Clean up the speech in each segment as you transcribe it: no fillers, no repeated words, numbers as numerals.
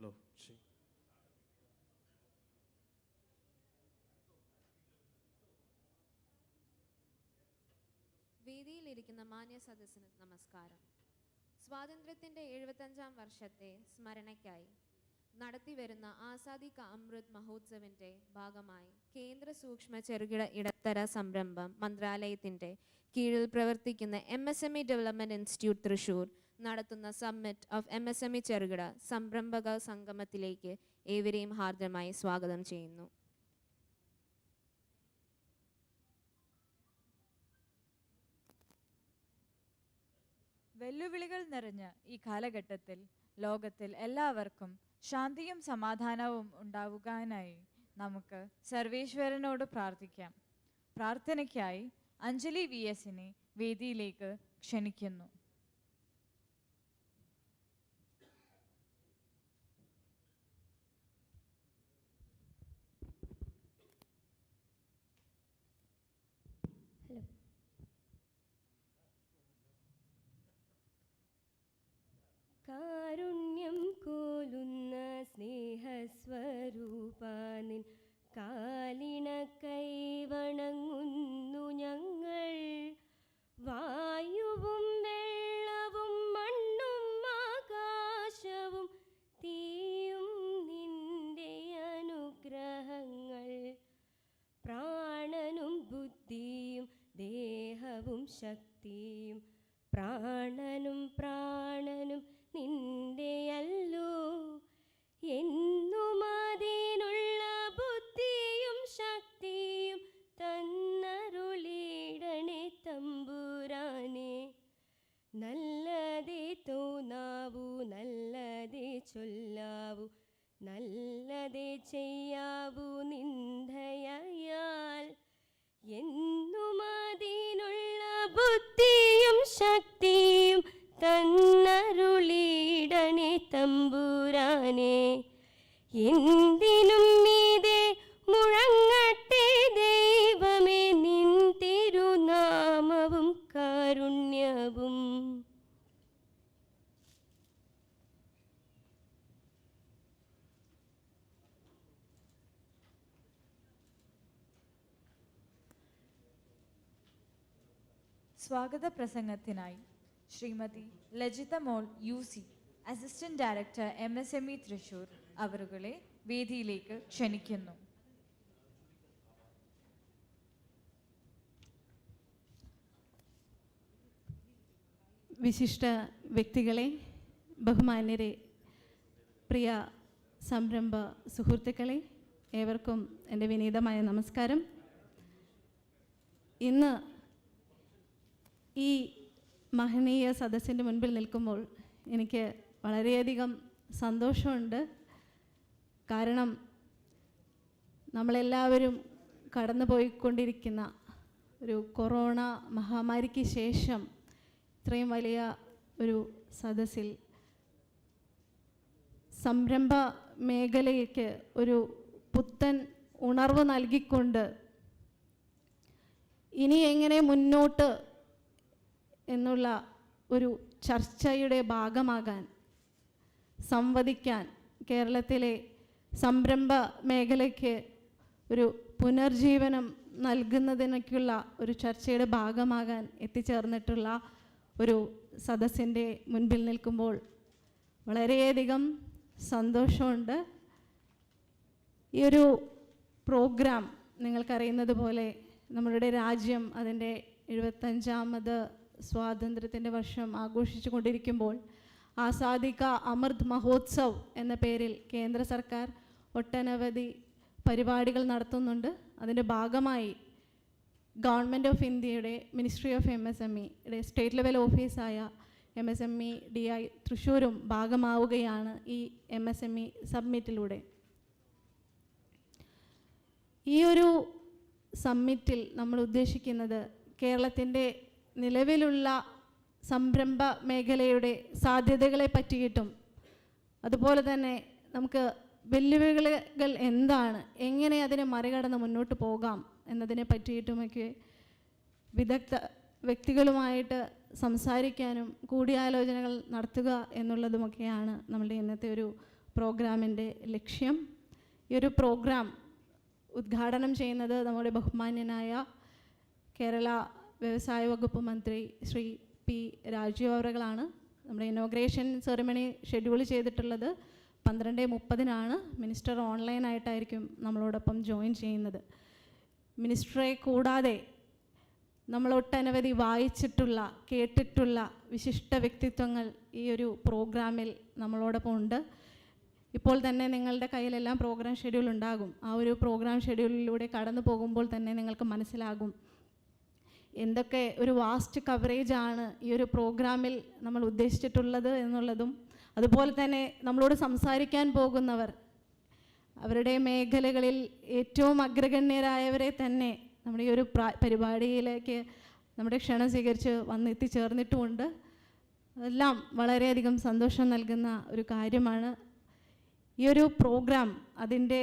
Hello വേദിയിലിരിക്കുന്ന മാന്യ സദസ്സിന് നമസ്കാരം. സ്വാതന്ത്ര്യത്തിൻ്റെ 75-ാം വർഷത്തെ സ്മരണയ്ക്കായി നടത്തിവരുന്ന ആസാദി കാ അമൃത് മഹോത്സവിൻ്റെ ഭാഗമായി കേന്ദ്ര സൂക്ഷ്മ ചെറുകിട ഇടത്തര സംരംഭം മന്ത്രാലയത്തിൻ്റെ കീഴിൽ പ്രവർത്തിക്കുന്ന MSME Development Institute Thrissur നടത്തുന്ന സമ്മിറ്റ് ഓഫ് MSME ചെറുകിട സംരംഭക സംഗമത്തിലേക്ക് ഏവരെയും ഹാർദമായി സ്വാഗതം ചെയ്യുന്നു. വെല്ലുവിളികൾ നിറഞ്ഞ ഈ കാലഘട്ടത്തിൽ ലോകത്തിൽ എല്ലാവർക്കും ശാന്തിയും സമാധാനവും ഉണ്ടാവുവാനായി നമുക്ക് സർവേശ്വരനോട് പ്രാർത്ഥിക്കാം. പ്രാർത്ഥനയ്ക്കായി അഞ്ജലി VSനെ വേദിയിലേക്ക് ക്ഷണിക്കുന്നു. കാരുണ്യം കോലുന്ന സ്നേഹസ്വരൂപാനിൻ കാലിണ കൈവണങ്ങുന്നു ഞങ്ങൾ. വായുവും വെള്ളവും മണ്ണും ആകാശവും തീയും നിന്റെ അനുഗ്രഹങ്ങൾ. പ്രാണനും ബുദ്ധിയും ദേഹവും ശക്തിയും പ്രാണനും നിന്റെയല്ലോ. എന്നും അതിനുള്ള ബുദ്ധിയും ശക്തിയും തന്നരുളിടണേ തമ്പുരാനെ. നല്ലതേ തോന്നാവൂ, നല്ലതേ ചൊല്ലാവൂ, നല്ലതേ ചെയ്യാവൂ നിന്ദയാൽ. എന്നും അതിനുള്ള ബുദ്ധിയും ശക്തിയും തന്നരുളിടണേ തമ്പുരാനെ. എന്തിനും മീതെ മുഴങ്ങട്ടെ ദൈവമേ നിൻ തിരുനാമവും കാരുണ്യവും. സ്വാഗത പ്രസംഗത്തിനായി Shrimati Lajitha Mol UC, assistant director MSME Thrissur അവരുകളെ വേദിയിലേക്ക് ക്ഷണിക്കുന്നു. വിശിഷ്ട വ്യക്തികളെ, ബഹുമാന്യരെ, പ്രിയ സംരംഭ സുഹൃത്തുക്കളെ, ഏവർക്കും എൻ്റെ വിനീതമായ നമസ്കാരം. ഇന്ന് ഈ മഹനീയ സദസ്സിൻ്റെ മുൻപിൽ നിൽക്കുമ്പോൾ എനിക്ക് വളരെയധികം സന്തോഷമുണ്ട്. കാരണം നമ്മളെല്ലാവരും കടന്നു പോയിക്കൊണ്ടിരിക്കുന്ന ഒരു കൊറോണ മഹാമാരിക്ക് ശേഷം ഇത്രയും വലിയ ഒരു സദസ്സിൽ സംരംഭ മേഖലയ്ക്ക് ഒരു പുത്തൻ ഉണർവ് നൽകിക്കൊണ്ട് ഇനി എങ്ങനെ മുന്നോട്ട് എന്നുള്ള ഒരു ചർച്ചയുടെ ഭാഗമാകാൻ, സംവദിക്കാൻ, കേരളത്തിലെ സംരംഭ മേഖലയ്ക്ക് ഒരു പുനർജീവനം നൽകുന്നതിനൊക്കെയുള്ള ഒരു ചർച്ചയുടെ ഭാഗമാകാൻ എത്തിച്ചേർന്നിട്ടുള്ള ഒരു സദസ്സിൻ്റെ മുൻപിൽ നിൽക്കുമ്പോൾ വളരെയധികം സന്തോഷമുണ്ട്. ഈ ഒരു പ്രോഗ്രാം നിങ്ങൾക്കറിയുന്നത് പോലെ നമ്മളുടെ രാജ്യം അതിൻ്റെ 75ാമത് സ്വാതന്ത്ര്യത്തിൻ്റെ വർഷം ആഘോഷിച്ചു കൊണ്ടിരിക്കുമ്പോൾ ആസാദി കാ അമൃത് മഹോത്സവ് എന്ന പേരിൽ കേന്ദ്ര സർക്കാർ ഒട്ടനവധി പരിപാടികൾ നടത്തുന്നുണ്ട്. അതിൻ്റെ ഭാഗമായി ഗവൺമെൻറ് ഓഫ് ഇന്ത്യയുടെ മിനിസ്ട്രി ഓഫ് MSMEയുടെ സ്റ്റേറ്റ് ലെവൽ ഓഫീസായ MSME DI തൃശ്ശൂരും ഭാഗമാവുകയാണ് ഈ MSME സമ്മിറ്റിലൂടെ. ഈ ഒരു സമ്മിറ്റിൽ നമ്മൾ ഉദ്ദേശിക്കുന്നത് കേരളത്തിൻ്റെ നിലവിലുള്ള സംരംഭ മേഖലയുടെ സാധ്യതകളെ പറ്റിയിട്ടും അതുപോലെ തന്നെ നമുക്ക് വെല്ലുവിളികൾ എന്താണ്, എങ്ങനെ അതിനെ മറികടന്ന് മുന്നോട്ട് പോകാം എന്നതിനെ പറ്റിയിട്ടുമൊക്കെ വിദഗ്ധ വ്യക്തികളുമായിട്ട് സംസാരിക്കാനും കൂടിയാലോചനകൾ നടത്തുക എന്നുള്ളതുമൊക്കെയാണ് നമ്മളുടെ ഇന്നത്തെ ഒരു പ്രോഗ്രാമിൻ്റെ ലക്ഷ്യം. ഈ ഒരു പ്രോഗ്രാം ഉദ്ഘാടനം ചെയ്യുന്നത് നമ്മുടെ ബഹുമാന്യനായ കേരള വ്യവസായ വകുപ്പ് മന്ത്രി ശ്രീ പി രാജീവ് അവറുകളാണ്. നമ്മുടെ ഇനോഗ്രേഷൻ സെറിമണി ഷെഡ്യൂൾ ചെയ്തിട്ടുള്ളത് 12:30-നാണ്. മിനിസ്റ്റർ ഓൺലൈനായിട്ടായിരിക്കും നമ്മളോടൊപ്പം ജോയിൻ ചെയ്യുന്നത്. മിനിസ്റ്ററെ കൂടാതെ നമ്മളൊട്ടനവധി വായിച്ചിട്ടുള്ള കേട്ടിട്ടുള്ള വിശിഷ്ട വ്യക്തിത്വങ്ങൾ ഈ ഒരു പ്രോഗ്രാമിൽ നമ്മളോടൊപ്പം ഉണ്ട്. ഇപ്പോൾ തന്നെ നിങ്ങളുടെ കയ്യിലെല്ലാം പ്രോഗ്രാം ഷെഡ്യൂൾ ഉണ്ടാകും. ആ ഒരു പ്രോഗ്രാം ഷെഡ്യൂളിലൂടെ കടന്നു പോകുമ്പോൾ തന്നെ നിങ്ങൾക്ക് മനസ്സിലാകും എന്തൊക്കെ ഒരു വാസ്റ്റ് കവറേജാണ് ഈ ഒരു പ്രോഗ്രാമിൽ നമ്മൾ ഉദ്ദേശിച്ചിട്ടുള്ളത് എന്നുള്ളതും. അതുപോലെ തന്നെ നമ്മളോട് സംസാരിക്കാൻ പോകുന്നവർ അവരുടെ മേഖലകളിൽ ഏറ്റവും അഗ്രഗണ്യരായവരെ തന്നെ നമ്മുടെ ഈ ഒരു പരിപാടിയിലേക്ക് നമ്മുടെ ക്ഷണം സ്വീകരിച്ച് വന്ന് എത്തിച്ചേർന്നിട്ടുമുണ്ട്. അതെല്ലാം വളരെയധികം സന്തോഷം നൽകുന്ന ഒരു കാര്യമാണ്. ഈ ഒരു പ്രോഗ്രാം അതിൻ്റെ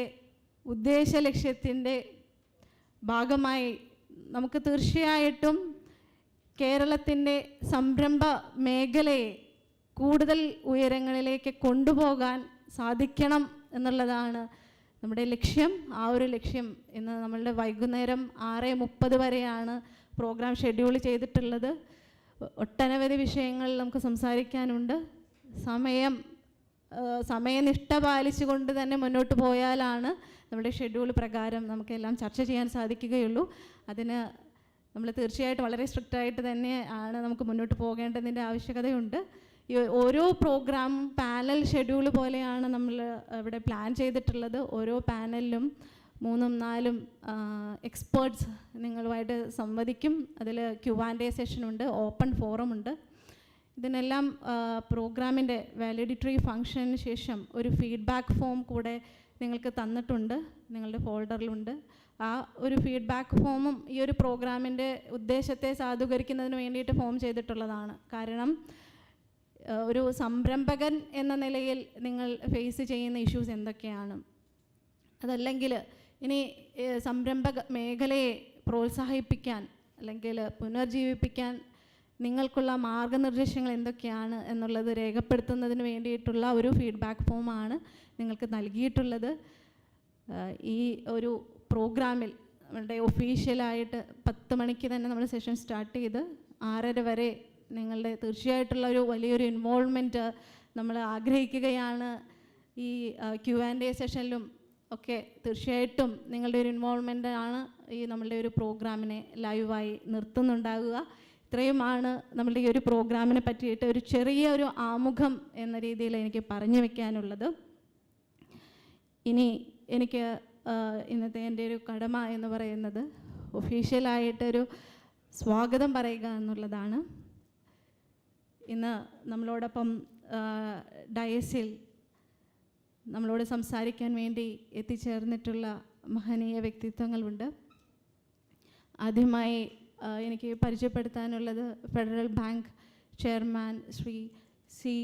ഉദ്ദേശ ലക്ഷ്യത്തിൻ്റെ ഭാഗമായി നമുക്ക് തീർച്ചയായിട്ടും കേരളത്തിൻ്റെ സംരംഭ മേഖലയെ കൂടുതൽ ഉയരങ്ങളിലേക്ക് കൊണ്ടുപോകാൻ സാധിക്കണം എന്നുള്ളതാണ് നമ്മുടെ ലക്ഷ്യം. ആ ഒരു ലക്ഷ്യം ഇന്ന് നമ്മളുടെ വൈകുന്നേരം 6:30 വരെയാണ് പ്രോഗ്രാം ഷെഡ്യൂൾ ചെയ്തിട്ടുള്ളത്. ഒട്ടനവധി വിഷയങ്ങൾ നമുക്ക് സംസാരിക്കാനുണ്ട്. സമയനിഷ്ഠ പാലിച്ചുകൊണ്ട് തന്നെ മുന്നോട്ട് പോയാലാണ് നമ്മുടെ ഷെഡ്യൂൾ പ്രകാരം നമുക്കെല്ലാം ചർച്ച ചെയ്യാൻ സാധിക്കുകയുള്ളൂ. അതിന് നമ്മൾ തീർച്ചയായിട്ടും വളരെ സ്ട്രിക്റ്റായിട്ട് തന്നെ ആണ് നമുക്ക് മുന്നോട്ട് പോകേണ്ടതിൻ്റെ ആവശ്യകതയുണ്ട്. ഈ ഓരോ പ്രോഗ്രാം പാനൽ ഷെഡ്യൂൾ പോലെയാണ് നമ്മൾ ഇവിടെ പ്ലാൻ ചെയ്തിട്ടുള്ളത്. ഓരോ പാനലിലും 3-4 എക്സ്പേർട്സ് നിങ്ങളുമായിട്ട് സംവദിക്കും. അതിൽ Q&A സെഷനുണ്ട്, ഓപ്പൺ ഫോറമുണ്ട്. ഇതിനെല്ലാം പ്രോഗ്രാമിൻ്റെ വാലിഡിറ്ററി ഫങ്ഷന് ശേഷം ഒരു ഫീഡ്ബാക്ക് ഫോം കൂടെ നിങ്ങൾക്ക് തന്നിട്ടുണ്ട്, നിങ്ങളുടെ ഫോൾഡറിലുണ്ട്. ആ ഒരു ഫീഡ്ബാക്ക് ഫോമും ഈ ഒരു പ്രോഗ്രാമിൻ്റെ ഉദ്ദേശത്തെ സാധൂകരിക്കുന്നതിന് വേണ്ടിയിട്ട് ഫോം ചെയ്തിട്ടുള്ളതാണ്. കാരണം ഒരു സംരംഭകൻ എന്ന നിലയിൽ നിങ്ങൾ ഫേസ് ചെയ്യുന്ന ഇഷ്യൂസ് എന്തൊക്കെയാണ്, അതല്ലെങ്കിൽ ഇനി സംരംഭക മേഖലയെ പ്രോത്സാഹിപ്പിക്കാൻ അല്ലെങ്കിൽ പുനർജീവിപ്പിക്കാൻ നിങ്ങൾക്കുള്ള മാർഗനിർദ്ദേശങ്ങൾ എന്തൊക്കെയാണ് എന്നുള്ളത് രേഖപ്പെടുത്തുന്നതിന് വേണ്ടിയിട്ടുള്ള ഒരു ഫീഡ്ബാക്ക് ഫോമാണ് നിങ്ങൾക്ക് നൽകിയിട്ടുള്ളത്. ഈ ഒരു പ്രോഗ്രാമിൽ നമ്മുടെ ഒഫീഷ്യലായിട്ട് 10 മണിക്ക് തന്നെ നമ്മൾ സെഷൻ സ്റ്റാർട്ട് ചെയ്ത് 6:30 വരെ നിങ്ങളുടെ തീർച്ചയായിട്ടുള്ള ഒരു വലിയൊരു ഇൻവോൾവ്മെൻറ്റ് നമ്മൾ ആഗ്രഹിക്കുകയാണ്. ഈ Q&A സെഷനിലും ഒക്കെ തീർച്ചയായിട്ടും നിങ്ങളുടെ ഒരു ഇൻവോൾവ്മെൻ്റ് ആണ് ഈ നമ്മളുടെ ഒരു പ്രോഗ്രാമിനെ ലൈവായി നിർത്തുന്നുണ്ടാകുക. ഇത്രയുമാണ് നമ്മളുടെ ഈ ഒരു പ്രോഗ്രാമിനെ പറ്റിയിട്ട് ഒരു ചെറിയ ഒരു ആമുഖം എന്ന രീതിയിൽ എനിക്ക് പറഞ്ഞു വയ്ക്കാനുള്ളത്. ഇനി എനിക്ക് ഇന്നത്തെ എൻ്റെ ഒരു കടമ എന്ന് പറയുന്നത് ഒഫീഷ്യലായിട്ടൊരു സ്വാഗതം പറയുക എന്നുള്ളതാണ്. ഇന്ന് നമ്മളോടൊപ്പം ഡയസിൽ നമ്മളോട് സംസാരിക്കാൻ വേണ്ടി എത്തിച്ചേർന്നിട്ടുള്ള മഹനീയ വ്യക്തിത്വങ്ങളുണ്ട്. ആദ്യമായി എനിക്ക് പരിചയപ്പെടുത്താനുള്ളത് federal bank chairman Shri C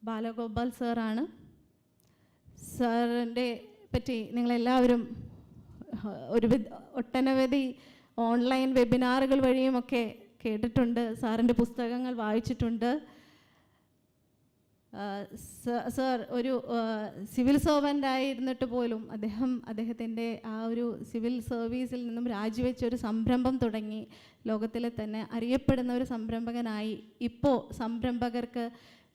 Balagopal സാറാണ്. സാറിൻ്റെ പറ്റി നിങ്ങളെല്ലാവരും ഒട്ടനവധി ഓൺലൈൻ വെബിനാറുകൾ വഴിയുമൊക്കെ കേട്ടിട്ടുണ്ട്, സാറിൻ്റെ പുസ്തകങ്ങൾ വായിച്ചിട്ടുണ്ട്. സർ ഒരു സിവിൽ സർവൻ്റ് ആയിരുന്നിട്ട് പോലും അദ്ദേഹത്തിൻ്റെ ആ ഒരു സിവിൽ സർവീസിൽ നിന്നും രാജിവെച്ച ഒരു സംരംഭം തുടങ്ങി ലോകത്തിലെ തന്നെ അറിയപ്പെടുന്ന ഒരു സംരംഭകനായി ഇപ്പോൾ സംരംഭകർക്ക്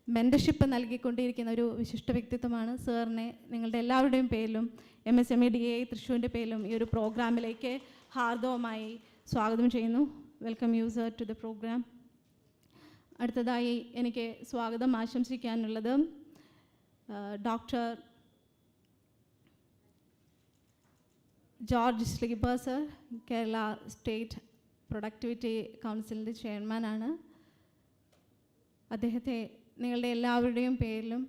മെൻറ്റർഷിപ്പ് നൽകിക്കൊണ്ടിരിക്കുന്ന ഒരു വിശിഷ്ട വ്യക്തിത്വമാണ്. സാറിനെ നിങ്ങളുടെ എല്ലാവരുടെയും പേരിലും MSME തൃശ്ശൂരിൻ്റെ പേരിലും ഈ ഒരു പ്രോഗ്രാമിലേക്ക് ഹാർദവമായി സ്വാഗതം ചെയ്യുന്നു. Welcome you sir to the programme. അടുത്തതായി എനിക്ക് സ്വാഗതം ആശംസിക്കാനുള്ളത് doctor George Sleeper sir, Kerala state productivity കൗൺസിലിൻ്റെ ചെയർമാനാണ്. അദ്ദേഹത്തെ നിങ്ങളുടെ എല്ലാവരുടെയും പേരിലും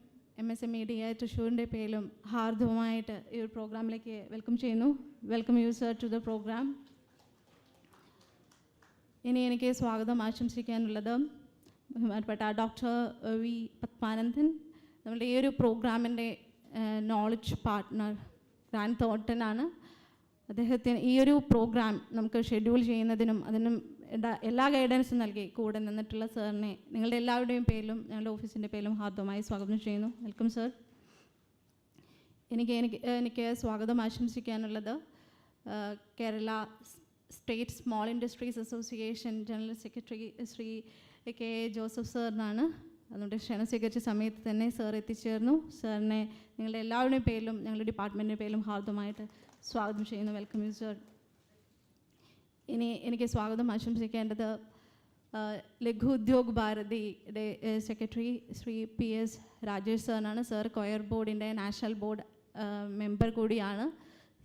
MSME തൃശ്ശൂരിൻ്റെ പേരിലും ഹാർദവമായിട്ട് ഈ ഒരു പ്രോഗ്രാമിലേക്ക് വെൽക്കം ചെയ്യുന്നു. Welcome you sir to the programme. ഇനി എനിക്ക് സ്വാഗതം ആശംസിക്കാനുള്ളത് ബഹുമാനപ്പെട്ട ഡോക്ടർ വി പത്മാനന്ദൻ, നമ്മുടെ ഈ ഒരു പ്രോഗ്രാമിൻ്റെ നോളജ് പാർട്ട്ണർ ഗ്രാൻഡ് തോട്ടനാണ്. അദ്ദേഹത്തിന് ഈ ഒരു പ്രോഗ്രാം നമുക്ക് ഷെഡ്യൂൾ ചെയ്യുന്നതിനും അതിനും എല്ലാ ഗൈഡൻസും നൽകി കൂടെ നിന്നിട്ടുള്ള സാറിനെ നിങ്ങളുടെ എല്ലാവരുടെയും പേരിലും ഞങ്ങളുടെ ഓഫീസിൻ്റെ പേരിലും ഹാർദവമായി സ്വാഗതം ചെയ്യുന്നു. Welcome sir. എനിക്ക് സ്വാഗതം ആശംസിക്കാനുള്ളത് Kerala state small industries association general secretary Shri K Joseph സാറിനാണ്. അതുകൊണ്ട് ക്ഷണം സ്വീകരിച്ച സമയത്ത് തന്നെ സാർ എത്തിച്ചേർന്നു. സാറിനെ നിങ്ങളുടെ എല്ലാവരുടെയും പേരിലും ഞങ്ങളുടെ ഡിപ്പാർട്ട്മെൻറ്റിൻ്റെ പേരിലും ഹാർദമായിട്ട് സ്വാഗതം ചെയ്യുന്നു. Welcome you sir. ഇനി എനിക്ക് സ്വാഗതം ആശംസിക്കേണ്ടത് ലഘു ഉദ്യോഗ് ഭാരതിയുടെ സെക്രട്ടറി ശ്രീ PS രാജേഷ് സാറിനാണ്. സാർ കൊയർ ബോർഡിൻ്റെ നാഷണൽ ബോർഡ് മെമ്പർ കൂടിയാണ്.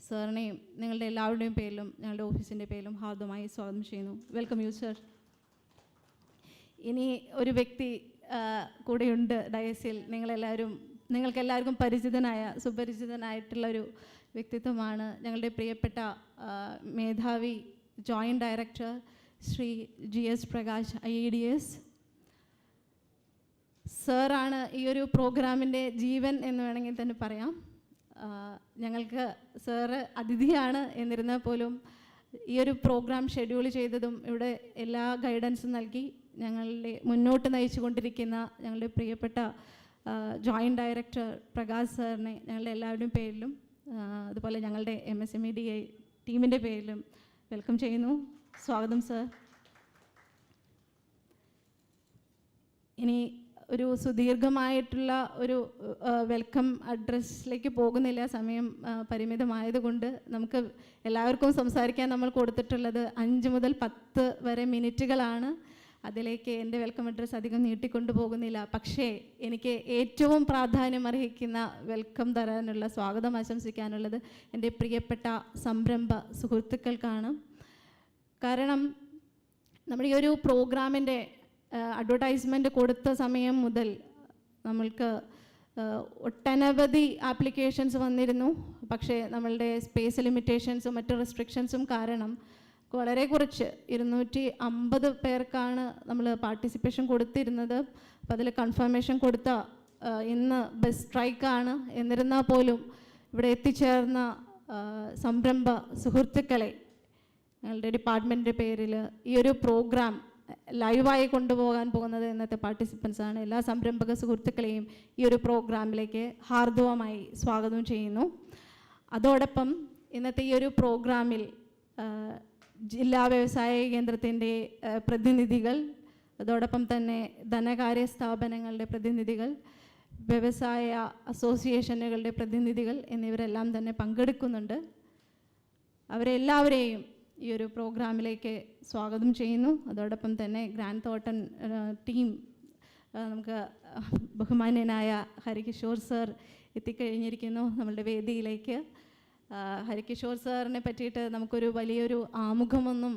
സാറിനെയും നിങ്ങളുടെ എല്ലാവരുടെയും പേരിലും ഞങ്ങളുടെ ഓഫീസിൻ്റെ പേരിലും ഹാർദമായി സ്വാഗതം ചെയ്യുന്നു. Welcome you sir. ഇനി ഒരു വ്യക്തി കൂടെയുണ്ട് ഡയസിൽ. നിങ്ങൾക്കെല്ലാവർക്കും സുപരിചിതനായിട്ടുള്ളൊരു വ്യക്തിത്വമാണ് ഞങ്ങളുടെ പ്രിയപ്പെട്ട മേധാവി joint director Shri GS Prakash IADS. സാറാണ് ഈ ഒരു പ്രോഗ്രാമിൻ്റെ ജീവൻ എന്ന് വേണമെങ്കിൽ തന്നെ പറയാം. ഞങ്ങൾക്ക് സാറ് അതിഥിയാണ് എന്നിരുന്നാൽ പോലും ഈ ഒരു പ്രോഗ്രാം ഷെഡ്യൂൾ ചെയ്തതും ഇവിടെ എല്ലാ ഗൈഡൻസും നൽകി ഞങ്ങളുടെ മുന്നോട്ട് നയിച്ചു കൊണ്ടിരിക്കുന്ന ഞങ്ങളുടെ പ്രിയപ്പെട്ട ജോയിൻറ്റ് ഡയറക്ടർ പ്രകാശ് സാറിനെ ഞങ്ങളുടെ എല്ലാവരുടെയും പേരിലും അതുപോലെ ഞങ്ങളുടെ MSME ടീമിൻ്റെ പേരിലും വെൽക്കം ചെയ്യുന്നു. സ്വാഗതം സർ. ഇനി ഒരു സുദീർഘമായിട്ടുള്ള ഒരു വെൽക്കം അഡ്രസ്സിലേക്ക് പോകുന്നില്ല, സമയം പരിമിതമായതുകൊണ്ട്. നമുക്ക് എല്ലാവർക്കും സംസാരിക്കാൻ നമ്മൾ കൊടുത്തിട്ടുള്ളത് 5 മുതൽ 10 വരെ മിനിറ്റുകളാണ്. അതിലേക്ക് എൻ്റെ വെൽക്കം അഡ്രസ്സ് അധികം നീട്ടിക്കൊണ്ടു പോകുന്നില്ല. പക്ഷേ എനിക്ക് ഏറ്റവും പ്രാധാന്യം അർഹിക്കുന്ന വെൽക്കം തരാനുള്ള, സ്വാഗതം ആശംസിക്കാനുള്ളത് എൻ്റെ പ്രിയപ്പെട്ട സംരംഭ സുഹൃത്തുക്കൾക്കാണ്. കാരണം നമ്മുടെ ഈ ഒരു പ്രോഗ്രാമിൻ്റെ അഡ്വർടൈസ്മെൻറ്റ് കൊടുത്ത സമയം മുതൽ നമ്മൾക്ക് ഒട്ടനവധി ആപ്ലിക്കേഷൻസ് വന്നിരുന്നു. പക്ഷേ നമ്മളുടെ സ്പേസ് ലിമിറ്റേഷൻസും മറ്റ് റെസ്ട്രിക്ഷൻസും കാരണം വളരെ കുറച്ച് 250 പേർക്കാണ് നമ്മൾ പാർട്ടിസിപ്പേഷൻ കൊടുത്തിരുന്നത്. അപ്പോൾ അതിൽ കൺഫർമേഷൻ കൊടുത്ത ഇന്ന് ബസ് സ്ട്രൈക്കാണ്. എന്നിരുന്നാൽ പോലും ഇവിടെ എത്തിച്ചേർന്ന സംരംഭ സുഹൃത്തുക്കളെ ഞങ്ങളുടെ ഡിപ്പാർട്ട്മെൻറ്റിൻ്റെ പേരിൽ ഈ ഒരു പ്രോഗ്രാം ലൈവായി കൊണ്ടുപോകാൻ പോകുന്നത് ഇന്നത്തെ പാർട്ടിസിപ്പൻസാണ്. എല്ലാ സംരംഭക സുഹൃത്തുക്കളെയും ഈ ഒരു പ്രോഗ്രാമിലേക്ക് ഹാർദവമായി സ്വാഗതം ചെയ്യുന്നു. അതോടൊപ്പം ഇന്നത്തെ ഈ ഒരു പ്രോഗ്രാമിൽ ജില്ലാ വ്യവസായ കേന്ദ്രത്തിൻ്റെ പ്രതിനിധികൾ, അതോടൊപ്പം തന്നെ ധനകാര്യ സ്ഥാപനങ്ങളുടെ പ്രതിനിധികൾ, വ്യവസായ അസോസിയേഷനുകളുടെ പ്രതിനിധികൾ എന്നിവരെല്ലാം തന്നെ പങ്കെടുക്കുന്നുണ്ട്. അവരെല്ലാവരെയും ഈ ഒരു പ്രോഗ്രാമിലേക്ക് സ്വാഗതം ചെയ്യുന്നു. അതോടൊപ്പം തന്നെ ഗ്രാൻഡ് തോട്ടൻ ടീം, നമുക്ക് ബഹുമാന്യനായ ഹരികിഷോർ സർ എത്തിക്കഴിഞ്ഞിരിക്കുന്നു നമ്മളുടെ വേദിയിലേക്ക്. ഹരികിഷോർ സാറിനെ പറ്റിയിട്ട് നമുക്കൊരു വലിയൊരു ആമുഖമൊന്നും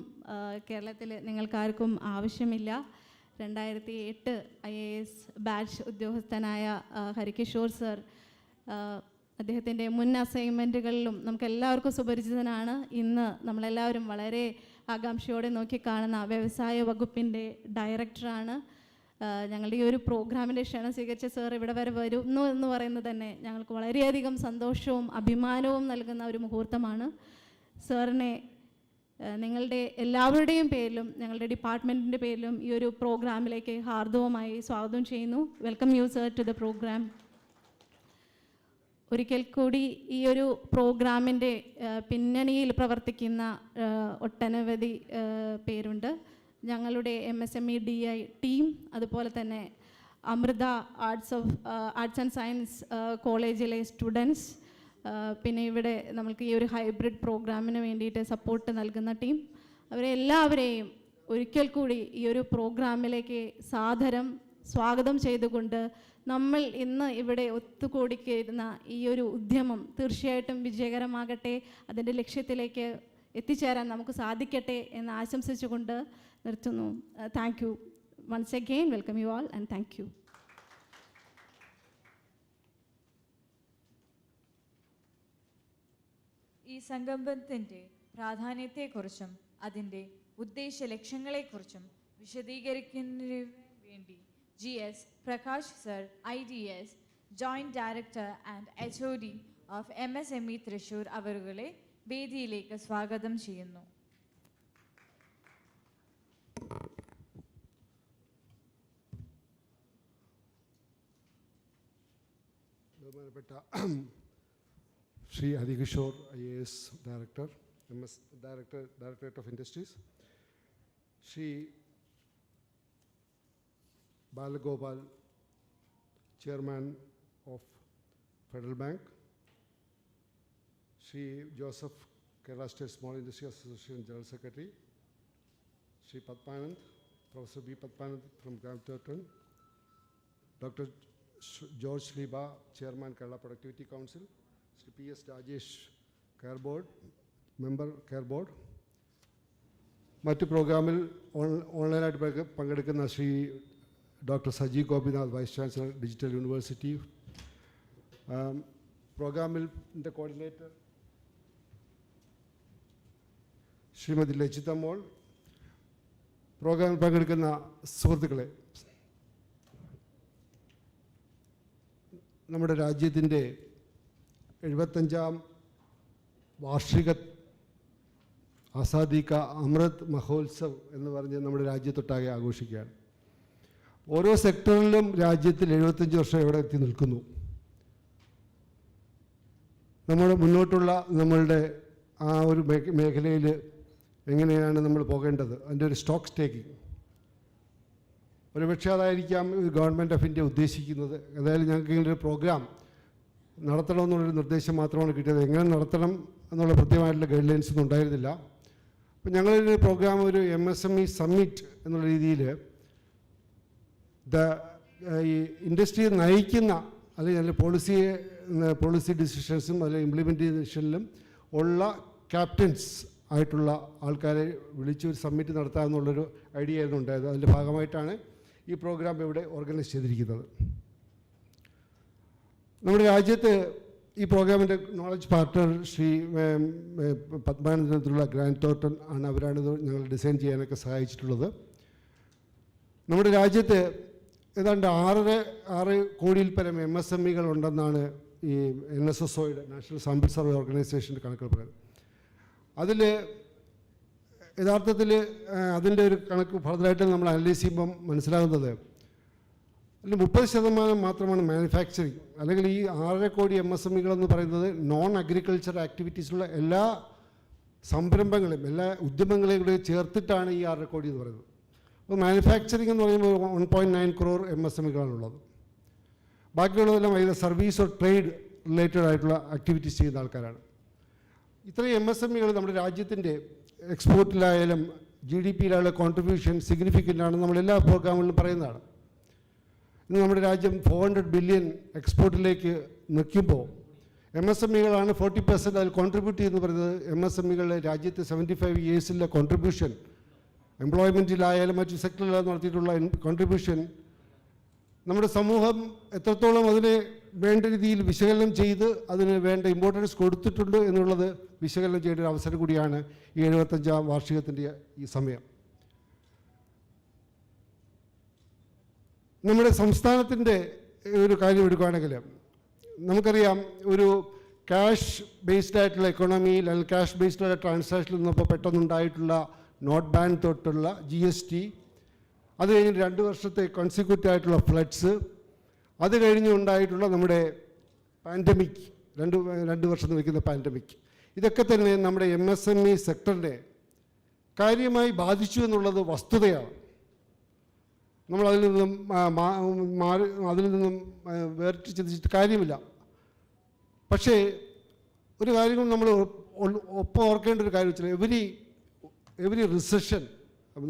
കേരളത്തിൽ നിങ്ങൾക്കാർക്കും ആവശ്യമില്ല. 2008 IAS ബാച്ച് ഉദ്യോഗസ്ഥനായ ഹരികിഷോർ സർ അദ്ദേഹത്തിൻ്റെ മുൻ അസൈൻമെൻറ്റുകളിലും നമുക്കെല്ലാവർക്കും സുപരിചിതനാണ്. ഇന്ന് നമ്മളെല്ലാവരും വളരെ ആകാംക്ഷയോടെ നോക്കിക്കാണുന്ന വ്യവസായ വകുപ്പിൻ്റെ ഡയറക്ടറാണ്. ഞങ്ങളുടെ ഈ ഒരു പ്രോഗ്രാമിൻ്റെ ക്ഷണം സ്വീകരിച്ച സാർ ഇവിടെ വരെ വരുന്നു എന്ന് പറയുന്നത് തന്നെ ഞങ്ങൾക്ക് വളരെയധികം സന്തോഷവും അഭിമാനവും നൽകുന്ന ഒരു മുഹൂർത്തമാണ്. സാറിനെ നിങ്ങളുടെ എല്ലാവരുടെയും പേരിലും ഞങ്ങളുടെ ഡിപ്പാർട്ട്മെൻറ്റിൻ്റെ പേരിലും ഈ ഒരു പ്രോഗ്രാമിലേക്ക് ഹാർദവമായി സ്വാഗതം ചെയ്യുന്നു. Welcome you sir to the programme. ഒരിക്കൽ കൂടി ഈ ഒരു പ്രോഗ്രാമിൻ്റെ പിന്നണിയിൽ പ്രവർത്തിക്കുന്ന ഒട്ടനവധി പേരുണ്ട്. ഞങ്ങളുടെ MSME ടീം, അതുപോലെ തന്നെ അമൃത ആർട്സ് ആൻഡ് സയൻസ് കോളേജിലെ സ്റ്റുഡൻസ്, പിന്നെ ഇവിടെ നമുക്ക് ഈ ഒരു ഹൈബ്രിഡ് പ്രോഗ്രാമിന് വേണ്ടിയിട്ട് സപ്പോർട്ട് നൽകുന്ന ടീം, അവരെല്ലാവരെയും ഒരിക്കൽ കൂടി ഈ ഒരു പ്രോഗ്രാമിലേക്ക് സാദരം സ്വാഗതം ചെയ്തുകൊണ്ട് നമ്മൾ ഇന്ന് ഇവിടെ ഒത്തുകൂടിയിരുന്ന ഈ ഒരു ഉദ്യമം തീർച്ചയായിട്ടും വിജയകരമാകട്ടെ, അതിൻ്റെ ലക്ഷ്യത്തിലേക്ക് എത്തിച്ചേരാൻ നമുക്ക് സാധിക്കട്ടെ എന്ന് ആശംസിച്ചുകൊണ്ട് നിർത്തുന്നു. Thank you once again. Welcome you all and thank you. ഈ സംരംഭത്തിൻ്റെ പ്രാധാന്യത്തെക്കുറിച്ചും അതിൻ്റെ ഉദ്ദേശ ലക്ഷ്യങ്ങളെക്കുറിച്ചും വിശദീകരിക്കുന്നതിന് വേണ്ടി GS Prakash sir IDS joint director and HOD of MSME Thrissur അവരുകളെ വേദിയിലേക്ക് സ്വാഗതം ചെയ്യുന്നു. ബഹുമാനപ്പെട്ട Shri Harikishore, IAS Director, Directorate of Industries, Shri Balagopal, Chairman of Federal Bank, Shri Joseph, Kerala State Small Industry Association General Secretary, Shri Padmanand, Professor B. Padmanand from Govt, Dr. George Liba, Chairman Kerala Productivity Council, Shri P.S. Rajesh, Care Board, Member Care Board, മറ്റ് പ്രോഗ്രാമിൽ ഓൺലൈനായിട്ട് പങ്കെടുക്കുന്ന Shri doctor Saji Gopinath, vice chancellor, digital university, പ്രോഗ്രാമിൻ്റെ coordinator Shrimati Lajitha Mol, പ്രോഗ്രാമിൽ പങ്കെടുക്കുന്ന സുഹൃത്തുക്കളെ, നമ്മുടെ രാജ്യത്തിൻ്റെ 75ാം വാർഷിക ആസാദി കാ അമൃത് മഹോത്സവ് എന്ന് പറഞ്ഞ് നമ്മുടെ രാജ്യത്തൊട്ടാകെ ആഘോഷിക്കുകയാണ്. ഓരോ സെക്ടറിലും രാജ്യത്തിൽ 75 വർഷം എവിടെ എത്തി നിൽക്കുന്നു. നമ്മുടെ മുന്നോട്ടുള്ള നമ്മളുടെ ആ ഒരു മേഖലയിൽ എങ്ങനെയാണ് നമ്മൾ പോകേണ്ടത്, അതിൻ്റെ ഒരു സ്റ്റോക്ക് ടേക്കിംഗ്. ഒരുപക്ഷെ അതായിരിക്കാം ഗവൺമെൻറ് ഓഫ് ഇന്ത്യ ഉദ്ദേശിക്കുന്നത്. ഏതായാലും ഞങ്ങൾക്ക് ഇങ്ങനെ ഒരു പ്രോഗ്രാം നടത്തണമെന്നുള്ളൊരു നിർദ്ദേശം മാത്രമാണ് കിട്ടിയത്. എങ്ങനെ നടത്തണം എന്നുള്ള കൃത്യമായിട്ടുള്ള ഗൈഡ് ലൈൻസ് ഒന്നും ഉണ്ടായിരുന്നില്ല. അപ്പോൾ ഞങ്ങളൊരു പ്രോഗ്രാം ഒരു MSME സമ്മിറ്റ് എന്നുള്ള രീതിയിൽ ഈ ഇൻഡസ്ട്രിയെ നയിക്കുന്ന അല്ലെങ്കിൽ പോളിസി ഡിസിഷൻസും അല്ലെങ്കിൽ ഇംപ്ലിമെൻറ്റേഷനിലും ഉള്ള ക്യാപ്റ്റൻസ് ആയിട്ടുള്ള ആൾക്കാരെ വിളിച്ച് ഒരു സമ്മിറ്റ് നടത്താമെന്നുള്ളൊരു ഐഡിയ ആയിരുന്നു ഉണ്ടായത്. അതിൻ്റെ ഭാഗമായിട്ടാണ് ഈ പ്രോഗ്രാം ഇവിടെ ഓർഗനൈസ് ചെയ്തിരിക്കുന്നത്. നമ്മുടെ രാജ്യത്ത് ഈ പ്രോഗ്രാമിൻ്റെ നോളജ് പാർട്ട്ണർ ശ്രീ പത്മാനന്ദത്തിലുള്ള ഗ്രാൻഡ് തോട്ടൺ ആണ്. അവരാണിത് ഞങ്ങൾ ഡിസൈൻ ചെയ്യാനൊക്കെ സഹായിച്ചിട്ടുള്ളത്. നമ്മുടെ രാജ്യത്ത് ഏതാണ്ട് 6 കോടിയിൽ പരം MSMEകൾ ഉണ്ടെന്നാണ് ഈ NSSOയുടെ നാഷണൽ സാമ്പിൾ സർവേ ഓർഗനൈസേഷൻ്റെ കണക്കുകൾ പറയുന്നത്. അതിൽ യഥാർത്ഥത്തിൽ അതിൻ്റെ ഒരു കണക്ക് ഫർദറായിട്ട് നമ്മൾ അനലൈസ് ചെയ്യുമ്പം മനസ്സിലാകുന്നത് അതിൽ 30% മാത്രമാണ് മാനുഫാക്ചറിങ്. അല്ലെങ്കിൽ ഈ 6.5 കോടി MSMEകളെന്ന് പറയുന്നത് നോൺ അഗ്രികൾച്ചർ ആക്ടിവിറ്റീസിലുള്ള എല്ലാ സംരംഭങ്ങളെയും എല്ലാ ഉദ്യമങ്ങളെയും കൂടി ചേർത്തിട്ടാണ് ഈ 6.5 കോടി എന്ന് പറയുന്നത്. അപ്പോൾ മാനുഫാക്ചറിങ് എന്ന് പറയുമ്പോൾ 1.9 crore MSMEകളാണുള്ളത്. ബാക്കിയുള്ളതെല്ലാം അതിൽ സർവീസ് ഓർ ട്രേഡ് റിലേറ്റഡ് ആയിട്ടുള്ള ആക്ടിവിറ്റീസ് ചെയ്യുന്ന ആൾക്കാരാണ്. ഇത്രയും MSMEകൾ നമ്മുടെ രാജ്യത്തിൻ്റെ എക്സ്പോർട്ടിലായാലും GDPയിലായാലും കോൺട്രിബ്യൂഷൻ സിഗ്നിഫിക്കൻ്റ് ആണെന്ന് നമ്മളെല്ലാ പ്രോഗ്രാമുകളിലും പറയുന്നതാണ്. ഇന്ന് നമ്മുടെ രാജ്യം 400 ബില്യൺ എക്സ്പോർട്ടിലേക്ക് നിൽക്കുമ്പോൾ MSMEകളാണ് 40% അതിൽ കോൺട്രിബ്യൂട്ട് ചെയ്യുന്നത് പറയുന്നത്. MSMEകളുടെ രാജ്യത്ത് 75 ഇയേഴ്സിലെ കോൺട്രിബ്യൂഷൻ, എംപ്ലോയ്മെൻറ്റിലായാലും മറ്റു സെക്ടറിലായാലും നടത്തിയിട്ടുള്ള കോൺട്രിബ്യൂഷൻ നമ്മുടെ സമൂഹം എത്രത്തോളം അതിനെ വേണ്ട രീതിയിൽ വിശകലനം ചെയ്ത് അതിന് വേണ്ട ഇമ്പോർട്ടൻസ് കൊടുത്തിട്ടുണ്ട് എന്നുള്ളത് വിശകലനം ചെയ്യേണ്ട ഒരു അവസരം കൂടിയാണ് ഈ 75ാം വാർഷികത്തിൻ്റെ ഈ സമയം. നമ്മുടെ സംസ്ഥാനത്തിൻ്റെ ഒരു കാര്യം എടുക്കുകയാണെങ്കിൽ നമുക്കറിയാം, ഒരു ക്യാഷ് ബേസ്ഡ് ആയിട്ടുള്ള എക്കോണമിയിൽ അല്ലെങ്കിൽ ക്യാഷ് ബേസ്ഡ് ആയിട്ടുള്ള ട്രാൻസാക്ഷനിൽ നിന്നപ്പോൾ പെട്ടെന്നുണ്ടായിട്ടുള്ള നോട്ട് ബാൻ തൊട്ടുള്ള GST, അത് കഴിഞ്ഞ് 2 വർഷത്തെ കോൺസിക്യൂട്ടീവ് ആയിട്ടുള്ള ഫ്ലഡ്സ്, അത് കഴിഞ്ഞുണ്ടായിട്ടുള്ള നമ്മുടെ പാൻഡമിക്, 2 വർഷം നിൽക്കുന്ന പാൻഡമിക്, ഇതൊക്കെ തന്നെ നമ്മുടെ MSME സെക്ടറിനെ കാര്യമായി ബാധിച്ചു എന്നുള്ളത് വസ്തുതയാണ്. നമ്മൾ അതിൽ നിന്നും വേറിട്ട് ചിന്തിച്ചിട്ട് കാര്യമില്ല. പക്ഷേ ഒരു കാര്യം നമ്മൾ ഒപ്പം ഓർക്കേണ്ട ഒരു കാര്യം വെച്ചാൽ എവരി റിസഷൻ,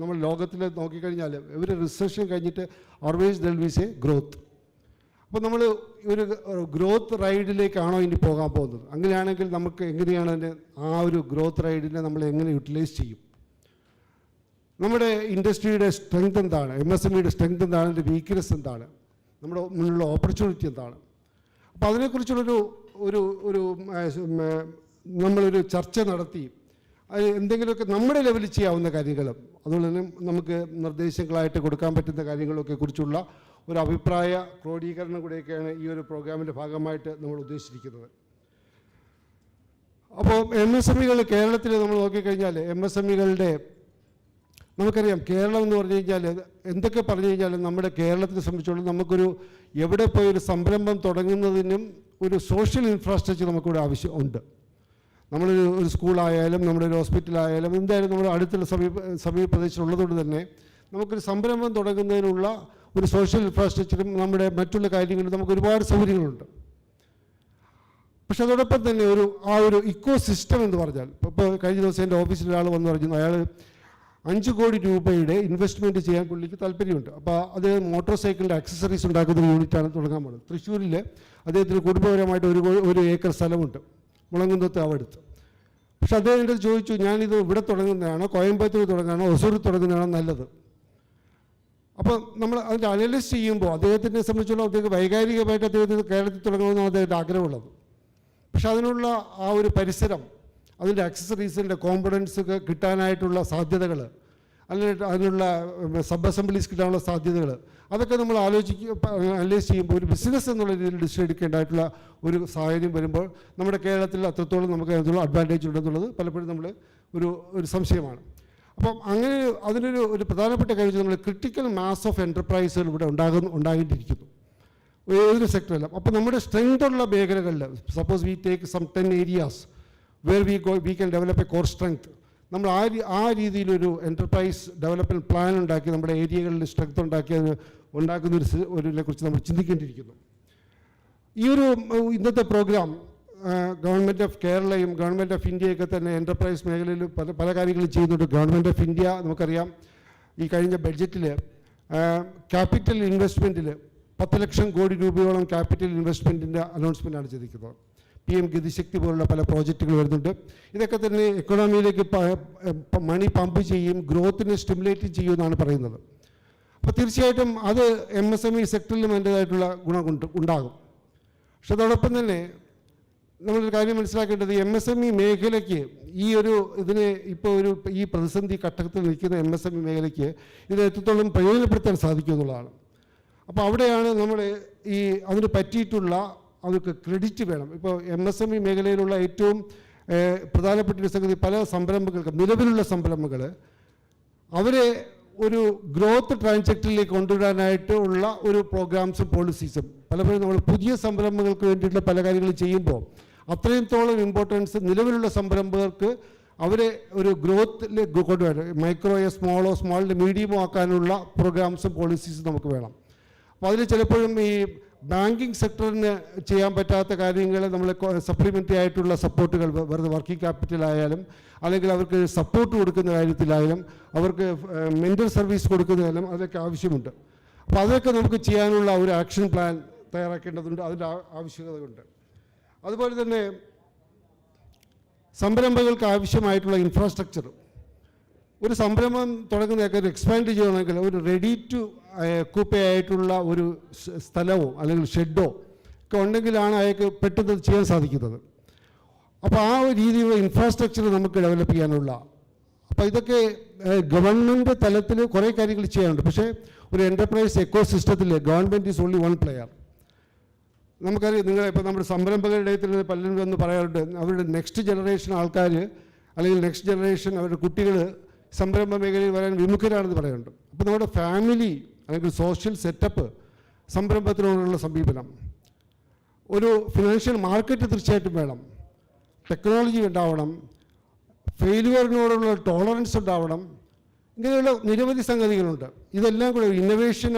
നമ്മൾ ലോകത്തിൽ നോക്കിക്കഴിഞ്ഞാൽ എവരി റിസഷൻ കഴിഞ്ഞിട്ട് always there will be A growth. അപ്പോൾ നമ്മൾ ഒരു ഗ്രോത്ത് റൈഡിലേക്കാണോ ഇനി പോകാൻ പോകുന്നത്? അങ്ങനെയാണെങ്കിൽ നമുക്ക് എങ്ങനെയാണ് അതിൻ്റെ ആ ഒരു ഗ്രോത്ത് റൈഡിനെ നമ്മൾ എങ്ങനെ യൂട്ടിലൈസ് ചെയ്യും? നമ്മുടെ ഇൻഡസ്ട്രിയുടെ സ്ട്രെങ്ത് എന്താണ്? MSMEയുടെ സ്ട്രെങ്ത് എന്താണ്? അതിൻ്റെ വീക്ക്നെസ് എന്താണ്? നമ്മുടെ മുന്നിലുള്ള ഓപ്പർച്യൂണിറ്റി എന്താണ്? അപ്പോൾ അതിനെക്കുറിച്ചുള്ളൊരു നമ്മളൊരു ചർച്ച നടത്തി അത് എന്തെങ്കിലുമൊക്കെ നമ്മുടെ ലെവലിൽ ചെയ്യാവുന്ന കാര്യങ്ങളും അതുപോലെ തന്നെ നമുക്ക് നിർദ്ദേശങ്ങളായിട്ട് കൊടുക്കാൻ പറ്റുന്ന കാര്യങ്ങളൊക്കെ കുറിച്ചുള്ള ഒരു അഭിപ്രായ ക്രോഡീകരണം കൂടെയൊക്കെയാണ് ഈ ഒരു പ്രോഗ്രാമിൻ്റെ ഭാഗമായിട്ട് നമ്മൾ ഉദ്ദേശിച്ചിരിക്കുന്നത്. അപ്പോൾ MSMEകൾ കേരളത്തിൽ നമ്മൾ നോക്കിക്കഴിഞ്ഞാൽ MSMEകളുടെ നമുക്കറിയാം, കേരളം എന്ന് പറഞ്ഞു കഴിഞ്ഞാൽ എന്തൊക്കെ പറഞ്ഞു കഴിഞ്ഞാലും നമ്മുടെ കേരളത്തിനെ സംബന്ധിച്ചോളം നമുക്കൊരു എവിടെ പോയി ഒരു സംരംഭം തുടങ്ങുന്നതിനും ഒരു സോഷ്യൽ ഇൻഫ്രാസ്ട്രക്ചർ നമുക്കിവിടെ ആവശ്യം ഉണ്ട്. നമ്മളൊരു സ്കൂളായാലും നമ്മുടെ ഒരു ഹോസ്പിറ്റലായാലും എന്തായാലും നമ്മുടെ അടുത്തുള്ള സമീപ പ്രദേശത്തുള്ളതുകൊണ്ട് തന്നെ നമുക്കൊരു സംരംഭം തുടങ്ങുന്നതിനുള്ള ഒരു സോഷ്യൽ ഇൻഫ്രാസ്ട്രക്ചറും നമ്മുടെ മറ്റുള്ള കാര്യങ്ങളും നമുക്ക് ഒരുപാട് സൗകര്യങ്ങളുണ്ട്. പക്ഷെ അതോടൊപ്പം തന്നെ ഒരു ഇക്കോ സിസ്റ്റം എന്ന് പറഞ്ഞാൽ, ഇപ്പോൾ കഴിഞ്ഞ ദിവസം എൻ്റെ ഓഫീസിൽ ഒരാൾ വന്ന് പറഞ്ഞു അയാൾ 5 കോടി രൂപയുടെ ഇൻവെസ്റ്റ്മെൻറ്റ് ചെയ്യാൻ പുള്ളിക്ക് താല്പര്യമുണ്ട്. അപ്പോൾ അത് മോട്ടോർ സൈക്കിളിൻ്റെ ആക്സസറീസ് ഉണ്ടാക്കുന്ന ഒരു യൂണിറ്റാണ് തുടങ്ങാൻ പോകുന്നത്. തൃശ്ശൂരിൽ അദ്ദേഹത്തിന് കുടുംബപരമായിട്ട് 1 ഏക്കർ സ്ഥലമുണ്ട്, മുളങ്കുന്നത്ത് അവിടുത്ത്. പക്ഷെ അദ്ദേഹം എൻ്റെ ചോദിച്ചു, ഞാനിത് ഇവിടെ തുടങ്ങുന്നതാണോ കോയമ്പത്തൂർ തുടങ്ങുകയാണോ ഒസൂർ തുടങ്ങുന്നതാണോ നല്ലത്? അപ്പോൾ നമ്മൾ അതിൻ്റെ അനലൈസ് ചെയ്യുമ്പോൾ അദ്ദേഹത്തിനെ സംബന്ധിച്ചുള്ള അദ്ദേഹം വൈകാരികമായിട്ട് അദ്ദേഹത്തിന് കേരളത്തിൽ തുടങ്ങണമെന്നാണ് അദ്ദേഹത്തിൻ്റെ ആഗ്രഹമുള്ളത്. പക്ഷെ അതിനുള്ള ആ ഒരു പരിസരം, അതിൻ്റെ ആക്സസറീസിൻ്റെ കോമ്പണൻസ് കിട്ടാനായിട്ടുള്ള സാധ്യതകൾ, അല്ലെങ്കിൽ അതിനുള്ള സബ് അസംബ്ലീസ് കിട്ടാനുള്ള സാധ്യതകൾ, അതൊക്കെ നമ്മൾ അനലൈസ് ചെയ്യുമ്പോൾ ഒരു ബിസിനസ് എന്നുള്ള രീതിയിൽ ഡിസിഷൻ എടുക്കേണ്ടതായിട്ടുള്ള ഒരു സാഹചര്യം വരുമ്പോൾ നമ്മുടെ കേരളത്തിൽ അത്രത്തോളം നമുക്ക് അതിനുള്ള അഡ്വാൻറ്റേജ് ഉണ്ടെന്നുള്ളത് പലപ്പോഴും നമ്മൾ ഒരു സംശയമാണ്. അപ്പം അങ്ങനെ അതിനൊരു പ്രധാനപ്പെട്ട കാര്യം നമ്മൾ ക്രിട്ടിക്കൽ മാസ് ഓഫ് എൻ്റർപ്രൈസുകൾ ഇവിടെ ഉണ്ടായിട്ടിരിക്കുന്നു ഏതൊരു സെക്ടറിലും. അപ്പോൾ നമ്മുടെ സ്ട്രെങ്ത് ഉള്ള മേഖലകളിൽ, suppose we take some 10 areas where we can develop a core strength, നമ്മൾ ആ രീതിയിലൊരു എൻ്റർപ്രൈസ് ഡെവലപ്മെൻറ്റ് പ്ലാൻ ഉണ്ടാക്കി നമ്മുടെ ഏരിയകളിൽ സ്ട്രെങ്ത് ഉണ്ടാക്കുന്നതിനെ കുറിച്ച് നമ്മൾ ചിന്തിക്കേണ്ടിയിരിക്കുന്നു. ഈ ഇന്നത്തെ പ്രോഗ്രാം ഗവൺമെൻറ് ഓഫ് കേരളയും ഗവൺമെൻറ് ഓഫ് ഇന്ത്യയൊക്കെ തന്നെ എൻ്റർപ്രൈസ് മേഖലയിൽ പല കാര്യങ്ങളും ചെയ്യുന്നുണ്ട്. ഗവൺമെൻറ് ഓഫ് ഇന്ത്യ നമുക്കറിയാം ഈ കഴിഞ്ഞ ബഡ്ജറ്റിൽ ക്യാപിറ്റൽ ഇൻവെസ്റ്റ്മെൻറ്റിൽ 10 ലക്ഷം കോടി രൂപയോളം ക്യാപിറ്റൽ ഇൻവെസ്റ്റ്മെൻറ്റിൻ്റെ അനൗൺസ്മെൻറ്റാണ് ചെയ്തിരിക്കുന്നത്. PM ഗതിശക്തി പോലുള്ള പല പ്രോജക്റ്റുകൾ വരുന്നുണ്ട്. ഇതൊക്കെ തന്നെ എക്കണോമിയിലേക്ക് മണി പമ്പ് ചെയ്യും, ഗ്രോത്തിനെ സ്റ്റിമുലേറ്റ് ചെയ്യുമെന്നാണ് പറയുന്നത്. അപ്പോൾ തീർച്ചയായിട്ടും അത് MSME സെക്ടറിലും അതിൻ്റേതായിട്ടുള്ള ഗുണം ഉണ്ടാകും. പക്ഷെ അതോടൊപ്പം തന്നെ നമ്മളൊരു കാര്യം മനസ്സിലാക്കേണ്ടത് MSME മേഖലയ്ക്ക് ഇതിനെ ഇപ്പോൾ ഈ പ്രതിസന്ധി ഘട്ടത്തിൽ നിൽക്കുന്ന MSME മേഖലയ്ക്ക് ഇത് എത്രത്തോളം പ്രയോജനപ്പെടുത്താൻ സാധിക്കും എന്നുള്ളതാണ്. അപ്പോൾ അവിടെയാണ് നമ്മൾ അതിന് പറ്റിയിട്ടുള്ള അവർക്ക് ക്രെഡിറ്റ് വേണം. ഇപ്പോൾ MSME മേഖലയിലുള്ള ഏറ്റവും പ്രധാനപ്പെട്ട സംഗതി, പല സംരംഭങ്ങൾക്കും നിലവിലുള്ള സംരംഭങ്ങൾ അവരെ ഒരു ഗ്രോത്ത് ട്രാൻസാക്ടറിലേക്ക് കൊണ്ടുവരാനായിട്ട് ഉള്ള ഒരു പ്രോഗ്രാംസും പോളിസീസും പലപ്പോഴും നമ്മൾ പുതിയ സംരംഭങ്ങൾക്ക് വേണ്ടിയിട്ടുള്ള പല കാര്യങ്ങളും ചെയ്യുമ്പോൾ അത്രത്തോളം ഇമ്പോർട്ടൻസ് നിലവിലുള്ള സംരംഭകർക്ക് അവരെ ഒരു ഗ്രോത്തിലേക്ക് കൊണ്ടുവരാൻ, മൈക്രോയോ സ്മോളിൻ്റെ മീഡിയമോ ആക്കാനുള്ള പ്രോഗ്രാംസും പോളിസീസും നമുക്ക് വേണം. അപ്പോൾ അതിൽ ചിലപ്പോഴും ഈ ബാങ്കിങ് സെക്ടറിന് ചെയ്യാൻ പറ്റാത്ത കാര്യങ്ങൾ നമ്മൾ സപ്ലിമെൻ്ററി ആയിട്ടുള്ള സപ്പോർട്ടുകൾ, വെറുതെ വർക്കിംഗ് ക്യാപിറ്റലായാലും അല്ലെങ്കിൽ അവർക്ക് സപ്പോർട്ട് കൊടുക്കുന്ന കാര്യത്തിലായാലും അവർക്ക് മെൻ്റൽ സർവീസ് കൊടുക്കുന്നതിലും അതൊക്കെ ആവശ്യമുണ്ട്. അപ്പോൾ അതൊക്കെ നമുക്ക് ചെയ്യാനുള്ള ഒരു ആക്ഷൻ പ്ലാൻ തയ്യാറാക്കേണ്ടതുണ്ട്, അതിൻ്റെ ആവശ്യകതയുണ്ട്. അതുപോലെ തന്നെ സംരംഭങ്ങൾക്ക് ആവശ്യമായിട്ടുള്ള ഇൻഫ്രാസ്ട്രക്ചർ, ഒരു സംരംഭം തുടങ്ങുന്നതൊക്കെ എക്സ്പാൻഡ് ചെയ്യണമെങ്കിൽ ഒരു റെഡി ടു കൂപ്പേ ആയിട്ടുള്ള ഒരു സ്ഥലമോ അല്ലെങ്കിൽ ഷെഡോ ഒക്കെ ഉണ്ടെങ്കിലാണ് അയാൾക്ക് പെട്ടെന്ന് ചെയ്യാൻ സാധിക്കുന്നത്. അപ്പോൾ ആ ഒരു രീതിയിലുള്ള ഇൻഫ്രാസ്ട്രക്ചർ നമുക്ക് ഡെവലപ്പ് ചെയ്യാനുള്ള, അപ്പോൾ ഇതൊക്കെ ഗവൺമെൻറ് തലത്തിൽ കുറേ കാര്യങ്ങൾ ചെയ്യാനുണ്ട്. പക്ഷേ ഒരു എൻ്റർപ്രൈസ് എക്കോ സിസ്റ്റത്തിൽ government is only one player. നമുക്കറിയാം, ഇപ്പോൾ നമ്മുടെ സംരംഭകരുടെ ഇടയിൽ പലരും എന്ന് പറയാറുണ്ട്, അവരുടെ നെക്സ്റ്റ് ജനറേഷൻ ആൾക്കാർ അല്ലെങ്കിൽ നെക്സ്റ്റ് ജനറേഷൻ അവരുടെ കുട്ടികൾ സംരംഭ മേഖലയിൽ വരാൻ വിമുഖരാണെന്ന് പറയുന്നുണ്ട്. അപ്പോൾ നമ്മുടെ ഫാമിലി അല്ലെങ്കിൽ സോഷ്യൽ സെറ്റപ്പ്, സംരംഭത്തിനോടുള്ള സമീപനം, ഒരു ഫിനാൻഷ്യൽ മാർക്കറ്റ് തീർച്ചയായിട്ടും വേണം, ടെക്നോളജി ഉണ്ടാവണം, ഫെയിലുവറിനോടുള്ള ടോളറൻസ് ഉണ്ടാവണം, ഇങ്ങനെയുള്ള നിരവധി സംഗതികളുണ്ട്. ഇതെല്ലാം കൂടെ ഒരു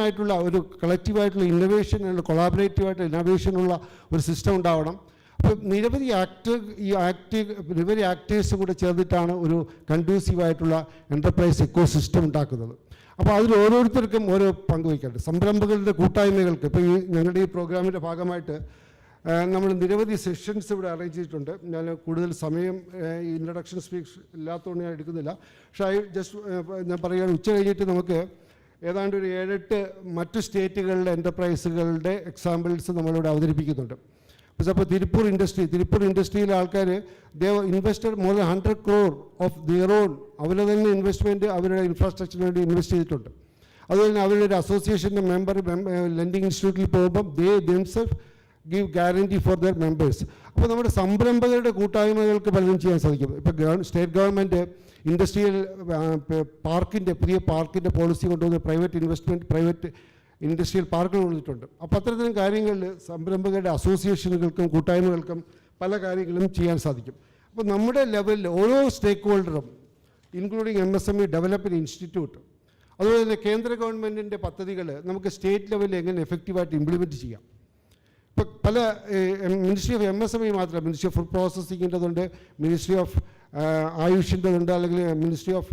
ആയിട്ടുള്ള ഒരു കളക്റ്റീവായിട്ടുള്ള ഇന്നൊവേഷൻ, കൊളാബറേറ്റീവായിട്ടുള്ള ഇന്നൊവേഷനുള്ള ഒരു സിസ്റ്റം ഉണ്ടാവണം. അപ്പോൾ നിരവധി ആക്ടേഴ്സും കൂടെ ചേർന്നിട്ടാണ് ഒരു കൺഡ്യൂസീവായിട്ടുള്ള എൻ്റർപ്രൈസ് എക്കോ സിസ്റ്റം ഉണ്ടാക്കുന്നത്. അപ്പോൾ അതിൽ ഓരോരുത്തർക്കും ഓരോ പങ്ക് വയ്ക്കാറുണ്ട്. സംരംഭകരുടെ കൂട്ടായ്മകൾക്ക് ഇപ്പോൾ ഞങ്ങളുടെ ഈ പ്രോഗ്രാമിൻ്റെ ഭാഗമായിട്ട് നമ്മൾ നിരവധി സെഷൻസ് ഇവിടെ അറേഞ്ച് ചെയ്തിട്ടുണ്ട്. ഞാൻ കൂടുതൽ സമയം ഇൻട്രഡക്ഷൻ സ്പീക്സ് ഇല്ലാത്തതുകൊണ്ട് ഞാൻ എടുക്കുന്നില്ല. പക്ഷേ ഞാൻ പറയുകയാണ്, ഉച്ച കഴിഞ്ഞിട്ട് നമുക്ക് ഏതാണ്ട് ഒരു 7-8 മറ്റ് സ്റ്റേറ്റുകളിലെ എൻ്റർപ്രൈസുകളുടെ എക്സാമ്പിൾസ് നമ്മളിവിടെ അവതരിപ്പിക്കുന്നുണ്ട്. അപ്പോൾ തിരുപ്പൂർ ഇൻഡസ്ട്രിയിലെ ആൾക്കാർ invested more than 100 crore of their own, അവരുടെ തന്നെ ഇൻവെസ്റ്റ്മെൻറ്റ് അവരുടെ ഇൻഫ്രാസ്ട്രക്ചറിന് വേണ്ടി ഇൻവെസ്റ്റ് ചെയ്തിട്ടുണ്ട്. അതുപോലെ തന്നെ അവരുടെ ഒരു അസോസിയേഷൻ്റെ മെമ്പർ ലെൻഡിങ് ഇൻസ്റ്റിറ്റ്യൂട്ടിൽ പോകുമ്പം they themselves give guarantee for their members. അപ്പോൾ നമ്മുടെ സംരംഭകരുടെ കൂട്ടായ്മകൾക്ക് പലതും ചെയ്യാൻ സാധിക്കും. ഇപ്പോൾ സ്റ്റേറ്റ് ഗവൺമെൻറ് ഇൻഡസ്ട്രിയൽ പുതിയ പാർക്കിൻ്റെ പോളിസി കൊണ്ടുവന്ന് പ്രൈവറ്റ് ഇൻഡസ്ട്രിയൽ പാർക്കുകൾ കൊടുത്തിട്ടുണ്ട്. അപ്പോൾ അത്തരത്തിലും കാര്യങ്ങളിൽ സംരംഭകരുടെ അസോസിയേഷനുകൾക്കും കൂട്ടായ്മകൾക്കും പല കാര്യങ്ങളും ചെയ്യാൻ സാധിക്കും. അപ്പോൾ നമ്മുടെ ലെവലിൽ ഓരോ സ്റ്റേക്ക് ഹോൾഡറും ഇൻക്ലൂഡിങ് MSME ഡെവലപ്മെൻറ്റ് ഇൻസ്റ്റിറ്റ്യൂട്ട്, അതുപോലെ തന്നെ കേന്ദ്ര ഗവൺമെൻറ്റിൻ്റെ പദ്ധതികൾ നമുക്ക് സ്റ്റേറ്റ് ലെവലിൽ എങ്ങനെ എഫക്റ്റീവായിട്ട് ഇംപ്ലിമെൻറ്റ് ചെയ്യാം. ഇപ്പോൾ പല മിനിസ്ട്രി ഓഫ് MSME മാത്രമല്ല, മിനിസ്ട്രി ഓഫ് ഫുഡ് പ്രോസസ്സിങ്ങിൻ്റെതുണ്ട്, മിനിസ്ട്രി ഓഫ് ആയുഷിൻ്റെതുണ്ട്, അല്ലെങ്കിൽ മിനിസ്ട്രി ഓഫ്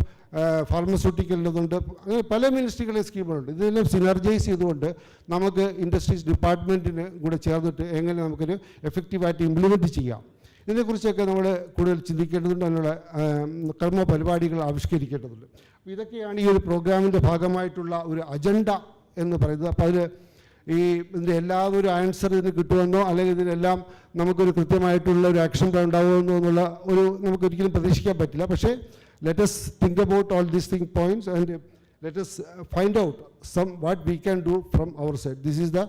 ഫാർമസ്യൂട്ടിക്കലിൻ്റെതുണ്ട്, അങ്ങനെ പല മിനിസ്ട്രികളെ സ്കീമുകളുണ്ട്. ഇതെല്ലാം സിനർജൈസ് ചെയ്തുകൊണ്ട് നമുക്ക് ഇൻഡസ്ട്രീസ് ഡിപ്പാർട്ട്മെൻറ്റിന് കൂടെ ചേർന്നിട്ട് എങ്ങനെ നമുക്കൊരു എഫക്റ്റീവായിട്ട് ഇംപ്ലിമെൻറ്റ് ചെയ്യാം, ഇതിനെക്കുറിച്ചൊക്കെ നമ്മൾ കൂടുതൽ ചിന്തിക്കേണ്ടതുണ്ട്. അതിനുള്ള കർമ്മ പരിപാടികൾ ആവിഷ്കരിക്കേണ്ടതുണ്ട്. അപ്പോൾ ഇതൊക്കെയാണ് ഈ ഒരു പ്രോഗ്രാമിൻ്റെ ഭാഗമായിട്ടുള്ള ഒരു അജണ്ട എന്ന് പറയുന്നത്. അപ്പോൾ അതിൽ ഈ ഇതിൻ്റെ എല്ലാവരും ആൻസർ ഇതിന് കിട്ടുമെന്നോ അല്ലെങ്കിൽ ഇതിനെല്ലാം നമുക്കൊരു കൃത്യമായിട്ടുള്ള ഒരു ആക്ഷൻ പ്ലാൻ ഉണ്ടാകുമെന്നോ എന്നുള്ള ഒരു നമുക്കൊരിക്കലും പ്രതീക്ഷിക്കാൻ പറ്റില്ല. പക്ഷേ let us think about all these points and let us find out what we can do from our side. This is the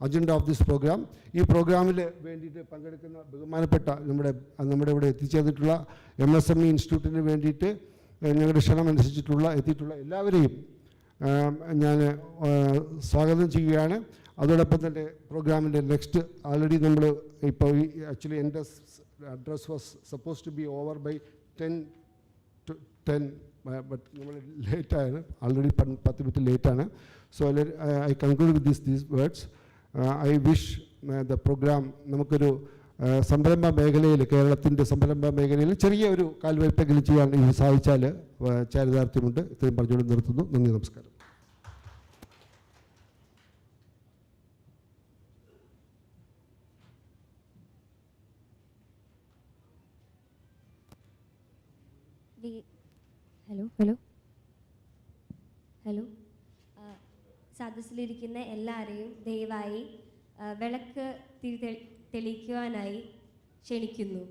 agenda of this program. ഈ പ്രോഗ്രാമിൽ വേണ്ടിയിട്ട് പങ്കെടുക്കുന്ന ബഹുമാനപ്പെട്ട നമ്മുടെ ഇവിടെ എത്തിച്ചേർന്നിട്ടുള്ള MSME ഇൻസ്റ്റിറ്റ്യൂട്ടിന് വേണ്ടിയിട്ട് ഞങ്ങളുടെ ക്ഷണം അനുസരിച്ചിട്ടുള്ള എത്തിയിട്ടുള്ള എല്ലാവരെയും ഞാൻ സ്വാഗതം ചെയ്യുകയാണ്. അതോടൊപ്പം തന്നെ പ്രോഗ്രാമിൻ്റെ നെക്സ്റ്റ് ഓൾറെഡി നമ്മൾ ഇപ്പോൾ ആക്ച്വലി എൻ്റെ address was supposed to be over by 10 but നമ്മൾ ലേറ്റാണ്, ഓൾറെഡി 10 മിനിറ്റ് ലേറ്റാണ്. So I conclude with these words. I wish the programme നമുക്കൊരു സംരംഭ മേഖലയിൽ, കേരളത്തിൻ്റെ സംരംഭ മേഖലയിൽ ചെറിയ ഒരു കാൽവയ്പ്പെങ്കിലും ചെയ്യാൻ ഇത് സാധിച്ചാൽ ചാരിതാർത്ഥ്യമുണ്ട്. ഇത്രയും പറഞ്ഞുകൊണ്ട് നിർത്തുന്നു. നന്ദി, നമസ്കാരം. ഹലോ സദസ്സിലിരിക്കുന്ന എല്ലാവരെയും ദയവായി വിളക്ക് തെളിയിക്കുവാനായി ക്ഷണിക്കുന്നു.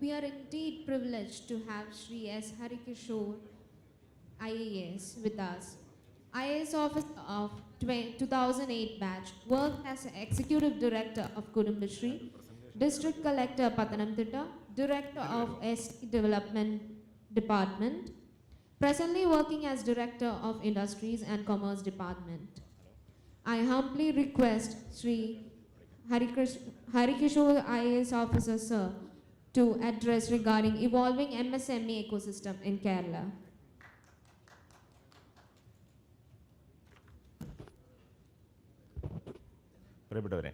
We are indeed privileged to have Shri S. Harikishore, IAS, with us. IAS officer of 2008 batch, worked as Executive Director of Kudumbashree, District Collector Pathanamthitta, Director of SC Development Department, presently working as Director of Industries and Commerce Department. I humbly request Shri Harikishore IAS officer, sir, to address regarding evolving MSME ecosystem in Kerala? പ്രിയപ്പെട്ടവരെ,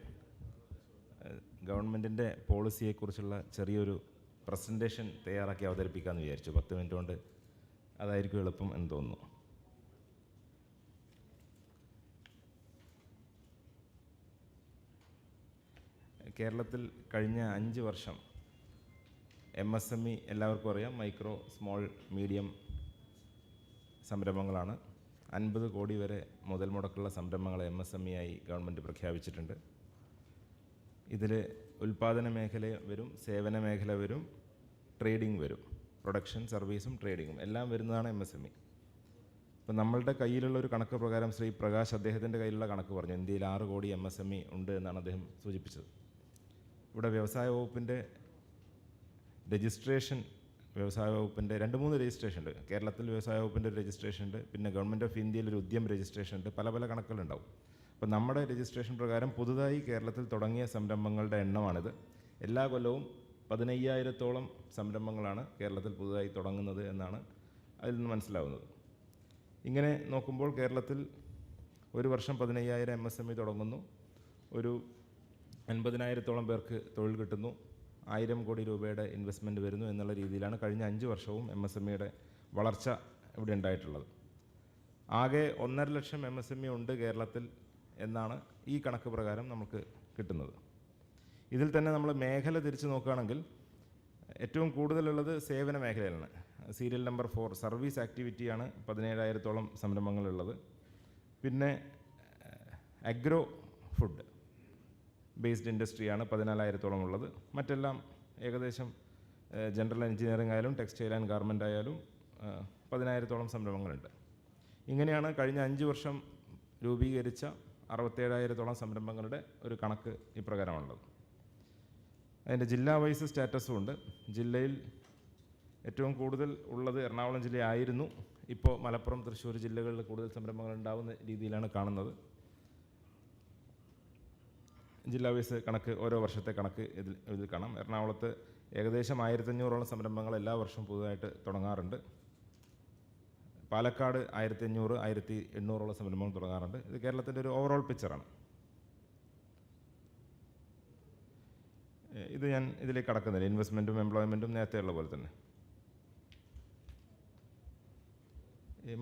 ഗവൺമെൻറ്റിൻ്റെ പോളിസിയെക്കുറിച്ചുള്ള ചെറിയൊരു presentation തയ്യാറാക്കി അവതരിപ്പിക്കാമെന്ന് വിചാരിച്ചു. 10 minute കൊണ്ട് അതായിരിക്കും എളുപ്പം എന്ന് തോന്നുന്നു. കേരളത്തിൽ കഴിഞ്ഞ 5 വർഷം MSME എല്ലാവർക്കും അറിയാം, മൈക്രോ സ്മോൾ മീഡിയം സംരംഭങ്ങളാണ്. 50 കോടി വരെ മുതൽ മുടക്കുള്ള സംരംഭങ്ങളെ MSME ആയി ഗവൺമെൻറ് പ്രഖ്യാപിച്ചിട്ടുണ്ട്. ഇതിൽ ഉൽപ്പാദന മേഖല വരും, സേവന മേഖല വരും, ട്രേഡിംഗ് വരും, പ്രൊഡക്ഷൻ സർവീസും ട്രേഡിങ്ങും എല്ലാം വരുന്നതാണ് MSME. ഇപ്പം നമ്മളുടെ കയ്യിലുള്ള ഒരു കണക്ക് പ്രകാരം ശ്രീ പ്രകാശ് അദ്ദേഹത്തിൻ്റെ കയ്യിലുള്ള കണക്ക് പറഞ്ഞു, ഇന്ത്യയിൽ 6 കോടി MSME ഉണ്ട് എന്നാണ് അദ്ദേഹം സൂചിപ്പിച്ചത്. ഇവിടെ വ്യവസായ വകുപ്പിൻ്റെ രജിസ്ട്രേഷൻ, വ്യവസായ വകുപ്പിൻ്റെ 2-3 രജിസ്ട്രേഷൻ ഉണ്ട്. കേരളത്തിൽ വ്യവസായ വകുപ്പിൻ്റെ ഒരു രജിസ്ട്രേഷൻ ഉണ്ട്, പിന്നെ ഗവൺമെൻറ് ഓഫ് ഇന്ത്യയിൽ ഒരു ഉദ്യം രജിസ്ട്രേഷൻ ഉണ്ട്, പല പല കണക്കുകളുണ്ടാവും. അപ്പോൾ നമ്മുടെ രജിസ്ട്രേഷൻ പ്രകാരം പുതുതായി കേരളത്തിൽ തുടങ്ങിയ സംരംഭങ്ങളുടെ എണ്ണമാണിത്. എല്ലാ കൊല്ലവും 15,000-ഓളം സംരംഭങ്ങളാണ് കേരളത്തിൽ പുതുതായി തുടങ്ങുന്നത് എന്നാണ് അതിൽ നിന്ന് മനസ്സിലാവുന്നത്. ഇങ്ങനെ നോക്കുമ്പോൾ കേരളത്തിൽ ഒരു വർഷം 15,000 MSME തുടങ്ങുന്നു, ഒരു 80,000-ഓളം പേർക്ക് തൊഴിൽ കിട്ടുന്നു, 1000 കോടി രൂപയുടെ ഇൻവെസ്റ്റ്മെൻറ്റ് വരുന്നു എന്നുള്ള രീതിയിലാണ് കഴിഞ്ഞ 5 വർഷവും MSMEയുടെ വളർച്ച ഇവിടെ ഉണ്ടായിട്ടുള്ളത്. ആകെ 1.5 ലക്ഷം MSME ഉണ്ട് കേരളത്തിൽ എന്നാണ് ഈ കണക്ക് പ്രകാരം നമുക്ക് കിട്ടുന്നത്. ഇതിൽ തന്നെ നമ്മൾ മേഖല തിരിച്ച് നോക്കുകയാണെങ്കിൽ ഏറ്റവും കൂടുതലുള്ളത് സേവന മേഖലയിലാണ്. സീരിയൽ നമ്പർ 4 സർവീസ് ആക്ടിവിറ്റിയാണ് 17,000-ഓളം സംരംഭങ്ങളുള്ളത്. പിന്നെ അഗ്രോ ഫുഡ് ബേസ്ഡ് ഇൻഡസ്ട്രിയാണ് 14,000-ഓളം ഉള്ളത്. മറ്റെല്ലാം ഏകദേശം ജനറൽ എഞ്ചിനീയറിംഗ് ആയാലും ടെക്സ്റ്റൈൽ ആൻഡ് ഗാർമെൻ്റ് ആയാലും 10,000-ഓളം സംരംഭങ്ങളുണ്ട്. ഇങ്ങനെയാണ് കഴിഞ്ഞ 5 വർഷം രൂപീകരിച്ച 67,000-ഓളം സംരംഭങ്ങളുടെ ഒരു കണക്ക് ഇപ്രകാരമുള്ളത്. അതിൻ്റെ ജില്ലാ വൈസ് സ്റ്റാറ്റസും ഉണ്ട്. ജില്ലയിൽ ഏറ്റവും കൂടുതൽ ഉള്ളത് എറണാകുളം ജില്ലയായിരുന്നു. ഇപ്പോൾ മലപ്പുറം, തൃശ്ശൂർ ജില്ലകളിൽ കൂടുതൽ സംരംഭങ്ങൾ ഉണ്ടാകുന്ന രീതിയിലാണ് കാണുന്നത്. ജില്ലാ വൈസ് കണക്ക്, ഓരോ വർഷത്തെ കണക്ക് ഇതിൽ കാണാം. എറണാകുളത്ത് ഏകദേശം 1,500-ഓളം സംരംഭങ്ങൾ എല്ലാ വർഷവും പുതുതായിട്ട് തുടങ്ങാറുണ്ട്. പാലക്കാട് 1,500, 1,800-ഓളം സംരംഭങ്ങൾ തുടങ്ങാറുണ്ട്. ഇത് കേരളത്തിൻ്റെ ഒരു ഓവറോൾ പിക്ചറാണ്. ഇത് ഞാൻ ഇതിലേക്ക് കടക്കുന്നില്ല. ഇൻവെസ്റ്റ്മെൻറ്റും എംപ്ലോയ്മെൻറ്റും നേരത്തെ ഉള്ള പോലെ തന്നെ.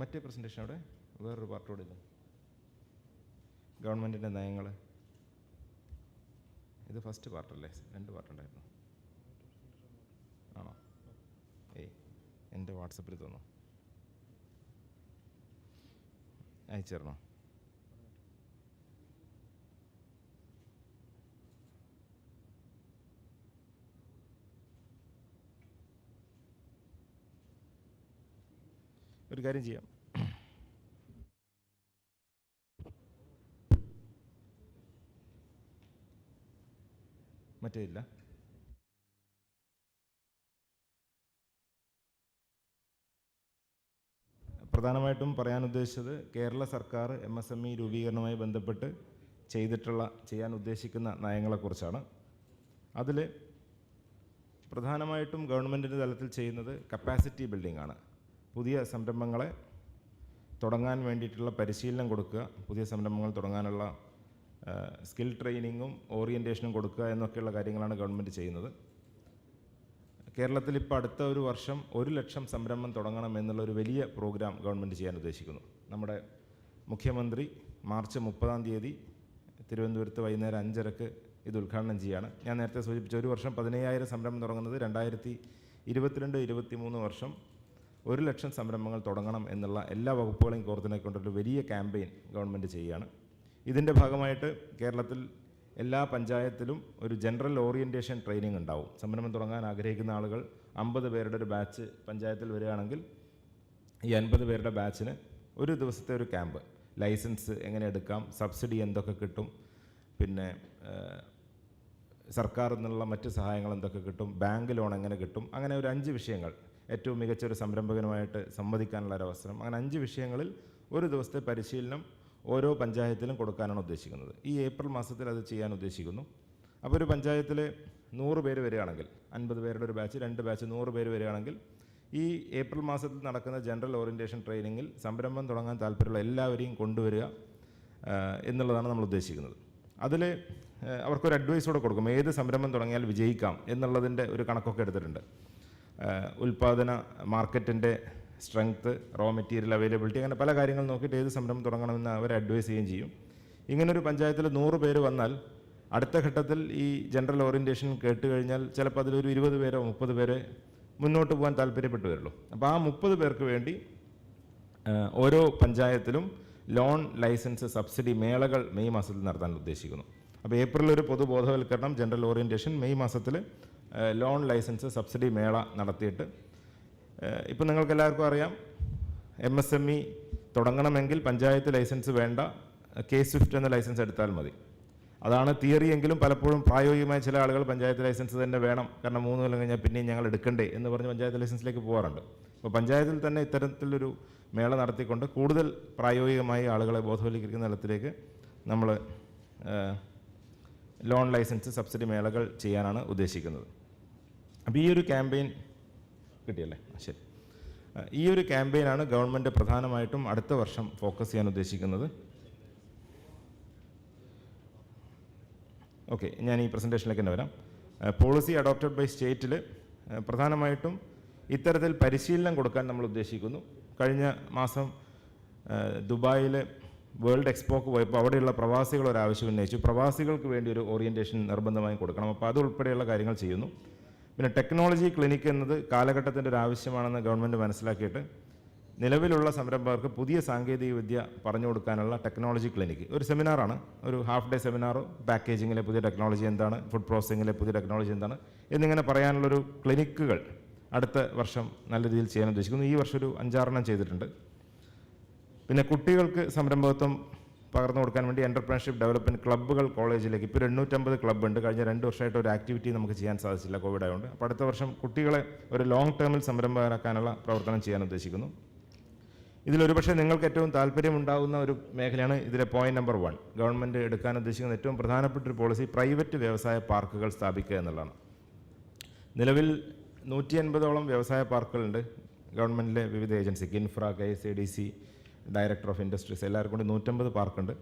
മറ്റേ പ്രസൻറ്റേഷൻ അവിടെ വേറൊരു പാർട്ടോടെ ഇല്ല. ഗവൺമെൻറ്റിൻ്റെ നയങ്ങൾ, ഇത് ഫസ്റ്റ് പാർട്ടല്ലേ? 2 പാർട്ടുണ്ടായിരുന്നു. ആണോ? എൻ്റെ വാട്സപ്പിൽ തോന്നോ, അയച്ചു തരണോ? ഒരു കാര്യം ചെയ്യാം, മറ്റേ ഇല്ല. പ്രധാനമായിട്ടും പറയാൻ ഉദ്ദേശിച്ചത് കേരള സർക്കാർ MSME രൂപീകരണവുമായി ബന്ധപ്പെട്ട് ചെയ്യാൻ ഉദ്ദേശിക്കുന്ന നയങ്ങളെക്കുറിച്ചാണ്. അതിൽ പ്രധാനമായിട്ടും ഗവൺമെൻറ്റിൻ്റെ തലത്തിൽ ചെയ്യുന്നത് കപ്പാസിറ്റി ബിൽഡിംഗ് ആണ്. പുതിയ സംരംഭങ്ങളെ തുടങ്ങാൻ വേണ്ടിയിട്ടുള്ള പരിശീലനം കൊടുക്കുക, പുതിയ സംരംഭങ്ങൾ തുടങ്ങാനുള്ള സ്കിൽ ട്രെയിനിങ്ങും ഓറിയൻറ്റേഷനും കൊടുക്കുക എന്നൊക്കെയുള്ള കാര്യങ്ങളാണ് ഗവൺമെൻറ് ചെയ്യുന്നത്. കേരളത്തിൽ ഇപ്പോൾ അടുത്ത ഒരു വർഷം 1 ലക്ഷം സംരംഭം തുടങ്ങണം എന്നുള്ളൊരു വലിയ പ്രോഗ്രാം ഗവൺമെൻറ് ചെയ്യാൻ ഉദ്ദേശിക്കുന്നു. നമ്മുടെ മുഖ്യമന്ത്രി മാർച്ച് 30-ാം തീയതി തിരുവനന്തപുരത്ത് വൈകുന്നേരം 5:30 ഇത് ഉദ്ഘാടനം ചെയ്യുകയാണ്. ഞാൻ നേരത്തെ സൂചിപ്പിച്ച ഒരു വർഷം 15,000 സംരംഭം തുടങ്ങുന്നത് 2022-23 വർഷം 1 ലക്ഷം സംരംഭങ്ങൾ തുടങ്ങണം എന്നുള്ള എല്ലാ വകുപ്പുകളെയും കോർത്തിണക്കൊണ്ടൊരു വലിയ ക്യാമ്പയിൻ ഗവൺമെൻറ് ചെയ്യുകയാണ്. ഇതിൻ്റെ ഭാഗമായിട്ട് കേരളത്തിൽ എല്ലാ പഞ്ചായത്തിലും ഒരു ജനറൽ ഓറിയൻറ്റേഷൻ ട്രെയിനിങ് ഉണ്ടാവും. സംരംഭം തുടങ്ങാൻ ആഗ്രഹിക്കുന്ന ആളുകൾ 50 പേരുടെ ഒരു ബാച്ച് പഞ്ചായത്തിൽ വരികയാണെങ്കിൽ ഈ 50 പേരുടെ ബാച്ചിന് ഒരു ദിവസത്തെ ഒരു ക്യാമ്പ്, ലൈസൻസ് എങ്ങനെ എടുക്കാം, സബ്സിഡി എന്തൊക്കെ കിട്ടും, പിന്നെ സർക്കാരിൽ നിന്നുള്ള മറ്റ് സഹായങ്ങൾ എന്തൊക്കെ കിട്ടും, ബാങ്ക് ലോൺ എങ്ങനെ കിട്ടും, അങ്ങനെ ഒരു 5 വിഷയങ്ങൾ, ഏറ്റവും മികച്ച ഒരു സംരംഭകനുമായിട്ട് സംവദിക്കാനുള്ള ഒരു അവസരം, അങ്ങനെ 5 വിഷയങ്ങളിൽ ഒരു ദിവസത്തെ പരിശീലനം ഓരോ പഞ്ചായത്തിലും കൊടുക്കാനാണ് ഉദ്ദേശിക്കുന്നത്. ഈ ഏപ്രിൽ മാസത്തിൽ അത് ചെയ്യാൻ ഉദ്ദേശിക്കുന്നു. അപ്പോൾ ഒരു പഞ്ചായത്തിൽ 100 പേര് വരികയാണെങ്കിൽ, 50 പേരുടെ ഒരു ബാച്ച്, 2 ബാച്ച് 100 പേര് വരികയാണെങ്കിൽ ഈ ഏപ്രിൽ മാസത്തിൽ നടക്കുന്ന ജനറൽ ഓറിയൻറ്റേഷൻ ട്രെയിനിങ്ങിൽ സംരംഭം തുടങ്ങാൻ താല്പര്യമുള്ള എല്ലാവരെയും കൊണ്ടുവരിക എന്നുള്ളതാണ് നമ്മൾ ഉദ്ദേശിക്കുന്നത്. അതിൽ അവർക്കൊരു അഡ്വൈസ് കൂടെ കൊടുക്കും, ഏത് സംരംഭം തുടങ്ങിയാൽ വിജയിക്കാം എന്നുള്ളതിൻ്റെ ഒരു കണക്കൊക്കെ എടുത്തിട്ടുണ്ട്. ഉൽപ്പാദന മാർക്കറ്റിൻ്റെ സ്ട്രെങ്ത്ത്, റോ മെറ്റീരിയൽ അവൈലബിലിറ്റി, അങ്ങനെ പല കാര്യങ്ങൾ നോക്കിയിട്ട് ഏത് സംരംഭം തുടങ്ങണമെന്ന് അവരെ അഡ്വൈസ് ചെയ്യുകയും ചെയ്യും. ഇങ്ങനൊരു പഞ്ചായത്തിൽ 100 പേര് വന്നാൽ അടുത്ത ഘട്ടത്തിൽ ഈ ജനറൽ ഓറിയൻറ്റേഷൻ കേട്ട് കഴിഞ്ഞാൽ ചിലപ്പോൾ അതിലൊരു 20 പേരോ 30 പേരെ മുന്നോട്ട് പോകാൻ താല്പര്യപ്പെട്ടു വരുള്ളൂ. അപ്പോൾ ആ 30 പേർക്ക് വേണ്ടി ഓരോ പഞ്ചായത്തിലും ലോൺ ലൈസൻസ് സബ്സിഡി മേളകൾ മെയ് മാസത്തിൽ നടത്താൻ ഉദ്ദേശിക്കുന്നു. അപ്പോൾ ഏപ്രിൽ ഒരു പൊതുബോധവൽക്കരണം, ജനറൽ ഓറിയൻറ്റേഷൻ, മെയ് മാസത്തിൽ ലോൺ ലൈസൻസ് സബ്സിഡി മേള നടത്തിയിട്ട്, ഇപ്പോൾ നിങ്ങൾക്ക് എല്ലാവർക്കും അറിയാം MSME തുടങ്ങണമെങ്കിൽ പഞ്ചായത്ത് ലൈസൻസ് വേണ്ട, K-Swift എന്ന ലൈസൻസ് എടുത്താൽ മതി. അതാണ് തിയറി എങ്കിലും പലപ്പോഴും പ്രായോഗികമായ ചില ആളുകൾ പഞ്ചായത്ത് ലൈസൻസ് തന്നെ വേണം, കാരണം 3 കൊല്ലം കഴിഞ്ഞാൽ പിന്നെയും ഞങ്ങൾ എടുക്കണ്ടേ എന്ന് പറഞ്ഞ് പഞ്ചായത്ത് ലൈസൻസിലേക്ക് പോകാറുണ്ട്. അപ്പോൾ പഞ്ചായത്തിൽ തന്നെ ഇത്തരത്തിലൊരു മേള നടത്തിക്കൊണ്ട് കൂടുതൽ പ്രായോഗികമായി ആളുകളെ ബോധവൽക്കരിക്കുന്ന തലത്തിലേക്ക് നമ്മൾ ലോൺ ലൈസൻസ് സബ്സിഡി മേളകൾ ചെയ്യാനാണ് ഉദ്ദേശിക്കുന്നത്. അപ്പോൾ ഈ ഒരു ക്യാമ്പയിൻ കിട്ടിയല്ലേ? ശരി. ഈ ഒരു ക്യാമ്പയിനാണ് ഗവൺമെൻറ് പ്രധാനമായിട്ടും അടുത്ത വർഷം ഫോക്കസ് ചെയ്യാൻ ഉദ്ദേശിക്കുന്നത്. ഓക്കെ, ഞാൻ ഈ പ്രസൻറ്റേഷനിലേക്ക് തന്നെ വരാം. പോളിസി അഡോപ്റ്റഡ് ബൈ സ്റ്റേറ്റിൽ പ്രധാനമായിട്ടും ഇത്തരത്തിൽ പരിശീലനം കൊടുക്കാൻ നമ്മൾ ഉദ്ദേശിക്കുന്നു. കഴിഞ്ഞ മാസം ദുബായിൽ വേൾഡ് എക്സ്പോക്ക് പോയപ്പോൾ അവിടെയുള്ള പ്രവാസികൾ ഒരു ആവശ്യം ഉന്നയിച്ചു, പ്രവാസികൾക്ക് വേണ്ടി ഒരു ഓറിയൻറ്റേഷൻ നിർബന്ധമായും കൊടുക്കണം. അപ്പോൾ അതുൾപ്പെടെയുള്ള കാര്യങ്ങൾ ചെയ്യുന്നു. പിന്നെ ടെക്നോളജി ക്ലിനിക്ക് എന്നത് കാലഘട്ടത്തിൻ്റെ ഒരു ആവശ്യമാണെന്ന് ഗവൺമെൻറ് മനസ്സിലാക്കിയിട്ട് നിലവിലുള്ള സംരംഭകർക്ക് പുതിയ സാങ്കേതികവിദ്യ പറഞ്ഞു കൊടുക്കാനുള്ള ടെക്നോളജി ക്ലിനിക്ക് ഒരു സെമിനാറാണ്, ഒരു ഹാഫ് ഡേ സെമിനാറോ, പാക്കേജിങ്ങിലെ പുതിയ ടെക്നോളജി എന്താണ്, ഫുഡ് പ്രോസസ്സിങ്ങിലെ പുതിയ ടെക്നോളജി എന്താണ് എന്നിങ്ങനെ പറയാനുള്ളൊരു ക്ലിനിക്കുകൾ അടുത്ത വർഷം നല്ല രീതിയിൽ ചെയ്യാൻ ഉദ്ദേശിക്കുന്നു. ഈ വർഷം ഒരു 5-6 ചെയ്തിട്ടുണ്ട്. പിന്നെ കുട്ടികൾക്ക് സംരംഭകത്വം പകർന്നു കൊടുക്കാൻ വേണ്ടി എൻ്റർപ്രണർഷിപ്പ് ഡെവലപ്മെൻറ്റ് ക്ലബ്ബുകൾ കോളേജിലേക്ക് ഇപ്പോൾ 850 ക്ലബ്ബ് ഉണ്ട്. കഴിഞ്ഞ 2 വർഷമായിട്ട് ഒരു ആക്ടിവിറ്റി നമുക്ക് ചെയ്യാൻ സാധിച്ചില്ല, കോവിഡ് ആയതുകൊണ്ട്. അപ്പോൾ അടുത്ത വർഷം കുട്ടികളെ ഒരു ലോങ് ടേമിൽ സംരംഭകരാക്കാനുള്ള പ്രവർത്തനം ചെയ്യാൻ ഉദ്ദേശിക്കുന്നു. ഇതിലൊരുപക്ഷെ നിങ്ങൾക്ക് ഏറ്റവും താല്പര്യമുണ്ടാകുന്ന ഒരു മേഖലയാണ് ഇതിലെ പോയിന്റ് നമ്പർ 1. ഗവൺമെൻറ് എടുക്കാൻ ഉദ്ദേശിക്കുന്ന ഏറ്റവും പ്രധാനപ്പെട്ട ഒരു പോളിസി പ്രൈവറ്റ് വ്യവസായ പാർക്കുകൾ സ്ഥാപിക്കുക എന്നുള്ളതാണ്. നിലവിൽ 180ഓളം വ്യവസായ പാർക്കുകളുണ്ട് ഗവൺമെൻറ്റിലെ വിവിധ ഏജൻസിക്ക്, infra, KSADC, director of industries, എല്ലാവർക്കും കൂടി 150 പാർക്കുണ്ട്.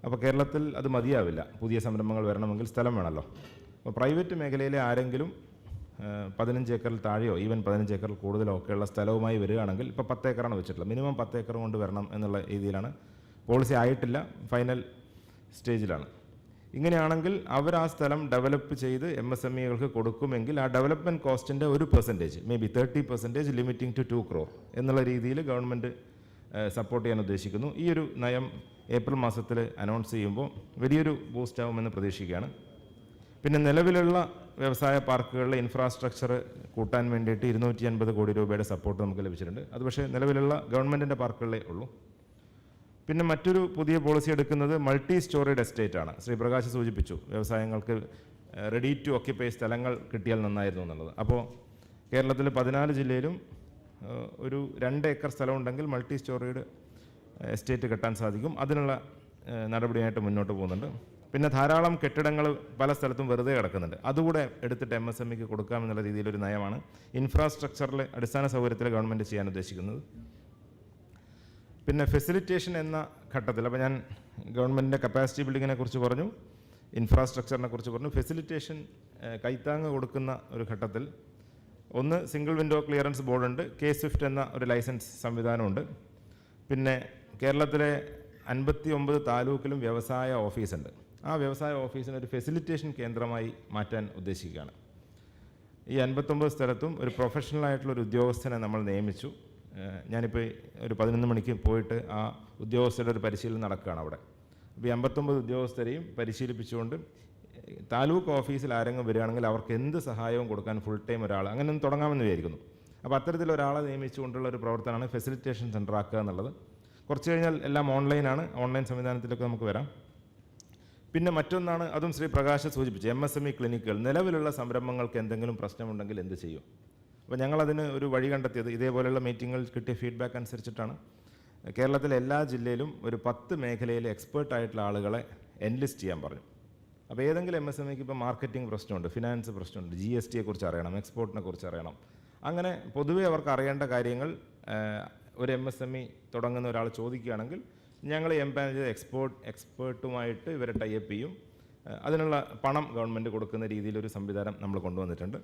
അപ്പോൾ കേരളത്തിൽ അത് മതിയാവില്ല, പുതിയ സംരംഭങ്ങൾ വരണമെങ്കിൽ സ്ഥലം വേണമല്ലോ. അപ്പോൾ പ്രൈവറ്റ് മേഖലയിലെ ആരെങ്കിലും 15 ഏക്കറിൽ താഴെയോ ഈവൻ 15 ഏക്കറിൽ കൂടുതലോ ഒക്കെയുള്ള സ്ഥലവുമായി വരികയാണെങ്കിൽ, ഇപ്പോൾ 10 ഏക്കറാണ് വെച്ചിട്ടുള്ളത്, മിനിമം 10 ഏക്കർ കൊണ്ട് വരണം എന്നുള്ള രീതിയിലാണ്. പോളിസി ആയിട്ടില്ല, ഫൈനൽ സ്റ്റേജിലാണ്. ഇങ്ങനെയാണെങ്കിൽ അവർ ആ സ്ഥലം ഡെവലപ്പ് ചെയ്ത് MSMEകൾക്ക് കൊടുക്കുമെങ്കിൽ ആ ഡെവലപ്മെൻറ്റ് കോസ്റ്റിൻ്റെ ഒരു percentage, may be 30% limiting to 2 crore എന്നുള്ള രീതിയിൽ ഗവൺമെൻറ് സപ്പോർട്ട് ചെയ്യാൻ ഉദ്ദേശിക്കുന്നു. ഈ ഒരു നയം ഏപ്രിൽ മാസത്തിൽ അനൗൺസ് ചെയ്യുമ്പോൾ വലിയൊരു ബൂസ്റ്റ് ആവുമെന്ന് പ്രതീക്ഷിക്കുകയാണ്. പിന്നെ നിലവിലുള്ള വ്യവസായ പാർക്കുകളിലെ ഇൻഫ്രാസ്ട്രക്ചർ കൂട്ടാൻ വേണ്ടിയിട്ട് 250 കോടി രൂപയുടെ സപ്പോർട്ട് നമുക്ക് ലഭിച്ചിട്ടുണ്ട്. അത് പക്ഷേ നിലവിലുള്ള ഗവൺമെൻറ്റിൻ്റെ പാർക്കുകളിലേ ഉള്ളൂ. പിന്നെ മറ്റൊരു പുതിയ പോളിസി എടുക്കുന്നത് മൾട്ടി സ്റ്റോറേഡ് എസ്റ്റേറ്റ് ആണ്. ശ്രീ പ്രകാശ് സൂചിപ്പിച്ചു, വ്യവസായങ്ങൾക്ക് റെഡി ടു ഓക്യുപ്പൈ സ്ഥലങ്ങൾ കിട്ടിയാൽ നന്നായിരുന്നു എന്നുള്ളത്. അപ്പോൾ കേരളത്തിൽ 14 ജില്ലയിലും ഒരു 2 ഏക്കർ സ്ഥലമുണ്ടെങ്കിൽ മൾട്ടി സ്റ്റോറേഡ് എസ്റ്റേറ്റ് കെട്ടാൻ സാധിക്കും. അതിനുള്ള നടപടിയായിട്ട് മുന്നോട്ട് പോകുന്നുണ്ട്. പിന്നെ ധാരാളം കെട്ടിടങ്ങൾ പല സ്ഥലത്തും വെറുതെ കിടക്കുന്നുണ്ട്, അതുകൂടെ എടുത്തിട്ട് MSMEക്ക് കൊടുക്കാമെന്നുള്ള രീതിയിലൊരു നയമാണ് ഇൻഫ്രാസ്ട്രക്ചറിൽ, അടിസ്ഥാന സൗകര്യത്തിൽ ഗവൺമെൻറ് ചെയ്യാൻ ഉദ്ദേശിക്കുന്നത്. പിന്നെ ഫെസിലിറ്റേഷൻ എന്ന ഘട്ടത്തിൽ, അപ്പോൾ ഞാൻ ഗവൺമെൻറ്റിൻ്റെ കപ്പാസിറ്റി ബിൽഡിങ്ങിനെ കുറിച്ച് പറഞ്ഞു, ഇൻഫ്രാസ്ട്രക്ചറിനെ കുറിച്ച് പറഞ്ഞു. ഫെസിലിറ്റേഷൻ കൈത്താങ്ങ് കൊടുക്കുന്ന ഒരു ഘട്ടത്തിൽ ഒന്ന് സിംഗിൾ വിൻഡോ ക്ലിയറൻസ് ബോർഡുണ്ട്, K-Swift എന്ന ഒരു ലൈസൻസ് സംവിധാനമുണ്ട്. പിന്നെ കേരളത്തിലെ 59 താലൂക്കിലും വ്യവസായ ഓഫീസുണ്ട്. ആ വ്യവസായ ഓഫീസിനെ ഒരു ഫെസിലിറ്റേഷൻ കേന്ദ്രമായി മാറ്റാൻ ഉദ്ദേശിക്കുകയാണ്. ഈ 59 സ്ഥലത്തും ഒരു പ്രൊഫഷണലായിട്ടുള്ളൊരു ഉദ്യോഗസ്ഥനെ നമ്മൾ നിയമിച്ചു. ഞാനിപ്പോൾ ഒരു 11 മണിക്ക് പോയിട്ട് ആ ഉദ്യോഗസ്ഥരുടെ ഒരു പരിശീലനം നടക്കുകയാണ് അവിടെ. അപ്പോൾ ഈ 59 ഉദ്യോഗസ്ഥരെയും പരിശീലിപ്പിച്ചുകൊണ്ട് താലൂക്ക് ഓഫീസിൽ ആരെങ്കിലും വരികയാണെങ്കിൽ അവർക്ക് എന്ത് സഹായവും കൊടുക്കാൻ ഫുൾ ടൈം ഒരാൾ അങ്ങനെ ഒന്ന് തുടങ്ങാമെന്ന് വിചാരിക്കുന്നു. അപ്പോൾ അത്തരത്തിലൊരാളെ നിയമിച്ചുകൊണ്ടുള്ള ഒരു പ്രവർത്തനമാണ് ഫെസിലിറ്റേഷൻ സെൻ്റർ ആക്കുക എന്നുള്ളത്. കുറച്ച് കഴിഞ്ഞാൽ എല്ലാം ഓൺലൈനാണ്, ഓൺലൈൻ സംവിധാനത്തിലൊക്കെ നമുക്ക് വരാം. പിന്നെ മറ്റൊന്നാണ്, അതും ശ്രീ പ്രകാശ് സൂചിപ്പിച്ചു, MSME ക്ലിനിക്കുകൾ. നിലവിലുള്ള സംരംഭങ്ങൾക്ക് എന്തെങ്കിലും പ്രശ്നമുണ്ടെങ്കിൽ എന്ത് ചെയ്യും? അപ്പോൾ ഞങ്ങളതിന് ഒരു വഴി കണ്ടെത്തിയത് ഇതേപോലെയുള്ള മീറ്റിങ്ങുകളിൽ കിട്ടിയ ഫീഡ്ബാക്ക് അനുസരിച്ചിട്ടാണ്. കേരളത്തിലെ എല്ലാ ജില്ലയിലും ഒരു 10 മേഖലയിലെ എക്സ്പേർട്ടായിട്ടുള്ള ആളുകളെ എൻലിസ്റ്റ് ചെയ്യാൻ പറഞ്ഞു. അപ്പോൾ ഏതെങ്കിലും MSMEക്ക് ഇപ്പോൾ മാർക്കറ്റിംഗ് പ്രശ്നമുണ്ട്, ഫിനാൻസ് പ്രശ്നമുണ്ട്, GSTയെ കുറിച്ച് അറിയണം, എക്സ്പോർട്ടിനെ കുറിച്ച് അറിയണം, അങ്ങനെ പൊതുവെ അവർക്ക് അറിയേണ്ട കാര്യങ്ങൾ ഒരു MSME തുടങ്ങുന്ന ഒരാൾ ചോദിക്കുകയാണെങ്കിൽ ഞങ്ങൾ എംപാനൽ ചെയ്ത എക്സ്പേർട്ടുമായിട്ട് ഇവരെ ടൈപ്പ് ചെയ്യും. അതിനുള്ള പണം ഗവൺമെൻറ് കൊടുക്കുന്ന രീതിയിലൊരു സംവിധാനം നമ്മൾ കൊണ്ടുവന്നിട്ടുണ്ട്.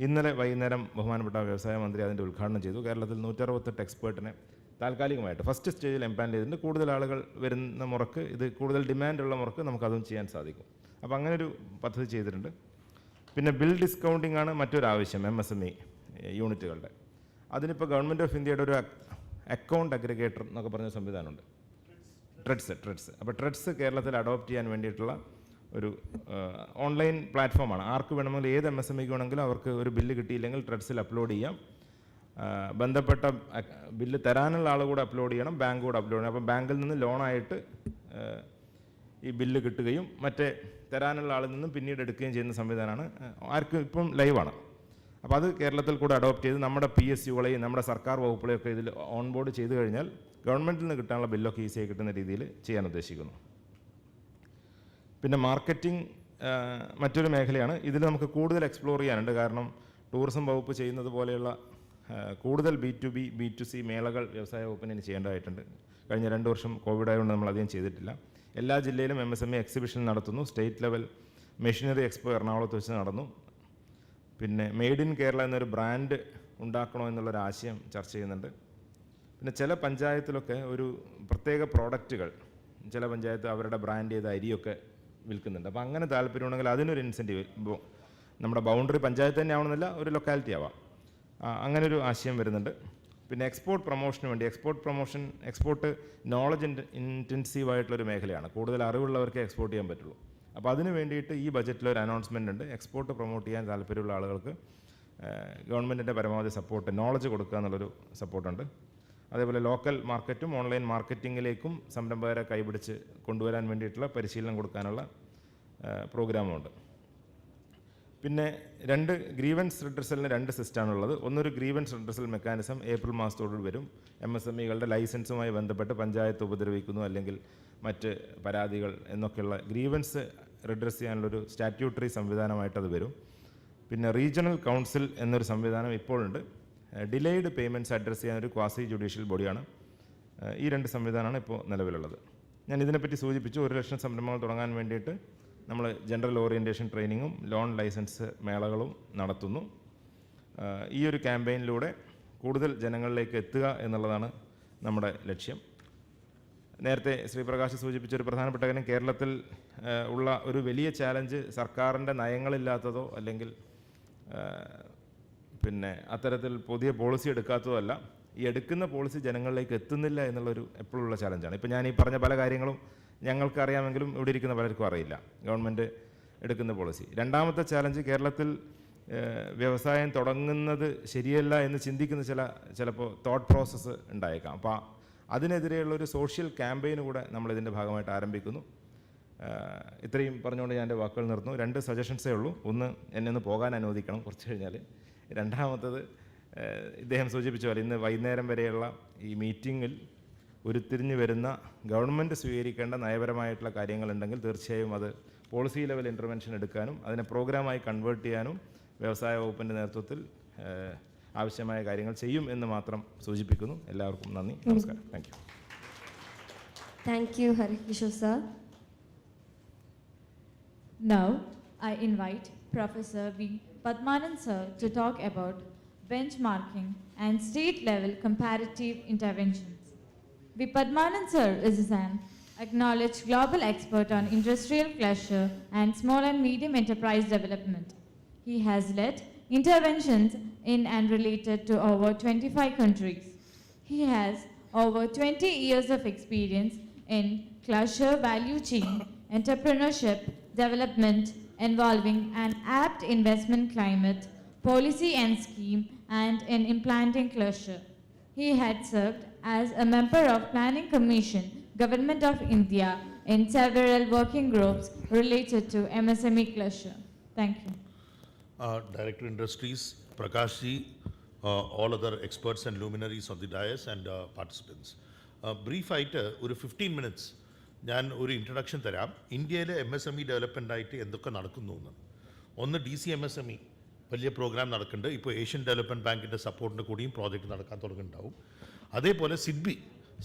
ഇന്നലെ വൈകുന്നേരം ബഹുമാനപ്പെട്ട വ്യവസായ മന്ത്രി അതിൻ്റെ ഉദ്ഘാടനം ചെയ്തു. കേരളത്തിൽ 168 എക്സ്പേർട്ടിനെ താൽക്കാലികമായിട്ട് ഫസ്റ്റ് സ്റ്റേജിൽ എംപാനൽ ചെയ്തിട്ടുണ്ട്. കൂടുതൽ ആളുകൾ വരുന്ന മുറക്ക്, ഇത് കൂടുതൽ ഡിമാൻഡുള്ള മുറക്ക് നമുക്കതും ചെയ്യാൻ സാധിക്കും. അപ്പോൾ അങ്ങനൊരു പദ്ധതി ചെയ്തിട്ടുണ്ട്. പിന്നെ ബിൽ ഡിസ്കൗണ്ടിംഗ് ആണ് മറ്റൊരാവശ്യം MSME യൂണിറ്റുകളുടെ. അതിനിപ്പോൾ ഗവൺമെൻറ് ഓഫ് ഇന്ത്യയുടെ ഒരു അക്കൗണ്ട് അഗ്രിഗേറ്റർ എന്നൊക്കെ പറഞ്ഞ സംവിധാനമുണ്ട്, ട്രെഡ്സ്. അപ്പോൾ ട്രെഡ്സ് കേരളത്തിൽ അഡോപ്റ്റ് ചെയ്യാൻ വേണ്ടിയിട്ടുള്ള ഒരു ഓൺലൈൻ പ്ലാറ്റ്ഫോമാണ്. ആർക്ക് വേണമെങ്കിലും, ഏത് MSMEക്ക് വേണമെങ്കിലും അവർക്ക് ഒരു ബില്ല് കിട്ടിയില്ലെങ്കിൽ ട്രെഡ്സിൽ അപ്ലോഡ് ചെയ്യാം. ബന്ധപ്പെട്ട ബില്ല് തരാനുള്ള ആൾ കൂടെ അപ്ലോഡ് ചെയ്യണം, ബാങ്ക് കൂടെ അപ്ലോഡ് ചെയ്യണം. അപ്പം ബാങ്കിൽ നിന്ന് ലോണായിട്ട് ഈ ബില്ല് കിട്ടുകയും മറ്റേ തരാനുള്ള ആളിൽ നിന്നും പിന്നീട് എടുക്കുകയും ചെയ്യുന്ന സംവിധാനമാണ്. ആർക്കും ഇപ്പം ലൈവാണ്. അപ്പോൾ അത് കേരളത്തിൽ കൂടെ അഡോപ്റ്റ് ചെയ്ത് നമ്മുടെ PSUകളെയും നമ്മുടെ സർക്കാർ വകുപ്പുകളെയൊക്കെ ഇതിൽ ഓൺബോർഡ് ചെയ്ത് കഴിഞ്ഞാൽ ഗവൺമെൻറ്റിൽ നിന്ന് കിട്ടാനുള്ള ബില്ലൊക്കെ ഈസിയായി കിട്ടുന്ന രീതിയിൽ ചെയ്യാൻ ഉദ്ദേശിക്കുന്നു. പിന്നെ മാർക്കറ്റിംഗ് മറ്റൊരു മേഖലയാണ്. ഇതിൽ നമുക്ക് കൂടുതൽ എക്സ്പ്ലോർ ചെയ്യാനുണ്ട്. കാരണം ടൂറിസം വകുപ്പ് ചെയ്യുന്നത് പോലെയുള്ള കൂടുതൽ B2B, B2C മേളകൾ വ്യവസായ വകുപ്പിന് ഇനി ചെയ്യേണ്ടതായിട്ടുണ്ട്. കഴിഞ്ഞ 2 വർഷം കോവിഡ് ആയതുകൊണ്ട് നമ്മൾ അധികം ചെയ്തിട്ടില്ല. എല്ലാ ജില്ലയിലും MSME എക്സിബിഷൻ നടത്തുന്നു. സ്റ്റേറ്റ് ലെവൽ മെഷീനറി എക്സ്പോ എറണാകുളത്ത് വെച്ച് നടന്നു. പിന്നെ മെയ്ഡ് ഇൻ കേരള എന്നൊരു ബ്രാൻഡ് ഉണ്ടാക്കണോ എന്നുള്ളൊരു ആശയം ചർച്ച ചെയ്യുന്നുണ്ട്. പിന്നെ ചില പഞ്ചായത്തിലൊക്കെ ഒരു പ്രത്യേക പ്രോഡക്റ്റുകൾ, ചില പഞ്ചായത്ത് അവരുടെ ബ്രാൻഡ് ചെയ്ത അരിയൊക്കെ വിൽക്കുന്നുണ്ട്. അപ്പോൾ അങ്ങനെ താല്പര്യമുണ്ടെങ്കിൽ അതിനൊരു ഇൻസെൻറ്റീവ്, നമ്മുടെ ബൗണ്ടറി പഞ്ചായത്ത് തന്നെ ആവണമെന്നില്ല, ഒരു ലൊക്കാലിറ്റി ആവാം, അങ്ങനൊരു ആശയം വരുന്നുണ്ട്. പിന്നെ എക്സ്പോർട്ട് പ്രൊമോഷന് വേണ്ടി, എക്സ്പോർട്ട് നോളജ് ഇൻറ്റൻസീവ് ആയിട്ടുള്ളൊരു മേഖലയാണ്. കൂടുതൽ അറിവുള്ളവർക്ക് എക്സ്പോർട്ട് ചെയ്യാൻ പറ്റുള്ളൂ. അപ്പോൾ അതിന് വേണ്ടിയിട്ട് ഈ ബജറ്റിലൊരു അനൗൺസ്മെൻ്റ് ഉണ്ട്. എക്സ്പോർട്ട് പ്രൊമോട്ട് ചെയ്യാൻ താല്പര്യമുള്ള ആളുകൾക്ക് ഗവൺമെൻറ്റിൻ്റെ പരമാവധി സപ്പോർട്ട്, നോളജ് കൊടുക്കുക എന്നുള്ളൊരു സപ്പോർട്ടുണ്ട്. അതേപോലെ ലോക്കൽ മാർക്കറ്റും ഓൺലൈൻ മാർക്കറ്റിങ്ങിലേക്കും സംരംഭകരെ കൈപിടിച്ച് കൊണ്ടുവരാൻ വേണ്ടിയിട്ടുള്ള പരിശീലനം കൊടുക്കാനുള്ള പ്രോഗ്രാമുണ്ട്. പിന്നെ ഗ്രീവൻസ് റിഡ്രസലിന് 2 സിസ്റ്റമാണുള്ളത്. ഒന്നൊരു ഗ്രീവൻസ് റിഡ്രസൽ മെക്കാനിസം ഏപ്രിൽ മാസത്തോട് വരും. MSMEകളുടെ ലൈസൻസുമായി ബന്ധപ്പെട്ട് പഞ്ചായത്ത് ഉപദ്രവിക്കുന്നു അല്ലെങ്കിൽ മറ്റ് പരാതികൾ എന്നൊക്കെയുള്ള ഗ്രീവൻസ് റിഡ്രസ് ചെയ്യാനുള്ളൊരു സ്റ്റാറ്റ്യൂട്ടറി സംവിധാനമായിട്ട് അത് വരും. പിന്നെ റീജിയണൽ കൗൺസിൽ എന്നൊരു സംവിധാനം ഇപ്പോഴുണ്ട്. ഡിലേയ്ഡ് പേയ്മെൻറ്റ്സ് അഡ്രസ്സ് ചെയ്യാനൊരു ക്വാസി ജുഡീഷ്യൽ ബോഡിയാണ്. ഈ 2 സംവിധാനമാണ് ഇപ്പോൾ നിലവിലുള്ളത്. ഞാൻ ഇതിനെപ്പറ്റി സൂചിപ്പിച്ചു. 1 ലക്ഷം സംരംഭങ്ങൾ തുടങ്ങാൻ വേണ്ടിയിട്ട് നമ്മൾ ജനറൽ ഓറിയൻറ്റേഷൻ ട്രെയിനിങ്ങും ലോൺ ലൈസൻസ് മേളകളും നടത്തുന്നു. ഈ ഒരു ക്യാമ്പയിനിലൂടെ കൂടുതൽ ജനങ്ങളിലേക്ക് എത്തുക എന്നുള്ളതാണ് നമ്മുടെ ലക്ഷ്യം. നേരത്തെ ശ്രീപ്രകാശ് സൂചിപ്പിച്ച ഒരു പ്രധാനപ്പെട്ട കാര്യം, കേരളത്തിൽ ഉള്ള ഒരു വലിയ ചാലഞ്ച് സർക്കാരിൻ്റെ നയങ്ങളില്ലാത്തതോ അല്ലെങ്കിൽ പിന്നെ അത്തരത്തിൽ പുതിയ പോളിസി എടുക്കാത്തതോ അല്ല, ഈ എടുക്കുന്ന പോളിസി ജനങ്ങളിലേക്ക് എത്തുന്നില്ല എന്നുള്ളൊരു എപ്പോഴുള്ള ചാലഞ്ചാണ്. ഇപ്പോൾ ഞാൻ ഈ പറഞ്ഞ പല കാര്യങ്ങളും ഞങ്ങൾക്കറിയാമെങ്കിലും ഇവിടെ ഇരിക്കുന്ന പലർക്കും അറിയില്ല ഗവൺമെൻറ് എടുക്കുന്ന പോളിസി. രണ്ടാമത്തെ ചാലഞ്ച്, കേരളത്തിൽ വ്യവസായം തുടങ്ങുന്നത് ശരിയല്ല എന്ന് ചിന്തിക്കുന്ന ചിലപ്പോൾ തോട്ട് പ്രോസസ്സ് ഉണ്ടായേക്കാം. അപ്പോൾ അതിനെതിരെയുള്ളൊരു സോഷ്യൽ ക്യാമ്പയിന് കൂടെ നമ്മളിതിൻ്റെ ഭാഗമായിട്ട് ആരംഭിക്കുന്നു. ഇത്രയും പറഞ്ഞുകൊണ്ട് ഞാൻ എൻ്റെ വാക്കുകൾ നിർത്തുന്നു. 2 സജഷൻസേ ഉള്ളൂ. ഒന്ന്, എന്നെ ഒന്ന് പോകാൻ അനുവദിക്കണം കുറച്ച് കഴിഞ്ഞാൽ. രണ്ടാമത്തത്, ഇദ്ദേഹം സൂചിപ്പിച്ച പോലെ ഇന്ന് വൈകുന്നേരം വരെയുള്ള ഈ മീറ്റിങ്ങിൽ ഉരുത്തിരിഞ്ഞു വരുന്ന ഗവൺമെൻറ് സ്വീകരിക്കേണ്ട നയപരമായിട്ടുള്ള കാര്യങ്ങളുണ്ടെങ്കിൽ തീർച്ചയായും അത് പോളിസി ലെവൽ ഇൻ്റർവെൻഷൻ എടുക്കാനും അതിനെ പ്രോഗ്രാമായി കൺവേർട്ട് ചെയ്യാനും വ്യവസായ വകുപ്പിൻ്റെ നേതൃത്വത്തിൽ ആവശ്യമായ കാര്യങ്ങൾ ചെയ്യും എന്ന് മാത്രം സൂചിപ്പിക്കുന്നു. എല്ലാവർക്കും നന്ദി, നമസ്കാരം. Thank you, Harikishore sir. Now, I invite Professor V. Padmanand sir to talk about benchmarking and state-level comparative interventions. V. Padmanand sir is an acknowledged global expert on industrial cluster and small and medium enterprise development. He has led interventions in and related to over 25 countries. He has over 20 years of experience in cluster value chain entrepreneurship development involving an apt investment climate, policy and scheme, and in implanting cluster. He had served as a member of Planning Commission, Government of India, in several working groups related to MSME cluster. Thank you. Director Industries, Prakash ji, all other experts and luminaries of the dais and participants. Brief ആയിട്ട് ഒരു 15 minutes ഞാൻ ഒരു introduction തരാം. ഇന്ത്യയിലെ MSME ഡെവലപ്മെൻറ്റായിട്ട് എന്തൊക്കെ നടക്കുന്നു എന്ന്. ഒന്ന് DCMSME വലിയ പ്രോഗ്രാം നടക്കുന്നുണ്ട്. ഇപ്പോൾ ഏഷ്യൻ ഡെവലപ്മെൻറ്റ് ബാങ്കിൻ്റെ സപ്പോർട്ടിൻ്റെ കൂടിയും പ്രോജക്റ്റ് നടക്കാൻ തുടങ്ങുന്നുണ്ടാവും. അതേപോലെ SIDBI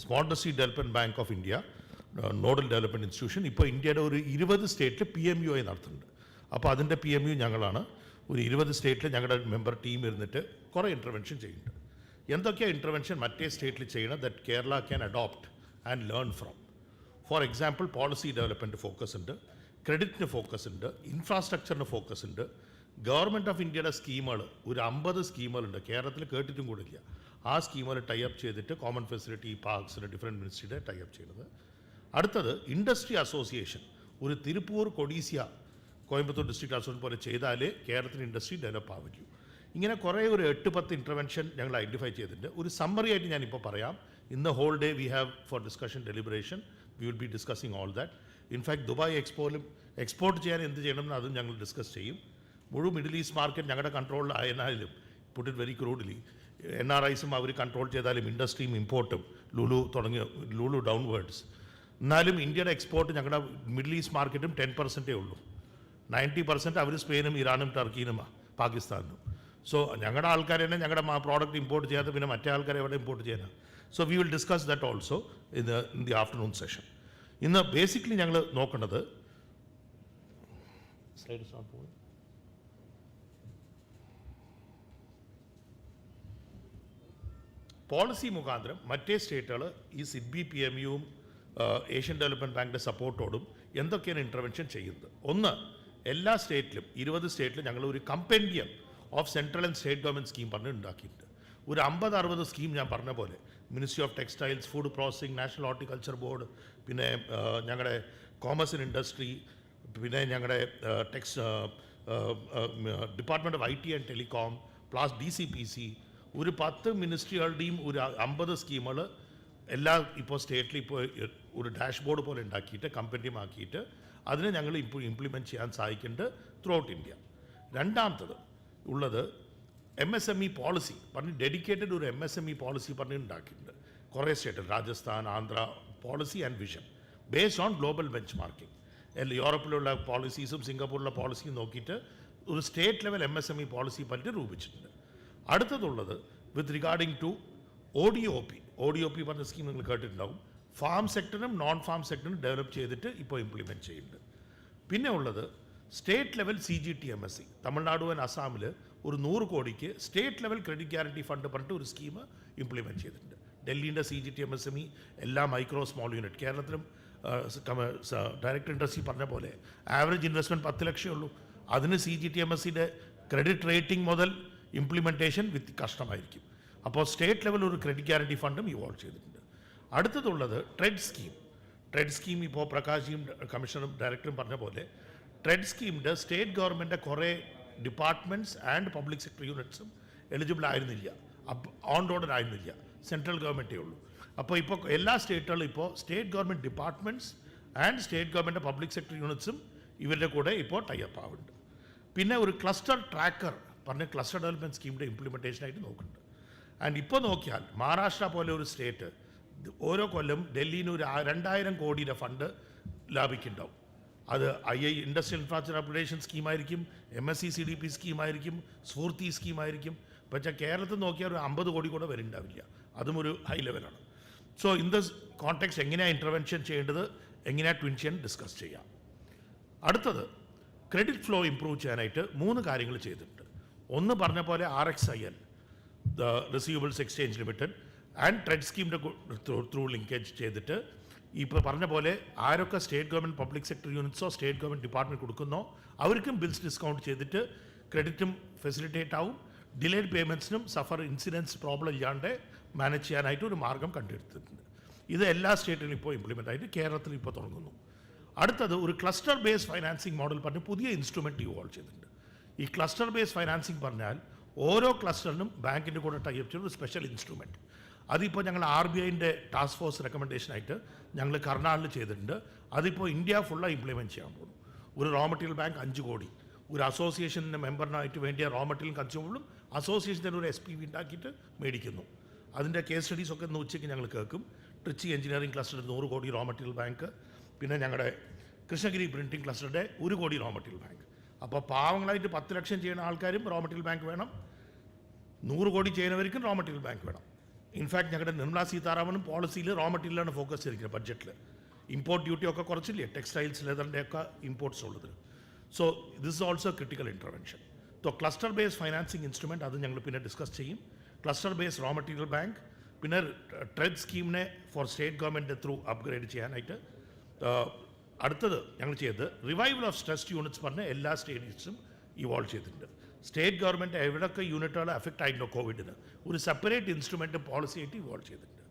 small industry development bank of India nodal development institution ഇപ്പോൾ ഇന്ത്യയുടെ ഒരു 20 സ്റ്റേറ്റിൽ PMUI നടത്തുന്നുണ്ട്. അപ്പോൾ അതിൻ്റെ PMU ഞങ്ങളാണ്. ഒരു 20 സ്റ്റേറ്റിൽ ഞങ്ങളുടെ മെമ്പർ ടീം ഇരുന്നിട്ട് കുറേ ഇൻ്റർവെൻഷൻ ചെയ്യുന്നുണ്ട്. എന്തൊക്കെയാണ് ഇൻ്റർവെൻഷൻ മറ്റേ സ്റ്റേറ്റിൽ ചെയ്യണം that Kerala can adopt and learn from? For example policy development focus ഉണ്ട്, ക്രെഡിറ്റിന് ഫോക്കസ് ഉണ്ട്, ഇൻഫ്രാസ്ട്രക്ചറിന് ഫോക്കസ് ഉണ്ട്. ഗവൺമെൻറ് ഓഫ് ഇന്ത്യയുടെ സ്കീമുകൾ ഒരു 50 സ്കീമുകളുണ്ട്, കേരളത്തിൽ കേട്ടിട്ടും കൂടില്ല. ആ സ്കീമുകൾ ടൈപ്പ് ചെയ്തിട്ട് കോമൺ ഫെസിലിറ്റി പാർക്സിന് ഡിഫറെൻറ്റ് മിനിസ്ട്രിയുടെ ടൈപ്പ് ചെയ്യുന്നത്. അടുത്തത് ഇൻഡസ്ട്രി അസോസിയേഷൻ. ഒരു തിരുപ്പൂർ കൊഡീസിയ കോയമ്പത്തൂർ ഡിസ്ട്രിക്ട് അസോസിയേഷൻ പോലെ ചെയ്താലേ കേരളത്തിന് ഇൻഡസ്ട്രി ഡെവലപ്പ് ആവുകയുള്ളൂ. ഇങ്ങനെ കുറേ ഒരു 8-10 ഇൻ്റർവെൻഷൻ ഞങ്ങൾ ഐഡൻറ്റിഫൈ ചെയ്തിട്ടുണ്ട്. ഒരു സമ്മറി ആയിട്ട് ഞാനിപ്പോൾ പറയാം. In the whole day we have for discussion deliberation. We will be discussing all that. In fact Dubai എക്സ്പോയിലും എക്സ്പോർട്ട് ചെയ്യാൻ എന്ത് ചെയ്യണമെന്ന് അതും ഞങ്ങൾ ഡിസ്കസ് ചെയ്യും. മുഴുവൻ മിഡിൽ ഈസ്റ്റ് മാർക്കറ്റ് ഞങ്ങളുടെ കൺട്രോളിൽ ആയാലും പുട്ട് ഇറ്റ് വെരി ക്രൂഡ്ലി NRIസും അവർ കൺട്രോൾ ചെയ്താലും ഇൻഡസ്ട്രിയും ഇമ്പോർട്ടും ലുലു ഡൗൺവേർഡ്സ്. എന്നാലും ഇന്ത്യയുടെ എക്സ്പോർട്ട് ഞങ്ങളുടെ മിഡിൽ ഈസ്റ്റ് മാർക്കറ്റും 10% ഉള്ളൂ. 90% അവർ സ്പെയിനും ഇറാനും ടർക്കിയും പാകിസ്ഥാനും. സോ ഞങ്ങളുടെ ആൾക്കാർ തന്നെ ഞങ്ങളുടെ പ്രോഡക്റ്റ് ഇമ്പോർട്ട് ചെയ്യാതെ പിന്നെ മറ്റേ ആൾക്കാരെ എവിടെ ഇമ്പോർട്ട് ചെയ്യാനാണ്? So we will discuss that also in the afternoon session. ഇന്ന് ബേസിക്കലി ഞങ്ങൾ നോക്കേണ്ടത് പോളിസി മുഖാന്തരം മറ്റേ സ്റ്റേറ്റുകൾ ഈ SIDBI PMUവും ഏഷ്യൻ ഡെവലപ്മെൻറ്റ് ബാങ്കിൻ്റെ സപ്പോർട്ടോടും എന്തൊക്കെയാണ് ഇൻ്റർവെൻഷൻ ചെയ്യുന്നത്. ഒന്ന്, എല്ലാ സ്റ്റേറ്റിലും 20 സ്റ്റേറ്റിലും ഞങ്ങൾ ഒരു compendium of central and state government scheme പറഞ്ഞ് ഉണ്ടാക്കിയിട്ടുണ്ട്. ഒരു 50-60 സ്കീം ഞാൻ പറഞ്ഞ പോലെ ministry of textiles, food processing, national horticulture board, പിന്നെ ഞങ്ങളുടെ കോമേഴ്സ് ആൻഡ് ഇൻഡസ്ട്രി, പിന്നെ ഞങ്ങളുടെ department of IT and telecom plus DCPC, ഒരു 10 മിനിസ്ട്രികളുടെയും ഒരു 50 സ്കീമുകൾ എല്ലാ ഇപ്പോൾ സ്റ്റേറ്റിൽ ഇപ്പോൾ ഒരു ഡാഷ്ബോർഡ് പോലെ ഉണ്ടാക്കിയിട്ട് കമ്പൻഡിയം ആക്കിയിട്ട് അതിനെ ഞങ്ങൾ ഇപ്പോൾ ഇംപ്ലിമെൻറ്റ് ചെയ്യാൻ സാധിക്കുന്നുണ്ട് ത്രൂ ഔട്ട് ഇന്ത്യ. രണ്ടാമത്തത് ഉള്ളത് MSME പോളിസി പറഞ്ഞ് ഡെഡിക്കേറ്റഡ് ഒരു MSME പോളിസി പറഞ്ഞ് ഉണ്ടാക്കിയിട്ടുണ്ട്. കുറേ state Rajasthan, Andhra policy and vision based on global benchmarking. യൂറോപ്പിലുള്ള പോളിസീസും സിംഗപ്പൂരിലുള്ള പോളിസിയും നോക്കിയിട്ട് ഒരു സ്റ്റേറ്റ് ലെവൽ MSME പോളിസി പറഞ്ഞിട്ട് രൂപിച്ചിട്ടുണ്ട്. അടുത്തതുള്ളത് വിത്ത് റിഗാർഡിംഗ് ടു ODOP പറഞ്ഞ സ്കീം നിങ്ങൾ കേട്ടിട്ടുണ്ടാവും. ഫാം സെക്ടറും നോൺ ഫാം സെക്ടറും ഡെവലപ്പ് ചെയ്തിട്ട് ഇപ്പോൾ ഇംപ്ലിമെൻറ്റ് ചെയ്യുന്നുണ്ട്. പിന്നെ ഉള്ളത് state level CGTMSE. Tamil Nadu and അസാമിൽ ഒരു 100 കോടിക്ക് state level credit guarantee fund പറഞ്ഞിട്ട് ഒരു സ്കീം ഇംപ്ലിമെൻറ്റ് ചെയ്തിട്ടുണ്ട്. ഡൽഹിൻ്റെ CGTMSME എല്ലാ മൈക്രോ സ്മോൾ യൂണിറ്റ്. കേരളത്തിലും ഡയറക്റ്റ് ഇൻഡസ്ട്രി പറഞ്ഞ പോലെ ആവറേജ് ഇൻവെസ്റ്റ്മെൻറ്റ് 10 ലക്ഷം ഉള്ളൂ. അതിന് CGTMSEയുടെ ക്രെഡിറ്റ് റേറ്റിംഗ് മുതൽ ഇംപ്ലിമെൻറ്റേഷൻ വിത്ത് കഷ്ടമായിരിക്കും. അപ്പോൾ സ്റ്റേറ്റ് ലെവൽ ഒരു ക്രെഡിറ്റ് ഗ്യാരണ്ടി ഫണ്ടും ഇവോൾവ് ചെയ്തിട്ടുണ്ട്. അടുത്തതുള്ളത് ട്രെഡ് സ്കീം. ഇപ്പോൾ പ്രകാശിയും കമ്മീഷണറും ഡയറക്ടറും പറഞ്ഞ പോലെ ട്രെഡ് സ്കീമിൻ്റെ സ്റ്റേറ്റ് ഗവൺമെൻറ് കുറേ ഡിപ്പാർട്ട്മെൻറ്റ്സ് ആൻഡ് പബ്ലിക് സെക്ടർ യൂണിറ്റ്സും എലിജിബിൾ ആയിരുന്നില്ല, ഓൺ റോഡ് ആയിരുന്നില്ല, സെൻട്രൽ ഗവൺമെൻറ്റേ ഉള്ളൂ. അപ്പോൾ ഇപ്പോൾ എല്ലാ സ്റ്റേറ്റുകളും ഇപ്പോൾ state government departments and state government public sector യൂണിറ്റ്സും ഇവരുടെ കൂടെ ഇപ്പോൾ ടൈപ്പ് ആവുന്നുണ്ട്. പിന്നെ ഒരു ക്ലസ്റ്റർ ട്രാക്കർ പറഞ്ഞ ക്ലസ്റ്റർ ഡെവലപ്മെൻറ്റ് സ്കീമിൻ്റെ ഇംപ്ലിമെൻറ്റേഷനായിട്ട് നോക്കുന്നുണ്ട്. ആൻഡ് ഇപ്പോൾ നോക്കിയാൽ മഹാരാഷ്ട്ര പോലെ ഒരു സ്റ്റേറ്റ് ഓരോ കൊല്ലം ഡൽഹിയിൽ ഒരു 2000 കോടിയുടെ ഫണ്ട് ലാഭിക്കുന്നുണ്ടാവും. അത് ഇൻഡസ്ട്രിയൽ ഇൻഫ്രാസ്ട്രക്ചർ അപ്ഗ്രേഡേഷൻ സ്കീമായിരിക്കും, MSE CDP സ്കീമായിരിക്കും, സ്ഫൂർത്തി സ്കീമായിരിക്കും. പക്ഷേ കേരളത്തിൽ നോക്കിയാൽ ഒരു 50 കോടി കൂടെ വരുന്നുണ്ടാവില്ല. അതും ഒരു ഹൈ ലെവലാണ്. സോ ഇൻ ദിസ് കോണ്ടെക്സ്റ്റ് എങ്ങനെയാണ് ഇൻ്റർവെൻഷൻ ചെയ്യേണ്ടത്, എങ്ങനെയാണ് ട്വിൻഷൻ ഡിസ്കസ് ചെയ്യാം. അടുത്തത് ക്രെഡിറ്റ് ഫ്ലോ ഇംപ്രൂവ് ചെയ്യാനായിട്ട് 3 കാര്യങ്ങൾ ചെയ്തിട്ടുണ്ട്. ഒന്ന് പറഞ്ഞ പോലെ RXIL, the receivables exchange limited and TReDS സ്കീമിൻ്റെ ത്രൂ ലിങ്കേജ് ചെയ്തിട്ട് ഇപ്പോൾ പറഞ്ഞ പോലെ ആരൊക്കെ സ്റ്റേറ്റ് ഗവൺമെൻറ് പബ്ലിക് സെക്ടർ യൂണിറ്റ്സോ സ്റ്റേറ്റ് ഗവൺമെൻറ് ഡിപ്പാർട്ട്മെൻറ്റ് കൊടുക്കുന്നോ അവർക്കും ബിൽസ് ഡിസ്കൗണ്ട് ചെയ്തിട്ട് ക്രെഡിറ്റും ഫെസിലിറ്റേറ്റ് ആവും. ഡിലേഡ് പേയ്മെൻറ്റ്സിനും ഇൻസിഡൻസ് പ്രോബ്ലം ഇല്ലാണ്ട് മാനേജ് ചെയ്യാനായിട്ട് ഒരു മാർഗം കണ്ടെടുത്തിട്ടുണ്ട്. ഇത് എല്ലാ സ്റ്റേറ്റിലും ഇപ്പോൾ ഇംപ്ലിമെൻ്റ് ആയിട്ട് കേരളത്തിൽ ഇപ്പോൾ തുടങ്ങുന്നു. അടുത്തത് ഒരു ക്ലസ്റ്റർ ബേസ്ഡ് ഫൈനാൻസിങ് മോഡൽ പറഞ്ഞ് പുതിയ ഇൻസ്ട്രുമെൻറ്റ് ഇവോൾവ് ചെയ്തിട്ടുണ്ട്. ഈ ക്ലസ്റ്റർ ബേസ്ഡ് ഫൈനാൻസിങ് പറഞ്ഞാൽ ഓരോ ക്ലസ്റ്ററിനും ബാങ്കിൻ്റെ കൂടെ ടൈപ്പ് ചെയ്ത ഒരു സ്പെഷ്യൽ ഇൻസ്ട്രുമെൻറ്റ്. അതിപ്പോൾ ഞങ്ങൾ RBIൻ്റെ ടാസ്ക് ഫോഴ്സ് റെക്കമെൻഡേഷനായിട്ട് ഞങ്ങൾ കർണാടകയിൽ ചെയ്തിട്ടുണ്ട്. അതിപ്പോൾ ഇന്ത്യ ഫുള്ളായി ഇംപ്ലിമെൻറ്റ് ചെയ്യാൻ പോകുന്നു. ഒരു റോ മെറ്റീരിയൽ ബാങ്ക് 5 കോടി, ഒരു അസോസിയേഷൻ്റെ മെമ്പറിനായിട്ട് വേണ്ടിയ റോ മെറ്റീരിയൽ കൺസ്യൂമബിളും അസോസിയേഷൻ്റെ ഒരു SPV ഉണ്ടാക്കിയിട്ട് മേടിക്കുന്നു. അതിൻ്റെ കേസ് സ്റ്റഡീസൊക്കെ ഇന്ന് ഉച്ചയ്ക്ക് ഞങ്ങൾ കേൾക്കും. ട്രിച്ചി എഞ്ചിനീയറിംഗ് ക്ലസ്റ്റർ 100 കോടി റോ മെറ്റീരിയൽ ബാങ്ക്, പിന്നെ ഞങ്ങളുടെ കൃഷ്ണഗിരി പ്രിൻറ്റിംഗ് ക്ലസ്റ്ററുടെ 1 കോടി റോ മെറ്റീരിയൽ ബാങ്ക്. അപ്പോൾ പാവങ്ങളായിട്ട് 10 ലക്ഷം ചെയ്യുന്ന ആൾക്കാരും റോ മെറ്റീരിയൽ ബാങ്ക് വേണം, 100 കോടി ചെയ്യുന്നവർക്കും റോ മെറ്റീരിയൽ ബാങ്ക് വേണം. ഇൻഫാക്ട് ഞങ്ങളുടെ നിർമ്മല സീതാരാമനും പോളിസിയിൽ റോ മെറ്റീരിയലാണ് ഫോക്കസ് ചെയ്തിരിക്കുന്നത് ബഡ്ജറ്റിൽ. ഇമ്പോർട്ട് ഡ്യൂട്ടി ഒക്കെ കുറച്ചില്ലേ, ടെക്സ്റ്റൈൽസ് ലെതറിൻ്റെ ഒക്കെ ഇമ്പോർട്ട്സ് ഉള്ളത്. So this is also critical intervention. So cluster based financing instrument അത് ഞങ്ങൾ പിന്നെ ഡിസ്കസ് ചെയ്യും. Cluster based raw material bank, പിന്നെ ട്രെഡ് സ്കീമിനെ for state government through upgrade ചെയ്യാനായിട്ട്. അടുത്തത് ഞങ്ങൾ ചെയ്തത് റിവൈവൽ ഓഫ് സ്ട്രെസ്ഡ് യൂണിറ്റ്സ് പറഞ്ഞ എല്ലാ സ്റ്റേറ്റ്സും ഇവോൾവ് ചെയ്തിട്ടുണ്ട്. സ്റ്റേറ്റ് ഗവൺമെൻറ് എവിടെയൊക്കെ യൂണിറ്റുകൾ എഫക്റ്റ് ആയിട്ടുണ്ടോ കോവിഡിന്, ഒരു സെപ്പറേറ്റ് ഇൻസ്ട്രുമെൻറ്റ് പോളിസി ആയിട്ട് ഇവോൾവ് ചെയ്തിട്ടുണ്ട്.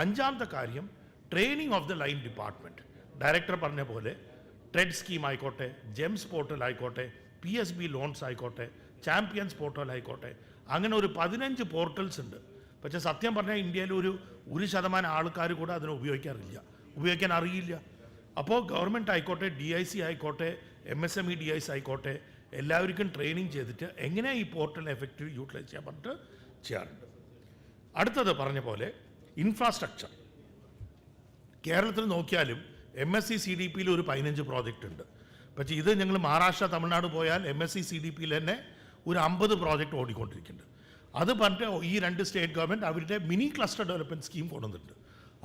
5ാമത്തെ കാര്യം training of the line department. Director പറഞ്ഞ പോലെ ട്രെഡ് സ്കീം ആയിക്കോട്ടെ, ജെംസ് പോർട്ടൽ ആയിക്കോട്ടെ, PSB ലോൺസ് ആയിക്കോട്ടെ, ചാമ്പ്യൻസ് പോർട്ടൽ ആയിക്കോട്ടെ, അങ്ങനെ ഒരു 15 പോർട്ടൽസ് ഉണ്ട്. പക്ഷേ സത്യം പറഞ്ഞാൽ ഇന്ത്യയിൽ 1% ആൾക്കാർ കൂടെ അതിനെ ഉപയോഗിക്കാൻ അറിയില്ല. അപ്പോൾ ഗവൺമെൻറ് ആയിക്കോട്ടെ, DIC ആയിക്കോട്ടെ, MSME DIs ആയിക്കോട്ടെ, എല്ലാവർക്കും ട്രെയിനിങ് ചെയ്തിട്ട് എങ്ങനെ ഈ പോർട്ടൽ എഫക്റ്റീവ് യൂട്ടിലൈസ് ചെയ്യാൻ പറഞ്ഞിട്ട് ചെയ്യാറുണ്ട്. അടുത്തത് പറഞ്ഞ പോലെ ഇൻഫ്രാസ്ട്രക്ചർ. കേരളത്തിൽ നോക്കിയാലും MSc CDPയിൽ ഒരു 15 പ്രോജക്റ്റ് ഉണ്ട്. പക്ഷേ ഇത് ഞങ്ങൾ മഹാരാഷ്ട്ര, തമിഴ്നാട് പോയാൽ MSc CDPയിൽ തന്നെ ഒരു 50 പ്രോജക്റ്റ് ഓടിക്കൊണ്ടിരിക്കുന്നുണ്ട്. അത് പറഞ്ഞിട്ട് ഈ 2 സ്റ്റേറ്റ് ഗവൺമെൻറ് അവരുടെ മിനി ക്ലസ്റ്റർ ഡെവലപ്മെൻറ്റ് സ്കീം കൊണ്ടുവന്നിട്ടുണ്ട്.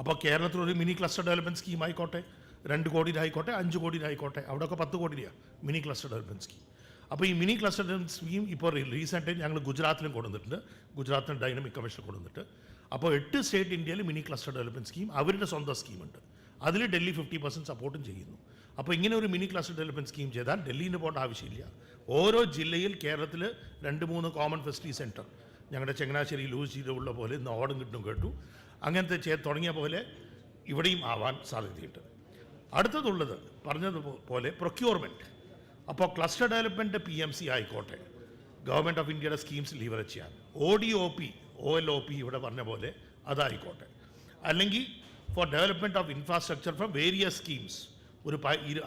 അപ്പോൾ കേരളത്തിലൊരു മിനി ക്ലസ്റ്റർ ഡെവലപ്മെൻറ്റ് സ്കീം ആയിക്കോട്ടെ, 2 കോടിയിലായിക്കോട്ടെ, 5 കോടിയിലായിക്കോട്ടെ, അവിടെയൊക്കെ 10 കോടിയാണ് മിനി ക്ലസ്റ്റർ ഡെവലപ്മെൻറ്റ് സ്കീം. അപ്പോൾ ഈ മിനി ക്ലസ്റ്റർ ഡെവലപ്മെൻറ്റ് സ്കീം ഇപ്പോൾ റീസെൻ്റായി ഞങ്ങൾ ഗുജറാത്തിലും കൊണ്ടുവന്നിട്ടുണ്ട്. ഗുജറാത്തിന് ഡൈനമിക് കമ്മീഷൻ കൊണ്ടുവന്നിട്ട് അപ്പോൾ 8 സ്റ്റേറ്റ് ഇന്ത്യയിൽ മിനി ക്ലസ്റ്റർ ഡെവലപ്മെൻറ്റ് സ്കീം അവരുടെ സ്വന്തം സ്കീമുണ്ട്. അതിൽ ഡൽഹി 50% സപ്പോർട്ടും ചെയ്യുന്നു. അപ്പോൾ ഇങ്ങനെ ഒരു മിനി ക്ലസ്റ്റർ ഡെവലപ്മെൻറ്റ് സ്കീം ചെയ്താൽ ഡൽഹിയിൽ പോകേണ്ട ആവശ്യമില്ല. ഓരോ ജില്ലയിൽ കേരളത്തിൽ 2-3 കോമൺ ഫെസിലിറ്റി സെൻറ്റർ, ഞങ്ങളുടെ ചങ്ങനാശ്ശേരി ലൂസിയിലുള്ള പോലെ ഇന്ന് ഓടും കിട്ടും കേട്ടു, അങ്ങനത്തെ തുടങ്ങിയ പോലെ ഇവിടെയും ആവാൻ സാധ്യതയുണ്ട്. അടുത്തതുള്ളത് പറഞ്ഞതുപോലെ പ്രൊക്യൂർമെൻറ്റ്. അപ്പോൾ ക്ലസ്റ്റർ ഡെവലപ്മെൻറ്റ് PMC ആയിക്കോട്ടെ, ഗവൺമെൻറ് ഓഫ് ഇന്ത്യയുടെ സ്കീംസ് ലീവറേജ് ചെയ്യാൻ, ODOP OLOP ഇവിടെ പറഞ്ഞ പോലെ അതായിക്കോട്ടെ, അല്ലെങ്കിൽ for development of infrastructure from various schemes. ഒരു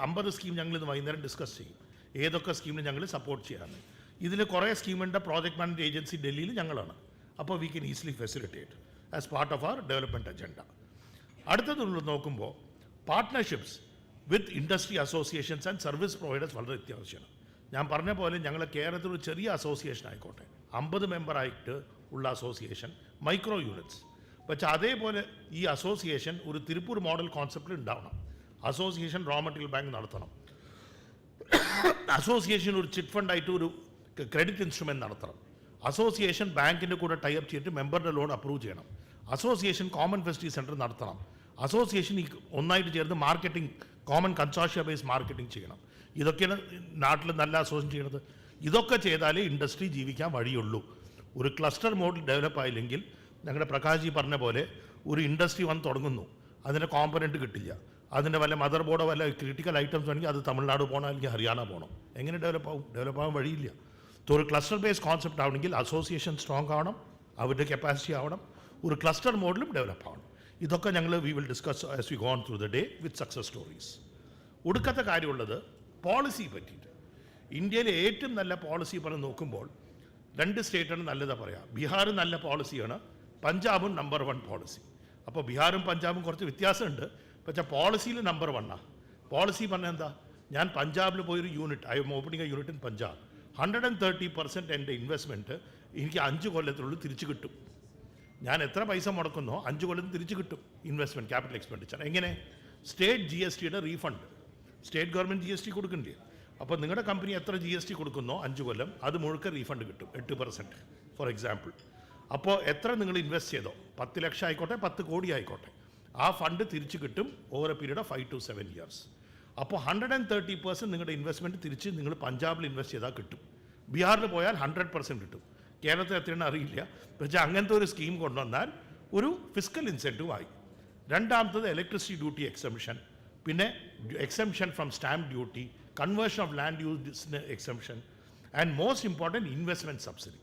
50 സ്കീം ഞങ്ങൾ ഇന്ന് വൈകുന്നേരം ഡിസ്കസ് ചെയ്യും, ഏതൊക്കെ സ്കീമിന് ഞങ്ങൾ സപ്പോർട്ട് ചെയ്യാമെന്ന്. ഇതിൽ കുറേ സ്കീമിൻ്റെ പ്രോജക്റ്റ് മാനേജ്മെൻറ്റ് ഏജൻസി ഡൽഹിയിൽ ഞങ്ങളാണ്. അപ്പോൾ we can easily facilitate as part of our development agenda. അടുത്തതുള്ളത് നോക്കുമ്പോൾ partnerships with industry associations and service providers വളരെ അത്യാവശ്യമാണ്. ഞാൻ പറഞ്ഞ പോലെ ഞങ്ങൾ കേരളത്തിൽ ഒരു ചെറിയ അസോസിയേഷൻ ആയിക്കോട്ടെ, 50 മെമ്പറായിട്ട് ഉള്ള അസോസിയേഷൻ, മൈക്രോ യൂണിറ്റ്സ്. പക്ഷേ അതേപോലെ ഈ അസോസിയേഷൻ ഒരു തിരുപ്പൂർ മോഡൽ കോൺസെപ്റ്റിൽ ഉണ്ടാവണം. അസോസിയേഷൻ റോ മെറ്റീരിയൽ ബാങ്ക് നടത്തണം, അസോസിയേഷൻ ഒരു ചിറ്റ് ഫണ്ടായിട്ട് ഒരു ക്രെഡിറ്റ് ഇൻസ്ട്രുമെൻറ്റ് നടത്തണം, അസോസിയേഷൻ ബാങ്കിൻ്റെ കൂടെ ടൈപ്പ് ചെയ്തിട്ട് മെമ്പറുടെ ലോൺ അപ്രൂവ് ചെയ്യണം, അസോസിയേഷൻ കോമൺ ഫെസിലിറ്റി സെൻറ്റർ നടത്തണം, അസോസിയേഷൻ ഈ ഒന്നായിട്ട് ചേർന്ന് marketing, common consortia base marketing ചെയ്യണം. ഇതൊക്കെയാണ് നാട്ടിൽ നല്ല അസോസിയേഷൻ ചെയ്യണത്. ഇതൊക്കെ ചെയ്താലേ ഇൻഡസ്ട്രി ജീവിക്കാൻ വഴിയുള്ളൂ. ഒരു ക്ലസ്റ്റർ മോഡൽ ഡെവലപ്പ് ആയില്ലെങ്കിൽ ഞങ്ങളുടെ പ്രകാശ്ജി പറഞ്ഞ പോലെ ഒരു ഇൻഡസ്ട്രി വന്ന് തുടങ്ങുന്നു, അതിൻ്റെ കോമ്പനൻറ്റ് കിട്ടില്ല, അതിൻ്റെ വല്ല മദർ ബോർഡോ വല്ല ക്രിട്ടിക്കൽ ഐറ്റംസ് വേണമെങ്കിൽ അത് തമിഴ്നാട് പോകണം, അല്ലെങ്കിൽ ഹരിയാന പോകണം. എങ്ങനെ ഡെവലപ്പ് ആവാൻ വഴിയില്ല. ഒരു ക്ലസ്റ്റർ ബേസ് കോൺസെപ്റ്റ് ആവണമെങ്കിൽ അസോസിയേഷൻ സ്ട്രോങ് ആവണം, അവരുടെ കപ്പാസിറ്റി ആവണം, ഒരു ക്ലസ്റ്റർ മോഡലും ഡെവലപ്പ് ആവണം. ഇതൊക്കെ ഞങ്ങൾ we will discuss as we gone through the day with success stories. ഒടുക്കത്തെ കാര്യമുള്ളത് പോളിസി പറ്റിയിട്ട്. ഇന്ത്യയിലെ ഏറ്റവും നല്ല പോളിസി പറഞ്ഞ് നോക്കുമ്പോൾ 2 സ്റ്റേറ്റാണ് നല്ലതാണ് പറയാം. ബീഹാർ നല്ല പോളിസിയാണ്, പഞ്ചാബും നമ്പർ 1 പോളിസി. അപ്പോൾ ബീഹാറും പഞ്ചാബും കുറച്ച് വ്യത്യാസമുണ്ട്, പക്ഷേ പോളിസിയിൽ നമ്പർ 1 പോളിസി പറഞ്ഞാൽ എന്താ, ഞാൻ പഞ്ചാബിൽ പോയൊരു unit, I M opening A unit in Punjab, 130% എൻ്റെ ഇൻവെസ്റ്റ്മെൻറ്റ് എനിക്ക് 5 കൊല്ലത്തിനുള്ളിൽ തിരിച്ചു കിട്ടും. ഞാൻ എത്ര പൈസ മുടക്കുന്നോ 5 കൊല്ലത്തിന് തിരിച്ചു കിട്ടും ഇൻവെസ്റ്റ്മെൻറ്റ്, ക്യാപിറ്റൽ എക്സ്പെൻഡിച്ചർ. എങ്ങനെ? സ്റ്റേറ്റ് GSTയുടെ റീഫണ്ട്, സ്റ്റേറ്റ് ഗവൺമെൻറ് GST കൊടുക്കണ്ടേ? അപ്പോൾ നിങ്ങളുടെ കമ്പനി എത്ര GST കൊടുക്കുന്നോ 5 കൊല്ലം, അത് മുഴുക്ക റീഫണ്ട് കിട്ടും, 8% ഫോർ എക്സാമ്പിൾ. അപ്പോൾ എത്ര നിങ്ങൾ ഇൻവെസ്റ്റ് ചെയ്തോ, 10 ലക്ഷം ആയിക്കോട്ടെ, 10 കോടി ആയിക്കോട്ടെ, ആ ഫണ്ട് തിരിച്ചു കിട്ടും over A period of 5 to 7 years. അപ്പോൾ 130% നിങ്ങളുടെ ഇൻവെസ്റ്റ്മെൻറ്റ് തിരിച്ച് നിങ്ങൾ പഞ്ചാബിൽ ഇൻവെസ്റ്റ് ചെയ്താൽ കിട്ടും. ബീഹാറിൽ പോയാൽ 100% കിട്ടും. കേരളത്തിൽ എത്രയാണ് അറിയില്ല, പക്ഷേ അങ്ങനത്തെ ഒരു സ്കീം കൊണ്ടുവന്നാൽ ഒരു ഫിസ്ക്കൽ ഇൻസെൻറ്റീവ് ആയി. രണ്ടാമത്തത് ഇലക്ട്രിസിറ്റി ഡ്യൂട്ടി എക്സംഷൻ, പിന്നെ exemption from stamp duty, conversion of land use exemption, and most important investment subsidy.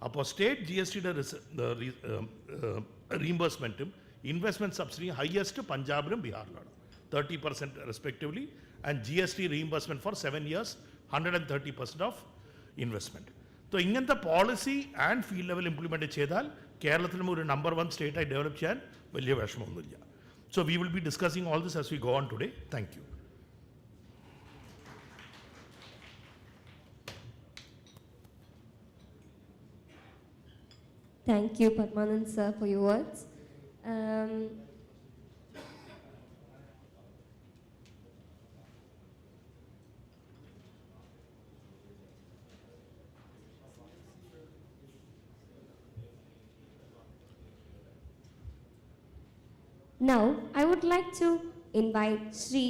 അപ്പോൾ സ്റ്റേറ്റ് GSTയുടെ റീഇംബേഴ്സ്മെൻറ്റും ഇൻവെസ്റ്റ്മെൻറ്റ് സബ്സിഡിയും ഹയസ്റ്റ് പഞ്ചാബിലും ബീഹാറിലാണ്, 30% respectively, and GST reimbursement for 7 years, 130% of investment. So ഇങ്ങനത്തെ policy and field level implement ചെയ്താൽ കേരളത്തിലും ഒരു നമ്പർ 1 സ്റ്റേറ്റായി ഡെവലപ്പ് ചെയ്യാൻ വലിയ വിഷമമൊന്നുമില്ല. So we will be discussing all this as we go on today. Thank you. Thank you, Padmanand sir, for your words. Now, I would like to invite Sri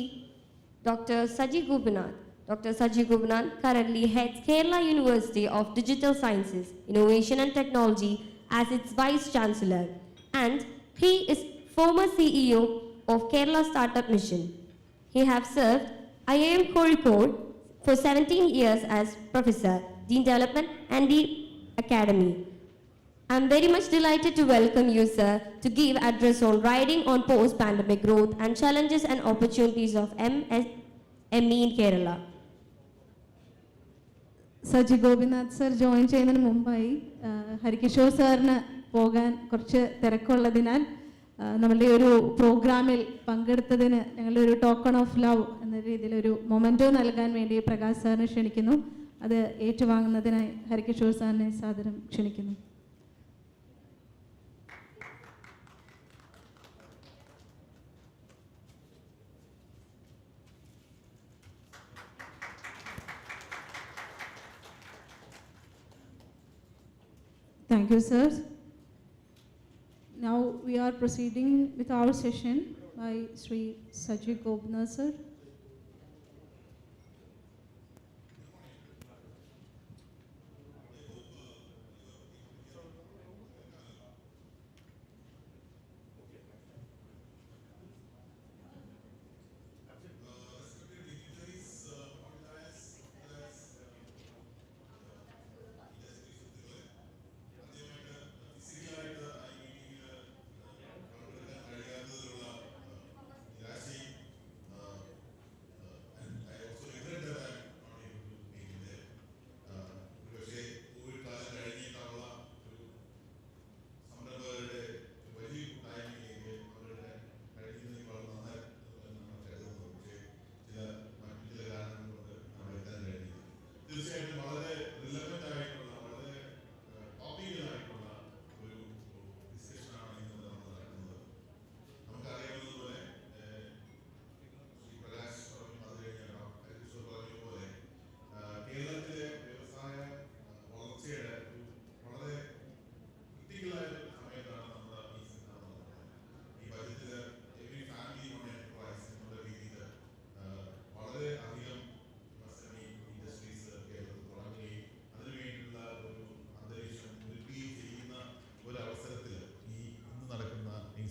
Dr. Saji Gopinath. Dr. Saji Gopinath currently heads Kerala University of Digital Sciences, Innovation and Technology as its Vice Chancellor, and he is former CEO of Kerala Startup Mission. He has served IIM Kozhikode for 17 years as Professor, Dean Development and the Academy. I am very much delighted to welcome you, sir, to give address on riding on post-pandemic growth and challenges and opportunities of MSME in Kerala. Saji Gopinath sir join ചെയ്യുന്നതിന് മുമ്പായി ഹരികിഷോർ സാറിന് പോകാൻ കുറച്ച് തിരക്കുള്ളതിനാൽ നമ്മളുടെ ഒരു പ്രോഗ്രാമിൽ പങ്കെടുത്തതിന് ഞങ്ങളുടെ ഒരു ടോക്കൺ ഓഫ് ലവ് എന്ന രീതിയിൽ ഒരു മൊമെൻറ്റോ നൽകാൻ വേണ്ടി പ്രകാശ് സാറിനെ ക്ഷണിക്കുന്നു. അത് ഏറ്റുവാങ്ങുന്നതിനായി ഹരികിഷോർ സാറിനെ സാദരം ക്ഷണിക്കുന്നു. Thank you, sir. Now we are proceeding with our session by Sri Saji Gopinath sir.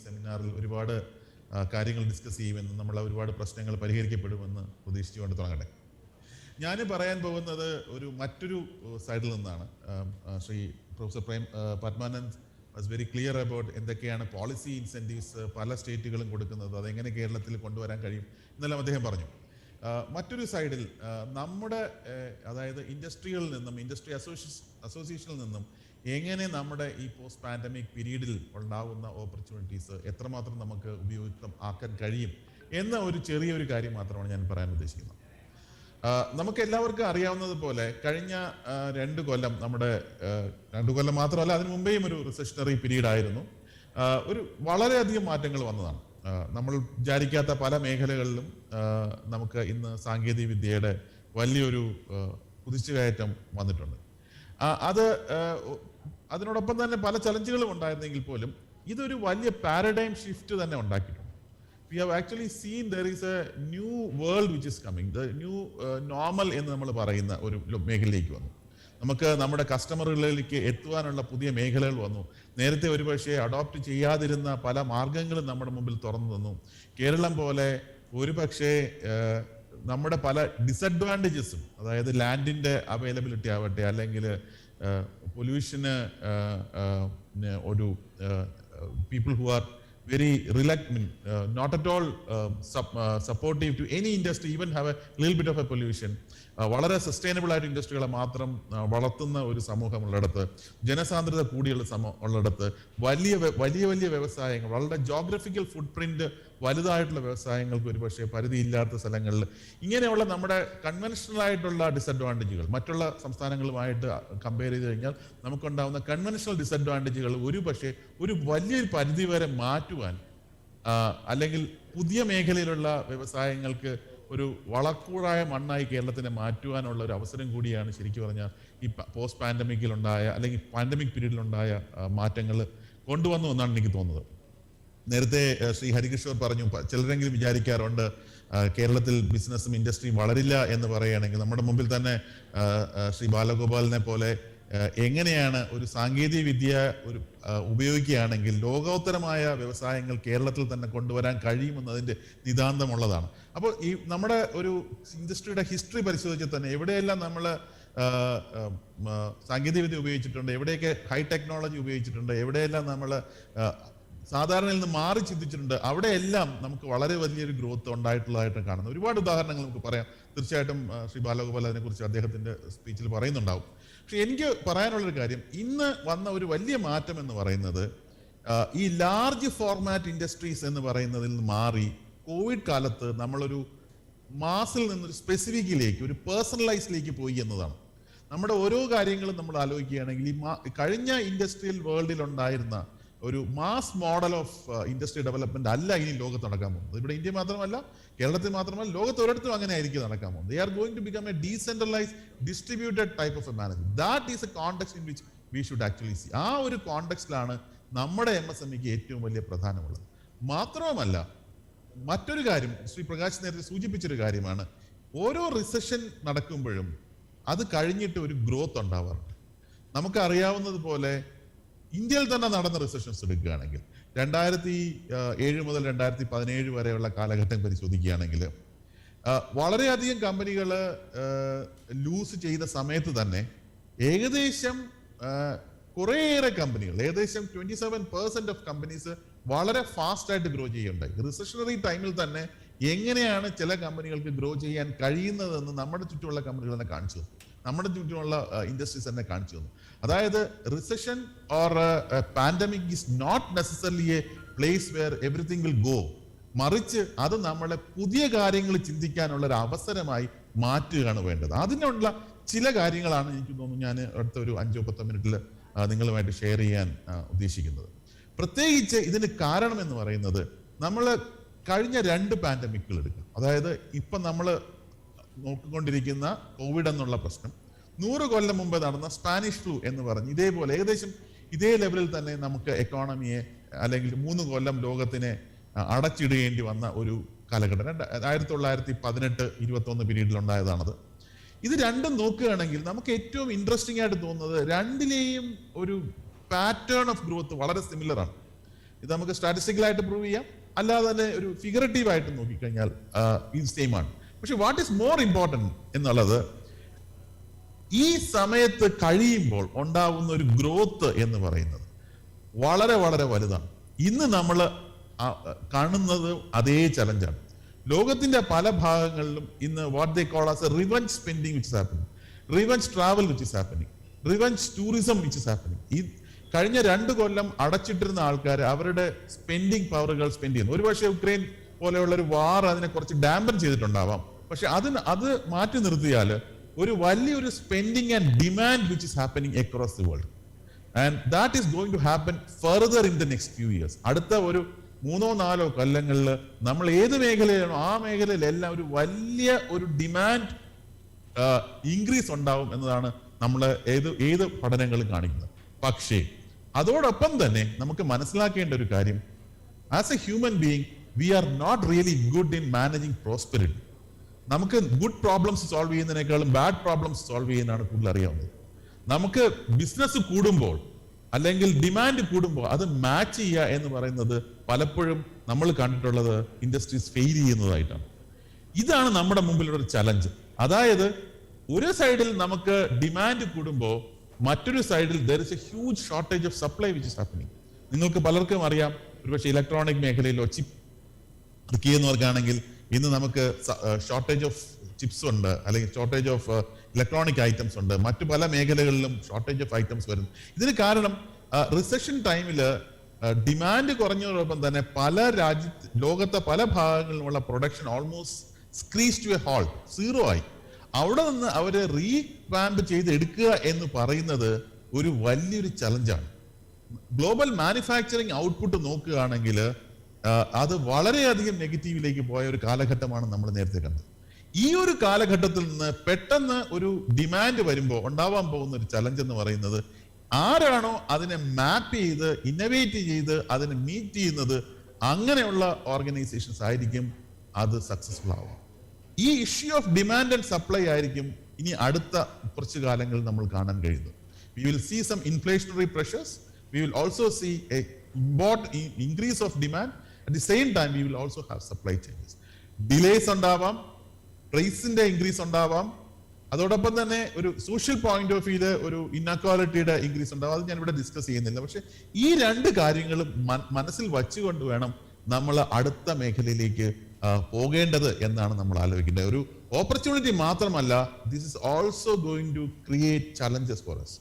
സെമിനാറിൽ ഒരുപാട് കാര്യങ്ങൾ ഡിസ്കസ് ചെയ്യുമെന്നും നമ്മളെ ഒരുപാട് പ്രശ്നങ്ങൾ പരിഹരിക്കപ്പെടുമെന്ന് പ്രതീക്ഷിച്ചുകൊണ്ട് തുടങ്ങട്ടെ. ഞാൻ പറയാൻ പോകുന്നത് മറ്റൊരു സൈഡിൽ നിന്നാണ്. Shri professor Padmanand was very clear about എന്തൊക്കെയാണ് പോളിസി ഇൻസെൻറ്റീവ്സ് പല സ്റ്റേറ്റുകളും കൊടുക്കുന്നത്, അതെങ്ങനെ കേരളത്തിൽ കൊണ്ടുവരാൻ കഴിയും എന്നെല്ലാം അദ്ദേഹം പറഞ്ഞു. മറ്റൊരു സൈഡിൽ നമ്മുടെ അതായത് ഇൻഡസ്ട്രിയിൽ നിന്നും ഇൻഡസ്ട്രി അസോസിയേഷനിൽ നിന്നും എങ്ങനെ നമ്മുടെ ഈ പോസ്റ്റ് പാൻഡമിക് പീരീഡിൽ ഉണ്ടാകുന്ന ഓപ്പർച്യൂണിറ്റീസ് എത്രമാത്രം നമുക്ക് ഉപയുക്തം ആക്കാൻ കഴിയും എന്ന ചെറിയൊരു കാര്യം മാത്രമാണ് ഞാൻ പറയാൻ ഉദ്ദേശിക്കുന്നത്. നമുക്ക് എല്ലാവർക്കും അറിയാവുന്നതുപോലെ കഴിഞ്ഞ 2 കൊല്ലം നമ്മുടെ 2 കൊല്ലം മാത്രമല്ല അതിനു മുമ്പേയും ഒരു റിസഷണറി പീരീഡ് ആയിരുന്നു. വളരെയധികം മാറ്റങ്ങൾ വന്നതാണ്. നമ്മൾ വിചാരിക്കാത്ത പല മേഖലകളിലും നമുക്ക് ഇന്ന് സാങ്കേതിക വിദ്യയുടെ വലിയൊരു കുതിച്ചുകയറ്റം വന്നിട്ടുണ്ട്. അതിനോടൊപ്പം തന്നെ പല ചലഞ്ചുകളും ഉണ്ടായിരുന്നെങ്കിൽ പോലും ഇതൊരു വലിയ പാരഡൈം ഷിഫ്റ്റ് തന്നെ ഉണ്ടാക്കിയിട്ടുണ്ട്. We have actually seen there is a new world which is coming. The new normal എന്ന് നമ്മൾ പറയുന്ന ഒരു മേഖലയിലേക്ക് വന്നു. നമുക്ക് നമ്മുടെ കസ്റ്റമറുകളിലേക്ക് എത്തുവാനുള്ള പുതിയ മേഖലകൾ വന്നു. നേരത്തെ ഒരുപക്ഷെ അഡോപ്റ്റ് ചെയ്യാതിരുന്ന പല മാർഗങ്ങളും നമ്മുടെ മുമ്പിൽ തുറന്നു തന്നു. കേരളം പോലെ ഒരുപക്ഷെ നമ്മുടെ പല ഡിസഡ്വാൻറ്റേജസും, അതായത് ലാൻഡിൻ്റെ അവൈലബിലിറ്റി ആവട്ടെ, അല്ലെങ്കിൽ പൊല്യൂഷന് people who are very reluctant, not at all supportive to any industry, even have a little bit of a pollution. വളരെ സസ്റ്റൈനബിൾ ആയിട്ട് ഇൻഡസ്ട്രികളെ മാത്രം വളർത്തുന്ന ഒരു സമൂഹമുള്ളിടത്ത്, ജനസാന്ദ്രത കൂടിയുള്ള ഉള്ളിടത്ത് വലിയ വലിയ വലിയ വ്യവസായങ്ങൾ, വളരെ ജോഗ്രഫിക്കൽ ഫുട് പ്രിന്റ് വലുതായിട്ടുള്ള വ്യവസായങ്ങൾക്ക് ഒരുപക്ഷെ പരിധിയില്ലാത്ത സ്ഥലങ്ങളിൽ ഇങ്ങനെയുള്ള നമ്മുടെ കൺവെൻഷണൽ ആയിട്ടുള്ള ഡിസഡ്വാൻറ്റേജുകൾ മറ്റുള്ള സംസ്ഥാനങ്ങളുമായിട്ട് കമ്പയർ ചെയ്ത് കഴിഞ്ഞാൽ നമുക്കുണ്ടാകുന്ന കൺവെൻഷണൽ ഡിസഡ്വാൻറ്റേജുകൾ ഒരുപക്ഷെ ഒരു വലിയൊരു പരിധി വരെ മാറ്റുവാൻ അല്ലെങ്കിൽ പുതിയ മേഖലയിലുള്ള വ്യവസായങ്ങൾക്ക് ഒരു വളക്കൂറായ മണ്ണായി കേരളത്തിനെ മാറ്റുവാനുള്ള ഒരു അവസരം കൂടിയാണ് ശരിക്കും പറഞ്ഞാൽ ഈ പോസ്റ്റ് പാൻഡമിക്കിലുണ്ടായ അല്ലെങ്കിൽ പാൻഡമിക് പീരീഡിലുണ്ടായ മാറ്റങ്ങൾ കൊണ്ടുവന്നു എന്നാണ് എനിക്ക് തോന്നുന്നത്. നേരത്തെ ശ്രീ ഹരികിഷോർ പറഞ്ഞു, ചിലരെങ്കിലും വിചാരിക്കാറുണ്ട് കേരളത്തിൽ ബിസിനസ്സും ഇൻഡസ്ട്രിയും വളരില്ല എന്ന് പറയുകയാണെങ്കിൽ നമ്മുടെ മുമ്പിൽ തന്നെ ശ്രീ ബാലഗോപാലിനെ പോലെ എങ്ങനെയാണ് ഒരു സാങ്കേതിക വിദ്യ ഉപയോഗിക്കുകയാണെങ്കിൽ ലോകോത്തരമായ വ്യവസായങ്ങൾ കേരളത്തിൽ തന്നെ കൊണ്ടുവരാൻ കഴിയുമെന്നതിൻ്റെ നിതാന്തമുള്ളതാണ്. അപ്പോൾ ഈ നമ്മുടെ ഒരു ഇൻഡസ്ട്രിയുടെ ഹിസ്റ്ററി പരിശോധിച്ചാൽ തന്നെ എവിടെയെല്ലാം നമ്മൾ സാങ്കേതികവിദ്യ ഉപയോഗിച്ചിട്ടുണ്ട്, എവിടെയൊക്കെ ഹൈ ടെക്നോളജി ഉപയോഗിച്ചിട്ടുണ്ട്, എവിടെയെല്ലാം നമ്മൾ സാധാരണയിൽ നിന്ന് മാറി ചിന്തിച്ചിട്ടുണ്ട്, അവിടെയെല്ലാം നമുക്ക് വളരെ വലിയൊരു ഗ്രോത്ത് ഉണ്ടായിട്ടുള്ളതായിട്ട് കാണുന്നത് ഒരുപാട് ഉദാഹരണങ്ങൾ നമുക്ക് പറയാം. തീർച്ചയായിട്ടും ശ്രീ ബാലഗോപാൽ അതിനെക്കുറിച്ച് അദ്ദേഹത്തിൻ്റെ സ്പീച്ചിൽ പറയുന്നുണ്ടാവും. പക്ഷെ എനിക്ക് പറയാനുള്ളൊരു കാര്യം, ഇന്ന് വന്ന ഒരു വലിയ മാറ്റം എന്ന് പറയുന്നത് ഈ ലാർജ് ഫോർമാറ്റ് ഇൻഡസ്ട്രീസ് എന്ന് പറയുന്നതിൽ നിന്ന് മാറി കോവിഡ് കാലത്ത് നമ്മളൊരു മാസിൽ നിന്നൊരു സ്പെസിഫിക്കിലേക്ക് ഒരു പേഴ്സണലൈസിലേക്ക് പോയി എന്നതാണ്. നമ്മുടെ ഓരോ കാര്യങ്ങളും നമ്മൾ ആലോചിക്കുകയാണെങ്കിൽ ഈ കഴിഞ്ഞ ഇൻഡസ്ട്രിയൽ വേൾഡിൽ ഉണ്ടായിരുന്ന ഒരു mass model of industry development അല്ല ഇനി ലോകത്ത് നടക്കാൻ പോകുന്നത്. ഇവിടെ ഇന്ത്യ മാത്രമല്ല, കേരളത്തിൽ മാത്രമല്ല, ലോകത്ത് ഒരിടത്തും അങ്ങനെ ആയിരിക്കും നടക്കാൻ പോകുന്നത്. They are going to become a decentralized, distributed type of a management. That is a context in which we should actually see. ആ ഒരു കോണ്ടെക്സ്റ്റിലാണ് നമ്മുടെ MSMEക്ക് ഏറ്റവും വലിയ പ്രധാനമുള്ളത്. മാത്രവുമല്ല, മറ്റൊരു കാര്യം ശ്രീ പ്രകാശ് നേരത്തെ സൂചിപ്പിച്ചൊരു കാര്യമാണ്, ഓരോ റിസഷൻ നടക്കുമ്പോഴും അത് കഴിഞ്ഞിട്ട് ഒരു ഗ്രോത്ത് ഉണ്ടാവാറുണ്ട്. നമുക്കറിയാവുന്നത് പോലെ ഇന്ത്യയിൽ തന്നെ നടന്ന റിസഷൻസ് എടുക്കുകയാണെങ്കിൽ 2007 മുതൽ 2017 വരെയുള്ള കാലഘട്ടം പരിശോധിക്കുകയാണെങ്കിൽ വളരെയധികം കമ്പനികൾ ലൂസ് ചെയ്ത സമയത്ത് തന്നെ ഏകദേശം കുറേയേറെ കമ്പനികൾ, ഏകദേശം 27% ഓഫ് കമ്പനീസ് വളരെ ഫാസ്റ്റായിട്ട് ഗ്രോ ചെയ്യുകയുണ്ടായി. റിസഷണറി ടൈമിൽ തന്നെ എങ്ങനെയാണ് ചില കമ്പനികൾക്ക് ഗ്രോ ചെയ്യാൻ കഴിയുന്നതെന്ന് നമ്മുടെ ചുറ്റുമുള്ള കമ്പനികൾ തന്നെ കാണിച്ചു തന്നു, നമ്മുടെ ചുറ്റുമുള്ള ഇൻഡസ്ട്രീസ് തന്നെ കാണിച്ചു തന്നു. അതായത് recession or pandemic is not necessarily a place where everything will go, മറിച്ച് അത് നമ്മളെ പുതിയ കാര്യങ്ങൾ ചിന്തിക്കാനുള്ള ഒരു അവസരമായി മാറ്റുകയാണ് വേണ്ടത്. അതിനുള്ള ചില കാര്യങ്ങളാണ് എനിക്ക് തോന്നുന്നു ഞാൻ അടുത്ത ഒരു 5-10 മിനിറ്റിൽ നിങ്ങളുമായിട്ട് ഷെയർ ചെയ്യാൻ ഉദ്ദേശിക്കുന്നത്. പ്രത്യേകിച്ച് ഇതിന് കാരണം എന്ന് പറയുന്നത്, നമ്മൾ കഴിഞ്ഞ 2 പാൻഡമിക്കുകൾ എടുക്കാം. അതായത് ഇപ്പം നമ്മൾ നോക്കിക്കൊണ്ടിരിക്കുന്ന കോവിഡ് എന്നുള്ള പ്രശ്നം, 100 കൊല്ലം മുമ്പ് നടന്ന സ്പാനിഷ് ഫ്ലൂ എന്ന് പറഞ്ഞ് ഇതേപോലെ ഏകദേശം ഇതേ ലെവലിൽ തന്നെ നമുക്ക് എക്കോണമിയെ അല്ലെങ്കിൽ 3 കൊല്ലം ലോകത്തിനെ അടച്ചിടേണ്ടി വന്ന ഒരു കാലഘട്ടം 1918-21 പീരീഡിൽ ഉണ്ടായതാണത്. ഇത് രണ്ടും നോക്കുകയാണെങ്കിൽ നമുക്ക് ഏറ്റവും ഇൻട്രസ്റ്റിംഗ് ആയിട്ട് തോന്നുന്നത് രണ്ടിലെയും ഒരു പാറ്റേൺ ഓഫ് ഗ്രോത്ത് വളരെ സിമിലർ ആണ്. ഇത് നമുക്ക് സ്റ്റാറ്റിസ്റ്റിക്കലായിട്ട് പ്രൂവ് ചെയ്യാം, അല്ലാതെ തന്നെ ഒരു ഫിഗറേറ്റീവ് ആയിട്ട് നോക്കിക്കഴിഞ്ഞാൽ ഇത് സെയിം ആണ്. പക്ഷെ വാട്ട് ഈസ് മോർ ഇമ്പോർട്ടൻറ്റ് എന്നുള്ളത്, ഈ സമയത്ത് കഴിയുമ്പോൾ ഉണ്ടാവുന്ന ഒരു ഗ്രോത്ത് എന്ന് പറയുന്നത് വളരെ വളരെ വലുതാണ്. ഇന്ന് നമ്മൾ കാണുന്നത് അതേ ചലഞ്ചാണ്. ലോകത്തിന്റെ പല ഭാഗങ്ങളിലും ഇന്ന് what they call as A revenge spending which is happening, revenge travel which is happening, revenge tourism which is happening. ഈ കഴിഞ്ഞ 2 കൊല്ലം അടച്ചിട്ടിരുന്ന ആൾക്കാർ അവരുടെ സ്പെൻഡിങ് പവറുകൾ സ്പെൻഡ് ചെയ്യുന്നു. ഒരുപക്ഷെ യുക്രൈൻ പോലെയുള്ള ഒരു വാർ അതിനെ കുറച്ച് ഡാമ്പൻ ചെയ്തിട്ടുണ്ടാവാം. പക്ഷെ അത് മാറ്റി നിർത്തിയാൽ ഒരു വലിയൊരു spending and demand which is happening across the world, and that is going to happen further in the next few years. അടുത്ത ഒരു 3-4 കൊല്ലങ്ങളിൽ നമ്മൾ ഏത് മേഖലയിലാണോ ആ മേഖലയിലെല്ലാം ഒരു വലിയ ഒരു ഡിമാൻഡ് ഇൻക്രീസ് ഉണ്ടാവും എന്നതാണ് നമ്മൾ ഏത് പഠനങ്ങളും കാണിക്കുന്നത്. പക്ഷേ അതോടൊപ്പം തന്നെ നമുക്ക് മനസ്സിലാക്കേണ്ട ഒരു കാര്യം, as a human being we are not really good in managing prosperity. നമുക്ക് ഗുഡ് പ്രോബ്ലംസ് സോൾവ് ചെയ്യുന്നതിനേക്കാളും ബാഡ് പ്രോബ്ലംസ് സോൾവ് ചെയ്യുന്നതാണ് കൂടുതൽ അറിയാവുന്നത്. നമുക്ക് ബിസിനസ് കൂടുമ്പോൾ അല്ലെങ്കിൽ ഡിമാൻഡ് കൂടുമ്പോൾ അത് മാച്ച് ചെയ്യുക എന്ന് പറയുന്നത് പലപ്പോഴും നമ്മൾ കണ്ടിട്ടുള്ളത് ഇൻഡസ്ട്രീസ് ഫെയിൽ ചെയ്യുന്നതായിട്ടാണ്. ഇതാണ് നമ്മുടെ മുമ്പിലുള്ള ഒരു ചലഞ്ച്. അതായത് ഒരു സൈഡിൽ നമുക്ക് ഡിമാൻഡ് കൂടുമ്പോൾ മറ്റൊരു സൈഡിൽ there is A huge shortage of supply which is happening. നിങ്ങൾക്ക് പലർക്കും അറിയാം, ഒരുപക്ഷെ ഇലക്ട്രോണിക് മേഖലയിലോ ചിപ്പ് വർക്ക് ചെയ്യുന്നവർക്കാണെങ്കിൽ ഇന്ന് നമുക്ക് ഷോർട്ടേജ് ഓഫ് ചിപ്സ് ഉണ്ട്, അല്ലെങ്കിൽ ഷോർട്ടേജ് ഓഫ് ഇലക്ട്രോണിക് ഐറ്റംസ് ഉണ്ട്. മറ്റു പല മേഖലകളിലും ഷോർട്ടേജ് ഓഫ് ഐറ്റംസ് വരുന്നു. ഇതിന് കാരണം റിസഷൻ ടൈമിൽ ഡിമാൻഡ് കുറഞ്ഞതോടൊപ്പം തന്നെ ലോകത്തെ പല ഭാഗങ്ങളിലുമുള്ള production almost screech to a halt, 0 ആയി. അവിടെ നിന്ന് അവരെ റീവാമ്പ് ചെയ്ത് എടുക്കുക എന്ന് പറയുന്നത് ഒരു വലിയൊരു ചലഞ്ചാണ്. ഗ്ലോബൽ മാനുഫാക്ചറിങ് ഔട്ട്പുട്ട് നോക്കുകയാണെങ്കിൽ അത് വളരെയധികം നെഗറ്റീവിലേക്ക് പോയ ഒരു കാലഘട്ടമാണ് നമ്മൾ നേരത്തെ കണ്ടത്. ഈ ഒരു കാലഘട്ടത്തിൽ നിന്ന് പെട്ടെന്ന് ഒരു ഡിമാൻഡ് വരുമ്പോൾ ഉണ്ടാവാൻ പോകുന്ന ഒരു ചലഞ്ച് എന്ന് പറയുന്നത്, ആരാണോ അതിനെ മാപ്പ് ചെയ്ത് ഇന്നോവേറ്റ് ചെയ്ത് അതിനെ മീറ്റ് ചെയ്യുന്നത്, അങ്ങനെയുള്ള ഓർഗനൈസേഷൻസ് ആയിരിക്കും അത് സക്സസ്ഫുൾ ആവുക. ഈ issue of demand and supply ആയിരിക്കും ഇനി അടുത്ത കുറച്ചു കാലങ്ങളിൽ നമ്മൾ കാണാൻ കഴിയുന്നത്. We will see some inflationary pressures. We will also see a increase of demand. At the same time, we will also have supply changes. Delays ഉണ്ടാവാം, പ്രൈസിന്റെ ഇൻക്രീസ് ഉണ്ടാവാം, അതോടൊപ്പം തന്നെ ഒരു സോഷ്യൽ പോയിന്റ് ഓഫ് വ്യൂല് ഒരു ഇൻഇക്വാലിറ്റിയുടെ ഇൻക്രീസ് ഉണ്ടാവും. അത് ഞാൻ ഇവിടെ ഡിസ്കസ് ചെയ്യുന്നില്ല. പക്ഷെ ഈ രണ്ട് കാര്യങ്ങളും മനസ്സിൽ വച്ചുകൊണ്ട് വേണം നമ്മൾ അടുത്ത മേഖലയിലേക്ക് പോകേണ്ടത് എന്നാണ് നമ്മൾ ആലോചിക്കേണ്ടത്. ഒരു ഓപ്പർച്യൂണിറ്റി മാത്രമല്ല, this is also going to create challenges for us.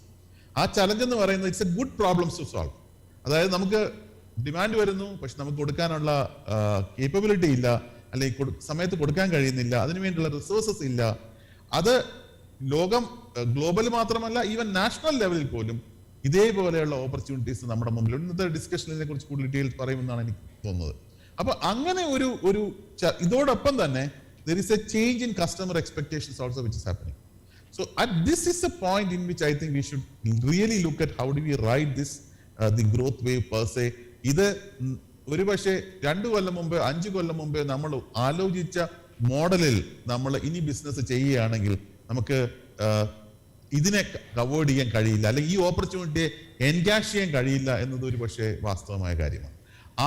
ആ ചലഞ്ച് എന്ന് പറയുന്നത് it's a good problems to solve. അതായത് നമുക്ക് ഡിമാൻഡ് വരുന്നു, പക്ഷെ നമുക്ക് കൊടുക്കാനുള്ള കേപ്പബിലിറ്റി ഇല്ല, അല്ലെങ്കിൽ സമയത്ത് കൊടുക്കാൻ കഴിയുന്നില്ല, അതിനുവേണ്ടിയുള്ള റിസോഴ്സസ് ഇല്ല. അത് ഗ്ലോബൽ മാത്രമല്ല, ഈവൻ നാഷണൽ ലെവലിൽ പോലും ഇതേപോലെയുള്ള ഓപ്പർച്യൂണിറ്റീസ് നമ്മുടെ മുമ്പിൽ. ഇന്നത്തെ ഡിസ്കഷനിനെ കുറിച്ച് കൂടുതൽ ഡീറ്റെയിൽ പറയുമെന്നാണ് എനിക്ക് തോന്നുന്നത്. അപ്പൊ അങ്ങനെ ഒരു ഇതോടൊപ്പം തന്നെ there is a change in customer expectations also which is happening. So this is a point in which I think we should really look at how do we ride this the growth wave per se. ഇത് ഒരു പക്ഷേ 2 കൊല്ലം മുമ്പ് 5 കൊല്ലം മുമ്പേ നമ്മൾ ആലോചിച്ച മോഡലിൽ നമ്മൾ ഇനി ബിസിനസ് ചെയ്യുകയാണെങ്കിൽ നമുക്ക് ഇതിനെ കവേർഡ് ചെയ്യാൻ കഴിയില്ല, അല്ലെങ്കിൽ ഈ ഓപ്പർച്യൂണിറ്റിയെ എൻകാഷ് ചെയ്യാൻ കഴിയില്ല എന്നത് ഒരു പക്ഷേ വാസ്തവമായ കാര്യമാണ്.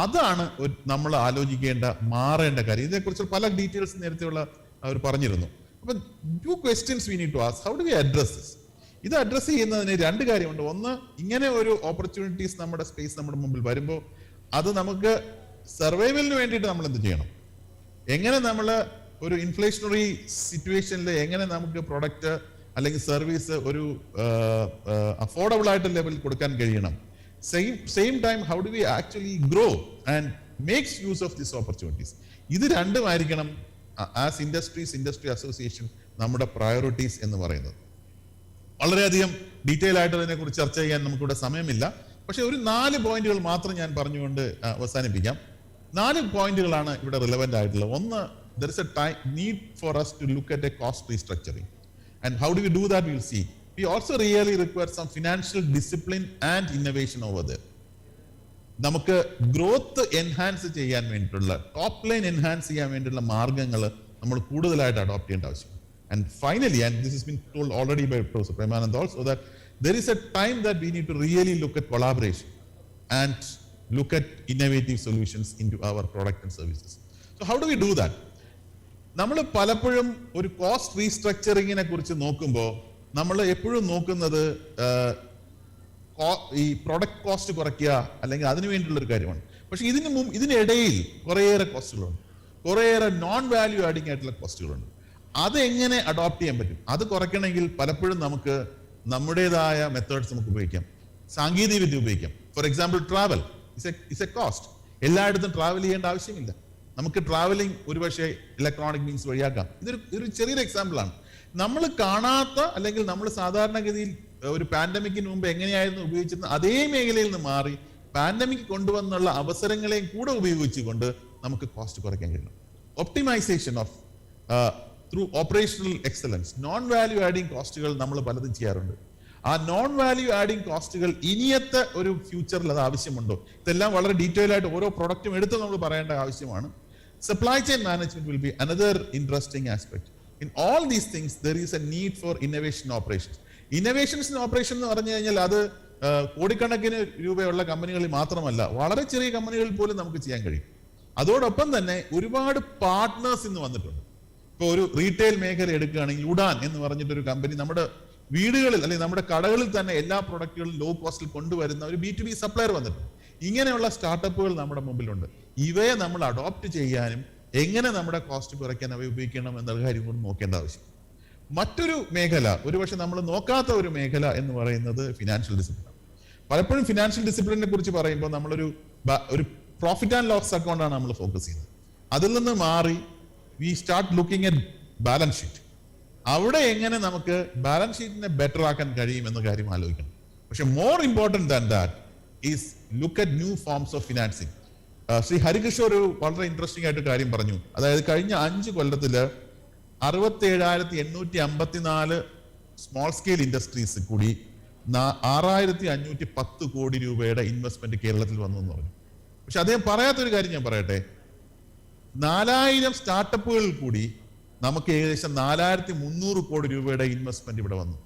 അതാണ് നമ്മൾ ആലോചിക്കേണ്ട, മാറേണ്ട കാര്യം. ഇതിനെക്കുറിച്ച് പല ഡീറ്റെയിൽസ് നേരത്തെയുള്ള അവർ പറഞ്ഞിരുന്നു. അപ്പം 2 questions we need to ask. How do we address this? ഇത് അഡ്രസ് ചെയ്യുന്നതിന് 2 കാര്യമുണ്ട്. ഒന്ന്, ഇങ്ങനെ ഒരു ഓപ്പർച്യൂണിറ്റീസ് നമ്മുടെ സ്പേസ് നമ്മുടെ മുമ്പിൽ വരുമ്പോൾ അത് നമുക്ക് സർവൈവലിന് വേണ്ടിയിട്ട് നമ്മൾ എന്ത് ചെയ്യണം, എങ്ങനെ നമ്മൾ ഒരു ഇൻഫ്ലേഷണറി സിറ്റുവേഷനിൽ എങ്ങനെ നമുക്ക് പ്രൊഡക്റ്റ് അല്ലെങ്കിൽ സർവീസ് ഒരു അഫോർഡബിൾ ആയിട്ട് ലെവലിൽ കൊടുക്കാൻ കഴിയണം. Same time how do we actually grow and makes use of this opportunities. ഇത് രണ്ടുമായിരിക്കണം ആസ് ഇൻഡസ്ട്രി അസോസിയേഷൻ നമ്മുടെ പ്രയോറിറ്റീസ് എന്ന് പറയുന്നത്. വളരെയധികം ഡീറ്റെയിൽ ആയിട്ട് അതിനെക്കുറിച്ച് ചർച്ച ചെയ്യാൻ നമുക്കിവിടെ സമയമില്ല. പക്ഷെ ഒരു 4 പോയിന്റുകൾ മാത്രം ഞാൻ പറഞ്ഞുകൊണ്ട് അവസാനിപ്പിക്കാം. 4 പോയിന്റുകളാണ് ഇവിടെ റിലവൻ്റ് ആയിട്ടുള്ളത്. ഒന്ന്, there is a need for us to look at a cost restructuring. And how do we do that? We'll see. We also really require some financial discipline and innovation over there. നമുക്ക് growth enhance ചെയ്യാൻ വേണ്ടിയിട്ടുള്ള, top line enhance ചെയ്യാൻ വേണ്ടിയിട്ടുള്ള മാർഗങ്ങൾ നമ്മൾ കൂടുതലായിട്ട് adopt ചെയ്യേണ്ട ആവശ്യം. And finally, and this has been told already by Professor Premanand also, that there is a time that we need to really look at collaboration and look at innovative solutions into our product and services. So how do we do that? നമ്മൾ പലപ്പോഴും ഒരു cost റീസ്ട്രക്ചറിങ്ങിനെ കുറിച്ച് നോക്കുമ്പോൾ നമ്മൾ എപ്പോഴും നോക്കുന്നത് ഈ product cost കുറയ്ക്കുക അല്ലെങ്കിൽ അതിനു വേണ്ടിയുള്ളൊരു കാര്യമാണ്. പക്ഷെ ഇതിനിടയിൽ കുറേയേറെ കോസ്റ്റുകളുണ്ട്, കുറേയേറെ നോൺ വാല്യൂ ആഡിങ് ആയിട്ടുള്ള കോസ്റ്റുകളുണ്ട്. അത് എങ്ങനെ അഡോപ്റ്റ് ചെയ്യാൻ പറ്റും? അത് കുറയ്ക്കണമെങ്കിൽ പലപ്പോഴും നമുക്ക് നമ്മുടേതായ മെത്തേഡ്സ് നമുക്ക് ഉപയോഗിക്കാം, സാങ്കേതിക വിദ്യ ഉപയോഗിക്കാം. For example, travel is A cost. എല്ലായിടത്തും ട്രാവൽ ചെയ്യേണ്ട ആവശ്യമില്ല. നമുക്ക് ട്രാവലിംഗ് ഒരുപക്ഷെ ഇലക്ട്രോണിക് മീൻസ് വഴിയാക്കാം. ഇതൊരു ചെറിയൊരു എക്സാമ്പിളാണ്. നമ്മൾ കാണാത്ത അല്ലെങ്കിൽ നമ്മൾ സാധാരണഗതിയിൽ ഒരു പാൻഡമിക്കിന് മുമ്പ് എങ്ങനെയായിരുന്നു ഉപയോഗിച്ചിരുന്നത് അതേ മേഖലയിൽ നിന്ന് മാറി പാൻഡമിക് കൊണ്ടുവന്നുള്ള അവസരങ്ങളെയും കൂടെ ഉപയോഗിച്ചുകൊണ്ട് നമുക്ക് കോസ്റ്റ് കുറയ്ക്കാൻ കഴിയണം. Optimisation of through operational excellence. Non value adding കോസ്റ്റുകൾ നമ്മൾ പലതും ചെയ്യാറുണ്ട്. ആ നോൺ വാല്യൂ ആഡിങ് കോസ്റ്റുകൾ ഇനിയത്തെ ഒരു ഫ്യൂച്ചറിൽ അത് ആവശ്യമുണ്ടോ? ഇതെല്ലാം വളരെ ഡീറ്റെയിൽ ആയിട്ട് ഓരോ പ്രൊഡക്റ്റും എടുത്ത് നമ്മൾ പറയേണ്ട ആവശ്യമാണ്. Supply chain management will be another interesting aspect. In all these things, there is a need for innovation operations. Innovations in operation എന്ന് പറഞ്ഞു കഴിഞ്ഞാൽ അത് കോടിക്കണക്കിന് രൂപയുള്ള കമ്പനികളിൽ മാത്രമല്ല, വളരെ ചെറിയ കമ്പനികളിൽ പോലും നമുക്ക് ചെയ്യാൻ കഴിയും. അതോടൊപ്പം തന്നെ ഒരുപാട് പാർട്ട്നേഴ്സ് ഇന്ന് വന്നിട്ടുണ്ട്. ഇപ്പോൾ ഒരു റീറ്റെയിൽ മേഖല എടുക്കുകയാണെങ്കിൽ ഉഡാൻ എന്ന് പറഞ്ഞിട്ടൊരു കമ്പനി നമ്മുടെ വീടുകളിൽ അല്ലെങ്കിൽ നമ്മുടെ കടകളിൽ തന്നെ എല്ലാ പ്രൊഡക്റ്റുകളും ലോ കോസ്റ്റിൽ കൊണ്ടുവരുന്ന ഒരു B2B സപ്ലയർ വന്നിട്ടുണ്ട്. ഇങ്ങനെയുള്ള സ്റ്റാർട്ടപ്പുകൾ നമ്മുടെ മുമ്പിലുണ്ട്. ഇവയെ നമ്മൾ അഡോപ്റ്റ് ചെയ്യാനും എങ്ങനെ നമ്മുടെ കോസ്റ്റ് കുറയ്ക്കാൻ അവ ഉപയോഗിക്കണം എന്ന കാര്യം കൂടി നോക്കേണ്ട ആവശ്യം. മറ്റൊരു മേഖല, ഒരുപക്ഷെ നമ്മൾ നോക്കാത്ത ഒരു മേഖല എന്ന് പറയുന്നത് ഫിനാൻഷ്യൽ ഡിസിപ്ലിൻ. പലപ്പോഴും ഫിനാൻഷ്യൽ ഡിസിപ്ലിനെ കുറിച്ച് പറയുമ്പോൾ നമ്മളൊരു പ്രോഫിറ്റ് ആൻഡ് ലോസ് അക്കൗണ്ടാണ് നമ്മൾ ഫോക്കസ് ചെയ്യുന്നത്. അതിൽ നിന്ന് മാറി we start looking at balance sheet. അവിടെ എങ്ങനെ നമുക്ക് ബാലൻസ് ഷീറ്റിനെ ബെറ്റർ ആക്കാൻ കഴിയും എന്ന കാര്യം ആലോചിക്കണം. പക്ഷെ more important than that is look at new forms of financing. Shri Harikrishna ഒരു വളരെ ഇൻട്രസ്റ്റിംഗ് ആയിട്ട് കാര്യം പറഞ്ഞു. അതായത് കഴിഞ്ഞ 5 കൊല്ലത്തിൽ 67,854 സ്മോൾ സ്കെയിൽ ഇൻഡസ്ട്രീസ് കൂടി 6,510 കോടി രൂപയുടെ ഇൻവെസ്റ്റ്മെന്റ് കേരളത്തിൽ വന്നു എന്ന് പറഞ്ഞു. പക്ഷെ അദ്ദേഹം പറയാത്തൊരു കാര്യം ഞാൻ പറയട്ടെ, 4,000 സ്റ്റാർട്ടപ്പുകളിൽ കൂടി നമുക്ക് ഏകദേശം 4,300 കോടി രൂപയുടെ ഇൻവെസ്റ്റ്മെന്റ് ഇവിടെ വന്നു.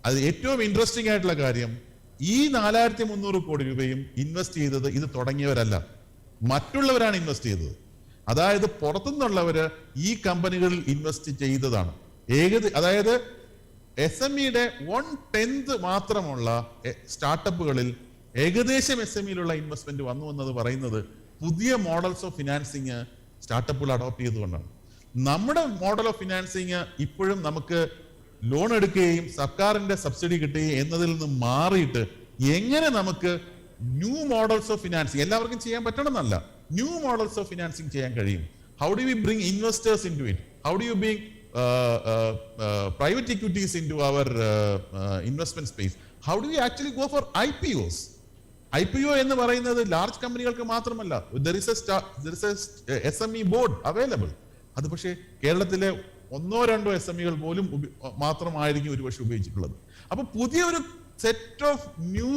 അത് ഏറ്റവും ഇൻട്രസ്റ്റിംഗ് ആയിട്ടുള്ള കാര്യം, ഈ 4,300 കോടി രൂപയും ഇൻവെസ്റ്റ് ചെയ്തത് ഇത് തുടങ്ങിയവരല്ല, മറ്റുള്ളവരാണ് ഇൻവെസ്റ്റ് ചെയ്തത്. അതായത് പുറത്തുനിന്നുള്ളവര് ഈ കമ്പനികളിൽ ഇൻവെസ്റ്റ് ചെയ്തതാണ്. അതായത് SMEയുടെ 1/10 മാത്രമുള്ള സ്റ്റാർട്ടപ്പുകളിൽ ഏകദേശം SMEയിലുള്ള ഇൻവെസ്റ്റ്മെന്റ് വന്നു എന്നത് പറയുന്നത് പുതിയ മോഡൽസ് ഓഫ് ഫിനാൻസിങ് സ്റ്റാർട്ടപ്പുകൾ അഡോപ്റ്റ് ചെയ്തുകൊണ്ടാണ്. നമ്മുടെ മോഡൽ ഓഫ് ഫിനാൻസിങ് ഇപ്പോഴും നമുക്ക് ലോൺ എടുക്കുകയും സർക്കാരിന്റെ സബ്സിഡി കിട്ടുകയും എന്നതിൽ നിന്ന് മാറിയിട്ട് എങ്ങനെ നമുക്ക് ന്യൂ മോഡൽസ് ഓഫ് ഫിനാൻസിങ് എല്ലാവർക്കും ചെയ്യാൻ പറ്റണമെന്നല്ല, ന്യൂ മോഡൽസ് ഓഫ് ഫിനാൻസിങ് ചെയ്യാൻ കഴിയും. How do we bring investors in to it? How do you bring private equities into our investment space? How do we actually go for IPOs? IPO എന്ന് പറയുന്നത് large കമ്പനികൾക്ക് മാത്രമല്ല. there is a SME board available. അത് പക്ഷേ കേരളത്തിലെ 1-2 SMEകൾ പോലും മാത്രമായിരിക്കും ഒരുപക്ഷെ ഉപയോഗിച്ചിട്ടുള്ളത്. അപ്പൊ പുതിയൊരു set of new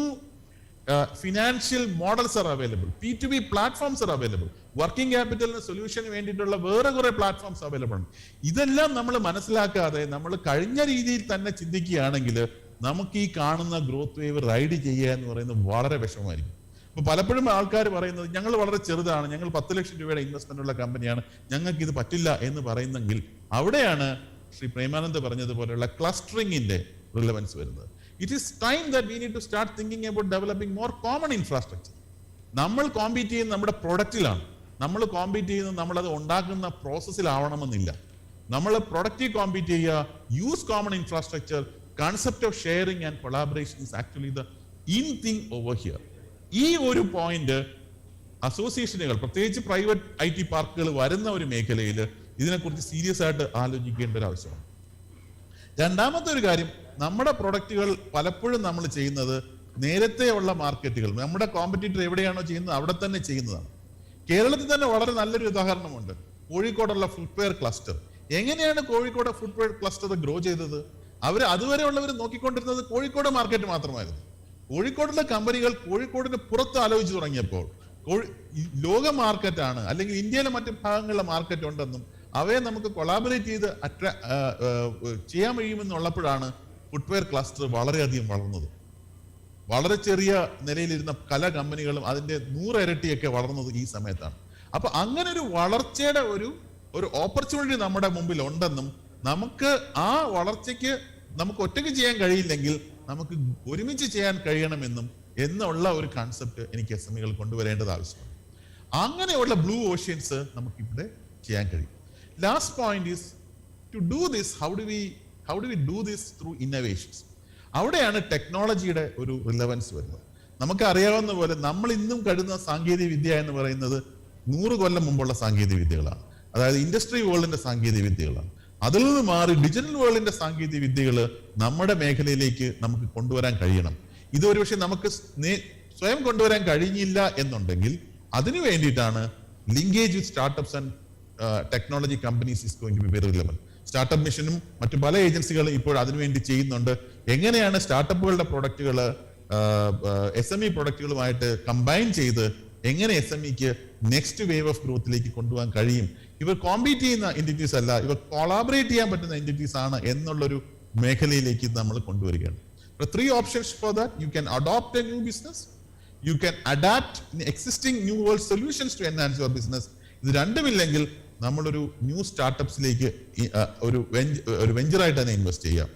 financial models are available. P2B platforms are available. Working ക്യാപിറ്റലിന് സൊല്യൂഷന് വേണ്ടിയിട്ടുള്ള വേറെ കുറെ പ്ലാറ്റ്ഫോംസ് അവൈലബിൾ ആണ്. ഇതെല്ലാം നമ്മൾ മനസ്സിലാക്കാതെ നമ്മൾ കഴിഞ്ഞ രീതിയിൽ തന്നെ ചിന്തിക്കുകയാണെങ്കിൽ നമുക്ക് ഈ കാണുന്ന ഗ്രോത്ത് വേവ് റൈഡ് ചെയ്യുക എന്ന് പറയുന്നത് വളരെ വിഷമമായിരിക്കും. അപ്പൊ പലപ്പോഴും ആൾക്കാർ പറയുന്നത് ഞങ്ങൾ വളരെ ചെറുതാണ്, ഞങ്ങൾ 10 ലക്ഷം രൂപയുടെ ഇൻവെസ്റ്റ്മെന്റ് ഉള്ള കമ്പനിയാണ്, ഞങ്ങൾക്ക് ഇത് പറ്റില്ല എന്ന് പറയുന്നെങ്കിൽ അവിടെയാണ് ശ്രീ പ്രേമാനന്ദ് പറഞ്ഞതുപോലെയുള്ള ക്ലസ്റ്ററിംഗിന്റെ റിലവൻസ് വരുന്നത്. It is time that we need to start thinking about developing more common infrastructure. നമ്മൾ കോമ്പീറ്റ് ചെയ്യുന്നത് നമ്മുടെ പ്രൊഡക്റ്റിലാണ്, നമ്മൾ കോമ്പീറ്റ് ചെയ്യുന്നത് നമ്മളത് ഉണ്ടാക്കുന്ന പ്രോസസ്സിലാവണമെന്നില്ല. നമ്മൾ പ്രൊഡക്റ്റീവ് കോമ്പീറ്റ് ചെയ്യുക, use common infrastructure, concept of sharing and collaboration is actually the in thing over here. ഈ ഒരു പോയിന്റ് അസോസിയേഷനുകൾ, പ്രത്യേകിച്ച് പ്രൈവറ്റ് IT പാർക്കുകൾ വരുന്ന ഒരു മേഖലയിൽ ഇതിനെക്കുറിച്ച് സീരിയസ് ആയിട്ട് ആലോചിക്കേണ്ട ഒരു ആവശ്യമാണ്. രണ്ടാമത്തെ ഒരു കാര്യം, നമ്മുടെ പ്രൊഡക്റ്റുകൾ പലപ്പോഴും നമ്മൾ ചെയ്യുന്നത് നേരത്തെ ഉള്ള മാർക്കറ്റുകൾ, നമ്മുടെ കോമ്പറ്റീറ്റർ എവിടെയാണോ ചെയ്യുന്നത് അവിടെ തന്നെ ചെയ്യുന്നതാണ്. കേരളത്തിൽ തന്നെ വളരെ നല്ലൊരു ഉദാഹരണമുണ്ട്, കോഴിക്കോടുള്ള ഫുട്വെയർ ക്ലസ്റ്റർ. എങ്ങനെയാണ് കോഴിക്കോട് ഫുട്വെയർ ക്ലസ്റ്റർ ഗ്രോ ചെയ്തത്? അതുവരെ ഉള്ളവർ നോക്കിക്കൊണ്ടിരുന്നത് കോഴിക്കോട് മാർക്കറ്റ് മാത്രമായിരുന്നു. കോഴിക്കോടുള്ള കമ്പനികൾ കോഴിക്കോടിന് പുറത്ത് ആലോചിച്ച് തുടങ്ങിയപ്പോൾ ലോക മാർക്കറ്റാണ്, അല്ലെങ്കിൽ ഇന്ത്യയിലെ മറ്റു ഭാഗങ്ങളിലെ മാർക്കറ്റ് ഉണ്ടെന്നും അവയെ നമുക്ക് കൊളാബറേറ്റ് ചെയ്ത് ചെയ്യാൻ കഴിയുമെന്നുള്ളപ്പോഴാണ് ഫുട്വെയർ ക്ലസ്റ്റർ വളരെയധികം വളർന്നത്. വളരെ ചെറിയ നിലയിലിരുന്ന പല കമ്പനികളും അതിന്റെ 100 ഇരട്ടിയൊക്കെ വളർന്നത് ഈ സമയത്താണ്. അപ്പൊ അങ്ങനെ ഒരു വളർച്ചയുടെ ഒരു ഓപ്പർച്യൂണിറ്റി നമ്മുടെ മുമ്പിൽ ഉണ്ടെന്നും നമുക്ക് ആ വളർച്ചയ്ക്ക് നമുക്ക് ഒറ്റയ്ക്ക് ചെയ്യാൻ കഴിയില്ലെങ്കിൽ നമുക്ക് ഒരുമിച്ച് ചെയ്യാൻ കഴിയണമെന്നും എന്നുള്ള ഒരു കൺസെപ്റ്റ് എനിക്ക് SMEകൾ കൊണ്ടുവരേണ്ടത് ആവശ്യമാണ്. അങ്ങനെയുള്ള ബ്ലൂ ഓഷ്യൻസ് നമുക്കിവിടെ ചെയ്യാൻ കഴിയും. Last point is to do this, how do we do this through innovations. അവിടെയാണ് ടെക്നോളജിയുടെ ഒരു റിലവൻസ് വരുന്നത്. നമുക്ക് അറിയാവുന്ന പോലെ നമ്മൾ ഇന്നും കരുതുന്ന സാങ്കേതിക വിദ്യ എന്ന് പറയുന്നത് 100 കൊല്ലം മുമ്പുള്ള സാങ്കേതിക വിദ്യകളാണ്. അതായത് ഇൻഡസ്ട്രി വേൾഡിന്റെ സാങ്കേതിക വിദ്യകളാണ്. അതിൽ നിന്ന് മാറി ഡിജിറ്റൽ വേൾഡിന്റെ സാങ്കേതിക വിദ്യകൾ നമ്മുടെ മേഖലയിലേക്ക് നമുക്ക് കൊണ്ടുവരാൻ കഴിയണം. ഇതൊരു പക്ഷേ നമുക്ക് സ്വയം കൊണ്ടുവരാൻ കഴിഞ്ഞില്ല എന്നുണ്ടെങ്കിൽ അതിനു വേണ്ടിയിട്ടാണ് linkage with startups and technology companies is going to be very relevant. Startup മിഷനും മറ്റു പല ഏജൻസികളും ഇപ്പോൾ അതിനുവേണ്ടി ചെയ്യുന്നുണ്ട്. എങ്ങനെയാണ് സ്റ്റാർട്ടപ്പുകളുടെ പ്രൊഡക്റ്റുകൾ SME പ്രൊഡക്റ്റുകളുമായിട്ട് കമ്പൈൻ ചെയ്ത് എങ്ങനെ SMEക്ക് നെക്സ്റ്റ് വേവ് ഓഫ് ഗ്രോത്തിലേക്ക് കൊണ്ടുപോകാൻ കഴിയും? ഇവർ കോമ്പീറ്റ് ചെയ്യുന്ന എൻറ്റിറ്റീസ് അല്ല, ഇവർ കൊളാബറേറ്റ് ചെയ്യാൻ പറ്റുന്ന എൻറ്റിറ്റീസ് ആണ് എന്നുള്ളൊരു മേഖലയിലേക്ക് നമ്മൾ കൊണ്ടുവരികയാണ്. 3 options for that. You can adopt a new business, you can adapt existing new world solutions to enhance your business. ഇത് രണ്ടുമില്ലെങ്കിൽ നമ്മളൊരു ന്യൂ സ്റ്റാർട്ടപ്സിലേക്ക് ഒരു വെഞ്ചറായിട്ട് തന്നെ ഇൻവെസ്റ്റ് ചെയ്യാം.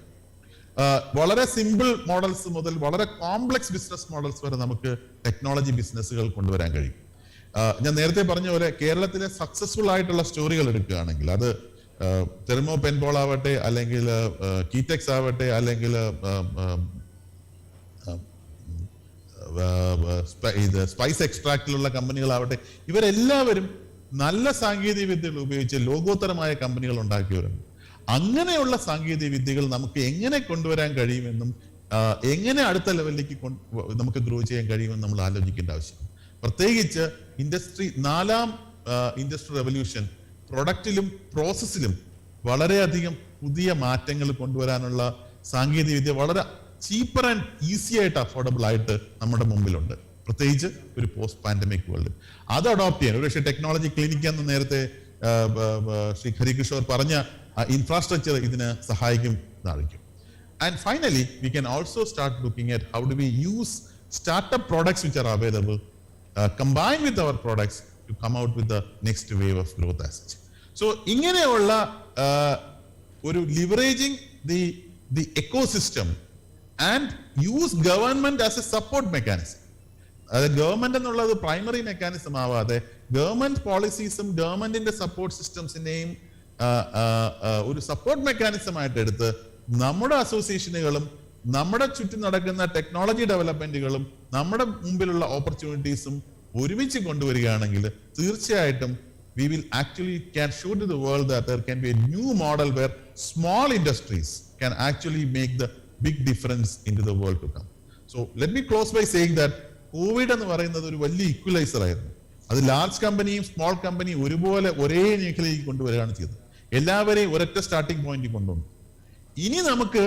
വളരെ സിമ്പിൾ മോഡൽസ് മുതൽ വളരെ കോംപ്ലക്സ് ബിസിനസ് മോഡൽസ് വരെ നമുക്ക് ടെക്നോളജി ബിസിനസ്സുകൾ കൊണ്ടുവരാൻ കഴിയും. ഞാൻ നേരത്തെ പറഞ്ഞ പോലെ കേരളത്തിലെ സക്സസ്ഫുൾ ആയിട്ടുള്ള സ്റ്റോറികൾ എടുക്കുകയാണെങ്കിൽ അത് തെർമോ പെൻപോൾ ആവട്ടെ, അല്ലെങ്കിൽ കീറ്റെക്സ് ആവട്ടെ, അല്ലെങ്കിൽ ഇത് സ്പൈസ് എക്സ്ട്രാക്റ്റിലുള്ള കമ്പനികളാവട്ടെ, ഇവരെല്ലാവരും നല്ല സാങ്കേതിക വിദ്യകൾ ഉപയോഗിച്ച് ലോകോത്തരമായ കമ്പനികൾ ഉണ്ടാക്കിയവരുണ്ട്. അങ്ങനെയുള്ള സാങ്കേതിക വിദ്യകൾ നമുക്ക് എങ്ങനെ കൊണ്ടുവരാൻ കഴിയുമെന്നും എങ്ങനെ അടുത്ത ലെവലിലേക്ക് നമുക്ക് ഗ്രോ ചെയ്യാൻ കഴിയുമെന്ന് നമ്മൾ ആലോചിക്കേണ്ട ആവശ്യമാണ്. പ്രത്യേകിച്ച് നാലാം ഇൻഡസ്ട്രി റെവല്യൂഷൻ പ്രൊഡക്റ്റിലും പ്രോസസ്സിലും വളരെയധികം പുതിയ മാറ്റങ്ങൾ കൊണ്ടുവരാനുള്ള സാങ്കേതിക വിദ്യ വളരെ ചീപ്പർ ആൻഡ് ഈസി ആയിട്ട് അഫോർഡബിൾ ആയിട്ട് നമ്മുടെ മുമ്പിലുണ്ട്, പ്രത്യേകിച്ച് ഒരു പോസ്റ്റ് പാൻഡമിക് വേൾഡ്. അത് അഡോപ്റ്റ് ചെയ്യാൻ ഒരു പക്ഷേ ടെക്നോളജി ക്ലിനിക് എന്ന് നേരത്തെ ശ്രീ ഹരികിഷോർ പറഞ്ഞ ഇൻഫ്രാസ്ട്രക്ചർ ഇതിന് സഹായിക്കുന്നതായിരിക്കും. And finally, we can also start looking at how do we use startup products which are available, combine with our products to come out with the next wave of growth as such. So, ഇങ്ങനെയുള്ള ഒരു leveraging the ecosystem and use government as a support mechanism. അതായത് government എന്നുള്ളത് primary mechanism ആവാതെ government പോളിസീസും ഗവൺമെന്റിന്റെ support സിസ്റ്റംസിനെയും ഒരു support mechanism ആയിട്ട് എടുത്ത് നമ്മുടെ അസോസിയേഷനുകളും നമ്മുടെ ചുറ്റും നടക്കുന്ന ടെക്നോളജി ഡെവലപ്മെന്റുകളും നമ്മുടെ മുമ്പിലുള്ള ഓപ്പർച്യൂണിറ്റീസും ഒരുമിച്ച് കൊണ്ടുവരികയാണെങ്കിൽ തീർച്ചയായിട്ടും we will actually can show to the world that there can be a new model where small industries can actually make the big difference into the world to come. So let me close by saying that COVID എന്ന് പറയുന്നത് ഒരു വലിയ equaliser ആയിരുന്നു. അത് large കമ്പനിയും small കമ്പനിയും ഒരുപോലെ ഒരേ മേഖലയിലേക്ക് കൊണ്ടുവരികയാണ് ചെയ്തത്. എല്ലാവരെയും ഒരൊറ്റ സ്റ്റാർട്ടിംഗ് പോയിന്റിൽ കൊണ്ടുവന്നു. ഇനി നമുക്ക്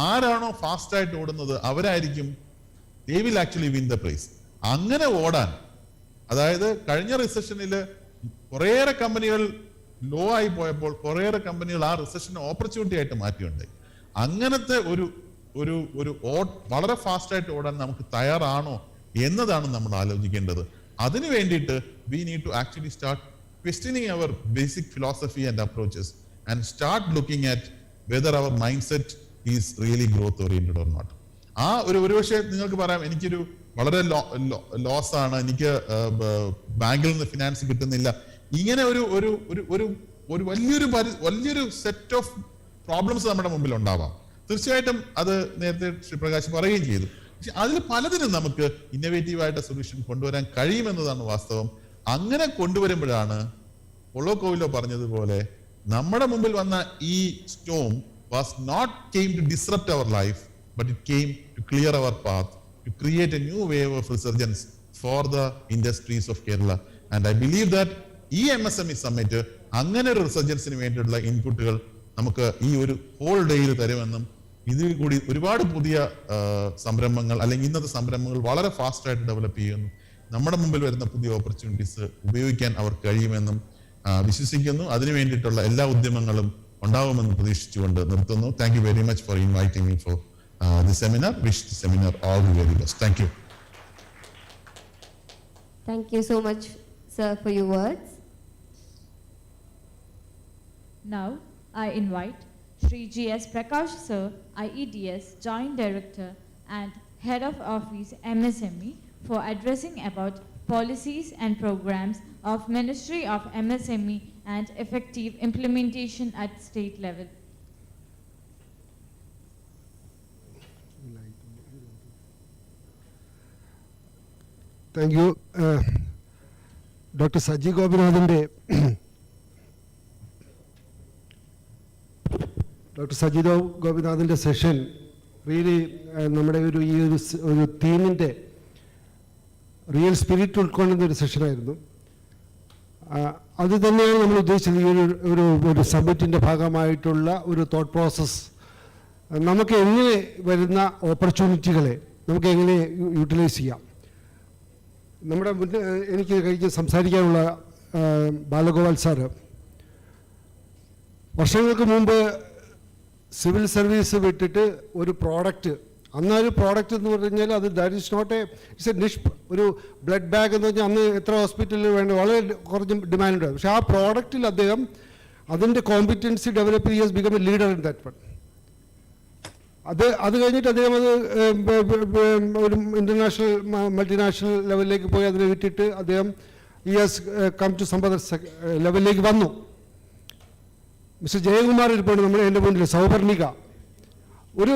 ആരാണോ ഫാസ്റ്റ് ആയിട്ട് ഓടുന്നത് അവരായിരിക്കും they will actually win the prize. അങ്ങനെ ഓടാൻ, അതായത് കഴിഞ്ഞ റിസഷനിൽ കുറേയേറെ കമ്പനികൾ ലോ ആയി പോയപ്പോൾ കുറേയേറെ കമ്പനികൾ ആ റിസഷൻ ഓപ്പർച്യൂണിറ്റി ആയിട്ട് മാറ്റിയുണ്ടായി. അങ്ങനത്തെ ഒരു വളരെ ഫാസ്റ്റ് ആയിട്ട് ഓടാൻ നമുക്ക് തയ്യാറാണോ എന്നതാണ് നമ്മൾ ആലോചിക്കേണ്ടത്. അതിനു വേണ്ടിയിട്ട് we need to actually start questioning our basic philosophy and approaches and start looking at whether our mindset is really growth oriented or not. ആ ഒരുപക്ഷെ നിങ്ങൾക്ക് പറയാം, എനിക്കൊരു വളരെ ലോസ് ആണ്, എനിക്ക് ബാങ്കിൽ നിന്ന് ഫിനാൻസ് കിട്ടുന്നില്ല, ഇങ്ങനെ ഒരു വലിയൊരു സെറ്റ് ഓഫ് പ്രോബ്ലംസ് നമ്മുടെ മുമ്പിൽ ഉണ്ടാവാം. തീർച്ചയായിട്ടും അത് നേരത്തെ ശ്രീ പ്രകാശ് പറയുകയും ചെയ്തു. പക്ഷെ അതിൽ പലതിനും നമുക്ക് ഇന്നോവേറ്റീവായിട്ട് സൊല്യൂഷൻ കൊണ്ടുവരാൻ കഴിയുമെന്നതാണ് വാസ്തവം. അങ്ങനെ കൊണ്ടുവരുമ്പോഴാണ് പൊളോ കോവിലോ പറഞ്ഞതുപോലെ നമ്മുടെ മുമ്പിൽ വന്ന ഈ Storm was not came to disrupt our life, but it came to clear our path, to create a new wave of resurgence for the industries of Kerala. And I believe that ഈ MSME summit അങ്ങനെ ഒരു റിസർജൻസിന് വേണ്ടിയിട്ടുള്ള ഇൻപുട്ടുകൾ നമുക്ക് ഈ ഒരു whole ഡേയിൽ തരുമെന്നും ഇതിൽ കൂടി ഒരുപാട് പുതിയ സംരംഭങ്ങൾ അല്ലെങ്കിൽ ഇന്നത്തെ സംരംഭങ്ങൾ വളരെ ഫാസ്റ്റ് ആയിട്ട് ഡെവലപ്പ് ചെയ്യുമെന്നും നമ്മുടെ മുമ്പിൽ വരുന്ന പുതിയ ഓപ്പർച്യൂണിറ്റീസ് ഉപയോഗിക്കാൻ അവർ കഴിയുമെന്നും വിശ്വസിക്കുന്നു. അതിനു വേണ്ടിയിട്ടുള്ള എല്ലാ ഉദ്യമങ്ങളും ഉണ്ടാവുമെന്ന് പ്രതീക്ഷിച്ചുകൊണ്ട് നിർത്തുന്നു. Thank you very much for inviting me for the seminar. Wish the seminar all the very best. Thank you. Thank you so much, sir, for your words. Now, I invite Shri G.S. Prakash Sir, IEDS Joint Director and Head of Office MSME, for addressing about policies and programs of Ministry of MSME and effective implementation at state level. Thank you. Doctor Saji ഗോപിനാഥിൻ്റെ session really നമ്മുടെ ഈ ഒരു തീമിൻ്റെ real spirit ഉൾക്കൊള്ളുന്ന ഒരു സെഷനായിരുന്നു. അത് തന്നെയാണ് നമ്മൾ ഉദ്ദേശിച്ചത്. ഈ ഒരു സബ്മിറ്റിൻ്റെ ഭാഗമായിട്ടുള്ള ഒരു തോട്ട് പ്രോസസ്സ്, നമുക്ക് എങ്ങനെ വരുന്ന ഓപ്പർച്യൂണിറ്റികളെ നമുക്ക് എങ്ങനെ യൂട്ടിലൈസ് ചെയ്യാം. നമ്മുടെ എനിക്ക് കഴിഞ്ഞ് സംസാരിക്കാനുള്ള ബാലഗോപാൽ സാറ് വർഷങ്ങൾക്ക് മുമ്പ് സിവിൽ സർവീസ് വിട്ടിട്ട് ഒരു പ്രോഡക്റ്റ്, അന്നൊരു പ്രോഡക്റ്റ് എന്ന് പറഞ്ഞു കഴിഞ്ഞാൽ അത് that is not it's a niche. ഒരു ബ്ലഡ് ബാഗ് എന്ന് പറഞ്ഞാൽ അന്ന് എത്ര ഹോസ്പിറ്റലിൽ വേണ്ട വളരെ കുറച്ച് ഡിമാൻഡ്. പക്ഷേ ആ പ്രോഡക്റ്റിൽ അദ്ദേഹം അതിൻ്റെ കോമ്പിറ്റൻസി ഡെവലപ്പ് ചെയ്ത് has become A leader in that one. അത് കഴിഞ്ഞിട്ട് അദ്ദേഹം അത് ഒരു ഇൻ്റർനാഷണൽ മൾട്ടിനാഷണൽ ലെവലിലേക്ക് പോയി അതിനെ വിട്ടിട്ട് അദ്ദേഹം ഈ has come to some other ലെവലിലേക്ക് വന്നു. മിസ്റ്റർ ജയകുമാർ ഇരിപ്പുണ്ട് നമ്മുടെ എൻ്റെ മുന്നിൽ, സൗപർണിക. ഒരു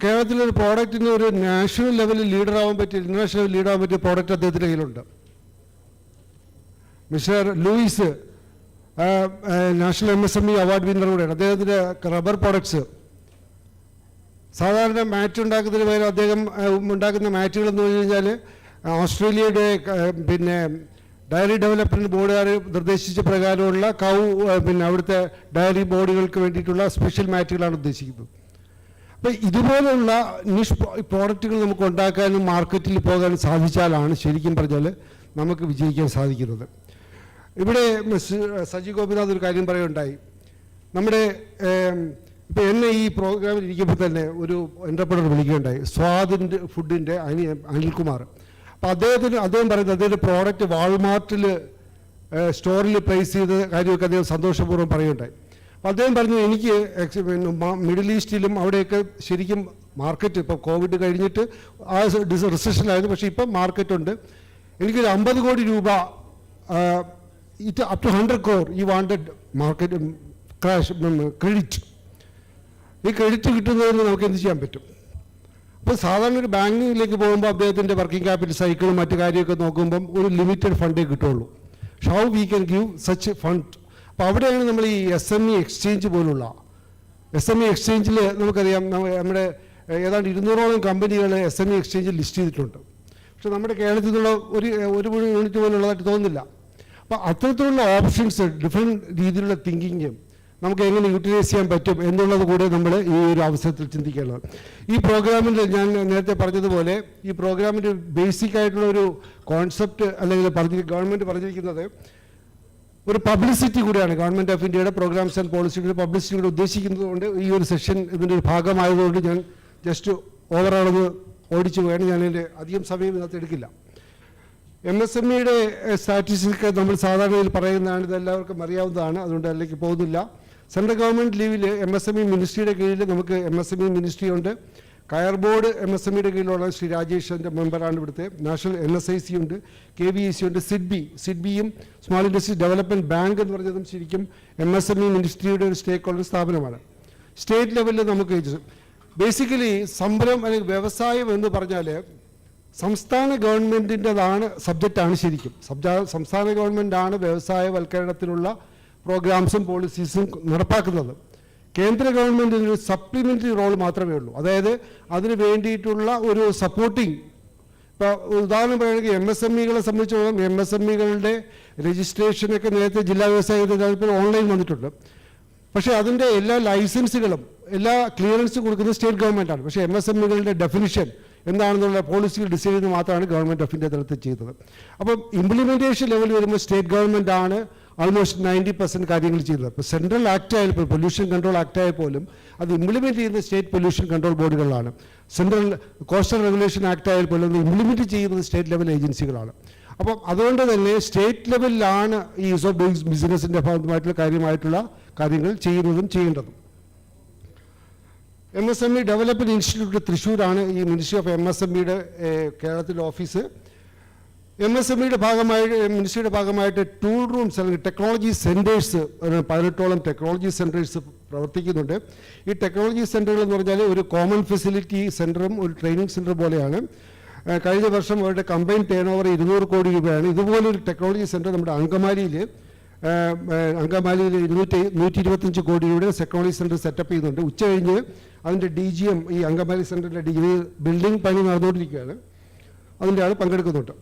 കേരളത്തിലൊരു പ്രോഡക്റ്റിന് ഒരു നാഷണൽ ലെവലിൽ ലീഡറാവാൻ പറ്റിയ, ഇൻ്റർനാഷണൽ ലീഡറാവാൻ പറ്റിയ പ്രോഡക്റ്റ് അദ്ദേഹത്തിൻ്റെ കയ്യിലുണ്ട്. Mister Louis national MSME award winner കൂടെയാണ്. അദ്ദേഹത്തിൻ്റെ റബ്ബർ പ്രോഡക്ട്സ്, സാധാരണ മാറ്റ് ഉണ്ടാക്കുന്നതിന് പകരം അദ്ദേഹം ഉണ്ടാക്കുന്ന മാറ്റുകൾ എന്ന് പറഞ്ഞു കഴിഞ്ഞാൽ ഓസ്ട്രേലിയയുടെ പിന്നെ ഡയറി ഡെവലപ്മെൻറ്റ് ബോർഡുകാർ നിർദ്ദേശിച്ച പ്രകാരമുള്ള പിന്നെ അവിടുത്തെ ഡയറി ബോഡികൾക്ക് വേണ്ടിയിട്ടുള്ള സ്പെഷ്യൽ മാറ്റുകളാണ് ഉദ്ദേശിക്കുന്നത്. അപ്പോൾ ഇതുപോലുള്ള നിഷ് പ്രോഡക്റ്റുകൾ നമുക്ക് ഉണ്ടാക്കാനും മാർക്കറ്റിൽ പോകാനും സാധിച്ചാലാണ് ശരിക്കും പറഞ്ഞാൽ നമുക്ക് വിജയിക്കാൻ സാധിക്കുന്നത്. ഇവിടെ സജി ഗോപിനാഥ് ഒരു കാര്യം പറയുകയുണ്ടായി. നമ്മുടെ ഇപ്പോൾ എന്നെ ഈ പ്രോഗ്രാമിൽ ഇരിക്കുമ്പോൾ തന്നെ ഒരു എൻ്റർപ്രണർ വിളിക്കുകയുണ്ടായി, സ്വാദിൻ്റെ ഫുഡിൻ്റെ അനിൽകുമാർ. അപ്പോൾ അദ്ദേഹം പറയുന്നത് അദ്ദേഹത്തിൻ്റെ പ്രോഡക്റ്റ് വാൾമാർട്ടിൽ സ്റ്റോറിൽ പ്ലേസ് ചെയ്ത കാര്യമൊക്കെ അദ്ദേഹം സന്തോഷപൂർവ്വം പറയുകയുണ്ടായി. അപ്പോൾ അദ്ദേഹം പറഞ്ഞു, എനിക്ക് മിഡിൽ ഈസ്റ്റിലും അവിടെയൊക്കെ ശരിക്കും മാർക്കറ്റ്, ഇപ്പോൾ കോവിഡ് കഴിഞ്ഞിട്ട് ആ റിസഷനിലായിരുന്നു, പക്ഷേ ഇപ്പം മാർക്കറ്റുണ്ട്. എനിക്കൊരു 50 കോടി രൂപ, up to 100 crore ഈ വാണ്ടഡ് മാർക്കറ്റ് ക്രെഡിറ്റ്. ഈ ക്രെഡിറ്റ് കിട്ടുന്നതിന് നമുക്ക് എന്ത് ചെയ്യാൻ പറ്റും? അപ്പോൾ സാധാരണ ഒരു ബാങ്കിലേക്ക് പോകുമ്പോൾ അദ്ദേഹത്തിൻ്റെ വർക്കിംഗ് ക്യാപിറ്റൽ സൈക്കിളും മറ്റു കാര്യമൊക്കെ നോക്കുമ്പം ഒരു ലിമിറ്റഡ് ഫണ്ടേ കിട്ടുള്ളൂ. How we can give such fund? അപ്പോൾ അവിടെയാണ് നമ്മൾ ഈ SME എക്സ്ചേഞ്ച് പോലുള്ള SME എക്സ്ചേഞ്ചിൽ നമുക്കറിയാം, നമ്മുടെ ഏതാണ്ട് 200ഓളം കമ്പനികൾ SME എക്സ്ചേഞ്ചിൽ ലിസ്റ്റ് ചെയ്തിട്ടുണ്ട്. പക്ഷെ നമ്മുടെ കേരളത്തിൽ നിന്നുള്ള ഒരു യൂണിറ്റ് പോലും ഉള്ളതായിട്ട് തോന്നുന്നില്ല. അപ്പോൾ അത്തരത്തിലുള്ള ഓപ്ഷൻസ്, ഡിഫറെൻറ്റ് രീതിയിലുള്ള തിങ്കിങ് നമുക്ക് എങ്ങനെ യൂട്ടിലൈസ് ചെയ്യാൻ പറ്റും എന്നുള്ളത് കൂടെ നമ്മൾ ഈ ഒരു അവസരത്തിൽ ചിന്തിക്കേണ്ടത്. ഈ പ്രോഗ്രാമിൽ ഞാൻ നേരത്തെ പറഞ്ഞതുപോലെ ഈ പ്രോഗ്രാമിൻ്റെ ബേസിക് ആയിട്ടുള്ള ഒരു കോൺസെപ്റ്റ് അല്ലെങ്കിൽ ഗവൺമെൻറ് പറഞ്ഞിരിക്കുന്നത് ഒരു പബ്ലിസിറ്റി കൂടിയാണ്. ഗവൺമെൻറ് ഓഫ് ഇന്ത്യയുടെ പ്രോഗ്രാംസ് ആൻഡ് പോളിസിയുടെ പബ്ലിസിറ്റി കൂടെ ഉദ്ദേശിക്കുന്നതുകൊണ്ട് ഈ ഒരു സെഷൻ ഇതിൻ്റെ ഒരു ഭാഗമായതുകൊണ്ട് ഞാൻ ജസ്റ്റ് ഓവറോളത് ഓടിച്ചു പോയാണ്. ഞാനതിൻ്റെ അധികം സമയം ഇതിനകത്ത് എടുക്കില്ല. MSMEയുടെ സ്റ്റാറ്റിസ്റ്റിക്സ് നമ്മൾ സാധാരണയിൽ പറയുന്നതാണ്, ഇതെല്ലാവർക്കും അറിയാവുന്നതാണ്, അതുകൊണ്ട് അതിലേക്ക് പോകുന്നില്ല. സെൻട്രൽ ഗവൺമെൻറ് ലീവിൽ MSME മിനിസ്ട്രിയുടെ കീഴിൽ നമുക്ക് MSME മിനിസ്ട്രി ഉണ്ട്. കയർ ബോർഡ് MSMEയുടെ കീഴിലുള്ള ശ്രീ രാജേഷിൻ്റെ മെമ്പറാണ് ഇവിടുത്തെ. നാഷണൽ NSIC ഉണ്ട്, KVEC ഉണ്ട്, സിഡ്ബിയും സ്മോൾ ഇൻഡസ്ട്രീസ് ഡെവലപ്മെൻറ്റ് ബാങ്ക് എന്ന് പറഞ്ഞതും ശരിക്കും MSME മിനിസ്ട്രിയുടെ ഒരു സ്റ്റേക്ക് ഹോൾഡർ സ്ഥാപനമാണ്. സ്റ്റേറ്റ് ലെവലിൽ നമുക്ക് ബേസിക്കലി സംരംഭം അല്ലെങ്കിൽ വ്യവസായം എന്ന് പറഞ്ഞാൽ സംസ്ഥാന ഗവൺമെൻറ്റിൻ്റെതാണ്, സബ്ജക്റ്റാണ് ശരിക്കും. സംസ്ഥാന ഗവൺമെൻറ്റാണ് വ്യവസായവൽക്കരണത്തിനുള്ള പ്രോഗ്രാംസും പോളിസീസും നടപ്പാക്കുന്നത്. കേന്ദ്ര ഗവൺമെൻറ്റിന് ഒരു സപ്ലിമെൻ്ററി റോൾ മാത്രമേ ഉള്ളൂ. അതായത് അതിന് വേണ്ടിയിട്ടുള്ള ഒരു സപ്പോർട്ടിങ്. ഇപ്പോൾ ഉദാഹരണം പറയുകയാണെങ്കിൽ MSMEകളെ സംബന്ധിച്ചിടത്തോളം MSMEകളുടെ രജിസ്ട്രേഷനൊക്കെ നേരത്തെ ജില്ലാ വ്യവസായ വകുപ്പിൽ ഓൺലൈൻ വന്നിട്ടുണ്ട്. പക്ഷേ അതിൻ്റെ എല്ലാ ലൈസൻസുകളും എല്ലാ ക്ലിയറൻസും കൊടുക്കുന്നത് സ്റ്റേറ്റ് ഗവൺമെൻറ്റാണ്. പക്ഷേ MSMEകളുടെ ഡെഫിനിഷൻ എന്താണെന്നുള്ള പോളിസികൾ ഡിസൈഡ് ചെയ്ത് മാത്രമാണ് ഗവൺമെൻറ് ഓഫ് ഇന്ത്യ തലത്തിൽ ചെയ്തത്. അപ്പം ഇംപ്ലിമെൻറ്റേഷൻ ലെവൽ വരുമ്പോൾ സ്റ്റേറ്റ് ഗവൺമെൻറ് ആണ് ആൾമോസ്റ്റ് 90% കാര്യങ്ങൾ ചെയ്തത്. ഇപ്പോൾ സെൻട്രൽ ആക്ട് ആയാലും പൊല്യൂഷൻ കൺട്രോൾ ആക്ട് ആയാൽ പോലും അത് ഇംപ്ലിമെൻറ്റ് ചെയ്യുന്നത് സ്റ്റേറ്റ് പൊല്യൂഷൻ കൺട്രോൾ ബോർഡുകളാണ്. സെൻട്രൽ കോസ്റ്റൽ റെഗുലേഷൻ ആക്ട് ആയാൽ പോലും അത് ഇംപ്ലിമെൻറ്റ് ചെയ്യുന്നത് സ്റ്റേറ്റ് ലെവൽ ഏജൻസികളാണ്. അപ്പം അതുകൊണ്ട് തന്നെ സ്റ്റേറ്റ് ലെവലിലാണ് ഈ ഈസ് ഓഫ് ഡൂയിങ് ബിസിനസിൻ്റെ ഭാഗമായിട്ടുള്ള കാര്യങ്ങൾ ചെയ്യുന്നതും ചെയ്യേണ്ടതും. MSME ഡെവലപ്മെൻറ്റ് ഇൻസ്റ്റിറ്റ്യൂട്ട് തൃശ്ശൂരാണ് ഈ മിനിസ്ട്രി ഓഫ് MSMEയുടെ കേരളത്തിലെ ഓഫീസ്. MSMEയുടെ മിനിസ്ട്രിയുടെ ഭാഗമായിട്ട് ടൂൾ റൂംസ് അല്ലെങ്കിൽ ടെക്നോളജി സെൻറ്റേഴ്സ് 18ഓളം ടെക്നോളജി സെൻറ്റേഴ്സ് പ്രവർത്തിക്കുന്നുണ്ട്. ഈ ടെക്നോളജി സെൻറ്ററുകൾ എന്ന് പറഞ്ഞാൽ ഒരു കോമൺ ഫെസിലിറ്റി സെൻറ്ററും ഒരു ട്രെയിനിങ് സെൻറ്റർ പോലെയാണ്. കഴിഞ്ഞ വർഷം അവരുടെ കമ്പൈൻ ടേൺ ഓവർ 200 കോടി രൂപയാണ്. ഇതുപോലൊരു ടെക്നോളജി സെൻറ്റർ നമ്മുടെ അങ്കമാലിയിൽ 125 കോടി രൂപയുടെ ടെക്നോളജി സെൻറ്റർ സെറ്റപ്പ് ചെയ്യുന്നുണ്ട്. ഉച്ച കഴിഞ്ഞ് അതിൻ്റെ DGM ഈ അങ്കമാലി സെൻറ്ററിൻ്റെ ബിൽഡിംഗ് പണി നടന്നുകൊണ്ടിരിക്കുകയാണ്, അതിൻ്റെ ആൾ പങ്കെടുക്കുന്നുണ്ട്.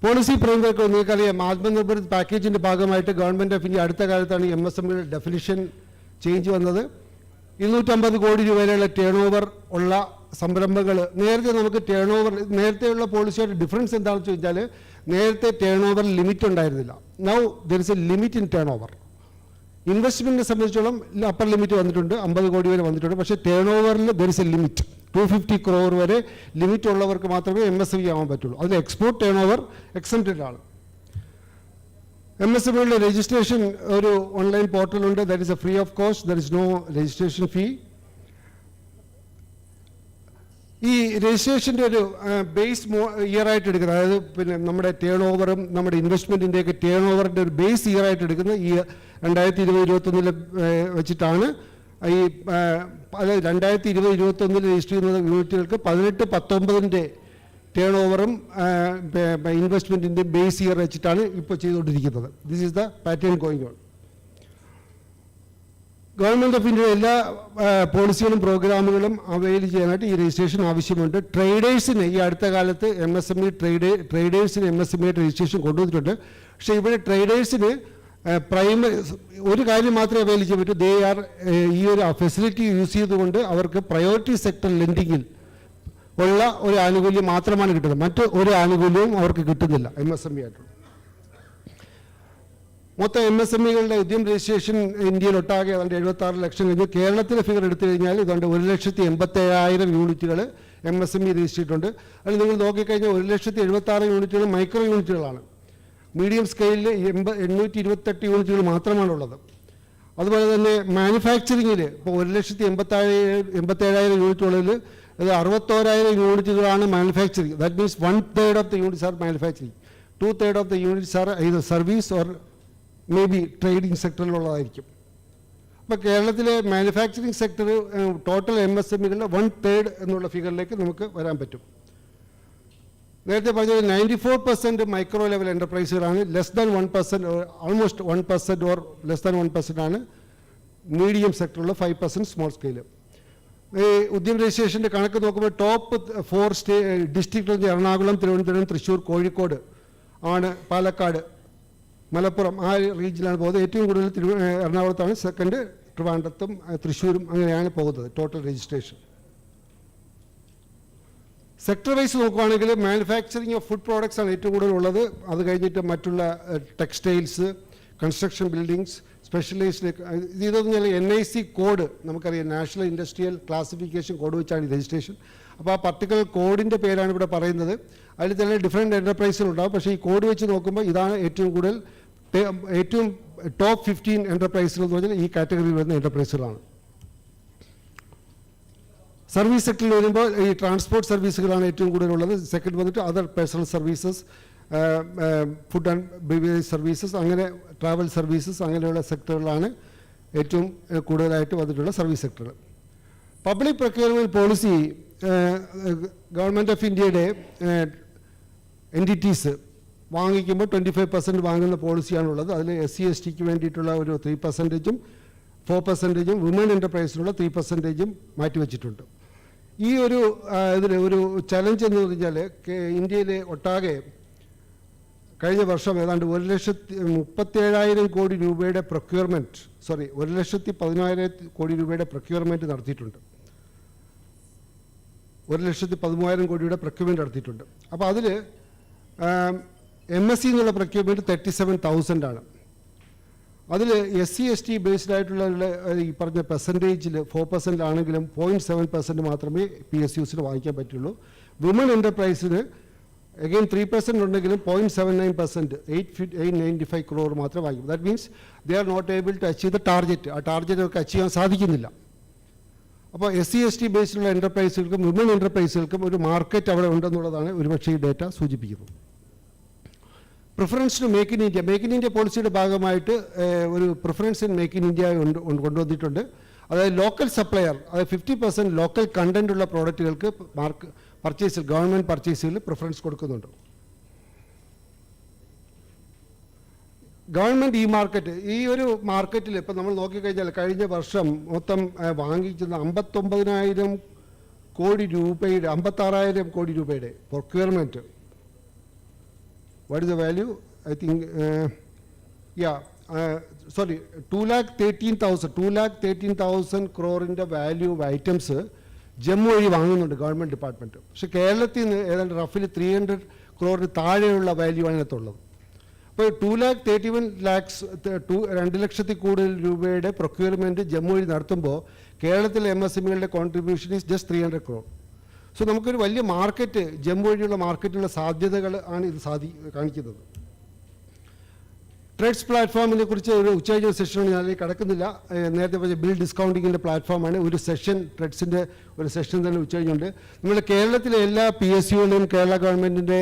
പോളിസി ഫ്രെയിംവർക്ക് നിങ്ങൾക്കറിയാം, ആത്മനിർഭർ പാക്കേജിൻ്റെ ഭാഗമായിട്ട് ഗവൺമെൻറ് ഓഫ് ഇന്ത്യ അടുത്ത കാലത്താണ് ഈ MSMEയുടെ ഡെഫിനിഷൻ ചേഞ്ച് വന്നത്. 250 കോടി രൂപയിലുള്ള ടേൺ ഓവർ ഉള്ള സംരംഭങ്ങൾ. നേരത്തെ നമുക്ക് നേരത്തെയുള്ള പോളിസിയുടെ ഡിഫറൻസ് എന്താണെന്ന് ചോദിച്ചാൽ, നേരത്തെ ടേൺ ഓവർ ലിമിറ്റ് ഉണ്ടായിരുന്നില്ല. Now there is a limit in turnover. ഇൻവെസ്റ്റ്മെൻറ്റിനെ സംബന്ധിച്ചോളം അപ്പർ ലിമിറ്റ് വന്നിട്ടുണ്ട്, 50 കോടി വരെ വന്നിട്ടുണ്ട്. പക്ഷേ ടേൺ ഓവറിൽ there is a limit. 250 crore വരെ ലിമിറ്റ് ഉള്ളവർക്ക് മാത്രമേ MSME ആവാൻ പറ്റുള്ളൂ. അതിൽ എക്സ്പോർട്ട് ടേൺ ഓവർ എക്സംപ്റ്റഡ് ആണ്. MSMEയുടെ രജിസ്ട്രേഷൻ ഒരു ഓൺലൈൻ പോർട്ടലുണ്ട്. That is a free of cost, there is no registration fee. ഈ രജിസ്ട്രേഷൻ്റെ ഒരു ബേസ് ഇയർ ആയിട്ട് എടുക്കുന്നത്, അതായത് പിന്നെ നമ്മുടെ ടേൺ ഓവറും നമ്മുടെ ഇൻവെസ്റ്റ്മെൻറ്റിൻ്റെയൊക്കെ ടേൺ ഓവറിൻ്റെ ഒരു ബേസ് ഇയർ ആയിട്ട് എടുക്കുന്നത് ഈ 2020-21 വെച്ചിട്ടാണ് ഈ 2020-21 രജിസ്റ്റർ ചെയ്യുന്ന യൂണിറ്റുകൾക്ക് 18-19 ടേൺ ഓവറും ഇൻവെസ്റ്റ്മെൻറ്റിൻ്റെ ബേസ് ഇയർ വെച്ചിട്ടാണ് ഇപ്പോൾ ചെയ്തുകൊണ്ടിരിക്കുന്നത്. This is the pattern going on. Government of ഇന്ത്യയുടെ എല്ലാ പോളിസികളും പ്രോഗ്രാമുകളും അവൈൽ ചെയ്യാനായിട്ട് ഈ രജിസ്ട്രേഷൻ ആവശ്യമുണ്ട്. ട്രേഡേഴ്സിന് ഈ അടുത്ത കാലത്ത് MSME ട്രേഡേഴ്സിന് MSME രജിസ്ട്രേഷൻ കൊണ്ടുവന്നിട്ടുണ്ട്. പക്ഷേ ഇവിടെ ട്രേഡേഴ്സിന് ഒരു കാര്യം മാത്രമേ അവൈൽ ചെയ്യാൻ പറ്റൂ. ദേ ആർ ഈ ഒരു ഫെസിലിറ്റി യൂസ് ചെയ്തുകൊണ്ട് അവർക്ക് പ്രയോറിറ്റി സെക്ടർ ലെൻഡിങ്ങിൽ ഉള്ള ഒരു ആനുകൂല്യം മാത്രമാണ് കിട്ടുന്നത്. മറ്റ് ഒരു ആനുകൂല്യവും അവർക്ക് കിട്ടുന്നില്ല MSME ആയിട്ട്. മൊത്തം MSMEകളുടെ ഉദ്യം രജിസ്ട്രേഷൻ ഇന്ത്യയിൽ ഒട്ടാകെ ഏതാണ്ട് 76 ലക്ഷം കഴിഞ്ഞു. കേരളത്തിലെ ഫിഗർ എടുത്തു കഴിഞ്ഞാൽ ഇതുകൊണ്ട് 1,87,000 യൂണിറ്റുകൾ MSME രജിസ്റ്റർ ചെയ്തിട്ടുണ്ട്. അതിൽ നിങ്ങൾ നോക്കിക്കഴിഞ്ഞാൽ 1,76,000 യൂണിറ്റുകൾ മൈക്രോ യൂണിറ്റുകളാണ്. മീഡിയം സ്കെയിലിൽ 828 യൂണിറ്റുകൾ മാത്രമാണുള്ളത്. അതുപോലെ തന്നെ മാനുഫാക്ചറിങ്ങിൽ ഇപ്പോൾ 1,87,000 യൂണിറ്റുകളിൽ 61,000 യൂണിറ്റുകളാണ് manufacturing. That means 1/3 of the units are manufacturing, 2/3 of the units are either service or may be trading സെക്ടറിലുള്ളതായിരിക്കും. അപ്പോൾ കേരളത്തിലെ മാനുഫാക്ചറിങ് സെക്ടർ ടോട്ടൽ MSMEകളുടെ 1/3 എന്നുള്ള ഫിഗറിലേക്ക് നമുക്ക് വരാൻ പറ്റും. നേരത്തെ പറഞ്ഞത് 94% മൈക്രോ ലെവൽ എൻ്റർപ്രൈസുകളാണ്. Less than 1%, almost 1% or less than 1% ആണ് മീഡിയം സെക്ടറിലുള്ള 5% സ്മോൾ സ്കെയിൽ. ഈ ഉദ്യം രജിസ്ട്രേഷൻ്റെ കണക്ക് നോക്കുമ്പോൾ ടോപ്പ് 4 ഡിസ്ട്രിക്റ്റ് എറണാകുളം, തിരുവനന്തപുരം, തൃശ്ശൂർ, കോഴിക്കോട് ആണ്, പാലക്കാട്, മലപ്പുറം ആ റീജിയനിലാണ് പോകുന്നത്. ഏറ്റവും കൂടുതൽ എറണാകുളത്താണ്, സെക്കൻഡ് ട്രിവാൻഡ്രത്തും തൃശ്ശൂരും അങ്ങനെയാണ് പോകുന്നത് ടോട്ടൽ രജിസ്ട്രേഷൻ. സെക്ടർ വൈസ് നോക്കുകയാണെങ്കിൽ മാനുഫാക്ചറിങ് ഓഫ് ഫുഡ് പ്രോഡക്ട്സ് ആണ് ഏറ്റവും കൂടുതൽ ഉള്ളത്. അത് കഴിഞ്ഞിട്ട് മറ്റുള്ള ടെക്സ്റ്റൈൽസ്, കൺസ്ട്രക്ഷൻ ബിൽഡിങ്സ്, സ്പെഷ്യലൈസ്ഡ് ഇതൊന്നും NIC കോഡ് നമുക്കറിയാം, നാഷണൽ ഇൻഡസ്ട്രിയൽ ക്ലാസിഫിക്കേഷൻ കോഡ് വെച്ചാണ് രജിസ്ട്രേഷൻ. അപ്പോൾ ആ പർട്ടിക്കുലർ കോഡിൻ്റെ പേരാണ് ഇവിടെ പറയുന്നത്. അതിൽ തന്നെ ഡിഫറെൻറ്റ് എൻ്റർപ്രൈസുകളുണ്ടാകും. പക്ഷേ ഈ കോഡ് വെച്ച് നോക്കുമ്പോൾ ഇതാണ് ഏറ്റവും കൂടുതൽ ടോപ്പ് 15 എൻ്റർപ്രൈസുകൾ എന്ന് പറഞ്ഞാൽ ഈ കാറ്റഗറിയിൽ വരുന്ന എൻ്റർപ്രൈസുകളാണ്. സർവീസ് സെക്ടറിൽ വരുമ്പോൾ ഈ ട്രാൻസ്പോർട്ട് സർവീസുകളാണ് ഏറ്റവും കൂടുതലുള്ളത്. സെക്കൻഡ് വന്നിട്ട് other personal services, food and beverage services, അങ്ങനെ ട്രാവൽ സർവീസസ്, അങ്ങനെയുള്ള സെക്ടറുകളാണ് ഏറ്റവും കൂടുതലായിട്ട് വന്നിട്ടുള്ള സർവീസ് സെക്ടറുകൾ. Public procurement policy government of ഇന്ത്യയുടെ എൻറ്റിറ്റീസ് വാങ്ങിക്കുമ്പോൾ 25% വാങ്ങുന്ന പോളിസിയാണുള്ളത്. അതിൽ SC STക്ക് വേണ്ടിയിട്ടുള്ള ഒരു 3%, 4%, വിമൻ എൻ്റർപ്രൈസിനുള്ള 3% മാറ്റിവെച്ചിട്ടുണ്ട്. ഈ ഒരു ഇതിൽ ഒരു ചലഞ്ച് എന്ന് പറഞ്ഞാൽ ഇന്ത്യയിലെ ഒട്ടാകെ കഴിഞ്ഞ വർഷം ഏതാണ്ട് 1,37,000 കോടി രൂപയുടെ പ്രൊക്യൂർമെൻറ്റ് 1,10,000 കോടി രൂപയുടെ പ്രൊക്യൂർമെൻറ്റ് നടത്തിയിട്ടുണ്ട്. 1,13,000 കോടിയുടെ പ്രൊക്യൂർമെൻറ്റ് നടത്തിയിട്ടുണ്ട്. അപ്പോൾ അതിൽ MSE എന്നുള്ള പ്രൊക്യൂർമെൻറ്റ് 37,000 ആണ്. അതിൽ SC ST ബേസ്ഡ് ആയിട്ടുള്ള ഈ പറഞ്ഞ പെർസെൻറ്റേജിൽ 4% ആണെങ്കിലും 0.7% മാത്രമേ PSUസിന് വാങ്ങിക്കാൻ പറ്റുള്ളൂ. വിമൻ എൻ്റർപ്രൈസിന് അഗെയിൻ 3% ഉണ്ടെങ്കിലും 0.79%, 895 crore മാത്രമേ വാങ്ങിക്കും. That means they are not able to achieve the target. ആ ടാർഗറ്റ് അവർക്ക് അച്ചീവ് ചെയ്യാൻ സാധിക്കുന്നില്ല. അപ്പോൾ SC ST ബേസ്ഡുള്ള എൻ്റർപ്രൈസുകൾക്കും വിമൻ എൻ്റർപ്രൈസുകൾക്കും ഒരു മാർക്കറ്റ് അവിടെ ഉണ്ടെന്നുള്ളതാണ് ഒരുപക്ഷെ ഈ ഡേറ്റ സൂചിപ്പിക്കുന്നത്. Preference to make in India പോളിസിയുടെ ഭാഗമായിട്ട് ഒരു preference in make in India കൊണ്ടുവന്നിട്ടുണ്ട്. അതായത് ലോക്കൽ സപ്ലയർ, അതായത് 50% ലോക്കൽ കണ്ടന്റ് ഉള്ള പ്രോഡക്റ്റുകൾക്ക് പർച്ചേസിൽ ഗവൺമെൻറ് പർച്ചേസിൽ പ്രിഫറൻസ് കൊടുക്കുന്നുണ്ട്. ഗവൺമെൻറ് ഈ ഒരു മാർക്കറ്റിൽ ഇപ്പം നമ്മൾ നോക്കിക്കഴിഞ്ഞാൽ കഴിഞ്ഞ വർഷം മൊത്തം വാങ്ങിക്കുന്ന 59,000 കോടി രൂപയുടെ 56,000 കോടി രൂപയുടെ procurement. What is the value? I think, 2,13,000 crore value of items Jammu വഴി വാങ്ങുന്നുണ്ട് ഗവൺമെൻറ് ഡിപ്പാർട്ട്മെൻറ്റ്. പക്ഷേ കേരളത്തിൽ നിന്ന് ഏതാണ്ട് റഫിൽ 300 crore താഴെയുള്ള വാല്യൂ ആണ് ഇതിനകത്തുള്ളത്. അപ്പോൾ 2 ലക്ഷത്തിൽ കൂടുതൽ രൂപയുടെ പ്രൊക്യൂർമെൻറ്റ് ജമ്മു വഴി നടത്തുമ്പോൾ കേരളത്തിലെ MSMEകളുടെ contribution is just 300 crore. So നമുക്കൊരു വലിയ മാർക്കറ്റ്, ജമ്മു വഴിയുള്ള മാർക്കറ്റിനുള്ള സാധ്യതകൾ ആണ് ഇത് കാണിക്കുന്നത്. ട്രേഡ്സ് പ്ലാറ്റ്ഫോമിനെ കുറിച്ച് ഒരു ഉച്ചകഴിഞ്ഞ സെഷനാണ് ഞാൻ കിടക്കുന്നില്ല. നേരത്തെ പറഞ്ഞ ബിൽ ഡിസ്കൗണ്ടിങ്ങിൻ്റെ പ്ലാറ്റ്ഫോമാണ്. ഒരു സെഷൻ ട്രേഡ്സിൻ്റെ ഒരു സെഷൻ തന്നെ ഉച്ചകഴിഞ്ഞുണ്ട്. നമ്മൾ കേരളത്തിലെ എല്ലാ PSUകളിലും കേരള ഗവൺമെൻറ്റിൻ്റെ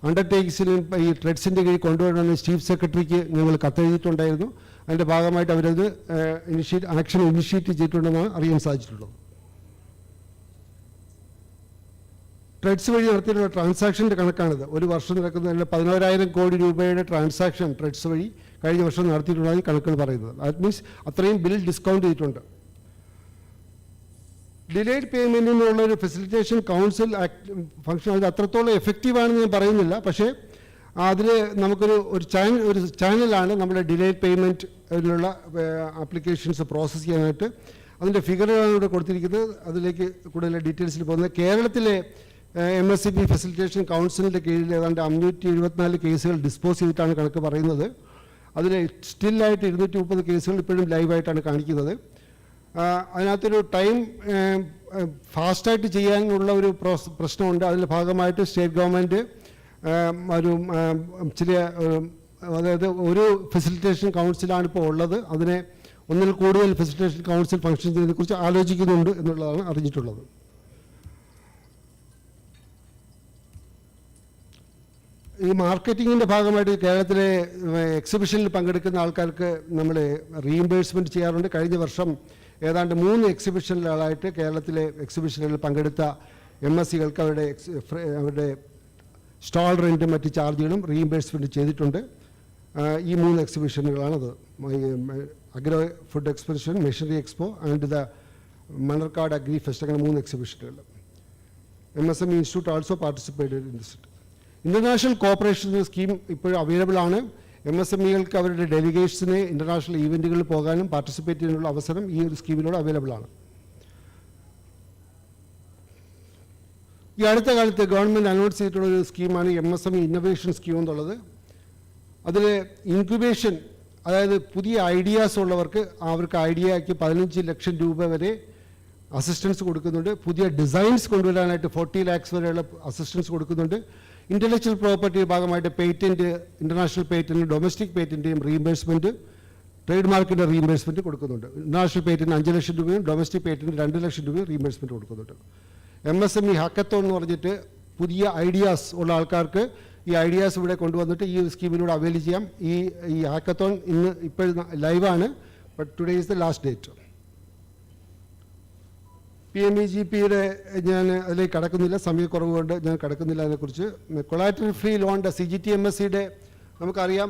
അണ്ടർടേക്കിങ്സിലും ഈ ട്രേഡ്സിൻ്റെ കീഴിൽ കൊണ്ടുവരണമെന്ന് ചീഫ് സെക്രട്ടറിക്ക് ഞങ്ങൾ കത്തെഴുതിയിട്ടുണ്ടായിരുന്നു. അതിൻ്റെ ഭാഗമായിട്ട് അവരത് ആക്ഷൻ ഇനിഷ്യേറ്റ് ചെയ്തിട്ടുണ്ടെന്നാണ് അറിയാൻ സാധിച്ചിട്ടുള്ളത്. ട്രെഡ്സ് വഴി നടത്തിയിട്ടുള്ള ട്രാൻസാക്ഷൻ്റെ കണക്കാണിത്. ഒരു വർഷം നടക്കുന്നതിൽ 11,000 കോടി രൂപയുടെ ട്രാൻസാക്ഷൻ ട്രെഡ്സ് വഴി കഴിഞ്ഞ വർഷം നടത്തിയിട്ടുള്ളതായി കണക്കുകൾ പറയുന്നത്. ദാറ്റ് മീൻസ് അത്രയും ബിൽ ഡിസ്കൗണ്ട് ചെയ്തിട്ടുണ്ട്. ഡിലേഡ് പേയ്മെൻറ്റിനുള്ള ഒരു ഫെസിലിറ്റേഷൻ കൗൺസിൽ ഫംഗ്ഷൻ അത് അത്രത്തോളം എഫക്റ്റീവാണെന്ന് ഞാൻ പറയുന്നില്ല. പക്ഷേ അതിൽ നമുക്കൊരു ചാനലാണ് നമ്മുടെ ഡിലേഡ് പേയ്മെൻറ്റിനുള്ള ആപ്ലിക്കേഷൻസ് പ്രോസസ്സ് ചെയ്യാനായിട്ട്. അതിൻ്റെ ഫിഗറുകളാണ് ഇവിടെ കൊടുത്തിരിക്കുന്നത്. അതിലേക്ക് കൂടുതൽ ഡീറ്റെയിൽസിൽ പോകുന്നത് കേരളത്തിലെ MSME ഫെസിലിറ്റേഷൻ കൗൺസിലിൻ്റെ കീഴിൽ ഏതാണ്ട് 574 കേസുകൾ ഡിസ്പോസ് ചെയ്തിട്ടാണ് കണക്ക് പറയുന്നത്. അതിൽ സ്റ്റില്ലായിട്ട് 230 കേസുകൾ ഇപ്പോഴും ലൈവായിട്ടാണ് കാണിക്കുന്നത്. അതിനകത്തൊരു ടൈം ഫാസ്റ്റായിട്ട് ചെയ്യാനുള്ള ഒരു പ്രശ്നമുണ്ട്. അതിൻ്റെ ഭാഗമായിട്ട് സ്റ്റേറ്റ് ഗവൺമെൻറ് അതായത് ഒരു ഫെസിലിറ്റേഷൻ കൗൺസിലാണ് ഇപ്പോൾ ഉള്ളത്. അതിനെ ഒന്നിൽ കൂടുതൽ ഫെസിലിറ്റേഷൻ കൗൺസിൽ ഫംഗ്ഷൻ ചെയ്യുന്നതിനെക്കുറിച്ച് ആലോചിക്കുന്നുണ്ട് എന്നുള്ളതാണ് അറിഞ്ഞിട്ടുള്ളത്. ഈ മാർക്കറ്റിങ്ങിൻ്റെ ഭാഗമായിട്ട് കേരളത്തിലെ എക്സിബിഷനിൽ പങ്കെടുക്കുന്ന ആൾക്കാർക്ക് നമ്മൾ റീഇംബേഴ്സ്മെൻറ്റ് ചെയ്യാറുണ്ട്. കഴിഞ്ഞ വർഷം ഏതാണ്ട് 3 എക്സിബിഷനിലായിട്ട് കേരളത്തിലെ എക്സിബിഷനുകളിൽ പങ്കെടുത്ത MSCകൾക്ക് അവരുടെ സ്റ്റാൾ റെൻറ്റും മറ്റ് ചാർജുകളും റീഇംബേഴ്സ്മെൻറ്റ് ചെയ്തിട്ടുണ്ട്. ഈ 3 എക്സിബിഷനുകളാണത്. Agro food exhibition, machinery expo and the Manarcad agri fest, അങ്ങനെ 3 എക്സിബിഷനുകൾ. MSME institute also participated in this. International cooperation scheme ഇപ്പോഴും അവൈലബിൾ ആണ്. MSMEകൾക്ക് അവരുടെ ഡെലിഗേറ്റ്സിന് ഇൻ്റർനാഷണൽ ഈവൻറ്റുകളിൽ പോകാനും പാർട്ടിസിപ്പേറ്റ് ചെയ്യാനുള്ള അവസരം ഈ ഒരു സ്കീമിലൂടെ അവൈലബിൾ ആണ്. ഈ അടുത്ത കാലത്ത് ഗവൺമെൻറ് അനൗൺസ് ചെയ്തിട്ടുള്ള ഒരു സ്കീമാണ് MSME ഇന്നൊവേഷൻ സ്കീം എന്നുള്ളത്. അതിൽ ഇൻക്യുബേഷൻ, അതായത് പുതിയ ഐഡിയാസ് ഉള്ളവർക്ക് അവർക്ക് ഐഡിയയ്ക്ക് 15 ലക്ഷം രൂപ വരെ അസിസ്റ്റൻസ് കൊടുക്കുന്നുണ്ട്. പുതിയ ഡിസൈൻസ് കൊണ്ടുവരാനായിട്ട് 40 lakhs വരെയുള്ള അസിസ്റ്റൻസ് കൊടുക്കുന്നുണ്ട്. ഇൻ്റലക്ച്വൽ പ്രോപ്പർട്ടി ഭാഗമായിട്ട് പേറ്റൻറ്റ്, ഇൻ്റർനാഷണൽ പേറ്റൻറ്റ്, ഡൊമസ്റ്റിക് പേറ്റൻറ്റേയും റീഇംബേഴ്സ്മെൻറ്റ്, ട്രേഡ് മാർക്കിൻ്റെ റീഇംബേഴ്സ്മെൻറ്റ് കൊടുക്കുന്നുണ്ട്. ഇൻ്റർനാഷണൽ പേറ്റൻറ്റ് 5 ലക്ഷം രൂപയും ഡൊമസ്റ്റിക് പേറ്റൻറ്റ് 2 ലക്ഷം രൂപയും റീഇംബേഴ്സ്മെൻറ്റ് കൊടുക്കുന്നുണ്ട്. MSME ഹാക്കത്തോൺ എന്ന് പറഞ്ഞിട്ട് പുതിയ ഐഡിയാസ് ഉള്ള ആൾക്കാർക്ക് ഈ ഐഡിയാസ് ഇവിടെ കൊണ്ടുവന്നിട്ട് ഈ സ്കീമിലൂടെ അവൈൽ ചെയ്യാം. ഈ ഹാക്കത്തോൺ ഇപ്പോഴും ലൈവാണ്. But today is the last date. PMEGPയുടെ ഞാൻ അതിലേക്ക് കടക്കുന്നില്ല, സമയക്കുറവ് കൊണ്ട് ഞാൻ കടക്കുന്നില്ല. അതിനെക്കുറിച്ച് കൊളാറ്ററൽ ഫ്രീ ലോണിൻ്റെ CGTMSEയുടെ നമുക്കറിയാം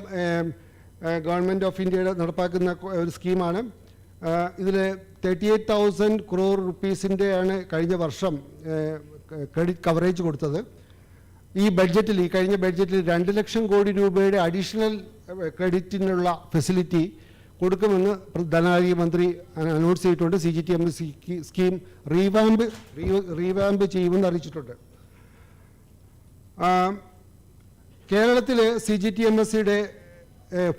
ഗവൺമെൻറ് ഓഫ് ഇന്ത്യയുടെ നടപ്പാക്കുന്ന ഒരു സ്കീമാണ്. ഇതിൽ 38,000 crore rupees-ൻ്റെയാണ് കഴിഞ്ഞ വർഷം ക്രെഡിറ്റ് കവറേജ് കൊടുത്തത്. ഈ കഴിഞ്ഞ ബഡ്ജറ്റിൽ 2 ലക്ഷം കോടി രൂപയുടെ അഡീഷണൽ ക്രെഡിറ്റിനുള്ള ഫെസിലിറ്റി കൊടുക്കുമെന്ന് ധനകാര്യ മന്ത്രി അനൗൺസ് ചെയ്തിട്ടുണ്ട്. CGTMSE സ്കീം റീവാമ്പ് ചെയ്യുമെന്ന് അറിയിച്ചിട്ടുണ്ട്. കേരളത്തിൽ CGTMSEയുടെ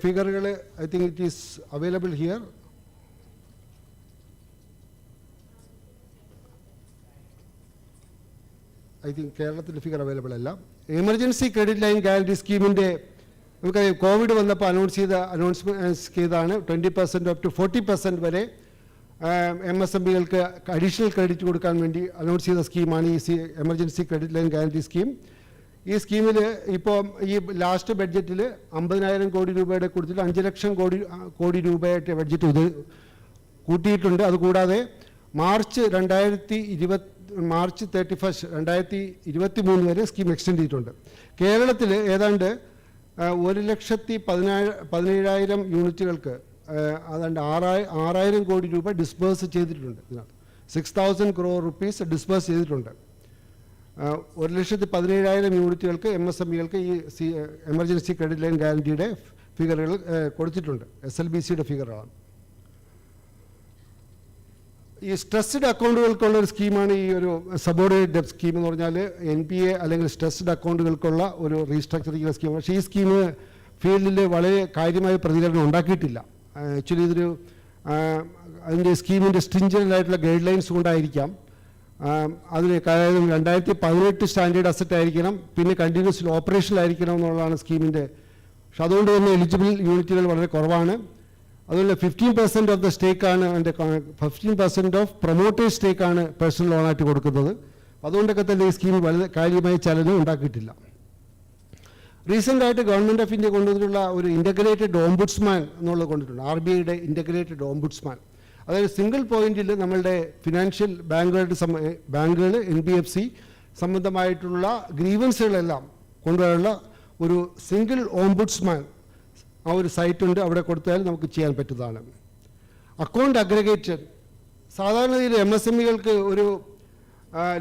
ഫിഗറുകൾ I think it is available here. I think കേരളത്തിൻ്റെ ഫിഗർ അവൈലബിൾ അല്ല. എമർജൻസി ക്രെഡിറ്റ് ലൈൻ ഗ്യാരണ്ടി സ്കീമിൻ്റെ നമുക്കറിയാം കോവിഡ് വന്നപ്പോൾ അനൗൺസ്മെൻറ്റ് ചെയ്താണ് 20% up to 40% വരെ MSMEകൾക്ക് അഡീഷണൽ ക്രെഡിറ്റ് കൊടുക്കാൻ വേണ്ടി അനൗൺസ് ചെയ്ത സ്കീമാണ് ഈ emergency credit line guarantee scheme. ഈ സ്കീമിൽ ഇപ്പോൾ ഈ ലാസ്റ്റ് ബഡ്ജറ്റിൽ 50,000 കോടി രൂപയുടെ കൊടുത്തിട്ട് 5 ലക്ഷം കോടി രൂപയായിട്ട് ബഡ്ജറ്റ് കൂട്ടിയിട്ടുണ്ട്. അതുകൂടാതെ മാർച്ച് 31 2023 വരെ സ്കീം എക്സ്റ്റെൻഡ് ചെയ്തിട്ടുണ്ട്. കേരളത്തിൽ ഏതാണ്ട് 1,17,000 യൂണിറ്റുകൾക്ക് ഏതാണ്ട് 6,000 കോടി രൂപ ഡിസ്ബേഴ്സ് ചെയ്തിട്ടുണ്ട്. ഇതിനകത്ത് 6,000 crore rupees ഡിസ്ബേഴ്സ് ചെയ്തിട്ടുണ്ട്. 1,17,000 യൂണിറ്റുകൾക്ക് MSMEകൾക്ക് ഈ എമർജൻസി ക്രെഡിറ്റ് ലൈൻ ഗ്യാരണ്ടിയുടെ ഫിഗറുകൾ കൊടുത്തിട്ടുണ്ട്. SLBCയുടെ ഫിഗറാണ്. ഈ സ്ട്രെസ്ഡ് അക്കൗണ്ടുകൾക്കുള്ള ഒരു സ്കീമാണ് ഈ ഒരു സബോർഡിനേറ്റ് ഡെപ്റ്റ് സ്കീം എന്ന് പറഞ്ഞാൽ. NPA അല്ലെങ്കിൽ സ്ട്രെസ്ഡ് അക്കൗണ്ടുകൾക്കുള്ള ഒരു റീസ്ട്രക്ചറിംഗ് സ്കീം. പക്ഷേ ഈ സ്കീം ഫീൽഡിൽ വളരെ കാര്യമായ പ്രതികരണം ഉണ്ടാക്കിയിട്ടില്ല. ആക്ച്വലി ഇതൊരു അതിൻ്റെ സ്കീമിൻ്റെ സ്ട്രിഞ്ചൻ്റ് ആയിട്ടുള്ള ഗൈഡ് ലൈൻസ് കൊണ്ടായിരിക്കാം. അതിന് 2018 സ്റ്റാൻഡേർഡ് അസറ്റ് ആയിരിക്കണം, പിന്നെ കണ്ടിന്യൂസ് ഓപ്പറേഷനിലായിരിക്കണം എന്നുള്ളതാണ് സ്കീമിൻ്റെ. പക്ഷെ അതുകൊണ്ട് തന്നെ എലിജിബിൾ യൂണിറ്റുകൾ വളരെ കുറവാണ്. അതുപോലെ 15% ഓഫ് ദ സ്റ്റേക്കാണ് അതിൻ്റെ 15% ഓഫ് പ്രൊമോട്ടേഴ്സ് സ്റ്റേക്കാണ് പേഴ്സണൽ ലോണായിട്ട് കൊടുക്കുന്നത്. അതുകൊണ്ടൊക്കെ തന്നെ ഈ സ്കീം വളരെ കാര്യമായ ചലനം ഉണ്ടാക്കിയിട്ടില്ല. റീസെൻ്റായിട്ട് ഗവൺമെൻറ് ഓഫ് ഇന്ത്യ കൊണ്ടുവന്നിട്ടുള്ള ഒരു ഇൻ്റഗ്രേറ്റഡ് ഓംബുഡ്സ്മാൻ എന്നുള്ളത് കൊണ്ടിട്ടുണ്ട്, RBIയുടെ ഇൻ്റഗ്രേറ്റഡ് ഓംബുഡ്സ്മാൻ. അതായത് സിംഗിൾ പോയിന്റിൽ നമ്മളുടെ ഫിനാൻഷ്യൽ ബാങ്കുകൾ NBFC സംബന്ധമായിട്ടുള്ള ഗ്രീവൻസുകളെല്ലാം കൊണ്ടുവരാനുള്ള ഒരു സിംഗിൾ ഓംബുഡ്സ്മാൻ ആ ഒരു സൈറ്റുണ്ട്, അവിടെ കൊടുത്താൽ നമുക്ക് ചെയ്യാൻ പറ്റുന്നതാണ്. അക്കൗണ്ട് അഗ്രഗേറ്റർ, സാധാരണയിൽ MSMEകൾക്ക് ഒരു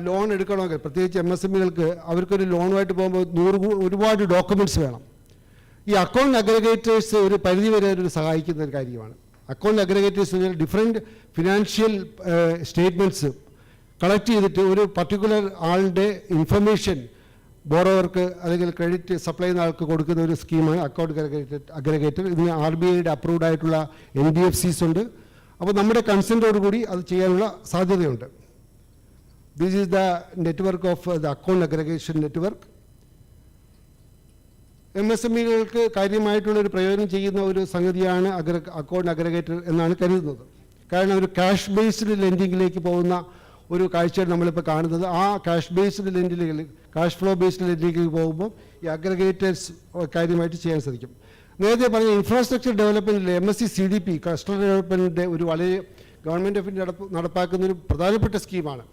ലോൺ എടുക്കണമെങ്കിൽ, പ്രത്യേകിച്ച് MSMEകൾക്ക് അവർക്കൊരു ലോണുമായിട്ട് പോകുമ്പോൾ ഒരുപാട് ഡോക്യുമെൻറ്റ്സ് വേണം. ഈ അക്കൗണ്ട് അഗ്രഗേറ്റേഴ്സ് ഒരു പരിധിവരെ ഒരു സഹായിക്കുന്ന ഒരു കാര്യമാണ്. Account aggregators different financial statements collect ചെയ്തിട്ട് ഒരു പർട്ടിക്കുലർ ആളുടെ ഇൻഫർമേഷൻ ബോറോവർക്ക് അല്ലെങ്കിൽ ക്രെഡിറ്റ് സപ്ലൈ ചെയ്യുന്ന ആൾക്ക് കൊടുക്കുന്ന ഒരു സ്കീമാണ് അക്കൗണ്ട് അഗ്രഗേറ്റർ. ഇതിന് RBIയുടെ അപ്രൂവ്ഡ് ആയിട്ടുള്ള NBFCs ഉണ്ട്. അപ്പോൾ നമ്മുടെ കൺസെൻറ്റോടുകൂടി അത് ചെയ്യാനുള്ള സാധ്യതയുണ്ട്. This is the network of the account aggregation network. MSMEകൾക്ക് കാര്യമായിട്ടുള്ളൊരു പ്രയോജനം ചെയ്യുന്ന ഒരു സംഗതിയാണ് അക്കൗണ്ട് അഗ്രഗേറ്റർ എന്നാണ് കരുതുന്നത്. കാരണം ഒരു ക്യാഷ് ബേസ്ഡ് ലെൻഡിങ്ങിലേക്ക് പോകുന്ന ഒരു കാഴ്ചയാണ് നമ്മളിപ്പോൾ കാണുന്നത്. ആ ക്യാഷ് ബേസ്ഡ് ലെൻഡിലേക്ക്, ക്യാഷ് ഫ്ലോ ബേസ്ഡ് ലെൻഡിങ്ങിലേക്ക് പോകുമ്പോൾ ഈ അഗ്രഗേറ്റേഴ്സ് കാര്യമായിട്ട് ചെയ്യാൻ സാധിക്കും. നേരത്തെ പറഞ്ഞ ഇൻഫ്രാസ്ട്രക്ചർ ഡെവലപ്മെൻറ്റിൽ MSC CDP ക്ലസ്റ്റർ ഡെവലപ്മെൻറ്റിൻ്റെ ഒരു വളരെ ഗവൺമെൻറ് ഓഫ് ഇന്ത്യ നടപ്പാക്കുന്ന ഒരു പ്രധാനപ്പെട്ട സ്കീമാണ്.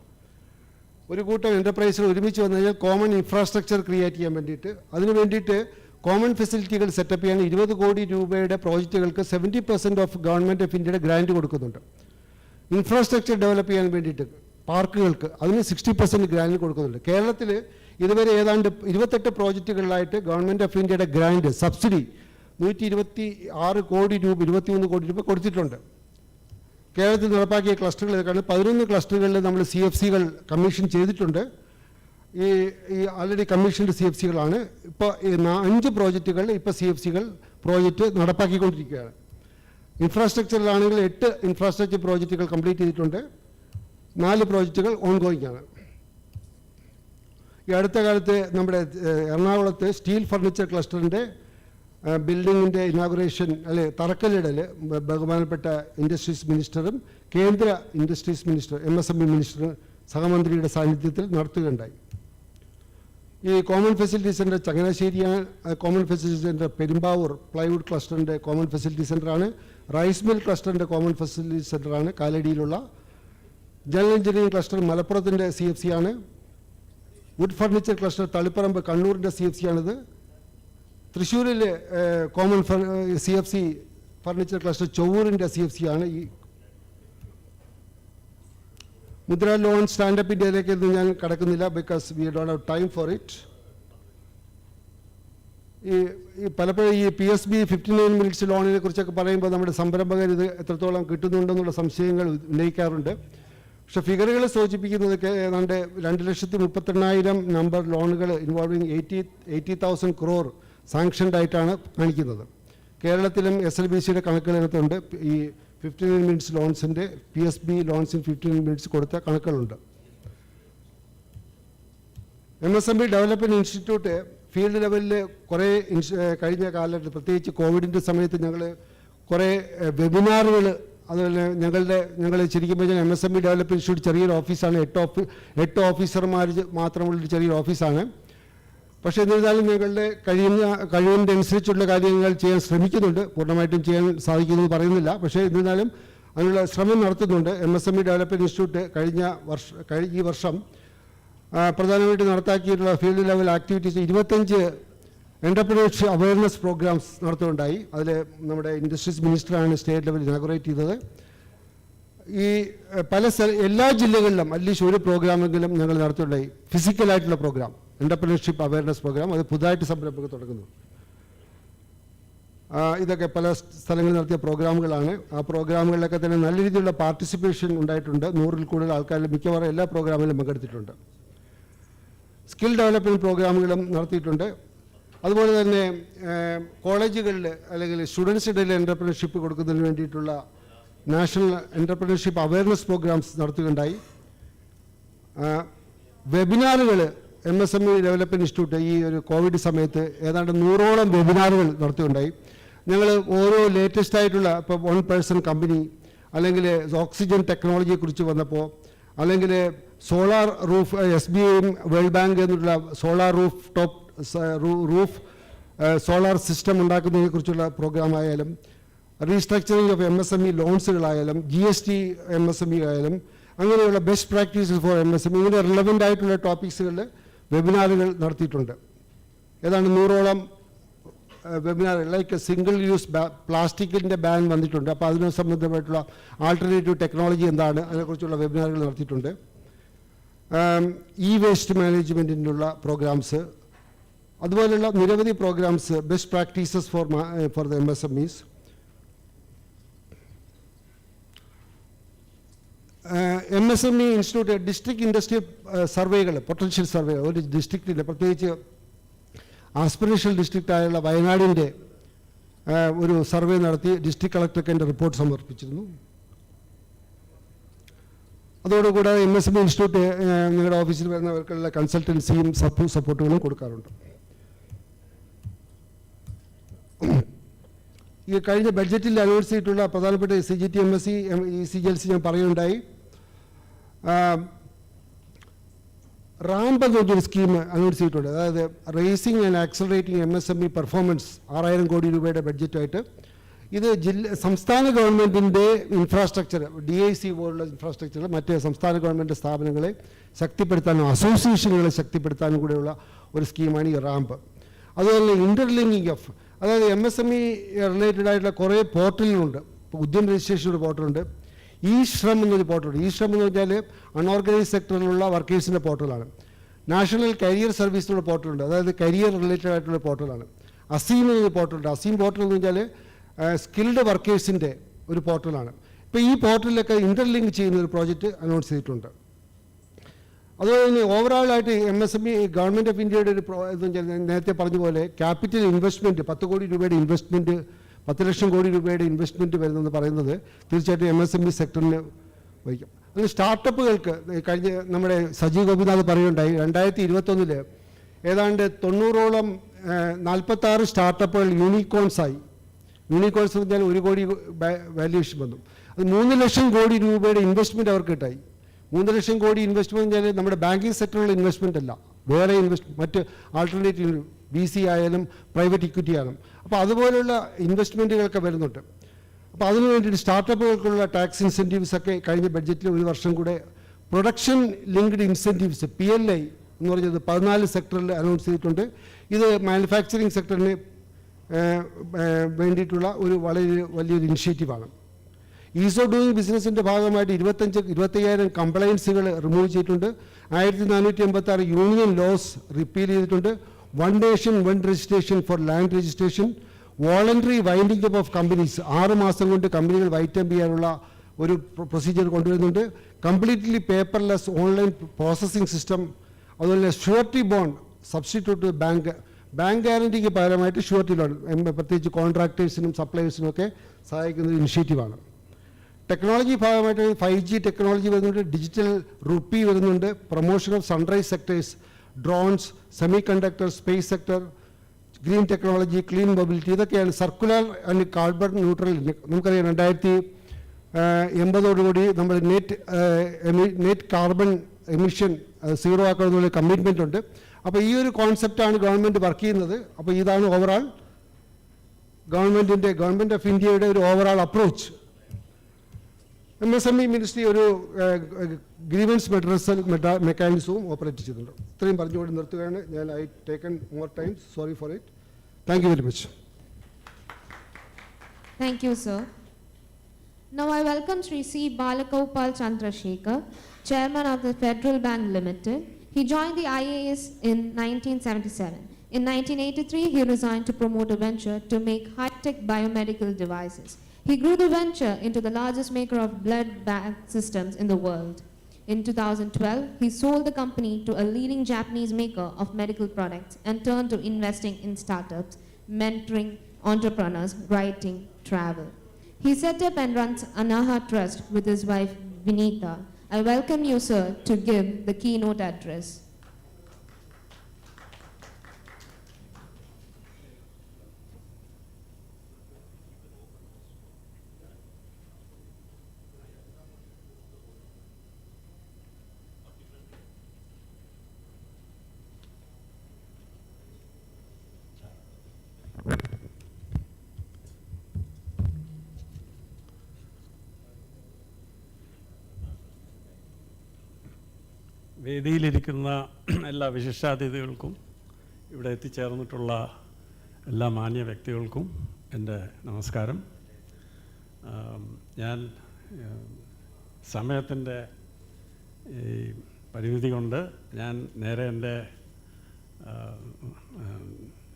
ഒരു കൂട്ടം എൻ്റർപ്രൈസുകൾ ഒരുമിച്ച് വന്നു കഴിഞ്ഞാൽ കോമൺ ഇൻഫ്രാസ്ട്രക്ചർ ക്രിയേറ്റ് ചെയ്യാൻ വേണ്ടിയിട്ട്, അതിന് വേണ്ടിയിട്ട് കോമൺ ഫെസിലിറ്റികൾ സെറ്റപ്പ് ചെയ്യാൻ 20 കോടി രൂപയുടെ പ്രോജക്റ്റുകൾക്ക് 70% ഓഫ് ഗവൺമെൻറ് ഓഫ് ഇന്ത്യയുടെ ഗ്രാൻറ്റ് കൊടുക്കുന്നുണ്ട്. ഇൻഫ്രാസ്ട്രക്ചർ ഡെവലപ്പ് ചെയ്യാൻ വേണ്ടിയിട്ട് പാർക്കുകൾക്ക് അതിന് 60% ഗ്രാൻറ്റ് കൊടുക്കുന്നുണ്ട്. കേരളത്തിൽ ഇതുവരെ ഏതാണ്ട് 28 പ്രോജക്റ്റുകളിലായിട്ട് ഗവൺമെൻറ് ഓഫ് ഇന്ത്യയുടെ ഗ്രാൻറ്റ് സബ്സിഡി 126 കോടി രൂപ 21 കോടി രൂപ കൊടുത്തിട്ടുണ്ട്. കേരളത്തിൽ നടപ്പാക്കിയ ക്ലസ്റ്ററുകൾ 11 ക്ലസ്റ്ററുകളിൽ നമ്മൾ CFCകൾ കമ്മീഷൻ ചെയ്തിട്ടുണ്ട്. ഈ ആൾറെഡി കമ്മീഷൻഡ് CFCകളാണ്. ഇപ്പോൾ 5 പ്രോജക്റ്റുകൾ ഇപ്പോൾ CFCകൾ പ്രോജക്റ്റ് നടപ്പാക്കിക്കൊണ്ടിരിക്കുകയാണ്. ഇൻഫ്രാസ്ട്രക്ചറിലാണെങ്കിൽ 8 ഇൻഫ്രാസ്ട്രക്ചർ പ്രോജക്റ്റുകൾ കംപ്ലീറ്റ് ചെയ്തിട്ടുണ്ട്. 4 പ്രോജക്റ്റുകൾ ഓൺഗോയിങ് ആണ്. ഈ അടുത്ത കാലത്ത് നമ്മുടെ എറണാകുളത്ത് സ്റ്റീൽ ഫർണിച്ചർ ക്ലസ്റ്ററിൻ്റെ ബിൽഡിങ്ങിൻ്റെ ഇനാഗുറേഷൻ തറക്കല്ലിടൽ ബഹുമാനപ്പെട്ട ഇൻഡസ്ട്രീസ് മിനിസ്റ്ററും കേന്ദ്ര ഇൻഡസ്ട്രീസ് മിനിസ്റ്റർ MSME മിനിസ്റ്റർ സഹമന്ത്രിയുടെ സാന്നിധ്യത്തിൽ നടത്തുകയുണ്ടായി. ഈ കോമൺ ഫെസിലിറ്റി സെൻറ്റർ ചങ്ങനാശ്ശേരിയാണ്. Common facility centre Perumbavoor plywood ക്ലസ്റ്ററിൻ്റെ കോമൺ ഫെസിലിറ്റി സെൻ്ററാണ്. റൈസ് മിൽ ക്ലസ്റ്ററിൻ്റെ കോമൺ ഫെസിലിറ്റി സെൻ്ററാണ് കാലടിയിലുള്ള. ജനറൽ എഞ്ചിനീയറിംഗ് ക്ലസ്റ്റർ മലപ്പുറത്തിൻ്റെ CFC ആണ്. വുഡ് ഫർണിച്ചർ ക്ലസ്റ്റർ തളിപ്പറമ്പ് കണ്ണൂരിൻ്റെ CFC ആണിത്. തൃശ്ശൂരിൽ കോമൺ CFC ഫർണിച്ചർ ക്ലസ്റ്റർ ചൊവ്വൂരിൻ്റെ CFC ആണ്. ഈ മുദ്ര ലോൺ സ്റ്റാൻഡപ്പ് ഇന്ത്യയിലേക്ക് ഞാൻ കടക്കുന്നില്ല, because we don't have time for it. ഈ പലപ്പോഴും ഈ PSB 59 മിനിറ്റ്സ് ലോണിനെ കുറിച്ചൊക്കെ പറയുമ്പോൾ നമ്മുടെ സംരംഭകർ ഇത് എത്രത്തോളം കിട്ടുന്നുണ്ടെന്നുള്ള സംശയങ്ങൾ ഉന്നയിക്കാറുണ്ട്. പക്ഷേ ഫിഗറുകൾ സൂചിപ്പിക്കുന്നതൊക്കെ ഏതാണ്ട് 2,38,000 നമ്പർ ലോണുകൾ ഇൻവോൾവിങ് 80,000 crore സാങ്ഷൻഡ് ആയിട്ടാണ് കാണിക്കുന്നത്. കേരളത്തിലും SLBCയുടെ കണക്കുകളിനകത്തുണ്ട്. ഈ 59 മിനിറ്റ്സ് ലോൺസിൻ്റെ PSB ലോൺസ് ഇൻ 59 മിനിറ്റ്സ് കൊടുത്ത കണക്കുകളുണ്ട്. MSME ഡെവലപ്മെൻറ്റ് ഇൻസ്റ്റിറ്റ്യൂട്ട് ഫീൽഡ് ലെവലിൽ കുറേ കഴിഞ്ഞ കാലത്ത് പ്രത്യേകിച്ച് കോവിഡിൻ്റെ സമയത്ത് ഞങ്ങൾ കുറേ വെബിനാറുകൾ, അതുപോലെ ഞങ്ങൾ ശരിക്കും പറഞ്ഞാൽ MSME ഡെവലപ്മെൻറ്റ് ഇൻസ്റ്റിറ്റ്യൂട്ട് ചെറിയൊരു ഓഫീസാണ്. 8 ഓഫീസർമാർ മാത്രമുള്ളൊരു ചെറിയൊരു ഓഫീസാണ്. പക്ഷേ എന്നിരുന്നാലും ഞങ്ങളുടെ കഴിവിൻ്റെ അനുസരിച്ചുള്ള കാര്യങ്ങൾ ചെയ്യാൻ ശ്രമിക്കുന്നുണ്ട്. പൂർണ്ണമായിട്ടും ചെയ്യാൻ സാധിക്കുമെന്ന് പറയുന്നില്ല, പക്ഷേ എന്നിരുന്നാലും അതിനുള്ള ശ്രമം നടത്തുന്നുണ്ട്. MSME ഡെവലപ്മെൻറ്റ് ഇൻസ്റ്റിറ്റ്യൂട്ട് ഈ വർഷം പ്രധാനമായിട്ട് നടത്താക്കിയിട്ടുള്ള field level activities 25 entrepreneurship awareness programmes നടത്തുകയുണ്ടായി. അതിൽ നമ്മുടെ ഇൻഡസ്ട്രീസ് മിനിസ്റ്ററാണ് സ്റ്റേറ്റ് ലെവൽ ഇനാഗുറേറ്റ് ചെയ്തത്. ഈ എല്ലാ ജില്ലകളിലും അറ്റ്ലീസ്റ്റ് ഒരു പ്രോഗ്രാമെങ്കിലും ഞങ്ങൾ നടത്തുകയുണ്ടായി. ഫിസിക്കലായിട്ടുള്ള പ്രോഗ്രാം, എൻ്റർപ്രണർഷിപ്പ് അവയർനെസ് പ്രോഗ്രാം, അത് പുതുതായിട്ട് സംരംഭങ്ങൾ തുടങ്ങുന്നു. ഇതൊക്കെ പല സ്ഥലങ്ങളിൽ നടത്തിയ പ്രോഗ്രാമുകളാണ്. ആ പ്രോഗ്രാമുകളിലൊക്കെ തന്നെ നല്ല രീതിയിലുള്ള പാർട്ടിസിപ്പേഷൻ ഉണ്ടായിട്ടുണ്ട്. 100-ൽ കൂടുതൽ ആൾക്കാർ മിക്കവാറും എല്ലാ പ്രോഗ്രാമിലും പങ്കെടുത്തിട്ടുണ്ട്. സ്കിൽ ഡെവലപ്മെൻറ്റ് പ്രോഗ്രാമുകളും നടത്തിയിട്ടുണ്ട്. അതുപോലെ തന്നെ കോളേജുകളിൽ അല്ലെങ്കിൽ സ്റ്റുഡൻസ് ഇടയിൽ എൻ്റർപ്രണർഷിപ്പ് കൊടുക്കുന്നതിന് വേണ്ടിയിട്ടുള്ള നാഷണൽ എൻ്റർപ്രണർഷിപ്പ് അവയർനെസ് പ്രോഗ്രാംസ് നടത്തുകയുണ്ടായി. വെബിനാറുകൾ MSME ഡെവലപ്മെൻറ്റ് ഇൻസ്റ്റിറ്റ്യൂട്ട് ഈ ഒരു കോവിഡ് സമയത്ത് ഏതാണ്ട് 100ഓളം വെബിനാറുകൾ നടത്തുകയുണ്ടായി. ഞങ്ങൾ ഓരോ ലേറ്റസ്റ്റ് ആയിട്ടുള്ള ഇപ്പോൾ 1 person കമ്പനി, അല്ലെങ്കിൽ ഓക്സിജൻ ടെക്നോളജിയെക്കുറിച്ച് വന്നപ്പോൾ, അല്ലെങ്കിൽ സോളാർ റൂഫ് SBIയും വേൾഡ് ബാങ്ക് എന്നുള്ള സോളാർ റൂഫ് സോളാർ സിസ്റ്റം ഉണ്ടാക്കുന്നതിനെക്കുറിച്ചുള്ള പ്രോഗ്രാം ആയാലും റീസ്ട്രക്ചറിങ് ഓഫ് MSME ലോൺസുകളായാലും GST MSME ആയാലും അങ്ങനെയുള്ള ബെസ്റ്റ് പ്രാക്ടീസസ് ഫോർ MSME ഇങ്ങനെ റിലവൻ്റ് ആയിട്ടുള്ള ടോപ്പിക്സുകളിൽ വെബിനാറുകൾ നടത്തിയിട്ടുണ്ട്. ഏതാണ്ട് 100ഓളം വെബിനാർ. ലൈക്ക് സിംഗിൾ യൂസ് പ്ലാസ്റ്റിക്കിൻ്റെ ബാൻ വന്നിട്ടുണ്ട്. അപ്പോൾ അതിന് സംബന്ധമായിട്ടുള്ള ആൾട്ടർനേറ്റീവ് ടെക്നോളജി എന്താണ് അതിനെക്കുറിച്ചുള്ള വെബിനാറുകൾ നടത്തിയിട്ടുണ്ട്. വേസ്റ്റ് മാനേജ്മെൻറ്റിനുള്ള പ്രോഗ്രാംസ്, അതുപോലെയുള്ള നിരവധി programmes, best practices for the MSMEs. MSME institute district industrial സർവേകൾ, പൊട്ടൻഷ്യൽ സർവേകൾ ഒരു ഡിസ്ട്രിക്റ്റിൻ്റെ, പ്രത്യേകിച്ച് ആസ്പിറേഷണൽ ഡിസ്ട്രിക്റ്റായുള്ള വയനാടിൻ്റെ ഒരു സർവേ നടത്തി ഡിസ്ട്രിക്ട് കളക്ടർക്ക് എൻ്റെ റിപ്പോർട്ട് സമർപ്പിച്ചിരുന്നു. അതോടുകൂടാതെ MSME ഇൻസ്റ്റിറ്റ്യൂട്ട് നിങ്ങളുടെ ഓഫീസിൽ വരുന്നവർക്കുള്ള കൺസൾട്ടൻസിയും സപ്പോർട്ടുകളും കൊടുക്കാറുണ്ട്. ഈ കഴിഞ്ഞ ബഡ്ജറ്റിൽ അനൗൺസ് ചെയ്തിട്ടുള്ള പ്രധാനപ്പെട്ട CGT MSc ECGLC ഞാൻ പറയുകയുണ്ടായി. റാമ്പ് എന്ന് പറഞ്ഞൊരു സ്കീം അനൗൺസ് ചെയ്തിട്ടുണ്ട്. അതായത് raising and accelerating MSME performance 6000 crore രൂപയുടെ ബഡ്ജറ്റായിട്ട്. ഇത് സംസ്ഥാന ഗവൺമെൻറ്റിൻ്റെ ഇൻഫ്രാസ്ട്രക്ചർ, DIC പോലുള്ള ഇൻഫ്രാസ്ട്രക്ചർ മറ്റ് സംസ്ഥാന ഗവൺമെൻറ് സ്ഥാപനങ്ങളെ ശക്തിപ്പെടുത്താനും അസോസിയേഷനുകളെ ശക്തിപ്പെടുത്താനും കൂടെയുള്ള ഒരു സ്കീമാണ് ഈ റാമ്പ്. അതുപോലെ ഇൻ്റർലിങ്കിങ് ഓഫ്, അതായത് MSME റിലേറ്റഡ് ആയിട്ടുള്ള കുറേ പോർട്ടലുകളുണ്ട്. ഇപ്പോൾ ഉദ്യം രജിസ്ട്രേഷൻ ഒരു പോർട്ടലുണ്ട്, ശ്രം എന്നൊരു പോർട്ടലുണ്ട്. ശ്രം എന്ന് പറഞ്ഞാൽ അൺഓർഗനൈസ്ഡ് സെക്ടറിലുള്ള വർക്കേഴ്സിൻ്റെ പോർട്ടലാണ്. നാഷണൽ കരിയർ സർവീസിനുള്ള പോർട്ടലുണ്ട്, അതായത് കരിയർ റിലേറ്റഡ് ആയിട്ടുള്ള പോർട്ടലാണ്. അസീം എന്നൊരു പോർട്ടലുണ്ട്. അസീം പോർട്ടൽ എന്ന് പറഞ്ഞാൽ സ്കിൽഡ് വർക്കേഴ്സിൻ്റെ ഒരു പോർട്ടലാണ്. ഇപ്പോൾ ഈ പോർട്ടലിലൊക്കെ ഇൻ്റർലിങ്ക് ചെയ്യുന്ന ഒരു പ്രോജക്റ്റ് അനൗൺസ് ചെയ്തിട്ടുണ്ട്. അതുപോലെ തന്നെ ഓവറോളായിട്ട് MSME ഗവൺമെൻറ് ഓഫ് ഇന്ത്യയുടെ ഒരു നേരത്തെ പറഞ്ഞ പോലെ ക്യാപിറ്റൽ ഇൻവെസ്റ്റ്മെൻറ്റ് 10 കോടി രൂപയുടെ ഇൻവെസ്റ്റ്മെൻറ്റ്, 10 ലക്ഷം കോടി രൂപയുടെ ഇൻവെസ്റ്റ്മെൻറ്റ് വരുന്നെന്ന് പറയുന്നത് തീർച്ചയായിട്ടും MSME സെക്ടറിന് വഹിക്കും. അതിൽ സ്റ്റാർട്ടപ്പുകൾക്ക് കഴിഞ്ഞ നമ്മുടെ സജി ഗോപിനാഥ് പറയുകയുണ്ടായി, 2021 ഏതാണ്ട് 90ഓളം 46 സ്റ്റാർട്ടപ്പുകൾ യൂണിക്കോൺസായി. യൂണിക്കോൺസ് എന്ന് പറഞ്ഞാൽ 1 കോടി വാല്യൂഷൻ വന്നു. അത് 3 ലക്ഷം കോടി രൂപയുടെ ഇൻവെസ്റ്റ്മെൻറ്റ് അവർക്ക് കിട്ടായി. 3 ലക്ഷം കോടി ഇൻവെസ്റ്റ്മെൻറ്റ് പറഞ്ഞാൽ നമ്മുടെ ബാങ്കിങ് സെക്ടറിലുള്ള ഇൻവെസ്റ്റ്മെൻ്റ് അല്ല, വേറെ മറ്റ് ആൾട്ടർനേറ്റീവ് VC ആയാലും പ്രൈവറ്റ് ഇക്വിറ്റി ആയാലും. അപ്പോൾ അതുപോലുള്ള ഇൻവെസ്റ്റ്മെൻറ്റുകളൊക്കെ വരുന്നുണ്ട്. അപ്പോൾ അതിനു വേണ്ടിയിട്ട് സ്റ്റാർട്ടപ്പുകൾക്കുള്ള ടാക്സ് ഇൻസെൻറ്റീവ്സ് ഒക്കെ കഴിഞ്ഞ ബഡ്ജറ്റിൽ 1 വർഷം കൂടെ പ്രൊഡക്ഷൻ ലിങ്ക്ഡ് ഇൻസെൻറ്റീവ്സ് PLI എന്ന് പറഞ്ഞത് 14 സെക്ടറിൽ അനൗൺസ് ചെയ്തിട്ടുണ്ട്. ഇത് മാനുഫാക്ചറിങ് സെക്ടറിന് വേണ്ടിയിട്ടുള്ള ഒരു വളരെ വലിയൊരു ഇനിഷ്യേറ്റീവാണ്. ഈസ് ഓഫ് ഡൂയിങ് ബിസിനസിൻ്റെ ഭാഗമായിട്ട് 25,000 കംപ്ലയൻസുകൾ റിമൂവ് ചെയ്തിട്ടുണ്ട്. 1486 യൂണിയൻ ലോസ് റിപ്പീൽ ചെയ്തിട്ടുണ്ട്. 1 nation 1 registration four land registration. Voluntary winding up of companies, 6 മാസം കൊണ്ട് കമ്പനികൾ വൈറ്റം ചെയ്യാനുള്ള ഒരു പ്രൊസീജിയർ കൊണ്ടുവരുന്നുണ്ട്. Completely paperless online processing system. അതുപോലെ ഷുവർട്ടി ബോണ്ട് സബ്സ്റ്റിറ്റ്യൂട്ട് ബാങ്ക് ഗ്യാരണ്ടിക്ക് പകരമായിട്ട് ഷുവർട്ടി ലോൺ, പ്രത്യേകിച്ച് കോൺട്രാക്ടേഴ്സിനും സപ്ലയേഴ്സിനും ഒക്കെ സഹായിക്കുന്ന ഒരു ഇനിഷ്യേറ്റീവാണ്. ടെക്നോളജി ഭാഗമായിട്ട് 5G ടെക്നോളജി വരുന്നുണ്ട്, ഡിജിറ്റൽ റുപ്പി വരുന്നുണ്ട്, promotion of sunrise sectors, drones, semi conductor, space sector, green technology, clean mobility, ഇതൊക്കെയാണ് സർക്കുലർ ആൻഡ് കാർബൺ ന്യൂട്രൽ. നമുക്കറിയാം 2080 നമ്മൾ നെറ്റ് കാർബൺ എമിഷൻ 0 ആക്കണമെന്നുള്ള കമ്മിറ്റ്മെൻ്റ് ഉണ്ട്. അപ്പോൾ ഈ ഒരു കോൺസെപ്റ്റാണ് ഗവൺമെൻറ് വർക്ക് ചെയ്യുന്നത്. അപ്പോൾ ഇതാണ് ഓവറാൾ ഗവൺമെൻറ് ഓഫ് ഇന്ത്യയുടെ ഒരു ഓവറാൾ അപ്രോച്ച്. MSME മിനിസ്ട്രി ഒരു ഗ്രീവൻസ് മെക്കാനിസവും ഓപ്പറേറ്റ് ചെയ്തിട്ടുണ്ട്. ഇത്രയും പറഞ്ഞുകൊണ്ട് നിർത്തുകയാണ് ഞാൻ. I taken more time, sorry for it. Thank you very much. Thank you, sir. Now I welcome Sri C. Balagopal Chandrasekhar, Chairman of the Federal Bank Limited. He joined the IAS in 1977. In 1983, he resigned to promote a venture to make high-tech biomedical devices. He grew the venture into the largest maker of blood bank systems in the world. In 2012, he sold the company to a leading Japanese maker of medical products and turned to investing in startups, mentoring entrepreneurs, writing, travel. He set up and runs Anaha Trust with his wife Vinita. I welcome you, sir, to give the keynote address. വേദിയിലിരിക്കുന്ന എല്ലാ വിശിഷ്ടാതിഥികൾക്കും ഇവിടെ എത്തിച്ചേർന്നിട്ടുള്ള എല്ലാ മാന്യ വ്യക്തികൾക്കും എൻ്റെ നമസ്കാരം. ഞാൻ സമയത്തിൻ്റെ ഈ പരിമിതി കൊണ്ട് ഞാൻ നേരെ എൻ്റെ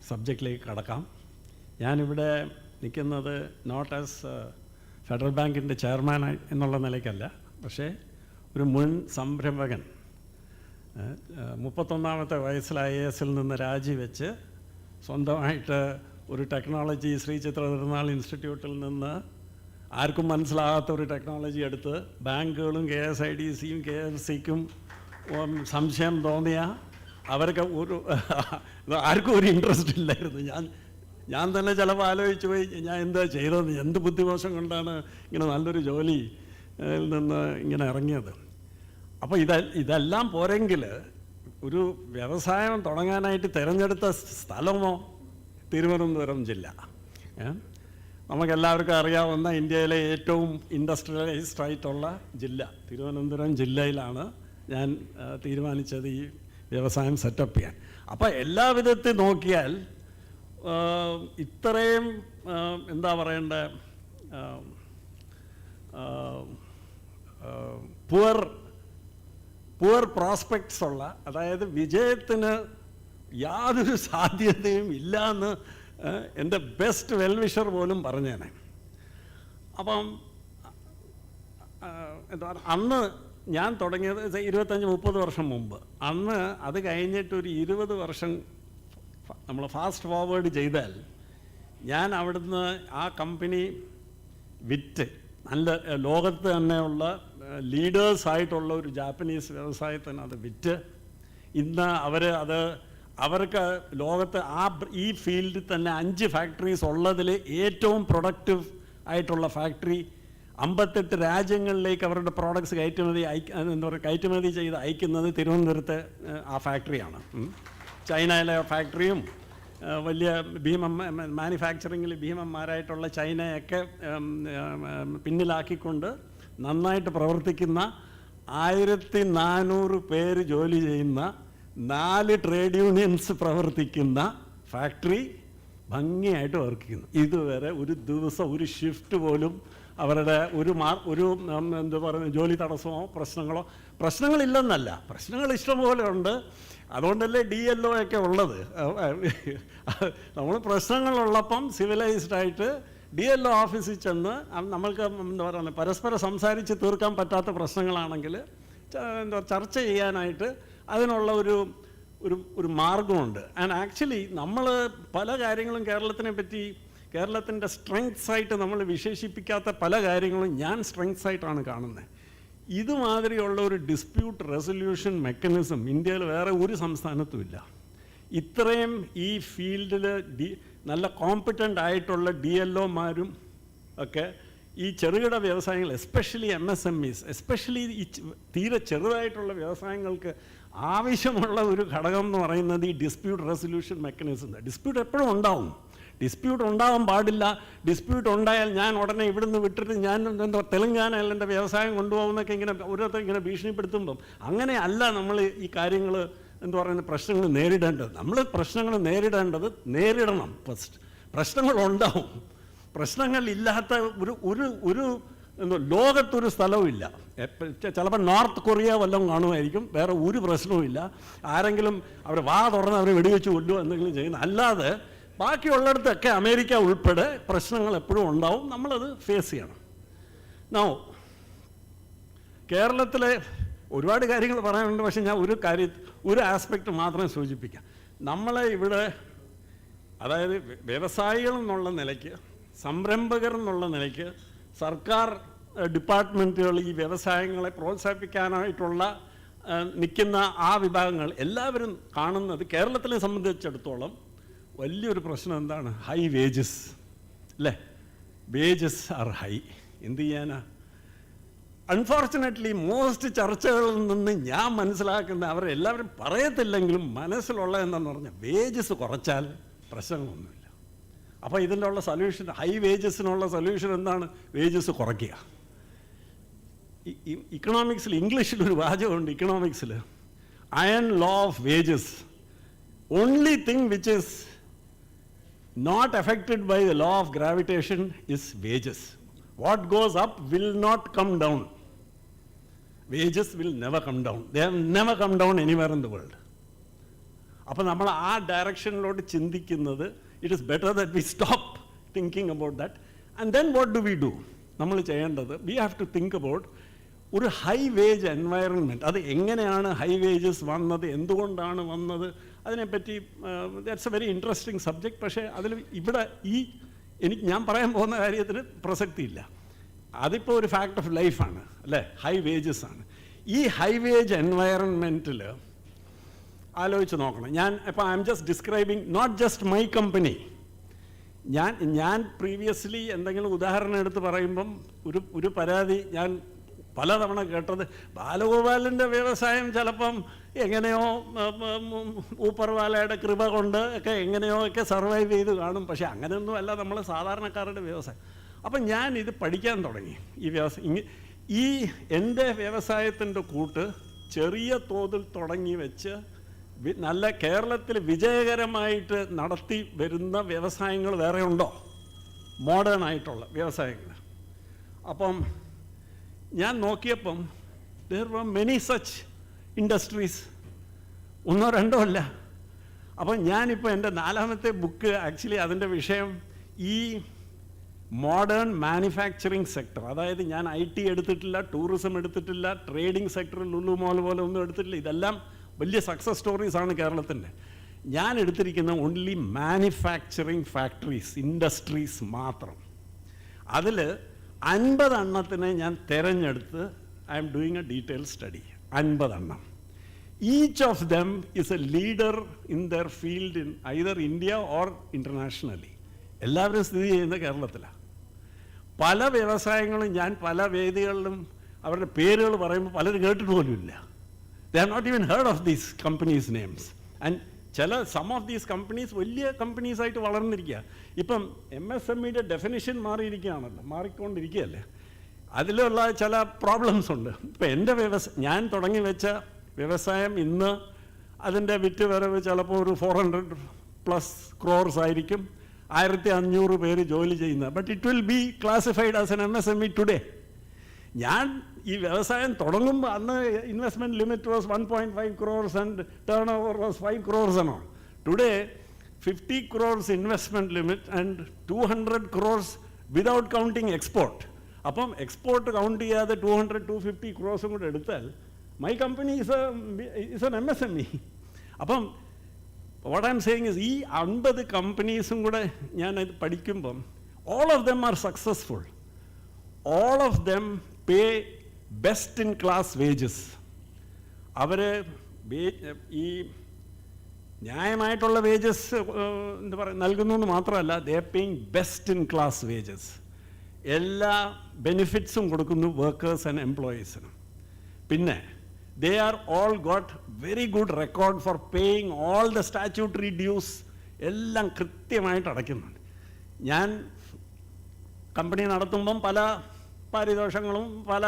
സബ്ജക്റ്റിലേക്ക് കടക്കാം. ഞാനിവിടെ നിൽക്കുന്നത് നോട്ട് ആസ് ഫെഡറൽ ബാങ്കിൻ്റെ ചെയർമാൻ എന്നുള്ള നിലയ്ക്കല്ല, പക്ഷേ ഒരു മുൻ സംരംഭകൻ 31ാമത്തെ വയസ്സിൽ IAS നിന്ന് രാജിവെച്ച് സ്വന്തമായിട്ട് ഒരു ടെക്നോളജി ശ്രീ ചിത്ര തിരുനാൾ ഇൻസ്റ്റിറ്റ്യൂട്ടിൽ നിന്ന് ആർക്കും മനസ്സിലാകാത്ത ഒരു ടെക്നോളജി എടുത്ത് ബാങ്കുകളും KSIDCയും KFCക്കും സംശയം തോന്നിയ അവർക്ക് ആർക്കും ഒരു ഇൻട്രസ്റ്റ് ഇല്ലായിരുന്നു. ഞാൻ തന്നെ ചിലപ്പോൾ ആലോചിച്ച് പോയി ഞാൻ എന്താ ചെയ്തത്, എന്ത് ബുദ്ധിമോശം കൊണ്ടാണ് ഇങ്ങനെ നല്ലൊരു ജോലി നിന്ന് ഇങ്ങനെ ഇറങ്ങിയത്. അപ്പോൾ ഇതെല്ലാം പോരെങ്കിൽ ഒരു വ്യവസായം തുടങ്ങാനായിട്ട് തിരഞ്ഞെടുത്ത സ്ഥലമോ തിരുവനന്തപുരം ജില്ല. നമുക്കെല്ലാവർക്കും അറിയാവുന്ന ഇന്ത്യയിലെ ഏറ്റവും ഇൻഡസ്ട്രിയലൈസ്ഡ് ആയിട്ടുള്ള ജില്ല തിരുവനന്തപുരം ജില്ലയിലാണ് ഞാൻ തീരുമാനിച്ചത് ഈ വ്യവസായം സെറ്റപ്പ് ചെയ്യാൻ. അപ്പോൾ എല്ലാ വിധത്തിൽ നോക്കിയാൽ ഇത്രയും എന്താ പറയണ്ട പുവർ പ്രോസ്പെക്ട്സ് ഉള്ള, അതായത് വിജയത്തിന് യാതൊരു സാധ്യതയും ഇല്ല എന്ന് എൻ്റെ ബെസ്റ്റ് വെൽവിഷർ പോലും പറഞ്ഞേനെ. അപ്പം എന്താ പറയുക, അന്ന് ഞാൻ തുടങ്ങിയത് 25-30 വർഷം മുമ്പ്. അന്ന് അത് കഴിഞ്ഞിട്ടൊരു 20 വർഷം നമ്മൾ ഫാസ്റ്റ് ഫോർവേഡ് ചെയ്താൽ ഞാൻ അവിടുന്ന് ആ കമ്പനി വിറ്റ് നല്ല ലോകത്ത് തന്നെയുള്ള ലീഡേഴ്സായിട്ടുള്ള ഒരു ജാപ്പനീസ് വ്യവസായത്തിന് അത് വിറ്റ് ഇന്ന് അവർക്ക് ലോകത്ത് ഈ ഫീൽഡിൽ തന്നെ 5 ഫാക്ടറീസ് ഉള്ളതിൽ ഏറ്റവും പ്രൊഡക്റ്റീവ് ആയിട്ടുള്ള ഫാക്ടറി 58 രാജ്യങ്ങളിലേക്ക് അവരുടെ പ്രോഡക്ട്സ് കയറ്റുമതി ചെയ്ത് അയക്കുന്നത് തിരുവനന്തപുരത്തെ ആ ഫാക്ടറിയാണ്. ചൈനയിലെ ഫാക്ടറിയും വലിയ മാനുഫാക്ചറിങ്ങിൽ ഭീമന്മാരായിട്ടുള്ള ചൈനയൊക്കെ പിന്നിലാക്കിക്കൊണ്ട് നന്നായിട്ട് പ്രവർത്തിക്കുന്ന 1400 പേര് ജോലി ചെയ്യുന്ന 4 ട്രേഡ് യൂണിയൻസ് പ്രവർത്തിക്കുന്ന ഫാക്ടറി ഭംഗിയായിട്ട് വർക്ക് ചെയ്യുന്നു. ഇതുവരെ ഒരു ദിവസം ഒരു ഷിഫ്റ്റ് പോലും അവരുടെ ഒരു എന്താ പറയുക ജോലി തടസ്സമോ പ്രശ്നങ്ങളില്ലെന്നല്ല, പ്രശ്നങ്ങൾ ഇഷ്ടംപോലെ ഉണ്ട്. അതുകൊണ്ടല്ലേ DLO ഒക്കെ ഉള്ളത്. നമ്മൾ പ്രശ്നങ്ങളുള്ളപ്പം സിവിലൈസ്ഡായിട്ട് DLO ഓഫീസിൽ ചെന്ന് നമ്മൾക്ക് എന്താ പറയുക പരസ്പരം സംസാരിച്ച് തീർക്കാൻ പറ്റാത്ത പ്രശ്നങ്ങളാണെങ്കിൽ ചർച്ച ചെയ്യാനായിട്ട് അതിനുള്ള ഒരു മാർഗമുണ്ട്. ആൻഡ് ആക്ച്വലി നമ്മൾ പല കാര്യങ്ങളും കേരളത്തിൻ്റെ സ്ട്രെങ്ത്സ് ആയിട്ട് നമ്മൾ വിശേഷിപ്പിക്കാത്ത പല കാര്യങ്ങളും ഞാൻ സ്ട്രെങ്ത്സ് ആയിട്ടാണ് കാണുന്നത്. ഇതുമാതിരിയുള്ള ഒരു ഡിസ്പ്യൂട്ട് റെസൊല്യൂഷൻ മെക്കാനിസം ഇന്ത്യയിൽ വേറെ ഒരു സംസ്ഥാനത്തുമില്ല. ഇത്രയും ഈ ഫീൽഡിൽ നല്ല കോമ്പറ്റൻ്റ് ആയിട്ടുള്ള DLOമാരും ഒക്കെ ഈ ചെറുകിട വ്യവസായങ്ങൾ എസ്പെഷ്യലി MSMEs എസ്പെഷ്യലി ഈ തീരെ ചെറുതായിട്ടുള്ള വ്യവസായങ്ങൾക്ക് ആവശ്യമുള്ള ഒരു ഘടകം എന്ന് പറയുന്നത് ഈ ഡിസ്പ്യൂട്ട് റെസൊല്യൂഷൻ മെക്കാനിസം. ഡിസ്പ്യൂട്ട് എപ്പോഴും ഉണ്ടാവും, ഡിസ്പ്യൂട്ട് ഉണ്ടാവാൻ പാടില്ല. ഡിസ്പ്യൂട്ട് ഉണ്ടായാൽ ഞാൻ ഉടനെ ഇവിടുന്ന് വിട്ടിട്ട് ഞാൻ തെലങ്കാനയിൽ എൻ്റെ വ്യവസായം കൊണ്ടുപോകുന്നൊക്കെ ഇങ്ങനെ ഓരോരുത്തർ ഇങ്ങനെ ഭീഷണിപ്പെടുത്തുമ്പം അങ്ങനെയല്ല നമ്മൾ ഈ കാര്യങ്ങൾ എന്താ പറയുന്നത് പ്രശ്നങ്ങൾ നേരിടേണ്ടത്. നമ്മൾ പ്രശ്നങ്ങൾ നേരിടണം. ഫസ്റ്റ് പ്രശ്നങ്ങളുണ്ടാവും. പ്രശ്നങ്ങളില്ലാത്ത ഒരു ലോകത്തൊരു സ്ഥലവുമില്ല. ചിലപ്പോൾ നോർത്ത് കൊറിയ വല്ലതും കാണുമായിരിക്കും, വേറെ ഒരു പ്രശ്നവുമില്ല. ആരെങ്കിലും അവർ തുറന്ന് അവർ വെടിവെച്ച് കൊല്ലുക എന്തെങ്കിലും ചെയ്യുന്ന അല്ലാതെ ബാക്കിയുള്ളിടത്തൊക്കെ അമേരിക്ക ഉൾപ്പെടെ പ്രശ്നങ്ങൾ എപ്പോഴും ഉണ്ടാവും. നമ്മളത് ഫേസ് ചെയ്യണം. കേരളത്തിലെ ഒരുപാട് കാര്യങ്ങൾ പറയാനുണ്ട്, പക്ഷേ ഞാൻ ഒരു ആസ്പെക്റ്റ് മാത്രം സൂചിപ്പിക്കാം. നമ്മളെ ഇവിടെ അതായത് വ്യവസായികൾ എന്നുള്ള നിലയ്ക്ക്, സംരംഭകർ എന്നുള്ള നിലയ്ക്ക് സർക്കാർ ഡിപ്പാർട്ട്മെൻറ്റുകൾ ഈ വ്യവസായങ്ങളെ പ്രോത്സാഹിപ്പിക്കാനായിട്ടുള്ള നിൽക്കുന്ന ആ വിഭാഗങ്ങൾ എല്ലാവരും കാണുന്നത് കേരളത്തിലെ സംബന്ധിച്ചിടത്തോളം വലിയൊരു പ്രശ്നം എന്താണ്? ഹൈ വേജസ് അല്ലേ? Wages R high. എന്ത് ചെയ്യാനാ? അൺഫോർച്ചുനേറ്റ്ലി മോസ്റ്റ് ചർച്ചകളിൽ നിന്ന് ഞാൻ മനസ്സിലാക്കുന്ന അവരെല്ലാവരും പറയത്തില്ലെങ്കിലും മനസ്സിലുള്ള എന്താണെന്ന് പറഞ്ഞാൽ വേജസ് കുറച്ചാൽ പ്രശ്നങ്ങളൊന്നുമില്ല. അപ്പോൾ ഇതിൻ്റെ ഉള്ള സൊല്യൂഷൻ, ഹൈ വേജസിനുള്ള സൊല്യൂഷൻ എന്താണ്? വേജസ് കുറയ്ക്കുക. ഇക്കണോമിക്സിൽ ഇംഗ്ലീഷിലൊരു വാചകമുണ്ട്. ഇക്കണോമിക്സിൽ iron law of wages. Only thing which is not affected by the law of gravitation is wages. What goes up will not come down. Wages will never come down. They have never come down anywhere in the world. അപ്പോൾ നമ്മൾ ആ ഡയറക്ഷനിലോട്ട് ചിന്തിക്കുന്നത്, it is better that we stop thinking about that. And then what do we do? നമ്മൾ ചെയ്യേണ്ടത്, we have to think about ഒരു high wage environment. അത് എങ്ങനെയാണ് ഹൈ വേജസ് വന്നത്, എന്തുകൊണ്ടാണ് വന്നത്, അതിനെപ്പറ്റി that's a very interesting subject. പക്ഷേ അതിൽ ഇവിടെ ഞാൻ പറയാൻ പോകുന്ന കാര്യത്തിന് പ്രസക്തിയില്ല. അതിപ്പോൾ ഒരു ഫാക്ട് ഓഫ് ലൈഫാണ് അല്ലേ, ഹൈ വേജസ് ആണ്. ഈ ഹൈ വേജ് എൻവയറൺമെൻറ്റിൽ ആലോചിച്ച് നോക്കണം. ഇപ്പോൾ I'm just describing not just my company. ഞാൻ പ്രീവിയസ്ലി എന്തെങ്കിലും ഉദാഹരണം എടുത്ത് പറയുമ്പം ഒരു പരാതി ഞാൻ പലതവണ കേട്ടത്, ബാലഗോപാലിൻ്റെ വ്യവസായം ചിലപ്പം എങ്ങനെയോ ഊപ്പർവാലയുടെ കൃപ കൊണ്ട് ഒക്കെ എങ്ങനെയോ ഒക്കെ സർവൈവ് ചെയ്ത് കാണും. പക്ഷേ അങ്ങനെയൊന്നും അല്ല നമ്മൾ സാധാരണക്കാരുടെ വ്യവസായം. അപ്പം ഞാൻ ഇത് പഠിക്കാൻ തുടങ്ങി. ഈ എൻ്റെ വ്യവസായത്തിൻ്റെ കൂട്ട് ചെറിയ തോതിൽ തുടങ്ങി വെച്ച് നല്ല കേരളത്തിൽ വിജയകരമായിട്ട് നടത്തി വരുന്ന വ്യവസായങ്ങൾ വേറെ ഉണ്ടോ, മോഡേൺ ആയിട്ടുള്ള വ്യവസായങ്ങൾ? അപ്പം ഞാൻ നോക്കിയപ്പം there were many such industries, ഒന്നോ രണ്ടോ അല്ല. അപ്പം ഞാനിപ്പോൾ എൻ്റെ 4ാമത്തെ ബുക്ക് ആക്ച്വലി അതിൻ്റെ വിഷയം ഈ മോഡേൺ മാനുഫാക്ചറിങ് സെക്ടർ, അതായത് ഞാൻ IT എടുത്തിട്ടില്ല, ടൂറിസം എടുത്തിട്ടില്ല, ട്രേഡിംഗ് സെക്ടറിൽ ലുലു മോൾ പോലെ ഒന്നും എടുത്തിട്ടില്ല. ഇതെല്ലാം വലിയ സക്സസ് സ്റ്റോറീസാണ് കേരളത്തിൻ്റെ. ഞാൻ എടുത്തിരിക്കുന്ന ഓൺലി മാനുഫാക്ചറിങ് ഫാക്ടറീസ്, ഇൻഡസ്ട്രീസ് മാത്രം. അതിൽ 50 എണ്ണത്തിനെ ഞാൻ തിരഞ്ഞെടുത്ത് I am doing A detail study. 50 എണ്ണം. Each of them is A leader in there field in either India or internationally. എല്ലാവരും സ്ഥിതി ചെയ്യുന്ന കേരളത്തിലാണ്. പല വ്യവസായങ്ങളും ഞാൻ പല വേദികളിലും അവരുടെ പേരുകൾ പറയുമ്പോൾ പലരും കേട്ടിട്ട് പോലും ഇല്ല. They have not even heard of these companies' names. And some of these companies വലിയ കമ്പനീസ് ആയിട്ട് വളർന്നിരിക്കുക. ഇപ്പം MSMEയുടെ ഡെഫിനിഷൻ മാറിക്കൊണ്ടിരിക്കുകയല്ലേ. അതിലുള്ള ചില പ്രോബ്ലംസ് ഉണ്ട്. ഇപ്പം എൻ്റെ ഞാൻ തുടങ്ങി വെച്ച വ്യവസായം ഇന്ന് അതിൻ്റെ വിറ്റ് വരവ് ചിലപ്പോൾ ഒരു 400+ crores ആയിരിക്കും, 1500 പേര് ജോലി ചെയ്യുന്നത്. But it will B classified as an MSME today. ഞാൻ ഈ വ്യവസായം തുടങ്ങുമ്പോൾ അന്ന് investment limit was 1.5 crores and turn over was 5 crores and all. Today 50 crores investment limit and 200 crores without counting export. അപ്പം എക്സ്പോർട്ട് കൗണ്ട് ചെയ്യാതെ 200-250 crores കൂടെ എടുത്താൽ my company is an MSME. അപ്പം what I M saying is ഈ 50 കമ്പനീസും കൂടെ ഞാനത് പഠിക്കുമ്പം all of them are successful. All of them pay best in class wages. അവർ ഈ ന്യായമായിട്ടുള്ള വേജസ് എന്താ പറയുക നൽകുന്നു എന്ന് മാത്രമല്ല, they are paying best in class wages. എല്ലാ ബെനിഫിറ്റ്സും കൊടുക്കുന്നു വർക്കേഴ്സ് ആൻഡ് എംപ്ലോയീസിനും. പിന്നെ they are all got very good record for paying all the statutory dues. എല്ലാം കൃത്യമായിട്ട് അടയ്ക്കുന്നുണ്ട്. ഞാൻ കമ്പനി നടത്തുമ്പം പല പാരിതോഷങ്ങളും പല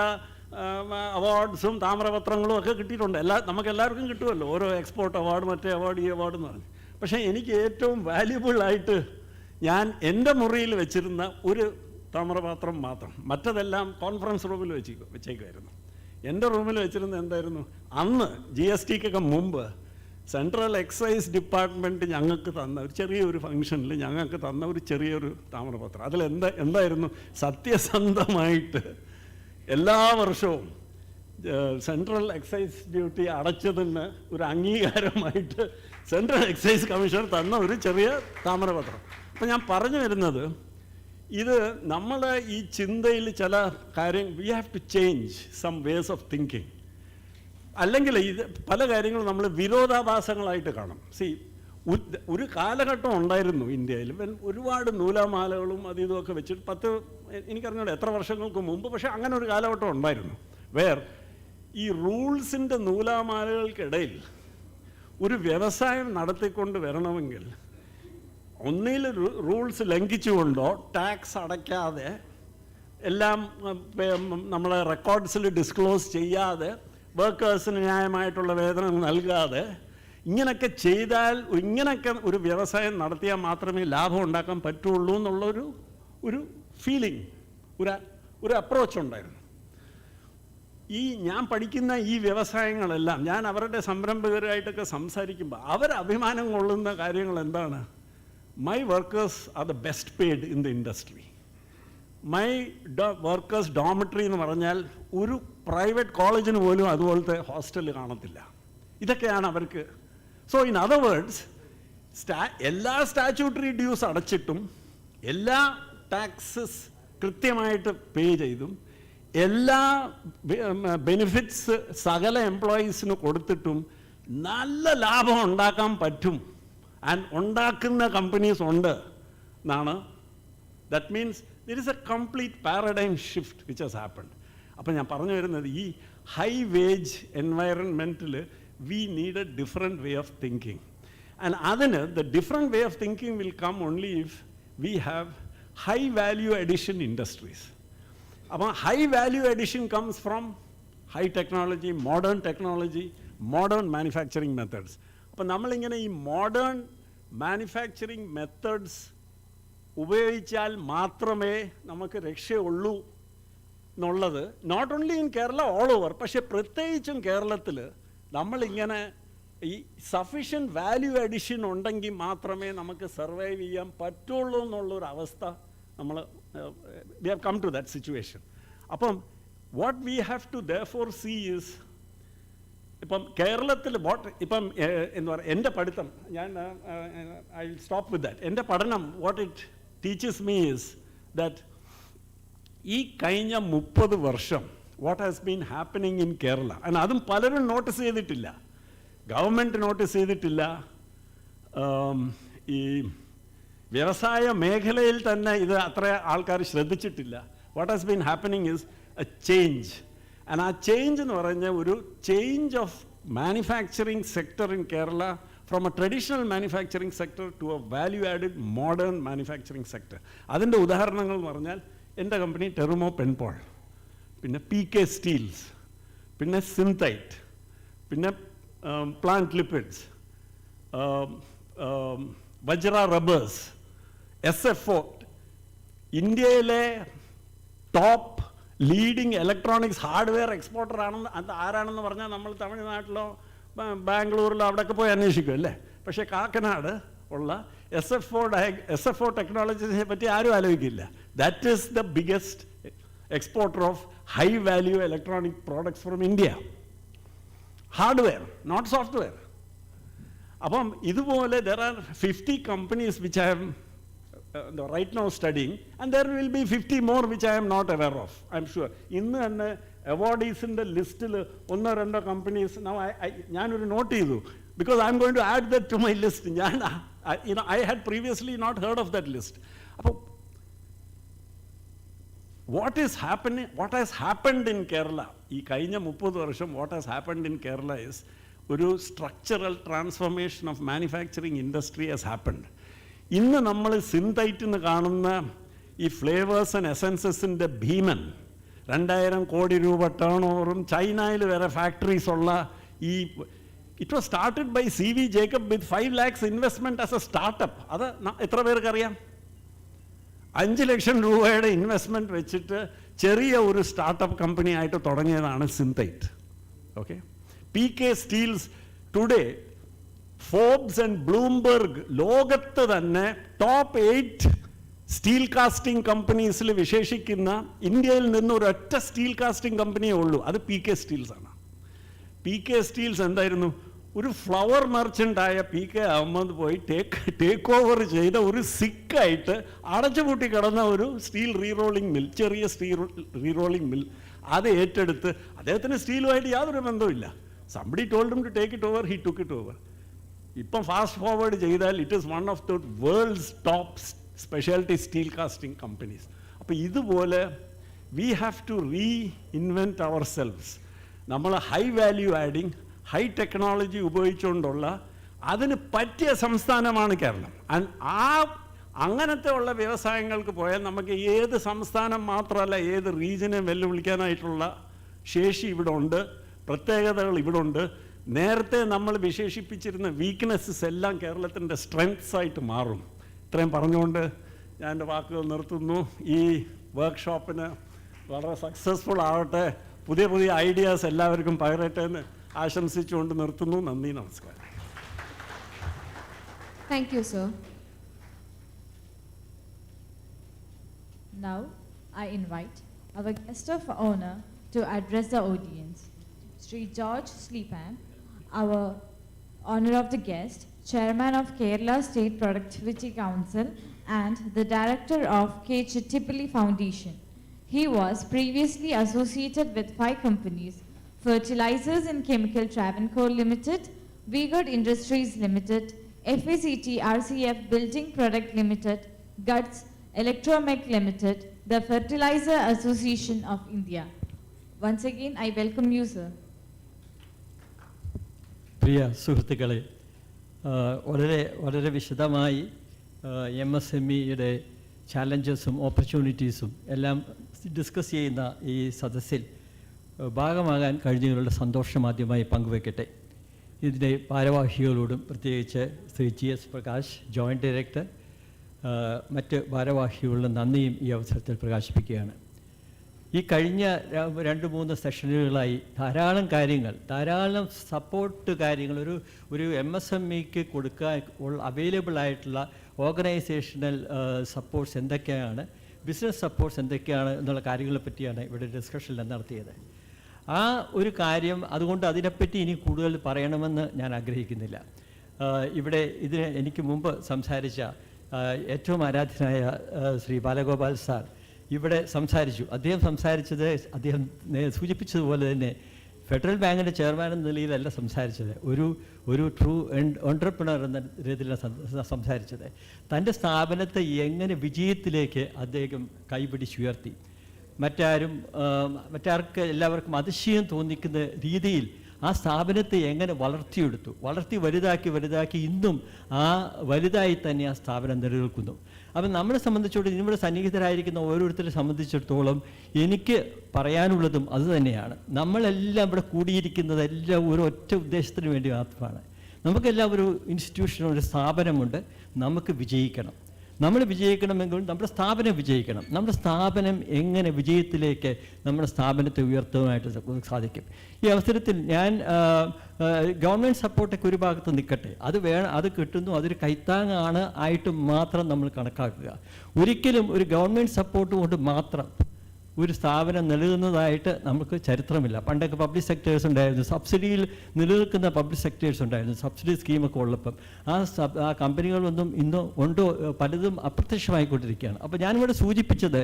അവാർഡ്സും താമ്രപത്രങ്ങളും ഒക്കെ കിട്ടിയിട്ടുണ്ട്. നമുക്കെല്ലാവർക്കും കിട്ടുമല്ലോ, ഓരോ എക്സ്പോർട്ട് അവാർഡ്, മറ്റേ അവാർഡ്, ഈ അവാർഡ് എന്ന് പറഞ്ഞു. പക്ഷേ എനിക്ക് ഏറ്റവും വാല്യുബിളായിട്ട് ഞാൻ എൻ്റെ മുറിയിൽ വെച്ചിരുന്ന ഒരു താമ്രപത്രം മാത്രം, മറ്റതെല്ലാം കോൺഫറൻസ് റൂമിൽ വെച്ചേക്കുമായിരുന്നു. എൻ്റെ റൂമിൽ വെച്ചിരുന്ന എന്തായിരുന്നു, അന്ന് GSTക്കൊക്കെ മുമ്പ് സെൻട്രൽ എക്സൈസ് ഡിപ്പാർട്ട്മെൻറ്റ് ഞങ്ങൾക്ക് തന്ന ഒരു ചെറിയൊരു ഫംഗ്ഷനിൽ ഞങ്ങൾക്ക് തന്ന ഒരു ചെറിയൊരു താമ്രപത്രം. എന്തായിരുന്നു, സത്യസന്ധമായിട്ട് എല്ലാ വർഷവും സെൻട്രൽ എക്സൈസ് ഡ്യൂട്ടി അടച്ചതിന് ഒരു അംഗീകാരമായിട്ട് സെൻട്രൽ എക്സൈസ് കമ്മീഷണർ തന്ന ഒരു ചെറിയ താമ്രപത്രം. അപ്പം ഞാൻ പറഞ്ഞു വരുന്നത്, ഇത് നമ്മളെ ഈ ചിന്തയിൽ ചില കാര്യം we have to change some ways of thinking. അല്ലെങ്കിൽ ഇത് പല കാര്യങ്ങളും നമ്മൾ വിരോധാഭാസങ്ങളായിട്ട് കാണും. ഒരു കാലഘട്ടം ഉണ്ടായിരുന്നു ഇന്ത്യയിൽ, ഒരുപാട് നൂലാമാലകളും ഇതുമൊക്കെ വെച്ചിട്ട് എനിക്കറിഞ്ഞൂടെ എത്ര വർഷങ്ങൾക്ക് മുമ്പ്, പക്ഷേ അങ്ങനെ ഒരു കാലഘട്ടം ഉണ്ടായിരുന്നു. ഈ റൂൾസിൻ്റെ നൂലാമാലകൾക്കിടയിൽ ഒരു വ്യവസായം നടത്തിക്കൊണ്ട് വരണമെങ്കിൽ ഒന്നിൽ റൂൾസ് ലംഘിച്ചുകൊണ്ടോ ടാക്സ് അടയ്ക്കാതെ എല്ലാം നമ്മളെ റെക്കോർഡ്സിൽ ഡിസ്ക്ലോസ് ചെയ്യാതെ വർക്കേഴ്സിന് ന്യായമായിട്ടുള്ള വേതനം നൽകാതെ ഇങ്ങനെയൊക്കെ ചെയ്താൽ, ഇങ്ങനെയൊക്കെ ഒരു വ്യവസായം നടത്തിയാൽ മാത്രമേ ലാഭം ഉണ്ടാക്കാൻ പറ്റുള്ളൂ എന്നുള്ളൊരു ഒരു ഫീലിംഗ്, ഒരു അപ്രോച്ച് ഉണ്ടായിരുന്നു. ഞാൻ പഠിക്കുന്ന ഈ വ്യവസായങ്ങളെല്ലാം ഞാൻ അവരുടെ സംരംഭകരായിട്ടൊക്കെ സംസാരിക്കുമ്പോൾ അവർ അഭിമാനം കൊള്ളുന്ന കാര്യങ്ങൾ എന്താണ്? My workers are the best paid in the industry. My workers dormitory എന്ന് പറഞ്ഞാൽ ഒരു പ്രൈവറ്റ് കോളേജിന് പോലും അതുപോലത്തെ ഹോസ്റ്റൽ കാണത്തില്ല. ഇതൊക്കെയാണ് അവർക്ക്. സോ ഇൻ അതർ വേർഡ്സ്, എല്ലാ സ്റ്റാറ്റ്യൂട്ടറി ഡ്യൂസ് അടച്ചിട്ടും, എല്ലാ ടാക്സസ് കൃത്യമായിട്ട് പേ ചെയ്തും, എല്ലാ ബെനിഫിറ്റ്സ് സകല എംപ്ലോയീസിന് കൊടുത്തിട്ടും നല്ല ലാഭം ഉണ്ടാക്കാൻ പറ്റും. ആൻഡ് ഉണ്ടാക്കുന്ന കമ്പനീസ് ഉണ്ട് എന്നാണ്. That means there is a complete paradigm shift which has happened. അപ്പം ഞാൻ പറഞ്ഞു വരുന്നത്, ഈ ഹൈ വേജ് എൻവയറൺമെൻറ്റിൽ we need a different way of thinking. And adine, the different way of thinking will come only if we have high value addition industries. Appo high value addition comes from high technology, modern manufacturing methods. Appo nammal ingane ee modern manufacturing methods ഉപയോഗിച്ചാൽ മാത്രമേ നമുക്ക് രക്ഷയുള്ളൂ എന്നുള്ളത് not only in Kerala, all over. പക്ഷേ പ്രത്യേകിച്ചും കേരളത്തിൽ നമ്മളിങ്ങനെ ഈ സഫിഷ്യൻറ്റ് വാല്യൂ അഡിഷൻ ഉണ്ടെങ്കിൽ മാത്രമേ നമുക്ക് സർവൈവ് ചെയ്യാൻ പറ്റുള്ളൂ എന്നുള്ളൊരു അവസ്ഥ നമ്മൾ we have come to that situation. അപ്പം what we have to therefore see is, ഇപ്പം കേരളത്തിൽ ഇപ്പം എന്താ പറയുക, എൻ്റെ പഠിത്തം, ഞാൻ I will stop with that. എൻ്റെ പഠനം what it teaches me is that ഈ കഴിഞ്ഞ 30 വർഷം what has been happening in Kerala, and അതും പലരും നോട്ടീസ് ചെയ്തിട്ടില്ല, ഗവൺമെൻറ് നോട്ടീസ് ചെയ്തിട്ടില്ല, ഈ വ്യവസായ മേഖലയിൽ തന്നെ ഇത് അത്ര ആൾക്കാർ ശ്രദ്ധിച്ചിട്ടില്ല. What has been happening is a change. And ആ ചേഞ്ച് എന്ന് പറഞ്ഞാൽ ഒരു change of manufacturing sector in Kerala from a traditional manufacturing sector to a value added modern manufacturing sector. അതിൻ്റെ ഉദാഹരണങ്ങൾ എന്ന് പറഞ്ഞാൽ എൻ്റെ കമ്പനി ടെറുമോ പെൻപോൾ, പിന്നെ PK സ്റ്റീൽസ്, പിന്നെ സിന്തൈറ്റ്, പിന്നെ പ്ലാന്റ് ലിപ്പിഡ്സ്, വജ്ര റബ്ബേഴ്സ്, SFO, ഇന്ത്യയിലെ top leading electronics hardware exporter ആണെന്ന് ആരാണെന്ന് പറഞ്ഞാൽ നമ്മൾ തമിഴ്നാട്ടിലോ ബാംഗ്ലൂരിലോ അവിടെയൊക്കെ പോയി അന്വേഷിക്കും അല്ലേ. പക്ഷേ കാക്കനാട് ഉള്ള SFO ടെക്നോളജീസിനെ പറ്റി ആരും ആലോചിക്കില്ല. That is the biggest exporter of high value electronic products from India. Hardware, not software. അപ്പം ഇതുപോലെ there are 50 companies which I am right now studying, and there will be 50 more which I am not aware of, I am sure. ഇന്ന് തന്നെ അവാർഡീസിൻ്റെ ലിസ്റ്റിൽ 1-2 companies ഞാനൊരു not ചെയ്തു, because I am going to add that to my list. I had previously not heard of that list. അപ്പോൾ what has happened in Kerala, ഈ കഴിഞ്ഞ 30 വർഷം what has happened in Kerala is ഒരു structural transformation of manufacturing industry has happened. ഇന്ന് നമ്മൾ സിന്തൈറ്റ് എന്ന് കാണുന്ന ഈ ഫ്ലേവേഴ്സ് ആൻഡ് എസൻസസിൻ്റെ ഭീമൻ 2000 കോടി രൂപ ടേൺ ഓവറും ചൈനയിൽ വരെ ഫാക്ടറീസ് ഉള്ള ഈ it was started by CV Jacob with 5 lakhs investment as a startup. അത് എത്ര പേർക്കറിയാം? 5 ലക്ഷം രൂപയുടെ ഇൻവെസ്റ്റ്മെൻറ്റ് വെച്ചിട്ട് ചെറിയ ഒരു സ്റ്റാർട്ടപ്പ് കമ്പനി ആയിട്ട് തുടങ്ങിയതാണ് Synthite. Okay, PK steels today Forbes and Bloomberg ലോകത്ത് തന്നെ ടോപ്പ് 8 സ്റ്റീൽ കാസ്റ്റിംഗ് കമ്പനീസിൽ വിശേഷിക്കുന്ന ഇന്ത്യയിൽ നിന്ന് ഒരൊറ്റ സ്റ്റീൽ കാസ്റ്റിംഗ് കമ്പനിയേ ഉള്ളൂ, അത് PK സ്റ്റീൽസ് ആണ്. PK സ്റ്റീൽസ് എന്തായിരുന്നു? ഒരു ഫ്ലവർ മെർച്ചൻ്റായ PK അഹമ്മദ് പോയി ടേക്ക് ഓവർ ചെയ്ത ഒരു സിക്കായിട്ട് അടച്ചുപൂട്ടി കിടന്ന ഒരു സ്റ്റീൽ റീറോളിംഗ് മിൽ, ചെറിയ സ്റ്റീൽ റീറോളിംഗ് മിൽ, അത് ഏറ്റെടുത്ത് അദ്ദേഹത്തിന് സ്റ്റീലുമായിട്ട് യാതൊരു ബന്ധവുമില്ല. Somebody told him to take it over, he took it over. ഇപ്പം ഫാസ്റ്റ് ഫോർവേഡ് ചെയ്താൽ it is one of the world's top speciality steel casting companies. അപ്പോൾ ഇതുപോലെ we have to reinvent ourselves. നമ്മൾ high value adding, high technology ഉപയോഗിച്ചുകൊണ്ടുള്ള അതിന് പറ്റിയ സംസ്ഥാനമാണ് കേരളം. അങ്ങനത്തെ ഉള്ള വ്യവസായങ്ങൾക്ക് പോയാൽ നമുക്ക് ഏത് സംസ്ഥാനം മാത്രമല്ല ഏത് റീജിയനെ വെല്ലുവിളിക്കാനായിട്ടുള്ള ശേഷി ഇവിടെ ഉണ്ട്. പ്രത്യേകതകൾ ഇവിടെ ഉണ്ട്. നേരത്തെ നമ്മൾ വിശേഷിപ്പിച്ചിരുന്ന വീക്ക്നെസ്സസ് എല്ലാം കേരളത്തിൻ്റെ സ്ട്രെങ്ത്സ് ആയിട്ട് മാറും. ഇത്രയും പറഞ്ഞുകൊണ്ട് ഞാൻ എൻ്റെ വാക്കുകൾ നിർത്തുന്നു. ഈ വർക്ക്ഷോപ്പിന് വളരെ സക്സസ്ഫുൾ ആവട്ടെ, പുതിയ പുതിയ ഐഡിയാസ് എല്ലാവർക്കും പകരട്ടെ എന്ന് ആശംസിച്ചുകൊണ്ട് നിർത്തുന്നു. നന്ദി, നമസ്കാരം. Thank you, sir. Now, I invite our guest of honor to address the audience. Sri George Sleepan, our honor of the guest, Chairman of Kerala State Productivity Council and the Director of K. Chittipalli Foundation. He was previously associated with 5 companies: Fertilizers and Chemical Travancore Limited, Govt Industries Limited, FACT RCF Building Product Limited, Govt Electromech Limited, the Fertilizer Association of India. Once again, I welcome you, sir. പ്രിയ സുഹൃത്തുക്കളെ, വളരെ വിശദമായി MSMEയുടെ ചാലഞ്ചസും ഓപ്പർച്യൂണിറ്റീസും എല്ലാം discuss ചെയ്യുന്ന ഈ സദസ്സിൽ ഭാഗമാകാൻ കഴിഞ്ഞതിലുള്ള സന്തോഷം ആദ്യമായി പങ്കുവയ്ക്കട്ടെ. ഇതിൻ്റെ ഭാരവാഹികളോടും പ്രത്യേകിച്ച് Shri GS Prakash, joint director, മറ്റ് ഭാരവാഹികളുടെ നന്ദിയും ഈ അവസരത്തിൽ പ്രകാശിപ്പിക്കുകയാണ്. ഈ കഴിഞ്ഞ 2-3 സെഷനുകളായി ധാരാളം കാര്യങ്ങൾ, ധാരാളം സപ്പോർട്ട് കാര്യങ്ങൾ ഒരു MSMEക്ക് കൊടുക്കാൻ അവൈലബിൾ ആയിട്ടുള്ള ഓർഗനൈസേഷണൽ സപ്പോർട്ട്സ് എന്തൊക്കെയാണ്, ബിസിനസ് സപ്പോർട്ട്സ് എന്തൊക്കെയാണ് എന്നുള്ള കാര്യങ്ങളെ പറ്റിയാണ് ഇവിടെ ഡിസ്കഷൻ നടത്തിയത്. ആ ഒരു കാര്യം അതുകൊണ്ട് അതിനെപ്പറ്റി ഇനി കൂടുതൽ പറയണമെന്ന് ഞാൻ ആഗ്രഹിക്കുന്നില്ല. ഇവിടെ ഇതിന് എനിക്ക് മുമ്പ് സംസാരിച്ച ഏറ്റവും ആരാധ്യനായ ശ്രീ ബാലഗോപാൽ സാർ ഇവിടെ സംസാരിച്ചു. അദ്ദേഹം സംസാരിച്ചത് അദ്ദേഹം സൂചിപ്പിച്ചതുപോലെ തന്നെ ഫെഡറൽ ബാങ്കിൻ്റെ ചെയർമാൻ എന്ന നിലയിലല്ല സംസാരിച്ചത്, ഒരു ട്രൂ എൻട്രപ്രണർ എന്ന രീതിയിലാണ് സംസാരിച്ചത്. തൻ്റെ സ്ഥാപനത്തെ എങ്ങനെ വിജയത്തിലേക്ക് അദ്ദേഹം കൈപിടിച്ചുയർത്തി, മറ്റാർക്ക് എല്ലാവർക്കും അതിശയം തോന്നിക്കുന്ന രീതിയിൽ ആ സ്ഥാപനത്തെ എങ്ങനെ വളർത്തി വലുതാക്കി ഇന്നും ആ വലുതായി തന്നെ ആ സ്ഥാപനം നിലനിൽക്കുന്നു. അപ്പം നമ്മളെ സംബന്ധിച്ചിടത്തോളം ഇവിടെ സന്നിഹിതരായിരിക്കുന്ന ഓരോരുത്തരെ സംബന്ധിച്ചിടത്തോളം എനിക്ക് പറയാനുള്ളതും അതുതന്നെയാണ്. നമ്മളെല്ലാം ഇവിടെ കൂടിയിരിക്കുന്നതെല്ലാം ഒരു ഒറ്റ ഉദ്ദേശത്തിന് വേണ്ടി മാത്രമാണ്. നമുക്കെല്ലാം ഒരു ഇൻസ്റ്റിറ്റ്യൂഷൻ, ഒരു സ്ഥാപനമുണ്ട്. നമുക്ക് വിജയിക്കണം. നമ്മൾ വിജയിക്കണമെങ്കിൽ നമ്മുടെ സ്ഥാപനം വിജയിക്കണം. നമ്മുടെ സ്ഥാപനം എങ്ങനെ വിജയത്തിലേക്ക് നമ്മുടെ സ്ഥാപനത്തെ ഉയർത്തുവാനായിട്ട് സാധിക്കും. ഈ അവസരത്തിൽ ഞാൻ ഗവൺമെൻറ് സപ്പോർട്ടൊക്കെ ഒരു ഭാഗത്ത് നിൽക്കട്ടെ, അത് കിട്ടുന്നു, അതൊരു കൈത്താങ്ങാണ് ആയിട്ട് മാത്രം നമ്മൾ കണക്കാക്കുക. ഒരിക്കലും ഒരു ഗവൺമെൻറ് സപ്പോർട്ട് കൊണ്ട് മാത്രം ഒരു സ്ഥാപനം നിലനിൽക്കുന്നതായിട്ട് നമുക്ക് ചരിത്രമില്ല. പണ്ടൊക്കെ പബ്ലിക് സെക്ടേഴ്സ് ഉണ്ടായിരുന്നു, സബ്സിഡിയിൽ നിലനിൽക്കുന്ന പബ്ലിക് സെക്ടേഴ്സ് ഉണ്ടായിരുന്നു, സബ്സിഡി സ്കീമൊക്കെ ഉള്ളപ്പം. ആ കമ്പനികളൊന്നും ഇന്ന് ഉണ്ടോ, പലതും അപ്രത്യക്ഷമായിക്കൊണ്ടിരിക്കുകയാണ്. അപ്പോൾ ഞാനിവിടെ സൂചിപ്പിച്ചത്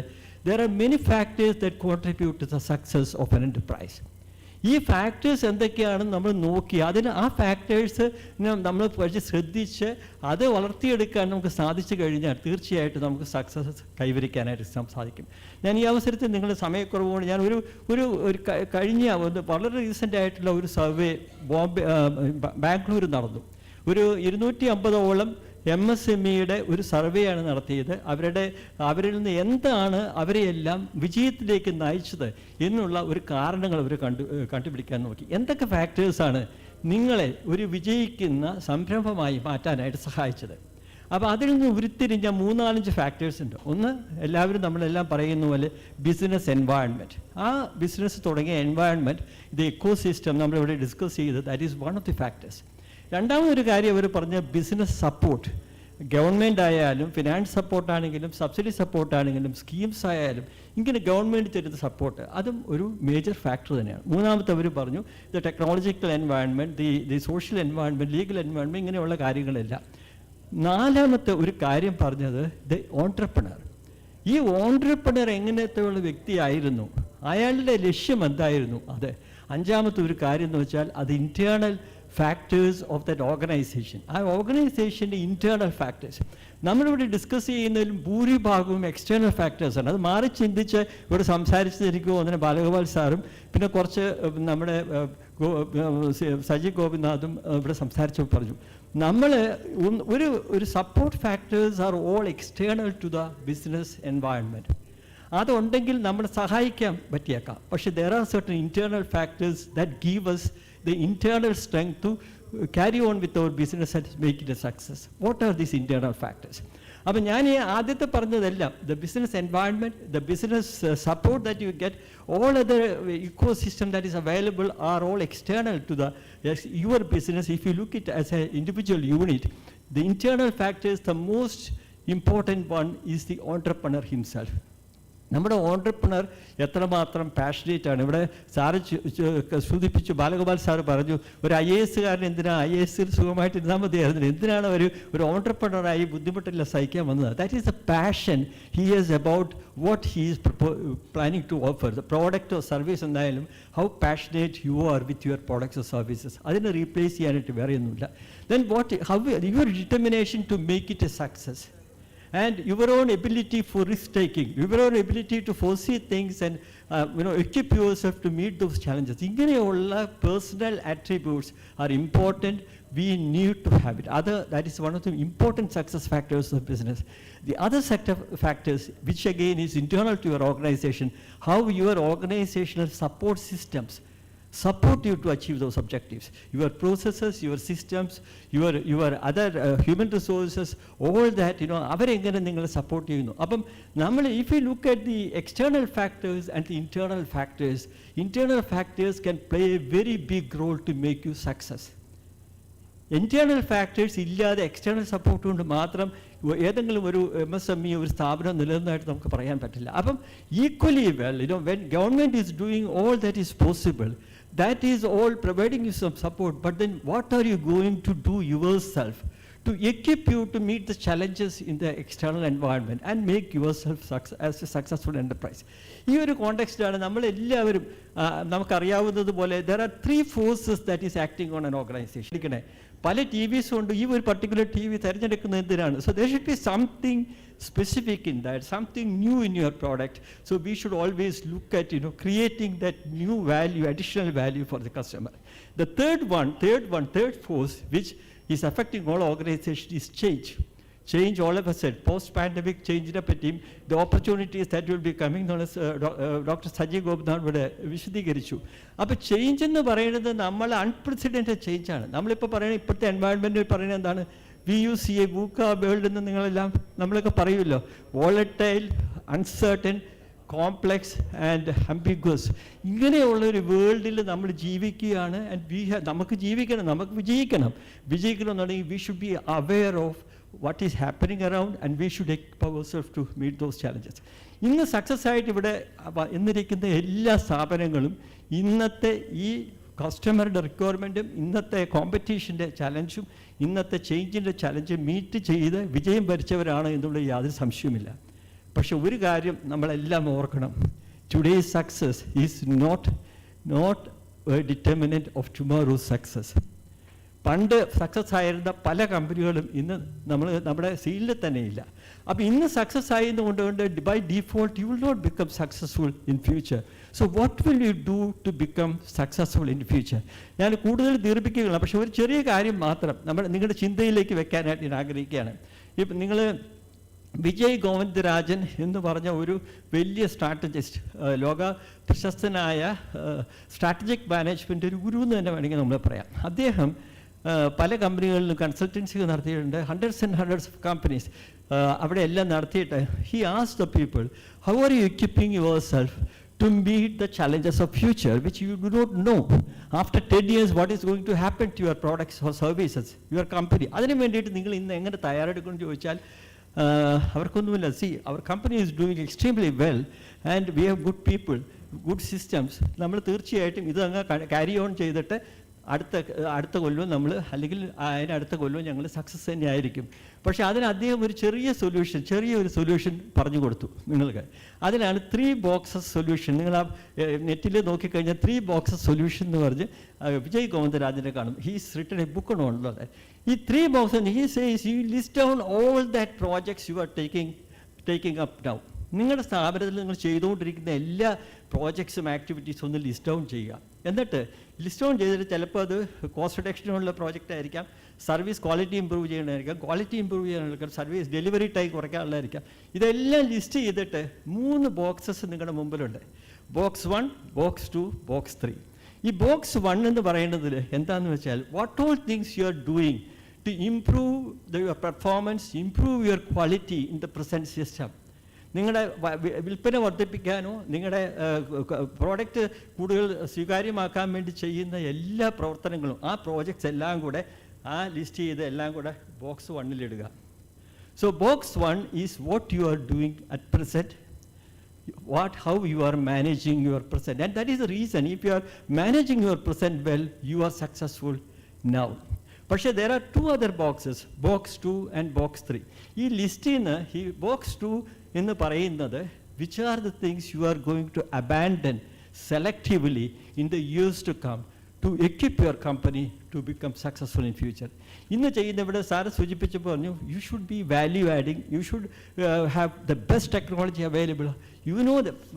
there are many factors that contribute to the success of an enterprise. ഈ ഫാക്ടേഴ്സ് എന്തൊക്കെയാണെന്ന് നമ്മൾ നോക്കി ആ ഫാക്ടേഴ്സ് നമ്മൾ കുറച്ച് ശ്രദ്ധിച്ച് അത് വളർത്തിയെടുക്കാൻ നമുക്ക് സാധിച്ചു കഴിഞ്ഞാൽ തീർച്ചയായിട്ടും നമുക്ക് സക്സസ് കൈവരിക്കാനായിട്ട് സാധിക്കും. ഞാൻ ഈ അവസരത്തിൽ നിങ്ങളുടെ സമയക്കുറവുകൊണ്ട് ഞാൻ ഒരു കഴിഞ്ഞ വളരെ റീസെൻ്റ് ആയിട്ടുള്ള ഒരു സർവേ ബാംഗ്ലൂർ നടന്നു. ഒരു 250ഓളം MSMEയുടെ ഒരു സർവേയാണ് നടത്തിയത്. അവരിൽ നിന്ന് എന്താണ് അവരെയെല്ലാം വിജയത്തിലേക്ക് നയിച്ചത് എന്നുള്ള ഒരു കാരണങ്ങൾ അവർ കണ്ടുപിടിക്കാൻ നോക്കി. എന്തൊക്കെ ഫാക്ടേഴ്സാണ് നിങ്ങളെ ഒരു വിജയിക്കുന്ന സംരംഭമായി മാറ്റാനായിട്ട് സഹായിച്ചത്? അപ്പോൾ അതിൽ നിന്ന് ഉരുത്തിരിഞ്ഞ 3-4 ഫാക്ടേഴ്സ് ഉണ്ട്. ഒന്ന്, നമ്മളെല്ലാം പറയുന്ന പോലെ ബിസിനസ് എൻവയൺമെൻറ്റ്. ആ ബിസിനസ് തുടങ്ങിയ എൻവയൺമെൻറ്റ്, ഇത് എക്കോസിസ്റ്റം നമ്മളിവിടെ ഡിസ്കസ് ചെയ്തത്, that is one of the factors. രണ്ടാമതൊരു കാര്യം അവർ പറഞ്ഞ ബിസിനസ് സപ്പോർട്ട്. ഗവൺമെൻറ് ആയാലും ഫിനാൻസ് സപ്പോർട്ടാണെങ്കിലും സബ്സിഡി സപ്പോർട്ടാണെങ്കിലും സ്കീംസ് ആയാലും ഇങ്ങനെ ഗവൺമെൻറ് തരുന്ന സപ്പോർട്ട്, അതും ഒരു മേജർ ഫാക്ടർ തന്നെയാണ്. മൂന്നാമത്തെ അവർ പറഞ്ഞു the technological environment, the social environment, legal environment, ഇങ്ങനെയുള്ള കാര്യങ്ങളെല്ലാം. നാലാമത്തെ ഒരു കാര്യം പറഞ്ഞത് ദ ഓൺട്രപ്രണർ. ഈ ഓൺട്രപ്രണർ എങ്ങനത്തെയുള്ള വ്യക്തിയായിരുന്നു, അയാളുടെ ലക്ഷ്യം എന്തായിരുന്നു? അത് അഞ്ചാമത്തെ ഒരു കാര്യം എന്ന് വെച്ചാൽ അത് internal factors of that organisation. ആ ഓർഗനൈസേഷൻ്റെ ഇൻറ്റേർണൽ ഫാക്ടേഴ്സ് നമ്മളിവിടെ ഡിസ്കസ് ചെയ്യുന്നതിലും ഭൂരിഭാഗവും എക്സ്റ്റേണൽ ഫാക്ടേഴ്സാണ്. അത് മാറി ചിന്തിച്ച് ഇവിടെ സംസാരിച്ചത് എനിക്ക് തോന്നുന്നു ബാലഗോപാൽ സാറും പിന്നെ കുറച്ച് നമ്മുടെ സജി ഗോപിനാഥും ഇവിടെ സംസാരിച്ചപ്പോൾ പറഞ്ഞു, നമ്മൾ ഒരു support factors are all external to the business environment. അതുണ്ടെങ്കിൽ നമ്മളെ സഹായിക്കാൻ പറ്റിയേക്കാം. പക്ഷേ there are certain internal factors that give us the internal strength to carry on with our business and make it a success. What are these internal factors? അപ്പോൾ ഞാൻ ഈ ആദ്യത്തെ പറഞ്ഞതെല്ലാം the business environment, the business support that you get, all other ecosystem that is available are all external to your business. If you look at it as an individual unit, the internal factors, the most important one is the entrepreneur himself. നമ്മുടെ entrepreneur എത്രമാത്രം പാഷനേറ്റാണ്. ഇവിടെ sir സൂചിപ്പിച്ചു, Balagopal sir പറഞ്ഞു, ഒരു IAS കാരൻ എന്തിനാണ് IAS സുഖമായിട്ട് ഇരുന്നാൽ മതിയായിരുന്നു, എന്തിനാണ് ഒരു ഓൺട്രപ്രണറായി ബുദ്ധിമുട്ടില്ല സഹിക്കാൻ വന്നത്. That is a passion he is about what he is planning to offer, the product or service എന്തായാലും how passionate you are with your products or services. അതിനെ റീപ്ലേസ് ചെയ്യാനായിട്ട് വേറെ ഒന്നുമില്ല. Then how your determination to make it a success, and your own ability for risk taking, your own ability to foresee things and equip yourself to meet those challenges. ഇങ്ങനെയുള്ള personal attributes are important. We need to have it. That is one of the important success factors of business. The other set of factors, which again is internal to your organization, how your organizational support systems support you to achieve those objectives. Your processes, your systems, your other human resources, all that, അവരെങ്ങനെ നിങ്ങളെ support ചെയ്യുന്നു. അപ്പം നമ്മൾ if you look at the external factors and the internal factors can play a very big role to make you success. Internal factors ഇല്ലാതെ external support കൊണ്ട് മാത്രം ഏതെങ്കിലും ഒരു MSME ഒരു സ്ഥാപനം നിലനിന്നായിട്ട് നമുക്ക് പറയാൻ പറ്റില്ല. അപ്പം equally well when government is doing all that is possible, that is all providing you some support, but then what are you going to do yourself to equip you to meet the challenges in the external environment and make yourself as a successful enterprise? ഈ ഒരു കോണ്ടെക്സ്റ്റിലാണ് നമ്മളെല്ലാവരും നമുക്കറിയാവുന്നതുപോലെ there are 3 forces that is acting on an organization. പല TVs ഉണ്ട്, ഈ ഒരു particular TV തിരഞ്ഞെടുക്കുന്നത് എന്തിനാണ്? So there should be something specific in that, something new in your product. So we should always look at creating that new value, additional value for the customer. The third force which is affecting all organizations is change. All of us said post-pandemic change-നെ പറ്റിയും the opportunities that will be coming, Dr. Saji Gopinath ഇവിടെ വിശദീകരിച്ചു. അപ്പോൾ change എന്ന് പറയുന്നത് നമ്മൾ unprecedented ചേഞ്ചാണ്. നമ്മളിപ്പോൾ പറയുന്നത് ഇപ്പോഴത്തെ എൻവയൺമെൻറ്റിൽ പറയുന്നത് എന്താണ്? വി യൂസ് എ ബൂക്ക വേൾഡ് എന്ന് നിങ്ങളെല്ലാം നമ്മളൊക്കെ പറയുമല്ലോ. Volatile, uncertain, complex and ambiguous. ഇങ്ങനെയുള്ളൊരു വേൾഡിൽ നമ്മൾ ജീവിക്കുകയാണ്. ആൻഡ് നമുക്ക് ജീവിക്കണം, നമുക്ക് വിജയിക്കണം എന്നുണ്ടെങ്കിൽ V should be aware of what is happening around and we should equip ourselves to meet those challenges. ഇന്ന് സക്സസ് ആയിട്ട് ഇവിടെ ഇന്നിരിക്കുന്ന എല്ലാ സ്ഥാപനങ്ങളും ഇന്നത്തെ ഈ കസ്റ്റമറുടെ റിക്വയർമെൻറ്റും ഇന്നത്തെ കോമ്പറ്റീഷൻ്റെ ചലഞ്ചും ഇന്നത്തെ ചേഞ്ചിൻ്റെ ചലഞ്ചും മീറ്റ് ചെയ്ത് വിജയം വരിച്ചവരാണ് എന്നുള്ള യാതൊരു സംശയവുമില്ല. പക്ഷെ ഒരു കാര്യം നമ്മളെല്ലാം ഓർക്കണം, today's success is not a determinant of tomorrow's success. പണ്ട് സക്സസ് ആയിരുന്ന പല കമ്പനികളും ഇന്ന് നമ്മുടെ സീലിൽ തന്നെ ഇല്ല. അപ്പോൾ ഇന്ന് സക്സസ് ആയതുകൊണ്ട് by default you will not become successful in future. So what will you do to become successful in future? ഞാൻ കൂടുതൽ ദീർഘിക്കുകയാണ്, പക്ഷേ ഒരു ചെറിയ കാര്യം മാത്രം നിങ്ങളുടെ ചിന്തയിലേക്ക് വെക്കാനായിട്ട് ഞാൻ ആഗ്രഹിക്കുകയാണ്. ഇപ്പം നിങ്ങൾ വിജയ് ഗോവിന്ദരാജൻ എന്ന് പറഞ്ഞ ഒരു വലിയ സ്ട്രാറ്റജിസ്റ്റ്, ലോക പ്രശസ്തനായ സ്ട്രാറ്റജിക് മാനേജ്മെൻ്റ് ഒരു ഗുരു എന്ന് തന്നെ വേണമെങ്കിൽ നമ്മൾ പറയാം. അദ്ദേഹം പല കമ്പനികളിലും കൺസൾട്ടൻസി നടത്തിയിട്ടുണ്ട്, hundreds and hundreds of companies അവിടെ എല്ലാം നടത്തിയിട്ട് he asked the people, how are you equipping yourself to meet the challenges of future which you do not know. After 10 years what is going to happen to your products or services, your company? അതിനു വേണ്ടിയിട്ട് നിങ്ങൾ ഇന്ന് എങ്ങനെ തയ്യാറെടുക്കുമെന്ന് ചോദിച്ചാൽ അവർക്കൊന്നുമില്ല. See, our company is doing extremely well and we have good people, good systems. നമ്മൾ തീർച്ചയായിട്ടും ഇത് അങ്ങ് ക്യാരി ഓൺ ചെയ്തിട്ട് അടുത്ത കൊല്ലവും നമ്മൾ അല്ലെങ്കിൽ അതിനടുത്ത കൊല്ലവും ഞങ്ങൾ സക്സസ് തന്നെയായിരിക്കും. പക്ഷേ അതിന് അദ്ദേഹം ഒരു ചെറിയൊരു സൊല്യൂഷൻ പറഞ്ഞു കൊടുത്തു നിങ്ങൾക്ക്. അതിനാണ് 3 boxes സൊല്യൂഷൻ. നിങ്ങൾ ആ നെറ്റിൽ നോക്കിക്കഴിഞ്ഞാൽ 3 boxes സൊല്യൂഷൻ എന്ന് പറഞ്ഞ് വിജയ് ഗോവിന്ദരാജനെ കാണും. He's written A book on ഉള്ളത്. ഈ 3 boxes he says you list down all that projects you are taking up now. നിങ്ങളുടെ സ്ഥാപനത്തിൽ നിങ്ങൾ ചെയ്തുകൊണ്ടിരിക്കുന്ന എല്ലാ പ്രോജക്ട്സും ആക്ടിവിറ്റീസും ഒന്ന് ലിസ്റ്റ് ഡൗൺ ചെയ്യുക. എന്നിട്ട് ലിസ്റ്റ് ഡൗൺ ചെയ്തിട്ട് ചിലപ്പോൾ അത് കോസ്റ്റ് റിഡക്ഷനുള്ള പ്രോജക്റ്റ് ആയിരിക്കാം, സർവീസ് ക്വാളിറ്റി ഇമ്പ്രൂവ് ചെയ്യണമായിരിക്കാം, ക്വാളിറ്റി ഇമ്പ്രൂവ് ചെയ്യാനായിരിക്കാം, സർവീസ് ഡെലിവറി ടൈം കുറയ്ക്കാനുള്ളതായിരിക്കാം. ഇതെല്ലാം ലിസ്റ്റ് ചെയ്തിട്ട് 3 ബോക്സസ് നിങ്ങളുടെ മുമ്പിലുണ്ട്. Box 1, box 2, box 3. ഈ ബോക്സ് 1 എന്ന് പറയുന്നതിൽ എന്താണെന്ന് വെച്ചാൽ what all things you are doing to improve your performance, improve your quality in the present system. നിങ്ങളുടെ വിൽപ്പന വർദ്ധിപ്പിക്കാനോ നിങ്ങളുടെ പ്രോഡക്റ്റ് കൂടുതൽ സ്വീകാര്യമാക്കാൻ വേണ്ടി ചെയ്യുന്ന എല്ലാ പ്രവർത്തനങ്ങളും, ആ പ്രോജക്ട്സ് എല്ലാം കൂടെ ആ ലിസ്റ്റ് ചെയ്ത് എല്ലാം കൂടെ ബോക്സ് 1-ലിടുക. So box 1 is what you are doing at present, how you are managing your present. And that is the reason, if you are managing your present well, you are successful now. പക്ഷേ there are 2 other boxes, box 2 and box 3. ഈ ലിസ്റ്റിൽ നിന്ന് ഈ box 2 എന്ന് പറയുന്നത് which are the things you are going to abandon selectively in the years to come to equip your company to become successful in future. ഇന്ന് ചെയ്യുന്ന ഇവിടെ sir സൂചിപ്പിച്ചപ്പോൾ പറഞ്ഞു you should be value adding, you should have the best technology available.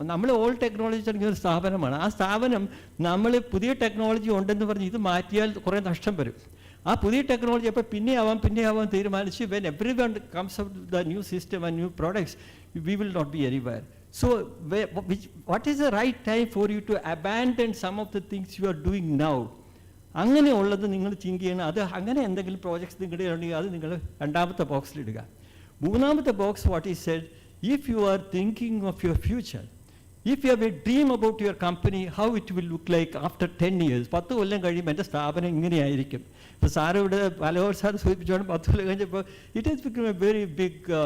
നമ്മൾ old technology തുടങ്ങിയ ഒരു സ്ഥാപനമാണ്. ആ സ്ഥാപനം നമ്മൾ പുതിയ ടെക്നോളജി ഉണ്ടെന്ന് പറഞ്ഞ് ഇത് മാറ്റിയാൽ കുറേ നഷ്ടം വരും. ആ പുതിയ ടെക്നോളജി അപ്പോൾ പിന്നെ ആവാൻ തീരുമാനിച്ച് when everyone comes out with the new system and new products, we will not be anywhere. So what is the right time for you to abandon some of the things you are doing now? അങ്ങനെയുള്ളത് നിങ്ങൾ think ചെയ്യണം. അത് അങ്ങനെ എന്തെങ്കിലും projects നിങ്ങളുടെ ഉണ്ടെങ്കിൽ അത് നിങ്ങൾ 2ാമത്തെ ബോക്സിലിടുക. 3ാമത്തെ box what is said, if you are thinking of your future, if you have a dream about your company, how it will look like after 10 years, 10 കൊല്ലം കഴിയുമ്പോൾ എൻ്റെ സ്ഥാപനം ഇങ്ങനെയായിരിക്കും. ഇപ്പോൾ സാറ് ഇവിടെ പലവർ സാർ സൂചിപ്പിച്ചോണ്ട് 10 കൊല്ലം കഴിഞ്ഞപ്പോൾ it is become a very big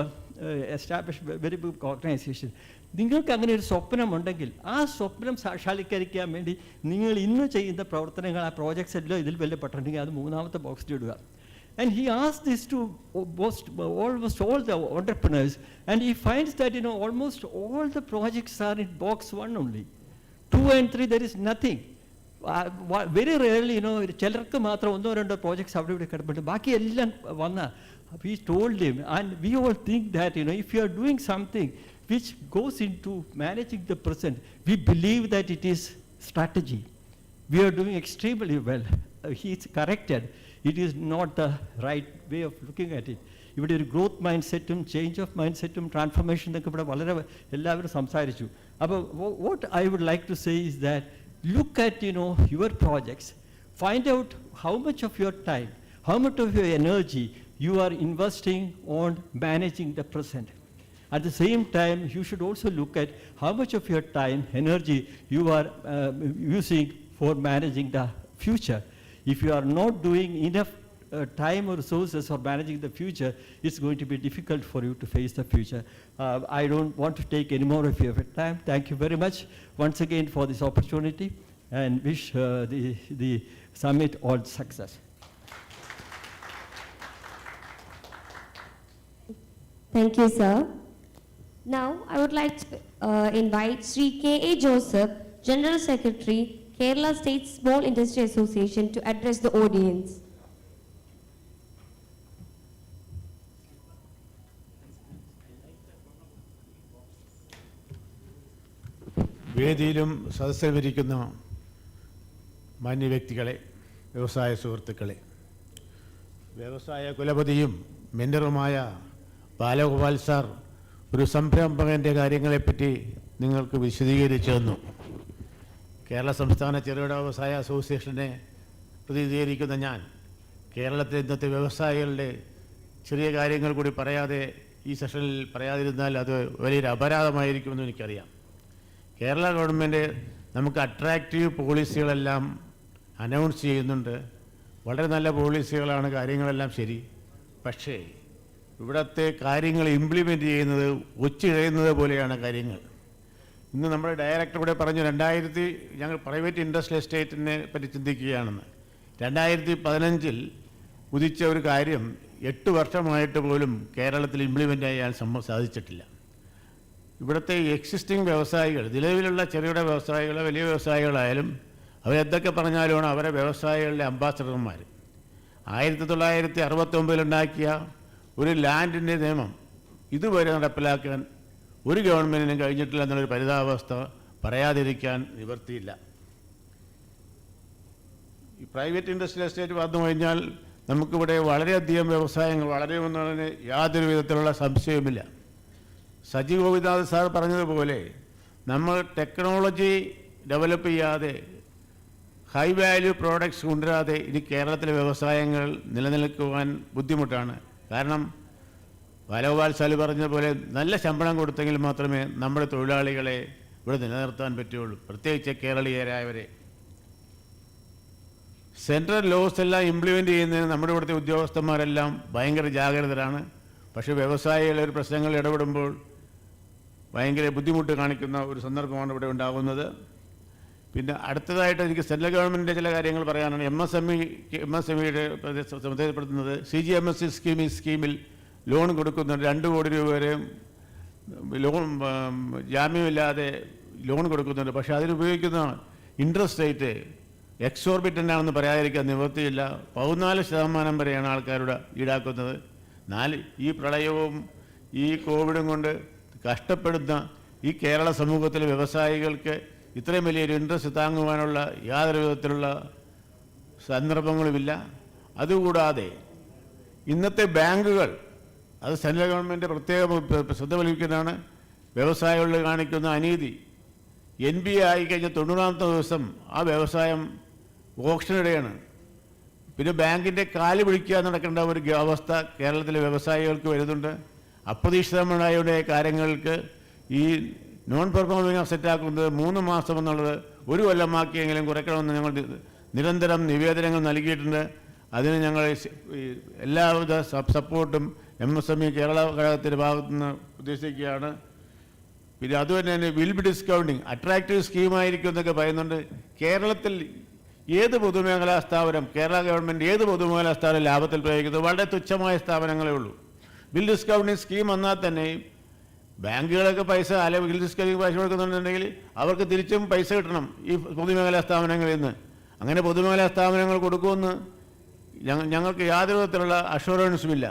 establish, very big organisation. നിങ്ങൾക്ക് അങ്ങനെ ഒരു സ്വപ്നമുണ്ടെങ്കിൽ ആ സ്വപ്നം സാക്ഷാത്കരിക്കാൻ വേണ്ടി നിങ്ങൾ ഇന്ന് ചെയ്യുന്ന പ്രവർത്തനങ്ങൾ, ആ പ്രോജക്ട്സ് എല്ലാം ഇതിൽ ബന്ധപ്പെട്ടിട്ടുണ്ടെങ്കിൽ അത് 3ാമത്തെ ബോക്സിലിടുക. And he asked this to almost all the entrepreneurs, and he finds that almost all the projects are in box 1 only. 2 and 3 there is nothing. Very rarely ചിലർക്ക് മാത്രം 1-2 പ്രോജക്ട്സ് അവിടെ ഇവിടെ കിടപ്പുണ്ട്, ബാക്കി എല്ലാം വന്ന. We told him, and we all think that if you are doing something which goes into managing the present, we believe that it is strategy. We are doing extremely well. He is corrected. It is not the right way of looking at it. ഇവിടെ ഒരു growth mind സെറ്റും change of mind സെറ്റും transformation എന്നൊക്കെ ഇവിടെ വളരെ എല്ലാവരും സംസാരിച്ചു. അപ്പോൾ what I would like to say is that look at your projects, find out how much of your time, how much of your energy you are investing on managing the present. At the same time, you should also look at how much of your time, energy you are using for managing the future. If you are not doing enough time or resources for managing the future, it's going to be difficult for you to face the future. I don't want to take any more of your time. Thank you very much once again for this opportunity, and wish the summit all success. Thank you, sir. Now, I would like to invite Sri K.A. Joseph, General Secretary, Kerala State Small Industry Association, to address the audience. വേദിയിലും സദസ്സിലിരിക്കുന്ന മാന്യ വ്യക്തികളെ, വ്യവസായ സുഹൃത്തുക്കളെ, വ്യവസായ കുലപതിയും മെന്ററുമായ Balagopal sir ഒരു സംരംഭകൻ്റെ കാര്യങ്ങളെപ്പറ്റി നിങ്ങൾക്ക് വിശദീകരിച്ചു തന്നു. കേരള സംസ്ഥാന ചെറുകിട വ്യവസായ അസോസിയേഷനെ പ്രതിനിധീകരിക്കുന്ന ഞാൻ കേരളത്തിലെ ഇന്നത്തെ വ്യവസായികളുടെ ചെറിയ കാര്യങ്ങൾ കൂടി പറയാതെ ഈ സെഷനിൽ പറയാതിരുന്നാൽ അത് വലിയൊരു അപരാധമായിരിക്കുമെന്ന് എനിക്കറിയാം. കേരള ഗവൺമെൻറ് നമുക്ക് അട്രാക്റ്റീവ് പോളിസികളെല്ലാം അനൗൺസ് ചെയ്യുന്നുണ്ട്. വളരെ നല്ല പോളിസികളാണ്, കാര്യങ്ങളെല്ലാം ശരി. പക്ഷേ ഇവിടുത്തെ കാര്യങ്ങൾ ഇംപ്ലിമെൻ്റ് ചെയ്യുന്നത് ഒച്ചിഴയുന്നത് പോലെയാണ് കാര്യങ്ങൾ. ഇന്ന് നമ്മുടെ ഡയറക്ടർ കൂടെ പറഞ്ഞു ഞങ്ങൾ പ്രൈവറ്റ് ഇൻഡസ്ട്രിയൽ എസ്റ്റേറ്റിനെ പറ്റി ചിന്തിക്കുകയാണെന്ന്. 2015 ഉദിച്ച ഒരു കാര്യം 8 വർഷമായിട്ട് പോലും കേരളത്തിൽ ഇംപ്ലിമെൻ്റ് ചെയ്യാൻ സാധിച്ചിട്ടില്ല. ഇവിടുത്തെ എക്സിസ്റ്റിംഗ് വ്യവസായികൾ, നിലവിലുള്ള ചെറുകിട വ്യവസായികളോ വലിയ വ്യവസായികളായാലും അവരെന്തൊക്കെ പറഞ്ഞാലുമാണ് അവരെ വ്യവസായികളുടെ അംബാസഡർമാർ. 1969 ഉണ്ടാക്കിയ ഒരു ലാൻഡിൻ്റെ നിയമം ഇതുവരെ നടപ്പിലാക്കാൻ ഒരു ഗവൺമെൻറ്റിനും കഴിഞ്ഞിട്ടില്ല എന്നുള്ളൊരു പരിതാപാവസ്ഥ പറയാതിരിക്കാൻ നിവൃത്തിയില്ല. ഈ പ്രൈവറ്റ് ഇൻഡസ്ട്രിയൽ എസ്റ്റേറ്റ് വന്നു കഴിഞ്ഞാൽ നമുക്കിവിടെ വളരെയധികം വ്യവസായങ്ങൾ വളരുമെന്നതിന് യാതൊരു വിധത്തിലുള്ള സംശയവുമില്ല. സജി ഗോപിനാഥ് സാർ പറഞ്ഞതുപോലെ നമ്മൾ ടെക്നോളജി ഡെവലപ്പ് ചെയ്യാതെ ഹൈ വാല്യൂ പ്രോഡക്ട്സ് കൊണ്ടുവരാതെ ഇനി കേരളത്തിലെ വ്യവസായങ്ങൾ നിലനിൽക്കുവാൻ ബുദ്ധിമുട്ടാണ്. കാരണം ബാലഗോപാൽ സാർ പറഞ്ഞതുപോലെ നല്ല ശമ്പളം കൊടുത്തെങ്കിൽ മാത്രമേ നമ്മുടെ തൊഴിലാളികളെ ഇവിടെ നിലനിർത്താൻ പറ്റുള്ളൂ, പ്രത്യേകിച്ച് കേരളീയരായവരെ. സെൻട്രൽ ലോസ് എല്ലാം ഇംപ്ലിമെൻ്റ് ചെയ്യുന്നതിന് നമ്മുടെ ഇവിടുത്തെ ഉദ്യോഗസ്ഥന്മാരെല്ലാം ഭയങ്കര ജാഗ്രതരാണ്. പക്ഷേ വ്യവസായികളുടെ ഒരു പ്രശ്നങ്ങൾ ഇടപെടുമ്പോൾ ഭയങ്കര ബുദ്ധിമുട്ട് കാണിക്കുന്ന ഒരു സന്ദർഭമാണ് ഇവിടെ ഉണ്ടാകുന്നത്. പിന്നെ അടുത്തതായിട്ട് എനിക്ക് സെൻട്രൽ ഗവൺമെൻറ്റിൻ്റെ ചില കാര്യങ്ങൾ പറയാനാണ്. MSMEയുടെ ശ്രദ്ധയിൽപ്പെടുത്തുന്നത് CGMSE സ്കീമിൽ ലോൺ കൊടുക്കുന്നുണ്ട്. 2 കോടി രൂപ വരെ ലോൺ ജാമ്യമില്ലാതെ ലോൺ കൊടുക്കുന്നുണ്ട്. പക്ഷേ അതിനുപയോഗിക്കുന്ന ഇൻട്രസ്റ്റ് റേറ്റ് എക്സോർബിറ്റൻ്റ് ആണെന്ന് പറയാതിരിക്കാൻ നിവൃത്തിയില്ല. 14% വരെയാണ് ആൾക്കാരുടെ ഈടാക്കുന്നത്. ഈ പ്രളയവും ഈ കോവിഡും കൊണ്ട് കഷ്ടപ്പെടുന്ന ഈ കേരള സമൂഹത്തിലെ വ്യവസായികൾക്ക് ഇത്രയും വലിയൊരു ഇൻട്രസ്റ്റ് താങ്ങുവാനുള്ള യാതൊരു വിധത്തിലുള്ള സന്ദർഭങ്ങളുമില്ല. അതുകൂടാതെ ഇന്നത്തെ ബാങ്കുകൾ, അത് സെൻട്രൽ ഗവൺമെൻറ് പ്രത്യേകം ശ്രദ്ധ വലിക്കുന്നതാണ്, വ്യവസായികളിൽ കാണിക്കുന്ന അനീതി. NPA ആയിക്കഴിഞ്ഞ 90ാമത്തെ ദിവസം ആ വ്യവസായം ഓപ്ഷനിടുകയാണ്. പിന്നെ ബാങ്കിൻ്റെ കാല് പിടിക്കുക നടക്കേണ്ട ഒരു അവസ്ഥ കേരളത്തിലെ വ്യവസായികൾക്ക് വരുന്നുണ്ട്. അപ്രതീക്ഷിതമായ കാര്യങ്ങൾക്ക് ഈ നോൺ പെർഫോമിംഗ് അസറ്റ് ആക്കുന്നത് 3 മാസം എന്നുള്ളത് 1 കൊല്ലമാക്കിയെങ്കിലും കുറയ്ക്കണമെന്ന് ഞങ്ങൾ നിരന്തരം നിവേദനങ്ങൾ നൽകിയിട്ടുണ്ട്. അതിന് ഞങ്ങൾ എല്ലാവിധ സപ്പോർട്ടും MSME കേരള ഘടകത്തിൻ്റെ ഭാഗത്തുനിന്ന് ഉദ്ദേശിക്കുകയാണ്. പിന്നെ അതുതന്നെ വിൽ ബി ഡിസ്കൗണ്ടിങ് അട്രാക്റ്റീവ് സ്കീമായിരിക്കും എന്നൊക്കെ പറയുന്നുണ്ട്. കേരളത്തിൽ ഏത് പൊതുമേഖലാ സ്ഥാപനം, കേരള ഗവൺമെൻറ് ഏത് പൊതുമേഖലാ സ്ഥാപനം ലാഭത്തിൽ പ്രയോഗിക്കുന്നത്? വളരെ തുച്ഛമായ സ്ഥാപനങ്ങളേ ഉള്ളൂ. ബിൽ ഡിസ്കൗണ്ടിങ് സ്കീം വന്നാൽ തന്നെ ബാങ്കുകളൊക്കെ പൈസ ബിൽ ഡിസ്കൗണ്ടിങ് പൈസ കൊടുക്കുന്നുണ്ടെങ്കിൽ അവർക്ക് തിരിച്ചും പൈസ കിട്ടണം ഈ പൊതുമേഖലാ സ്ഥാപനങ്ങളിൽ നിന്ന്. അങ്ങനെ പൊതുമേഖലാ സ്ഥാപനങ്ങൾ കൊടുക്കുമെന്ന് ഞങ്ങൾക്ക് യാതൊരു വിധത്തിലുള്ള അഷുറൻസുമില്ല.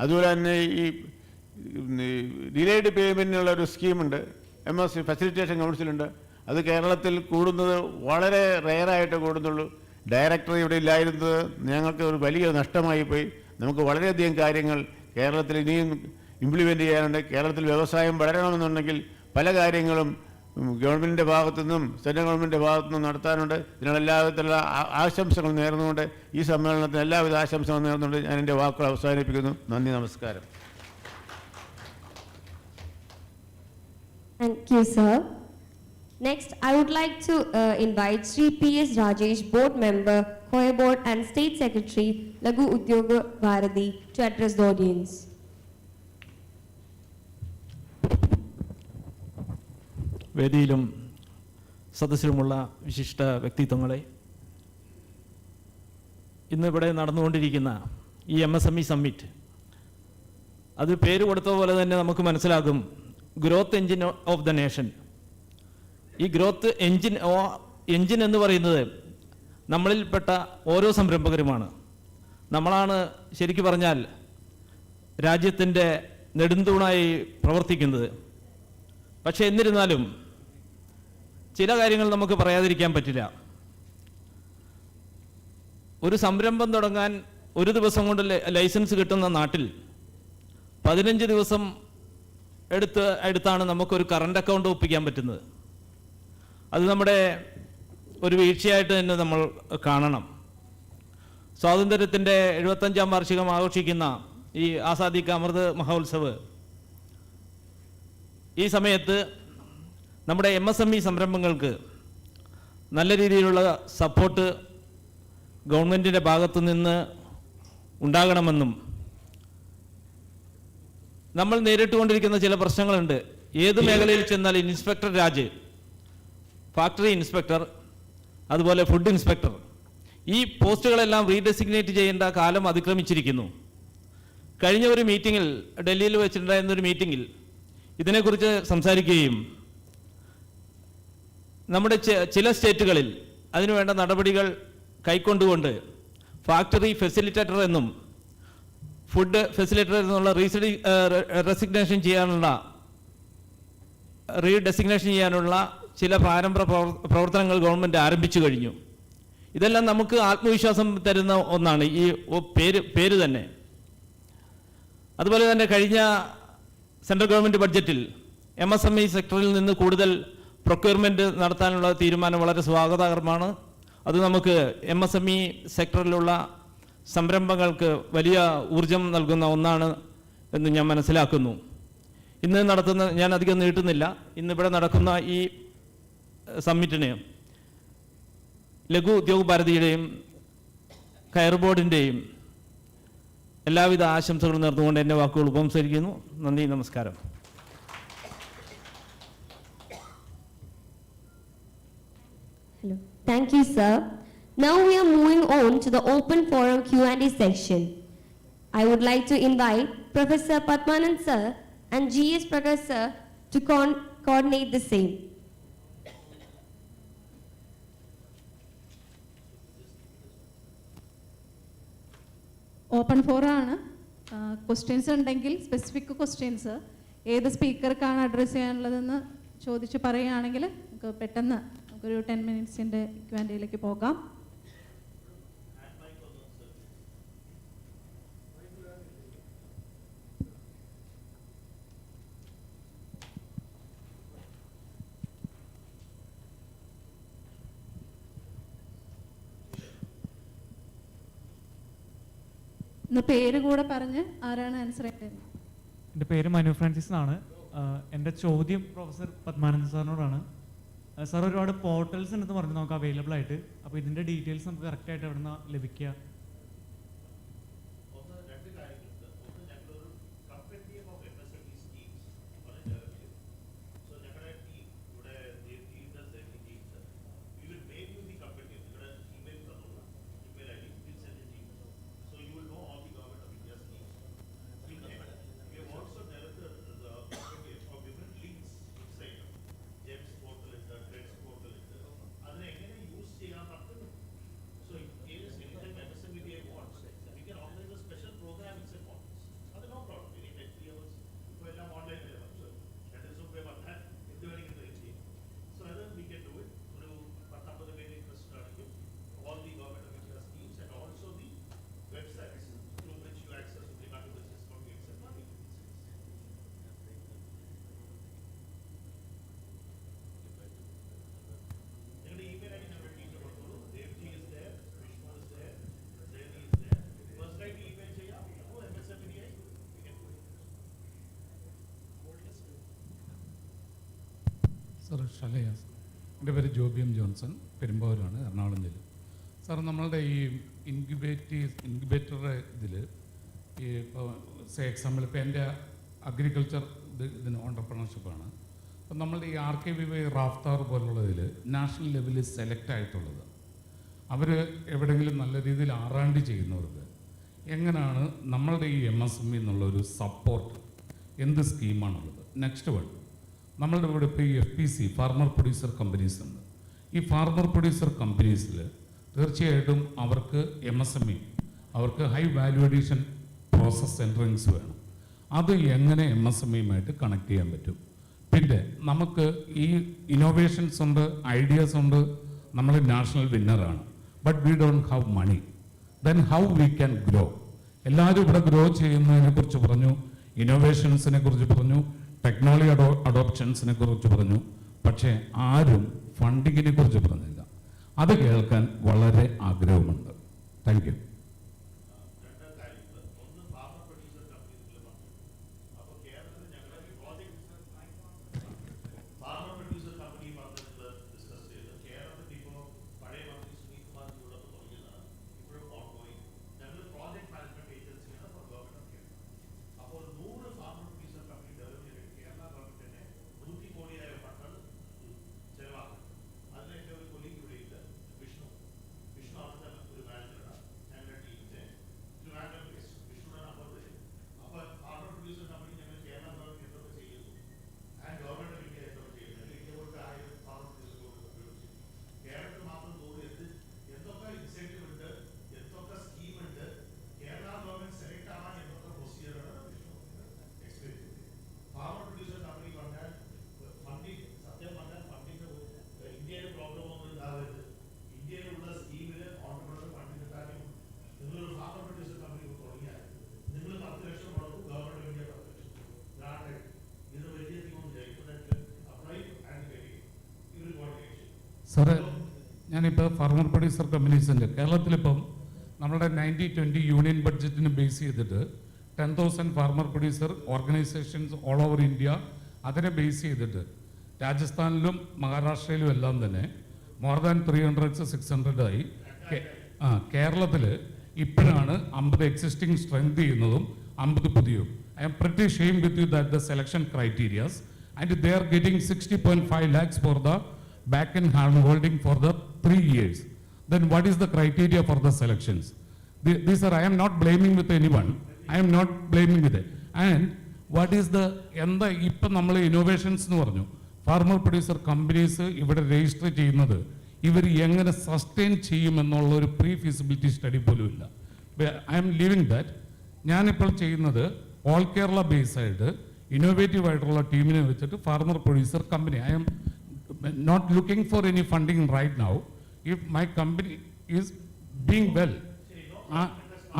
അതുപോലെ തന്നെ ഈ ഡിലേഡ് പേയ്മെൻറ്റിനുള്ള ഒരു സ്കീമുണ്ട്, MSME ഫെസിലിറ്റേഷൻ കൗൺസിലുണ്ട്. അത് കേരളത്തിൽ കൂടുന്നത് വളരെ റെയറായിട്ട് കൂടുന്നുള്ളൂ. ഡയറക്ടർ ഇവിടെ ഇല്ലായിരുന്നത് ഞങ്ങൾക്ക് ഒരു വലിയ നഷ്ടമായി പോയി. നമുക്ക് വളരെയധികം കാര്യങ്ങൾ കേരളത്തിൽ ഇനിയും ഇംപ്ലിമെൻ്റ് ചെയ്യാനുണ്ട്. കേരളത്തിൽ വ്യവസായം വളരണമെന്നുണ്ടെങ്കിൽ പല കാര്യങ്ങളും ഗവൺമെൻറ്റിൻ്റെ ഭാഗത്തുനിന്നും സെൻട്രൽ ഗവൺമെൻറ്റിൻ്റെ ഭാഗത്തുനിന്നും നടത്താനുണ്ട്. ഇതിനുള്ള എല്ലാവിധത്തിലുള്ള ആശംസകൾ നേർന്നുകൊണ്ട് ഈ സമ്മേളനത്തിന് എല്ലാവിധ ആശംസകൾ നേർന്നുകൊണ്ട് ഞാൻ എൻ്റെ വാക്കുകൾ അവസാനിപ്പിക്കുന്നു. നന്ദി, നമസ്കാരം. Thank you, sir. Next, I would like to invite Sri P.S. Rajesh, Board Member, Choir Board and State Secretary, Lagu Udyoga Bharati, to address the audience. വേദിയിലും സദസ്സിലുമുള്ള വിശിഷ്ട വ്യക്തിത്വങ്ങളെ, ഇന്നിവിടെ നടന്നുകൊണ്ടിരിക്കുന്ന ഈ MSME സമ്മിറ്റ്, അത് പേര് കൊടുത്ത പോലെ തന്നെ നമുക്ക് മനസ്സിലാകും, growth engine of the nation. ഈ ഗ്രോത്ത് എൻജിൻ എന്ന് പറയുന്നത് നമ്മളിൽപ്പെട്ട ഓരോ സംരംഭകരുമാണ്. നമ്മളാണ് ശരിക്കു പറഞ്ഞാൽ രാജ്യത്തിൻ്റെ നെടുന്തൂണായി പ്രവർത്തിക്കുന്നത്. പക്ഷേ എന്നിരുന്നാലും ചില കാര്യങ്ങൾ നമുക്ക് പറയാതിരിക്കാൻ പറ്റില്ല. ഒരു സംരംഭം തുടങ്ങാൻ 1 ദിവസം കൊണ്ട് ലൈസൻസ് കിട്ടുന്ന നാട്ടിൽ 15 ദിവസം എടുത്താണ് നമുക്കൊരു കറണ്ട് അക്കൗണ്ട് ഒപ്പിക്കാൻ പറ്റുന്നത്. അത് നമ്മുടെ ഒരു വീഴ്ചയായിട്ട് തന്നെ നമ്മൾ കാണണം. സ്വാതന്ത്ര്യത്തിൻ്റെ 75ാം വാർഷികം ആഘോഷിക്കുന്ന ഈ ആസാദി കാ അമൃത് മഹോത്സവ് ഈ സമയത്ത് നമ്മുടെ MSME സംരംഭങ്ങൾക്ക് നല്ല രീതിയിലുള്ള സപ്പോർട്ട് ഗവൺമെൻറ്റിൻ്റെ ഭാഗത്തു നിന്ന് ഉണ്ടാകണമെന്നും, നമ്മൾ നേരിട്ടുകൊണ്ടിരിക്കുന്ന ചില പ്രശ്നങ്ങളുണ്ട്. ഏത് മേഖലയിൽ ചെന്നാൽ ഇൻസ്പെക്ടർ രാജ്, ഫാക്ടറി ഇൻസ്പെക്ടർ, അതുപോലെ ഫുഡ് ഇൻസ്പെക്ടർ, ഈ പോസ്റ്റുകളെല്ലാം റീഡെസിഗ്നേറ്റ് ചെയ്യേണ്ട കാലം അതിക്രമിച്ചിരിക്കുന്നു. കഴിഞ്ഞ ഒരു മീറ്റിങ്ങിൽ, ഡൽഹിയിൽ വെച്ചിട്ടുണ്ടായിരുന്നൊരു മീറ്റിങ്ങിൽ ഇതിനെക്കുറിച്ച് സംസാരിക്കുകയും നമ്മുടെ ചില സ്റ്റേറ്റുകളിൽ അതിനുവേണ്ട നടപടികൾ കൈക്കൊണ്ടുകൊണ്ട് ഫാക്ടറി ഫെസിലിറ്റേറ്റർ എന്നും ഫുഡ് ഫെസിലിറ്റേറ്റർ എന്നുള്ള റീഡെസിഗ്നേഷൻ ചെയ്യാനുള്ള ചില പ്രാരംഭ പ്രവർത്തനങ്ങൾ ഗവൺമെൻറ് ആരംഭിച്ചു കഴിഞ്ഞു. ഇതെല്ലാം നമുക്ക് ആത്മവിശ്വാസം തരുന്ന ഒന്നാണ് ഈ പേര് തന്നെ. അതുപോലെ തന്നെ കഴിഞ്ഞ സെൻട്രൽ ഗവൺമെൻറ് ബഡ്ജറ്റിൽ MSME സെക്ടറിൽ നിന്ന് കൂടുതൽ പ്രൊക്യൂർമെൻറ്റ് നടത്താനുള്ള തീരുമാനം വളരെ സ്വാഗതാർഹമാണ്. അത് നമുക്ക് MSME സെക്ടറിലുള്ള സംരംഭങ്ങൾക്ക് വലിയ ഊർജം നൽകുന്ന ഒന്നാണ് എന്ന് ഞാൻ മനസ്സിലാക്കുന്നു. ഇന്ന് നടത്തുന്ന, ഞാൻ അധികം നീട്ടുന്നില്ല, ഇന്നിവിടെ നടക്കുന്ന ഈ സമ്മിറ്റിന് ലഘു ഉദ്യോഗ ഭാരതിയുടെയും കയർ ബോർഡിൻ്റെയും എല്ലാവിധ ആശംസകളും നേർന്നുകൊണ്ട് എൻ്റെ വാക്കുകൾ ഉപസംഹരിക്കുന്നു. നന്ദി, നമസ്കാരം. Hello. Thank you, sir. Now we are moving on to the open forum Q&A section. I would like to invite Professor Padmanand sir and GS Prakash sir to coordinate the same. Open ഫോറാണ്. Questions ഉണ്ടെങ്കിൽ specific questions ഏത് സ്പീക്കർക്കാണ് address ചെയ്യാനുള്ളതെന്ന് ചോദിച്ച് പറയുകയാണെങ്കിൽ നമുക്ക് പെട്ടെന്ന് നമുക്കൊരു 10 മിനിറ്റ്സിൻ്റെ Q&Aയിലേക്ക് പോകാം. ഇന്ന് പേര് കൂടെ പറഞ്ഞ് ആരാണ് ആൻസർ ചെയ്തത്? എൻ്റെ പേര് മനു ഫ്രാൻസിസ് എന്നാണ്. എൻ്റെ ചോദ്യം പ്രൊഫസർ പത്മാനന്ദ സാറിനോടാണ്. സാർ ഒരുപാട് പോർട്ടൽസ് ഉണ്ടെന്ന് പറഞ്ഞു നമുക്ക് അവൈലബിൾ ആയിട്ട്. അപ്പോൾ ഇതിൻ്റെ ഡീറ്റെയിൽസ് നമുക്ക് കറക്റ്റായിട്ട് എവിടെ നിന്നാണ് ലഭിക്കുക? സാർ ഷലയാസ്, എൻ്റെ പേര് ജോബിയം ജോൺസൺ, പെരുമ്പാവൂരാണ്, എറണാകുളം ജില്ല. സാർ നമ്മളുടെ ഈ ഇൻക്യുബേറ്ററുടെ ഇതിൽ ഈ ഇപ്പോൾ എക്സാമ്പിൾ ഇപ്പോൾ എൻ്റെ അഗ്രികൾച്ചർ ഇതിന് ഓണ്ടർപ്രണർഷിപ്പാണ്. അപ്പം നമ്മളുടെ ഈ RKVY റാഫ്താർ പോലുള്ളതിൽ നാഷണൽ ലെവലിൽ സെലക്ട് ആയിട്ടുള്ളത് അവർ എവിടെയെങ്കിലും നല്ല രീതിയിൽ ആറാണ്ടി ചെയ്യുന്നവർക്ക് എങ്ങനെയാണ് നമ്മളുടെ ഈ MSME എന്നുള്ളൊരു സപ്പോർട്ട് എന്ത് സ്കീമാണുള്ളത്? നെക്സ്റ്റ് വൺ, നമ്മളുടെ ഇവിടെ ഇപ്പോൾ ഈ FPC ഫാർമർ പ്രൊഡ്യൂസർ കമ്പനീസ് ഉണ്ട്. ഈ ഫാർമർ പ്രൊഡ്യൂസർ കമ്പനീസിൽ തീർച്ചയായിട്ടും അവർക്ക് MSME, അവർക്ക് ഹൈ വാല്യൂ അഡീഷൻ പ്രോസസ് സെൻറ്ററിങ്സ് വേണം. അത് എങ്ങനെ MSMEയുമായിട്ട് കണക്ട് ചെയ്യാൻ പറ്റും? പിന്നെ നമുക്ക് ഈ ഇന്നോവേഷൻസ് ഉണ്ട്, ഐഡിയാസ് ഉണ്ട്, നമ്മൾ നാഷണൽ വിന്നറാണ്, but we don't have money. Then how we can grow? എല്ലാവരും ഇവിടെ ഗ്രോ ചെയ്യുന്നതിനെ കുറിച്ച് പറഞ്ഞു, ഇന്നോവേഷൻസിനെ കുറിച്ച് പറഞ്ഞു, ടെക്നോളജി അഡോപ്ഷൻസിനെ കുറിച്ച് പറഞ്ഞു, പക്ഷേ ആരും ഫണ്ടിങ്ങിനെ കുറിച്ച് പറഞ്ഞില്ല. അത് കേൾക്കാൻ വളരെ ആഗ്രഹമുണ്ട്. Thank you. സാറേ, ഞാനിപ്പോൾ ഫാർമർ പ്രൊഡ്യൂസർ കമ്പനീസിൻ്റെ കേരളത്തിലിപ്പം നമ്മളുടെ 90-20 യൂണിയൻ ബഡ്ജറ്റിന് ബേസ് ചെയ്തിട്ട് 10,000 farmer producer organisations all over India അതിനെ ബേസ് ചെയ്തിട്ട് രാജസ്ഥാനിലും മഹാരാഷ്ട്രയിലും എല്ലാം തന്നെ മോർ ദാൻ 300-600 ആയി. കേരളത്തിൽ ഇപ്പോഴാണ് 50 എക്സിസ്റ്റിംഗ് സ്ട്രെങ്ത് ചെയ്യുന്നതും 50 പുതിയതും. I am pretty ashamed with you that the selection criteria and they are getting 60.5 lakhs for the back end hand holding for the 3 years. Then what is the criteria for the selections? These are, I am not blaming with anyone. I am not blaming with it. And what is the, എന്താ ഇപ്പം നമ്മൾ innovations എന്ന് പറഞ്ഞു, farmer producer companies ഇവിടെ register ചെയ്യുന്നത് ഇവർ എങ്ങനെ sustain ചെയ്യുമെന്നുള്ള ഒരു പ്രീ ഫീസിബിലിറ്റി സ്റ്റഡി പോലും ഇല്ല. I'm leaving that. ഞാനിപ്പോൾ ചെയ്യുന്നത് ഓൾ കേരള ബേസ് ആയിട്ട് ഇന്നോവേറ്റീവ് ആയിട്ടുള്ള ടീമിനെ വെച്ചിട്ട് farmer producer company, I'm not looking for any funding right now. If my company is being well,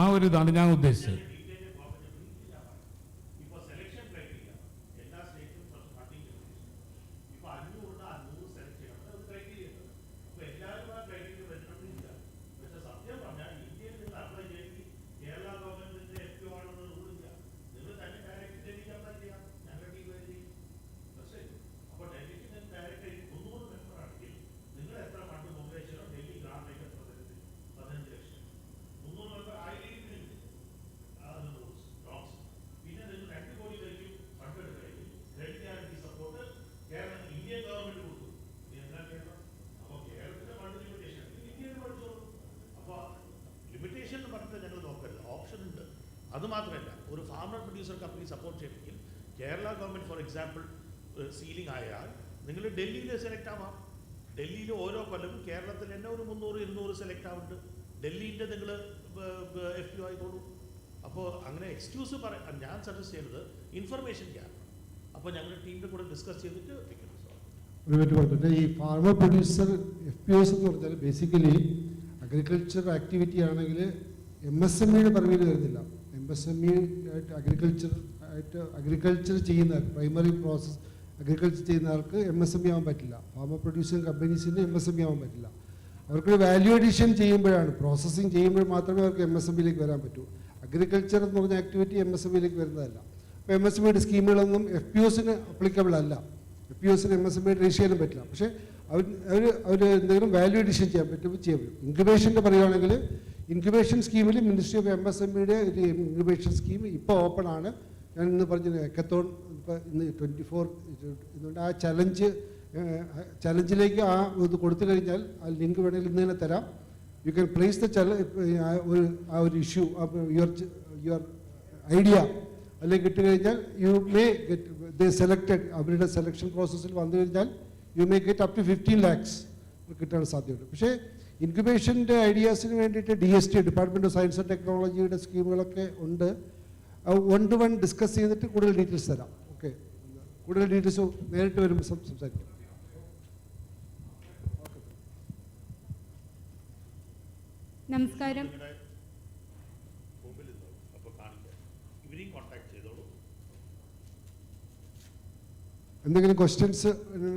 ആ ഒരു ഇതാണ് ഞാൻ ഉദ്ദേശിച്ചത്. അതുമാത്രമല്ല, ഒരു ഫാർമർ പ്രൊഡ്യൂസർ കമ്പനി സപ്പോർട്ട് ചെയ്യണമെങ്കിൽ Kerala government for example ceiling ആയാൽ നിങ്ങൾ ഡൽഹിയിൽ സെലക്ട് ആവാം. ഡൽഹിയിൽ ഓരോ കൊല്ലം കേരളത്തിൽ തന്നെ ഒരു 300-200 സെലക്ട് ആവുന്നുണ്ട്. ഡൽഹിൻ്റെ നിങ്ങൾ FPO ആയിക്കോളൂ. അപ്പോൾ അങ്ങനെ എക്സ്ക്യൂസ് പറയാൻ ഞാൻ സജസ്റ്റ് ചെയ്യുന്നത് ഇൻഫർമേഷൻ ഗ്യാപ്പ്. അപ്പോൾ ഞങ്ങളുടെ ടീമിൻ്റെ കൂടെ ഡിസ്കസ് ചെയ്തിട്ട് വെക്കണം. ഈ ഫാർമർ പ്രൊഡ്യൂസർ FPOs എന്ന് പറഞ്ഞാൽ ബേസിക്കലി അഗ്രികൾച്ചർ ആക്ടിവിറ്റി ആണെങ്കിൽ MSMEയുടെ പരിധിയിൽ വരുന്നില്ല. MSME ആയിട്ട് അഗ്രികൾച്ചർ ചെയ്യുന്ന പ്രൈമറി പ്രോസസ് അഗ്രികൾച്ചർ ചെയ്യുന്ന ആൾക്ക് MSME ആവാൻ പറ്റില്ല. ഫാർമർ പ്രൊഡ്യൂസിങ് കമ്പനീസിന് MSME ആവാൻ പറ്റില്ല. അവർക്ക് വാല്യൂ അഡീഷൻ ചെയ്യുമ്പോഴാണ്, പ്രോസസ്സിങ് ചെയ്യുമ്പോൾ മാത്രമേ അവർക്ക് MSMEയിലേക്ക് വരാൻ പറ്റൂ. അഗ്രികൾച്ചർ എന്ന് പറഞ്ഞ ആക്ടിവിറ്റി MSMEയിലേക്ക് വരുന്നതല്ല. അപ്പോൾ MSMEയുടെ സ്കീമുകളൊന്നും FPOസിന് അപ്ലിക്കബിൾ അല്ല. FPOസിന് MSME രജിസ്റ്റർ ചെയ്യാനും പറ്റില്ല. പക്ഷേ അവർ എന്തെങ്കിലും വാല്യൂ അഡീഷൻ ചെയ്യാൻ പറ്റും, ചെയ്യാൻ പറ്റും. ഇൻക്യുബേഷൻ്റെ പറയുകയാണെങ്കിൽ ഇൻക്യുബേഷൻ സ്കീമിൽ മിനിസ്ട്രി ഓഫ് MSMEയുടെ ഒരു ഇൻക്യുബേഷൻ സ്കീം ഇപ്പോൾ ഓപ്പൺ ആണ്. ഞാൻ ഇന്ന് പറഞ്ഞത് ഹക്കത്തോൺ ഇപ്പോൾ ഇന്ന് 24 ഇതുകൊണ്ട് ആ ചലഞ്ചിലേക്ക് ആ ഇത് കൊടുത്തു കഴിഞ്ഞാൽ ആ ലിങ്ക് വേണമെങ്കിൽ ഇന്ന് തന്നെ തരാം. യു ക്യാൻ പ്ലേസ് ദ ആ ഒരു ഇഷ്യൂ യുവർ ഐഡിയ അല്ലെങ്കിൽ കിട്ടി കഴിഞ്ഞാൽ you may get the selected. അവരുടെ സെലക്ഷൻ പ്രോസസ്സിൽ വന്നു കഴിഞ്ഞാൽ you may get up to 15 lakhs കിട്ടാൻ സാധ്യതയുണ്ട്. പക്ഷേ ഇൻക്യുബേഷൻ്റെ ഐഡിയാസിന് വേണ്ടിയിട്ട് DST department of science and ടെക്നോളജിയുടെ സ്കീമുകളൊക്കെ ഉണ്ട്. 1-to-1 ഡിസ്കസ് ചെയ്തിട്ട് കൂടുതൽ ഡീറ്റെയിൽസ് തരാം. ഓക്കെ, കൂടുതൽ ഡീറ്റെയിൽസ് നേരിട്ട് വരുമ്പോൾ സംസാരിക്കാം. നമസ്കാരം. എന്തെങ്കിലും ക്വസ്റ്റ്യൻസ്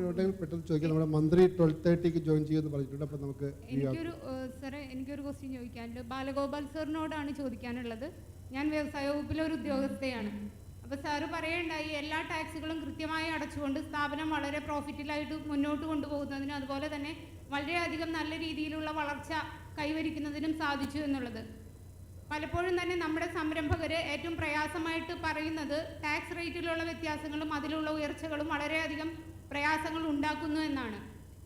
ഉണ്ടെങ്കിൽ പെട്ടെന്ന് ചോദിക്കാം. നമ്മുടെ മന്ത്രി 12:30 ജോയിൻ ചെയ്യുമെന്ന് പറഞ്ഞിട്ടുണ്ട്. അപ്പോൾ നമുക്ക് എനിക്കൊരു ക്വസ്റ്റ്യൻ ചോദിക്കാനുണ്ട്. ബാലഗോപാൽ സാറിനോടാണ് ചോദിക്കാനുള്ളത്. ഞാൻ വ്യവസായ വകുപ്പിലെ ഒരു ഉദ്യോഗസ്ഥയാണ്. അപ്പോൾ സാറ് പറയുണ്ടായി എല്ലാ ടാക്സുകളും കൃത്യമായി അടച്ചുകൊണ്ട് സ്ഥാപനം വളരെ പ്രോഫിറ്റിലായിട്ട് മുന്നോട്ട് കൊണ്ടുപോകുന്നതിനും അതുപോലെ തന്നെ വളരെയധികം നല്ല രീതിയിലുള്ള വളർച്ച കൈവരിക്കുന്നതിനും സാധിച്ചു എന്നുള്ളത്. പലപ്പോഴും തന്നെ നമ്മുടെ സംരംഭകർ ഏറ്റവും പ്രയാസമായിട്ട് പറയുന്നത് ടാക്സ് റേറ്റിലുള്ള വ്യത്യാസങ്ങളും അതിലുള്ള ഉയർച്ചകളും വളരെയധികം പ്രയാസങ്ങൾ ഉണ്ടാക്കുന്നു എന്നാണ്.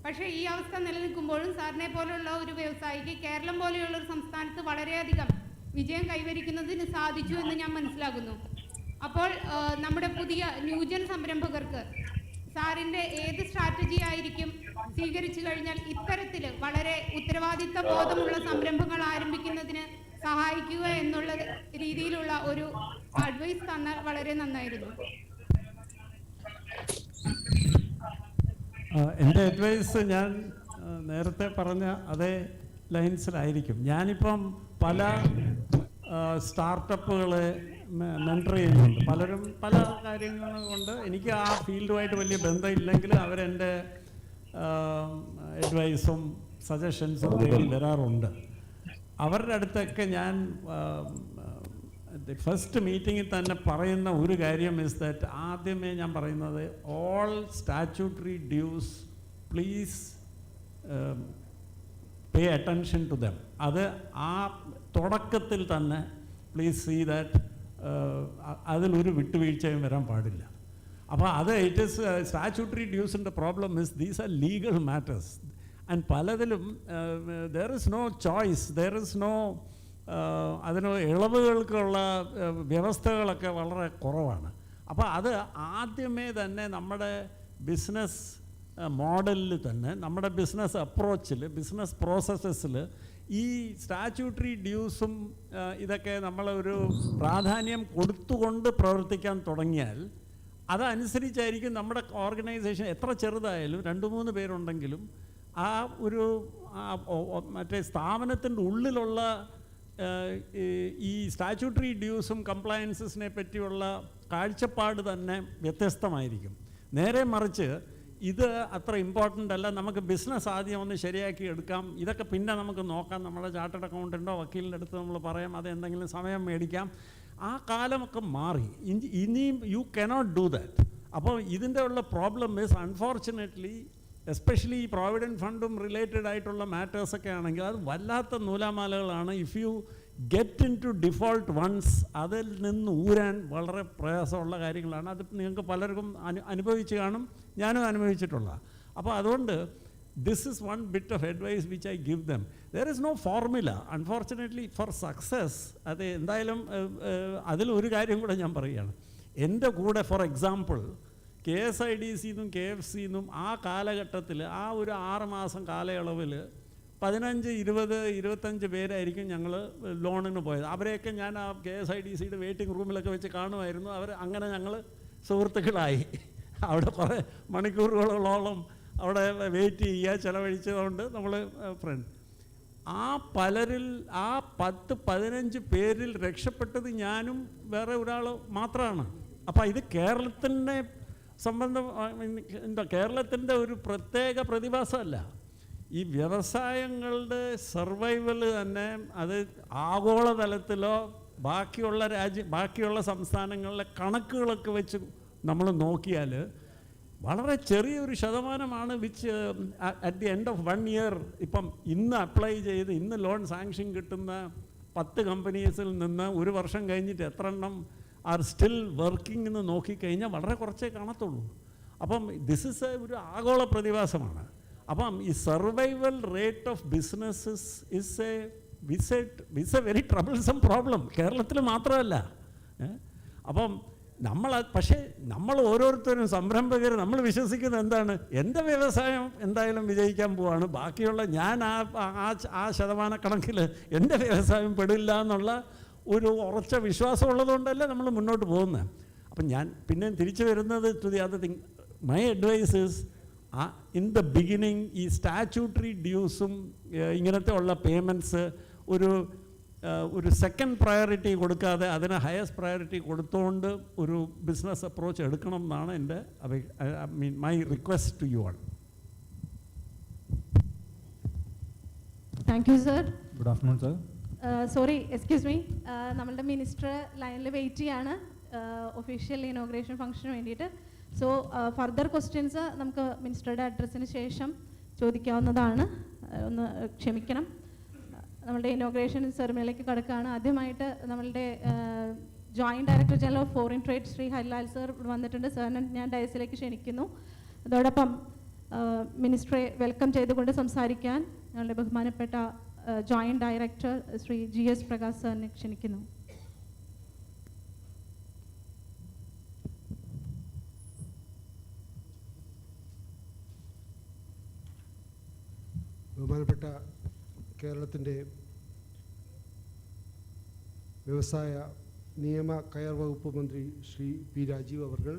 പക്ഷേ ഈ അവസ്ഥ നിലനിൽക്കുമ്പോഴും സാറിനെ പോലുള്ള ഒരു വ്യവസായിക്ക് കേരളം പോലെയുള്ള ഒരു സംസ്ഥാനത്ത് വളരെയധികം വിജയം കൈവരിക്കുന്നതിന് സാധിച്ചു എന്ന് ഞാൻ മനസ്സിലാക്കുന്നു. അപ്പോൾ നമ്മുടെ പുതിയ ന്യൂജൻ സംരംഭകർക്ക് സാറിൻ്റെ ഏത് സ്ട്രാറ്റജി ആയിരിക്കും സ്വീകരിച്ചു കഴിഞ്ഞാൽ ഇത്തരത്തിൽ വളരെ ഉത്തരവാദിത്ത ബോധമുള്ള സംരംഭങ്ങൾ ആരംഭിക്കുന്നതിന് സഹായിക്കുക എന്നുള്ള രീതിയിലുള്ള ഒരു അഡ്വൈസ് തന്നാൽ വളരെ നന്നായിരുന്നു. എൻ്റെ അഡ്വൈസ് ഞാൻ നേരത്തെ പറഞ്ഞ അതേ ലൈൻസിലായിരിക്കും. ഞാനിപ്പം പല സ്റ്റാർട്ടപ്പുകളെ മെൻറ്റർ ചെയ്യുന്നുണ്ട്. പലരും പല കാര്യങ്ങൾ കൊണ്ട് എനിക്ക് ആ ഫീൽഡുമായിട്ട് വലിയ ബന്ധമില്ലെങ്കിൽ അവരെൻ്റെ അഡ്വൈസും സജഷൻസും വരാറുണ്ട്. അവരുടെ അടുത്തൊക്കെ ഞാൻ ഫസ്റ്റ് മീറ്റിങ്ങിൽ തന്നെ പറയുന്ന ഒരു കാര്യം ഇസ് ദാറ്റ്, ആദ്യമേ ഞാൻ പറയുന്നത് all statutory dues please pay attention to them. അത് ആ തുടക്കത്തിൽ തന്നെ പ്ലീസ് സീ ദാറ്റ് അതിലൊരു വിട്ടുവീഴ്ചയും വരാൻ പാടില്ല. അപ്പോൾ അത് ഇറ്റ് ഈസ് സ്റ്റാറ്റ്യൂട്ടറി ഡ്യൂസിൻ്റെ problem is these are legal matters and പലതിലും there is no choice, there is no അതിന് ഇളവുകൾക്കുള്ള വ്യവസ്ഥകളൊക്കെ വളരെ കുറവാണ്. അപ്പോൾ അത് ആദ്യമേ തന്നെ നമ്മുടെ ബിസിനസ് മോഡലിൽ തന്നെ, നമ്മുടെ ബിസിനസ് അപ്രോച്ചിൽ, ബിസിനസ് പ്രോസസ്സസിൽ ഈ സ്റ്റാറ്റ്യൂട്ടറി ഡ്യൂസും ഇതൊക്കെ നമ്മളൊരു പ്രാധാന്യം കൊടുത്തുകൊണ്ട് പ്രവർത്തിക്കാൻ തുടങ്ങിയാൽ അതനുസരിച്ചായിരിക്കും നമ്മുടെ ഓർഗനൈസേഷൻ എത്ര ചെറുതായാലും 2-3 പേരുണ്ടെങ്കിലും ആ ഒരു മറ്റേ സ്ഥാപനത്തിൻ്റെ ഉള്ളിലുള്ള ഈ സ്റ്റാറ്റ്യൂട്ടറി ഡ്യൂസും കംപ്ലയൻസസിനെ പറ്റിയുള്ള കാഴ്ചപ്പാട് തന്നെ വ്യത്യസ്തമായിരിക്കും. നേരെ മറിച്ച് ഇത് അത്ര ഇമ്പോർട്ടൻ്റ് അല്ല, നമുക്ക് ബിസിനസ് ആദ്യം ഒന്ന് ശരിയാക്കി എടുക്കാം, ഇതൊക്കെ പിന്നെ നമുക്ക് നോക്കാം, നമ്മുടെ ചാർട്ടേഡ് അക്കൗണ്ടൻറ്റോ വക്കീലിൻ്റെ അടുത്ത് നമ്മൾ പറയാം, അത് എന്തെങ്കിലും സമയം മേടിക്കാം. ആ കാലമൊക്കെ മാറി. ഇനിയും യു കനോട്ട് ഡു ദാറ്റ്. അപ്പോൾ ഇതിൻ്റെ ഉള്ള പ്രോബ്ലം ഈസ് അൺഫോർച്ചുനേറ്റ്ലി എസ്പെഷ്യലി ഈ പ്രോവിഡൻറ്റ് ഫണ്ടും റിലേറ്റഡ് ആയിട്ടുള്ള മാറ്റേഴ്സൊക്കെ ആണെങ്കിൽ അത് വല്ലാത്ത നൂലാമാലകളാണ്. If you get into default once, അതിൽ നിന്ന് ഊരാൻ വളരെ പ്രയാസമുള്ള കാര്യങ്ങളാണ്. അത് നിങ്ങൾക്ക് പലർക്കും അനുഭവിച്ച് കാണും, ഞാനും അനുഭവിച്ചിട്ടുള്ള. അപ്പോൾ അതുകൊണ്ട് this is one bit of advice which I give them. There is no formula, unfortunately, for success. അത് എന്തായാലും അതിലൊരു കാര്യം കൂടെ ഞാൻ പറയുകയാണ്. എൻ്റെ കൂടെ ഫോർ എക്സാമ്പിൾ KSIDCന്നും KFCന്നും ആ കാലഘട്ടത്തിൽ ആ ഒരു 6 മാസം കാലയളവിൽ 15, 20, 25 പേരായിരിക്കും ഞങ്ങൾ ലോണിന് പോയത്. അവരെയൊക്കെ ഞാൻ ആ KSIDCയുടെ വെയിറ്റിംഗ് റൂമിലൊക്കെ വെച്ച് കാണുമായിരുന്നു. അങ്ങനെ ഞങ്ങൾ സുഹൃത്തുക്കളായി. അവിടെ കുറേ മണിക്കൂറുകളോളം അവിടെ വെയിറ്റ് ചെയ്യുക, ചിലവഴിച്ചതുകൊണ്ട് നമ്മൾ ഫ്രണ്ട്. ആ പലരിൽ ആ 10-15 പേരിൽ രക്ഷപ്പെട്ടത് ഞാനും വേറെ ഒരാൾ മാത്രമാണ്. അപ്പോൾ ഇത് കേരളത്തിൻ്റെ കേരളത്തിൻ്റെ ഒരു പ്രത്യേക പ്രതിഭാസമല്ല. ഈ വ്യവസായങ്ങളുടെ സർവൈവൽ തന്നെ അത് ആഗോളതലത്തിലോ ബാക്കിയുള്ള സംസ്ഥാനങ്ങളിലെ കണക്കുകളൊക്കെ വെച്ച് നമ്മൾ നോക്കിയാൽ വളരെ ചെറിയൊരു ശതമാനമാണ് which at the end of 1 year ഇപ്പം ഇന്ന് അപ്ലൈ ചെയ്ത് ഇന്ന് ലോൺ സാങ്ഷൻ കിട്ടുന്ന 10 കമ്പനീസിൽ നിന്ന് 1 വർഷം കഴിഞ്ഞിട്ട് എത്ര എണ്ണം ആർ സ്റ്റിൽ വർക്കിംഗ് എന്ന് നോക്കിക്കഴിഞ്ഞാൽ വളരെ കുറച്ചേ കാണത്തുള്ളൂ. അപ്പം ദിസ് ഇസ് ഒരു ആഗോള പ്രതിഭാസമാണ്. അപ്പം ഈ survival rate of businesses is A very troublesome problem. കേരളത്തിൽ മാത്രമല്ല. അപ്പം പക്ഷേ നമ്മൾ ഓരോരുത്തരും സംരംഭകർ നമ്മൾ വിശ്വസിക്കുന്നത് എന്താണ്, എൻ്റെ വ്യവസായം എന്തായാലും വിജയിക്കാൻ പോവാണ്, ബാക്കിയുള്ള ഞാൻ ആ ശതമാനക്കണക്കിൽ എൻ്റെ വ്യവസായം പെടില്ല എന്നുള്ള ഒരു ഉറച്ച വിശ്വാസം ഉള്ളതുകൊണ്ടല്ല നമ്മൾ മുന്നോട്ട് പോകുന്നത്. അപ്പം ഞാൻ പിന്നെ തിരിച്ചു വരുന്നത് to the other thing. My advice is in the beginning ഈ സ്റ്റാറ്റ്യൂട്ടറി ഡ്യൂസും ഇങ്ങനത്തെ ഉള്ള പേയ്മെൻറ്റ്സ് ഒരു സെക്കൻഡ് പ്രയോറിറ്റി കൊടുക്കാതെ അതിന് ഹയസ്റ്റ് പ്രയോറിറ്റി കൊടുത്തുകൊണ്ട് ഒരു ബിസിനസ് അപ്രോച്ച് എടുക്കണം എന്നാണ് എൻ്റെ my request to you all. Thank you sir. Good afternoon sir. Sorry, excuse me, നമ്മളുടെ മിനിസ്റ്റർ ലൈനിൽ വെയിറ്റ് ചെയ്യാണ് ഒഫീഷ്യൽ ഇനോഗ്രേഷൻ ഫംഗ്ഷന് വേണ്ടിയിട്ട്. സോ ഫർദർ ക്വസ്റ്റ്യൻസ് നമുക്ക് മിനിസ്റ്ററുടെ അഡ്രസ്സിന് ശേഷം ചോദിക്കാവുന്നതാണ്. ഒന്ന് ക്ഷമിക്കണം. നമ്മളുടെ ഇനോഗ്രേഷൻ സെറിമണിയിലേക്ക് കടക്കുകയാണ്. ആദ്യമായിട്ട് നമ്മളുടെ joint director general of foreign trade Shri Harilal sir ഇവിടെ വന്നിട്ടുണ്ട്. സാറിനെ ഞാൻ ഡയസിലേക്ക് ക്ഷണിക്കുന്നു. അതോടൊപ്പം മിനിസ്റ്ററെ വെൽക്കം ചെയ്തുകൊണ്ട് സംസാരിക്കാൻ ഞങ്ങളുടെ ബഹുമാനപ്പെട്ട joint director Shri GS Prakash സാറിനെ ക്ഷണിക്കുന്നു. ബഹുമാനപ്പെട്ട കേരളത്തിൻ്റെ വ്യവസായ നിയമ കയർ വകുപ്പ് മന്ത്രി ശ്രീ P. രാജീവ് അവർകൾ,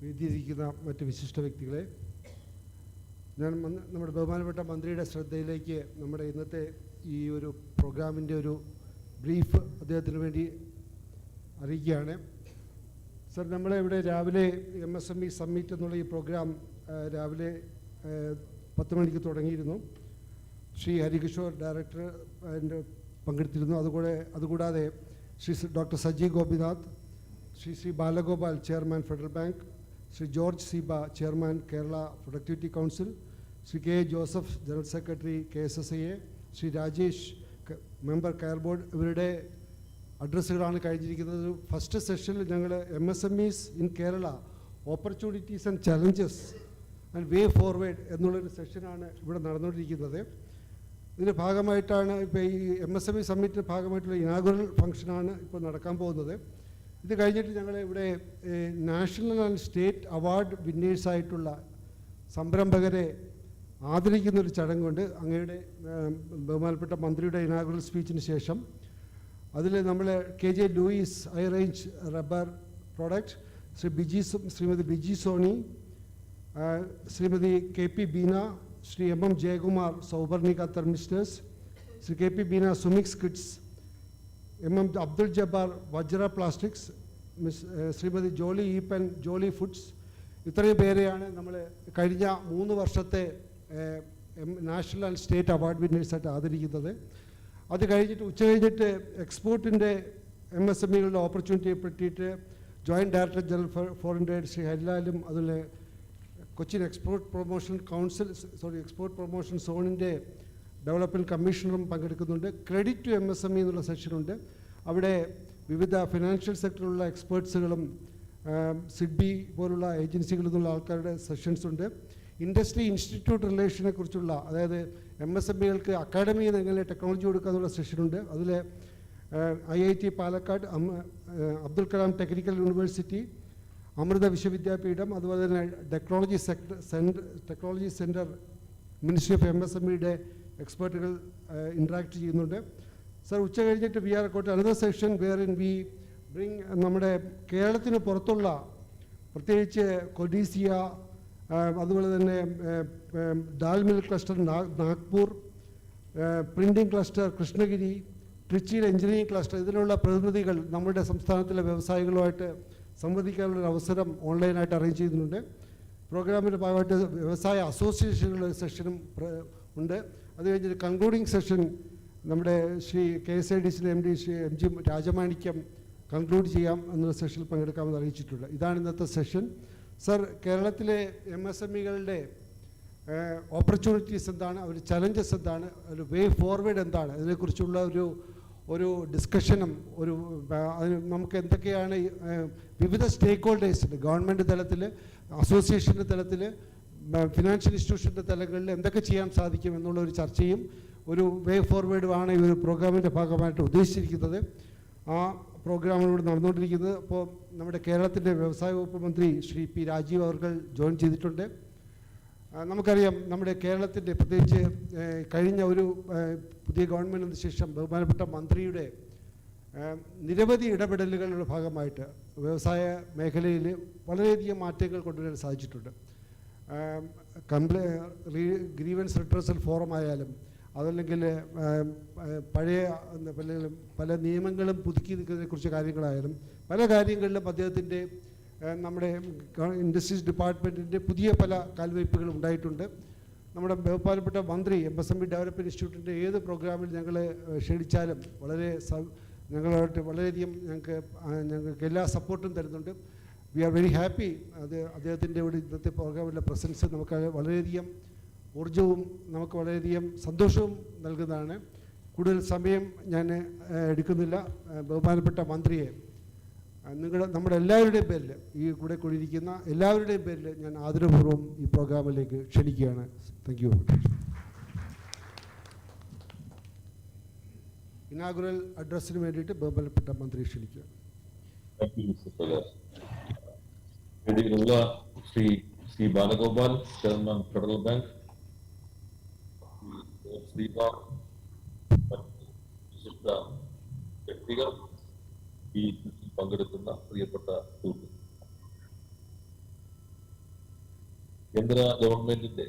വേദിയിരിക്കുന്ന മറ്റ് വിശിഷ്ട വ്യക്തികളെ, ഞാൻ നമ്മുടെ ബഹുമാനപ്പെട്ട മന്ത്രിയുടെ ശ്രദ്ധയിലേക്ക് നമ്മുടെ ഇന്നത്തെ ഈ ഒരു പ്രോഗ്രാമിൻ്റെ ഒരു ബ്രീഫ് അദ്ദേഹത്തിന് വേണ്ടി അറിയിക്കുകയാണ്. സർ, നമ്മളിവിടെ രാവിലെ MSME സമ്മിറ്റ് എന്നുള്ള ഈ പ്രോഗ്രാം രാവിലെ 10 മണിക്ക് തുടങ്ങിയിരുന്നു. ശ്രീ ഹരികിഷോർ ഡയറക്ടർ അതിൻ്റെ പങ്കെടുത്തിരുന്നു. അതുകൂടാതെ Shri doctor Saji Gopinath, Shri Balagopal, chairman Federal bank, Shri George Seeba, chairman Kerala productivity council, Shri K Joseph, general secretary KSSIA, Shri Rajesh, member care board, ഇവരുടെ അഡ്രസ്സുകളാണ് കഴിഞ്ഞിരിക്കുന്നത്. ഫസ്റ്റ് സെഷനിൽ ഞങ്ങൾ MSMEs in Kerala opportunities and challenges and way forward എന്നുള്ളൊരു സെഷനാണ് ഇവിടെ നടന്നുകൊണ്ടിരിക്കുന്നത്. ഇതിൻ്റെ ഭാഗമായിട്ടാണ് ഇപ്പോൾ ഈ MSME സമ്മിറ്റിൻ്റെ ഭാഗമായിട്ടുള്ള ഇനാഗുറൽ ഫംഗ്ഷനാണ് ഇപ്പോൾ നടക്കാൻ പോകുന്നത്. ഇത് കഴിഞ്ഞിട്ട് ഞങ്ങൾ ഇവിടെ നാഷണൽ ആൻഡ് സ്റ്റേറ്റ് അവാർഡ് വിന്നേഴ്സായിട്ടുള്ള സംരംഭകരെ ആദരിക്കുന്നൊരു ചടങ്ങുണ്ട്. അങ്ങയുടെ ബഹുമാനപ്പെട്ട മന്ത്രിയുടെ ഇനാഗുറൽ സ്പീച്ചിന് ശേഷം അതിൽ നമ്മൾ KJ Louis high range rubber product, Shrimati Biji Soni, Shrimati KP Beena, Shri MM Jayakumar Souparnika thermistors, Shri KP Beena Sumix kids, MM Abdul Jabbar Vajra plastics, Shrimati Jolly Eapen Jolly foods, ഇത്രയും പേരെയാണ് നമ്മൾ കഴിഞ്ഞ 3 വർഷത്തെ നാഷണൽ ആൻഡ് സ്റ്റേറ്റ് അവാർഡ് വിന്നേഴ്സായിട്ട് ആദരിക്കുന്നത്. അത് കഴിഞ്ഞിട്ട് ഉച്ചകഴിഞ്ഞിട്ട് എക്സ്പോർട്ടിൻ്റെ MSMEകളുടെ ഓപ്പർച്യൂണിറ്റിയെ പറ്റിയിട്ട് joint director general foreign trade Shri ഹരിലാലും, അതുപോലെ കൊച്ചിൻ എക്സ്പോർട്ട് പ്രൊമോഷൻ സോണിൻ്റെ ഡെവലപ്മെൻറ്റ് കമ്മീഷണറും പങ്കെടുക്കുന്നുണ്ട്. ക്രെഡിറ്റ് ടു MSME എന്നുള്ള സെക്ഷനുണ്ട്. അവിടെ വിവിധ ഫിനാൻഷ്യൽ സെക്ടറിലുള്ള എക്സ്പേർട്സുകളും സിഡ്ബി പോലുള്ള ഏജൻസികളിൽ നിന്നുള്ള ആൾക്കാരുടെ സെഷൻസ് ഉണ്ട്. ഇൻഡസ്ട്രി ഇൻസ്റ്റിറ്റ്യൂട്ട് റിലേഷനെ കുറിച്ചുള്ള, അതായത് MSMEകൾക്ക് അക്കാഡമിയിൽ എങ്ങനെ ടെക്നോളജി കൊടുക്കുക എന്നുള്ള സെഷനുണ്ട്. അതിൽ IIT Palakkad, Abdul Kalam technical university, Amrita Vishwavidyapeetham, അതുപോലെ തന്നെ ടെക്നോളജി സെൻറ്റർ, മിനിസ്ട്രി ഓഫ് MSMEയുടെ എക്സ്പേർട്ടുകൾ ഇൻട്രാക്ട് ചെയ്യുന്നുണ്ട്. സർ, ഉച്ച കഴിഞ്ഞിട്ട് we are got another session wherein we bring നമ്മുടെ കേരളത്തിന് പുറത്തുള്ള, പ്രത്യേകിച്ച് കൊഡീസിയ, അതുപോലെ തന്നെ dal mill cluster Nagpur, printing cluster Krishnagiri, ട്രിച്ചിയിൽ എഞ്ചിനീയറിംഗ് ക്ലസ്റ്റർ, ഇതിനുള്ള പ്രതിനിധികൾ നമ്മുടെ സംസ്ഥാനത്തിലെ വ്യവസായികളുമായിട്ട് സംവദിക്കാനുള്ളൊരു അവസരം ഓൺലൈനായിട്ട് അറേഞ്ച് ചെയ്യുന്നുണ്ട്. പ്രോഗ്രാമിൻ്റെ ഭാഗമായിട്ട് വ്യവസായ അസോസിയേഷനുകളുടെ സെഷനും ഉണ്ട്. അത് കഴിഞ്ഞിട്ട് കൺക്ലൂഡിംഗ് സെഷൻ നമ്മുടെ ശ്രീ KSIDCയുടെ MD Shri MG Rajamanickam conclude ചെയ്യാം എന്നുള്ള സെഷനിൽ പങ്കെടുക്കാമെന്ന് അറിയിച്ചിട്ടുണ്ട്. ഇതാണ് ഇന്നത്തെ സെഷൻ. സർ, കേരളത്തിലെ MSMEകളുടെ ഓപ്പർച്യൂണിറ്റീസ് എന്താണ്, അവർ ചലഞ്ചസ് എന്താണ്, ഒരു വേ ഫോർവേഡ് എന്താണ്, ഇതിനെക്കുറിച്ചുള്ള ഒരു ഡിസ്കഷനും അതിന് നമുക്ക് എന്തൊക്കെയാണ് വിവിധ സ്റ്റേക്ക് ഹോൾഡേഴ്സിൻ്റെ, ഗവൺമെൻറ് തലത്തിൽ, അസോസിയേഷൻ്റെ തലത്തിൽ, ഫിനാൻഷ്യൽ ഇൻസ്റ്റിറ്റ്യൂഷൻ്റെ തലങ്ങളിൽ എന്തൊക്കെ ചെയ്യാൻ സാധിക്കും എന്നുള്ള ഒരു ചർച്ചയും ഒരു വേ ഫോർവേഡുമാണ് ഈ ഒരു പ്രോഗ്രാമിൻ്റെ ഭാഗമായിട്ട് ഉദ്ദേശിച്ചിരിക്കുന്നത്. ആ പ്രോഗ്രാമിലൂടെ നടന്നുകൊണ്ടിരിക്കുന്നത്. അപ്പോൾ നമ്മുടെ കേരളത്തിൻ്റെ വ്യവസായ വകുപ്പ് മന്ത്രി ശ്രീ P രാജീവ് അവർ ജോയിൻ ചെയ്തിട്ടുണ്ട്. നമുക്കറിയാം നമ്മുടെ കേരളത്തിൻ്റെ, പ്രത്യേകിച്ച് കഴിഞ്ഞ ഒരു പുതിയ ഗവൺമെൻറ്റിന് ശേഷം ബഹുമാനപ്പെട്ട മന്ത്രിയുടെ നിരവധി ഇടപെടലുകളുടെ ഭാഗമായിട്ട് വ്യവസായ മേഖലയിൽ വളരെയധികം മാറ്റങ്ങൾ കൊണ്ടുവരാൻ സാധിച്ചിട്ടുണ്ട്. ഗ്രീവൻസ് റിട്രസൽ ഫോറം ആയാലും, അതല്ലെങ്കിൽ പഴയ പല നിയമങ്ങളും പുതുക്കി നിൽക്കുന്നതിനെക്കുറിച്ച് കാര്യങ്ങളായാലും, പല കാര്യങ്ങളിലും അദ്ദേഹത്തിൻ്റെ നമ്മുടെ ഇൻഡസ്ട്രീസ് ഡിപ്പാർട്ട്മെൻറ്റിൻ്റെ പുതിയ പല കാൽവയ്പ്പുകളും ഉണ്ടായിട്ടുണ്ട്. നമ്മുടെ ബഹുമാനപ്പെട്ട മന്ത്രി MSME ഡെവലപ്മെൻറ്റ് ഇൻസ്റ്റിറ്റ്യൂട്ടിൻ്റെ ഏത് പ്രോഗ്രാമിൽ ഞങ്ങൾ ക്ഷണിച്ചാലും ഞങ്ങളായിട്ട് വളരെയധികം ഞങ്ങൾക്ക് എല്ലാ സപ്പോർട്ടും തരുന്നുണ്ട്. We are very happy. അദ്ദേഹത്തിൻ്റെ ഇവിടെ ഇന്നത്തെ പ്രോഗ്രാമിലെ പ്രസൻസ് നമുക്ക് വളരെയധികം ഊർജവും നമുക്ക് വളരെയധികം സന്തോഷവും നൽകുന്നതാണ്. കൂടുതൽ സമയം ഞാൻ എടുക്കുന്നില്ല. ബഹുമാനപ്പെട്ട മന്ത്രിയെ നമ്മുടെ എല്ലാവരുടെയും പേരിൽ, ഈ കൂടെ കൂടിയിരിക്കുന്ന എല്ലാവരുടെയും പേരിൽ ഞാൻ ആദരപൂർവ്വം ഈ പ്രോഗ്രാമിലേക്ക് ക്ഷണിക്കുകയാണ്. Thank U. ഇനാഗുറൽ അഡ്രസ്സിന് വേണ്ടിയിട്ട് ബഹുമാനപ്പെട്ട മന്ത്രി ക്ഷണിക്കുക. Shri Balagopal, chairman Federal Bank, വിശിഷ്ട വ്യക്തികൾ, ഈ പങ്കെടുക്കുന്ന പ്രിയപ്പെട്ട സുഹൃത്തുക്കൾ, കേന്ദ്ര ഗവൺമെന്റിന്റെ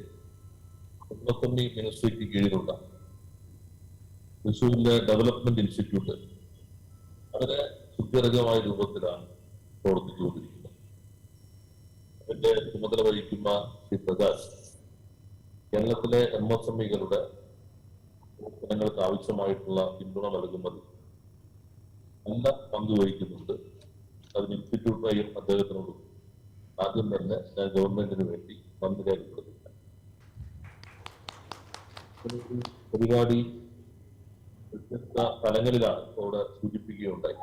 MSME മിനിസ്ട്രിക്ക് കീഴിലുള്ള തൃശ്ശൂരിലെ ഡെവലപ്മെന്റ് ഇൻസ്റ്റിറ്റ്യൂട്ട് വളരെ സുദീർഘമായ രൂപത്തിലാണ് പ്രവർത്തിച്ചുകൊണ്ടിരിക്കുന്നത്. ഇതിന്റെ ചുമതല വഹിക്കുന്ന ശ്രീ പ്രകാശ് കേരളത്തിലെ MSMEകളുടെ പ്രവർത്തനങ്ങൾക്ക് ആവശ്യമായിട്ടുള്ള പിന്തുണ നൽകുന്നത് നല്ല പങ്ക് വഹിക്കുന്നുണ്ട്. അതിന് ഇൻസ്റ്റിറ്റ്യൂട്ടിനെയും അദ്ദേഹത്തിനോട് ആദ്യം തന്നെ ഞാൻ ഗവൺമെന്റിന് വേണ്ടി നന്ദി രേഖപ്പെടുത്തുന്നു. പരിപാടി വ്യത്യസ്ത തലങ്ങളിലാണ് ഇവിടെ സൂചിപ്പിക്കുകയുണ്ടായി.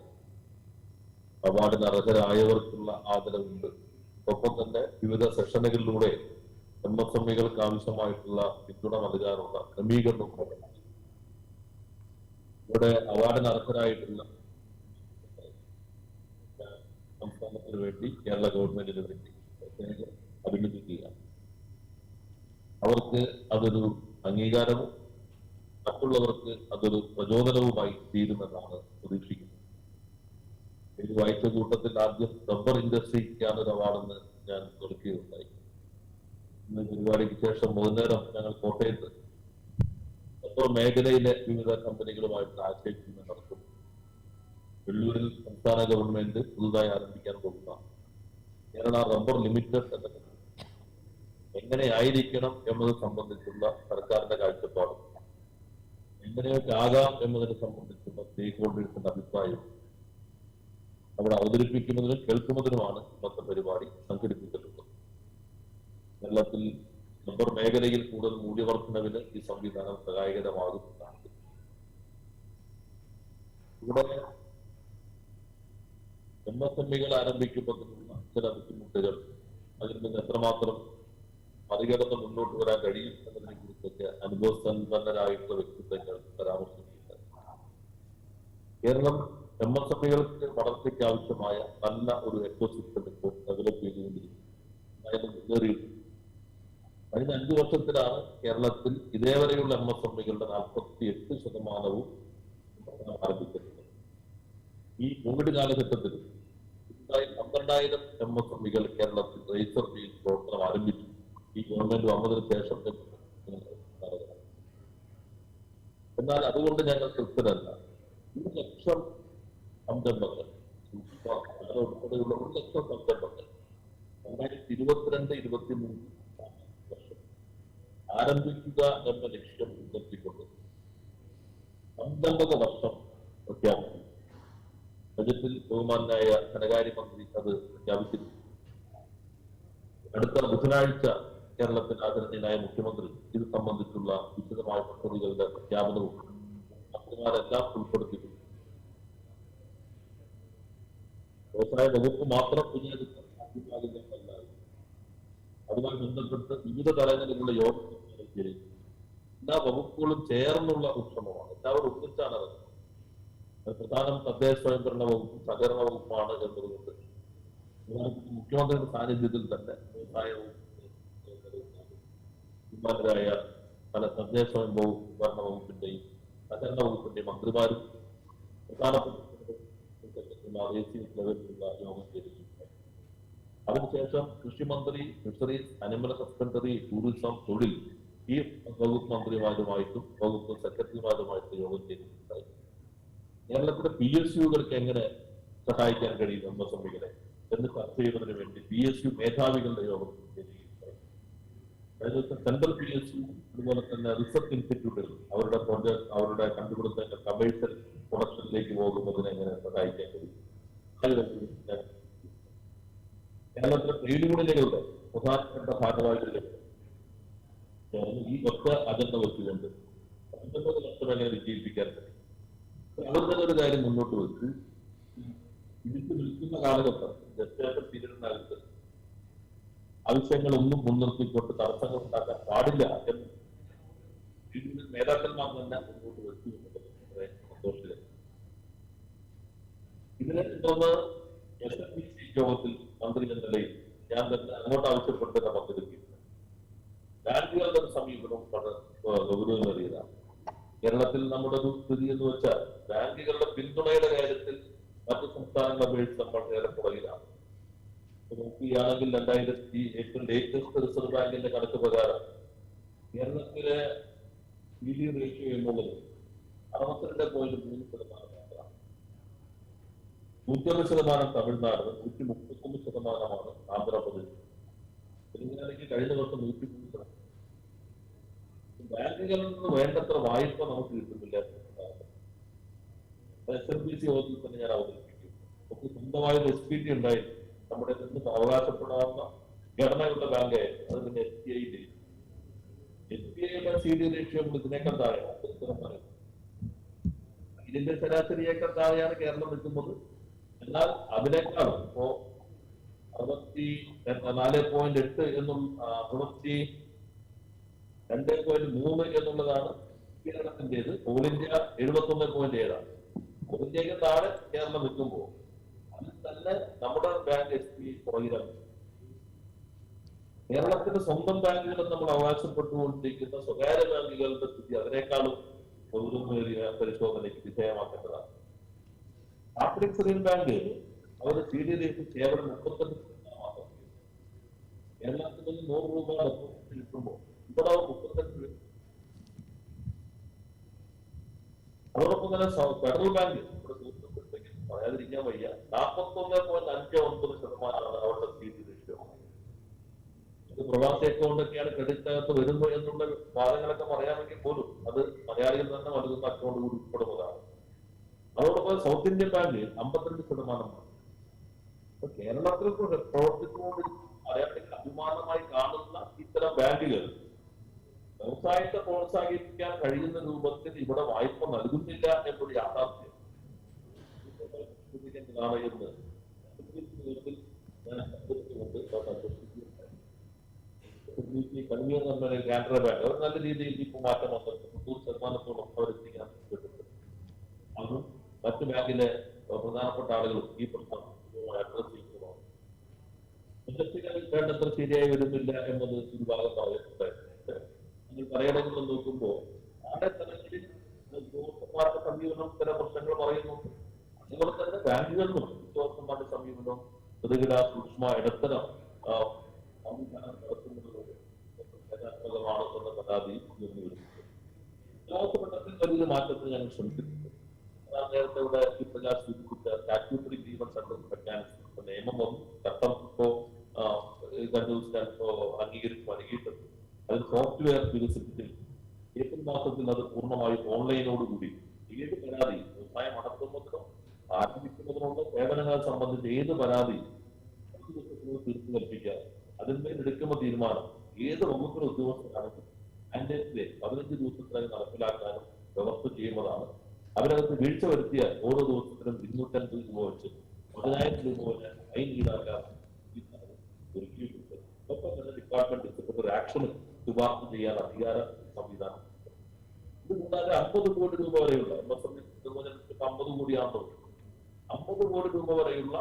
അവാർഡിന് അർഹരായവർക്കുള്ള ആദരവുണ്ട്. ഒപ്പം തന്നെ വിവിധ സെഷനുകളിലൂടെ MSMEകൾക്ക് ആവശ്യമായിട്ടുള്ള പിന്തുണ നൽകാനുള്ള ക്രമീകരണം ഇവിടെ അവാർഡിന് അർഹരായിട്ടുള്ള സംസ്ഥാനത്തിന് വേണ്ടി കേരള ഗവൺമെന്റിന് വേണ്ടി അഭിനന്ദിക്കുകയാണ്. അവർക്ക് അതൊരു അംഗീകാരവും മറ്റുള്ളവർക്ക് അതൊരു പ്രചോദനവുമായി തീരുമെന്നാണ് പ്രതീക്ഷിക്കുന്നത്. എനിക്ക് വായിച്ച കൂട്ടത്തിൽ ആദ്യം റബ്ബർ ഇൻഡസ്ട്രിക്കാണ് ഒരു അവാർഡെന്ന് ഞാൻ കൊടുക്കുകയുണ്ടായി. ഇന്ന് പരിപാടിക്ക് ശേഷം വൈകുന്നേരം ഞങ്ങൾ കോട്ടയത്ത് റബ്ബർ മേഖലയിലെ വിവിധ കമ്പനികളുമായിട്ട് ആശയവിനിമയം നടത്തും. വെള്ളൂരിൽ സംസ്ഥാന ഗവൺമെന്റ് പുതുതായി ആരംഭിക്കാൻ പോകുന്ന കേരള റബ്ബർ ലിമിറ്റഡ് എന്ന എങ്ങനെയായിരിക്കണം എന്നത് സംബന്ധിച്ചുള്ള സർക്കാരിന്റെ കാഴ്ചപ്പാടും എങ്ങനെയൊക്കെ ആകാം എന്നതിനെ സംബന്ധിച്ചുള്ള സ്റ്റേക്ക് ഹോൾഡേഴ്സിന്റെ അഭിപ്രായം അവിടെ അവതരിപ്പിക്കുന്നതിനും കേൾക്കുന്നതിനുമാണ് ഇന്നത്തെ പരിപാടി സംഘടിപ്പിച്ചിട്ടുള്ളത്. കേരളത്തിൽ റബ്ബർ മേഖലയിൽ കൂടുതൽ മൂല്യവർദ്ധനവിന് ഈ സംവിധാനം സഹായകരമാകുന്നതാണ്. ഇവിടെ MSMEകൾ ആരംഭിക്കുമ്പോഴുള്ള ചില ബുദ്ധിമുട്ടുകൾ അതിൽ നിന്ന് എത്രമാത്രം മറികടന്ന് മുന്നോട്ട് വരാൻ കഴിയും എന്നതിനെ കുറിച്ചൊക്കെ അനുഭവസമ്പന്നരായിട്ടുള്ള വ്യക്തിത്വങ്ങൾ പരാമർശിച്ചിട്ടുണ്ട്. കേരളം MSMEകൾക്ക് വളർച്ചയ്ക്ക് ആവശ്യമായ നല്ല ഒരു എക്കോസിസ്റ്റം ഇപ്പോൾ ഡെവലപ്പ് ചെയ്തുകൊണ്ടിരിക്കുന്നു. അതായത് മുന്നേറിയിട്ടുണ്ട്. കഴിഞ്ഞ 5 വർഷത്തിലാണ് കേരളത്തിൽ ഇതേവരെയുള്ള MSMEകളുടെ 48% ആരംഭിച്ചിട്ടുണ്ട്. ഈ കോവിഡ് കാലഘട്ടത്തിൽ 12,000 MSMEകൾ കേരളത്തിൽ രജിസ്റ്റർ ചെയ്ത് പ്രവർത്തനം ആരംഭിച്ചു. ഈ ഗവൺമെന്റ് വന്നതിന് ശേഷം. എന്നാൽ അതുകൊണ്ട് ഞങ്ങൾ തൃപ്തരല്ല. 1 ലക്ഷം സംരംഭങ്ങൾ ഉൾപ്പെടെയുള്ള 1 ലക്ഷം സംരംഭങ്ങൾ 2022-23 വർഷം ആരംഭിക്കുക എന്ന ലക്ഷ്യം ഉയർത്തിക്കൊണ്ട് സംരംഭക വർഷം പ്രഖ്യാപിച്ചു. ബജറ്റിൽ ബഹുമാനായ ധനകാര്യമന്ത്രി അത് പ്രഖ്യാപിച്ചിരുന്നു. അടുത്ത ബുധനാഴ്ച കേരളത്തിൽ ആദരണീയനായ മുഖ്യമന്ത്രി ഇത് സംബന്ധിച്ചുള്ള വിശദമായ പദ്ധതികളുടെ പ്രഖ്യാപനവും മന്ത്രിമാരെല്ലാം ഉൾപ്പെടുത്തിയിട്ടുണ്ട്. വ്യവസായ വകുപ്പ് മാത്രം പുതിയതല്ല, അതുമായി ബന്ധപ്പെട്ട് വിവിധ തലങ്ങളിലുള്ള യോഗങ്ങൾ എല്ലാ വകുപ്പുകളും ചേർന്നുള്ള ഉത്സവമാണ്. എല്ലാവരും ഒന്നിച്ചാണ് ഇറങ്ങുന്നത്. പ്രധാനം തദ്ദേശ സ്വയംഭരണ വകുപ്പും സഹകരണ വകുപ്പാണ് എന്നതുകൊണ്ട് മുഖ്യമന്ത്രിയുടെ സാന്നിധ്യത്തിൽ തന്നെ വ്യവസായ വകുപ്പുമാരായ പല തദ്ദേശ സ്വയംഭരണ വകുപ്പിന്റെയും സഹകരണ വകുപ്പിന്റെയും മന്ത്രിമാരും പ്രധാനപ്പെട്ട ദേശീയ ലെവലിലുള്ള യോഗം ചേരുകയുണ്ടായി. അതിനുശേഷം കൃഷിമന്ത്രി, ഫിഷറീസ്, അനിമൽ ഹസ്ബൻഡറി, ടൂറിസം, തൊഴിൽ ഈ വകുപ്പ് മന്ത്രിമാരുമായിട്ടും വകുപ്പ് സെക്രട്ടറിമാരുമായിട്ടും യോഗം ചേരുകയുണ്ടായി. കേരളത്തിലെ PSUകൾക്ക് എങ്ങനെ സഹായിക്കാൻ കഴിയും MSMEകളെ എന്ന് ചർച്ച ചെയ്യുന്നതിന് വേണ്ടി PSU മേധാവികളുടെ യോഗം ചേരുകയുണ്ടായി. സെൻട്രൽ PSU അതുപോലെ തന്നെ റിസർച്ച് ഇൻസ്റ്റിറ്റ്യൂട്ടുകൾ അവരുടെ പ്രോജക്ട്, അവരുടെ കണ്ടുപിടുത്തങ്ങൾ കമേഴ്ഷ്യൽ പ്രൊഡക്ഷനിലേക്ക് പോകുന്നതിന് എങ്ങനെ സഹായിക്കാൻ കഴിയും. കേരളത്തിലെ ട്രേഡ് യൂണിയനുകളുടെ പ്രധാനപ്പെട്ട ഭാഗമായിട്ട് ഈ ഒറ്റ അജണ്ട വെച്ചുകൊണ്ട് 19 ലക്ഷം എങ്ങനെ വിജയിപ്പിക്കാൻ കഴിയും. അവരുടെ ഒരു കാര്യം മുന്നോട്ട് വെച്ച് ഇതിന് നിൽക്കുന്ന കാലഘട്ടം ജസ്റ്റേഷൻ പീരീഡിനകത്ത് ആവശ്യങ്ങളൊന്നും മുൻനിർത്തിക്കൊണ്ട് തടസ്സങ്ങൾ ഉണ്ടാക്കാൻ പാടില്ല എന്ന് നേതാക്കന്മാർ തന്നെ മുന്നോട്ട് വെച്ചു എന്നുള്ളത് വളരെ സന്തോഷകരം. ഇതിനെ തുടർന്ന് SMEC യോഗത്തിൽ മന്ത്രി എന്ന നിലയിൽ ഞാൻ തന്നെ അങ്ങോട്ട് ആവശ്യപ്പെട്ട് പങ്കെടുത്തിട്ടുണ്ട്. ബാങ്കുകളുടെ സമീപനം വളരെ ഗൗരവമേറിയതാണ്. കേരളത്തിൽ നമ്മുടെ ഒരു സ്ഥിതി എന്ന് വെച്ചാൽ ബാങ്കുകളുടെ പിന്തുണയുടെ കാര്യത്തിൽ മറ്റു സംസ്ഥാനങ്ങളെ അപേക്ഷിച്ച് നമ്മൾ നേരെ പുറകിലാണ്. നോക്കുകയാണെങ്കിൽ 2000 ഏറ്റവും ലേറ്റസ്റ്റ് റിസർവ് ബാങ്കിന്റെ കണക്ക് പ്രകാരം കേരളത്തിലെ CD റേഷ്യോ എന്നുള്ളത് 62.3% മാത്രമാണ്. 101% തമിഴ്നാട്, 131% ആന്ധ്രാപ്രദേശ്. തെലങ്കാനയ്ക്ക് കഴിഞ്ഞ വർഷം 103. ബാങ്കുകളിൽ നിന്ന് വേണ്ടത്ര വായ്പ നമുക്ക് കിട്ടുന്നില്ല. SMBC യോഗത്തിൽ തന്നെ ഞാൻ അവതരിപ്പിക്കും. നമുക്ക് സ്വന്തമായൊരു SPT ഉണ്ടായി നമ്മുടെ നിന്ന് അവകാശപ്പെടാവുന്ന ഘടനയുള്ള ബാങ്കായിരുന്നു. അത് പിന്നെ SBIയുടെ CD റേഷ്യോ ഇതിനേക്കാൾ താഴെയാണ്. ഇതിന്റെ ശരാശരിയേക്കാൾ താഴെയാണ് കേരളം നിൽക്കുന്നത്. എന്നാൽ അതിനേക്കാളും ഇപ്പോ 64.8 എന്നും 62.3 എന്നുള്ളതാണ് കേരളത്തിൻ്റെത്. All India 71.7. ഓൾ ഇന്ത്യക്ക് താഴെ കേരളം നിൽക്കുമ്പോൾ അതിൽ തന്നെ നമ്മുടെ ബാങ്ക് SBI പുറകിലാണ്. കേരളത്തിന്റെ സ്വന്തം ബാങ്കുകൾ നമ്മൾ അവകാശപ്പെട്ടുകൊണ്ടിരിക്കുന്ന സ്വകാര്യ ബാങ്കുകളുടെ സ്ഥിതി അതിനേക്കാളും ഗൗരവമേറിയ പരിശോധനയ്ക്ക് വിധേയമാക്കേണ്ടതാണ്. ആഫ്രിക്കൻ സിറിയൻ ബാങ്ക് അവരുടെ CD റേറ്റ് കേവലം 35% മാത്രം. കേരളത്തിൽ നിന്ന് 100 രൂപ ഡെപ്പോസിറ്റ് കിട്ടുമ്പോൾ ഇവിടെ 35. അതോടൊപ്പം തന്നെ ഫെഡറൽ ബാങ്ക് പറയാതിരിക്കാൻ വയ്യ, 41.59% അവരുടെ CD റേഷ്യോ. ഇത് പ്രവാസി അക്കൗണ്ടൊക്കെയാണ് ക്രെഡിറ്റ് അകത്ത് വരുന്നു എന്നുള്ള വാദങ്ങളൊക്കെ പറയാമെങ്കിൽ പോലും അത് മലയാളികൾ തന്നെ നൽകുന്ന അക്കൗണ്ട് കൂടി ഉൾപ്പെടുന്നതാണ്. അതോടൊപ്പം സൗത്ത് ഇന്ത്യൻ ബാങ്ക് 52%. കേരളത്തിൽ പ്രവർത്തിച്ചുകൊണ്ട് മലയാളികൾ അഭിമാനമായി കാണുന്ന ഇത്തരം ബാങ്കുകൾ വ്യവസായത്തെ പ്രോത്സാഹിപ്പിക്കാൻ കഴിയുന്ന രൂപത്തിൽ ഇവിടെ വായ്പ നൽകുന്നില്ല എന്നൊരു യാഥാർത്ഥ്യം കാനറ ബാങ്ക് അവർ നല്ല രീതിയിൽ ഇപ്പോൾ മാറ്റം വന്നിട്ട് 100% അവരെത്തിക്കാൻ പറ്റും. അതും മറ്റു ബാങ്കിലെ പ്രധാനപ്പെട്ട ആളുകളും ഈ പ്രശ്നം അഡ്രസ് ചെയ്യുന്നതാണ്. ഇൻഡസ്ട്രികളിൽ വേണ്ടത്ര ശരിയായി വരുന്നില്ല എന്നത് ഒരു ഭാഗം പറയപ്പെട്ടായിരുന്നു. നിങ്ങൾ പറയണമെന്ന് നോക്കുമ്പോൾ ആരുടെ തലങ്ങളിൽ ഉദ്യോഗസ്ഥന്മാരുടെ സമീപനം ചില പ്രശ്നങ്ങൾ പറയുന്നുണ്ട്. അതുപോലെ തന്നെ ബാങ്കുകളിലും ഉദ്യോഗസ്ഥന്മാരുടെ സമീപനം ചെറുകിട സൂക്ഷ്മ ഇടത്തരം ാണെന്ന പരാതി ഉയർന്നു വരുന്നുണ്ട്. ഉദ്യോഗസ്ഥ വലിയ മാറ്റത്തിന് ഞങ്ങൾ ശ്രമിക്കുന്നുണ്ട്. നേരത്തെ ഇവിടെ ഈ പ്രകാശ് സൂചിപ്പിച്ച സ്റ്റാറ്റ്യൂട്ടറി ഗ്രീവൻസ് സെന്റർ മെക്കാനിസം നിയമം വന്നു, ചട്ടം ഇപ്പോ 2 ദിവസം അംഗീകരിച്ച് നൽകിയിട്ടുണ്ട്. അതിൽ സോഫ്റ്റ്വെയർ വികസിപ്പിച്ച് ഏപ്രിൽ മാസത്തിൽ അത് പൂർണ്ണമായും ഓൺലൈനോടുകൂടി ഏത് പരാതി വ്യവസായം നടത്തുന്നതിനോ ആരംഭിക്കുന്നതിനുള്ള സേവനങ്ങളെ സംബന്ധിച്ച് ഏത് പരാതി തീർച്ചു കൽപ്പിക്കുക, അതിന്മേൽ എടുക്കുന്ന തീരുമാനം ഏത് വകുപ്പിന് ഉദ്യോഗസ്ഥരാണെങ്കിലും അതിന്റെ 15 ദിവസത്തിനകം നടപ്പിലാക്കാനും വ്യവസ്ഥ ചെയ്യുന്നതാണ്. അവരകത്ത് വീഴ്ച വരുത്തിയാൽ ഓരോ ദിവസത്തിനും 250 രൂപ വെച്ച് 10,000 രൂപ വരെ ഫൈൻ ഈടാക്കാൻ ഒരുക്കിയിട്ടുണ്ട്. ഒപ്പം തന്നെ ഡിപ്പാർട്ട്മെന്റ് ഒരു ആക്ഷൻ ശുപാർശ ചെയ്യാൻ അധികാര സംവിധാനം. ഇത് കൂടാതെ 50 കോടി രൂപ വരെയുള്ള MSME 50 കോടിയാണല്ലോ, 50 കോടി രൂപ വരെയുള്ള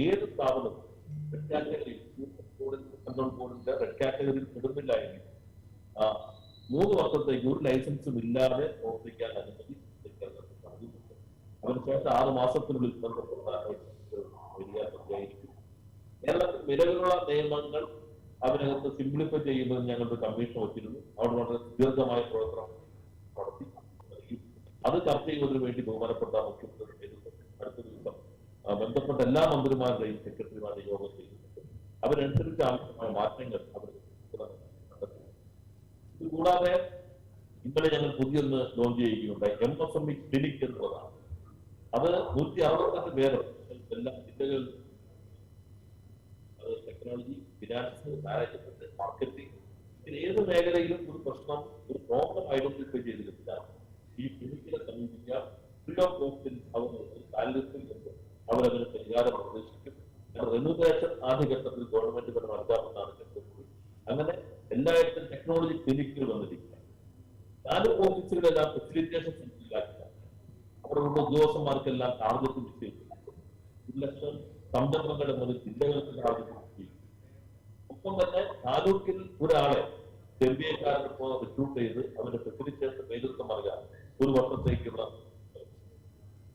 ഏത് സ്ഥാപനവും റെഡ് കാറ്റഗറി കൺട്രോൾ ബോർഡിന്റെ റെഡ് കാറ്റഗറിയിൽ പെടുന്നില്ല എങ്കിൽ 3 വർഷത്തേക്ക് ഒരു ലൈസൻസും ഇല്ലാതെ പ്രവർത്തിക്കാൻ അനുമതി സാധിക്കുന്നുണ്ട്. അതിനുശേഷം 6 മാസത്തിനുള്ളിൽ കേരളത്തിൽ നിലവിലുള്ള നിയമങ്ങൾ അതിനകത്ത് സിംപ്ലിഫൈ ചെയ്യുന്നതിന് ഞങ്ങളുടെ കമ്മീഷൻ വച്ചിരുന്നു. അവിടെ വളരെ ദീർഘമായ പ്രവർത്തനം നടത്തി. അത് ചർച്ച ചെയ്യുന്നതിന് വേണ്ടി ബഹുമാനപ്പെട്ട മുഖ്യമന്ത്രി അടുത്ത ദിവസം ബന്ധപ്പെട്ട എല്ലാ മന്ത്രിമാരുടെയും സെക്രട്ടറിമാരുടെയും യോഗം ചെയ്യുന്നുണ്ട്. അവരനുസരിച്ച് ആവശ്യമായ മാറ്റങ്ങൾ അവർ കണ്ടെത്തി. ഇതുകൂടാതെ ഇന്നലെ ഞങ്ങൾ പുതിയൊന്ന് ലോഞ്ച് ചെയ്യുകയുണ്ടായി. MSME ക്ലിനിക് എന്നുള്ളതാണ്. അത് 168 പേര് എല്ലാ ജില്ലകളിൽ ടെക്നോളജി, ഫിനാൻസ്, മാനേജ്മെന്റ്, മാർക്കറ്റിംഗ്, ഇതിന് ഏത് മേഖലയിലും ഒരു പ്രശ്നം, ഒരു പ്രോബ്ലം ഐഡന്റിഫൈ ചെയ്ത് കഴിഞ്ഞാൽ ഈ ക്ലിനിക്കിനെ സമീപിക്കാൻ ഫ്രീ ഓഫ് കോസ്റ്റിൽ അവരതിന് പരിഹാരം നിർദ്ദേശിക്കും. റെനുവേഷൻ ആദ്യഘട്ടത്തിൽ ഗവൺമെന്റ് തന്നെ നൽകാമെന്നാണ് കരുതുന്നത്. അങ്ങനെ എല്ലായിടത്തും ടെക്നോളജി ക്ലിനിക്കുകൾ വന്നിരിക്കുക. 4 ഓഫീസുകളെല്ലാം ഫെസിലിറ്റേഷൻ സെന്ററിലാക്കുക. അവിടെയുള്ള ഉദ്യോഗസ്ഥന്മാർക്കെല്ലാം ടാർഗറ്റ് നിശ്ചയിച്ചിട്ടുണ്ട്. 1 ലക്ഷം സംരംഭങ്ങളുടെ മുതൽ ജില്ലകൾക്ക് ടാർഗറ്റ് നിശ്ചയിക്കും. ഒപ്പം തന്നെ താലൂക്കിൽ ഒരാളെ MBA-കാരനെ റിക്രൂട്ട് ചെയ്ത് അവന്റെ ഫെസിലിറ്റേഷൻ നേതൃത്വം നൽകാൻ 1 വർഷത്തേക്കുള്ള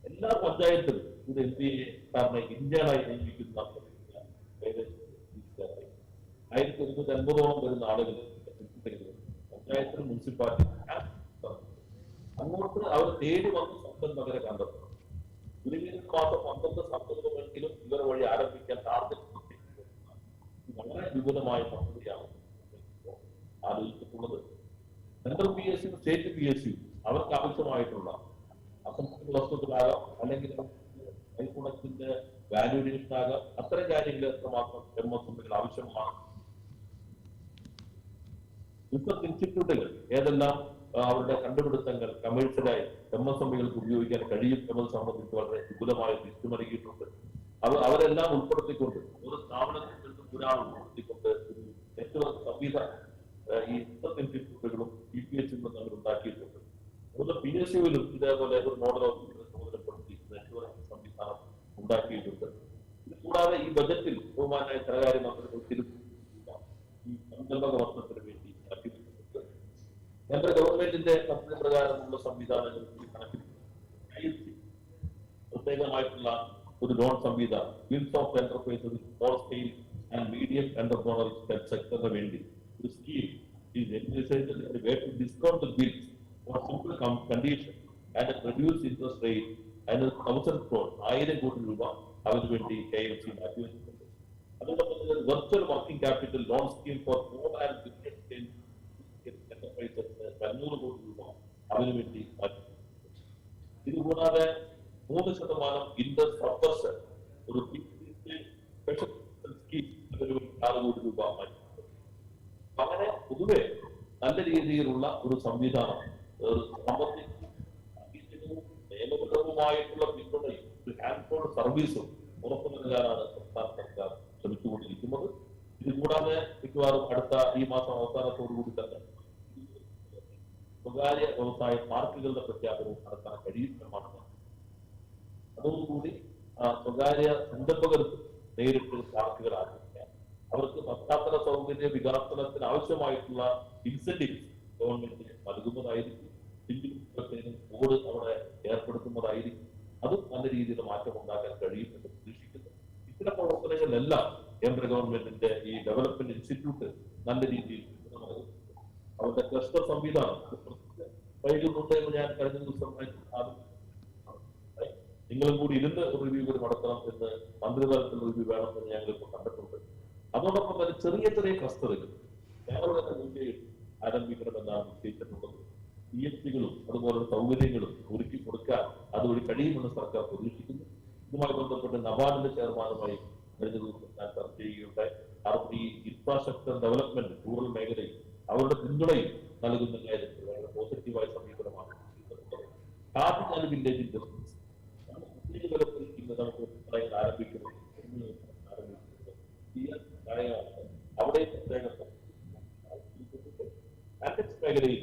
എല്ലാ പഞ്ചായത്തിലും ഇത് MBA-കാരനെ ഇന്ത്യനായി നിയമിക്കുന്ന 1150 വരുന്ന ആളുകൾ പഞ്ചായത്തിലും മുനിസിപ്പാലിറ്റി അങ്ങോട്ട് അവർ തേടി വന്ന് സ്വന്തം നഗരം കണ്ടെത്തണം. ഒരു മാസം 12 സംരംഭമെങ്കിലും ഇവർ വഴി ആരംഭിക്കാൻ ടാർഗറ്റ് വളരെ വിപുലമായ പദ്ധതിയാണ് ആലോചിച്ചിട്ടുള്ളത്. സെൻട്രൽ പി എസ് സിയും സ്റ്റേറ്റ് പി എസ് സിയും അവർക്ക് ആവശ്യമായിട്ടുള്ള അസംസ്കൃത വസ്തുക്കളാകാം, അല്ലെങ്കിൽ പ്രൊഡക്റ്റിന്റെ വാല്യൂ അഡീഷൻ ആകാം, അത്തരം കാര്യങ്ങൾ എത്രമാത്രം MSMEകൾ ആവശ്യമാണ്. റിസർച്ച് ഇൻസ്റ്റിറ്റ്യൂട്ടുകൾ ഏതെല്ലാം അവരുടെ കണ്ടുപിടുത്തങ്ങൾ കമേഴ്ഷ്യലായി MSMEകൾക്ക് ഉപയോഗിക്കാൻ കഴിയും എന്നത് സംബന്ധിച്ച് വളരെ വിപുലമായ ലിസ്റ്റ് നൽകിയിട്ടുണ്ട്. അവരെല്ലാം ഉൾപ്പെടുത്തിക്കൊണ്ട് ഒരു സ്ഥാപനത്തിൽ നിന്നും ഒരാൾ ഉൾപ്പെടുത്തിക്കൊണ്ട് ഒരു നെറ്റ്വർക്ക് സംവിധാനം ഈ റിസർച്ച് ഇൻസ്റ്റിറ്റ്യൂട്ടുകളും PPSയും തമ്മിൽ ഉണ്ടാക്കിയിട്ടുണ്ട്. അതുപോലെ PSUവിലും ഇതേപോലെ ഒരു മോഡൽ ഓഫ് ചുമതലപ്പെടുത്തി നെറ്റ്വർക്ക് സംവിധാനം ഉണ്ടാക്കിയിട്ടുണ്ട്. ഇത് കൂടാതെ ഈ ബജറ്റിൽ ബഹുമാനായ ധനകാര്യമന്ത്രി ഈ സംരംഭക വർഷത്തിന് വേണ്ടി ഇറക്കിയിട്ടുണ്ട്. കേന്ദ്ര ഗവൺമെന്റിന്റെ പദ്ധതി പ്രകാരമുള്ള സംവിധാനങ്ങൾ പ്രത്യേകമായിട്ടുള്ള ഒരു ലോൺ സംവിധാനം wills of enterprises small scale and medium entrepreneur സെക്ടറിന് വേണ്ടി ഒരു scheme discount the bills for simple condition and reduce interest rate അതിന് 1000 crore 1000 കോടി രൂപ അതിനു വേണ്ടി KMC മാറ്റിവെച്ചിട്ടുണ്ട്. അതോടൊപ്പം തന്നെ virtual working capital loan scheme for small and business enterprises 500 കോടി രൂപ അതിനു വേണ്ടി മാറ്റിവെച്ചിട്ടുണ്ട്. ഇതുകൂടാതെ 3% ഇൻട്രസ്റ്റ് സബ്വെർഷൻ ഒരു സ്പെഷ്യൽ സ്കീം അതിനു വേണ്ടി 6 കോടി രൂപ മാറ്റിവെച്ചിട്ടുണ്ട്. അങ്ങനെ പൊതുവെ നല്ല രീതിയിലുള്ള ഒരു സംവിധാനം നിയമപരവുമായിട്ടുള്ള പിന്തുണയും ഒരു ഹാൻഡ് ഹോൾഡ് സർവീസും ഉറപ്പു നൽകാനാണ് സംസ്ഥാന സർക്കാർ ശ്രമിച്ചുകൊണ്ടിരിക്കുന്നത്. ഇത് കൂടാതെ മിക്കവാറും അടുത്ത ഈ മാസം അവസാനത്തോടുകൂടി തന്നെ സ്വകാര്യ വ്യവസായ പാർക്കുകളുടെ പ്രഖ്യാപനവും നടത്താൻ കഴിയുമെന്നാണ്. അതോടുകൂടി സ്വകാര്യ സംരംഭകർക്ക് നേരിട്ട് പാർക്കുകൾ ആരംഭിക്കാം. അവർക്ക് പശ്ചാത്തല സൗകര്യ വികസനത്തിന് ആവശ്യമായിട്ടുള്ള ഇൻസെന്റീവ്സ് ഗവൺമെന്റ് നൽകുന്നതായിരിക്കും. ബോർഡ് അവിടെ ഏർപ്പെടുത്തുന്നതായിരിക്കും. അതും നല്ല രീതിയിൽ മാറ്റം ഉണ്ടാക്കാൻ കഴിയുമെന്ന് പ്രതീക്ഷിക്കുന്നു. ഇത്തരം പ്രവർത്തനങ്ങളിലെല്ലാം കേന്ദ്ര ഗവൺമെന്റിന്റെ ഈ ഡെവലപ്മെന്റ് ഇൻസ്റ്റിറ്റ്യൂട്ട് നല്ല രീതിയിൽ അവരുടെ ക്ലസ്റ്റർ സംവിധാനം വൈകുന്നുണ്ട് എന്ന് ഞാൻ കഴിഞ്ഞ ദിവസം നിങ്ങളും കൂടി ഇരുന്ന് റിവ്യൂ കൂടി നടത്തണം എന്ന് മന്ത്രിതലത്തിൽ റിവ്യൂ വേണമെന്ന് ഞങ്ങൾ ഇപ്പോൾ കണ്ടിട്ടുണ്ട്. അതോടൊപ്പം തന്നെ ചെറിയ ചെറിയ ക്ലസ്റ്ററുകൾ ഞങ്ങളുടെ മുന്നിൽ ആരംഭിക്കണമെന്നാണ് നിശ്ചയിച്ചിട്ടുള്ളത്. PFCകളും അതുപോലുള്ള സൗകര്യങ്ങളും ഒരുക്കി കൊടുക്കാൻ അതുവഴി കഴിയുമെന്ന് സർക്കാർ പ്രതീക്ഷിക്കുന്നു. ഇതുമായി ബന്ധപ്പെട്ട് നബാർഡിന്റെ ചെയർമാനുമായി കഴിഞ്ഞ ദിവസം ഞാൻ ചർച്ച ചെയ്യുകയുണ്ടായി. അവർക്ക് ഈ ഇൻഫ്രാസ്ട്രക്ചർ ഡെവലപ്മെന്റ് റൂറൽ മേഖലയിൽ അവരുടെ പിന്തുണയും നൽകുന്ന കാര്യത്തിൽ വളരെ പോസിറ്റീവായ സമീപനമാണ്. കാർഡിനൽ വില്ലേജ് ഇൻഡസ്ട്രീസ് ഇന്ന് നമുക്ക് ആരംഭിക്കുന്നത് അവിടെ പ്രത്യേക മേഖലയിൽ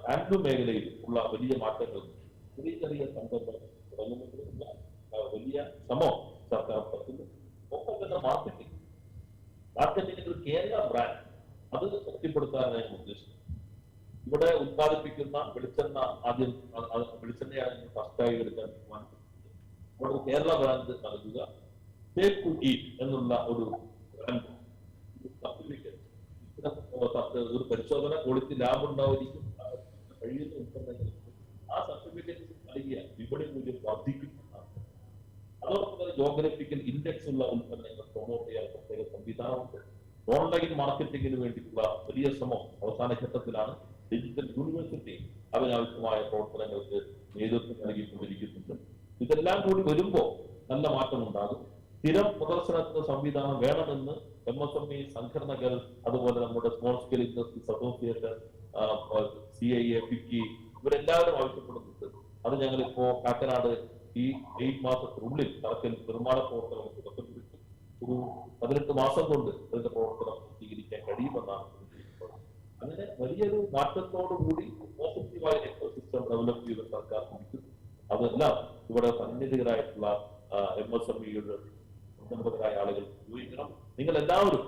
ഹാൻഡ്ലൂം മേഖലയിൽ ഉള്ള വലിയ മാറ്റങ്ങൾ ചെറിയ ചെറിയ സംരംഭങ്ങൾ തുടങ്ങുന്നതിനുള്ള വലിയ ശ്രമം സർക്കാർ നടത്തുന്നു. ഒപ്പം തന്നെ മാർക്കറ്റിംഗിൽ ഒരു കേരള ബ്രാൻഡ് അത് ശക്തിപ്പെടുത്താനാണ് ഞാൻ ഉദ്ദേശിക്കുന്നത്. ഇവിടെ ഉത്പാദിപ്പിക്കുന്ന വെളിച്ചെണ്ണ ആദ്യം വെളിച്ചെണ്ണയാണ് ഫസ്റ്റായി എടുക്കാൻ തീരുമാനിച്ചിട്ടുണ്ട്. അവിടെ കേരള ബ്രാൻഡ് നൽകുക, സേഫ് ടു ഈറ്റ് എന്നുള്ള ഒരു ബ്രാൻഡ് സർട്ടിഫിക്കറ്റ് ഒരു പരിശോധന ക്വാളിറ്റി ലാബ് ഉണ്ടായിരിക്കും. കഴിയുന്ന ഉൽപ്പന്നങ്ങൾ ആ സർട്ടിഫിക്കറ്റ് നൽകിയ വിപണി മൂല്യം വർദ്ധിക്കുന്നതാണ്. അതോടൊപ്പം തന്നെ ജോഗ്രഫിക്കൽ ഇൻഡെക്സ് ഉള്ള ഉൽപ്പന്നങ്ങൾ പ്രൊമോട്ട് ചെയ്യാൻ പ്രത്യേക സംവിധാനമുണ്ട്. ഓൺലൈൻ മാർക്കറ്റിംഗിന് വേണ്ടിയുള്ള വലിയ ശ്രമം അവസാന ഘട്ടത്തിലാണ്. ഡിജിറ്റൽ യൂണിവേഴ്സിറ്റി അതിനാവശ്യമായ പ്രവർത്തനങ്ങൾക്ക് നേതൃത്വം നൽകിക്കൊണ്ടിരിക്കുന്നുണ്ട്. ഇതെല്ലാം കൂടി വരുമ്പോൾ നല്ല മാറ്റം ഉണ്ടാകും. സ്ഥിരം പ്രദർശനത്തിന് സംവിധാനം വേണമെന്ന് MSME സംഘടനകൾ അതുപോലെ നമ്മുടെ small scale industries association CIA FICCI ഇവരെല്ലാവരും ആവശ്യപ്പെടുന്നുണ്ട്. അത് ഞങ്ങളിപ്പോ കാക്കനാട് ഈ 8 മാസത്തിനുള്ളിൽ തറക്കൽ നിർമ്മാണ പ്രവർത്തനം തുടക്കമിട്ടു. ഒരു 18 മാസം കൊണ്ട് അതിന്റെ പ്രവർത്തനം പൂർത്തീകരിക്കാൻ കഴിയുമെന്നാണ് പ്രതീക്ഷിക്കുന്നത്. അങ്ങനെ വലിയൊരു മാറ്റത്തോടുകൂടി പോസിറ്റീവായ എക്കോസിസ്റ്റം ഡെവലപ്പ് ചെയ്ത സർക്കാർ ശ്രമിക്കുന്നു. അതെല്ലാം ഇവിടെ സന്നിഹിതരായിട്ടുള്ള MSMEയുടെ സംരംഭകരായ ആളുകൾ ഉപയോഗിക്കണം. നിങ്ങൾ എല്ലാവരും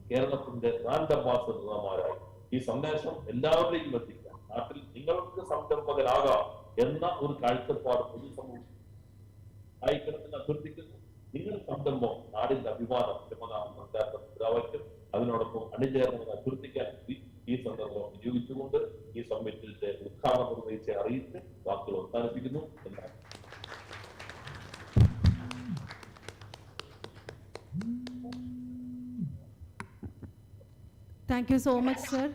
കേരളത്തിന്റെ ബ്രാൻഡ് അംബാസഡർമാരായി ഈ സന്ദേശം എല്ലാവരിലേക്കും എത്തിക്കാം. നാട്ടിൽ നിങ്ങൾക്ക് സംരംഭകരാകാം എന്ന ഒരു കാഴ്ചപ്പാട് പൊതുസമൂഹം ആയിക്കണമെന്ന് അഭ്യർത്ഥിക്കുന്നു. നിങ്ങൾ സംരംഭം നാടിന്റെ അഭിമാനം എന്നതാണ് സർക്കാർ മുദ്രാവാക്യം. അതിനോടൊപ്പം അണിചേർന്ന് അഭ്യർത്ഥിക്കാൻ ഈ സന്ദർഭം വിനിയോഗിച്ചുകൊണ്ട് ഈ സമ്മിറ്റിന്റെ ഉദ്ഘാടനം നിർവഹിച്ച അറിയിച്ച് വാക്കുകൾ അവസാനിപ്പിക്കുന്നു. എന്നാണ് thank you so much sir.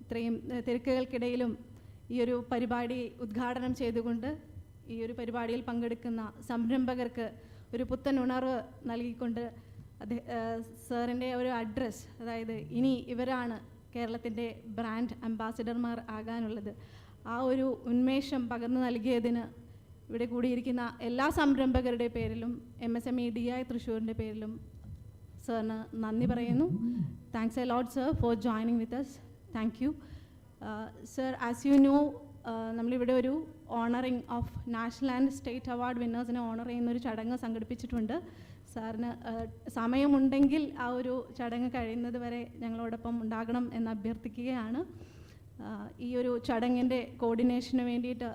ഇത്രയും തിരക്കുകൾക്കിടയിലും ഈ ഒരു പരിപാടി ഉദ്ഘാടനം ചെയ്തുകൊണ്ട് ഈ ഒരു പരിപാടിയിൽ പങ്കെടുക്കുന്ന സംരംഭകർക്ക് ഒരു പുത്തൻ ഉണർവ് നൽകിക്കൊണ്ട് സാറിൻ്റെ ഒരു അഡ്രസ്സ്, അതായത് ഇനി ഇവരാണ് കേരളത്തിൻ്റെ ബ്രാൻഡ് അംബാസിഡർമാർ ആകാനുള്ളത്, ആ ഒരു ഉന്മേഷം പകർന്നു നൽകിയതിന് ഇവിടെ കൂടിയിരിക്കുന്ന എല്ലാ സംരംഭകരുടെ പേരിലും MSME DI തൃശ്ശൂരിൻ്റെ പേരിലും സാറിന് നന്ദി പറയുന്നു. Thanks a lot sir for joining with us. Thank you sir. As you know, നമ്മളിവിടെ ഒരു honouring of national and state award വിന്നേഴ്സിനെ ഓണർ ചെയ്യുന്നൊരു ചടങ്ങ് സംഘടിപ്പിച്ചിട്ടുണ്ട്. സാറിന് സമയമുണ്ടെങ്കിൽ ആ ഒരു ചടങ്ങ് കഴിയുന്നത് വരെ ഞങ്ങളോടൊപ്പം ഉണ്ടാകണം എന്ന് അഭ്യർത്ഥിക്കുകയാണ്. ഈ ഒരു ചടങ്ങിൻ്റെ കോർഡിനേഷന് വേണ്ടിയിട്ട്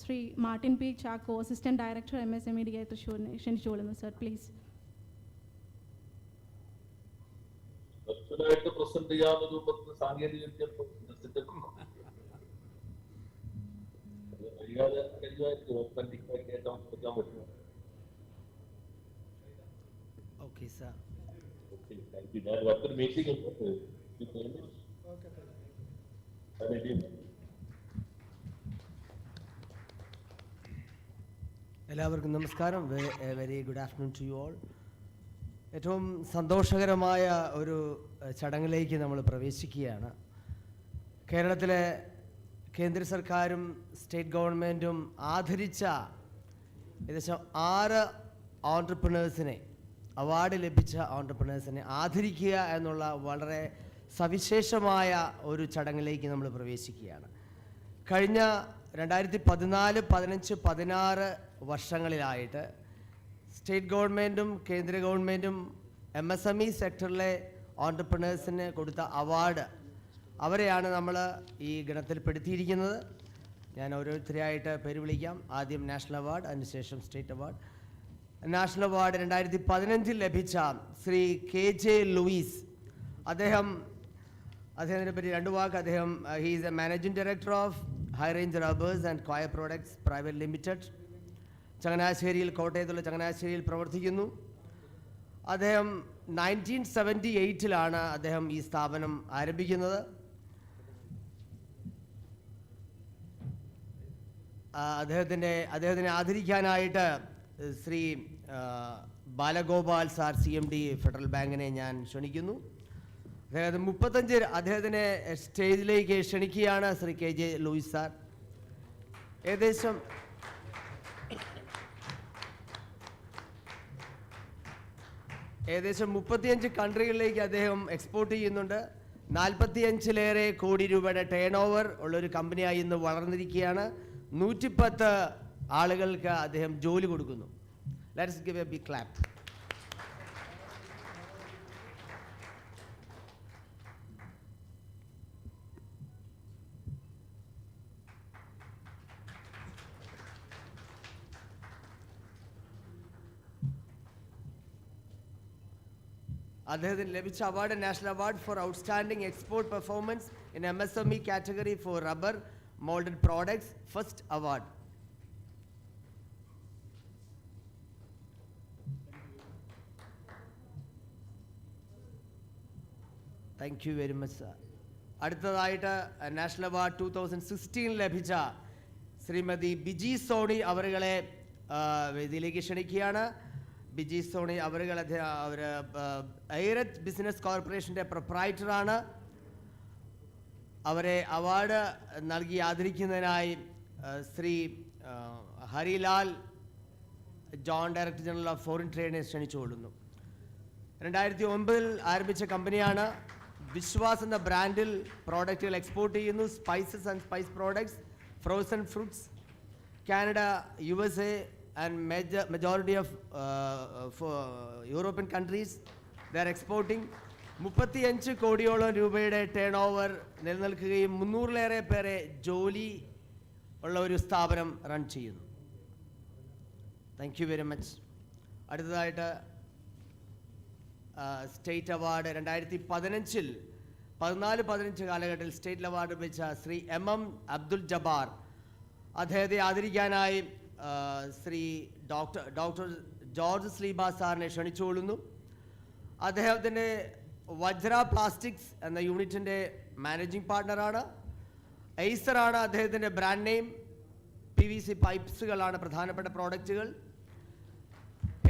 Shri Martin P Chacko, assistant director MSME DI തൃശ്ശൂരിനെ ക്ഷണിച്ചുകൊള്ളുന്നു സർ, പ്ലീസ്. പ്രസന്റ് ചെയ്യാവുന്ന രൂപത്തിൽ സാങ്കേതിക Okay, sir. Okay, thank you. Now, after meeting, എല്ലാവർക്കും നമസ്കാരം. Very good afternoon to you all. ഏറ്റവും സന്തോഷകരമായ ഒരു ചടങ്ങിലേക്ക് നമ്മൾ പ്രവേശിക്കുകയാണ്. കേരളത്തിലെ കേന്ദ്ര സർക്കാരും സ്റ്റേറ്റ് ഗവൺമെൻറ്റും ആദരിച്ച ഏകദേശം 6 ഓൺട്രപ്രണേഴ്സിനെ, അവാർഡ് ലഭിച്ച ഓൺട്രപ്രണേഴ്സിനെ ആദരിക്കുക എന്നുള്ള വളരെ സവിശേഷമായ ഒരു ചടങ്ങിലേക്ക് നമ്മൾ പ്രവേശിക്കുകയാണ്. കഴിഞ്ഞ 2014, 15, 16 വർഷങ്ങളിലായിട്ട് സ്റ്റേറ്റ് ഗവൺമെൻറ്റും കേന്ദ്ര ഗവൺമെൻറ്റും MSME സെക്ടറിലെ ഓൺട്രപ്രണേഴ്സിന് കൊടുത്ത അവാർഡ്, അവരെയാണ് നമ്മൾ ഈ ഗണത്തിൽപ്പെടുത്തിയിരിക്കുന്നത്. ഞാൻ ഓരോരുത്തരെയായിട്ട് പേര് വിളിക്കാം. ആദ്യം നാഷണൽ അവാർഡ്, അതിനുശേഷം സ്റ്റേറ്റ് അവാർഡ്. നാഷണൽ അവാർഡ് 2015 ലഭിച്ച ശ്രീ KJ ലൂയിസ്, അദ്ദേഹത്തിനെ പറ്റി 2 വാക്ക്. അദ്ദേഹം he is A managing director of high range rubbers and Koya products private limited, ചങ്ങനാശ്ശേരിയിൽ, കോട്ടയത്തുള്ള ചങ്ങനാശ്ശേരിയിൽ പ്രവർത്തിക്കുന്നു. അദ്ദേഹം 1978 അദ്ദേഹം ഈ സ്ഥാപനം ആരംഭിക്കുന്നത്. അദ്ദേഹത്തിനെ ആദരിക്കാനായിട്ട് Shri Balagopal sir CMD Federal ബാങ്കിനെ ഞാൻ ക്ഷണിക്കുന്നു. അദ്ദേഹത്തിനെ സ്റ്റേജിലേക്ക് ക്ഷണിക്കുകയാണ് ശ്രീ KJ ലൂയിസ് സാർ. ഏകദേശം 35 കൺട്രികളിലേക്ക് അദ്ദേഹം എക്സ്പോർട്ട് ചെയ്യുന്നുണ്ട്. 45-ലേറെ കോടി രൂപയുടെ ടേൺ ഓവർ ഉള്ളൊരു കമ്പനിയായി ഇന്ന് വളർന്നിരിക്കുകയാണ്. 110 ആളുകൾക്ക് അദ്ദേഹം ജോലി കൊടുക്കുന്നു. Let's give a big clap. അദ്ദേഹത്തിന് ലഭിച്ച award national award for outstanding export performance in MSME category for rubber moulded products, first award. Thank you very much sir. അടുത്തതായിട്ട് നാഷണൽ അവാർഡ് 2016 ലഭിച്ച ശ്രീമതി ബിജി സോണി അവരുകളെ വേദിയിലേക്ക് ക്ഷണിക്കുകയാണ്. ബിജി സോണി അവരുകൾ അവർ ഐറത്ത് ബിസിനസ് കോർപ്പറേഷൻ്റെ പ്രൊപ്രൈറ്ററാണ്. അവരെ അവാർഡ് നൽകി ആദരിക്കുന്നതിനായി Shri Harilal John director general of foreign ട്രേഡിനെ ക്ഷണിച്ചുകൊള്ളുന്നു. 2009 ആരംഭിച്ച കമ്പനിയാണ്. വിശ്വാസ് എന്ന ബ്രാൻഡിൽ പ്രോഡക്റ്റുകൾ എക്സ്പോർട്ട് ചെയ്യുന്നു. Spices and spice products, frozen fruits, Canada, USA and majority of European countries they are exporting. 35 കോടിയോളം രൂപയുടെ ടേൺ ഓവർ നിലനിൽക്കുകയും 300-ലേറെ പേരെ ജോലി ഉള്ള ഒരു സ്ഥാപനം റൺ ചെയ്യുന്നു. Thank you very much. അടുത്തതായിട്ട് സ്റ്റേറ്റ് അവാർഡ് 2015 14-15 കാലഘട്ടത്തിൽ സ്റ്റേറ്റ് അവാർഡ് ലഭിച്ച ശ്രീ MM അബ്ദുൽ ജബ്ബാർ, അദ്ദേഹത്തെ ആദരിക്കാനായി ശ്രീ ഡോക്ടർ ജോർജ് സ്ലീബ സാറിനെ ക്ഷണിച്ചുകൊള്ളുന്നു. അദ്ദേഹത്തിൻ്റെ വജ്ര പ്ലാസ്റ്റിക്സ് എന്ന യൂണിറ്റിൻ്റെ മാനേജിംഗ് പാർട്ണറാണ്. ഐസറാണ് അദ്ദേഹത്തിൻ്റെ ബ്രാൻഡ് നെയിം. PVC പൈപ്സുകളാണ് പ്രധാനപ്പെട്ട പ്രോഡക്റ്റുകൾ.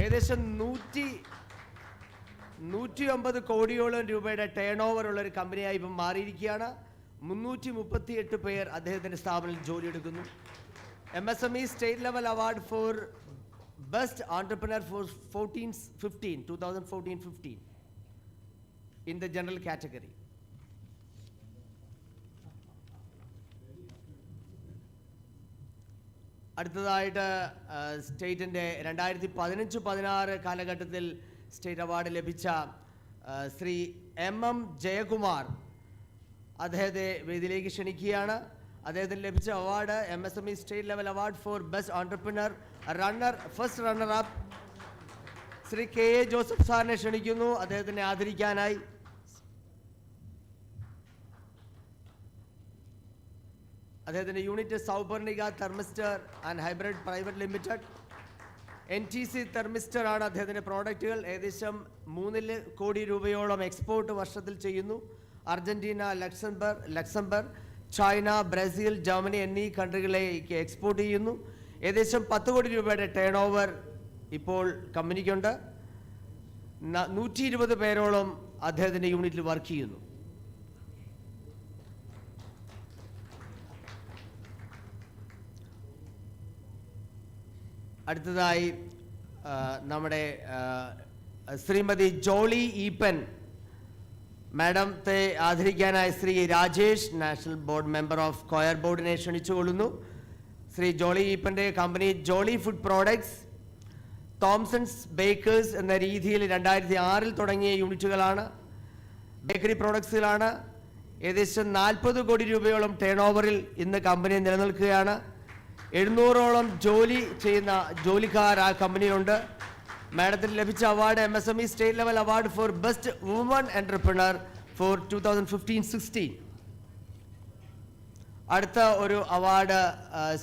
ഏകദേശം 109 കോടിയോളം രൂപയുടെ ടേൺ ഓവർ ഉള്ളൊരു കമ്പനിയായി ഇപ്പം മാറിയിരിക്കുകയാണ്. 338 പേർ അദ്ദേഹത്തിൻ്റെ സ്ഥാപനത്തിൽ ജോലിയെടുക്കുന്നു. MSME state level award for best entrepreneur for 2014-15 in the general category. അടുത്തതായിട്ട് സ്റ്റേറ്റിൻ്റെ 2015-16 കാലഘട്ടത്തിൽ സ്റ്റേറ്റ് അവാർഡ് ലഭിച്ച ശ്രീ MM ജയകുമാർ, അദ്ദേഹത്തെ വേദിയിലേക്ക് ക്ഷണിക്കുകയാണ്. അദ്ദേഹത്തിന് ലഭിച്ച award MSME state level award for best entrepreneur first runner up Shri KA Joseph സാറിനെ ക്ഷണിക്കുന്നു അദ്ദേഹത്തിനെ ആദരിക്കാനായി. അദ്ദേഹത്തിൻ്റെ unit Sauparnika thermistor and hybrid private limited. NTC thermistor ആണ് അദ്ദേഹത്തിൻ്റെ പ്രോഡക്റ്റുകൾ. ഏകദേശം 3 കോടി രൂപയോളം എക്സ്പോർട്ട് വർഷത്തിൽ ചെയ്യുന്നു. Argentina, Luxembourg, China, Brazil, Germany എന്നീ കൺട്രികളിലേക്ക് എക്സ്പോർട്ട് ചെയ്യുന്നു. ഏകദേശം 10 കോടി രൂപയുടെ ടേൺ ഓവർ ഇപ്പോൾ കമ്പനിക്കുണ്ട്. 120 പേരോളം അദ്ദേഹത്തിൻ്റെ യൂണിറ്റിൽ വർക്ക് ചെയ്യുന്നു. അടുത്തതായി നമ്മുടെ ശ്രീമതി ജോളി ഈപ്പൻ മാഡത്തെ ആദരിക്കാനായി Shri Rajesh, national board member of coir ബോർഡിനെ ക്ഷണിച്ചുകൊള്ളുന്നു. ശ്രീ ജോളി ഈപ്പൻ്റെ company Jolly food products, Thomsons bakers എന്ന രീതിയിൽ 2006 തുടങ്ങിയ യൂണിറ്റുകളാണ്. ബേക്കറി പ്രോഡക്ട്സുകളാണ്. ഏകദേശം 40 കോടി രൂപയോളം ടേൺ ഓവറിൽ ഇന്ന് കമ്പനി നിലനിൽക്കുകയാണ്. 700ഓളം ജോലി ചെയ്യുന്ന ജോലിക്കാർ ആ കമ്പനിയിലുണ്ട്. മാഡത്തിന് ലഭിച്ച award MSME state level award for best woman entrepreneur for 2015-16. അടുത്ത ഒരു അവാർഡ്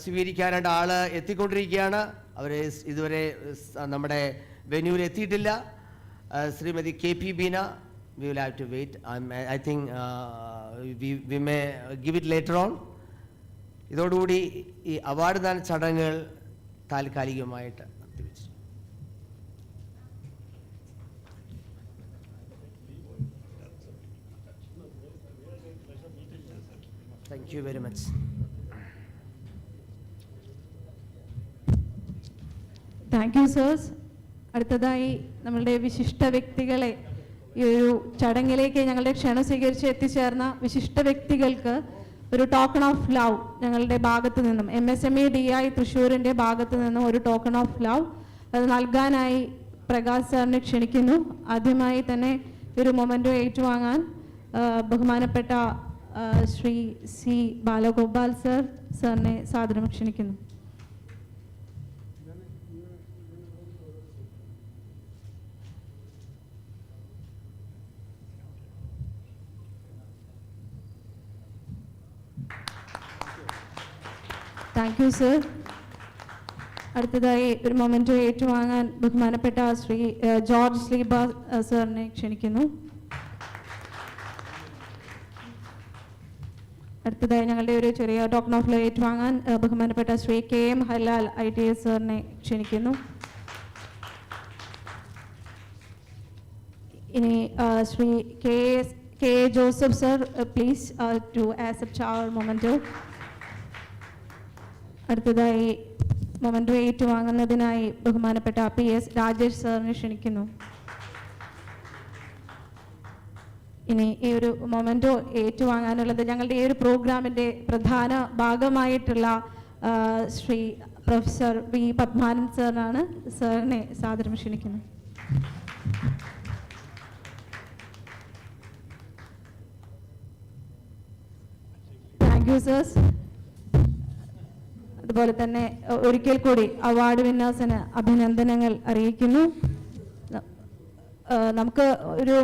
സ്വീകരിക്കാനായിട്ട് ആൾ എത്തിക്കൊണ്ടിരിക്കുകയാണ്. അവർ ഇതുവരെ നമ്മുടെ വെന്യൂവിൽ എത്തിയിട്ടില്ല. Shrimati KP Beena, we will have to wait. I think we may give it later on. ഇതോടുകൂടി ഈ അവാർഡ് ദാന ചടങ്ങുകൾ താൽക്കാലികമായിട്ട് നിർത്തിവെച്ചു. Thank you very much. Thank you സേഴ്സ്. അടുത്തതായി നമ്മളുടെ വിശിഷ്ട വ്യക്തികളെ ഈ ഒരു ചടങ്ങിലേക്ക് ഞങ്ങളുടെ ക്ഷണം സ്വീകരിച്ച് എത്തിച്ചേർന്ന വിശിഷ്ട വ്യക്തികൾക്ക് ഒരു ടോക്കൺ ഓഫ് ലവ് ഞങ്ങളുടെ ഭാഗത്ത് നിന്നും MSME DI തൃശ്ശൂരിൻ്റെ ഭാഗത്ത് നിന്നും ഒരു ടോക്കൺ ഓഫ് ലവ് അത് നൽകാനായി പ്രകാശ് സാറിനെ ക്ഷണിക്കുന്നു. ആദ്യമായി തന്നെ ഒരു മൊമെൻറ്റോ ഏറ്റുവാങ്ങാൻ ബഹുമാനപ്പെട്ട ശ്രീ C ബാലഗോപാൽ സാറിനെ സാദരം ക്ഷണിക്കുന്നു. Thank you sir. അടുത്തതായി ഒരു മൊമെൻറ്റോ ഏറ്റുവാങ്ങാൻ ബഹുമാനപ്പെട്ട ശ്രീ ജോർജ് സ്ലീബ സാറിനെ ക്ഷണിക്കുന്നു. അടുത്തതായി ഞങ്ങളുടെ ഒരു ചെറിയ ടോക്കൺ ഓഫ് ലവ് ഏറ്റുവാങ്ങാൻ ബഹുമാനപ്പെട്ട ശ്രീ KM ഹലാൽ ITS സാറിനെ ക്ഷണിക്കുന്നു. ഇനി Shri KA Joseph sir please to accept our memento. അടുത്തതായി മൊമെൻറ്റോ ഏറ്റുവാങ്ങുന്നതിനായി ബഹുമാനപ്പെട്ട PS രാജേഷ് സാറിനെ ക്ഷണിക്കുന്നു. ഇനി ഈ ഒരു മൊമെൻറ്റോ ഏറ്റുവാങ്ങാനുള്ളത് ഞങ്ങളുടെ ഈ ഒരു പ്രോഗ്രാമിൻ്റെ പ്രധാന ഭാഗമായിട്ടുള്ള ശ്രീ പ്രൊഫസർ V പത്മാനന്ദ് സാറാണ്. സാറിനെ സാദരം ക്ഷണിക്കുന്നു. Thank you സേഴ്സ്. അതുപോലെ തന്നെ ഒരിക്കൽ കൂടി അവാർഡ് വിന്നേഴ്സിന് അഭിനന്ദനങ്ങൾ അറിയിക്കുന്നു. നമുക്ക് ഒരു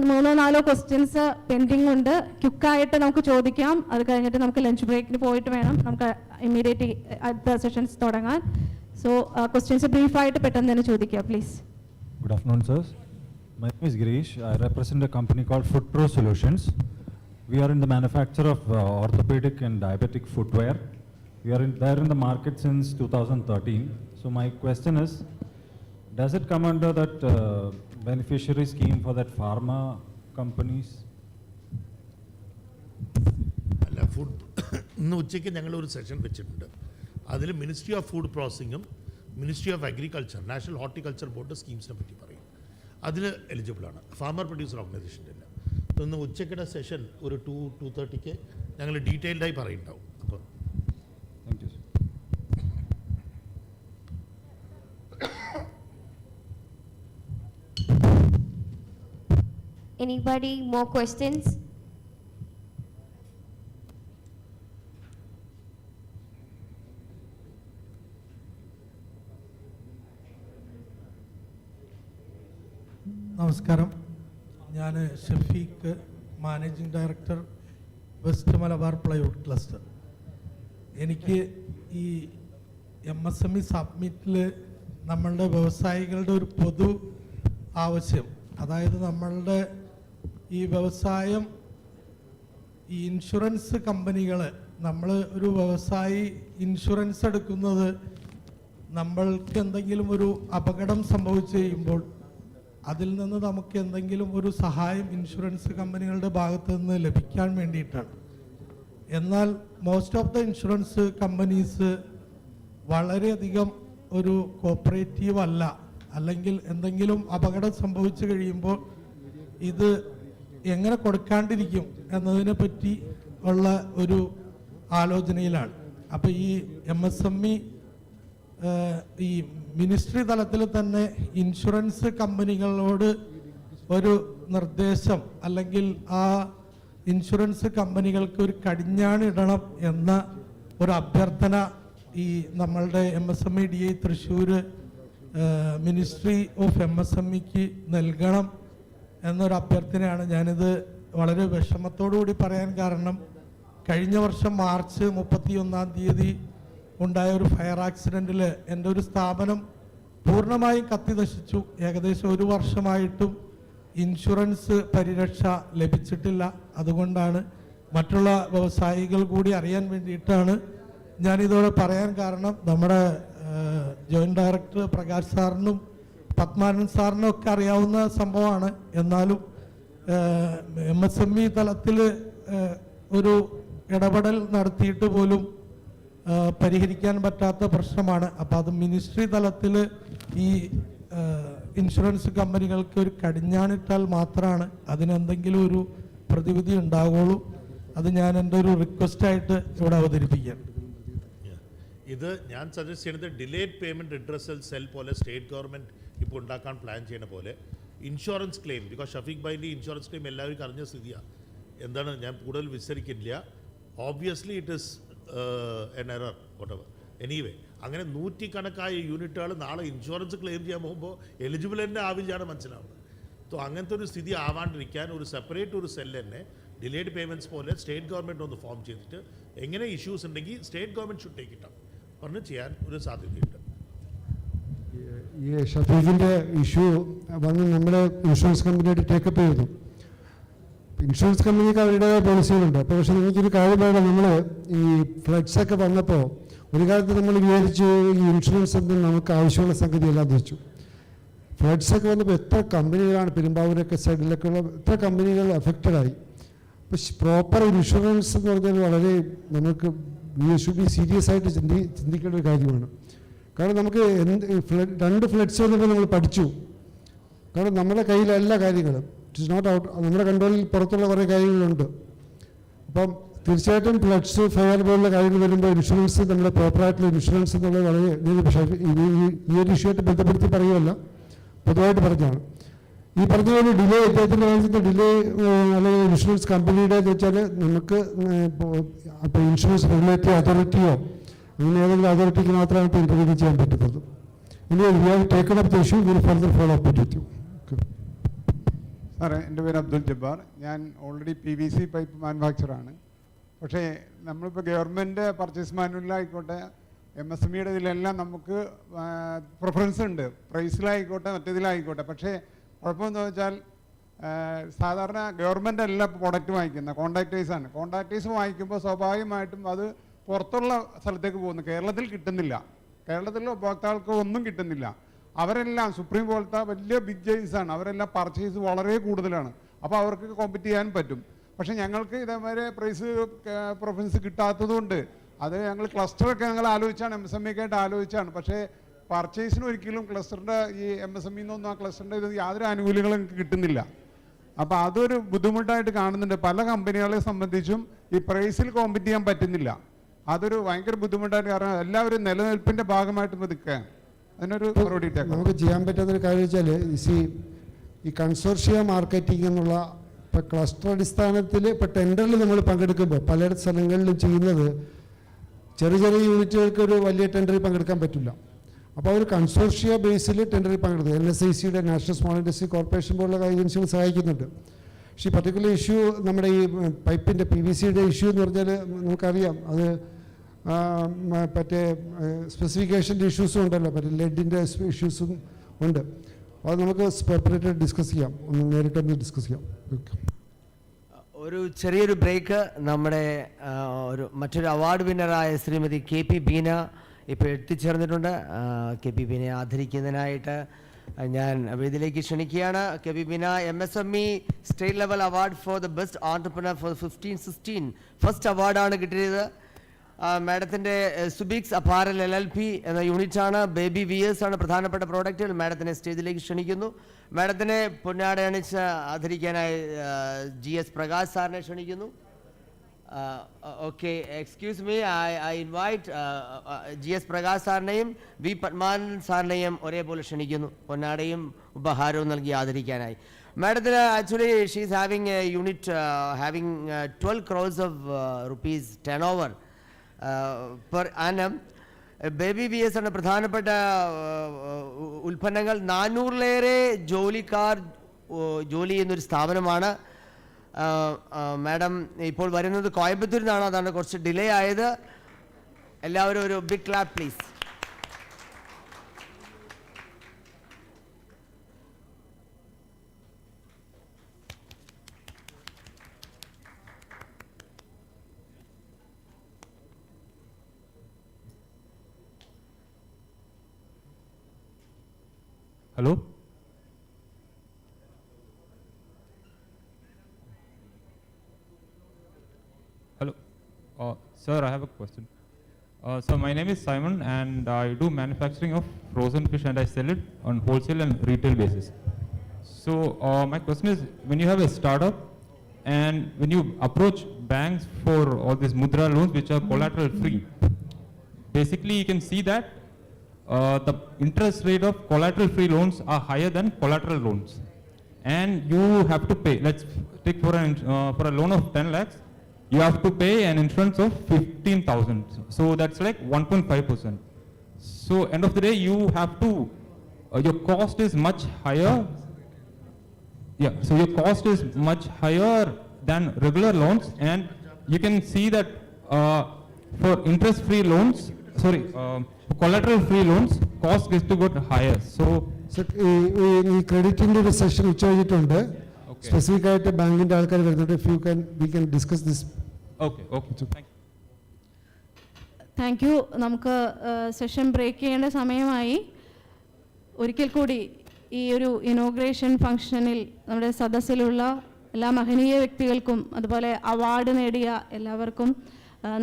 മൂന്നോ നാലോ ക്വസ്റ്റ്യൻസ് പെൻഡിങ് ഉണ്ട്. ക്വിക്കായിട്ട് നമുക്ക് ചോദിക്കാം. അത് കഴിഞ്ഞിട്ട് നമുക്ക് ലഞ്ച് ബ്രേക്കിന് പോയിട്ട് വേണം നമുക്ക് ഇമ്മീഡിയറ്റ് അടുത്ത സെഷൻസ് തുടങ്ങാൻ. സോ ക്വസ്റ്റ്യൻസ് ബ്രീഫായിട്ട് പെട്ടെന്ന് തന്നെ ചോദിക്കുക please. Good afternoon, sirs. My name is Girish. I represent a company called Foot Pro Solutions. We are in the manufacture of orthopedic and diabetic footwear. We are there in the market since 2013. So my question is, does it come under that beneficiary scheme for that pharma companies? അല്ല, food ഇന്ന് ഉച്ചയ്ക്ക് ഞങ്ങളൊരു session വെച്ചിട്ടുണ്ട്. അതിൽ ministry of food പ്രോസസ്സിങ്ങും ministry of agriculture, national horticulture board സ്കീംസിനെ പറ്റി പറയും. അതിൽ എലിജിബിളാണ്. ഫാമർ പ്രൊഡ്യൂസർ ഓർഗനൈസേഷൻ്റെ ഇല്ല. ഇന്ന് ഉച്ചയ്ക്കുടെ സെഷൻ ഒരു 2:30 ഞങ്ങൾ ഡീറ്റെയിൽഡായി പറയുന്നുണ്ടാവും. അപ്പോൾ thank you. Anybody more questions? നമസ്കാരം, ഞാൻ Shafeeq, managing director, west Malabar plywood cluster. എനിക്ക് ഈ MSME സബ്മിറ്റിൽ നമ്മളുടെ വ്യവസായികളുടെ ഒരു പൊതു ആവശ്യം, അതായത് നമ്മളുടെ ഈ വ്യവസായം, ഈ ഇൻഷുറൻസ് കമ്പനികൾ, നമ്മൾ ഒരു വ്യവസായി ഇൻഷുറൻസ് എടുക്കുന്നത് നമ്മൾക്ക് എന്തെങ്കിലും ഒരു അപകടം സംഭവിച്ചു കഴിയുമ്പോൾ അതിൽ നിന്ന് നമുക്ക് എന്തെങ്കിലും ഒരു സഹായം ഇൻഷുറൻസ് കമ്പനികളുടെ ഭാഗത്തു നിന്ന് ലഭിക്കാൻ വേണ്ടിയിട്ടാണ്. എന്നാൽ most of the insurance companies വളരെയധികം ഒരു കോപ്പറേറ്റീവ് അല്ല, അല്ലെങ്കിൽ എന്തെങ്കിലും അപകടം സംഭവിച്ചു കഴിയുമ്പോൾ ഇത് എങ്ങനെ കൊടുക്കാണ്ടിരിക്കും എന്നതിനെ പറ്റി ഉള്ള ഒരു ആലോചനയിലാണ്. അപ്പോൾ ഈ MSME ഈ മിനിസ്ട്രി തലത്തിൽ തന്നെ ഇൻഷുറൻസ് കമ്പനികളോട് ഒരു നിർദ്ദേശം, അല്ലെങ്കിൽ ആ ഇൻഷുറൻസ് കമ്പനികൾക്ക് ഒരു കടിഞ്ഞാണിടണം എന്ന ഒരു അഭ്യർത്ഥന ഈ നമ്മളുടെ MSME DI Thrissur ministry of MSMEക്ക് നൽകണം എന്നൊരു അഭ്യർത്ഥനയാണ്. ഞാനിത് വളരെ വിഷമത്തോടു കൂടി പറയാൻ കാരണം, കഴിഞ്ഞ വർഷം മാർച്ച് 31 ഉണ്ടായ ഒരു ഫയർ ആക്സിഡൻറ്റിൽ എൻ്റെ ഒരു സ്ഥാപനം പൂർണ്ണമായും കത്തി നശിച്ചു. ഏകദേശം 1 വർഷമായിട്ടും ഇൻഷുറൻസ് പരിരക്ഷ ലഭിച്ചിട്ടില്ല. അതുകൊണ്ടാണ്, മറ്റുള്ള വ്യവസായികൾ കൂടി അറിയാൻ വേണ്ടിയിട്ടാണ് ഞാനിതോടെ പറയാൻ കാരണം. നമ്മുടെ ജോയിൻറ്റ് ഡയറക്ടർ പ്രകാശ് സാറിനും പത്മാനൻ സാറിനും ഒക്കെ അറിയാവുന്ന സംഭവമാണ്. എന്നാലും MSME തലത്തിൽ ഒരു ഇടപെടൽ നടത്തിയിട്ട് പോലും പരിഹരിക്കാൻ പറ്റാത്ത പ്രശ്നമാണ്. അപ്പോൾ അത് മിനിസ്ട്രി തലത്തിൽ ഈ ഇൻഷുറൻസ് കമ്പനികൾക്ക് ഒരു കടിഞ്ഞാണിട്ടാൽ മാത്രമാണ് അതിനെന്തെങ്കിലും ഒരു പ്രതിവിധി ഉണ്ടാവുകയുള്ളൂ. അത് ഞാൻ എൻ്റെ ഒരു റിക്വസ്റ്റായിട്ട് ഇവിടെ അവതരിപ്പിക്കാം. ഇത് ഞാൻ സജസ്റ്റ് ചെയ്യുന്നത് ഡിലേഡ് പേയ്മെൻറ്റ് റിഡ്രസൽ സെൽ പോലെ സ്റ്റേറ്റ് ഗവൺമെൻറ് ഇപ്പോൾ ഉണ്ടാക്കാൻ പ്ലാൻ ചെയ്യുന്ന പോലെ ഇൻഷുറൻസ് ക്ലെയിം, ബിക്കോസ് ഷഫീഖ് ഭായിൻ്റെ ഇൻഷുറൻസ് ക്ലെയിം എല്ലാവർക്കും അറിഞ്ഞ സ്ഥിതിയാണ്. എന്താണ്, ഞാൻ കൂടുതൽ വിസ്തരിക്കില്ല. Obviously it is an error whatever. Anyway, അങ്ങനെ 100 യൂണിറ്റുകൾ നാളെ ഇൻഷുറൻസ് ക്ലെയിം ചെയ്യാൻ പോകുമ്പോൾ എലിജിബിൾ തന്നെ ആവില്ലാണ് മനസ്സിലാവുന്നത്. സോ അങ്ങനത്തെ ഒരു സ്ഥിതി ആവാണ്ടിരിക്കാൻ ഒരു സെപ്പറേറ്റ് ഒരു സെൽ തന്നെ ഡിലേഡ് പേയ്മെൻറ്റ്സ് പോലെ സ്റ്റേറ്റ് ഗവൺമെൻറ് ഒന്ന് ഫോം ചെയ്തിട്ട് എങ്ങനെ ഇഷ്യൂസ് ഉണ്ടെങ്കിൽ state government should take it up പറഞ്ഞ് ചെയ്യാൻ ഒരു സാധ്യതയുണ്ട്. ഈ ഷഫീഖിൻ്റെ ഇഷ്യൂ വന്ന് നമ്മൾ ഇൻഷുറൻസ് കമ്പനിയായിട്ട് ടേക്കപ്പ് ചെയ്തു. ഇൻഷുറൻസ് കമ്പനിക്ക് അവരുടേതായ പോളിസികളുണ്ട്. അപ്പോൾ പക്ഷേ എനിക്കൊരു കാര്യം പറയാം, നമ്മൾ ഈ ഫ്ലഡ്സൊക്കെ വന്നപ്പോൾ ഒരു കാലത്ത് നമ്മൾ വിചാരിച്ചു ഈ ഇൻഷുറൻസ് ഒന്നും നമുക്ക് ആവശ്യമുള്ള സംഗതി എല്ലാം വെച്ചു. ഫ്ലഡ്സൊക്കെ വന്നപ്പോൾ എത്ര കമ്പനികളാണ്, പെരുമ്പാവൂരൊക്കെ സൈഡിലൊക്കെ ഉള്ള എത്ര കമ്പനികൾ അഫക്റ്റഡായി. അപ്പോൾ പ്രോപ്പർ ഇൻഷുറൻസ് എന്ന് പറഞ്ഞാൽ വളരെ നമുക്ക് ഷുഡ് ബി സീരിയസ് ആയിട്ട് ചിന്തിക്കേണ്ട ഒരു കാര്യമാണ്. കാരണം നമുക്ക് 2 ഫ്ലഡ്സ് വന്നപ്പോൾ നമ്മൾ പഠിച്ചു. കാരണം നമ്മുടെ കയ്യിൽ എല്ലാ കാര്യങ്ങളും ഇറ്റ് ഇസ് നോട്ട് ഔട്ട്, നമ്മുടെ കൺട്രോളിൽ പുറത്തുള്ള കുറേ കാര്യങ്ങളുണ്ട്. അപ്പം തീർച്ചയായിട്ടും ഫ്ലഡ്സ് ഫയർ പോലുള്ള കാര്യങ്ങൾ വരുമ്പോൾ ഇൻഷുറൻസ്, നമ്മുടെ പ്രോപ്പറായിട്ടുള്ള ഇൻഷുറൻസ് എന്നുള്ളത് വളരെ ഈ ഒരു ഇഷ്യൂ ബന്ധപ്പെടുത്തി പറയുമല്ല, പൊതുവായിട്ട് പറഞ്ഞാണ്. ഈ പറഞ്ഞ ഒരു ഡിലേ, ഇദ്ദേഹത്തിൻ്റെ കാര്യത്തിൽ ഡിലേ അല്ലെങ്കിൽ ഇൻഷുറൻസ് കമ്പനിയുടെ എന്ന് വെച്ചാൽ നമുക്ക് അപ്പോൾ ഇൻഷുറൻസ് റെഗുലേറ്ററി അതോറിറ്റിയോ അങ്ങനെ ഏതെങ്കിലും അതോറിറ്റിക്ക് മാത്രമാണ് ഇപ്പോൾ ഇൻ്റർവ്യൂ ചെയ്യാൻ പറ്റുന്നത്. ഇനി we have taken up the issue, will further follow up with you. സാറേ, എൻ്റെ പേര് അബ്ദുൽ ജബ്ബാർ. ഞാൻ ഓൾറെഡി PVC പൈപ്പ് മാനുഫാക്ചറാണ്. പക്ഷേ നമ്മളിപ്പോൾ ഗവൺമെൻറ് പർച്ചേസ് മാനുവലിലായിക്കോട്ടെ MSMEയുടെ ഇതിലെല്ലാം നമുക്ക് പ്രിഫറൻസ് ഉണ്ട്, പ്രൈസിലായിക്കോട്ടെ മറ്റേതിലായിക്കോട്ടെ. പക്ഷേ കുഴപ്പമെന്ന് വെച്ചാൽ സാധാരണ ഗവൺമെൻറ് അല്ല പ്രോഡക്റ്റ് വാങ്ങിക്കുന്നത്, കോൺട്രാക്ടേഴ്സാണ്. കോൺട്രാക്ടേഴ്സ് വാങ്ങിക്കുമ്പോൾ സ്വാഭാവികമായിട്ടും അത് പുറത്തുള്ള സ്ഥലത്തേക്ക് പോകുന്നു. കേരളത്തിൽ കിട്ടുന്നില്ല, കേരളത്തിലെ ഉപഭോക്താക്കൾക്ക് ഒന്നും കിട്ടുന്നില്ല. അവരെല്ലാം സുപ്രീം പോലത്തെ വലിയ ബിഗ് ജെയിൻസാണ്, അവരെല്ലാം പർച്ചേസ് വളരെ കൂടുതലാണ്. അപ്പോൾ അവർക്ക് കോമ്പറ്റ് ചെയ്യാൻ പറ്റും. പക്ഷേ ഞങ്ങൾക്ക് ഇതേമാതിരി പ്രൈസ് പ്രിഫറൻസ് കിട്ടാത്തതുകൊണ്ട് അത് ഞങ്ങൾ ക്ലസ്റ്ററൊക്കെ ഞങ്ങൾ ആലോചിച്ചാണ്, MSME ആയിട്ട് ആലോചിച്ചാണ്. പക്ഷേ പർച്ചേസിന് ഒരിക്കലും ക്ലസ്റ്ററിൻ്റെ ഈ MSME എന്നൊന്നും ആ ക്ലസ്റ്ററിൻ്റെ ഇത് യാതൊരു ആനുകൂല്യങ്ങളും എനിക്ക് കിട്ടുന്നില്ല. അപ്പോൾ അതൊരു ബുദ്ധിമുട്ടായിട്ട് കാണുന്നുണ്ട്. പല കമ്പനികളെ സംബന്ധിച്ചും ഈ പ്രൈസിൽ കോമ്പറ്റ് ചെയ്യാൻ പറ്റുന്നില്ല. അതൊരു ഭയങ്കര ബുദ്ധിമുട്ടായിട്ട്, കാരണം എല്ലാവരും നിലനിൽപ്പിൻ്റെ ഭാഗമായിട്ട് നിൽക്കുകയാണ്. അതിനൊരു മറുപടി നമുക്ക് ചെയ്യാൻ പറ്റുന്നൊരു കാര്യം വെച്ചാൽ ഈ കൺസോർഷ്യ മാർക്കറ്റിംഗ് എന്നുള്ള ഇപ്പോൾ ക്ലസ്റ്റർ അടിസ്ഥാനത്തിൽ ഇപ്പോൾ ടെൻഡറിൽ നമ്മൾ പങ്കെടുക്കുമ്പോൾ പല സ്ഥലങ്ങളിലും ചെയ്യുന്നത് ചെറിയ ചെറിയ യൂണിറ്റുകൾക്ക് ഒരു വലിയ ടെൻഡറിൽ പങ്കെടുക്കാൻ പറ്റില്ല. അപ്പോൾ അവർ കൺസോർഷ്യ ബേസിൽ ടെൻഡറിൽ പങ്കെടുക്കും. NSICയുടെ നാഷണൽ സ്മോൾ ഇൻഡസ്ട്രി കോർപ്പറേഷൻ പോലുള്ള ഏജൻസികൾ സഹായിക്കുന്നുണ്ട്. പക്ഷേ ഈ പർട്ടിക്കുലർ ഇഷ്യൂ നമ്മുടെ ഈ പൈപ്പിൻ്റെ PVCയുടെ ഇഷ്യൂ എന്ന് പറഞ്ഞാൽ നമുക്കറിയാം, അത് മറ്റേ സ്പെസിഫിക്കേഷൻ്റെ ഇഷ്യൂസും ഉണ്ടല്ലോ, മറ്റേ ലെഡിൻ്റെ ഇഷ്യൂസും ഉണ്ട്. അത് നമുക്ക് സെപ്പറേറ്റ് ഡിസ്കസ് ചെയ്യാം, ഒന്ന് നേരിട്ടൊന്ന് ഡിസ്കസ് ചെയ്യാം. ഒരു ചെറിയൊരു ബ്രേക്ക്. നമ്മുടെ മറ്റൊരു അവാർഡ് വിന്നറായ ശ്രീമതി KP ബീന ഇപ്പോൾ എത്തിച്ചേർന്നിട്ടുണ്ട്. KP ബീനയെ ആദരിക്കുന്നതിനായിട്ട് ഞാൻ വേദിയിലേക്ക് ക്ഷണിക്കുകയാണ്. KP Beena MSME state level award for the best entrepreneur for 15-16 first അവാർഡാണ് കിട്ടിയത്. മാഡത്തിൻ്റെ സുബിക്സ് അപ്പാരൽ LLP എന്ന യൂണിറ്റാണ്. ബേബി വിയേഴ്സ് ആണ് പ്രധാനപ്പെട്ട പ്രോഡക്റ്റുകൾ. മാഡത്തിനെ സ്റ്റേജിലേക്ക് ക്ഷണിക്കുന്നു. മാഡത്തിനെ പൊന്നാട അണിച്ച് ആദരിക്കാനായി GS പ്രകാശ് സാറിനെ ക്ഷണിക്കുന്നു. Okay, excuse me, I invite GS Prakash സാറിനെയും V പത്മാനന്ദൻ സാറിനെയും ഒരേപോലെ ക്ഷണിക്കുന്നു, പൊന്നാടയും ഉപഹാരവും നൽകി ആദരിക്കാനായി. മാഡത്തിന് actually she's having a unit having 12 crores of rupees turnover per annum. Baby VS ആണ് പ്രധാനപ്പെട്ട ഉൽപ്പന്നങ്ങൾ. 400-ലേറെ ജോലിക്കാർ ജോലി ചെയ്യുന്നൊരു സ്ഥാപനമാണ്. മാഡം ഇപ്പോൾ വരുന്നത് കോയമ്പത്തൂരിൽ നിന്നാണ്, അതാണ് കുറച്ച് ഡിലേ ആയത്. എല്ലാവരും ഒരു big clap please. Hello? Hello. Sir, I have a question. So my name is Simon and I do manufacturing of frozen fish and I sell it on wholesale and retail basis. So my question is, when you have a startup and when you approach banks for all these mudra loans which are collateral free, basically you can see that the interest rate of collateral free loans are higher than collateral loans, and you have to pay. Let's take for a loan of 10 lakhs, you have to pay an insurance of 15,000. So that's like 1.5%. So end of the day, you have to, your cost is much higher. Yeah, so your cost is much higher than regular loans, and you can see that for interest-free loans, collateral free loans, cost gets to get higher. So ഈ ക്രെഡിറ്റിൻ്റെ ഒരു session ഉച്ചകഴിഞ്ഞിട്ടുണ്ട്. Specific ആയിട്ട് ബാങ്കിൻ്റെ ആൾക്കാർ വരുന്നുണ്ട്. If you can we can discuss this. Thank you. നമുക്ക് session break ചെയ്യേണ്ട സമയമായി. ഒരിക്കൽ കൂടി ഈ ഒരു ഇനോഗ്രേഷൻ ഫംഗ്ഷനിൽ നമ്മുടെ സദസ്സിലുള്ള എല്ലാ മഹനീയ വ്യക്തികൾക്കും അതുപോലെ അവാർഡ് നേടിയ എല്ലാവർക്കും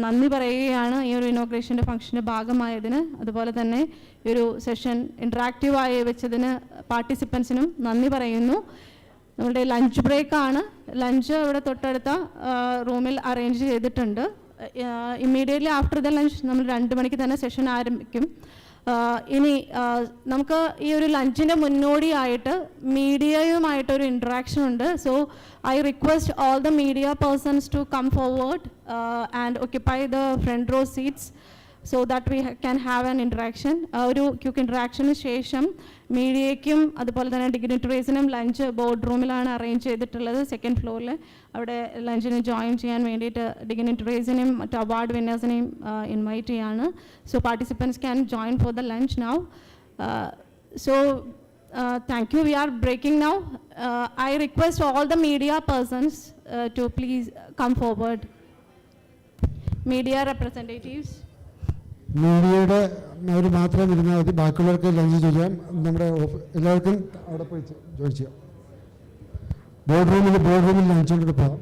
നന്ദി പറയുകയാണ് ഈ ഒരു ഇനോഗ്രേഷൻ്റെ ഫംഗ്ഷൻ്റെ ഭാഗമായതിന്. അതുപോലെ തന്നെ ഈ ഒരു സെഷൻ ഇൻട്രാക്റ്റീവായി വെച്ചതിന് പാർട്ടിസിപ്പൻസിനും നന്ദി പറയുന്നു. നമ്മുടെ ലഞ്ച് ബ്രേക്കാണ്. ലഞ്ച് ഇവിടെ തൊട്ടടുത്ത റൂമിൽ അറേഞ്ച് ചെയ്തിട്ടുണ്ട്. ഇമ്മീഡിയറ്റ്ലി ആഫ്റ്റർ ദ ലഞ്ച് നമ്മൾ 2 മണിക്ക് തന്നെ സെഷൻ ആരംഭിക്കും. ഇനി നമുക്ക് ഈ ഒരു ലഞ്ചിൻ്റെ മുന്നോടിയായിട്ട് മീഡിയയുമായിട്ടൊരു ഇൻട്രാക്ഷൻ ഉണ്ട്. So I request all the media persons to come forward and occupy the front row seats so that we can have an interaction. ഒരു ക്വിക്ക് ഇൻട്രാക്ഷന് ശേഷം മീഡിയയ്ക്കും അതുപോലെ തന്നെ ഡിഗ്നിറ്ററീസിനും ലഞ്ച് ബോർഡ് റൂമിലാണ് അറേഞ്ച് ചെയ്തിട്ടുള്ളത്, 2nd ഫ്ലോറിൽ. അവിടെ ലഞ്ചിന് ജോയിൻ ചെയ്യാൻ വേണ്ടിയിട്ട് ഡിഗ്നിറ്ററീസിനെയും മറ്റ് അവാർഡ് വിന്നേഴ്സിനെയും ഇൻവൈറ്റ് ചെയ്യാണ്. So participants can join for the lunch now. So Thank you. We are breaking now. I request all the media persons to please come forward. Media representatives. മീഡിയയുടെ അവർ മാത്രം ഇരുന്നാൽ മതി, ബാക്കിയുള്ളവർക്ക് ലഞ്ച് ചെയ്യാം. നമ്മുടെ എല്ലാവർക്കും അവിടെ പോയി ജോയിൻ ചെയ്യാം. ബോർഡ് റൂമിൽ ലഞ്ച് കൊണ്ടിട്ട് പോകാം.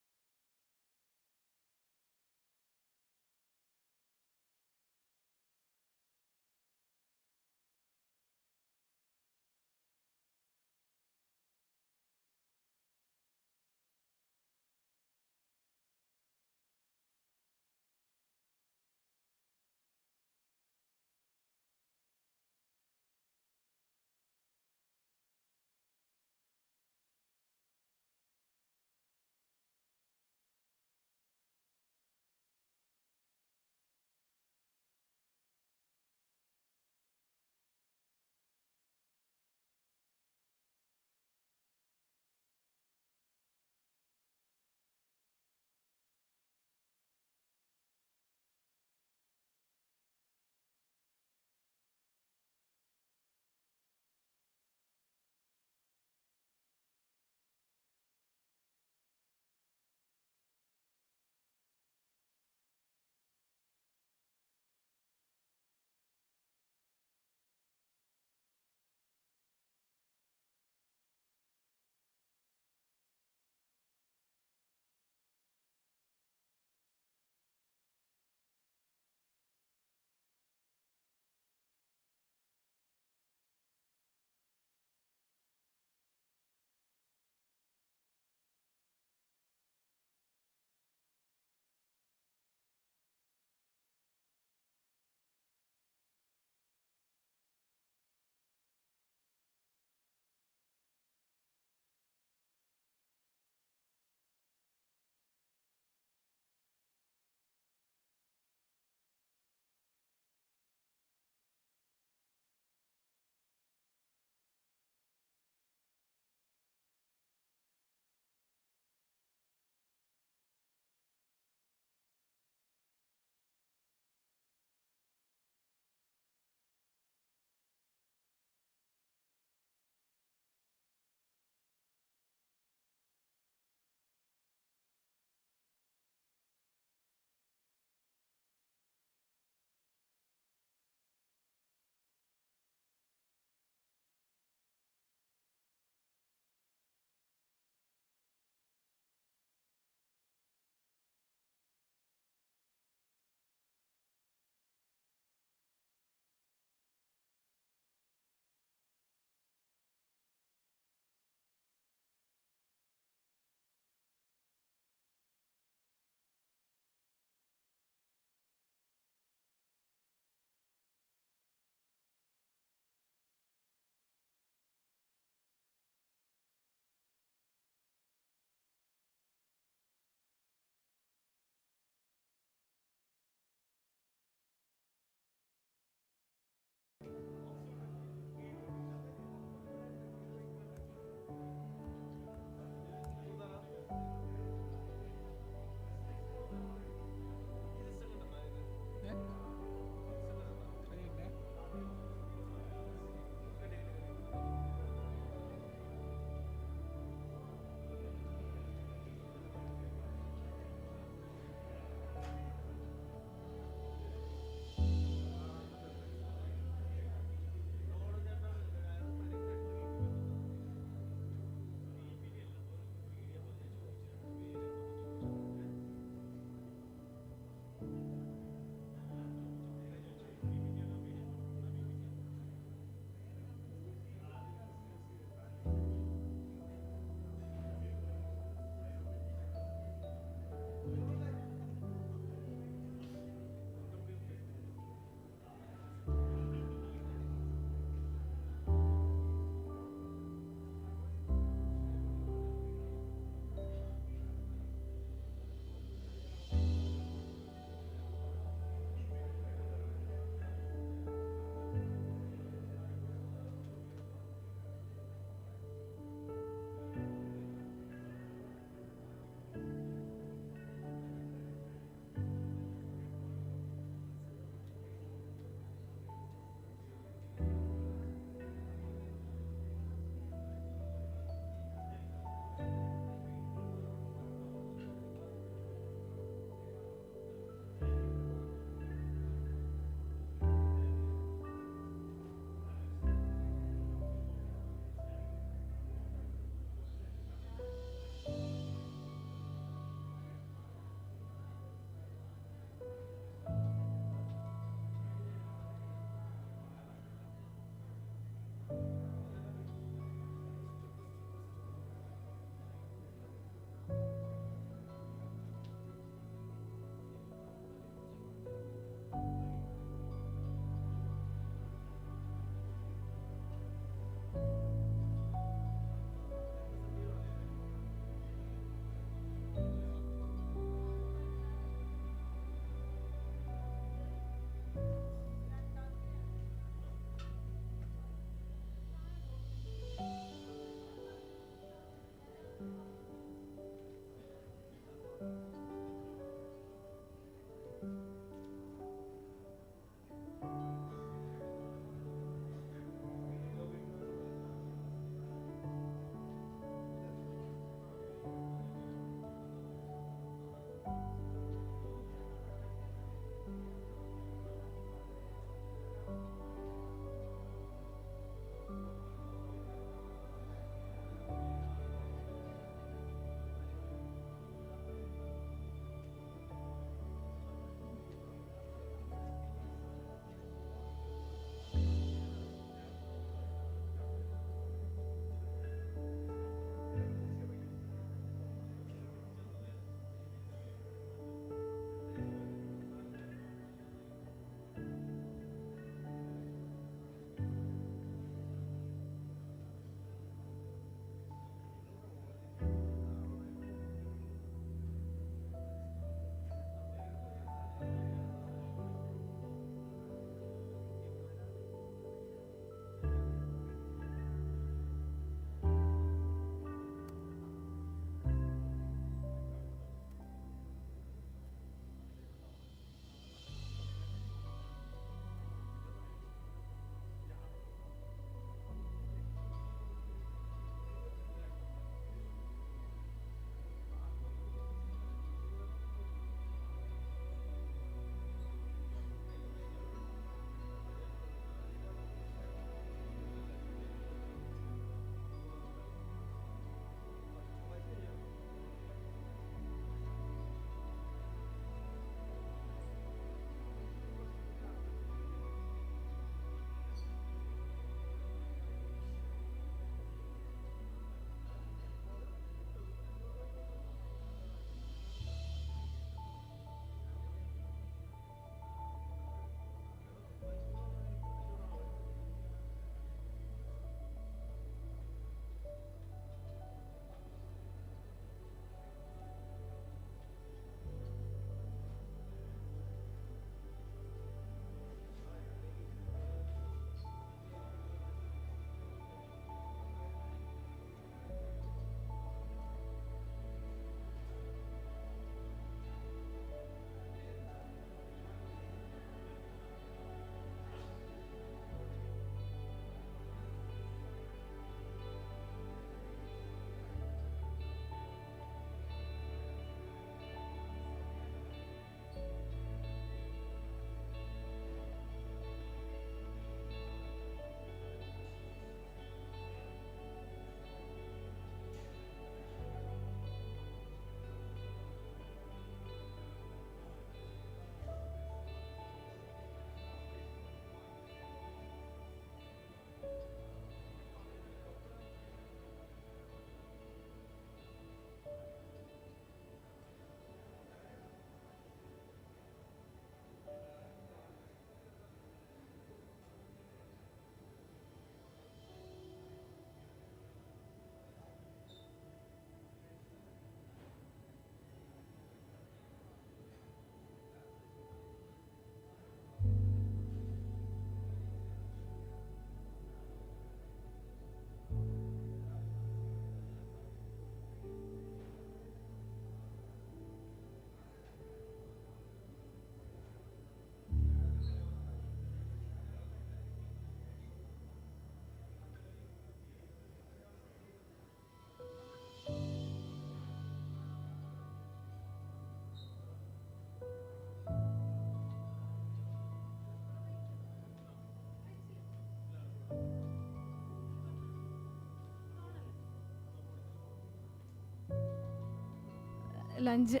ലഞ്ച്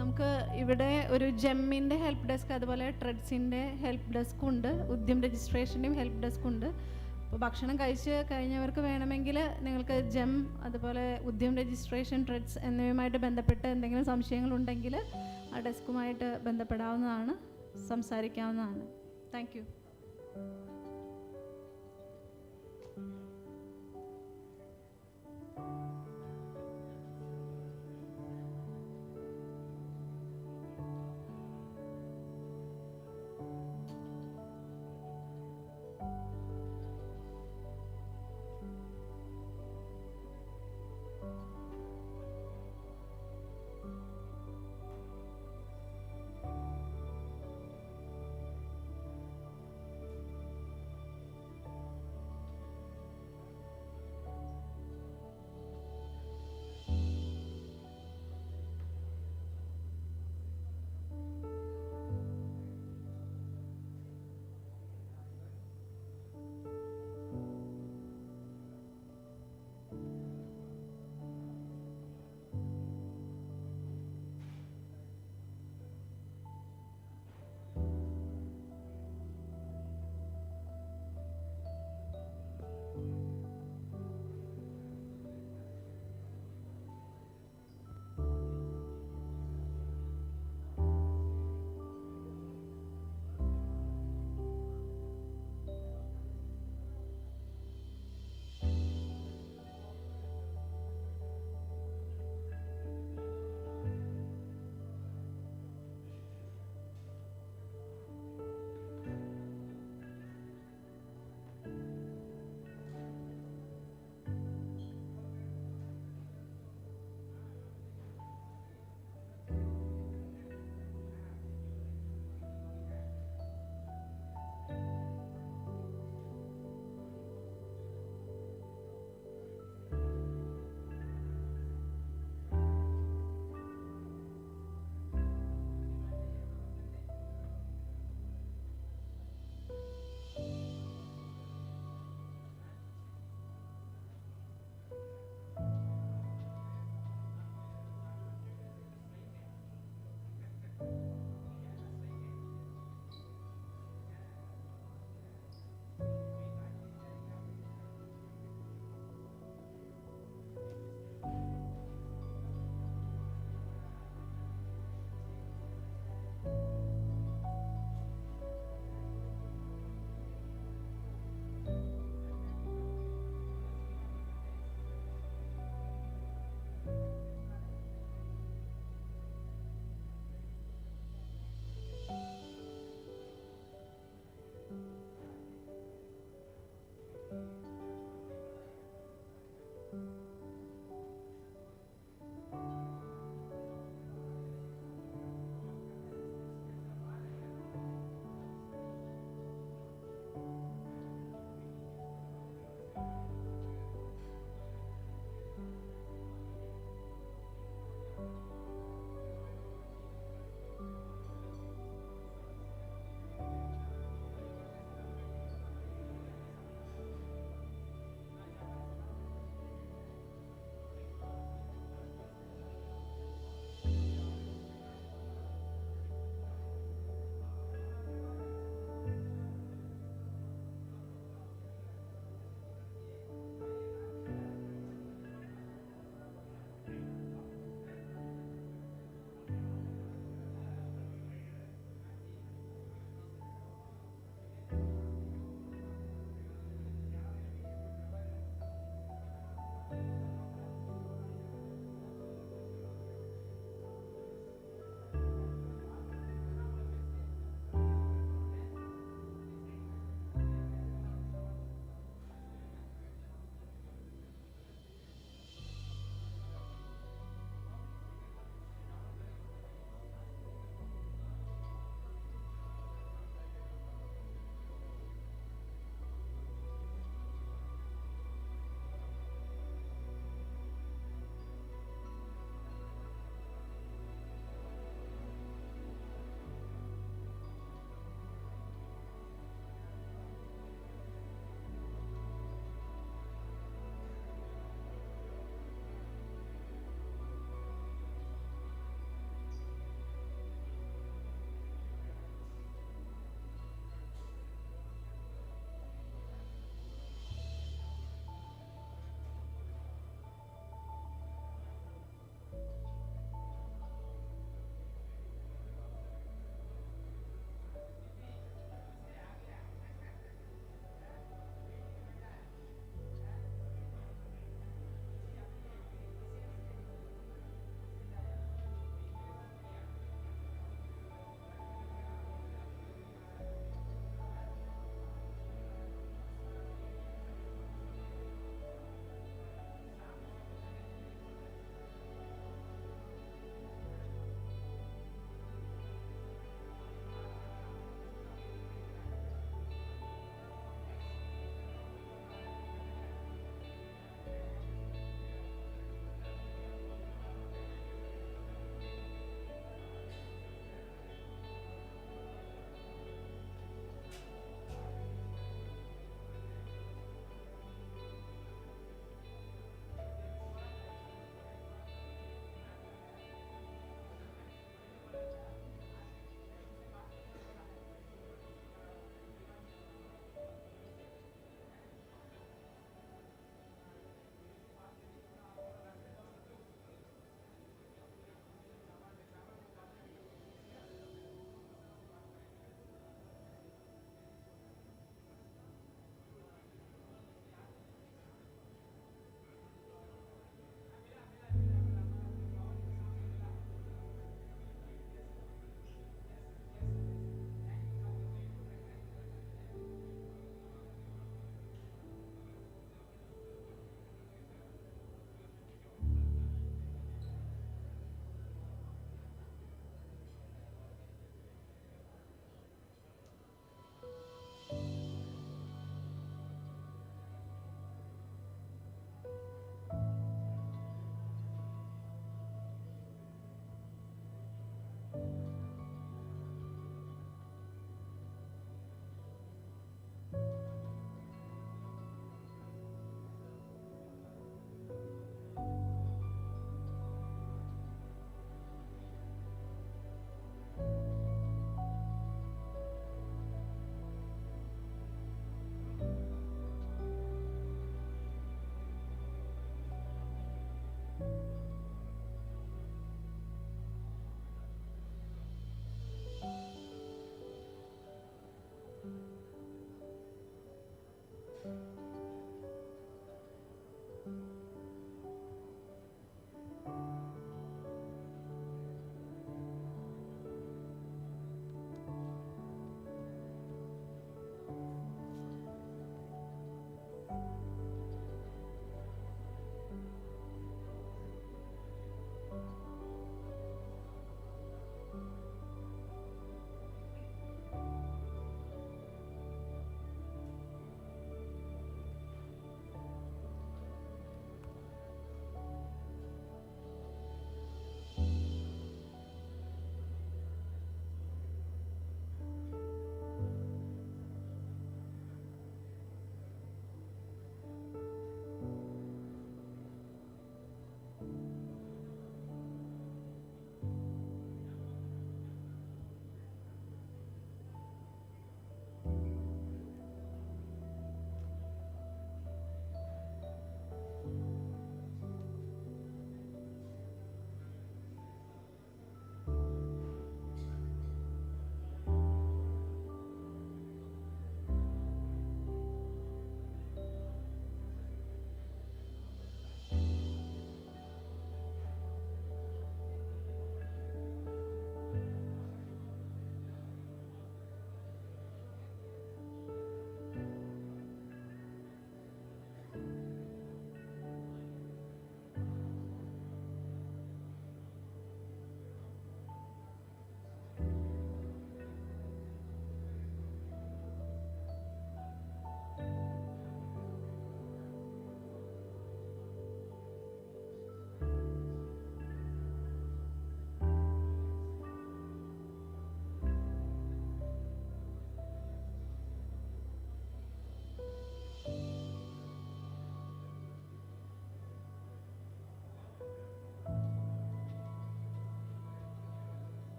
നമുക്ക് ഇവിടെ ഒരു ജെമ്മിൻ്റെ ഹെൽപ്പ് ഡെസ്ക്, അതുപോലെ ട്രെഡ്സിൻ്റെ ഹെൽപ്പ് ഡെസ്ക് ഉണ്ട്, ഉദ്യം രജിസ്ട്രേഷൻ്റെയും ഹെൽപ്പ് ഡെസ്ക് ഉണ്ട്. അപ്പോൾ ഭക്ഷണം കഴിച്ച് കഴിഞ്ഞവർക്ക് വേണമെങ്കിൽ നിങ്ങൾക്ക് ജെം, അതുപോലെ ഉദ്യം രജിസ്ട്രേഷൻ, ട്രെഡ്സ് എന്നിവയുമായിട്ട് ബന്ധപ്പെട്ട് എന്തെങ്കിലും സംശയങ്ങളുണ്ടെങ്കിൽ ആ ഡെസ്കുമായിട്ട് ബന്ധപ്പെടാവുന്നതാണ്, സംസാരിക്കാവുന്നതാണ്. Thank you.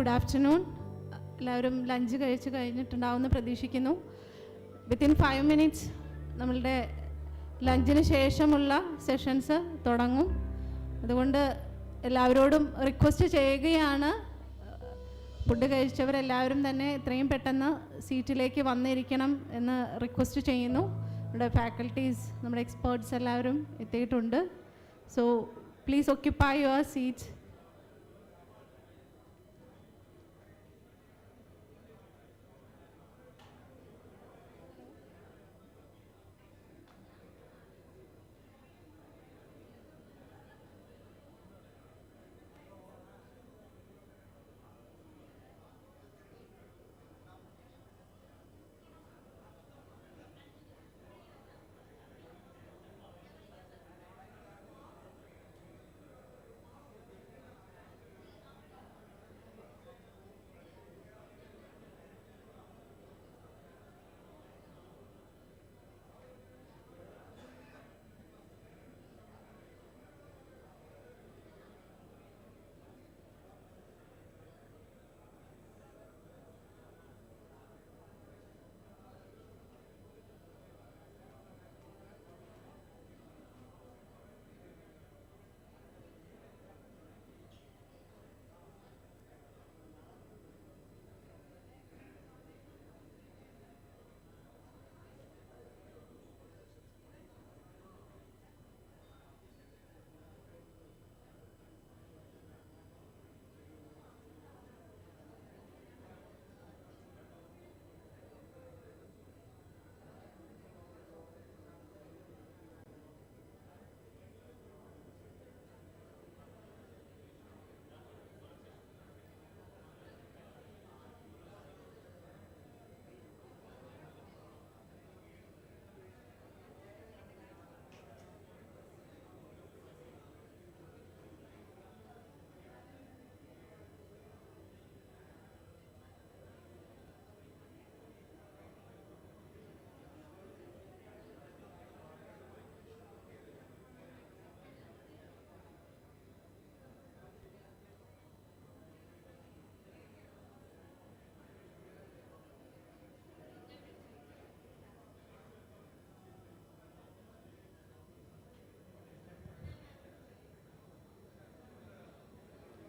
Good afternoon. എല്ലാവരും ലഞ്ച് കഴിച്ച് കഴിഞ്ഞിട്ടുണ്ടാവുമെന്ന് പ്രതീക്ഷിക്കുന്നു. വിത്തിൻ 5 minutes നമ്മളുടെ ലഞ്ചിന് ശേഷമുള്ള സെഷൻസ് തുടങ്ങും. അതുകൊണ്ട് എല്ലാവരോടും റിക്വസ്റ്റ് ചെയ്യുകയാണ്, ഫുഡ് കഴിച്ചവരെല്ലാവരും തന്നെ എത്രയും പെട്ടെന്ന് സീറ്റിലേക്ക് വന്നിരിക്കണം എന്ന് റിക്വസ്റ്റ് ചെയ്യുന്നു. നമ്മുടെ ഫാക്കൽറ്റീസ്, നമ്മുടെ എക്സ്പേർട്സ് എല്ലാവരും എത്തിയിട്ടുണ്ട്. So please occupy your seats.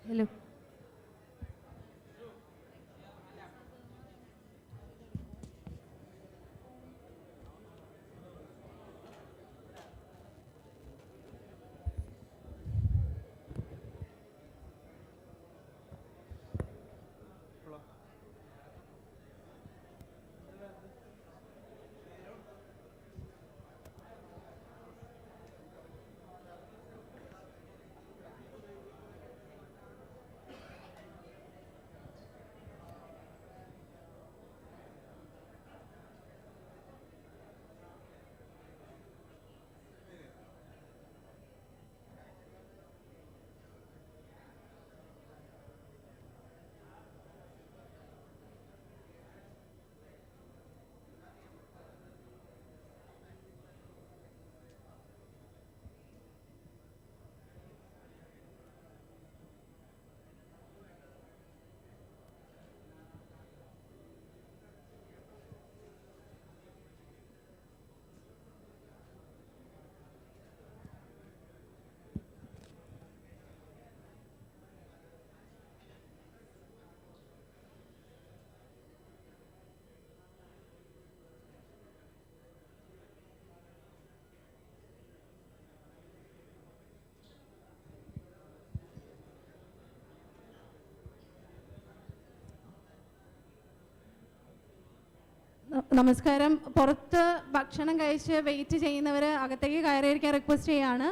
Hello. നമസ്കാരം. പുറത്ത് ഭക്ഷണം കഴിച്ച് വെയിറ്റ് ചെയ്യുന്നവർ അകത്തേക്ക് കയറിയിരിക്കാൻ റിക്വസ്റ്റ് ചെയ്യാണ്.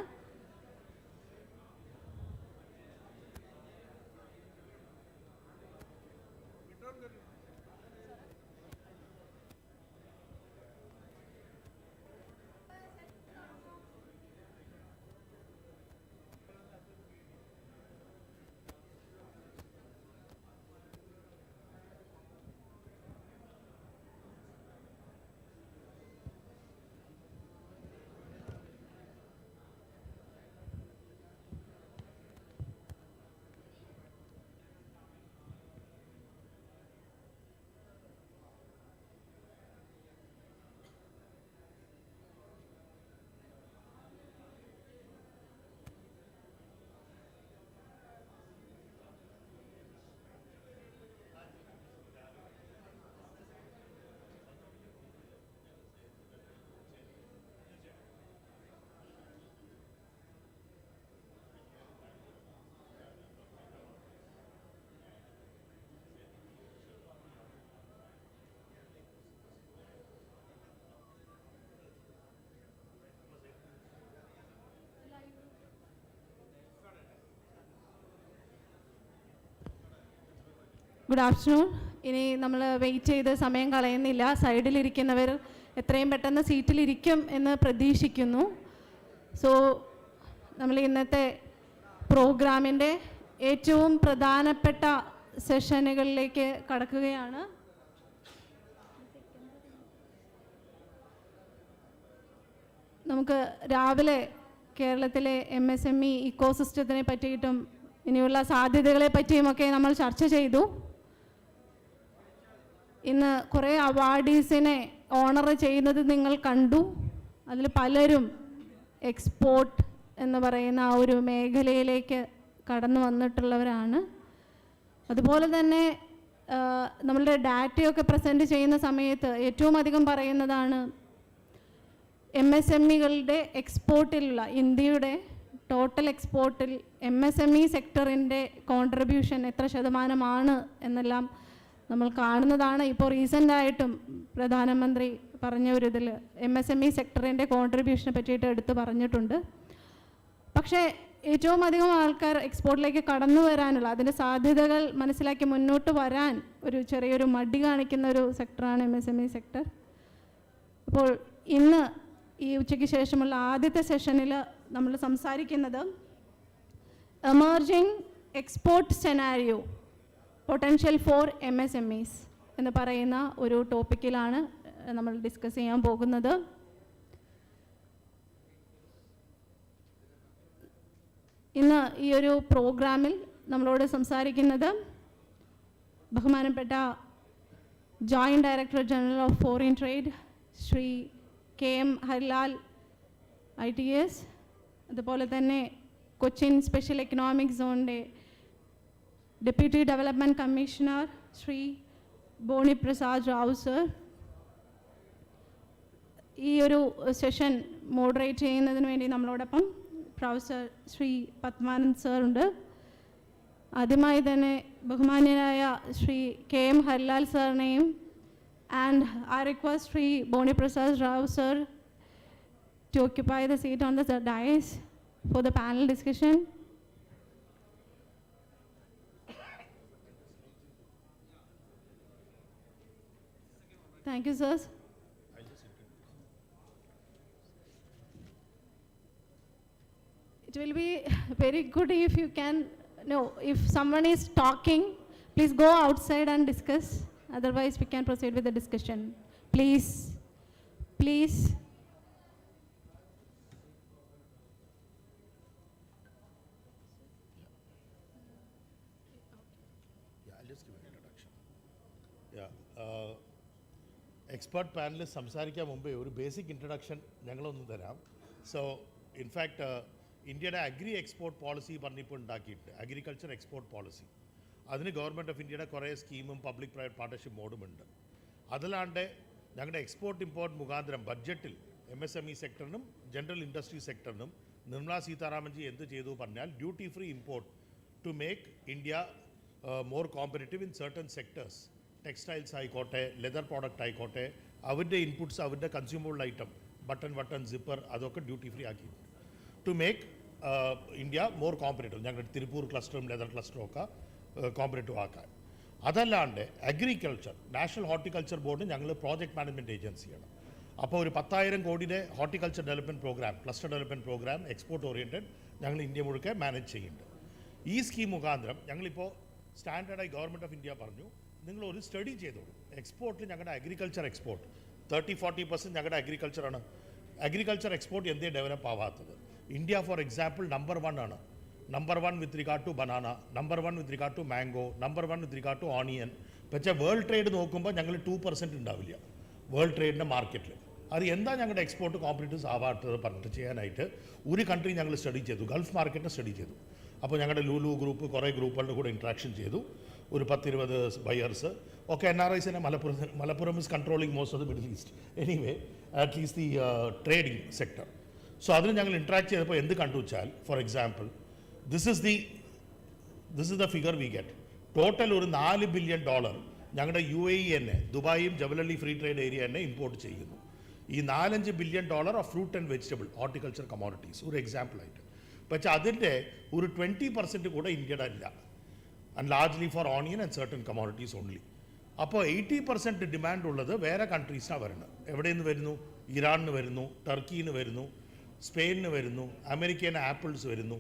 Good afternoon. ഇനി നമ്മൾ വെയിറ്റ് ചെയ്ത് സമയം കളയുന്നില്ല. സൈഡിലിരിക്കുന്നവർ എത്രയും പെട്ടെന്ന് സീറ്റിലിരിക്കും എന്ന് പ്രതീക്ഷിക്കുന്നു. സോ നമ്മൾ ഇന്നത്തെ പ്രോഗ്രാമിൻ്റെ ഏറ്റവും പ്രധാനപ്പെട്ട സെഷനുകളിലേക്ക് കടക്കുകയാണ്. നമുക്ക് രാവിലെ കേരളത്തിലെ MSME ഇക്കോസിസ്റ്റത്തിനെ പറ്റിയിട്ടും ഇനിയുള്ള സാധ്യതകളെ പറ്റിയുമൊക്കെ നമ്മൾ ചർച്ച ചെയ്തു. ഇന്ന് കുറേ അവാർഡീസിനെ ഓണർ ചെയ്യുന്നത് നിങ്ങൾ കണ്ടു. അതിൽ പലരും എക്സ്പോർട്ട് എന്ന് പറയുന്ന ആ ഒരു മേഖലയിലേക്ക് കടന്നു വന്നിട്ടുള്ളവരാണ്. അതുപോലെ തന്നെ നമ്മളുടെ ഡാറ്റയൊക്കെ പ്രസൻറ്റ് ചെയ്യുന്ന സമയത്ത് ഏറ്റവും അധികം പറയുന്നതാണ് MSMEകളുടെ എക്സ്പോർട്ടിലുള്ള ഇന്ത്യയുടെ ടോട്ടൽ എക്സ്പോർട്ടിൽ MSME സെക്ടറിൻ്റെ കോൺട്രിബ്യൂഷൻ എത്ര ശതമാനമാണ് എന്നെല്ലാം നമ്മൾ കാണുന്നതാണ്. ഇപ്പോൾ റീസെൻ്റായിട്ടും പ്രധാനമന്ത്രി പറഞ്ഞ ഒരു ഇതിൽ MSME സെക്ടറിൻ്റെ കോൺട്രിബ്യൂഷനെ പറ്റിയിട്ട് എടുത്ത് പറഞ്ഞിട്ടുണ്ട്. പക്ഷേ ഏറ്റവും അധികം ആൾക്കാർ എക്സ്പോർട്ടിലേക്ക് കടന്നു വരാനുള്ള അതിൻ്റെ സാധ്യതകൾ മനസ്സിലാക്കി മുന്നോട്ട് വരാൻ ഒരു ചെറിയൊരു മടി കാണിക്കുന്ന ഒരു സെക്ടറാണ് MSME സെക്ടർ. അപ്പോൾ ഇന്ന് ഈ ഉച്ചയ്ക്ക് ശേഷമുള്ള ആദ്യത്തെ സെഷനിൽ നമ്മൾ സംസാരിക്കുന്നത് emerging export scenario potential four MSMEs എന്ന് പറയുന്ന ഒരു ടോപ്പിക്കിലാണ് നമ്മൾ ഡിസ്കസ് ചെയ്യാൻ പോകുന്നത്. ഇന്ന് ഈ ഒരു പ്രോഗ്രാമിൽ നമ്മളോട് സംസാരിക്കുന്നത് ബഹുമാനപ്പെട്ട joint director general of foreign trade Shri KM Harilal ITS, അതുപോലെ തന്നെ കൊച്ചിൻ സ്പെഷ്യൽ എക്കണോമിക് സോണിൻ്റെ deputy development commissioner Shri Boney Prasad Rao sir. ഈ ഒരു സെഷൻ മോഡറേറ്റ് ചെയ്യുന്നതിന് വേണ്ടി നമ്മളോടൊപ്പം പ്രൊഫസർ ശ്രീ പത്മാനന്ദ് സർ ഉണ്ട്. ആദ്യമായി തന്നെ ബഹുമാന്യനായ Shri KM Harilal സാറിനെയും and I request Sri Boni Prasad Rao sir to occupy the seat on the dais for the panel discussion. Thank you, sirs. It will be very good if you can, no, if someone is talking, please go outside and discuss. Otherwise, we can proceed with the discussion. Please, please. Yeah, I'll just give an introduction. Yeah, expert panelists സംസാരിക്കാൻ മുമ്പേ ഒരു basic introduction ഞങ്ങളൊന്ന് തരാം. So in fact ഇന്ത്യയുടെ agri export policy പറഞ്ഞിപ്പോൾ ഉണ്ടാക്കിയിട്ട് agriculture export policy അതിന് government of ഇന്ത്യയുടെ കുറേ സ്കീമും പബ്ലിക് പ്രൈവറ്റ് പാർട്ണർഷിപ്പ് മോഡും ഉണ്ട്. അതല്ലാണ്ട് ഞങ്ങളുടെ എക്സ്പോർട്ട് ഇമ്പോർട്ട് മുഖാന്തരം ബഡ്ജറ്റിൽ MSME സെക്ടറിനും ജനറൽ ഇൻഡസ്ട്രി സെക്ടറിനും നിർമ്മലാ സീതാരാമൻജി എന്ത് ചെയ്തു പറഞ്ഞാൽ duty free import to make India more competitive in certain sectors. Textiles ആയിക്കോട്ടെ, ലെതർ പ്രോഡക്റ്റ് ആയിക്കോട്ടെ, അവരുടെ ഇൻപുട്സ്, അവരുടെ കൺസ്യൂമബിൾ ഐറ്റം, ബട്ടൺ സിപ്പർ, അതൊക്കെ ഡ്യൂട്ടി ഫ്രീ ആക്കിയിട്ടുണ്ട് to make India more competitive. ഞങ്ങളുടെ തിരുപ്പൂർ ക്ലസ്റ്ററും ലെതർ ക്ലസ്റ്ററും ഒക്കെ കോമ്പറ്റീവ് ആക്കാൻ. അതല്ലാണ്ട് അഗ്രികൾച്ചർ നാഷണൽ ഹോർട്ടിക്കൾച്ചർ ബോർഡ് ഞങ്ങൾ പ്രോജക്റ്റ് മാനേജ്മെൻറ്റ് ഏജൻസിയാണ്. അപ്പോൾ ഒരു 10,000 കോടിയുടെ horticulture development programme, cluster development programme export oriented ഞങ്ങൾ ഇന്ത്യ മുഴുക്കെ മാനേജ് ചെയ്യുന്നുണ്ട്. ഈ സ്കീം മുഖാന്തരം ഞങ്ങളിപ്പോൾ സ്റ്റാൻഡേർഡായി ഗവൺമെൻറ് ഓഫ് ഇന്ത്യ പറഞ്ഞു, നിങ്ങൾ ഒരു സ്റ്റഡി ചെയ്തോളൂ. എക്സ്പോർട്ടിൽ ഞങ്ങളുടെ അഗ്രികൾച്ചർ എക്സ്പോർട്ട് 30-40% ഞങ്ങളുടെ അഗ്രികൾച്ചറാണ്. അഗ്രികൾച്ചർ എക്സ്പോർട്ട് എന്തേ ഡെവലപ്പ് ആവാത്തത്? ഇന്ത്യ ഫോർ എക്സാമ്പിൾ നമ്പർ 1 ആണ്. Number 1 with regard to banana, number 1 with regard to mango, number 1 with regard to onion. പക്ഷേ വേൾഡ് ട്രേഡ് നോക്കുമ്പോൾ ഞങ്ങൾ 2% ഉണ്ടാവില്ല വേൾഡ് ട്രേഡിൻ്റെ മാർക്കറ്റിൽ. അത് എന്താ ഞങ്ങളുടെ എക്സ്പോർട്ട് കോമ്പറ്റീറ്റീവ്സ് ആവാത്തത് പറഞ്ഞിട്ട് ചെയ്യാനായിട്ട് ഒരു കൺട്രി ഞങ്ങൾ സ്റ്റഡി ചെയ്തു, ഗൾഫ് മാർക്കറ്റിനെ സ്റ്റഡി ചെയ്തു. അപ്പോൾ ഞങ്ങളുടെ ലൂലു ഗ്രൂപ്പ് കുറേ ഗ്രൂപ്പുകളുടെ കൂടെ ഇൻട്രാക്ഷൻ ചെയ്തു. ഒരു 10-20 ബയേഴ്സ് ഒക്കെ NRIs Malappuram is controlling most of the middle east anyway at least the trading sector. So അതിന് ഞങ്ങൾ ഇൻട്രാക്ട് ചെയ്തപ്പോൾ എന്ത് കണ്ടു വെച്ചാൽ, for example this is the figure we get. Total ഒരു $4 billion ഞങ്ങളുടെ UAE തന്നെ, ദുബായും ജബലലി ഫ്രീ ട്രേഡ് ഏരിയ തന്നെ ഇമ്പോർട്ട് ചെയ്യുന്നു. ഈ $4-5 billion of fruit and vegetable horticulture commodities ഒരു എക്സാമ്പിളായിട്ട്. പക്ഷേ അതിൻ്റെ ഒരു 20% കൂടെ ഇന്ത്യയുടെ ഇല്ല. and largely for onion and certain commodities only. അപ്പോൾ 80% ഡിമാൻഡ് ഉള്ളത് വേറെ കൺട്രീസിനാണ് വരുന്നത്. എവിടെ നിന്ന് വരുന്നു? ഇറാനിന് വരുന്നു, ടർക്കിയിൽ നിന്ന് വരുന്നു, സ്പെയിനിന് വരുന്നു, അമേരിക്കയിൽ ആപ്പിൾസ് വരുന്നു.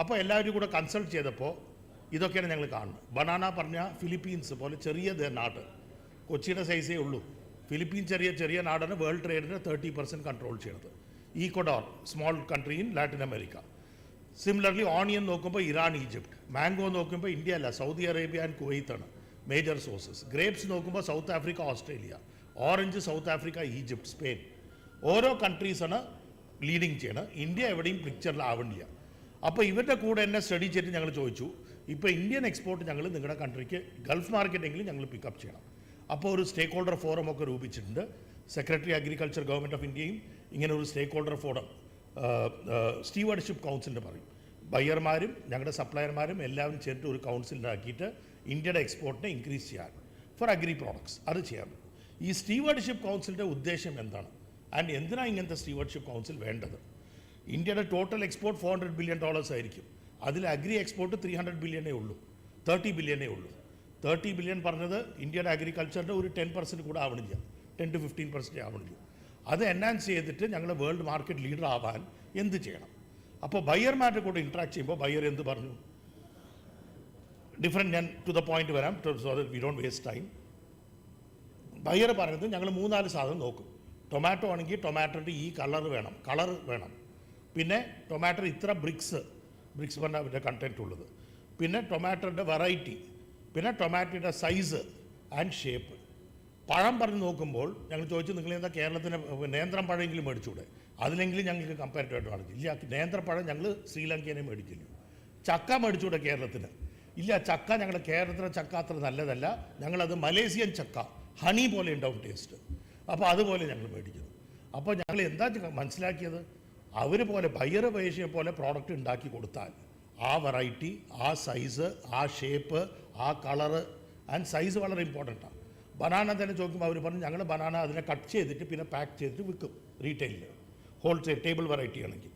അപ്പോൾ എല്ലാവരും കൂടെ കൺസൾട്ട് ചെയ്തപ്പോൾ ഇതൊക്കെയാണ് ഞങ്ങൾ കാണുന്നത്. ബനാന പറഞ്ഞാൽ ഫിലിപ്പീൻസ് പോലെ ചെറിയ നാട്, കൊച്ചിയുടെ സൈസേ ഉള്ളൂ. ഫിലിപ്പീൻ ചെറിയ നാടാണ് വേൾഡ് ട്രേഡിന് 30% കൺട്രോൾ ചെയ്യുന്നത്. Ecuador small country in Latin America. Similarly onion നോക്കുമ്പോൾ ഇറാൻ, ഈജിപ്റ്റ്. മാംഗോ നോക്കുമ്പോൾ ഇന്ത്യ അല്ല, സൗദി അറേബ്യ ആൻഡ് കുവൈത്താണ് മേജർ സോഴ്സസ്. ഗ്രേപ്സ് നോക്കുമ്പോൾ South Africa, Australia. Orange South Africa, Egypt, Spain. ഓരോ കൺട്രീസാണ് ലീഡിങ് ചെയ്യണം. ഇന്ത്യ എവിടെയും പിക്ചറിലാവണില്ല. അപ്പോൾ ഇവരുടെ കൂടെ എന്നെ സ്റ്റഡി ചെയ്തിട്ട് ഞങ്ങൾ ചോദിച്ചു, ഇപ്പോൾ ഇന്ത്യൻ എക്സ്പോർട്ട് ഞങ്ങൾ നിങ്ങളുടെ കൺട്രിക്ക് ഗൾഫ് മാർക്കറ്റെങ്കിലും ഞങ്ങൾ പിക്കപ്പ് ചെയ്യണം. അപ്പോൾ ഒരു സ്റ്റേക്ക് ഹോൾഡർ ഫോറം ഒക്കെ രൂപിച്ചിട്ടുണ്ട്. സെക്രട്ടറി അഗ്രികൾച്ചർ ഗവൺമെൻറ് ഓഫ് ഇന്ത്യയും ഇങ്ങനെ ഒരു സ്റ്റേക്ക് ഹോൾഡർ ഫോറം, സ്റ്റീവാർഡ്ഷിപ്പ് കൗൺസിലിൻ്റെ പറയും, ബയ്യർമാരും ഞങ്ങളുടെ സപ്ലയർമാരും എല്ലാവരും ചേർത്ത് ഒരു കൗൺസിലിനാക്കിയിട്ട് ഇന്ത്യയുടെ എക്സ്പോർട്ടിനെ ഇൻക്രീസ് ചെയ്യാൻ ഫോർ അഗ്രി പ്രോഡക്ട്സ് അത് ചെയ്യാൻ. ഈ സ്റ്റീവാർഡ്ഷിപ്പ് കൗൺസിലിൻ്റെ ഉദ്ദേശം എന്താണ് ആൻഡ് എന്തിനാണ് ഇങ്ങനത്തെ സ്റ്റീവാർഡ്ഷിപ്പ് കൗൺസിൽ വേണ്ടത്? ഇന്ത്യയുടെ ടോട്ടൽ എക്സ്പോർട്ട് $400 billion ആയിരിക്കും. അതിൽ അഗ്രി എക്സ്പോർട്ട് 300 ബില്യണേ ഉള്ളൂ, 30 ബില്യണേ ഉള്ളൂ. 30 ബില്യൺ പറഞ്ഞത് ഇന്ത്യയുടെ അഗ്രികൾച്ചറിൻ്റെ ഒരു 10% കൂടെ ആവണില്ല, 10 to 15% ആവണില്ല. അത് എൻഹാൻസ് ചെയ്തിട്ട് ഞങ്ങൾ വേൾഡ് മാർക്കറ്റ് ലീഡർ ആവാൻ എന്ത് ചെയ്യണം? അപ്പോൾ ബയ്യർമാരുടെ കൂടെ ഇൻട്രാക്ട് ചെയ്യുമ്പോൾ ബയ്യർ എന്ത് പറഞ്ഞു? ഡിഫറെൻറ്റ്, ഞാൻ ടു ദ പോയിന്റ് വരാം, so that we don't waste time. Buyer പറയുന്നത് ഞങ്ങൾ 3-4 സാധനം നോക്കും. ടൊമാറ്റോ ആണെങ്കിൽ ടൊമാറ്റോയുടെ ഈ കളർ വേണം. പിന്നെ ടൊമാറ്റോ ഇത്ര ബ്രിക്സ് പറഞ്ഞാൽ അവരുടെ കണ്ടൻറ്റ് ഉള്ളത്. പിന്നെ ടൊമാറ്റോയുടെ വെറൈറ്റി, പിന്നെ ടൊമാറ്റോയുടെ സൈസ് ആൻഡ് ഷേപ്പ്. പഴം പറഞ്ഞ് നോക്കുമ്പോൾ ഞങ്ങൾ ചോദിച്ചു, നിങ്ങളെന്താ കേരളത്തിന് നേന്ത്രം പഴമെങ്കിലും മേടിച്ചൂടെ? അതിലെങ്കിലും ഞങ്ങൾക്ക് കമ്പാരിറ്റീവായിട്ട് കാണിച്ചു. ഇല്ല, നേന്ത്രപ്പഴം ഞങ്ങൾ ശ്രീലങ്കേനെ മേടിക്കില്ല. ചക്ക മേടിച്ചൂടെ കേരളത്തിന്? ഇല്ല, ചക്ക ഞങ്ങളുടെ കേരളത്തിലെ ചക്ക അത്ര നല്ലതല്ല, ഞങ്ങളത് മലേഷ്യൻ ചക്ക, ഹണി പോലെ ഉണ്ടാവും ടേസ്റ്റ്. അപ്പോൾ അതുപോലെ ഞങ്ങൾ മേടിക്കുന്നു. അപ്പോൾ ഞങ്ങൾ എന്താ മനസ്സിലാക്കിയത്? അവർ പോലെ ബയ്യർ പേശിയെ പോലെ പ്രോഡക്റ്റ് ഉണ്ടാക്കി കൊടുത്താൽ ആ വെറൈറ്റി, ആ സൈസ്, ആ ഷേപ്പ്, ആ കളറ് ആൻഡ് സൈസ് വളരെ ഇമ്പോർട്ടൻ്റാണ്. ബനാന തന്നെ ചോദിക്കുമ്പോൾ അവർ പറഞ്ഞു, ഞങ്ങൾ ബനാന അതിനെ കട്ട് ചെയ്തിട്ട് പിന്നെ പാക്ക് ചെയ്തിട്ട് വിൽക്കും റീറ്റെയിലിൽ, ഹോൾസെയിൽ ടേബിൾ വെറൈറ്റി ആണെങ്കിൽ.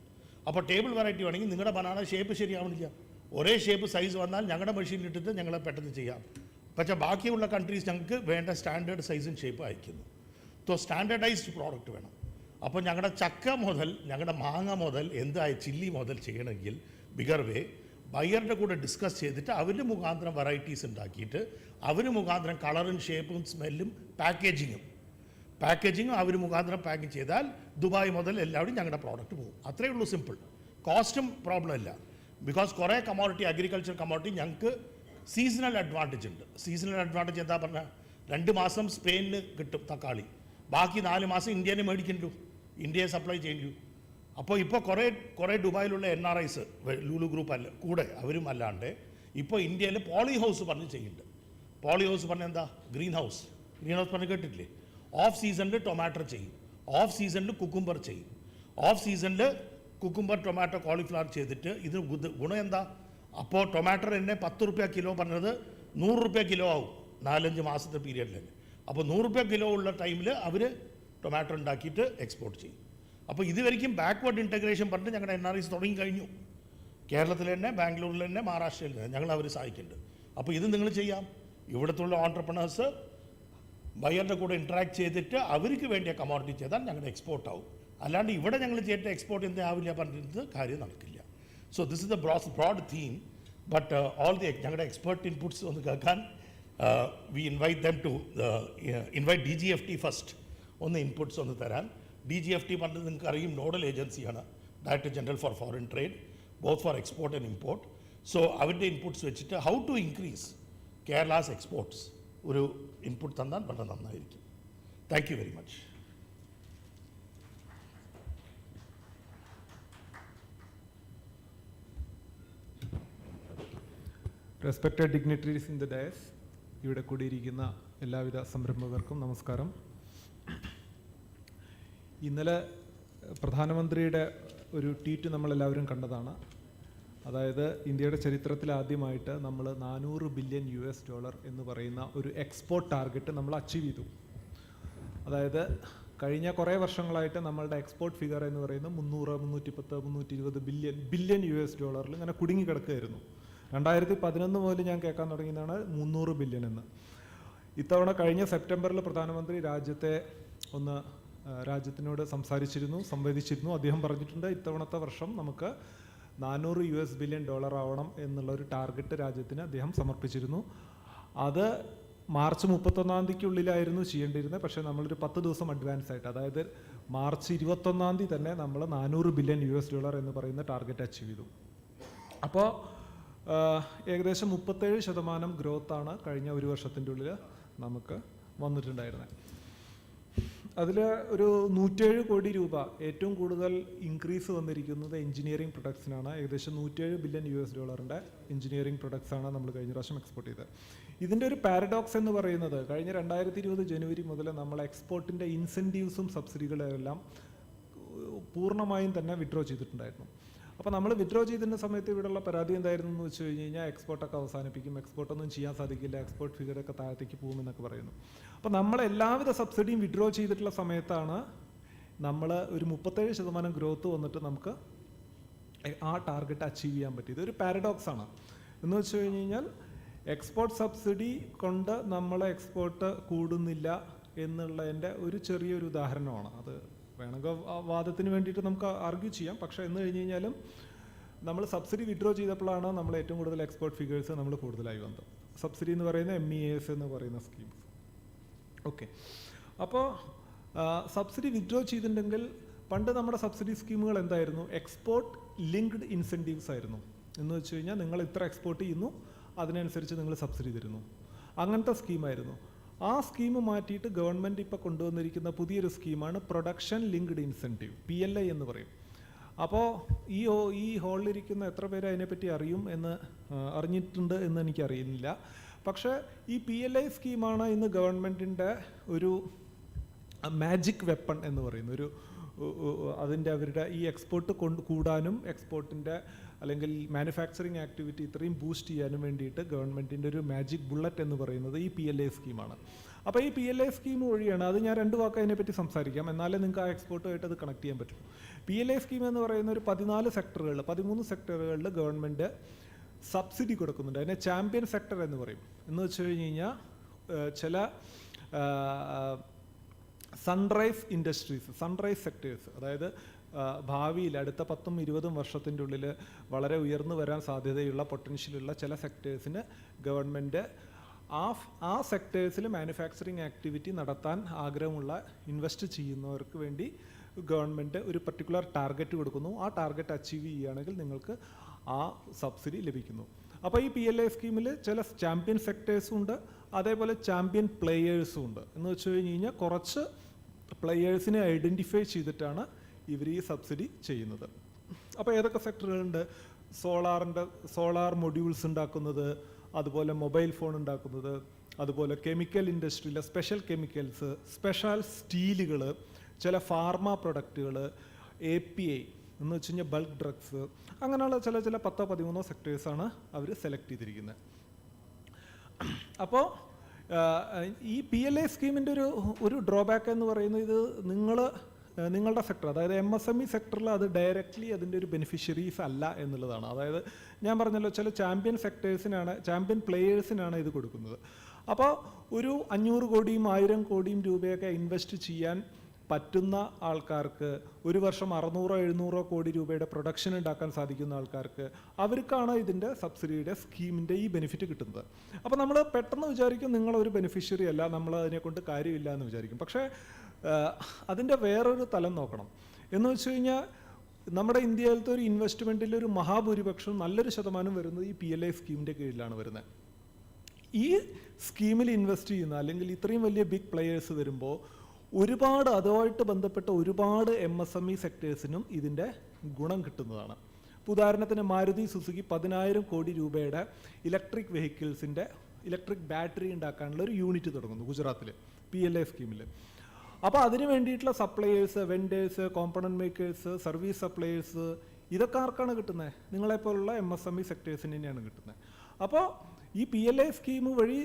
അപ്പോൾ ടേബിൾ വെറൈറ്റി ആണെങ്കിൽ നിങ്ങളുടെ ബനാന ഷേപ്പ് ശരിയാവണില്ല. ഒരേ ഷേപ്പ് സൈസ് വന്നാൽ ഞങ്ങളുടെ മെഷീനിലിട്ടിട്ട് ഞങ്ങൾ പെട്ടെന്ന് ചെയ്യാം. പക്ഷേ ബാക്കിയുള്ള കൺട്രീസ് ഞങ്ങൾക്ക് വേണ്ട സ്റ്റാൻഡേർഡ് സൈസും ഷേപ്പ് അയക്കുന്നു. സോ സ്റ്റാൻഡേർഡൈസ്ഡ് പ്രോഡക്റ്റ് വേണം. അപ്പോൾ ഞങ്ങളുടെ ചക്ക മുതൽ ഞങ്ങളുടെ മാങ്ങ മുതൽ എന്തായി ചില്ലി മുതൽ ചെയ്യണമെങ്കിൽ ബിഗർ വേ ബയ്യറുടെ കൂടെ ഡിസ്കസ് ചെയ്തിട്ട് അവരുടെ മുഖാന്തരം വെറൈറ്റീസ് ഉണ്ടാക്കിയിട്ട് അവർ മുഖാന്തരം കളറും ഷേപ്പും സ്മെല്ലും പാക്കേജിങ്ങും അവർ മുഖാന്തരം പാക്കിങ് ചെയ്താൽ ദുബായ് മുതൽ എല്ലാവരും ഞങ്ങളുടെ പ്രോഡക്റ്റ് പോകും. അത്രയേ ഉള്ളൂ, സിമ്പിൾ. കോസ്റ്റും പ്രോബ്ലം ഇല്ല. ബിക്കോസ് കുറേ കമോഡിറ്റി, അഗ്രികൾച്ചർ കമോഡിറ്റി ഞങ്ങൾക്ക് സീസണൽ അഡ്വാൻറ്റേജ് ഉണ്ട്. സീസണൽ അഡ്വാൻറ്റേജ് എന്താ പറഞ്ഞാൽ, 2 മാസം സ്പെയിനിന് കിട്ടും തക്കാളി, ബാക്കി 4 മാസം ഇന്ത്യനെ മേടിക്കണ്ടു, ഇന്ത്യയെ സപ്ലൈ ചെയ്യണ്ടു. അപ്പോൾ ഇപ്പോൾ കുറേ ദുബായിലുള്ള NRIs, ലൂലു ഗ്രൂപ്പ് അല്ല കൂടെ അവരും അല്ലാണ്ട് ഇപ്പോൾ ഇന്ത്യയിൽ പോളി ഹൗസ് പറഞ്ഞ് ചെയ്യുന്നുണ്ട്. പോളി ഹൗസ് പറഞ്ഞാൽ എന്താ? ഗ്രീൻ ഹൗസ് പറഞ്ഞ് കേട്ടിട്ടില്ലേ? ഓഫ് സീസണിൽ ടൊമാറ്റോ ചെയ്യും, ഓഫ് സീസണിൽ കുക്കുംബർ ചെയ്യും. ഓഫ് സീസണിൽ കുക്കുംബർ, ടൊമാറ്റോ, കോളിഫ്ലവർ ചെയ്തിട്ട് ഇത് ഗുണം എന്താ? അപ്പോൾ ടൊമാറ്റോ തന്നെ 10 രൂപ കിലോ പറഞ്ഞത് 100 രൂപ കിലോ ആവും 4-5 മാസത്തെ പീരിയഡിൽ തന്നെ. അപ്പോൾ 100 രൂപ കിലോ ഉള്ള ടൈമിൽ അവർ ടൊമാറ്റോ ഉണ്ടാക്കിയിട്ട് എക്സ്പോർട്ട് ചെയ്യും. അപ്പോൾ ഇതുവരെയും ബാക്ക്വേർഡ് ഇൻറ്റഗ്രേഷൻ പറഞ്ഞിട്ട് ഞങ്ങളുടെ NRIs തുടങ്ങി കഴിഞ്ഞു. കേരളത്തിൽ തന്നെ, ബാംഗ്ലൂരിൽ തന്നെ, മഹാരാഷ്ട്രയിൽ തന്നെ ഞങ്ങൾ അവർ സഹായിക്കുന്നുണ്ട്. അപ്പോൾ ഇത് നിങ്ങൾ ചെയ്യാം. ഇവിടുത്തുള്ള ഓൺട്രപ്രണേഴ്സ് ബയ്യറുടെ കൂടെ ഇൻട്രാക്ട് ചെയ്തിട്ട് അവർക്ക് വേണ്ടിയ കമോഡിറ്റി ചെയ്താൽ ഞങ്ങളുടെ എക്സ്പോർട്ട് ആവും. അല്ലാണ്ട് ഇവിടെ ഞങ്ങൾ ചെയ്തിട്ട് എക്സ്പോർട്ട് എന്താ ആവില്ല പറഞ്ഞിട്ട് കാര്യം നടക്കില്ല. So this is the broad theme. But all the ഞങ്ങളുടെ എക്സ്പേർട്ട് ഇൻപുട്സ് ഒന്ന് കേൾക്കാൻ we invite them to invite DGFT first ഒന്ന് ഇൻപുട്സ് ഒന്ന് തരാൻ. DGFT പറഞ്ഞത് നിങ്ങൾക്ക് അറിയും, നോഡൽ ഏജൻസിയാണ്, director general for foreign trade, both for export and import. So അവരുടെ ഇൻപുട്സ് വെച്ചിട്ട് how to increase Kerala's exports ഒരു ഇൻപുട്ട് തന്നാൽ വളരെ നന്നായിരിക്കും. Thank you very much. Respected dignitaries in the dais, ഇവിടെ കൂടിയിരിക്കുന്ന എല്ലാവിധ സംരംഭകർക്കും നമസ്കാരം. ഇന്നലെ പ്രധാനമന്ത്രിയുടെ ഒരു ട്വീറ്റ് നമ്മളെല്ലാവരും കണ്ടതാണ്. അതായത് ഇന്ത്യയുടെ ചരിത്രത്തിൽ ആദ്യമായിട്ട് നമ്മൾ $400 ബില്യൺ എന്ന് പറയുന്ന ഒരു എക്സ്പോർട്ട് ടാർഗറ്റ് നമ്മൾ അച്ചീവ് ചെയ്തു. അതായത് കഴിഞ്ഞ കുറേ വർഷങ്ങളായിട്ട് നമ്മളുടെ എക്സ്പോർട്ട് ഫിഗർ എന്ന് പറയുന്നത് $300, $310, $320 ബില്യൺ ഇങ്ങനെ കുടുങ്ങിക്കിടക്കുകയായിരുന്നു. 2011 മുതൽ ഞാൻ കേൾക്കാൻ തുടങ്ങിയതാണ് 300 ബില്യൺ എന്ന്. ഇത്തവണ കഴിഞ്ഞ സെപ്റ്റംബറിൽ പ്രധാനമന്ത്രി രാജ്യത്തിനോട് സംവദിച്ചിരുന്നു. അദ്ദേഹം പറഞ്ഞിട്ടുണ്ട് ഇത്തവണത്തെ വർഷം നമുക്ക് $400 ബില്യൺ ആവണം എന്നുള്ളൊരു ടാർഗറ്റ് രാജ്യത്തിന് അദ്ദേഹം സമർപ്പിച്ചിരുന്നു. അത് മാർച്ച് 31-ാം തീയതിക്കുള്ളിലായിരുന്നു ചെയ്യേണ്ടിയിരുന്നത്. പക്ഷേ നമ്മളൊരു 10 ദിവസം അഡ്വാൻസ് ആയിട്ട്, അതായത് മാർച്ച് 21-ാം തീയതി തന്നെ നമ്മൾ $400 ബില്യൺ എന്ന് പറയുന്ന ടാർഗറ്റ് അച്ചീവ് ചെയ്തു. അപ്പോൾ ഏകദേശം 37% ഗ്രോത്താണ് കഴിഞ്ഞ ഒരു വർഷത്തിൻ്റെ ഉള്ളിൽ നമുക്ക് വന്നിട്ടുണ്ടായിരുന്നത്. അതിൽ ഒരു 107 കോടി രൂപ ഏറ്റവും കൂടുതൽ ഇൻക്രീസ് വന്നിരിക്കുന്നത് എഞ്ചിനീയറിംഗ് പ്രൊഡക്ട്സിനാണ്. ഏകദേശം $107 ബില്യൺ എഞ്ചിനീയറിംഗ് പ്രൊഡക്ട്സാണ് നമ്മൾ കഴിഞ്ഞ പ്രാവശ്യം എക്സ്പോർട്ട് ചെയ്തത്. ഇതിൻ്റെ ഒരു പാരഡോക്സ് എന്ന് പറയുന്നത് കഴിഞ്ഞ 2020 ജനുവരി മുതൽ നമ്മൾ എക്സ്പോർട്ടിൻ്റെ ഇൻസെൻറ്റീവ്സും സബ്സിഡികളെല്ലാം പൂർണ്ണമായും തന്നെ വിഡ്രോ ചെയ്തിട്ടുണ്ടായിരുന്നു. അപ്പോൾ നമ്മൾ വിഡ്രോ ചെയ്തിരുന്ന സമയത്ത് ഇവിടെയുള്ള പരാതി എന്തായിരുന്നു എന്ന് വെച്ച് കഴിഞ്ഞ് കഴിഞ്ഞാൽ എക്സ്പോർട്ടൊക്കെ അവസാനിപ്പിക്കും, എക്സ്പോർട്ടൊന്നും ചെയ്യാൻ സാധിക്കില്ല, എക്സ്പോർട്ട് ഫിഗറൊക്കെ താഴത്തേക്ക് പോകുമെന്നൊക്കെ പറയുന്നു. അപ്പോൾ നമ്മൾ എല്ലാവിധ സബ്സിഡിയും വിഡ്രോ ചെയ്തിട്ടുള്ള സമയത്താണ് നമ്മൾ ഒരു 37% ഗ്രോത്ത് വന്നിട്ട് നമുക്ക് ആ ടാർഗറ്റ് അച്ചീവ് ചെയ്യാൻ പറ്റിയത്. ഒരു പാരഡോക്സ് ആണ്. എന്ന് വെച്ച് കഴിഞ്ഞ് കഴിഞ്ഞാൽ എക്സ്പോർട്ട് സബ്സിഡി കൊണ്ട് നമ്മളെ എക്സ്പോർട്ട് കൂടുന്നില്ല എന്നുള്ളതിൻ്റെ ഒരു ചെറിയൊരു ഉദാഹരണമാണ്. അത് വേണമെങ്കിൽ വാദത്തിന് വേണ്ടിയിട്ട് നമുക്ക് ആർഗ്യൂ ചെയ്യാം. പക്ഷേ എന്ന് കഴിഞ്ഞ് കഴിഞ്ഞാലും നമ്മൾ സബ്സിഡി വിഡ്രോ ചെയ്തപ്പോഴാണ് നമ്മൾ ഏറ്റവും കൂടുതൽ എക്സ്പോർട്ട് ഫിഗേഴ്സ് നമ്മൾ കൂടുതലായി വന്നത്. സബ്സിഡി എന്ന് പറയുന്ന MEAs എന്ന് പറയുന്ന സ്കീംസ്. ഓക്കെ, അപ്പോൾ സബ്സിഡി വിഡ്രോ ചെയ്തിട്ടുണ്ടെങ്കിൽ പണ്ട് നമ്മുടെ സബ്സിഡി സ്കീമുകൾ എന്തായിരുന്നു? എക്സ്പോർട്ട് ലിങ്ക്ഡ് ഇൻസെൻറ്റീവ്സ് ആയിരുന്നു. എന്ന് വെച്ച് കഴിഞ്ഞാൽ നിങ്ങൾ ഇത്ര എക്സ്പോർട്ട് ചെയ്യുന്നു, അതിനനുസരിച്ച് നിങ്ങൾ സബ്സിഡി തരുന്നു, അങ്ങനത്തെ സ്കീമായിരുന്നു. ആ സ്കീം മാറ്റിയിട്ട് ഗവൺമെൻറ് ഇപ്പോൾ കൊണ്ടുവന്നിരിക്കുന്ന പുതിയൊരു സ്കീമാണ് പ്രൊഡക്ഷൻ ലിങ്ക്ഡ് ഇൻസെൻറ്റീവ്, PLI എന്ന് പറയും. അപ്പോൾ ഈ ഹോളിലിരിക്കുന്ന എത്ര പേര് അതിനെപ്പറ്റി അറിഞ്ഞിട്ടുണ്ട് എന്ന് എനിക്കറിയുന്നില്ല. പക്ഷേ ഈ PLI സ്കീമാണ് ഇന്ന് ഗവൺമെൻറ്റിൻ്റെ ഒരു മാജിക് വെപ്പൺ എന്ന് പറയുന്ന അവരുടെ ഈ എക്സ്പോർട്ട് കൂടാനും എക്സ്പോർട്ടിൻ്റെ അല്ലെങ്കിൽ മാനുഫാക്ചറിങ് ആക്ടിവിറ്റി ഇത്രയും ബൂസ്റ്റ് ചെയ്യാനും വേണ്ടിയിട്ട് ഗവൺമെൻറ്റിൻ്റെ ഒരു മാജിക് ബുള്ളറ്റ് എന്ന് പറയുന്നത് ഈ PLI സ്കീമാണ്. അപ്പോൾ ഈ PLI സ്കീം വഴിയാണ്, അത് ഞാൻ 2 വാക്ക് അതിനെപ്പറ്റി സംസാരിക്കാം, എന്നാലേ നിങ്ങൾക്ക് ആ എക്സ്പോർട്ടുമായിട്ട് അത് കണക്ട് ചെയ്യാൻ പറ്റും. PLI സ്കീം എന്ന് പറയുന്ന ഒരു 13 സെക്ടറുകളിൽ ഗവൺമെൻറ് സബ്സിഡി കൊടുക്കുന്നുണ്ട്. അതിനെ ചാമ്പ്യൻ സെക്ടർ എന്ന് പറയും. എന്ന് വെച്ച് കഴിഞ്ഞ് കഴിഞ്ഞാൽ ചില സൺറൈസ് ഇൻഡസ്ട്രീസ്, സൺറൈസ് സെക്ടേഴ്സ്, അതായത് ഭാവിയിൽ അടുത്ത 10-20 വർഷത്തിൻ്റെ ഉള്ളിൽ വളരെ ഉയർന്നു വരാൻ സാധ്യതയുള്ള പൊട്ടൻഷ്യലുള്ള ചില സെക്ടേഴ്സിന് ഗവൺമെൻറ് ആ സെക്ടേഴ്സിൽ മാനുഫാക്ചറിങ് ആക്ടിവിറ്റി നടത്താൻ ആഗ്രഹമുള്ള ഇൻവെസ്റ്റ് ചെയ്യുന്നവർക്ക് വേണ്ടി ഗവൺമെൻറ് ഒരു പർട്ടിക്കുലർ ടാർഗറ്റ് കൊടുക്കുന്നു. ആ ടാർഗറ്റ് അച്ചീവ് ചെയ്യുകയാണെങ്കിൽ നിങ്ങൾക്ക് ആ സബ്സിഡി ലഭിക്കുന്നു. അപ്പോൾ ഈ PLI സ്കീമിൽ ചില ചാമ്പ്യൻ സെക്ടേഴ്സും ഉണ്ട്, അതേപോലെ ചാമ്പ്യൻ പ്ലേയേഴ്സും ഉണ്ട്. എന്ന് വെച്ച് കഴിഞ്ഞ് കഴിഞ്ഞാൽ കുറച്ച് പ്ലേയേഴ്സിനെ ഐഡൻറ്റിഫൈ ചെയ്തിട്ടാണ് ഇവർ ഈ സബ്സിഡി ചെയ്യുന്നത്. അപ്പോൾ ഏതൊക്കെ സെക്ടറുകളുണ്ട്? സോളാർ മൊഡ്യൂൾസ് ഉണ്ടാക്കുന്നത്, അതുപോലെ മൊബൈൽ ഫോൺ ഉണ്ടാക്കുന്നത്, അതുപോലെ കെമിക്കൽ ഇൻഡസ്ട്രിയിലെ സ്പെഷ്യൽ കെമിക്കൽസ്, സ്പെഷ്യൽ സ്റ്റീലുകൾ, ചില ഫാർമ പ്രൊഡക്റ്റുകൾ, API എന്ന് വെച്ച് കഴിഞ്ഞാൽ ബൾക്ക് ഡ്രഗ്സ്, അങ്ങനെയുള്ള ചില 10-13 സെക്ടേഴ്സാണ് അവർ സെലക്ട് ചെയ്തിരിക്കുന്നത്. അപ്പോൾ ഈ PLI സ്കീമിൻ്റെ ഒരു ഡ്രോബാക്ക് എന്ന് പറയുന്നത്, ഇത് നിങ്ങളുടെ സെക്ടർ, അതായത് MSME സെക്ടറിൽ അത് ഡയറക്റ്റ്ലി അതിൻ്റെ ഒരു ബെനിഫിഷ്യറീസ് അല്ല എന്നുള്ളതാണ്. അതായത് ഞാൻ പറഞ്ഞല്ലോ, ചില ചാമ്പ്യൻ പ്ലേയേഴ്സിനാണ് ഇത് കൊടുക്കുന്നത്. അപ്പോൾ ഒരു 500 കോടിയും 1000 കോടിയും രൂപയൊക്കെ ഇൻവെസ്റ്റ് ചെയ്യാൻ പറ്റുന്ന ആൾക്കാർക്ക്, ഒരു വർഷം 600-700 കോടി രൂപയുടെ പ്രൊഡക്ഷൻ ഉണ്ടാക്കാൻ സാധിക്കുന്ന ആൾക്കാർക്ക്, അവർക്കാണ് ഇതിൻ്റെ സബ്സിഡിയുടെ സ്കീമിൻ്റെ ഈ ബെനിഫിറ്റ് കിട്ടുന്നത്. അപ്പോൾ നമ്മൾ പെട്ടെന്ന് വിചാരിക്കും നിങ്ങളൊരു ബെനിഫിഷ്യറി അല്ല, നമ്മൾ അതിനെക്കൊണ്ട് കാര്യമില്ല എന്ന് വിചാരിക്കും. പക്ഷേ അതിൻ്റെ വേറൊരു തലം നോക്കണം. എന്ന് വെച്ച് കഴിഞ്ഞാൽ നമ്മുടെ ഇന്ത്യയിലത്തെ ഒരു ഇൻവെസ്റ്റ്മെൻറ്റിൽ ഒരു മഹാഭൂരിപക്ഷം, നല്ലൊരു ശതമാനം വരുന്നത് ഈ PLI സ്കീമിൻ്റെ കീഴിലാണ് വരുന്നത്. ഈ സ്കീമിൽ ഇൻവെസ്റ്റ് ചെയ്യുന്ന അല്ലെങ്കിൽ ഇത്രയും വലിയ ബിഗ് പ്ലെയേഴ്സ് വരുമ്പോൾ ഒരുപാട് അതുമായിട്ട് ബന്ധപ്പെട്ട ഒരുപാട് MSME സെക്ടേഴ്സിനും ഇതിൻ്റെ ഗുണം കിട്ടുന്നതാണ്. ഉദാഹരണത്തിന് മാരുതി സുസുക്കി 10,000 കോടി രൂപയുടെ ഇലക്ട്രിക് വെഹിക്കിൾസിൻ്റെ ഇലക്ട്രിക് ബാറ്ററി ഉണ്ടാക്കാനുള്ള ഒരു യൂണിറ്റ് തുടങ്ങുന്നു ഗുജറാത്തിൽ PLI സ്കീമിൽ. അപ്പോൾ അതിന് വേണ്ടിയിട്ടുള്ള suppliers, vendors, component makers, service suppliers, ഇതൊക്കെ ആർക്കാണ് കിട്ടുന്നത്? നിങ്ങളെപ്പോലുള്ള MSME സെക്ടേഴ്സിന് തന്നെയാണ് കിട്ടുന്നത്. അപ്പോൾ ഈ PLI സ്കീം വഴി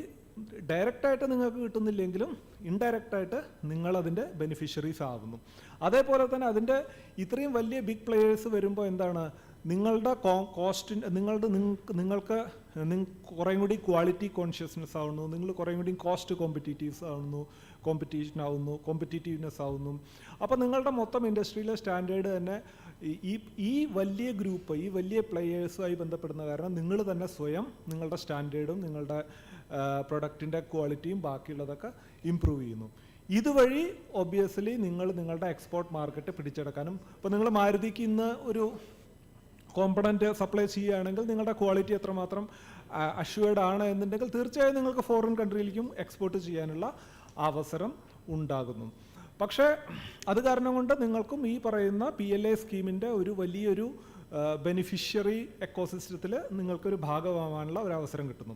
ഡയറക്റ്റായിട്ട് നിങ്ങൾക്ക് കിട്ടുന്നില്ലെങ്കിലും ഇൻഡയറക്റ്റായിട്ട് നിങ്ങളതിൻ്റെ ബെനിഫിഷ്യറീസ് ആകുന്നു. അതേപോലെ തന്നെ അതിൻ്റെ ഇത്രയും വലിയ ബിഗ് പ്ലെയേഴ്സ് വരുമ്പോൾ എന്താണ്, നിങ്ങളുടെ നിങ്ങൾക്ക് കുറേയും കൂടി ക്വാളിറ്റി കോൺഷ്യസ്നെസ് ആവുന്നു, നിങ്ങൾ കുറേയും കൂടി കോസ്റ്റ് കോമ്പറ്റീറ്റീവ്സ് ആവുന്നു, കോമ്പറ്റീറ്റീവ്നെസ് ആവുന്നു. അപ്പോൾ നിങ്ങളുടെ മൊത്തം ഇൻഡസ്ട്രിയിലെ സ്റ്റാൻഡേർഡ് തന്നെ ഈ വലിയ ഗ്രൂപ്പ്, ഈ വലിയ പ്ലെയേഴ്സുമായി ബന്ധപ്പെടുന്ന കാരണം നിങ്ങൾ തന്നെ സ്വയം നിങ്ങളുടെ സ്റ്റാൻഡേർഡും നിങ്ങളുടെ പ്രൊഡക്റ്റിൻ്റെ ക്വാളിറ്റിയും ബാക്കിയുള്ളതൊക്കെ ഇമ്പ്രൂവ് ചെയ്യുന്നു. ഇതുവഴി ഒബ്വിയസ്ലി നിങ്ങളുടെ എക്സ്പോർട്ട് മാർക്കറ്റ് പിടിച്ചെടുക്കാനും, ഇപ്പോൾ നിങ്ങൾ മാരുതിക്ക് ഇന്ന് ഒരു കോമ്പണൻറ്റ് സപ്ലൈ ചെയ്യുകയാണെങ്കിൽ നിങ്ങളുടെ ക്വാളിറ്റി എത്രമാത്രം അഷ്വേർഡ് ആണ് എന്നുണ്ടെങ്കിൽ തീർച്ചയായും നിങ്ങൾക്ക് ഫോറിൻ കൺട്രിയിലേക്കും എക്സ്പോർട്ട് ചെയ്യാനുള്ള അവസരം ഉണ്ടാകുന്നു. പക്ഷേ അത് കാരണം കൊണ്ട് നിങ്ങൾക്കും ഈ പറയുന്ന PLA സ്കീമിൻ്റെ ഒരു വലിയൊരു ബെനിഫിഷ്യറി എക്കോസിസ്റ്റത്തിൽ നിങ്ങൾക്കൊരു ഭാഗമാവാനുള്ള ഒരു അവസരം കിട്ടുന്നു.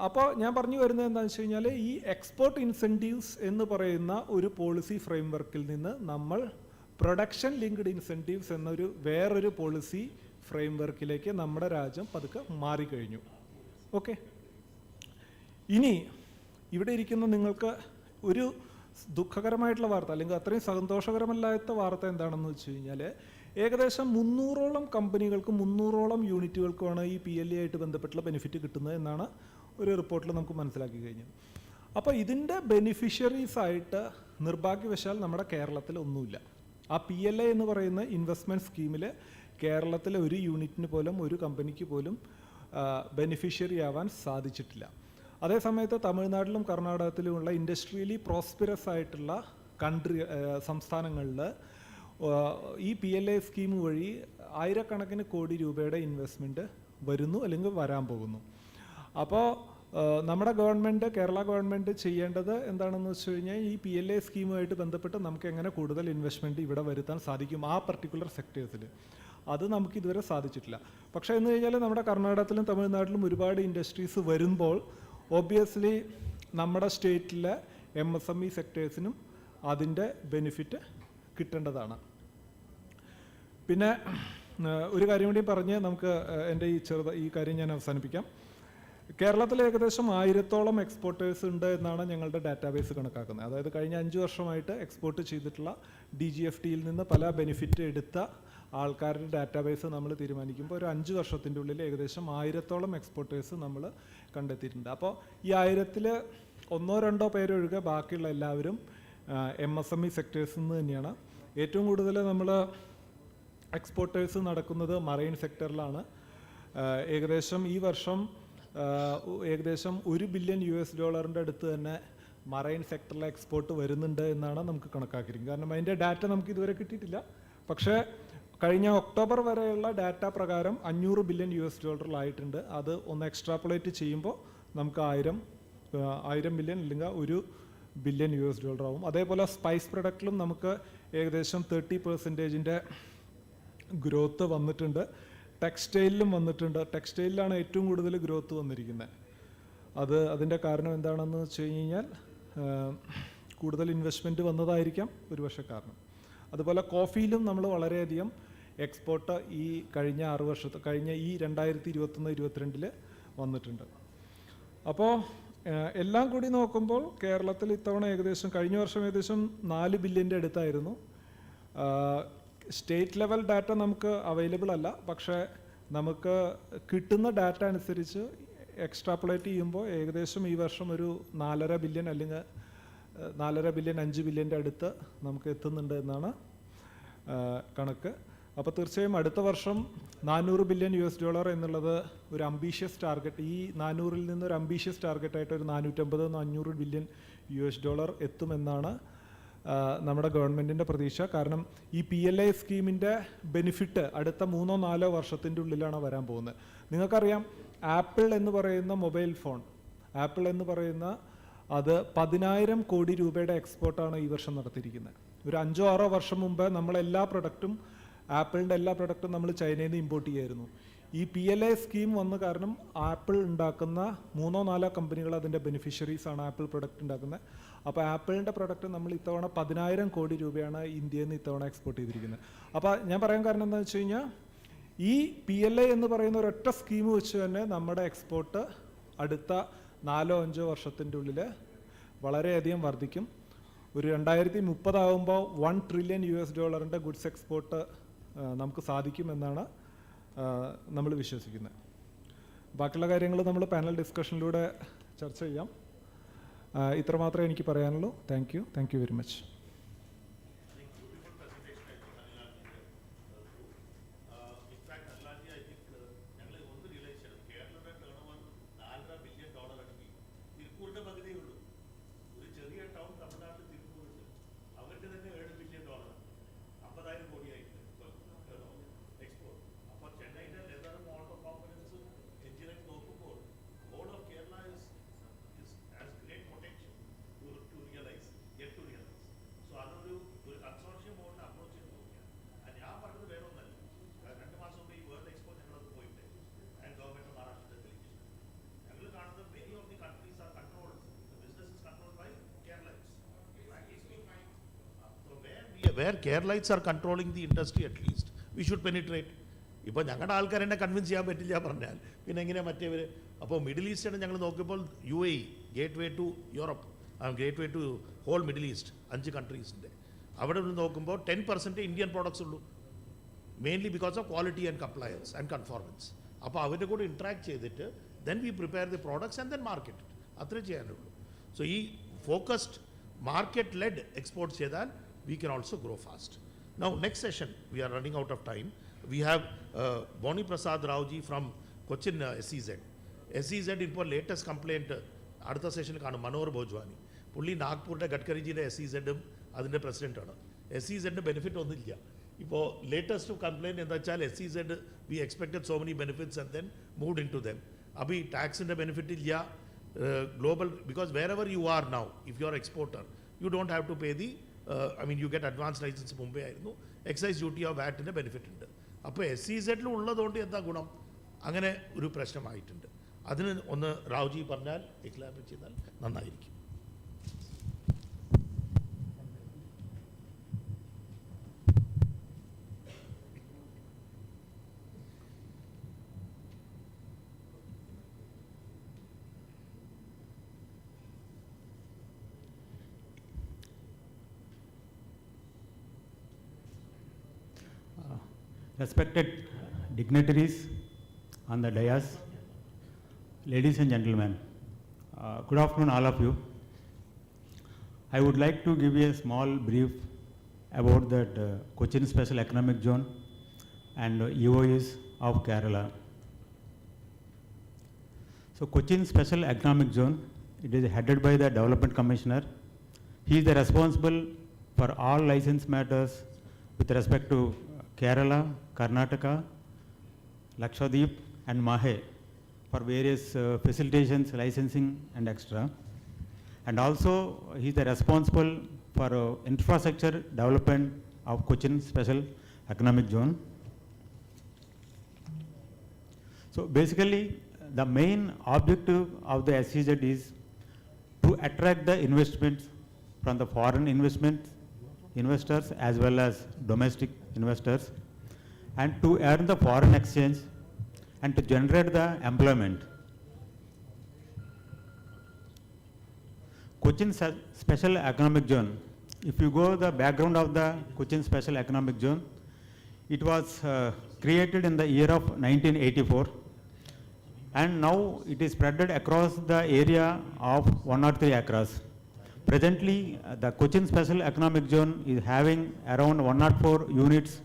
അപ്പോൾ ഞാൻ പറഞ്ഞു വരുന്നത് എന്താണെന്ന് വെച്ച് കഴിഞ്ഞാൽ, ഈ എക്സ്പോർട്ട് ഇൻസെൻറ്റീവ്സ് എന്ന് പറയുന്ന ഒരു പോളിസി ഫ്രെയിംവർക്കിൽ നിന്ന് നമ്മൾ പ്രൊഡക്ഷൻ ലിങ്ക്ഡ് ഇൻസെൻറ്റീവ്സ് എന്നൊരു വേറൊരു പോളിസി ഫ്രെയിംവർക്കിലേക്ക് നമ്മുടെ രാജ്യം പതുക്കെ മാറിക്കഴിഞ്ഞു. ഓക്കെ, ഇനി ഇവിടെ ഇരിക്കുന്ന നിങ്ങൾക്ക് ഒരു ദുഃഖകരമായിട്ടുള്ള വാർത്ത, അല്ലെങ്കിൽ അത്രയും സന്തോഷകരമല്ലാത്ത വാർത്ത എന്താണെന്ന് വെച്ച് കഴിഞ്ഞാൽ, ഏകദേശം 300ഓളം കമ്പനികൾക്കും 300ഓളം യൂണിറ്റുകൾക്കുമാണ് ഈ PLA ആയിട്ട് ബന്ധപ്പെട്ടുള്ള ബെനിഫിറ്റ് കിട്ടുന്നത് എന്നാണ് ഒരു റിപ്പോർട്ടിൽ നമുക്ക് മനസ്സിലാക്കി കഴിഞ്ഞത്. അപ്പോൾ ഇതിൻ്റെ ബെനിഫിഷ്യറീസായിട്ട് നിർഭാഗ്യവശാൽ നമ്മുടെ കേരളത്തിൽ ഒന്നുമില്ല. ആ PLA എന്ന് പറയുന്ന ഇൻവെസ്റ്റ്മെൻറ്റ് സ്കീമിൽ കേരളത്തിലെ ഒരു യൂണിറ്റിന് പോലും, ഒരു കമ്പനിക്ക് പോലും ബെനിഫിഷ്യറി ആവാൻ സാധിച്ചിട്ടില്ല. അതേസമയത്ത് തമിഴ്നാട്ടിലും കർണാടകത്തിലുമുള്ള ഇൻഡസ്ട്രിയലി പ്രോസ്പിറസ് ആയിട്ടുള്ള സംസ്ഥാനങ്ങളിൽ ഈ PLA സ്കീം വഴി ആയിരക്കണക്കിന് കോടി രൂപയുടെ ഇൻവെസ്റ്റ്മെൻറ്റ് വരുന്നു അല്ലെങ്കിൽ വരാൻ പോകുന്നു. അപ്പോൾ നമ്മുടെ ഗവൺമെൻറ്, കേരള ഗവൺമെൻറ് ചെയ്യേണ്ടത് എന്താണെന്ന് വെച്ച് കഴിഞ്ഞാൽ, ഈ PLA സ്കീമുമായിട്ട് ബന്ധപ്പെട്ട് നമുക്ക് എങ്ങനെ കൂടുതൽ ഇൻവെസ്റ്റ്മെൻറ്റ് ഇവിടെ വരുത്താൻ സാധിക്കും ആ പർട്ടിക്കുലർ സെക്ടേഴ്സിൽ, അത് നമുക്ക് ഇതുവരെ സാധിച്ചിട്ടില്ല. പക്ഷേ എന്ന് കഴിഞ്ഞാൽ നമ്മുടെ കർണാടകത്തിലും തമിഴ്നാട്ടിലും ഒരുപാട് ഇൻഡസ്ട്രീസ് വരുമ്പോൾ ഒബ്വിയസ്ലി നമ്മുടെ സ്റ്റേറ്റിലെ MSME സെക്ടേഴ്സിനും അതിൻ്റെ ബെനിഫിറ്റ് കിട്ടേണ്ടതാണ്. പിന്നെ ഒരു കാര്യം കൂടി പറഞ്ഞ് നമുക്ക് എൻ്റെ ഈ കാര്യം ഞാൻ അവസാനിപ്പിക്കാം. കേരളത്തിൽ ഏകദേശം 1000ഓളം എക്സ്പോർട്ടേഴ്സ് ഉണ്ട് എന്നാണ് ഞങ്ങളുടെ ഡാറ്റാബേസ് കണക്കാക്കുന്നത്. അതായത് കഴിഞ്ഞ 5 വർഷമായിട്ട് എക്സ്പോർട്ട് ചെയ്തിട്ടുള്ള DGFTയിൽ നിന്ന് പല ബെനിഫിറ്റ് എടുത്ത ആൾക്കാരുടെ ഡാറ്റാബേസ് നമ്മൾ തീരുമാനിക്കുമ്പോൾ ഒരു 5 വർഷത്തിൻ്റെ ഉള്ളിൽ ഏകദേശം 1000ഓളം എക്സ്പോർട്ടേഴ്സ് നമ്മൾ കണ്ടെത്തിയിട്ടുണ്ട്. അപ്പോൾ ഈ 1000-ൽ 1-2 പേരൊഴികെ ബാക്കിയുള്ള എല്ലാവരും MSME സെക്ടേഴ്സിൽ നിന്ന് തന്നെയാണ്. ഏറ്റവും കൂടുതൽ നമ്മൾ എക്സ്പോർട്ടേഴ്സ് നടക്കുന്നത് മറൈൻ സെക്ടറിലാണ്. ഏകദേശം ഈ വർഷം ഏകദേശം $1 ബില്യൺ അടുത്ത് തന്നെ മറൈൻ സെക്ടറിലെ എക്സ്പോർട്ട് വരുന്നുണ്ട് എന്നാണ് നമുക്ക് കണക്കാക്കിയിരിക്കുന്നത്. കാരണം അതിൻ്റെ ഡാറ്റ നമുക്ക് ഇതുവരെ കിട്ടിയിട്ടില്ല. പക്ഷേ കഴിഞ്ഞ ഒക്ടോബർ വരെയുള്ള ഡാറ്റ പ്രകാരം $500 ബില്യൺ ആയിട്ടുണ്ട്. അത് ഒന്ന് എക്സ്ട്രാപ്പുലേറ്റ് ചെയ്യുമ്പോൾ നമുക്ക് 1000 ബില്യൺ അല്ലെങ്കിൽ $1 ബില്യൺ ആവും. അതേപോലെ സ്പൈസ് പ്രൊഡക്റ്റിലും നമുക്ക് ഏകദേശം 30% ഗ്രോത്ത് വന്നിട്ടുണ്ട്. ടെക്സ്റ്റൈലിലും വന്നിട്ടുണ്ട്. ടെക്സ്റ്റൈലിലാണ് ഏറ്റവും കൂടുതൽ ഗ്രോത്ത് വന്നിരിക്കുന്നത്. അതിൻ്റെ കാരണം എന്താണെന്ന് വെച്ച് കഴിഞ്ഞാൽ കൂടുതൽ ഇൻവെസ്റ്റ്മെൻറ്റ് വന്നതായിരിക്കാം ഒരുപക്ഷെ കാരണം. അതുപോലെ കോഫിയിലും നമ്മൾ വളരെയധികം എക്സ്പോർട്ട് ഈ കഴിഞ്ഞ 6 വർഷത്തെ കഴിഞ്ഞ ഈ 2021-22 വന്നിട്ടുണ്ട്. അപ്പോൾ എല്ലാം കൂടി നോക്കുമ്പോൾ കേരളത്തിൽ ഇത്തവണ ഏകദേശം കഴിഞ്ഞ വർഷം ഏകദേശം $4 ബില്യൻ്റെ അടുത്തായിരുന്നു. സ്റ്റേറ്റ് ലെവൽ ഡാറ്റ നമുക്ക് അവൈലബിൾ അല്ല. പക്ഷേ നമുക്ക് കിട്ടുന്ന ഡാറ്റ അനുസരിച്ച് എക്സ്ട്രാപ്പുലേറ്റ് ചെയ്യുമ്പോൾ ഏകദേശം ഈ വർഷം ഒരു 4.5 ബില്യൺ അല്ലെങ്കിൽ 4.5 ബില്യൺ 5 ബില്യൻ്റെ അടുത്ത് നമുക്ക് എത്തുന്നുണ്ട് എന്നാണ് കണക്ക്. അപ്പോൾ തീർച്ചയായും അടുത്ത വർഷം $400 ബില്യൺ എന്നുള്ളത് ഒരു അംബീഷ്യസ് ടാർഗറ്റ്. ഈ 400-ൽ നിന്നൊരു അംബീഷ്യസ് ടാർഗറ്റായിട്ട് ഒരു 450-500 ബില്യൺ എത്തുമെന്നാണ് നമ്മുടെ ഗവൺമെൻറ്റിൻ്റെ പ്രതീക്ഷ. കാരണം ഈ PLA സ്കീമിൻ്റെ ബെനിഫിറ്റ് അടുത്ത 3-4 വർഷത്തിൻ്റെ ഉള്ളിലാണ് വരാൻ പോകുന്നത്. നിങ്ങൾക്കറിയാം, ആപ്പിൾ എന്ന് പറയുന്ന മൊബൈൽ ഫോൺ, ആപ്പിൾ എന്ന് പറയുന്ന അത് 10,000 കോടി രൂപയുടെ എക്സ്പോർട്ടാണ് ഈ വർഷം നടത്തിയിരിക്കുന്നത്. ഒരു 5-6 വർഷം മുമ്പ് നമ്മളെല്ലാ പ്രൊഡക്റ്റും, ആപ്പിളിൻ്റെ എല്ലാ പ്രൊഡക്റ്റും നമ്മൾ ചൈനയിൽ നിന്ന് ഇമ്പോർട്ട് ചെയ്യായിരുന്നു. ഈ PLA സ്കീം വന്ന കാരണം ആപ്പിൾ ഉണ്ടാക്കുന്ന 3-4 കമ്പനികൾ അതിൻ്റെ ബെനിഫിഷ്യറീസാണ് ആപ്പിൾ പ്രൊഡക്റ്റ് ഉണ്ടാക്കുന്നത്. അപ്പോൾ ആപ്പിളിൻ്റെ പ്രൊഡക്റ്റ് നമ്മൾ ഇത്തവണ 10,000 കോടി രൂപയാണ് ഇന്ത്യയിൽ നിന്ന് ഇത്തവണ എക്സ്പോർട്ട് ചെയ്തിരിക്കുന്നത്. അപ്പോൾ ഞാൻ പറയാൻ കാരണം എന്താണെന്ന് വെച്ച് കഴിഞ്ഞാൽ, ഈ PLA എന്ന് പറയുന്ന ഒരൊറ്റ സ്കീം വെച്ച് തന്നെ നമ്മുടെ എക്സ്പോർട്ട് അടുത്ത 4-5 വർഷത്തിൻ്റെ ഉള്ളിൽ വളരെയധികം വർദ്ധിക്കും. ഒരു 2030 ആകുമ്പോൾ $1 ട്രില്യൺ ഗുഡ്സ് എക്സ്പോർട്ട് നമുക്ക് സാധിക്കുമെന്നാണ് നമ്മൾ വിശ്വസിക്കുന്നത്. ബാക്കിയുള്ള കാര്യങ്ങൾ നമ്മൾ പാനൽ ഡിസ്കഷനിലൂടെ ചർച്ച ചെയ്യാം. ഇത്രമാത്രമേ എനിക്ക് പറയാനുള്ളൂ. Thank you very much. Where Keralites are controlling the industry at least, we should penetrate. ഇപ്പോൾ ഞങ്ങളുടെ ആൾക്കാർ എന്നെ കൺവിൻസ് ചെയ്യാൻ പറ്റില്ല പറഞ്ഞാൽ പിന്നെ എങ്ങനെയാണ് മറ്റേവർ? അപ്പോൾ മിഡിൽ ഈസ്റ്റാണ് ഞങ്ങൾ നോക്കിയപ്പോൾ UAE, gateway to Europe, gateway to whole middle east, 5 കൺട്രീസിൻ്റെ അവിടെ നിന്ന് നോക്കുമ്പോൾ 10% ഇന്ത്യൻ പ്രോഡക്ട്സ് ഉള്ളൂ, mainly because of quality and compliance and conformance. അപ്പോൾ അവരുടെ കൂടെ ഇൻട്രാക്ട് ചെയ്തിട്ട് then we prepare the products and then market, അത്രേ ചെയ്യാനുള്ളൂ. സോ ഈ ഫോക്കസ്ഡ് മാർക്കറ്റ് ലെഡ് എക്സ്പോർട്ട് ചെയ്താൽ we can also grow fast. Now next session, we are running out of time. We have Boni Prasad Raoji from Cochin SEZ. SEZ ഇപ്പോൾ latest complaint അടുത്ത സെഷനിൽ കാണും, മനോഹർ ഭോജ്വാനി. പുള്ളി നാഗ്പൂരിൻ്റെ ഗഡ്കരിജിയുടെ SEZ-ഉം അതിൻ്റെ പ്രസിഡൻ്റാണ്. SEZ-ൻ്റെ ബെനിഫിറ്റ് ഒന്നുമില്ല. ഇപ്പോൾ ലേറ്റസ്റ്റ് കംപ്ലയിൻറ്റ് എന്താ വെച്ചാൽ SEZ we expected so many benefits and then moved into them. അപ്പോൾ ഈ ടാക്സിൻ്റെ ബെനിഫിറ്റ് ഇല്ല, global, because wherever you are now, if you are exporter, you don't have to pay the you get advanced license മുമ്പേ ആയിരുന്നു, excise ഡ്യൂട്ടിയോ വാറ്റിൻ്റെ benefit ഉണ്ട്. അപ്പോൾ SEZ ഉള്ളതുകൊണ്ട് എന്താ ഗുണം? അങ്ങനെ ഒരു പ്രശ്നമായിട്ടുണ്ട്. അതിന് ഒന്ന് റാവുജി പറഞ്ഞാൽ എക്ലാബ് ചെയ്താൽ നന്നായിരിക്കും. Respected dignitaries on the dais, ladies and gentlemen, good afternoon all of you. I would like to give you a small brief about that Cochin Special Economic Zone and EOEs of Kerala. So Cochin Special Economic Zone, it is headed by the Development Commissioner. He is the responsible for all license matters with respect to Kerala, Karnataka, Lakshadweep and Mahe for various facilitations, licensing and extra. And also he is the responsible for infrastructure development of Cochin Special Economic Zone. So basically the main objective of the SEZ is to attract the investments from the foreign investors as well as domestic investors, and to earn the foreign exchange and to generate the employment. Cochin Special Economic Zone, if you go the background of the Cochin Special Economic Zone, it was created in the year of 1984, and now it is spread across the area of 103 acres. Presently, the Cochin Special Economic Zone is having around 104 units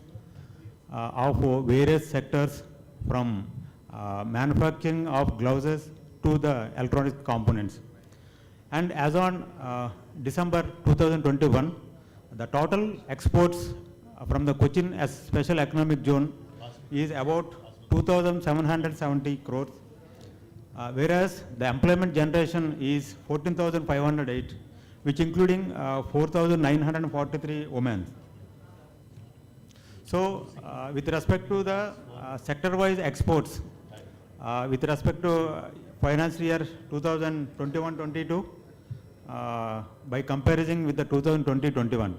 of various sectors, from manufacturing of gloves to the electronic components. And as on December 2021, the total exports from the Cochin Special Economic Zone is about 2,770 crores, whereas the employment generation is 14,508, which including 4,943 women. So with respect to the sector-wise exports, with respect to financial year 2021-22, by comparison with the 2020-21,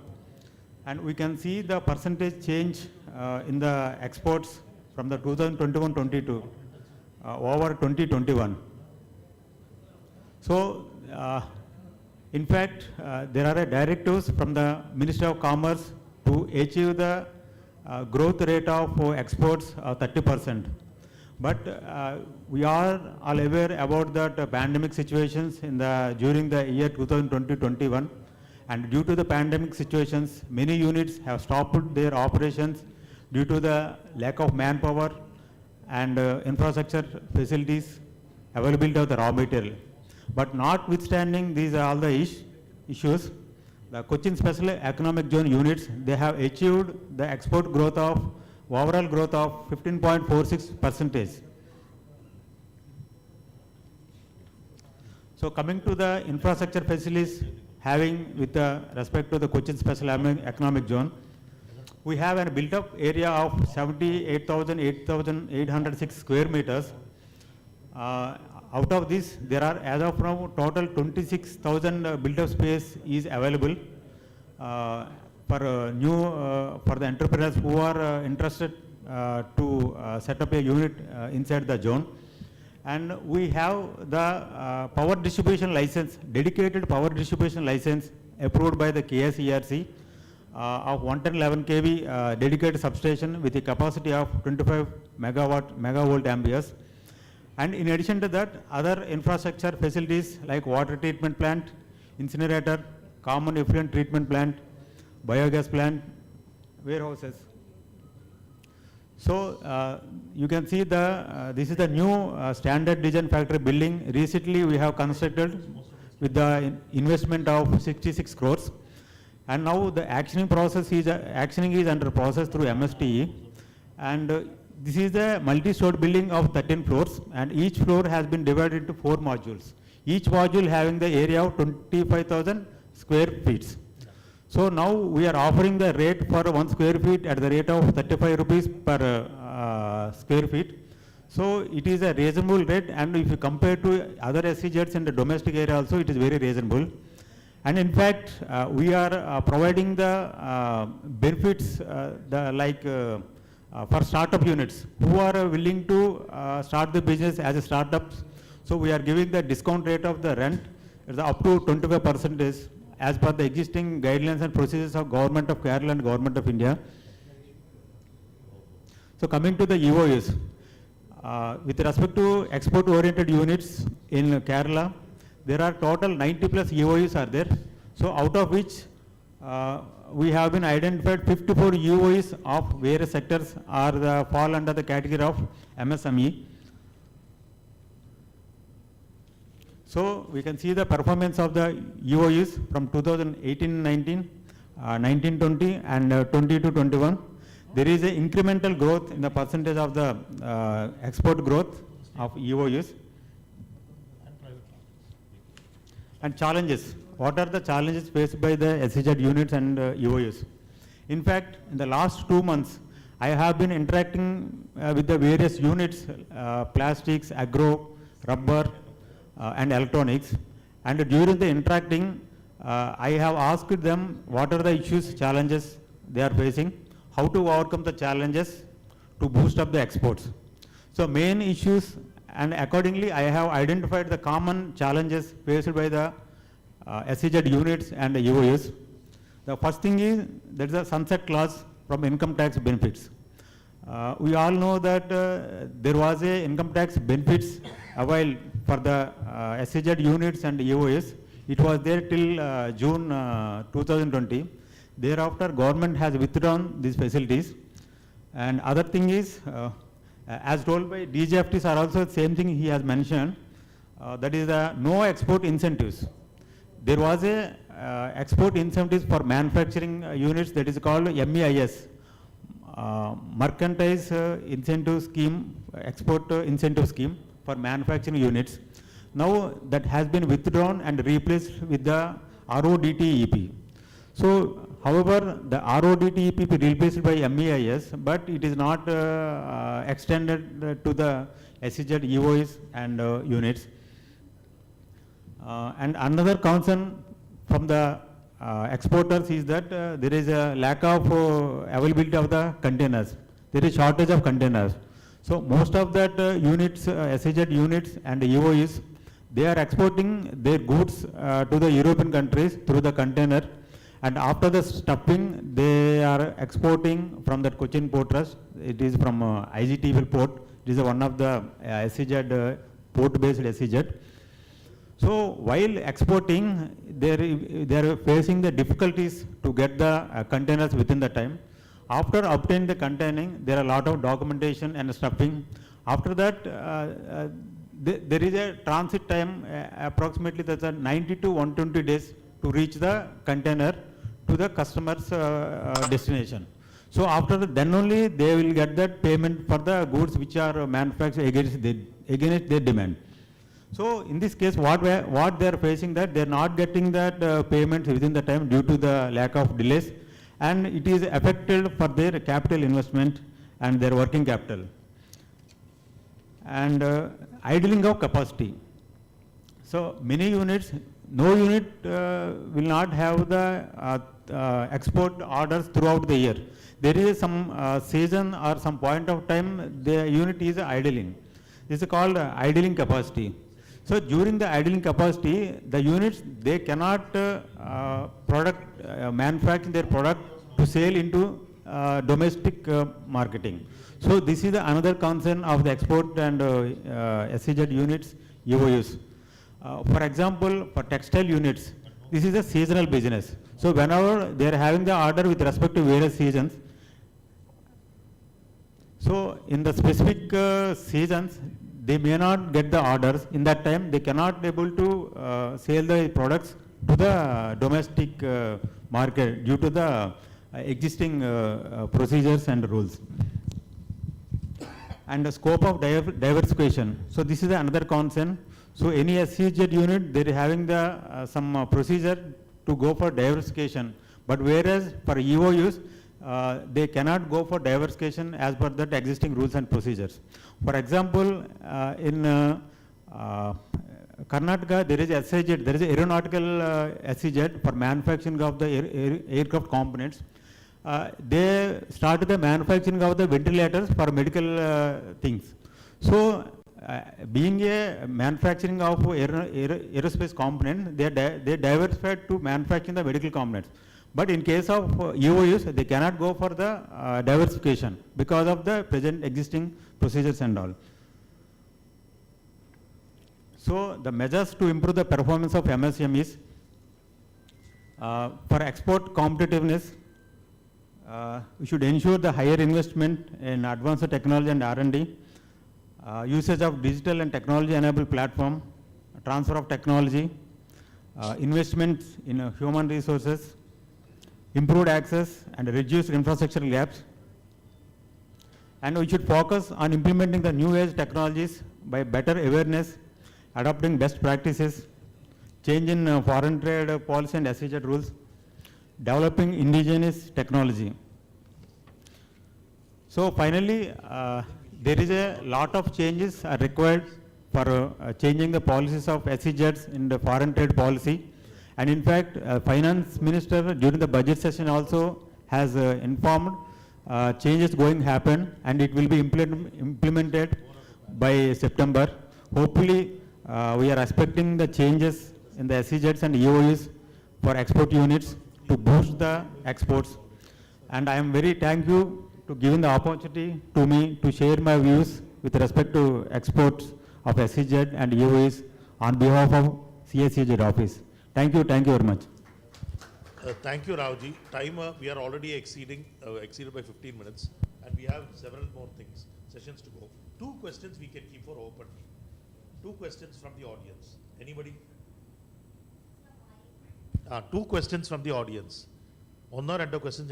and we can see the percentage change in the exports from the 2021-22 over 2021. So in fact, there are directives from the Ministry of Commerce to achieve the growth rate of exports 30%. But we are all aware about the pandemic situations during the year 2020-21, and due to the pandemic situations, many units have stopped their operations due to the lack of manpower and infrastructure facilities, availability of the raw material. But notwithstanding these are all the issues, the Cochin Special Economic Zone units, they have achieved the export growth of, overall growth of 15.46%. So coming to the infrastructure facilities having with respect to the Cochin Special Economic Zone, we have a built-up area of 78,806 square meters. Out of this, there are as of now total 26,000 built-up space is available for the entrepreneurs who are interested to set up a unit inside the zone. And we have the power distribution license, dedicated power distribution license approved by the KSERC of 111 kV dedicated substation with a capacity of 25 megavolt amperes. And in addition to that, other infrastructure facilities like water treatment plant, incinerator, common effluent treatment plant, biogas plant, warehouses. So you can see this is the new standard design factory building. Recently we have constructed with the investment of 66 crores. And now the actioning is under process through MSTE. And this is the multi-stored building of 13 floors, and each floor has been divided into 4 modules. Each module having the area of 25,000 square feet. So now we are offering the rate for 1 square feet at the rate of 35 rupees per square feet. So it is a reasonable rate, and if you compare to other SEZs in the domestic area also, it is very reasonable. And in fact, we are providing the benefits for startup units who are willing to start the business as a startups. So we are giving the discount rate of the rent up to 25% as per the existing guidelines and procedures of Government of Kerala and Government of India. So coming to the EOUs, with respect to export oriented units in Kerala, there are total 90 plus EOUs are there. So out of which we have been identified 54 EOUs of various sectors fall under the category of MSME. So we can see the performance of the EOUs from 2018-19, 19-20 and 20-21. There is an incremental growth in the percentage of the export growth of EOUs. And challenges. What are the challenges faced by the SEZ units and EOUs? In fact, in the last 2 months, I have been interacting with the various units, plastics, agro, rubber, and electronics. And during the interacting, I have asked them what are the issues, challenges they are facing, how to overcome the challenges to boost up the exports. So main issues, and accordingly I have identified the common challenges faced by the SEZ units and the EOUs. The first thing is there is a sunset clause from income tax benefits. We all know that there was a income tax benefits availed for the SEZ units and EOUs. It was there till June 2020. Thereafter, government has withdrawn these facilities. And other thing is, as told by DGFTs are also the same thing he has mentioned, that is no export incentives. There was a export incentives for manufacturing units, that is called MEIS, Mercantile Incentive Scheme, Export Incentive Scheme for manufacturing units. Now that has been withdrawn and replaced with the RODTEP. So, however, the RODTEP replaced by MEIS, but it is not extended to the SEZ EOUs and units. And another concern from the exporters is that there is a lack of availability of the containers. There is shortage of containers. So most of that units, SEZ units and EOUs, they are exporting their goods to the European countries through the container, And after the stuffing, they are exporting from that Cochin Port Trust. It is from IGTVL port. It is one of the SEZ port-based SEZ. So while exporting, they are facing the difficulties to get the containers within the time. After obtaining the containing, there are a lot of documentation and stuffing. After that, there is a transit time approximately that's 90 to 120 days to reach the container to the customer's destination. So after then only they will get that payment for the goods which are manufactured against their demand. So in this case, what they are facing, that they are not getting that payments within the time due to the lack of delays, and it is affected for their capital investment and their working capital. And idling of capacity. So many units, no unit will not have the export orders throughout the year. There is some season or some point of time the unit is idling. This is called idling capacity. So during the idling capacity, the units, they cannot manufacture their product to sell into domestic marketing. So this is another concern of the export and SEZ units, EOUs. For example, for textile units, this is a seasonal business. So whenever they are having the order with respect to various seasons, so in the specific seasons, they may not get the orders. In that time, they cannot be able to sell the products to the domestic market due to the existing procedures and rules. And the scope of diversification. So this is another concern. So any SEZ unit, they are having the some procedure to go for diversification. But whereas for EOUs, they cannot go for diversification as per the existing rules and procedures. For example, in Karnataka, there is SEZ, there is aeronautical SEZ for manufacturing of the aircraft components. They started the manufacturing of the ventilators for medical things. So, being a manufacturing of aerospace component, they diversified to manufacturing the medical components. But in case of EOUs, they cannot go for the diversification because of the present existing procedures and all. So the measures to improve the performance of MSMEs for export competitiveness, we should ensure the higher investment in advanced technology and R&D, usage of digital and technology-enabled platform, transfer of technology, investments in human resources, improved access and reduced infrastructure gaps. And we should focus on implementing the new age technologies by better awareness, adopting best practices, change in foreign trade policy and SEZ rules, developing indigenous technology. So finally, there is a lot of changes are required for changing the policies of SEZs in the foreign trade policy. And in fact, Finance Minister during the budget session also has informed changes going to happen, and it will be implemented by September. Hopefully, we are expecting the changes in the SEZs and EOUs for export units to boost the exports. And I am very thankful to giving the opportunity to me to share my views with respect to exports of SEZ and EOUs on behalf of CSEZ office. Thank you very much. Thank you, Ravji. Time, we are already exceeded by 15 minutes, and we have several more sessions to go. 2 questions we can keep for open. 2 questions from the audience. Anybody? 2 questions from the audience. 1 or 2 questions.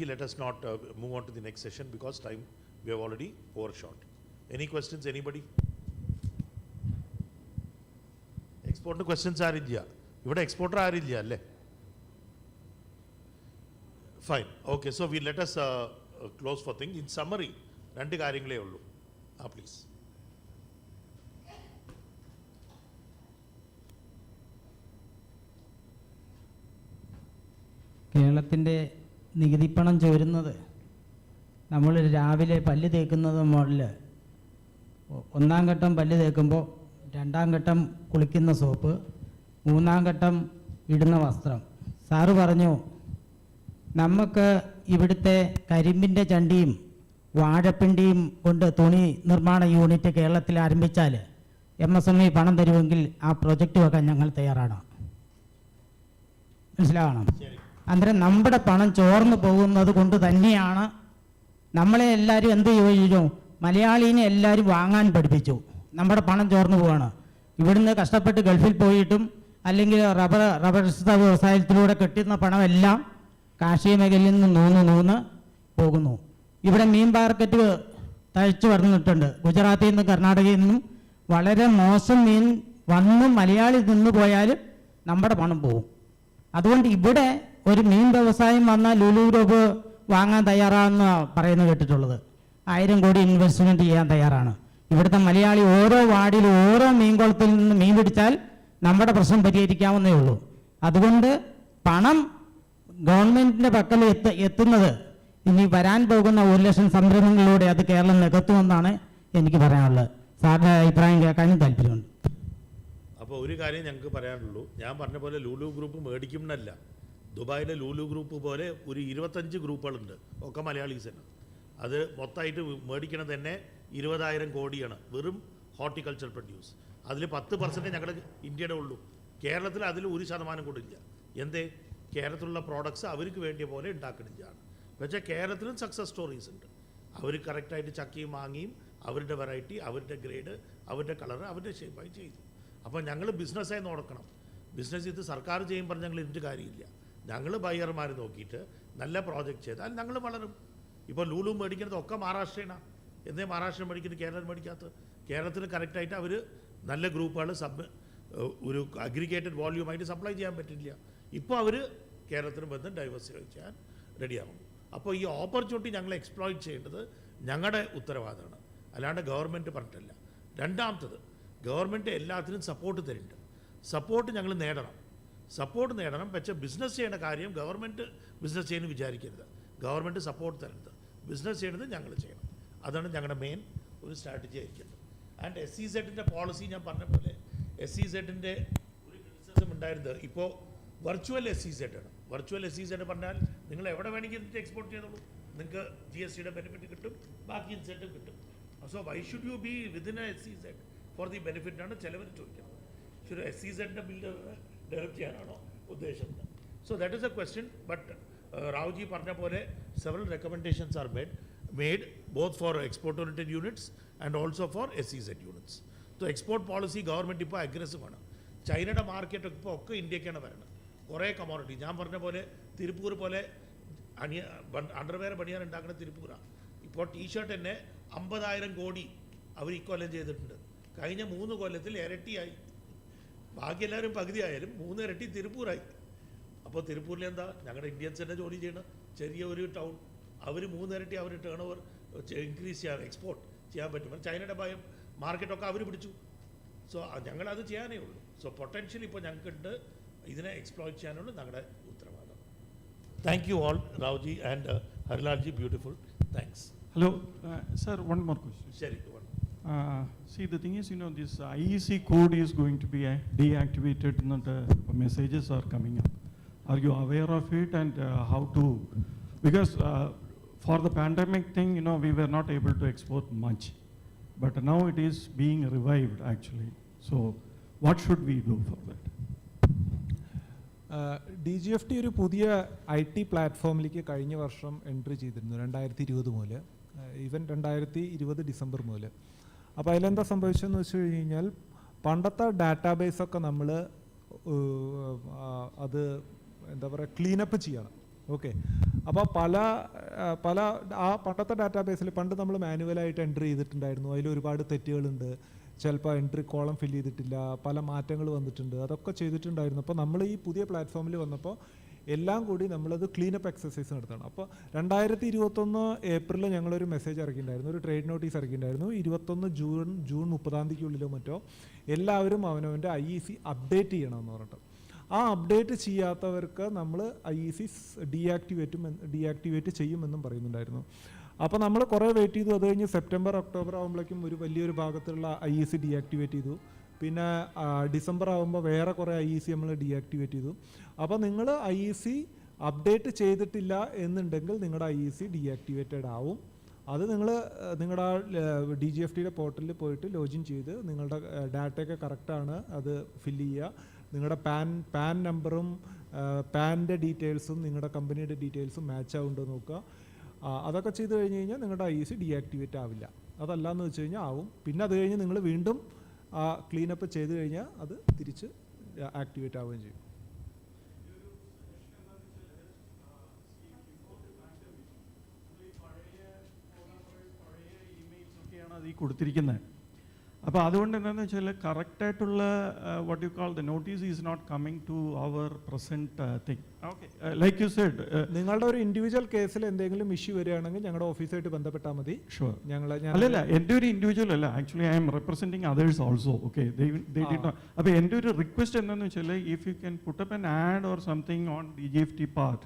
Let us not move on to the next session because time we have already overshot. Any questions? Anybody? Export questions are in here. Exporter are in here. Fine. Okay, so we let us close for things. In summary, please. കേരളത്തിൻ്റെ നികുതിപ്പണം ചോരുന്നത് നമ്മൾ രാവിലെ പല്ല് തേക്കുന്നത് മുതൽ 1-ാം ഘട്ടം പല്ല് തേക്കുമ്പോൾ 2-ാം ഘട്ടം കുളിക്കുന്ന സോപ്പ് 3-ാം ഘട്ടം ഇടുന്ന വസ്ത്രം സാറ് പറഞ്ഞു നമുക്ക് ഇവിടുത്തെ കരിമ്പിൻ്റെ ചണ്ടിയും വാഴപ്പിണ്ടിയും കൊണ്ട് തുണി നിർമ്മാണ യൂണിറ്റ് കേരളത്തിൽ ആരംഭിച്ചാൽ MSME പണം തരുമെങ്കിൽ ആ പ്രൊജക്റ്റ് വെക്കാൻ ഞങ്ങൾ തയ്യാറാണ്. മനസ്സിലാവണം. അന്നേരം നമ്മുടെ പണം ചോർന്നു പോകുന്നത് കൊണ്ട് തന്നെയാണ് നമ്മളെ എല്ലാവരും എന്ത് ചോദിച്ചു, മലയാളീനെ എല്ലാവരും വാങ്ങാൻ പഠിപ്പിച്ചു. നമ്മുടെ പണം ചോർന്നു പോവാണ്. ഇവിടുന്ന് കഷ്ടപ്പെട്ട് ഗൾഫിൽ പോയിട്ടും അല്ലെങ്കിൽ റബ്ബർ വ്യവസായത്തിലൂടെ കിട്ടുന്ന പണമെല്ലാം കാർഷിക മേഖലയിൽ നിന്ന് നൂന്ന് പോകുന്നു. ഇവിടെ മീൻ മാർക്കറ്റ് തഴച്ചു വളർന്നിട്ടുണ്ട്. ഗുജറാത്തിൽ നിന്നും കർണാടകയിൽ നിന്നും വളരെ മോശം മീൻ വന്ന് മലയാളി നിന്ന് പോയാൽ നമ്മുടെ പണം പോകും. അതുകൊണ്ട് ഇവിടെ ഒരു മീൻ വ്യവസായം വന്നാൽ ലുലു ഗ്രൂപ്പ് വാങ്ങാൻ തയ്യാറാണെന്ന് പറയുന്നത് കേട്ടിട്ടുള്ളത്. 1000 കോടി ഇൻവെസ്റ്റ്മെൻറ്റ് ചെയ്യാൻ തയ്യാറാണ്. ഇവിടുത്തെ മലയാളി ഓരോ വാർഡിലും ഓരോ മീൻകുളത്തിൽ നിന്ന് മീൻ പിടിച്ചാൽ നമ്മുടെ പ്രശ്നം പരിഹരിക്കാവുന്നേ ഉള്ളൂ. അതുകൊണ്ട് പണം ഗവൺമെൻറ്റിൻ്റെ പക്കൽ എത്തുന്നത് ഇനി വരാൻ പോകുന്ന 1 ലക്ഷം സംരംഭങ്ങളിലൂടെ അത് കേരളം നികത്തുമെന്നാണ് എനിക്ക് പറയാനുള്ളത്. സാറിൻ്റെ അഭിപ്രായം കേൾക്കാനും താല്പര്യമുണ്ട്. അപ്പോൾ ഒരു കാര്യം ഞങ്ങൾക്ക് പറയാനുള്ളൂ, ഞാൻ പറഞ്ഞ പോലെ ലുലു ഗ്രൂപ്പ് മേടിക്കുമെന്നല്ല. ദുബായിലെ ലുലു ഗ്രൂപ്പ് പോലെ ഒരു 25 ഗ്രൂപ്പുകളുണ്ട്, ഒക്കെ മലയാളീസാണ്. അത് മൊത്തമായിട്ട് മേടിക്കണത് തന്നെ 20,000 കോടിയാണ് വെറും ഹോർട്ടിക്കൾച്ചർ പ്രൊഡ്യൂസ്. അതിൽ 10% ഞങ്ങളുടെ ഇന്ത്യയുടെ ഉള്ളൂ. കേരളത്തിൽ അതിൽ 1% കൂടില്ല. എന്തേ? കേരളത്തിലുള്ള പ്രോഡക്ട്സ് അവർക്ക് വേണ്ടിയ പോലെ ഉണ്ടാക്കണില്ലാണ്. പക്ഷേ കേരളത്തിലും സക്സസ് സ്റ്റോറീസ് ഉണ്ട്. അവർ കറക്റ്റായിട്ട് ചക്കയും മാങ്ങിയും അവരുടെ വെറൈറ്റി, അവരുടെ ഗ്രേഡ്, അവരുടെ കളർ, അവരുടെ ഷേപ്പായി ചെയ്തു. അപ്പോൾ ഞങ്ങൾ ബിസിനസ്സായി നോക്കണം. ബിസിനസ് ഇത് സർക്കാർ ചെയ്യുമ്പോൾ ഞങ്ങൾ ഇതിൻ്റെ കാര്യമില്ല. ഞങ്ങൾ ബയ്യർമാർ നോക്കിയിട്ട് നല്ല പ്രോജക്റ്റ് ചെയ്താൽ ഞങ്ങൾ വളരും. ഇപ്പോൾ ലുലു മേടിക്കുന്നത് ഒക്കെ മഹാരാഷ്ട്രയാണ്. എന്തേ മഹാരാഷ്ട്ര മേടിക്കുന്നത് കേരളം മേടിക്കാത്തത്? കേരളത്തിൽ കറക്റ്റായിട്ട് അവർ നല്ല ഗ്രൂപ്പുകൾ ഒരു അഗ്രിഗേറ്റഡ് വോള്യൂമായിട്ട് സപ്ലൈ ചെയ്യാൻ പറ്റില്ല. ഇപ്പോൾ അവർ കേരളത്തിന് ബന്ധം ഡൈവേഴ്സിഫൈ ചെയ്യാൻ റെഡിയാകും. അപ്പോൾ ഈ ഓപ്പർച്യൂണിറ്റി ഞങ്ങൾ എക്സ്പ്ലോയിറ്റ് ചെയ്യേണ്ടത് ഞങ്ങളുടെ ഉത്തരവാദമാണ്, അല്ലാണ്ട് ഗവൺമെൻറ് പറഞ്ഞിട്ടില്ല. രണ്ടാമത്തത്, ഗവൺമെൻറ് എല്ലാത്തിനും സപ്പോർട്ട് തരുന്നുണ്ട്. സപ്പോർട്ട് ഞങ്ങൾ നേടണം. പക്ഷേ ബിസിനസ് ചെയ്യേണ്ട കാര്യം ഗവൺമെൻറ് ബിസിനസ് ചെയ്യുന്നു വിചാരിക്കരുത്. ഗവൺമെൻറ് സപ്പോർട്ട് തരുന്നത്, ബിസിനസ് ചെയ്യുന്നത് ഞങ്ങൾ ചെയ്യണം. അതാണ് ഞങ്ങളുടെ മെയിൻ ഒരു സ്ട്രാറ്റജി ആയിരിക്കുന്നത്. ആൻഡ് SEZ പോളിസി ഞാൻ പറഞ്ഞ പോലെ SEZ ഒരു ക്രിറ്റിസിസം ഉണ്ടായിരുന്നത് ഇപ്പോൾ വെർച്വൽ SEZ ആണ്. വെർച്വൽ SEZ പറഞ്ഞാൽ നിങ്ങൾ എവിടെ വേണമെങ്കിൽ എക്സ്പോർട്ട് ചെയ്തോളൂ, നിങ്ങൾക്ക് GST ബെനിഫിറ്റ് കിട്ടും, ബാക്കി ഇൻസെൻറ്റീവ് കിട്ടും. So why should you be within SEZ for the ബെനിഫിറ്റാണ് ചിലവർ ചോദിക്കുന്നത്. പക്ഷേ SEZ ബില്ല് ഡെവലപ്പ് ചെയ്യാനാണോ ഉദ്ദേശിച്ചത്? So that is a question. But Raoji പറഞ്ഞ പോലെ several recommendations are made both for export oriented units and also for SEZ units. So export policy government ഇപ്പോൾ aggressive ആണ്. ചൈനയുടെ മാർക്കറ്റ് ഇപ്പോൾ ഒക്കെ ഇന്ത്യക്കാണ് വരുന്നത്. കുറേ കമോഡിറ്റി ഞാൻ പറഞ്ഞ പോലെ തിരുപ്പൂർ പോലെ അണ്ടർവെയർ പണിയാൻ ഉണ്ടാക്കുന്ന തിരുപ്പൂരാണ്. ഇപ്പോൾ ടീഷർട്ട് തന്നെ 50,000 കോടി അവർ ഇക്കൊല്ലം ചെയ്തിട്ടുണ്ട്. കഴിഞ്ഞ 3 കൊല്ലത്തിൽ ഇരട്ടിയായി. ബാക്കി എല്ലാവരും പകുതി ആയാലും 3 ഇരട്ടി തിരുപ്പൂരായി. അപ്പോൾ തിരുപ്പൂരിൽ എന്താ ഞങ്ങളുടെ ഇന്ത്യൻസ് തന്നെ ജോലി ചെയ്യണം. ചെറിയ ഒരു ടൗൺ, അവർ 3 ഇരട്ടി അവർ ടേൺ ഓവർ ഇൻക്രീസ് ചെയ്യാൻ എക്സ്പോർട്ട് ചെയ്യാൻ പറ്റും. ചൈനയുടെ ഭയം മാർക്കറ്റൊക്കെ അവർ പിടിച്ചു. സോ ഞങ്ങളത് ചെയ്യാനേ ഉള്ളൂ. സോ പൊട്ടൻഷ്യലി ഇപ്പോൾ ഞങ്ങൾക്കുണ്ട്, ഇതിനെ എക്സ്പ്ലോയിറ്റ് ചെയ്യാനുള്ള ഞങ്ങളുടെ ഉത്തരവാദം. Thank you all, Raoji and Harilalji, beautiful, thanks. Hello, sir, one more question. Sure, one. See, the thing is, this IEC code is going to be deactivated, the messages are coming up. Are you aware of it, and how to, because for the pandemic thing, we were not able to export much, but now it is being revived actually. So what should we do for that? DGFT ഒരു പുതിയ IT പ്ലാറ്റ്ഫോമിലേക്ക് കഴിഞ്ഞ വർഷം entry ചെയ്തിരുന്നു 2020 മുതൽ, even 2020 December മുതൽ. അപ്പോൾ അതിലെന്താ സംഭവിച്ചതെന്ന് വെച്ച് കഴിഞ്ഞാൽ പണ്ടത്തെ ഡാറ്റാബേസൊക്കെ നമ്മൾ അത് എന്താ പറയുക ക്ലീനപ്പ് ചെയ്യണം. ഓക്കെ, അപ്പോൾ പല ആ പണ്ടത്തെ ഡാറ്റാബേസിൽ പണ്ട് നമ്മൾ മാനുവലായിട്ട് എൻട്രി ചെയ്തിട്ടുണ്ടായിരുന്നു. അതിൽ ഒരുപാട് തെറ്റുകളുണ്ട്. ചിലപ്പോൾ എൻട്രി കോളം ഫില്ല് ചെയ്തിട്ടില്ല, പല മാറ്റങ്ങൾ വന്നിട്ടുണ്ട്, അതൊക്കെ ചെയ്തിട്ടുണ്ടായിരുന്നു. അപ്പോൾ നമ്മൾ ഈ പുതിയ പ്ലാറ്റ്ഫോമിൽ വന്നപ്പോൾ എല്ലാം കൂടി നമ്മളത് ക്ലീനപ്പ് എക്സസൈസ് നടത്തണം. അപ്പോൾ 2021 ഏപ്രിലിൽ ഞങ്ങളൊരു മെസ്സേജ് ഇറക്കിയിട്ടുണ്ടായിരുന്നു, ഒരു ട്രേഡ് നോട്ടീസ് ഇറക്കിയിട്ടുണ്ടായിരുന്നു. 21 ജൂൺ 30 മറ്റോ എല്ലാവരും അവനവൻ്റെ IEC അപ്ഡേറ്റ് ചെയ്യണമെന്ന് പറഞ്ഞിട്ട്. ആ അപ്ഡേറ്റ് ചെയ്യാത്തവർക്ക് നമ്മൾ IEC ഡീആക്ടിവേറ്റ് ചെയ്യുമെന്നും പറയുന്നുണ്ടായിരുന്നു. അപ്പോൾ നമ്മൾ കുറേ വെയിറ്റ് ചെയ്തു. അത് കഴിഞ്ഞ് സെപ്റ്റംബർ ഒക്ടോബർ ആകുമ്പോഴേക്കും ഒരു വലിയൊരു ഭാഗത്തുള്ള IEC ഡീആക്ടിവേറ്റ് ചെയ്തു. പിന്നെ ഡിസംബർ ആകുമ്പോൾ വേറെ കുറേ IEC നമ്മൾ ഡീആക്ടിവേറ്റ് ചെയ്തു. അപ്പോൾ നിങ്ങൾ IEC അപ്ഡേറ്റ് ചെയ്തിട്ടില്ല എന്നുണ്ടെങ്കിൽ നിങ്ങളുടെ IEC ഡീആക്ടിവേറ്റഡ് ആവും. അത് നിങ്ങൾ നിങ്ങളുടെ DGFTയുടെ പോർട്ടലിൽ പോയിട്ട് ലോഗിൻ ചെയ്ത് നിങ്ങളുടെ ഡാറ്റയൊക്കെ കറക്റ്റാണ് അത് ഫില്ല് ചെയ്യുക. നിങ്ങളുടെ പാൻ നമ്പറും പാനിൻ്റെ ഡീറ്റെയിൽസും നിങ്ങളുടെ കമ്പനിയുടെ ഡീറ്റെയിൽസും മാച്ച് ആവുന്നുണ്ടോ നോക്കുക. അതൊക്കെ ചെയ്ത് കഴിഞ്ഞ് കഴിഞ്ഞാൽ നിങ്ങളുടെ IEC ഡീആക്ടിവേറ്റ് ആവില്ല. അതല്ലാന്ന് വെച്ച് കഴിഞ്ഞാൽ ആവും. പിന്നെ അത് കഴിഞ്ഞ് നിങ്ങൾ വീണ്ടും ക്ലീനപ്പ് ചെയ്ത് കഴിഞ്ഞാൽ അത് തിരിച്ച് ആക്ടിവേറ്റ് ആവുകയും ചെയ്യും. അത് ഈ കൊടുത്തിരിക്കുന്നത്. അപ്പോൾ അതുകൊണ്ട് എന്താണെന്ന് വെച്ചാൽ കറക്റ്റായിട്ടുള്ള what you call the notice is not coming to our present thing. Okay, like you said, നിങ്ങളുടെ ഒരു ഇൻഡിവിജ്വൽ കേസിൽ എന്തെങ്കിലും ഇഷ്യൂ വരികയാണെങ്കിൽ ഞങ്ങളുടെ ഓഫീസായിട്ട് ബന്ധപ്പെട്ടാൽ മതി. ഷുവർ. അല്ലല്ല, എൻ്റെ ഒരു ഇൻഡിവിജ്വൽ അല്ല, actually I M representing others also. Okay, അപ്പോൾ എൻ്റെ ഒരു റിക്വസ്റ്റ് എന്താണെന്ന് വെച്ചാൽ if you can put up an add or something on DGFT part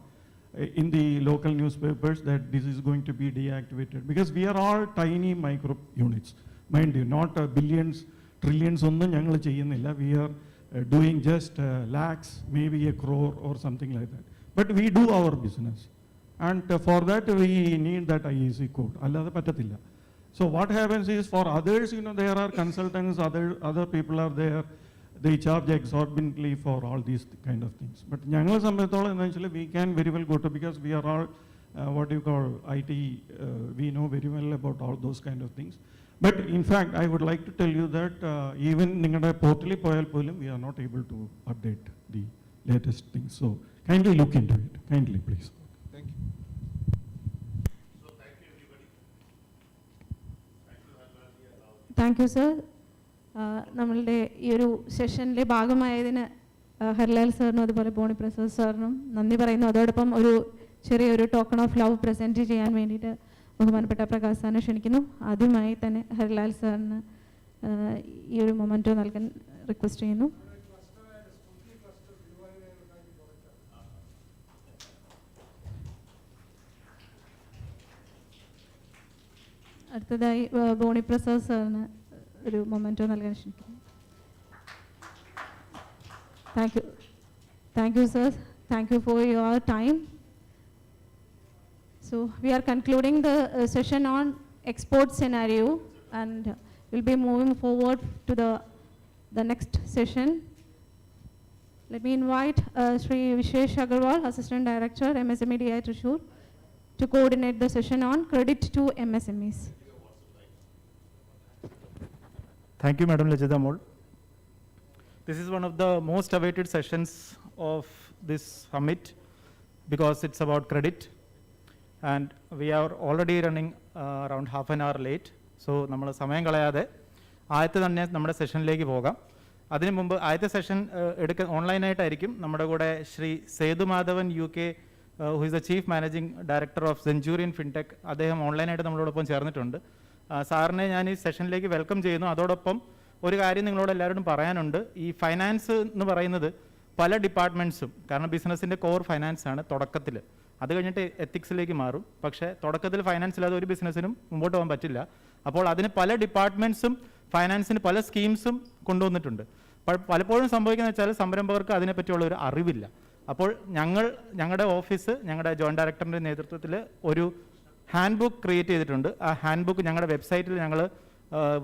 in the local newspapers that this is going to be deactivated, because we are all tiny micro units, mind you, not billions, trillions onnu njangal cheyyunnilla. We are doing just lakhs, maybe a crore or something like that, but we do our business, and for that we need that IEC code, allada pattathilla. So what happens is, for others, you know, there are consultants, other people are there, they charge exorbitantly for all these kind of things. But ഞങ്ങളെ സംബന്ധിച്ചോളം eventually we can very well go to, because we are all what you call IT, we know very well about all those kind of things. But in fact, I would like to tell you that even നിങ്ങളുടെ പോർട്ടലിൽ പോയാൽ പോലും we are not able to update the latest things. So kindly look into it, kindly please. Thank you. So thank you everybody. Thank you Azadi. Thank you sir. നമ്മളുടെ ഈ ഒരു സെഷനിലെ ഭാഗമായതിന് ഹർലാൽ സാറിനും അതുപോലെ ബോണി പ്രസാദ് സാറിനും നന്ദി പറയുന്നു. അതോടൊപ്പം ഒരു ചെറിയൊരു ടോക്കൺ ഓഫ് ലവ് പ്രസൻറ്റ് ചെയ്യാൻ വേണ്ടിയിട്ട് ബഹുമാനപ്പെട്ട പ്രകാശ് സാറിനെ ക്ഷണിക്കുന്നു. ആദ്യമായി തന്നെ ഹർലാൽ സാറിന് ഈ ഒരു മൊമെൻറ്റോ നൽകാൻ റിക്വസ്റ്റ് ചെയ്യുന്നു. അടുത്തതായി ബോണി പ്രസാദ് സാറിന് ഒരു മൊമെൻറ്റോ നൽകാൻ ക്ഷണിക്കുന്നു. Thank you sir, thank you for your time. So we are concluding the session on export scenario, and we'll be moving forward to the next session. Let me invite Sri Vishesh Agarwal, Assistant Director, MSME Thrissur, to coordinate the session on credit to MSMEs. Thank you, Madam Lajita Mol. This is one of the most awaited sessions of this summit because it's about credit, and we are already running around half an hour late. So, നമ്മൾ സമയം കളയാതെ ആദ്യത്തെ തന്നെ നമ്മുടെ സെഷനിലേക്ക് പോകാം. അതിനു മുമ്പ് ആദ്യത്തെ സെഷൻ ഓൺലൈനായിട്ടായിരിക്കും. നമ്മുടെ കൂടെ Shri Sethu Madhavan UK, who is the Chief Managing Director of Centurion FinTech, അദ്ദേഹം ഓൺലൈനായിട്ട് നമ്മളോടൊപ്പം ചേർന്നിട്ടുണ്ട്. സാറിനെ ഞാൻ ഈ സെഷനിലേക്ക് വെൽക്കം ചെയ്യുന്നു. അതോടൊപ്പം ഒരു കാര്യം നിങ്ങളോട് എല്ലാവരോടും പറയാനുണ്ട്. ഈ ഫൈനാൻസ് എന്ന് പറയുന്നത് പല ഡിപ്പാർട്ട്മെൻറ്റ്സും, കാരണം ബിസിനസ്സിൻ്റെ കോർ ഫൈനാൻസ് ആണ് തുടക്കത്തിൽ, അത് കഴിഞ്ഞിട്ട് എത്തിക്സിലേക്ക് മാറും. പക്ഷേ തുടക്കത്തിൽ ഫൈനാൻസ് ഇല്ലാതെ ഒരു ബിസിനസ്സിനും മുമ്പോട്ട് പോകാൻ പറ്റില്ല. അപ്പോൾ അതിന് പല ഡിപ്പാർട്ട്മെൻറ്റ്സും ഫൈനാൻസിന് പല സ്കീംസും കൊണ്ടുവന്നിട്ടുണ്ട്. പലപ്പോഴും സംഭവിക്കുന്നത് വെച്ചാൽ സംരംഭകർക്ക് അതിനെപ്പറ്റിയുള്ള ഒരു അറിവില്ല. അപ്പോൾ ഞങ്ങളുടെ ഓഫീസ്, ഞങ്ങളുടെ ജോയിൻറ്റ് ഡയറക്ടറിൻ്റെ നേതൃത്വത്തിൽ ഒരു ഹാൻഡ് ബുക്ക് ക്രിയേറ്റ് ചെയ്തിട്ടുണ്ട്. ആ ഹാൻഡ് ബുക്ക് ഞങ്ങളുടെ വെബ്സൈറ്റിൽ ഞങ്ങൾ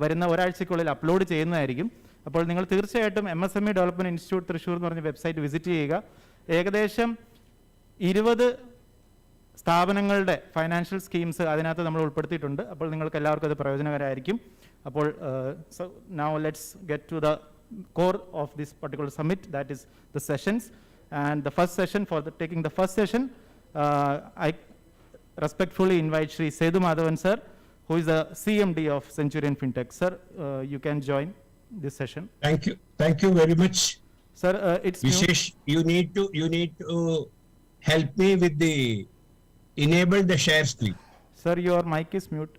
വരുന്ന ഒരാഴ്ചയ്ക്കുള്ളിൽ അപ്ലോഡ് ചെയ്യുന്നതായിരിക്കും. അപ്പോൾ നിങ്ങൾ തീർച്ചയായിട്ടും MSME Development Institute Thrissur എന്ന് പറഞ്ഞ വെബ്സൈറ്റ് വിസിറ്റ് ചെയ്യുക. ഏകദേശം 20 സ്ഥാപനങ്ങളുടെ ഫൈനാൻഷ്യൽ സ്കീംസ് അതിനകത്ത് നമ്മൾ ഉൾപ്പെടുത്തിയിട്ടുണ്ട്. അപ്പോൾ നിങ്ങൾക്ക് എല്ലാവർക്കും അത് പ്രയോജനകരമായിരിക്കും. അപ്പോൾ now let's get to the core of this particular summit, that is the sessions. And the first session, taking the first session, I respectfully invite Shri Sedu Madhavan sir, who is the CMD of Centurion FinTech. Sir, you can join this session. Thank you very much. Sir, it's Vishesh, you need to help me with the enable the share screen. Sir, your mic is mute.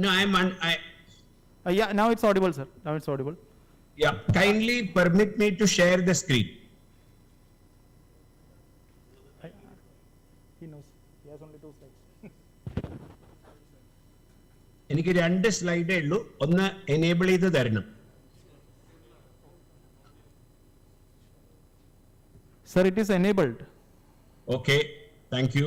No, yeah, now it's audible, sir. Now it's audible. Yeah, kindly permit me to share the screen. He knows. He has only 2 slides. എനിക്ക് 2 സ്ലൈഡേ ഉള്ളൂ, ഒന്ന് enable ചെയ്ത് തരണം. Sir, it is enabled. Okay, thank you.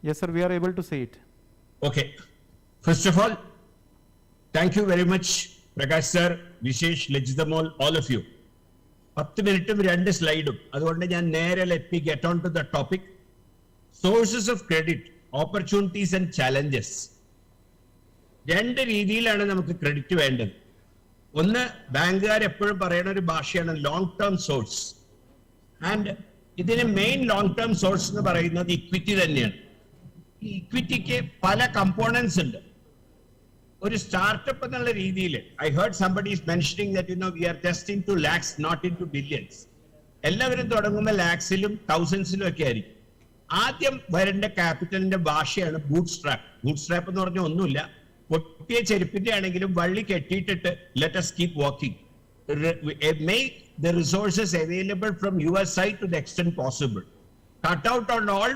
Yes, sir, we are able to see it. Okay. First of all, thank you very much, Prakash sir, Vishesh, Lejitamol, all of you. 10 മിനിറ്റും 2 സ്ലൈഡും. അതുകൊണ്ട് ഞാൻ നേരെ let me get on to the topic. Sources of credit, opportunities and challenges. 2 രീതിയിലാണ് നമുക്ക് credit വേണ്ടത്. ഒന്ന്, ബാങ്കുകാർ എപ്പോഴും പറയുന്ന ഒരു ഭാഷയാണ് ലോങ് ടേം സോഴ്സ്. ആൻഡ് ഇതിന് മെയിൻ ലോങ് ടേം സോഴ്സ് എന്ന് പറയുന്നത് ഇക്വിറ്റി തന്നെയാണ്. ഈ ഇക്വിറ്റിക്ക് പല കമ്പോണൻസ് ഉണ്ട്. ഒരു സ്റ്റാർട്ടപ്പ് എന്നുള്ള രീതിയിൽ I heard somebody is mentioning that we are just in two lakhs not in two billions. എല്ലാവരും തുടങ്ങുമ്പോൾ ലാക്സിലും തൗസൻഡ്സിലും ഒക്കെ ആയിരിക്കും. ആദ്യം വരേണ്ട ക്യാപിറ്റലിന്റെ ഭാഷയാണ് ബൂട്ട് സ്ട്രാപ്പ്. ബൂട്ട് സ്ട്രാപ്പ് എന്ന് പറഞ്ഞാൽ ഒന്നുമില്ല, പൊട്ടിയ ചെരുപ്പിന്റെ ആണെങ്കിലും വള്ളി കെട്ടിയിട്ടിട്ട് let us keep walking. Make the resources available from your side to the extent possible. Cut out on all,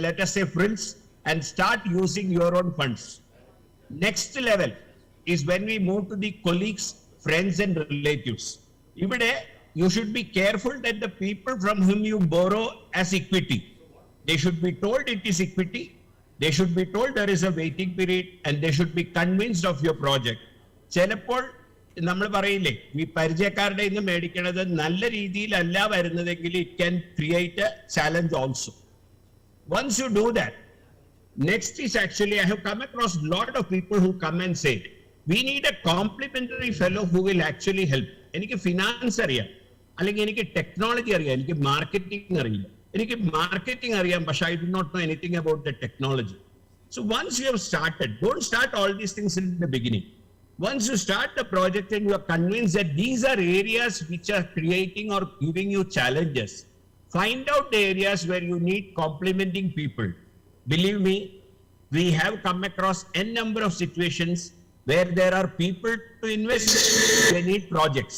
let us say, frills and start using your own funds. Next level is when we move to the colleagues, friends and relatives. Ivide, you should be careful that the people from whom you borrow as equity, they should be told it is equity, they should be told there is a waiting period and they should be convinced of your project. ചിലപ്പോൾ നമ്മൾ പറയില്ലേ, ഈ പരിചയക്കാരുടെ ഇന്ന് മേടിക്കണത് നല്ല രീതിയിലല്ല വരുന്നതെങ്കിൽ it can create a challenge also. Once you do that, next is actually, I have come across a lot of people who come and say, we need a complementary fellow who will actually help. എനിക്ക് finance അറിയാം, അല്ലെങ്കിൽ എനിക്ക് technology അറിയാം, എനിക്ക് marketing അറിയില്ല. എനിക്ക് marketing അറിയാം, പക്ഷെ I do not know anything about the technology. So once you have started, don't start all these things in the beginning. Once you start the project and you are convinced that these are areas which are creating or giving you challenges, find out the areas where you need complementing people. Believe me, we have come across n number of situations where there are people to invest, they need projects.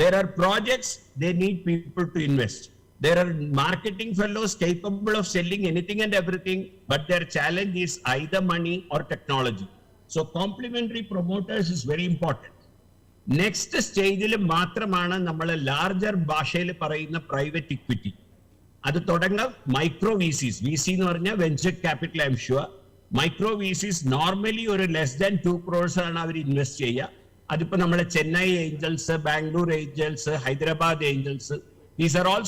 There are projects, they need people to invest. There are marketing fellows capable of selling anything and everything, but their challenge is either money or technology. So complementary promoters is very important. Next stage il മാത്രമാണ് നമ്മൾ larger ഭാഷയിൽ പറയുന്ന private equity. അത് തുടങ്ങാം micro VCs. VC എന്ന് പറഞ്ഞാൽ venture capital, I M sure. Micro VCs normally ഒരു less than 2 crores ആണ് അവർ ഇൻവെസ്റ്റ് ചെയ്യുക. അതിപ്പോ നമ്മളെ Chennai angels, Bangalore angels, Hyderabad angels, these are all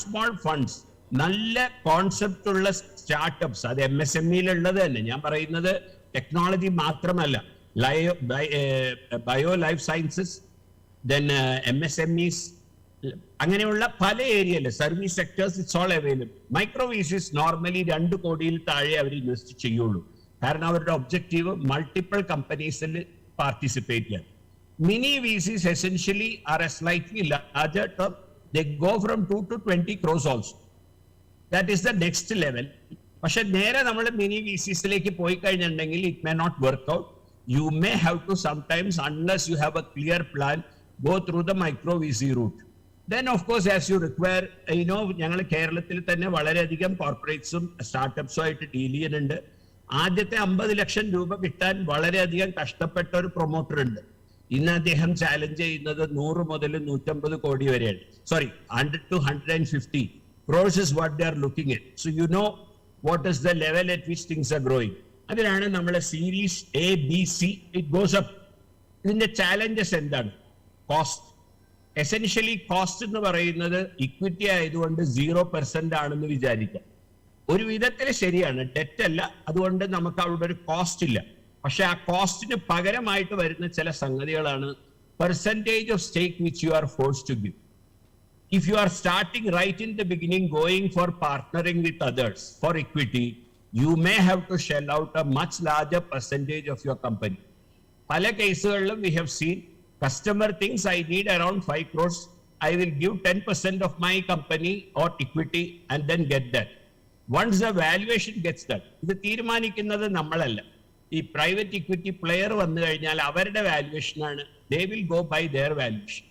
small funds. നല്ല കോൺസെപ്റ്റ് ഉള്ള സ്റ്റാർട്ടപ്സ്, അത് MSME ഉള്ളത് തന്നെ. ഞാൻ പറയുന്നത് ടെക്നോളജി മാത്രമല്ല, bio life sciences, then MSMEs, അങ്ങനെയുള്ള പല ഏരിയയിൽ service sectors, it's all available. Micro VCs normally 2 കോടിയിൽ താഴെ അവർ ഇൻവെസ്റ്റ് ചെയ്യുള്ളൂ. കാരണം അവരുടെ ഒബ്ജക്റ്റീവ് മൾട്ടിപ്പിൾ കമ്പനീസിൽ പാർട്ടിസിപ്പേറ്റ് ചെയ്യാൻ. Mini VCs essentially are a slightly larger term. They go from 2 to 20 crores also. That is the next level. പക്ഷെ നേരെ നമ്മൾ മിനി VCsലേക്ക് പോയി കഴിഞ്ഞിട്ടുണ്ടെങ്കിൽ it may not work out. You may have to sometimes, unless you have a clear plan, go through the micro VC route. Then of course, as you require, ഞങ്ങൾ കേരളത്തിൽ തന്നെ വളരെയധികം കോർപ്പറേറ്റ്സും സ്റ്റാർട്ടപ്സും ആയിട്ട് ഡീൽ ചെയ്യുന്നുണ്ട്. ആദ്യത്തെ 50 ലക്ഷം രൂപ കിട്ടാൻ വളരെയധികം കഷ്ടപ്പെട്ട ഒരു പ്രൊമോട്ടർ ഉണ്ട്. ഇന്ന് അദ്ദേഹം ചാലഞ്ച് ചെയ്യുന്നത് 100 മുതൽ 150 കോടി വരെയാണ്. Sorry, 100 to 150 crores is what they are looking at. So you know what is the level at which things are growing. അതിനാണ് നമ്മളെ series A, B, C, it goes up. ഇതിന്റെ ചാലഞ്ചസ് എന്താണ്? കോസ്റ്റ്. എസെൻഷ്യലി കോസ്റ്റ് എന്ന് പറയുന്നത് equity ആയതുകൊണ്ട് 0% ആണെന്ന് വിചാരിക്കാം. ഒരു വിധത്തിൽ ശരിയാണ്, ഡെറ്റ് അല്ല, അതുകൊണ്ട് നമുക്ക് അവിടെ ഒരു കോസ്റ്റ് ഇല്ല. പക്ഷെ ആ കോസ്റ്റിന് പകരമായിട്ട് വരുന്ന ചില സംഗതികളാണ് percentage of stake which you are forced to give. If you are starting right in the beginning, going for partnering with others for equity, you may have to shell out a much larger percentage of your company. പല കേസുകളിലും we have seen customer thinks I need around 5 crores. I will give 10% of my company or equity and then get that. Once the valuation gets done, ഇത് തീരുമാനിക്കുന്നത് നമ്മളല്ല. ഈ private equity player വന്നു കഴിഞ്ഞാൽ അവരുടെ വാല്യുവേഷനാണ്, they will go by their valuation.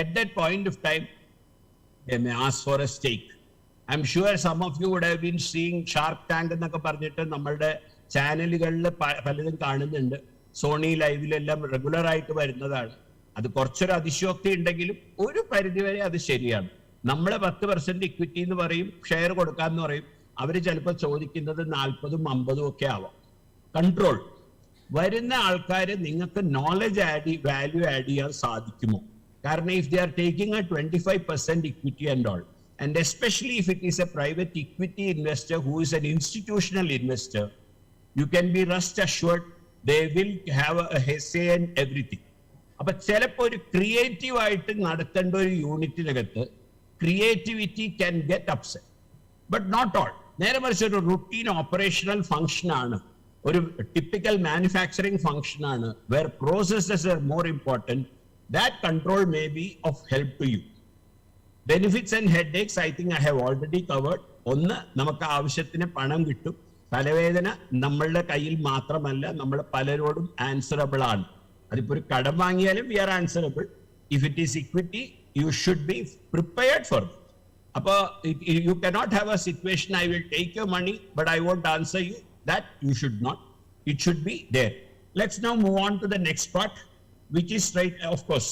At that point of time, they may ask for a stake. I'm sure some of you would have been seeing Shark Tank എന്നൊക്കെ പറഞ്ഞിട്ട് നമ്മളുടെ ചാനലുകളിൽ പലതും കാണുന്നുണ്ട്. സോണി ലൈവിലെല്ലാം റെഗുലർ ആയിട്ട് വരുന്നതാണ്. അത് കുറച്ചൊരു അതിശയോക്തി ഉണ്ടെങ്കിലും ഒരു പരിധിവരെ അത് ശരിയാണ്. നമ്മൾ 10% ഇക്വിറ്റി എന്ന് പറയും, ഷെയർ കൊടുക്കാന്ന് പറയും. അവർ ചിലപ്പോൾ ചോദിക്കുന്നത് 40-ഉം 50-ഉം ഒക്കെ ആവാം. കൺട്രോൾ. വരുന്ന ആൾക്കാർ നിങ്ങൾക്ക് നോളജ് വാല്യൂ ആഡ് ചെയ്യാൻ സാധിക്കുമോ? കാരണം if they are taking a 25% equity and all, and especially if it is a private equity investor who is an institutional investor, you can be rest assured they will have a say in everything. അപ്പൊ ചിലപ്പോൾ ഒരു creative ആയിട്ട് നടത്തേണ്ട ഒരു യൂണിറ്റിനകത്ത് creativity can get upset, but not all. നേരെ മറിച്ച് ഒരു റുട്ടീൻ ഓപ്പറേഷണൽ ഫംഗ്ഷൻ ആണ്, ഒരു ടിപ്പിക്കൽ മാനുഫാക്ചറിങ് ഫംഗ്ഷൻ ആണ്, where processes are more important. That control may be of help to you. Benefits and headaches, I think I have already covered. ഒന്ന്, നമുക്ക് ആവശ്യത്തിന് പണം കിട്ടും. തലവേദന നമ്മളുടെ കയ്യിൽ മാത്രമല്ല, നമ്മൾ പലരോടും ആൻസറബിൾ ആണ്. അതിപ്പോ ഒരു കടം വാങ്ങിയാലും we are answerable. If it is equity, you should be prepared for it. അപ്പോൾ you cannot have a situation, I will take your money but I won't answer you. That you should not. It should be there. Let's now move on to the next part, which is right, of course,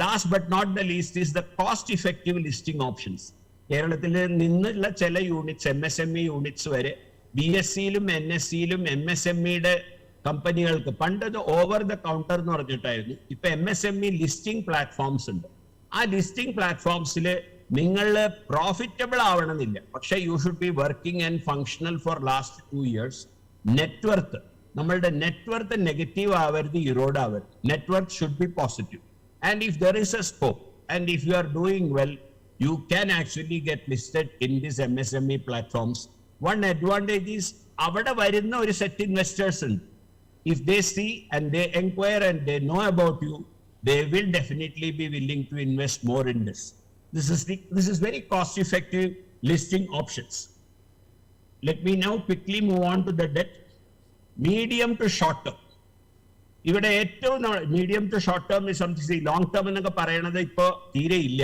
last but not the least, is the cost-effective listing options. കേരളത്തിൽ നിന്നുള്ള ചില units, MSME units വരെ BSCയിലും NSCയിലും MSMEയുടെ കമ്പനികൾക്ക് പണ്ടത് over the counter എന്ന് പറഞ്ഞിട്ടായിരുന്നു. ഇപ്പൊ MSME listing platforms ഉണ്ട്. ആ listing പ്ലാറ്റ്ഫോംസിൽ നിങ്ങൾ പ്രോഫിറ്റബിൾ ആവണമെന്നില്ല, പക്ഷേ you should be working and functional for last 2 years. Net worth, നമ്മളുടെ നെറ്റ്വർത്ത് നെഗറ്റീവ് ആവരുത്, ഇറോഡ് ആവരുത്. Net worth should be positive. And if there is a scope and if you are doing well, you can actually get listed in these MSME platforms. One advantage is avada varunna oru set investors und, if they see and they inquire and they know about you, they will definitely be willing to invest more in this. This is very cost effective listing options. Let me now quickly move on to the debt. Medium to short term. ഇവിടെ ഏറ്റവും medium to short term സംബന്ധിച്ച് long term എന്നൊക്കെ പറയുന്നത് ഇപ്പോൾ തീരെ ഇല്ല.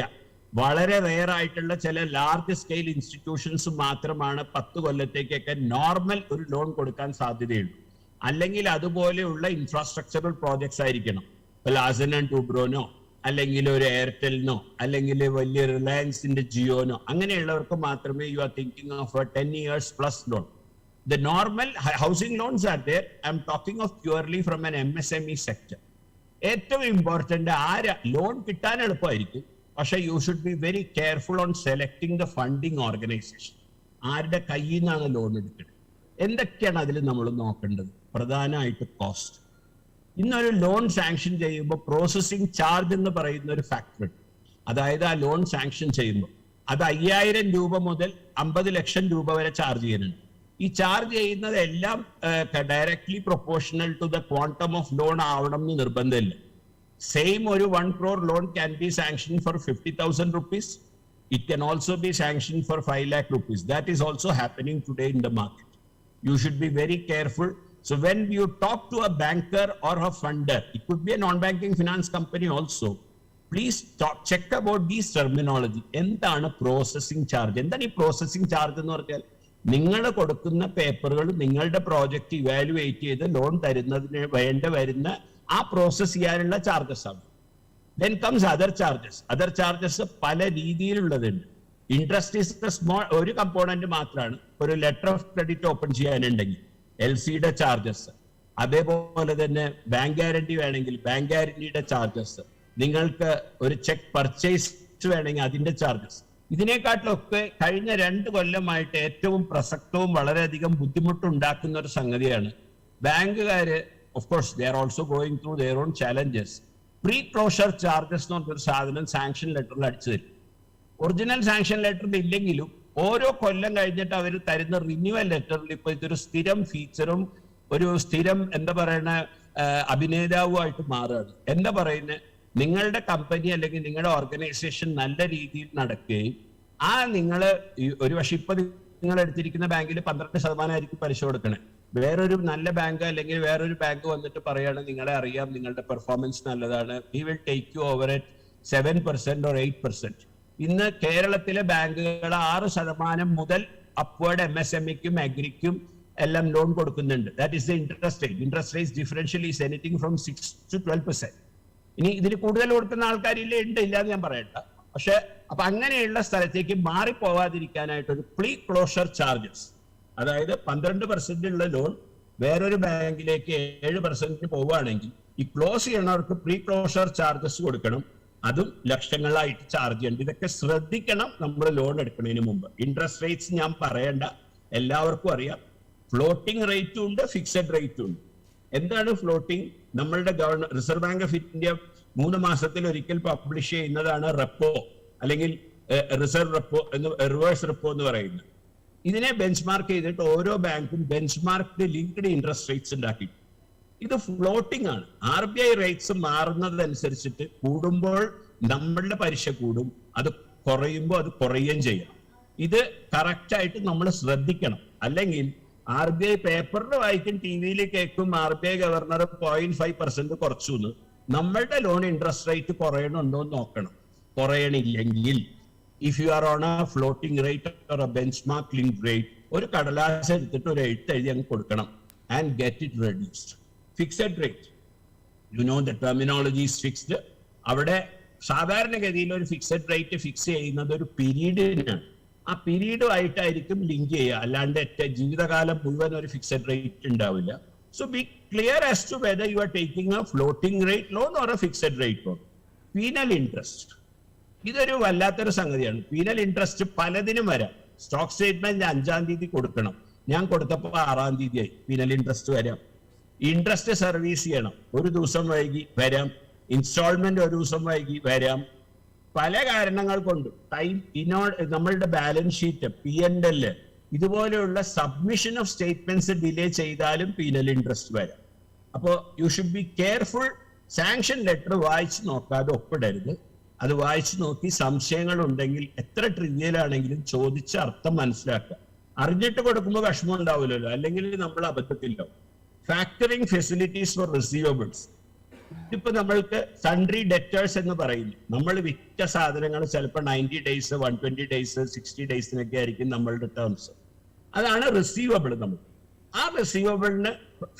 വളരെ rare ആയിട്ടുള്ള ചില ലാർജ് സ്കെയിൽ ഇൻസ്റ്റിറ്റ്യൂഷൻസ് മാത്രമാണ് 10 കൊല്ലത്തേക്കൊക്കെ നോർമൽ ഒരു ലോൺ കൊടുക്കാൻ സാധ്യതയുള്ളൂ. അല്ലെങ്കിൽ അതുപോലെയുള്ള ഇൻഫ്രാസ്ട്രക്ചറൽ പ്രോജക്ട്സ് ആയിരിക്കണം. ലാസൻ ആൻഡ് ടൂബ്രോനോ അല്ലെങ്കിൽ ഒരു എയർടെലിനോ അല്ലെങ്കിൽ വലിയ റിലയൻസിന്റെ ജിയോനോ അങ്ങനെയുള്ളവർക്ക് മാത്രമേ you are thinking of A 10 years plus loan. The normal housing loans are there. I'm talking of purely from an MSME sector. ഏറ്റവും ഇമ്പോർട്ടൻ്റ് ആര് ലോൺ കിട്ടാൻ എളുപ്പമായിരിക്കും, പക്ഷേ you should be very careful on selecting the funding organisation. ആരുടെ കയ്യിൽ നിന്നാണ് loan എടുക്കുന്നത്, എന്തൊക്കെയാണ് അതിൽ നമ്മൾ നോക്കേണ്ടത്? പ്രധാനമായിട്ട് കോസ്റ്റ്. ഇന്നൊരു ലോൺ സാങ്ഷൻ ചെയ്യുമ്പോൾ പ്രോസസ്സിംഗ് ചാർജ് എന്ന് പറയുന്ന ഒരു ഫാക്ടർ ഉണ്ട്. അതായത് ആ ലോൺ സാങ്ഷൻ ചെയ്യുമ്പോൾ അത് 5000 രൂപ മുതൽ 50 ലക്ഷം രൂപ വരെ ചാർജ് ചെയ്യുന്നുണ്ട്. ഈ ചാർജ് ചെയ്യുന്നത് എല്ലാം directly proportional to the quantum of loan ആവണം എന്ന് നിർബന്ധമില്ല. സെയിം ഒരു 1 crore loan can be sanction for 50,000 rupees. It can also be sanctioned for 5 lakh rupees. That is also happening today in the market. You should be very careful. So when you talk to a banker or a funder, it could be a non-banking finance company also, please check about these terminology. എന്താണ് processing charge? എന്താണ് ഈ processing charge എന്ന് പറഞ്ഞാൽ നിങ്ങൾ കൊടുക്കുന്ന പേപ്പറുകൾ നിങ്ങളുടെ project evaluate ചെയ്ത് ലോൺ തരുന്നതിന് വരുന്ന ആ പ്രോസസ് ചെയ്യാനുള്ള ചാർജസ് ആണ്. Then comes other charges. Other charges പല രീതിയിലുള്ളതുണ്ട്. ഇൻട്രസ്റ്റ് ഈസ് ദ സ്മോൾ ഒരു കമ്പോണന്റ് മാത്രമാണ്. ഒരു ലെറ്റർ ഓഫ് ക്രെഡിറ്റ് ഓപ്പൺ ചെയ്യാനുണ്ടെങ്കിൽ LCയുടെ ചാർജസ്, അതേപോലെ തന്നെ ബാങ്ക് ഗ്യാരണ്ടി വേണമെങ്കിൽ ബാങ്ക് ഗ്യാരണ്ടിയുടെ ചാർജസ്, നിങ്ങൾക്ക് ഒരു ചെക്ക് പർച്ചേസ് വേണമെങ്കിൽ അതിന്റെ ചാർജസ്. ഇതിനെക്കാട്ടിലൊക്കെ കഴിഞ്ഞ 2 കൊല്ലമായിട്ട് ഏറ്റവും പ്രസക്തവും വളരെയധികം ബുദ്ധിമുട്ടുണ്ടാക്കുന്ന ഒരു സംഗതിയാണ് ബാങ്കുകാര്. Of course they are also going through their own challenges. Pre closure charges എന്ന് പറഞ്ഞൊരു സാധനം സാങ്ഷൻ ലെറ്ററിൽ അടിച്ചു തരും. ഒറിജിനൽ സാങ്ഷൻ ലെറ്ററിൽ ഇല്ലെങ്കിലും ഓരോ കൊല്ലം കഴിഞ്ഞിട്ട് അവർ തരുന്ന റിന്യൂവൽ ലെറ്ററിൽ ഇപ്പൊ ഇതൊരു സ്ഥിരം ഫീച്ചറും ഒരു സ്ഥിരം എന്താ പറയുന്ന അഭിനേതാവുമായിട്ട് മാറുകയാണ്. എന്താ പറയുന്നത്, നിങ്ങളുടെ കമ്പനി അല്ലെങ്കിൽ നിങ്ങളുടെ ഓർഗനൈസേഷൻ നല്ല രീതിയിൽ നടക്കുകയും നിങ്ങൾ ഒരു പക്ഷെ ഇപ്പൊ നിങ്ങൾ എടുത്തിരിക്കുന്ന ബാങ്കിൽ 12% ആയിരിക്കും പലിശ കൊടുക്കണേ. വേറൊരു നല്ല ബാങ്ക് അല്ലെങ്കിൽ വേറൊരു ബാങ്ക് വന്നിട്ട് പറയാണ് നിങ്ങളെ അറിയാം, നിങ്ങളുടെ പെർഫോമൻസ് നല്ലതാണ്, we will take you over at 7% or 8%. ഇന്ന് കേരളത്തിലെ ബാങ്കുകൾ 6% മുതൽ അപ്വേർഡ് MSMEക്കും അഗ്രിക്കും എല്ലാം ലോൺ കൊടുക്കുന്നുണ്ട്. That is the interest rate. Interest rate differential is anything from 6 to 12%. ഇനി ഇതിന് കൂടുതൽ കൊടുക്കുന്ന ആൾക്കാരില്ല, ഉണ്ട്, ഇല്ലാന്ന് ഞാൻ പറയണ്ട. പക്ഷെ അപ്പൊ അങ്ങനെയുള്ള സ്ഥലത്തേക്ക് മാറിപ്പോവാതിരിക്കാനായിട്ട് ഒരു പ്രീ ക്ലോഷർ ചാർജസ്, അതായത് 12% ഉള്ള ലോൺ വേറൊരു ബാങ്കിലേക്ക് 7% പോവുകയാണെങ്കിൽ ഈ ക്ലോസ് ചെയ്യണവർക്ക് പ്രീ ക്ലോഷർ ചാർജസ് കൊടുക്കണം. അതും ലക്ഷങ്ങളായിട്ട് ചാർജ് ചെയ്യണം. ഇതൊക്കെ ശ്രദ്ധിക്കണം നമ്മൾ ലോൺ എടുക്കുന്നതിന് മുമ്പ്. ഇൻട്രസ്റ്റ് റേറ്റ്സ് ഞാൻ പറയണ്ട, എല്ലാവർക്കും അറിയാം. ഫ്ലോട്ടിംഗ് റേറ്റും ഉണ്ട്, ഫിക്സഡ് റേറ്റും ഉണ്ട്. എന്താണ് ഫ്ലോട്ടിംഗ്? നമ്മളുടെ റിസർവ് ബാങ്ക് ഓഫ് ഇന്ത്യ 3 മാസത്തിൽ ഒരിക്കൽ പബ്ലിഷ് ചെയ്യുന്നതാണ് റെപ്പോ, അല്ലെങ്കിൽ റിസർവ് റെപ്പോ എന്ന്, റിവേഴ്സ് റെപ്പോ എന്ന് പറയുന്നത്. ഇതിനെ ബെഞ്ച്മാർക്ക് ചെയ്തിട്ട് ഓരോ ബാങ്കും ബെഞ്ച്മാർക്ക് ലിങ്ക്ഡ് ഇൻട്രസ്റ്റ് റേറ്റ്സ് ഉണ്ടാക്കി. ഇത് ഫ്ലോട്ടിംഗ് ആണ്. RBI റേറ്റ്സ് മാറുന്നതനുസരിച്ചിട്ട് കൂടുമ്പോൾ നമ്മളുടെ പലിശ കൂടും, അത് കുറയുമ്പോൾ അത് കുറയുകയും ചെയ്യണം. ഇത് കറക്റ്റായിട്ട് നമ്മൾ ശ്രദ്ധിക്കണം. അല്ലെങ്കിൽ RBI പേപ്പറിൽ വായിക്കും, TV-യിൽ കേൾക്കും, RBI ഗവർണർ 0.5% കുറച്ചു എന്ന്. നമ്മളുടെ ലോൺ ഇൻട്രസ്റ്റ് റേറ്റ് കുറയണുണ്ടോ എന്ന് നോക്കണം. കുറയണില്ലെങ്കിൽ if you are on a floating rate or a benchmark link rate, ഒരു കടലാസ് എടുത്തിട്ട് ഒരു എഴുതി അങ്ങ് കൊടുക്കണം. And get it reduced. Fixed rate, you know the terminology is fixed. അവിടെ സാധാരണഗതിയിൽ ഒരു ഫിക്സഡ് റേറ്റ് ഫിക്സ് ചെയ്യുന്നത് ഒരു പീരീഡിനാണ്. ആ പീരീഡുമായിട്ടായിരിക്കും ലിങ്ക് ചെയ്യുക, അല്ലാണ്ട് ജീവിതകാലം മുഴുവൻ ഒരു ഫിക്സഡ് റേറ്റ് ഉണ്ടാവില്ല. So be clear as to whether you are taking a floating rate loan or a fixed rate loan. Penal interest, ഇതൊരു വല്ലാത്തൊരു സംഗതിയാണ്. പീനൽ ഇൻട്രസ്റ്റ് പലതിനും വരാം. സ്റ്റോക്ക് സ്റ്റേറ്റ്മെന്റ് 5-ാം തീയതി കൊടുക്കണം, ഞാൻ കൊടുത്തപ്പോൾ 6-ാം തീയതി ആയി. പീനൽ ഇൻട്രസ്റ്റ് വരാം. ഇൻട്രസ്റ്റ് സർവീസ് ചെയ്യണം, ഒരു ദിവസം വൈകി വരാം. ഇൻസ്റ്റാൾമെന്റ് ഒരു ദിവസം വൈകി വരാം. പല കാരണങ്ങൾ കൊണ്ട് ടൈം നമ്മളുടെ ബാലൻസ് ഷീറ്റ്, P&L, ഇതുപോലെയുള്ള സബ്മിഷൻ ഓഫ് സ്റ്റേറ്റ്മെന്റ്സ് ഡിലേ ചെയ്താലും പീനൽ ഇൻട്രസ്റ്റ് വരാം. അപ്പോൾ U should be careful. Sanction letter വായിച്ചു നോക്കാതെ ഒപ്പിടരുത്. അത് വായിച്ചു നോക്കി സംശയങ്ങൾ ഉണ്ടെങ്കിൽ എത്ര ട്രിവിയൽ ആണെങ്കിലും ചോദിച്ച് അർത്ഥം മനസ്സിലാക്കുക. അറിഞ്ഞിട്ട് കൊടുക്കുമ്പോൾ വിഷമം ഉണ്ടാവില്ലല്ലോ, അല്ലെങ്കിൽ നമ്മൾ അബദ്ധത്തിലാവും. ഫാക്ടറിംഗ് ഫെസിലിറ്റീസ് ഫോർ റിസീവബിൾസ്, ഇപ്പൊ നമ്മൾക്ക് സൺട്രി ഡെറ്റേഴ്സ് എന്ന് പറയുന്നു. നമ്മൾ വിറ്റ സാധനങ്ങൾ ചിലപ്പോൾ 90 days, 120 days, 60 daysനൊക്കെ ആയിരിക്കും നമ്മളുടെ ടേംസ്. അതാണ് റിസീവബിൾ. നമ്മൾ ആ റിസീവബിളിന്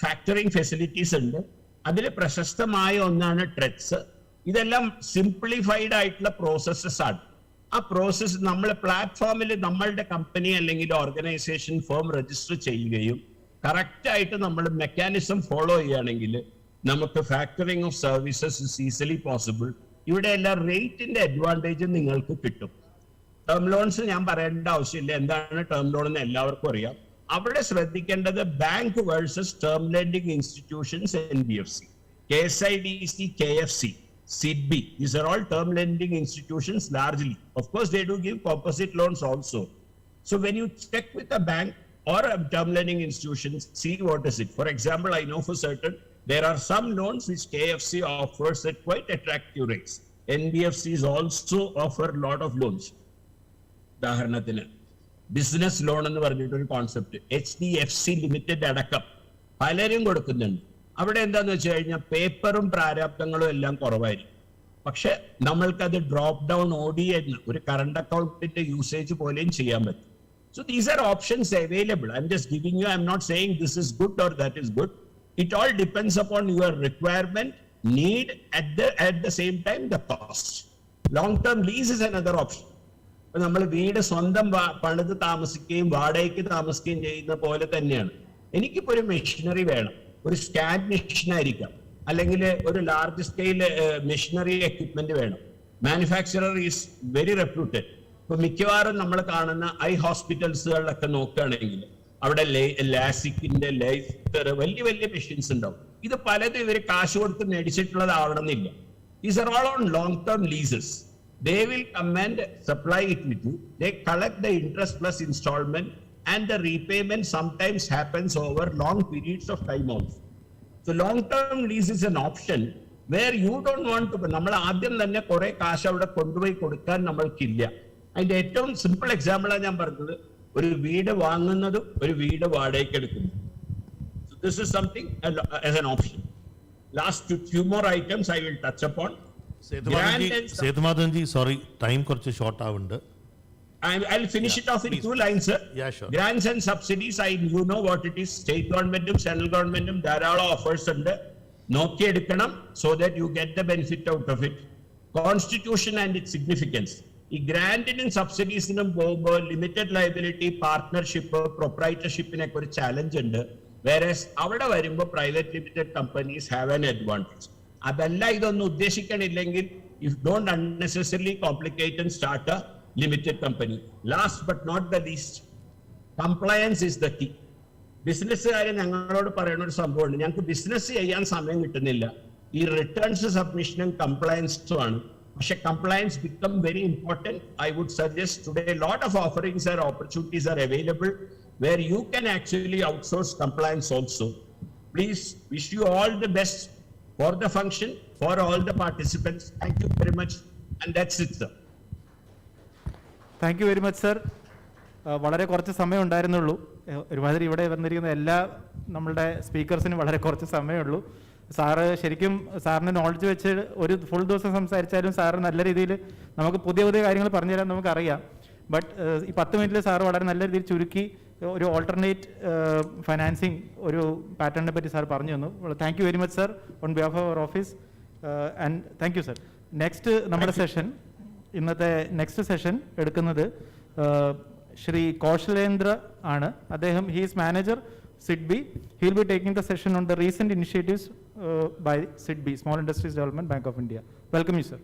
ഫാക്ടറിംഗ് ഫെസിലിറ്റീസ് ഉണ്ട്. അതിൽ പ്രശസ്തമായ ഒന്നാണ് ട്രെഡ്സ്. ഇതെല്ലാം സിംപ്ലിഫൈഡ് ആയിട്ടുള്ള പ്രോസസ്സസ് ആണ്. ആ പ്രോസസ്സ് നമ്മൾ പ്ലാറ്റ്ഫോമിൽ നമ്മളുടെ കമ്പനി അല്ലെങ്കിൽ ഓർഗനൈസേഷൻ ഫേം രജിസ്റ്റർ ചെയ്യുകയും കറക്റ്റായിട്ട് നമ്മൾ മെക്കാനിസം ഫോളോ ചെയ്യുകയാണെങ്കിൽ നമുക്ക് factoring of services is easily possible. ഇവിടെ എല്ലാ റേറ്റിന്റെ അഡ്വാൻറ്റേജും നിങ്ങൾക്ക് കിട്ടും. ടേം ലോൺസ് ഞാൻ പറയേണ്ട ആവശ്യമില്ല, എന്താണ് ടേം ലോൺ എന്ന് എല്ലാവർക്കും അറിയാം. അവിടെ ശ്രദ്ധിക്കേണ്ടത് bank versus term lending institutions, NBFC, KSIDC, KFC, SIDB. These are all term lending institutions largely. Of course, they do give composite loans also. So when you check with a bank or a term lending institution, see what is it. For example, I know for certain there are some loans which KFC offers at quite attractive rates. NBFCs also offer a lot of loans. ഉദാഹരണത്തിന് business loan എന്ന് പറഞ്ഞിട്ടൊരു concept HDFC limited അടക്കം പലരും കൊടുക്കുന്നുണ്ട്. അവിടെ എന്താന്ന് വെച്ച് കഴിഞ്ഞാൽ പേപ്പറും പ്രാരാബ്ദങ്ങളും എല്ലാം കുറവായിരിക്കും. പക്ഷെ നമ്മൾക്കത് ഡ്രോപ്പ് ഡൗൺ OD എന്ന് ഒരു കറണ്ട് അക്കൗണ്ടിന്റെ യൂസേജ് പോലെയും ചെയ്യാൻ പറ്റും. So these are options available. I'm just giving you, I'm not saying this is good or that is good. It all depends upon your requirement, need, at the same time the cost. Long-term lease is another option. നമ്മൾ വീട് സ്വന്തം പണിത് താമസിക്കുകയും വാടകയ്ക്ക് താമസിക്കുകയും ചെയ്യുന്ന പോലെ തന്നെയാണ്. എനിക്കിപ്പോ ഒരു മെഷീനറി വേണം, ഒരു സ്കാൻ മെഷീൻ ആയിരിക്കാം, അല്ലെങ്കിൽ ഒരു ലാർജ് സ്കെയിൽ മെഷീനറി എക്വിപ്മെന്റ് വേണം. Manufacturer is very reputed. ഇപ്പൊ മിക്കവാറും നമ്മൾ കാണുന്ന ഹോസ്പിറ്റൽസുകളിലൊക്കെ നോക്കുകയാണെങ്കിൽ അവിടെ ലാസിക്കിന്റെ ലൈസർ വലിയ വലിയ മെഷീൻസ് ഉണ്ടാവും. ഇത് പലതും ഇവർ കാശ് കൊടുത്ത് മേടിച്ചിട്ടുള്ളതാവണമെന്നില്ല. These are all on long term leases. They will come and supply it with you. They collect the interest plus installment, and the repayment sometimes happens over long periods of time also. So long-term lease is an option where you don't want to. നമ്മൾ ആദ്യം തന്നെ കുറെ കാശ് അവിടെ കൊണ്ടുപോയി കൊടുക്കാൻ നമ്മൾക്കില്ല. അതിന്റെ ഏറ്റവും സിമ്പിൾ എക്സാമ്പിളാണ് ഞാൻ പറഞ്ഞത്. ഒരു വീട് വാങ്ങുന്നതും ഒരു വീട് വാടകയ്ക്ക് എടുക്കുന്നു. this is something as an option. Last few more items I will touch upon. Sethumadhanji, sorry, time korchu short avundu. I'll finish it off in please. 2 lines, sir. Yeah, sure. Grants and subsidies, you know what it is. State government, central government, there are offers under. Noki edukanam so that you get the benefit out of it. Constitution and its significance. ഈ ഗ്രാന്റിനും സബ്സിഡീസിനും പോകുമ്പോൾ limited liability, partnership, പ്രൊപ്രൈറ്റർഷിപ്പിനൊക്കെ ഒരു challenge ഉണ്ട്. Whereas അവിടെ വരുമ്പോൾ private limited companies have an advantage. അതല്ല ഇതൊന്നും ഉദ്ദേശിക്കണില്ലെങ്കിൽ if don't unnecessarily complicate and start a limited company. Last but not the least, compliance is the key. ബിസിനസ്സുകാരെ ഞങ്ങളോട് പറയുന്ന ഒരു സംഭവമുണ്ട്, ഞങ്ങൾക്ക് ബിസിനസ് ചെയ്യാൻ സമയം കിട്ടുന്നില്ല. ഈ റിട്ടേൺസ് സബ്മിഷനും കംപ്ലയൻസും ആണ്. പക്ഷെ compliance become very important. I would suggest today a lot of offerings or opportunities are available where you can actually outsource compliance also. Please, wish you all the best for the function, for all the participants. Thank you very much, and that's it, sir. Thank you very much sir. വളരെ കുറച്ച് സമയം ഉണ്ടായിരുന്നുള്ളൂ. ഒരുമാതിരി ഇവിടെ വന്നിരിക്കുന്ന എല്ലാ നമ്മളുടെ സ്പീക്കേഴ്സിനും വളരെ കുറച്ച് സമയമുള്ളൂ. സാറ് ശരിക്കും സാറിന് നോളജ് വെച്ച് ഒരു ഫുൾ ദിവസം സംസാരിച്ചാലും സാറ് നല്ല രീതിയിൽ നമുക്ക് പുതിയ പുതിയ കാര്യങ്ങൾ പറഞ്ഞു തരാൻ നമുക്കറിയാം. ബട്ട് ഈ 10 മിനിറ്റിൽ സാറ് വളരെ നല്ല രീതിയിൽ ചുരുക്കി ഒരു ഓൾട്ടർനേറ്റ് ഫൈനാൻസിങ് ഒരു പാറ്റേണിനെ പറ്റി സാർ പറഞ്ഞു തന്നു. Thank you very much sir on behalf of our office and thank you sir. Next നമ്മുടെ സെഷൻ, ഇന്നത്തെ നെക്സ്റ്റ് സെഷൻ എടുക്കുന്നത് ശ്രീ കൗശലേന്ദ്ര ആണ്. അദ്ദേഹം he's manager SIDBI. He will be taking the session on the recent initiatives by SIDBI, Small Industries Development Bank of India. Welcome you, sir.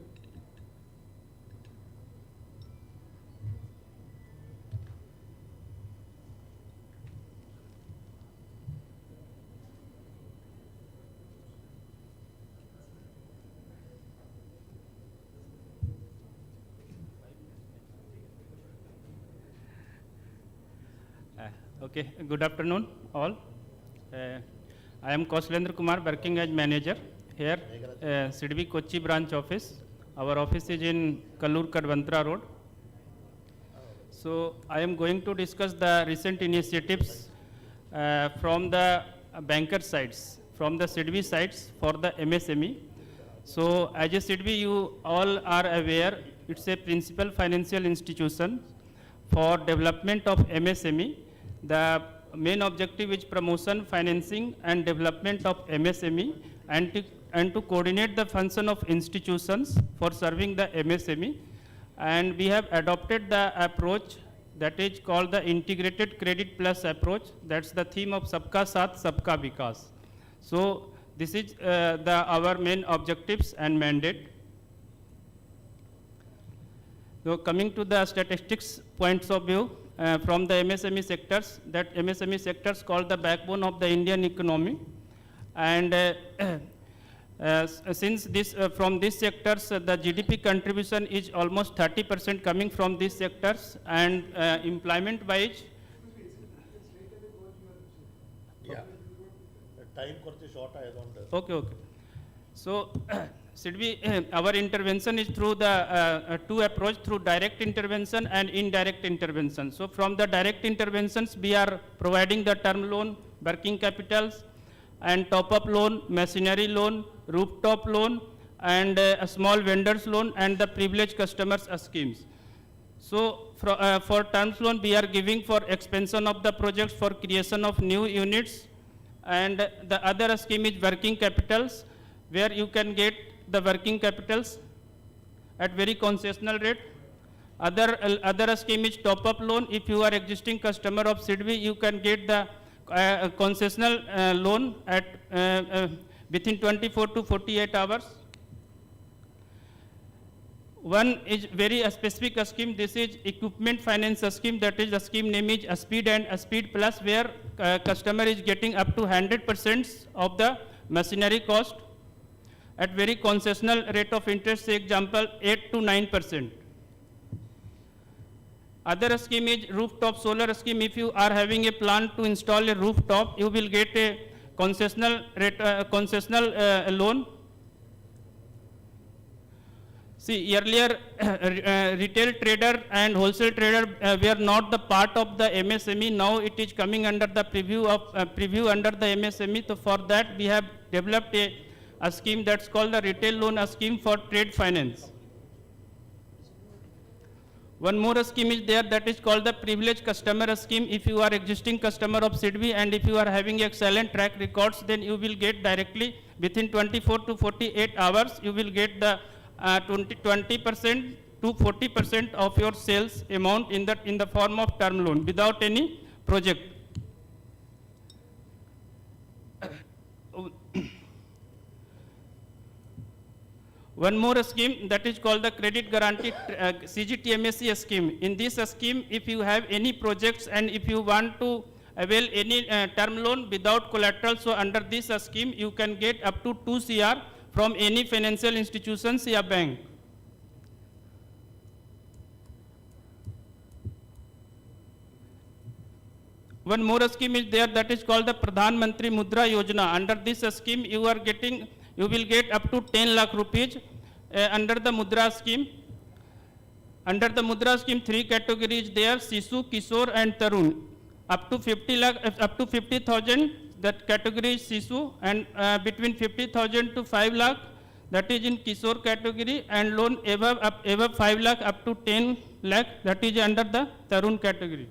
Okay, good afternoon all. I am Koshlendra Kumar, working as manager here, SIDBI Kochi branch office. Our office is in Kallur Kadvantra Road. So I am going to discuss the recent initiatives from the banker sides, from the SIDBI sides for the MSME. So as a SIDBI, you all are aware, it's a principal financial institution for development of MSME. The main objective is promotion, financing and development of MSME and to coordinate the function of institutions for serving the MSME. And we have adopted the approach that is called the integrated credit plus approach. That's the theme of Sabka Saath Sabka Vikas. So this is our main objectives and mandate. So coming to the statistics points of view, from the MSME sectors, that MSME sectors called the backbone of the Indian economy. And since this, from these sectors, the GDP contribution is almost 30% coming from these sectors, and employment wise. Yeah. The time korchu short ayadonde. Okay. So SIDBI, our intervention is through the two approach, through direct intervention and indirect intervention. So from the direct interventions, we are providing the term loan, working capitals, and top-up loan, machinery loan, rooftop loan, and a small vendors loan, and the privileged customers schemes. So for terms loan, we are giving for expansion of the projects, for creation of new units, and the other scheme is working capitals, where you can get the working capitals at very concessional rate. Other scheme is top-up loan. If you are existing customer of SIDBI, you can get the concessional loan at within 24 to 48 hours. One is very specific scheme. This is equipment finance scheme. That is the scheme name is Speed and Speed Plus, where customer is getting up to 100% of the machinery cost at very concessional rate of interest, say example 8 to 9%. Other scheme is rooftop solar scheme. If you are having a plan to install a rooftop, you will get a concessional rate, concessional loan. See, earlier retail trader and wholesale trader were not the part of the MSME. Now it is coming under the preview under the MSME. So for that we have developed a scheme that's called the retail loan scheme for trade finance. One more scheme is there that is called the privileged customer scheme. If you are existing customer of SIDBI and if you are having excellent track records, then you will get directly within 24 to 48 hours, you will get the 20% to 40% of your sales amount in the form of term loan without any project. One more scheme that is called the credit guarantee CGTMSE scheme. In this scheme, if you have any projects and if you want to avail any term loan without collateral, so under this scheme you can get up to 2 CR from any financial institutions or bank. One more scheme is there that is called the Pradhan Mantri Mudra Yojana. Under this scheme you will get up to 10 lakh rupees under the Mudra scheme. Under the Mudra scheme, 3 categories there: Sisu, Kishore and Tarun. Up to 50,000, that category is Sisu, and between 50,000 to 5 lakh, that is in Kishore category, and loan above 5 lakh up to 10 lakh, that is under the Tarun category.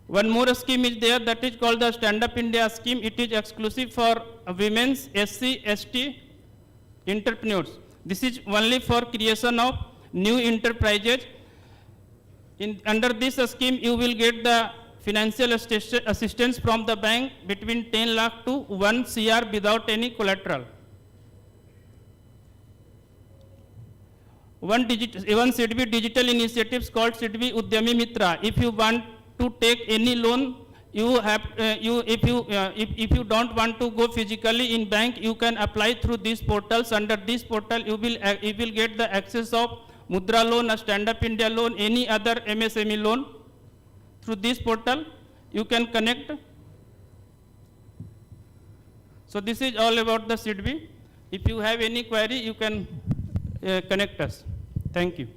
One more scheme is there that is called the Stand Up India scheme. It is exclusive for women's, SC, ST entrepreneurs. This is only for creation of new enterprises. Under this scheme, you will get the financial assistance from the bank between 10 lakh to 1 CR without any collateral. One SIDBI digital initiatives called SIDBI Udyami Mitra. If you want to take any loan, you have if you don't want to go physically in bank, you can apply through these portals. Under this portal, you will get the access of Mudra loan, a Stand Up India loan, any other MSME loan. Through this portal, you can connect. So this is all about the SIDBI. If you have any query, you can connect us. Thank you.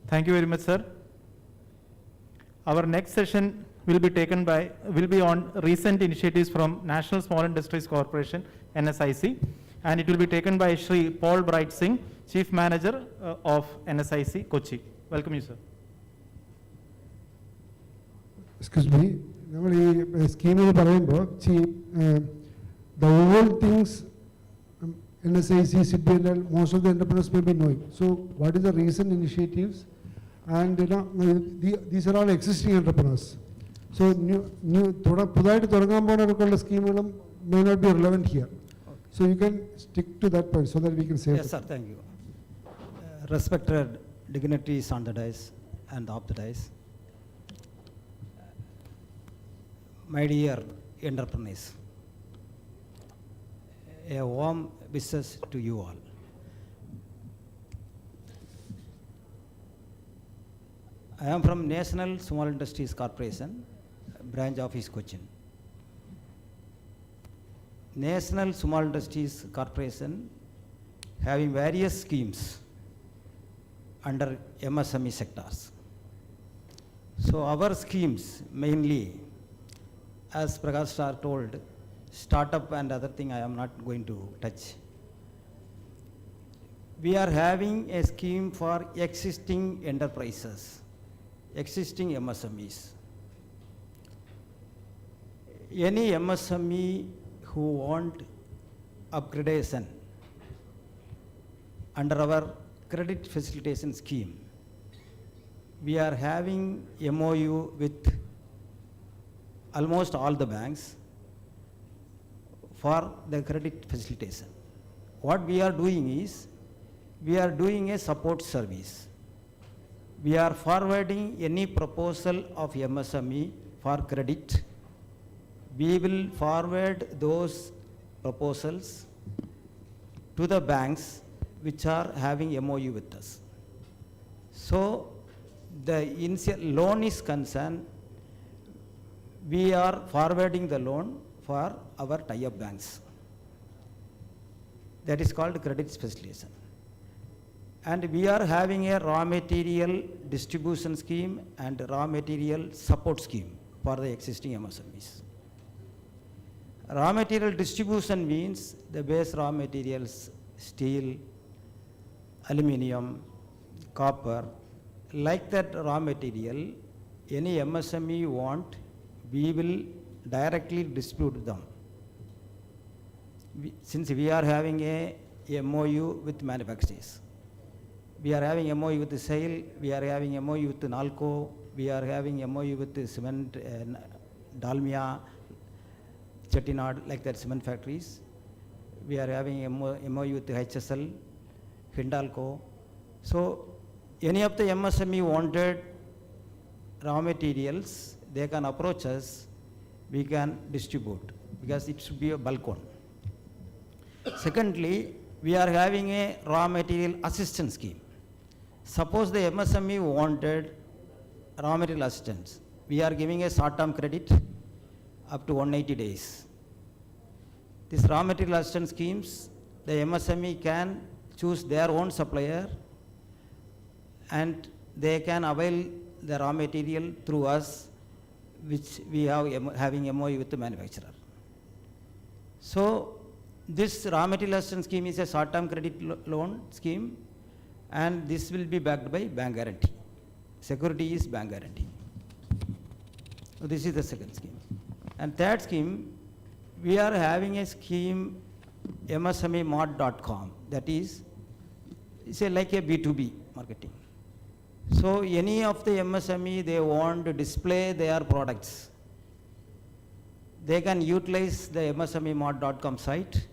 Thank you very much, sir. Our next session will be on recent initiatives from National Small Industries Corporation, NSIC, and it will be taken by Shri Paul Bright Singh, Chief Manager of NSIC, Kochi. Welcome you, sir. Excuse me, we scheme the old things NSIC, SIDBI, most of the entrepreneurs may be knowing. So what is the recent initiatives? And these are all existing entrepreneurs. So new scheme may not be relevant here. So you can stick to that point so that we can save. Yes, sir, thank you. Respected dignitaries on the dais and off the dais. My dear entrepreneurs, a warm wishes to you all. I am from National Small Industries Corporation, branch office Kochi. National Small Industries Corporation having various schemes under MSME sectors. So our schemes mainly, as Prakash sir told, startup and other thing I am not going to touch. We are having a scheme for existing enterprises, existing MSMEs. Any MSME who want upgradation under our credit facilitation scheme, we are having MOU with almost all the banks for the credit facilitation. What we are doing is, we are doing a support service. We are forwarding any proposal of MSME for credit. We will forward those proposals to the banks which are having MOU with us. So the initial loan is concerned, we are forwarding the loan for our tie-up banks. That is called credit specialization. And we are having a raw material distribution scheme and raw material support scheme for the existing MSMEs. Raw material distribution means the base raw materials, steel, aluminium, copper. Like that raw material, any MSME want, we will directly distribute them. Since we are having a MOU with manufacturers, we are having MOU with the SAIL, we are having MOU with NALCO, we are having MOU with the cement, Dalmia, Chettinad, like that cement factories. We are having MOU with the HSL, Hindalco. So any of the MSME wanted raw materials, they can approach us, we can distribute, because it should be a bulk one. Secondly, we are having a raw material assistance scheme. Suppose the MSME wanted raw material assistance, we are giving a short-term credit up to 180 days. This raw material assistance schemes, the MSME can choose their own supplier and they can avail the raw material through us, which we have having MOU with the manufacturer. So this raw material assistance scheme is a short-term credit loan scheme, and this will be backed by bank guarantee. Security is bank guarantee. So this is the second scheme. And third scheme, we are having a scheme, MSMEmart.com, that is, it's like a B2B marketing. So any of the MSME, they want to display their products, they can utilize the MSMEmart.com site,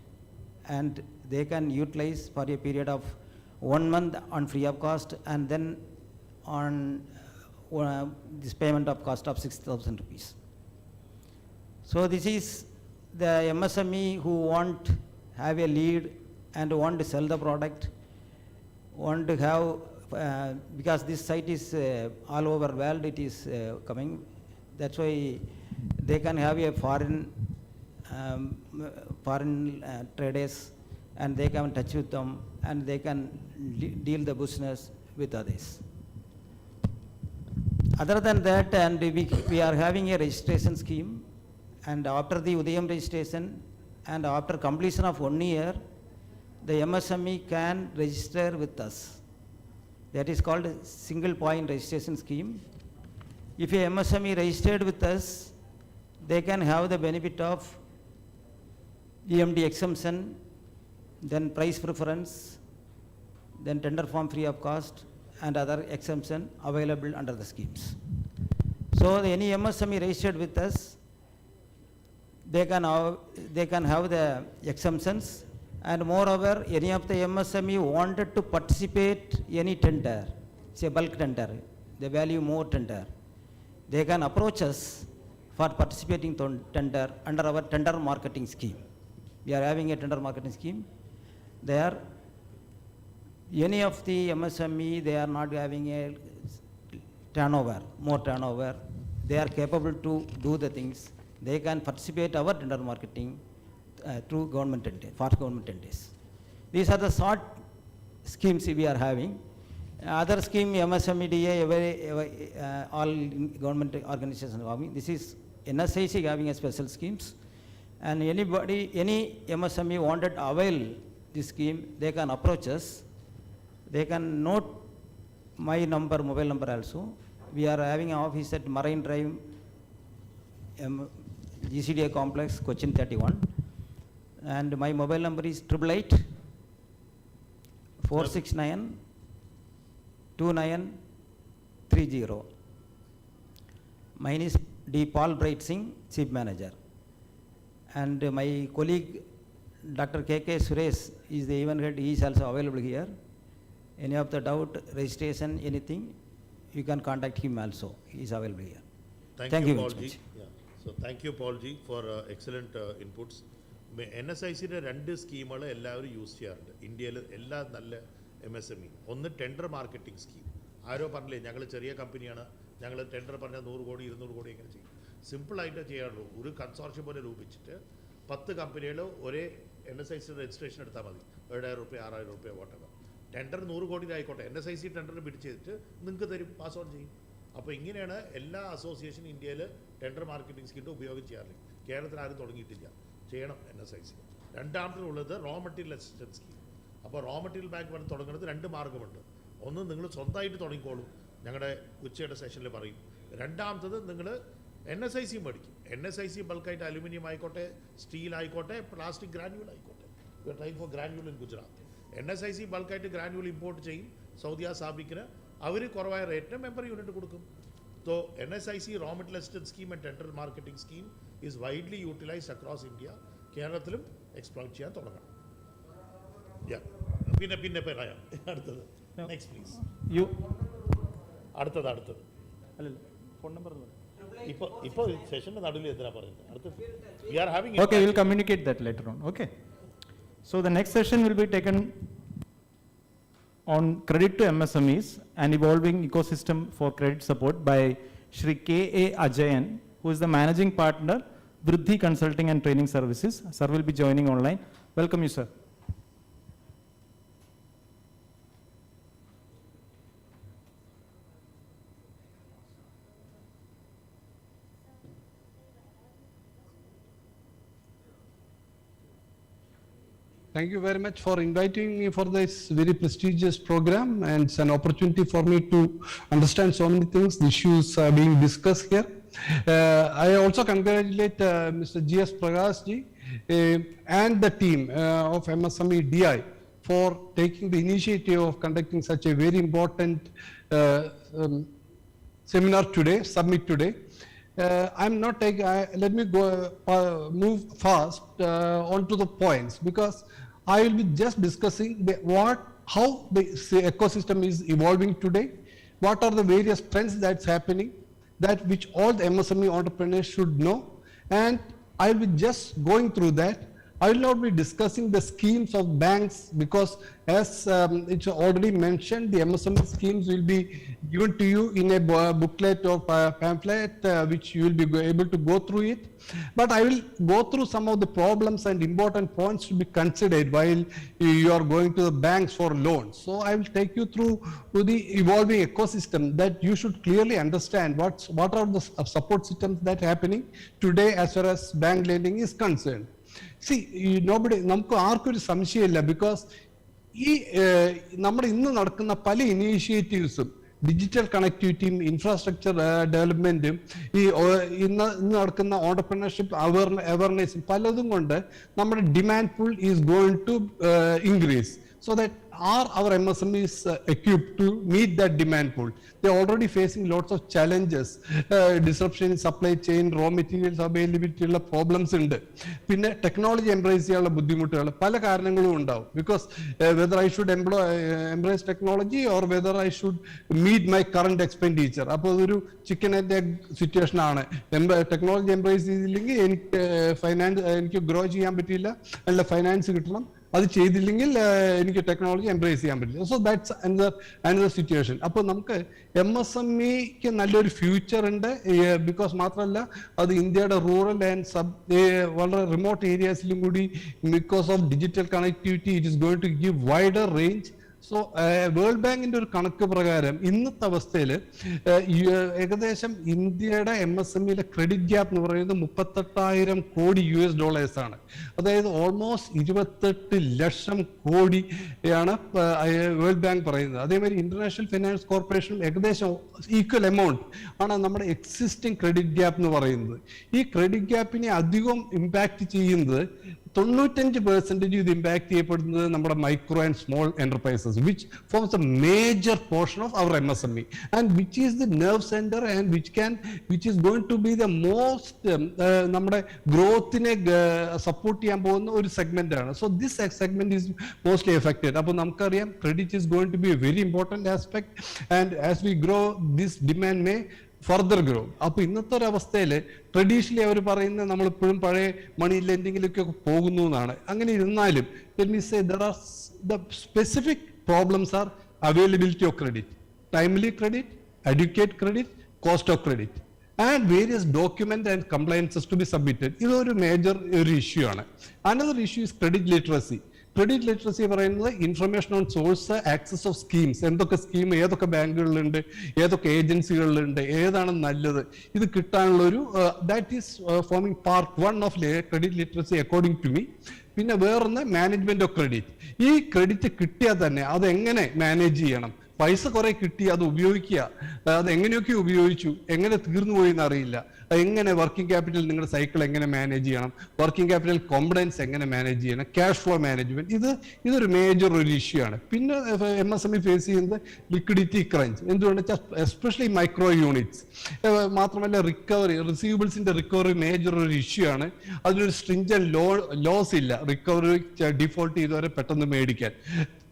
and they can utilize for a period of 1 month on free of cost, and then on this payment of cost of 6,000 rupees. So this is the MSME who want have a lead and want to sell the product, want to have, because this site is all over world, it is coming. That's why they can have a foreign traders, and they can touch with them, and they can deal the business with others. Other than that, and we are having a registration scheme, and after the Udayam registration and after completion of 1 year, the MSME can register with us. That is called a single point registration scheme. If a MSME registered with us, they can have the benefit of EMD exemption, then price preference, then tender form free of cost, and other exemption available under the schemes. So any MSME registered with us, they can have the exemptions, and moreover, any of the MSME wanted to participate any tender, say bulk tender, the value more tender, they can approach us for participating tender under our tender marketing scheme. We are having a tender marketing scheme. There, any of the MSME, they are not having a turnover, more turnover. They are capable to do the things. They can participate our tender marketing through government tenders, for government tenders. These are the short schemes we are having. Other scheme, MSMEDA, all government organizations are having. This is NSIC having a special schemes. And anybody, any MSME wanted to avail this scheme, they can approach us. They can note my number, mobile number also. We are having an office at Marine Drive, GCDA complex, Kochi 31. And my mobile number is 888 469 2930. Mine is D. Paul Bright Singh, Chief Manager. And my colleague, Dr. K.K. Suresh, is the event head. He is also available here. Any of the doubt, registration, anything, you can contact him also. He is available here. Thank you, Paul Ji. Yeah. So thank you, Paul Ji, for excellent inputs. NSIC-യുടെ 2 സ്കീമുകൾ എല്ലാവരും use ചെയ്യാറുണ്ട് ഇന്ത്യയിൽ. എല്ലാ നല്ല MSME. ഒന്ന് tender marketing scheme. ആരോ പറഞ്ഞില്ലേ, ഞങ്ങൾ ചെറിയ കമ്പനിയാണ്, ഞങ്ങൾ ടെൻഡർ പറഞ്ഞാൽ 100 കോടി 200 കോടി എങ്ങനെ ചെയ്യും. സിമ്പിളായിട്ട് ചെയ്യാനുള്ളൂ. ഒരു കൺസോർഷ്യം പോലെ രൂപിച്ചിട്ട് 10 കമ്പനികൾ ഒരേ NSIC രജിസ്ട്രേഷൻ എടുത്താൽ മതി. 7,000 രൂപ 6,000 രൂപ വോട്ടവർ. ടെൻഡർ 100 കോടി ആയിക്കോട്ടെ, NSIC ടെൻഡറിന് ബിഡ് ചെയ്തിട്ട് നിങ്ങൾക്ക് തരും, പാസ് ഓൺ ചെയ്യും. അപ്പോൾ ഇങ്ങനെയാണ് എല്ലാ അസോസിയേഷൻ ഇന്ത്യയിൽ ടെൻഡർ മാർക്കറ്റിംഗ് സ്കീം ഉപയോഗം ചെയ്യാറില്ല. കേരളത്തിൽ ആരും തുടങ്ങിയിട്ടില്ല, ചെയ്യണം NSIC. രണ്ടാമത്തിലുള്ളത് റോ മെറ്റീരിയൽ അസിസ്റ്റൻസ് സ്കീം. അപ്പോൾ റോ മെറ്റീരിയൽ ബാങ്ക് വന്ന് തുടങ്ങുന്നത് 2 മാർഗ്ഗമുണ്ട്. ഒന്ന്, നിങ്ങൾ സ്വന്തമായിട്ട് തുടങ്ങിക്കോളും, ഞങ്ങളുടെ ഉച്ചയുടെ സെഷനിൽ പറയും. രണ്ടാമത്തത്, നിങ്ങൾ NSIC മേടിക്കും. NSIC ബൾക്കായിട്ട് അലുമിനിയം ആയിക്കോട്ടെ, സ്റ്റീൽ ആയിക്കോട്ടെ, പ്ലാസ്റ്റിക് ഗ്രാനുവൽ ആയിക്കോട്ടെ. You are trying for granule in Gujarat. NSIC ബൾക്കായിട്ട് ഗ്രാനുവൽ ഇമ്പോർട്ട് ചെയ്യും സൗദിയ സാബിക്കിന്. അവർ കുറവായ റേറ്റിന് മെമ്പർ യൂണിറ്റ് കൊടുക്കും. So NSIC raw material assistance scheme and tender marketing scheme is widely utilised across India. കേരളത്തിലും എക്സ്പ്ലോയിറ്റ് ചെയ്യാൻ തുടങ്ങണം. പിന്നെ പറയാം. അടുത്തത് നെക്സ്റ്റ് പ്ലീസ്. അടുത്തത് ഫോൺ നമ്പർ ഇപ്പോൾ സെഷൻ്റെ നടുവിൽ എന്തിനാ പറയുന്നത്? Okay, we will communicate that later on. Okay. So the next session will be taken on credit to MSMEs, an evolving ecosystem for credit support by Shri K.A. Ajayan, who is the managing partner, Vriddhi Consulting and Training Services. Sir will be joining online. Welcome you, sir. Thank you very much for inviting me for this very prestigious program, and it's an opportunity for me to understand so many things, the issues being discussed here. I also congratulate Mr. G.S. Prakash ji and the team of MSME DI for taking the initiative of conducting such a very important seminar today, summit today. I'm not taking, let me go move fast on to the points, because I will be just discussing how the ecosystem is evolving today, what are the various trends that's happening, that which all the MSME entrepreneurs should know, and I will be just going through that. I will not be discussing the schemes of banks, because as it's already mentioned, the MSME schemes will be given to you in a booklet or pamphlet, which you will be able to go through it. But I will go through some of the problems and important points to be considered while you are going to the banks for loans. So I will take you through the evolving ecosystem, that you should clearly understand what are the support systems that are happening today as far as bank lending is concerned. See, നമുക്ക് ആർക്കും ഒരു സംശയമില്ല, because ഈ നമ്മുടെ ഇന്ന് നടക്കുന്ന പല ഇനീഷ്യേറ്റീവ്സും, digital കണക്ടിവിറ്റിയും infrastructure ഡെവലപ്മെൻറ്റും, ഈ ഇന്ന് നടക്കുന്ന ഓണ്ടർപ്രണർഷിപ്പ് അവയർനെസ്സും പലതും കൊണ്ട് നമ്മുടെ demand pool is going to increase. So that are our MSMEs equipped to meet that demand pool? They're already facing lots of challenges, disruption in supply chain, raw materials availability ഉള്ള problems ഉണ്ട്. പിന്നെ technology embrace ചെയ്യാനുള്ള ബുദ്ധിമുട്ടുകൾ പല കാരണങ്ങളും ഉണ്ടാവും. Because whether I should embrace technology or whether I should meet my current expenditure. അപ്പോൾ അതൊരു ചിക്കൻ ആൻഡ് എഗ് സിറ്റുവേഷൻ ആണ്. ടെക്നോളജി എംബ്രേസ് ചെയ്തില്ലെങ്കിൽ എനിക്ക് ഗ്രോ ചെയ്യാൻ പറ്റില്ല, അല്ല ഫൈനാൻസ് കിട്ടണം, അത് ചെയ്തില്ലെങ്കിൽ എനിക്ക് ടെക്നോളജി എംബ്രേസ് ചെയ്യാൻ പറ്റില്ല. So that's another situation. അപ്പോൾ നമുക്ക് MSMEക്ക് നല്ലൊരു ഫ്യൂച്ചർ ഉണ്ട്. ബിക്കോസ് മാത്രമല്ല, അത് ഇന്ത്യയുടെ റൂറൽ ആൻഡ് വളരെ റിമോട്ട് ഏരിയാസിലും കൂടി because of digital connectivity it is going to give wider range. So world ബാങ്കിന്റെ ഒരു കണക്ക് പ്രകാരം ഇന്നത്തെ അവസ്ഥയിൽ ഏകദേശം ഇന്ത്യയുടെ MSMEയിലെ ക്രെഡിറ്റ് ഗ്യാപ്പ് എന്ന് പറയുന്നത് 38,000 കോടി US ആണ്. അതായത് ഓൾമോസ്റ്റ് 28 ലക്ഷം കോടിയാണ് വേൾഡ് ബാങ്ക് പറയുന്നത്. അതേമാതിരി ഇന്റർനാഷണൽ ഫിനാൻസ് കോർപ്പറേഷൻ ഏകദേശം ഈക്വൽ എമൗണ്ട് ആണ് നമ്മുടെ എക്സിസ്റ്റിംഗ് ക്രെഡിറ്റ് ഗ്യാപ്പ് എന്ന് പറയുന്നത്. ഈ ക്രെഡിറ്റ് ഗ്യാപ്പിനെ അധികം ഇമ്പാക്ട് ചെയ്യുന്നത് 95% ഇത് ഇമ്പാക്ട് ചെയ്യപ്പെടുന്നത് നമ്മുടെ micro and small enterprises, which forms a major portion of our MSME and which is the nerve centre and which is going to be the most നമ്മുടെ ഗ്രോത്തിനെ സപ്പോർട്ട് ചെയ്യാൻ പോകുന്ന ഒരു സെഗ്മെന്റ് ആണ്. So this segment is mostly affected. അപ്പോൾ നമുക്കറിയാം credit is going to be a very important aspect, and as we grow this demand may further grow. അപ്പോൾ ഇന്നത്തെ ഒരു അവസ്ഥയിൽ ട്രഡീഷണലി അവർ പറയുന്നത് നമ്മളിപ്പോഴും പഴയ മണി ലെൻഡിങ്ങിലൊക്കെ പോകുന്നു എന്നാണ്. അങ്ങനെ ഇരുന്നാലും let me say there are the specific problems are availability of credit, timely credit, adequate credit, cost of credit. and various documents and compliances to be submitted. This is a major issue. Another issue is credit literacy. Credit literacy പറയുന്നത് information on source, access of schemes, എന്തൊക്കെ scheme ഏതൊക്കെ ബാങ്കുകളിലുണ്ട്, ഏതൊക്കെ ഏജൻസികളിലുണ്ട്, ഏതാണ് നല്ലത്, ഇത് കിട്ടാനുള്ള ഒരു that is forming part 1 of credit literacy according to me. പിന്നെ വേറൊന്ന് മാനേജ്മെന്റ് ഓഫ് ക്രെഡിറ്റ്. ഈ ക്രെഡിറ്റ് കിട്ടിയാൽ തന്നെ അതെങ്ങനെ മാനേജ് ചെയ്യണം, പൈസ കുറെ കിട്ടി അത് ഉപയോഗിക്കുക, അത് എങ്ങനെയൊക്കെ ഉപയോഗിച്ചു, എങ്ങനെ തീർന്നു പോയി എന്നറിയില്ല, എങ്ങനെ വർക്കിംഗ് ക്യാപിറ്റൽ നിങ്ങളുടെ സൈക്കിൾ എങ്ങനെ മാനേജ് ചെയ്യണം, വർക്കിംഗ് ക്യാപിറ്റൽ കോമ്പണൻസ് എങ്ങനെ മാനേജ് ചെയ്യണം, ക്യാഷ് ഫ്ലോ മാനേജ്മെന്റ്, ഇതൊരു മേജർ ഒരു ഇഷ്യൂ ആണ്. പിന്നെ MSME ഫേസ് ചെയ്യുന്നത് ലിക്വിഡിറ്റി ക്രഞ്ച്. എന്തുകൊണ്ടെന്ന് വെച്ചാൽ എസ്പെഷ്യലി മൈക്രോ യൂണിറ്റ്സ്, മാത്രമല്ല റിക്കവറി, റിസീവബിൾസിന്റെ റിക്കവറി മേജർ ഒരു ഇഷ്യൂ ആണ്. അതിനൊരു സ്ട്രിഞ്ചന്റ് ലോസ് ഇല്ല റിക്കവറി ഡിഫോൾട്ട് ചെയ്തവരെ പെട്ടെന്ന് മേടിക്കാൻ.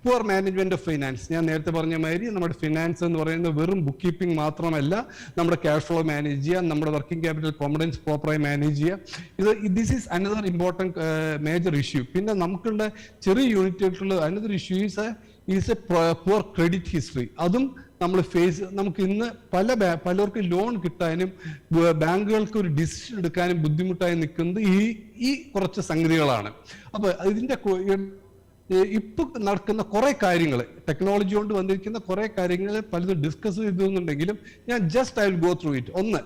പുവർ മാനേജ്മെന്റ് ഓഫ് ഫൈനാൻസ്, ഞാൻ നേരത്തെ പറഞ്ഞ മാതിരി നമ്മുടെ ഫിനാൻസ് എന്ന് പറയുന്നത് വെറും ബുക്ക് കീപ്പിംഗ് മാത്രമല്ല, നമ്മുടെ ക്യാഷ് ഫ്ലോ മാനേജ് ചെയ്യുക, നമ്മുടെ വർക്കിംഗ് ക്യാപിറ്റൽ കോമ്പണൻസ് പ്രോപ്പറായി മാനേജ് ചെയ്യുക. This is another important major issue. പിന്നെ നമുക്കുള്ള ചെറിയ യൂണിറ്റുകൾക്കുള്ള another issue is a poor credit history. അതും നമ്മൾ നമുക്ക് ഇന്ന് പലർക്കും ലോൺ കിട്ടാനും ബാങ്കുകൾക്ക് ഒരു ഡിസിഷൻ എടുക്കാനും ബുദ്ധിമുട്ടായി നിൽക്കുന്നത് ഈ കുറച്ച് സംഗതികളാണ്. അപ്പോൾ ഇതിൻ്റെ ഇപ്പൊ നടക്കുന്ന കുറെ കാര്യങ്ങൾ, ടെക്നോളജി കൊണ്ട് വന്നിരിക്കുന്ന കുറെ കാര്യങ്ങൾ പലതും ഡിസ്കസ് ചെയ്തെന്നുണ്ടെങ്കിലും ഞാൻ just I will go through it. ഒന്ന്,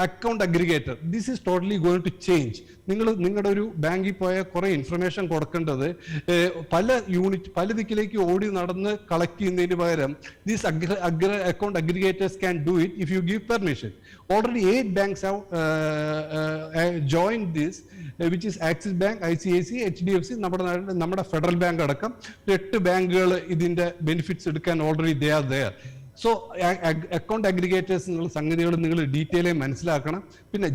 account aggregator. This is totally going to change. നിങ്ങളുടെ ഒരു ബാങ്കിൽ പോയ കുറെ ഇൻഫർമേഷൻ കൊടുക്കേണ്ടത് പല ദിക്കിലേക്ക് ഓടി നടന്ന് കളക്ട് ചെയ്യുന്നതിന് പകരം these account aggregators can do it if you give permission. Already 8 banks have joined this, which is Axis Bank, ICICI, HDFC, നമ്മുടെ ഫെഡറൽ ബാങ്ക് അടക്കം 8 ബാങ്കുകൾ ഇതിന്റെ ബെനിഫിറ്റ്സ് എടുക്കാൻ already they are there. So account aggregators എന്നുള്ള സംഗതികൾ നിങ്ങൾ ഡീറ്റെയിലായി മനസ്സിലാക്കണം. പിന്നെ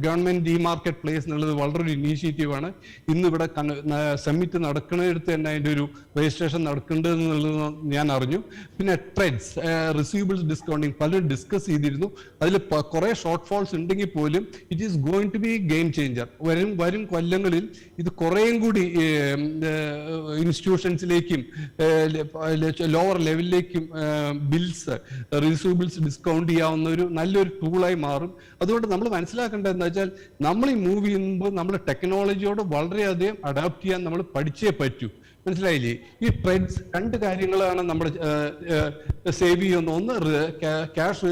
ഗവൺമെന്റ് മാർക്കറ്റ് പ്ലേസ് എന്നുള്ളത് വളരെ ഇനീഷ്യേറ്റീവാണ്. ഇന്നിവിടെ സമ്മിറ്റ് നടക്കുന്നിടത്ത് തന്നെ അതിൻ്റെ ഒരു രജിസ്ട്രേഷൻ നടക്കേണ്ടതെന്നുള്ളത് ഞാൻ അറിഞ്ഞു. പിന്നെ ട്രെഡ്സ്, റിസീവബിൾസ് ഡിസ്കൗണ്ടിങ് പലരും ഡിസ്കസ് ചെയ്തിരുന്നു. അതിൽ കുറേ ഷോർട്ട് ഫോൾസ് ഉണ്ടെങ്കിൽ പോലും it is going to be game changer. വരും കൊല്ലങ്ങളിൽ ഇത് കുറേയും കൂടി ഇൻസ്റ്റിറ്റ്യൂഷൻസിലേക്കും ലോവർ ലെവലിലേക്കും ബിൽസ് റിസീവബിൾസ് ഡിസ്കൗണ്ട് ചെയ്യാവുന്ന ഒരു നല്ലൊരു ടൂളായി മാറും. അതുകൊണ്ട് നമ്മൾ മനസ്സിലാക്കേണ്ടത് എന്താ വെച്ചാൽ നമ്മൾ ഈ മൂവ് ചെയ്യുമ്പോൾ നമ്മൾ ടെക്നോളജിയോട് വളരെയധികം അഡാപ്റ്റ് ചെയ്യാൻ നമ്മൾ പഠിച്ചേ പറ്റൂ. മനസ്സിലായില്ലേ? ഈ ട്രെഡ്സ് 2 കാര്യങ്ങളാണ് നമ്മൾ സേവ് ചെയ്യുന്ന. ഒന്ന് ക്യാഷ്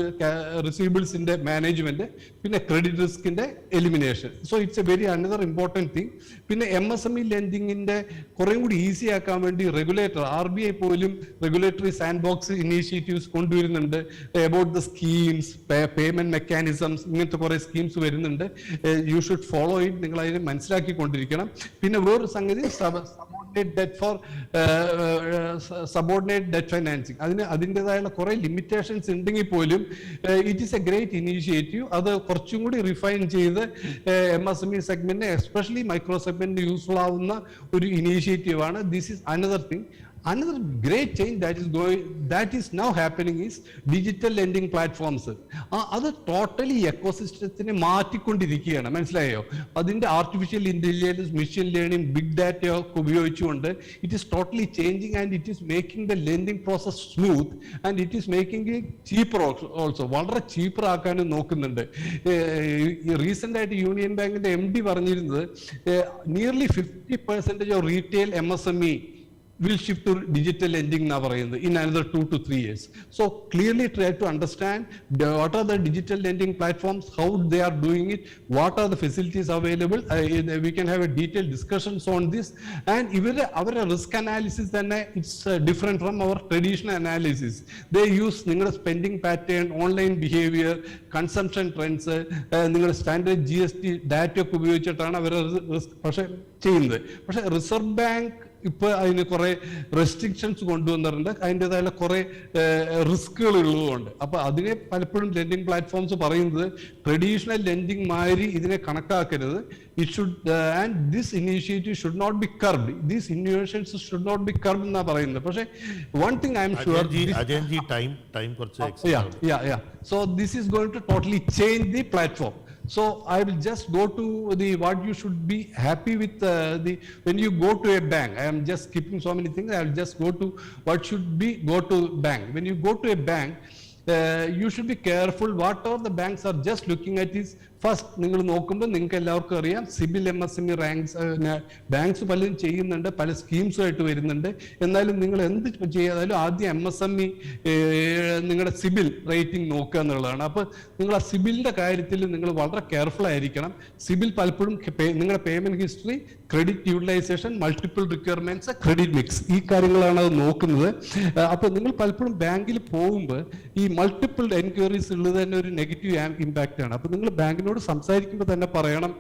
റിസീവബിൾസിന്റെ മാനേജ്മെന്റ്, പിന്നെ ക്രെഡിറ്റ് റിസ്കിന്റെ elimination. So it's a very another important thing. പിന്നെ MSME ലെൻഡിങ്ങിന്റെ കുറേയും കൂടി ഈസി ആക്കാൻ വേണ്ടി റെഗുലേറ്റർ RBI പോലും റെഗുലേറ്ററി സാൻഡ് ബോക്സ് ഇനീഷ്യേറ്റീവ്സ് കൊണ്ടുവരുന്നുണ്ട്. About the schemes, payment mechanisms, ഇങ്ങനത്തെ കുറേ സ്കീംസ് വരുന്നുണ്ട്. You should follow it. നിങ്ങൾ അതിനെ മനസ്സിലാക്കിക്കൊണ്ടിരിക്കണം. പിന്നെ വേറൊരു സംഗതി സബോർഡിനേറ്റ് ഡെറ്റ് ഫൈനാൻസിങ്. അതിൻ്റെതായുള്ള കുറെ ലിമിറ്റേഷൻസ് ഉണ്ടെങ്കിൽ പോലും it is A great initiative. അത് കുറച്ചും കൂടി റിഫൈൻ ചെയ്ത് MSME സെഗ്മെന്റിന്, എസ്പെഷ്യലി മൈക്രോ സെഗ്മെന്റിന് യൂസ്ഫുൾ ആവുന്ന ഒരു ഇനീഷ്യേറ്റീവ് ആണ്. This is another thing. Another great change that is now happening is digital lending platforms. അത് ടോട്ടലി എക്കോസിസ്റ്റത്തിനെ മാറ്റിക്കൊണ്ടിരിക്കുകയാണ്. മനസ്സിലായോ? അതിൻ്റെ artificial intelligence, machine learning, big data ഒക്കെ ഉപയോഗിച്ചുകൊണ്ട് it is totally changing and it is making the lending process smooth and it is making it cheaper also. വളരെ cheaper ആക്കാനും നോക്കുന്നുണ്ട്. റീസെൻ്റ് ആയിട്ട് യൂണിയൻ ബാങ്കിന്റെ MD പറഞ്ഞിരുന്നത് nearly 50% of retail MSME will shift to digital lending now in another 2 to 3 years. So clearly try to understand what are the digital lending platforms, how they are doing it, what are the facilities available. We can have a detailed discussions on this. And even our risk analysis then it's different from our traditional analysis. They use spending pattern, online behavior, consumption trends, standard GST data ഉപയോഗിച്ചിട്ടാണ് അവർ പക്ഷേ ചെയ്യുന്നത്. പക്ഷേ reserve bank ഇപ്പോൾ അതിന് കുറേ restrictions കൊണ്ടുവന്നിട്ടുണ്ട്. അതിൻ്റെതായ കുറേ റിസ്കുകൾ ഉള്ളതുകൊണ്ട്. അപ്പോൾ അതിനെ പലപ്പോഴും ലെൻഡിങ് പ്ലാറ്റ്ഫോംസ് പറയുന്നത് ട്രഡീഷണൽ ലെൻഡിങ് മാതിരി ഇതിനെ കണക്കാക്കരുത്. It should and this initiative should not be curbed. These innovations should not be curbed എന്നാണ് പറയുന്നത്. പക്ഷേ one thing I M sure, so this is going to totally change the platform. So I will just go to what you should be happy with when you go to a bank. I am just skipping so many things. I will just go to what should be go to bank. When you go to a bank, you should be careful. Whatever the banks are just looking at is first നിങ്ങൾ നോക്കുമ്പോൾ നിങ്ങൾക്ക് എല്ലാവർക്കും അറിയാം CIBIL MSME ranks banks പലരും ചെയ്യുന്നുണ്ട്, പല സ്കീംസുമായിട്ട് വരുന്നുണ്ട്. എന്നാലും നിങ്ങൾ എന്ത് ചെയ്യാതായാലും ആദ്യം MSME നിങ്ങളുടെ സിബിൽ റേറ്റിംഗ് നോക്കുക എന്നുള്ളതാണ്. അപ്പോൾ നിങ്ങൾ ആ സിബിലിൻ്റെ കാര്യത്തിൽ നിങ്ങൾ വളരെ കെയർഫുൾ ആയിരിക്കണം. സിബിൽ പലപ്പോഴും നിങ്ങളുടെ payment history, credit utilisation, multiple requirements, credit mix, ഈ കാര്യങ്ങളാണ് അത് നോക്കുന്നത്. അപ്പോൾ നിങ്ങൾ പലപ്പോഴും ബാങ്കിൽ പോകുമ്പോൾ ഈ മൾട്ടിപ്പിൾ എൻക്വയറീസ് ഉള്ളത് തന്നെ ഒരു നെഗറ്റീവ് ഇമ്പാക്റ്റ് ആണ്. അപ്പോൾ നിങ്ങൾ ബാങ്കിനോട് സംസാരിക്കുമ്പോൾ തന്നെ പറയണം,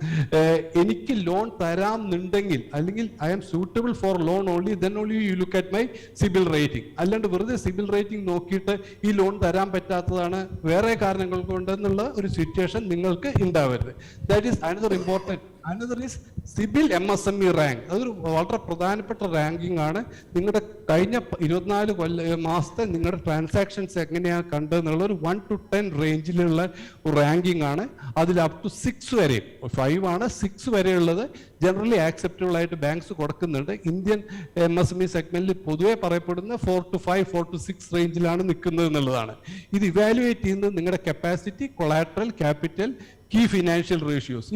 എനിക്ക് ലോൺ തരാമെന്നുണ്ടെങ്കിൽ അല്ലെങ്കിൽ I am suitable for loan only, then only you look at my CIBIL rating. അല്ലാണ്ട് വെറുതെ സിബിൽ റേറ്റിംഗ് നോക്കിയിട്ട് ഈ ലോൺ തരാൻ പറ്റാത്തതാണ് വേറെ കാരണങ്ങൾ കൊണ്ടെന്നുള്ള ഒരു സിറ്റുവേഷൻ നിങ്ങൾക്ക് ഉണ്ടാവരുത്. That is another important. Another is CIBIL MSME rank. അതൊരു വളരെ പ്രധാനപ്പെട്ട റാങ്കിങ് ആണ്. നിങ്ങളുടെ കഴിഞ്ഞ 24 മാസത്തെ നിങ്ങളുടെ ട്രാൻസാക്ഷൻസ് എങ്ങനെയാണ് കണ്ടതെന്നുള്ള ഒരു 1 to 10 റേഞ്ചിലുള്ള ഒരു റാങ്കിങ് ആണ്. അതിൽ അപ് ടു 6 വരെ, 5 ആണ്, 6 വരെയുള്ളത് ജനറലി ആക്സെപ്റ്റബിൾ ആയിട്ട് ബാങ്ക്സ് കൊടുക്കുന്നുണ്ട്. ഇന്ത്യൻ MSME സെഗ്മെന്റിൽ പൊതുവെ പറയപ്പെടുന്ന 4 to 5, 4 to 6 റേഞ്ചിലാണ് നിൽക്കുന്നത് എന്നുള്ളതാണ്. ഇത് ഇവാലുവേറ്റ് ചെയ്യുന്നത് നിങ്ങളുടെ capacity, collateral, capital, key financial ratios,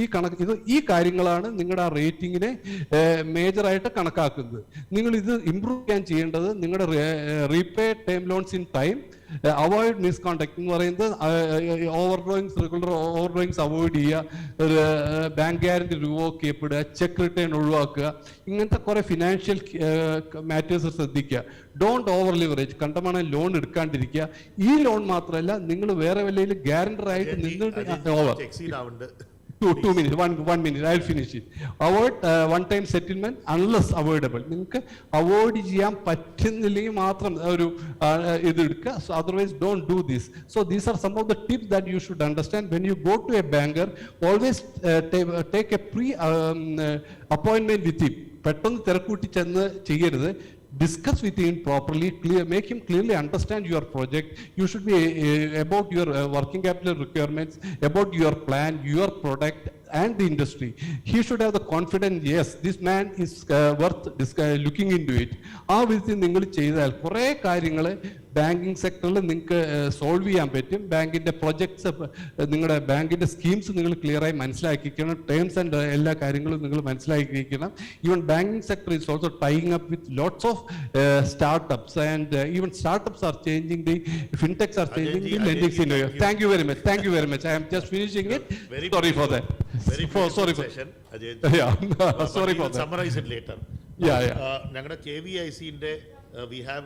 ഈ കാര്യങ്ങളാണ് നിങ്ങളുടെ ആ റേറ്റിങ്ങിനെ മേജറായിട്ട് കണക്കാക്കുന്നത്. നിങ്ങൾ ഇത് ഇംപ്രൂവ് ചെയ്യാൻ ചെയ്യേണ്ടത് നിങ്ങളുടെ repay time loans in time, avoid misconduct എന്ന് പറയുന്നത് ഓവർഡ്രോയിങ്സ്, റെഗുലർ ഓവർഡ്രോയിങ്സ് അവോയ്ഡ് ചെയ്യുക, ബാങ്ക് ഗ്യാരണ്ടി റിവോക്ക് ചെയ്യപ്പെടുക, ചെക്ക് റിട്ടേൺ ഒഴിവാക്കുക, ഇങ്ങനത്തെ കുറെ ഫിനാൻഷ്യൽ മാറ്റേഴ്സ് ശ്രദ്ധിക്കുക. ഡോണ്ട് ഓവർ ലിവറേജ്, കണ്ടമാനം ലോൺ എടുക്കാണ്ടിരിക്കുക. ഈ ലോൺ മാത്രമല്ല, നിങ്ങൾ വേറെ വല്ലതിൽ ഗ്യാരണ്ടർ ആയിട്ട് നിന്നിട്ട് over 2 minutes, one minute, I'll finish it. Avoid one-time settlement unless avoidable. നിങ്ങൾക്ക് അവോയ്ഡ് ചെയ്യാൻ പറ്റുന്നില്ലെങ്കിൽ മാത്രം ഒരു ഇത് എടുക്കുക. So otherwise don't do this. So these are some of the tips that you should understand when you go to a banker. Always take a appointment with him. പെട്ടെന്ന് തിരക്കൂട്ടി ചെന്ന് ചെയ്യരുത്. Discuss with him properly, make him clearly understand your project. You should be about your working capital requirements, about your plan, your product and the industry. He should have the confidence, yes, this man is worth looking into it. ആ വിധത്തിൽ നിങ്ങൾ ചെയ്താൽ കുറേ കാര്യങ്ങൾ banking സെക്ടറിൽ നിങ്ങൾക്ക് solve ചെയ്യാൻ പറ്റും. ബാങ്കിൻ്റെ പ്രൊജക്ട്സ്, നിങ്ങളുടെ ബാങ്കിൻ്റെ സ്കീംസ് നിങ്ങൾ ക്ലിയറായി മനസ്സിലാക്കിക്കണം. ടേംസ് ആൻഡ് എല്ലാ കാര്യങ്ങളും നിങ്ങൾ മനസ്സിലാക്കിയിരിക്കണം. Even banking sector is also tying up with lots of startups, and even startups are changing, the fintechs are changing the lending scenario. Thank you very much. Thank you very much. I am just finishing it. Sorry for that. Sorry for session. Yeah. Sorry for that. Summarize it later. Yeah. ഞങ്ങളുടെ KVIC ന്റെ we have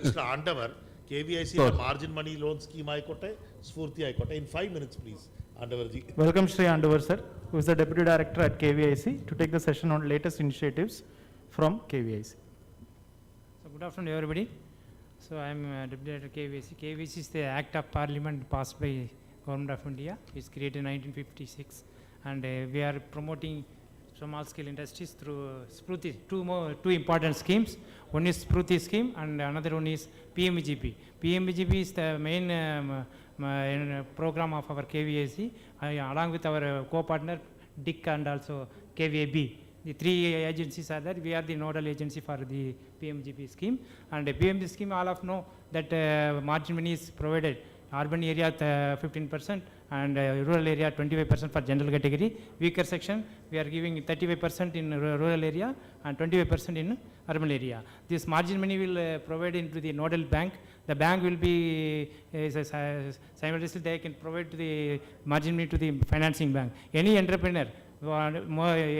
Mr. Andavar, KVIC margin money loan scheme ആയിക്കോട്ടെ, സ്ഫൂർത്തി ആയിക്കോട്ടെ. In 5 minutes please, Andavar ji. Welcome Shri Andavar sir, who is the Deputy Director at KVIC, to take the session on latest initiatives from KVIC. So good afternoon everybody. So I am Deputy Director KVIC. KVIC is the Act of Parliament passed by Government of India. It's created in 1956, and we are promoting small scale industries through Spruti. Two important schemes. One is Spruti scheme and another one is PMGP. PMGP is the main program of our KVIC, along with our co-partner DIC and also KVAB. The 3 agencies are there. We are the nodal agency for the PMGP scheme. And the PMGP scheme, all of know that margin money is provided. Urban area 15% and rural area 25% for general category. Weaker section, we are giving 35% in rural area and 25% in urban area. This margin money will provide into the nodal bank. The bank will be simultaneously they can provide to the margin money to the financing bank. Any entrepreneur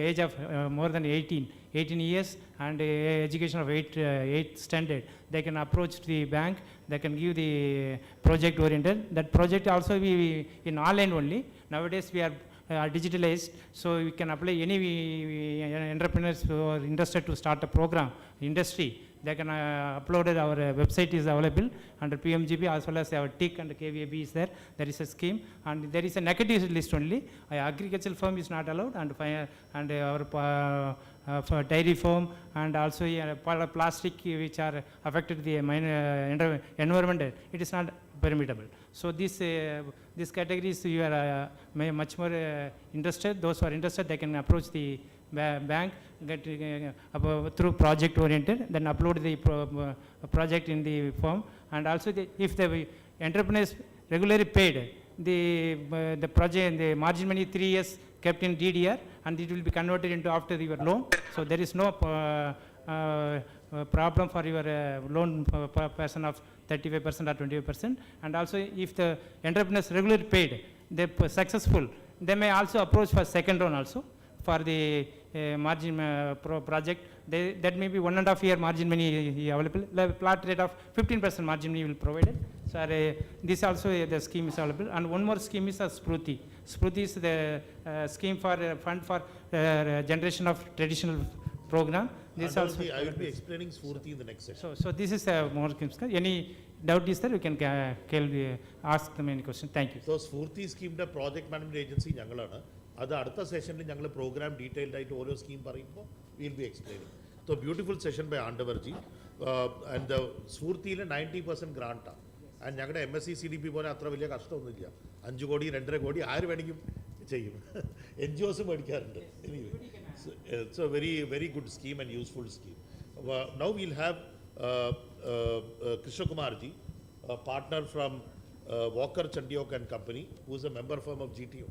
age of more than 18 years and education of 8th standard, they can approach the bank. They can give the project oriented. That project also we in online only. Nowadays we are digitalized, so we can apply any entrepreneurs who are interested to start a program industry. They can upload it. Our website is available under PMGP, as well as our TIC and KVAB is there. There is a scheme, and there is a negative list only. Agricultural firm is not allowed, and our for dairy farm and also plastic which are affected the environment, it is not permittable. So this categories you are much more interested. Those who are interested, they can approach the bank, get through project oriented, then upload the project in the form. And also if entrepreneurs regularly paid the project, the margin money 3 years kept in DDR, and it will be converted into after your loan. So there is no problem for your loan person of 35% or 25%. And also if the entrepreneurs regularly paid, they successful, they may also approach for second loan also for the margin project. That may be 1.5 year margin money available. Flat rate of 15% margin money will provided. So this also the scheme is available. And one more scheme is Spruti. Spruti is the scheme for fund for generation of traditional program. This also I will be explaining Spruti in the next session. So this is more schemes. Any doubt is there, you can ask them any question. Thank you. So Spruti scheme the project management agency ഞങ്ങളാണ്. അത് അടുത്ത സെഷനിൽ ഞങ്ങൾ programme detailed ആയിട്ട് ഓരോ scheme പറയുമ്പോൾ will be explaining. So beautiful session by ആൻഡവർജി. And സ്ഫൂർത്തിയിൽ 90% ഗ്രാൻറ്റാണ്. ആൻഡ് ഞങ്ങളുടെ MSc CDP പോലെ അത്ര വലിയ കഷ്ടമൊന്നുമില്ല. 5 കോടി 2.5 കോടി ആര് വേണമെങ്കിലും ചെയ്യും. NGOs മേടിക്കാറുണ്ട്. It's a very, very good scheme and useful scheme. Now we'll have Krishna Kumarji, a partner from Walker Chandiok and Company, who is a member firm of GTO.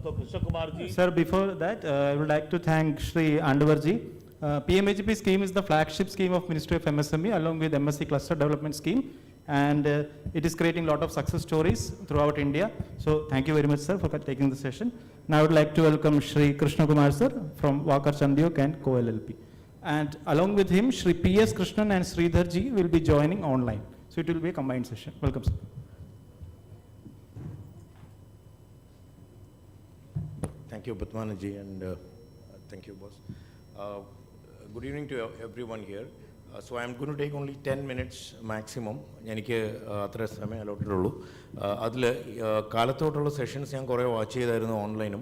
So Krishna Kumarji. Sir, before that, I would like to thank Shri Andavarji. PMHP scheme is the flagship scheme of Ministry of MSME along with MSc Cluster Development Scheme, and it is creating a lot of success stories throughout India. So thank you very much, sir, for taking the session. Now I would like to welcome Shri Krishna Kumar sir from Walker Chandiok and Co-LLP. And along with him, Shri P.S. Krishnan and Sridharji will be joining online. So it will be a combined session. Welcome, sir. Thank you, Batmanaji, and thank you, boss. Good evening to everyone here. So I am going to take only 10 minutes maximum. എനിക്ക് അത്ര സമയം allotted ഉള്ളൂ. അതിൽ കാലത്തോട്ടുള്ള sessions ഞാൻ കുറേ watch ചെയ്തായിരുന്നു ഓൺലൈനും.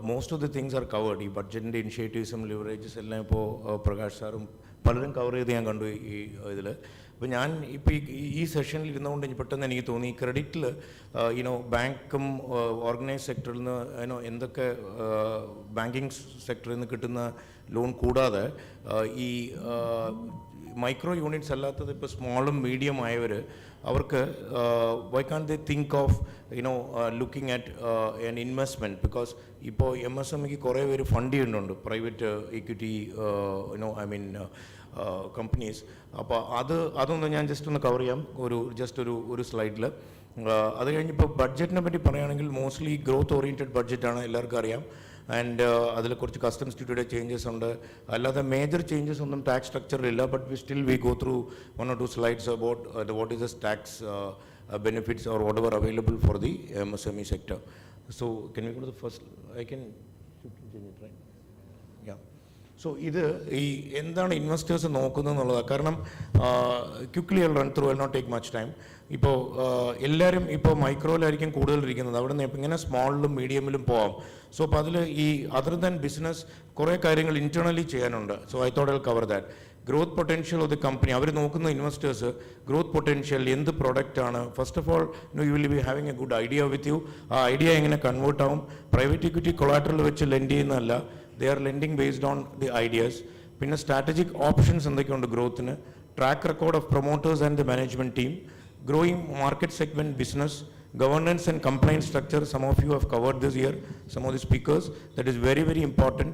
Most of the things are covered. ഈ ബഡ്ജറ്റിൻ്റെ ഇനിഷ്യേറ്റീവ്സും ലിവറേജസ് എല്ലാം ഇപ്പോൾ പ്രകാശ് സാറും പലരും കവർ ചെയ്ത് ഞാൻ കണ്ടു ഈ ഇതിൽ. അപ്പോൾ ഞാൻ ഇപ്പോൾ ഈ സെഷനിൽ ഇരുന്നുകൊണ്ട് പെട്ടെന്ന് എനിക്ക് തോന്നി ഈ ക്രെഡിറ്റിൽ ബാങ്കും ഓർഗനൈസ് സെക്ടറിൽ നിന്ന് എന്തൊക്കെ ബാങ്കിങ് സെക്ടറിൽ നിന്ന് കിട്ടുന്ന ലോൺ കൂടാതെ ഈ മൈക്രോ യൂണിറ്റ്സ് അല്ലാത്തത് ഇപ്പോൾ സ്മോളും മീഡിയം ആയവർ അവർക്ക് why can they think of looking at an investment. Because ഇപ്പോൾ MSMEക്ക് കുറേ പേര് ഫണ്ട് ചെയ്യുന്നുണ്ട്, പ്രൈവറ്റ് ഇക്വിറ്റി കമ്പനീസ്. അപ്പോൾ അതൊന്ന് ഞാൻ ജസ്റ്റ് ഒന്ന് കവർ ചെയ്യാം ഒരു സ്ലൈഡിൽ. അത് കഴിഞ്ഞിപ്പോൾ ബഡ്ജറ്റിനെ പറ്റി പറയുകയാണെങ്കിൽ മോസ്റ്റ്ലി ഗ്രോത്ത് ഓറിയൻറ്റഡ് ബഡ്ജറ്റാണ്, എല്ലാവർക്കും അറിയാം. ആൻഡ് അതിൽ കുറച്ച് കസ്റ്റംസ് ഡ്യൂട്ടിയുടെ ചേഞ്ചസ് ഉണ്ട്, അല്ലാതെ മേജർ ചേഞ്ചസ് ഒന്നും ടാക്സ് സ്ട്രക്ചറിലില്ല. But we go through 1 or 2 slides about what is the tax benefits or whatever available for the MSME sector. So can we go to the first? I can change it, right? Yeah. So ഇത് ഈ എന്താണ് investors നോക്കുന്നത് എന്നുള്ളതാണ്. കാരണം quickly I run through, I not take much time. ഇപ്പോൾ എല്ലാവരും ഇപ്പോൾ മൈക്രോയിലായിരിക്കും കൂടുതൽ ഇരിക്കുന്നത്, അവിടെ നിന്ന് ഇങ്ങനെ സ്മോളിലും മീഡിയമിലും പോകാം. സോ അപ്പോൾ അതിൽ ഈ അതർ ദാൻ ബിസിനസ് കുറേ കാര്യങ്ങൾ ഇൻറ്റേർണലി ചെയ്യാനുണ്ട്. So I thought I cover that. Growth potential of the company, അവർ നോക്കുന്ന ഇൻവെസ്റ്റേഴ്സ് ഗ്രോത്ത് പൊട്ടൻഷ്യൽ എന്ത് പ്രൊഡക്റ്റാണ്. First of all you will be having a good idea with you. ആ ഐഡിയ എങ്ങനെ convert ആവും. പ്രൈവറ്റ് ഇക്വിറ്റി കൊളാറ്ററൽ വെച്ച് lend ചെയ്യുന്നതല്ല, they are lending based on the ideas. പിന്നെ strategic options എന്തൊക്കെയുണ്ട് ഗ്രോത്തിന്, track record of promoters and the management team, growing market segment business, governance and compliance structure. Some of you have covered this here, some of the speakers. That is very, very important.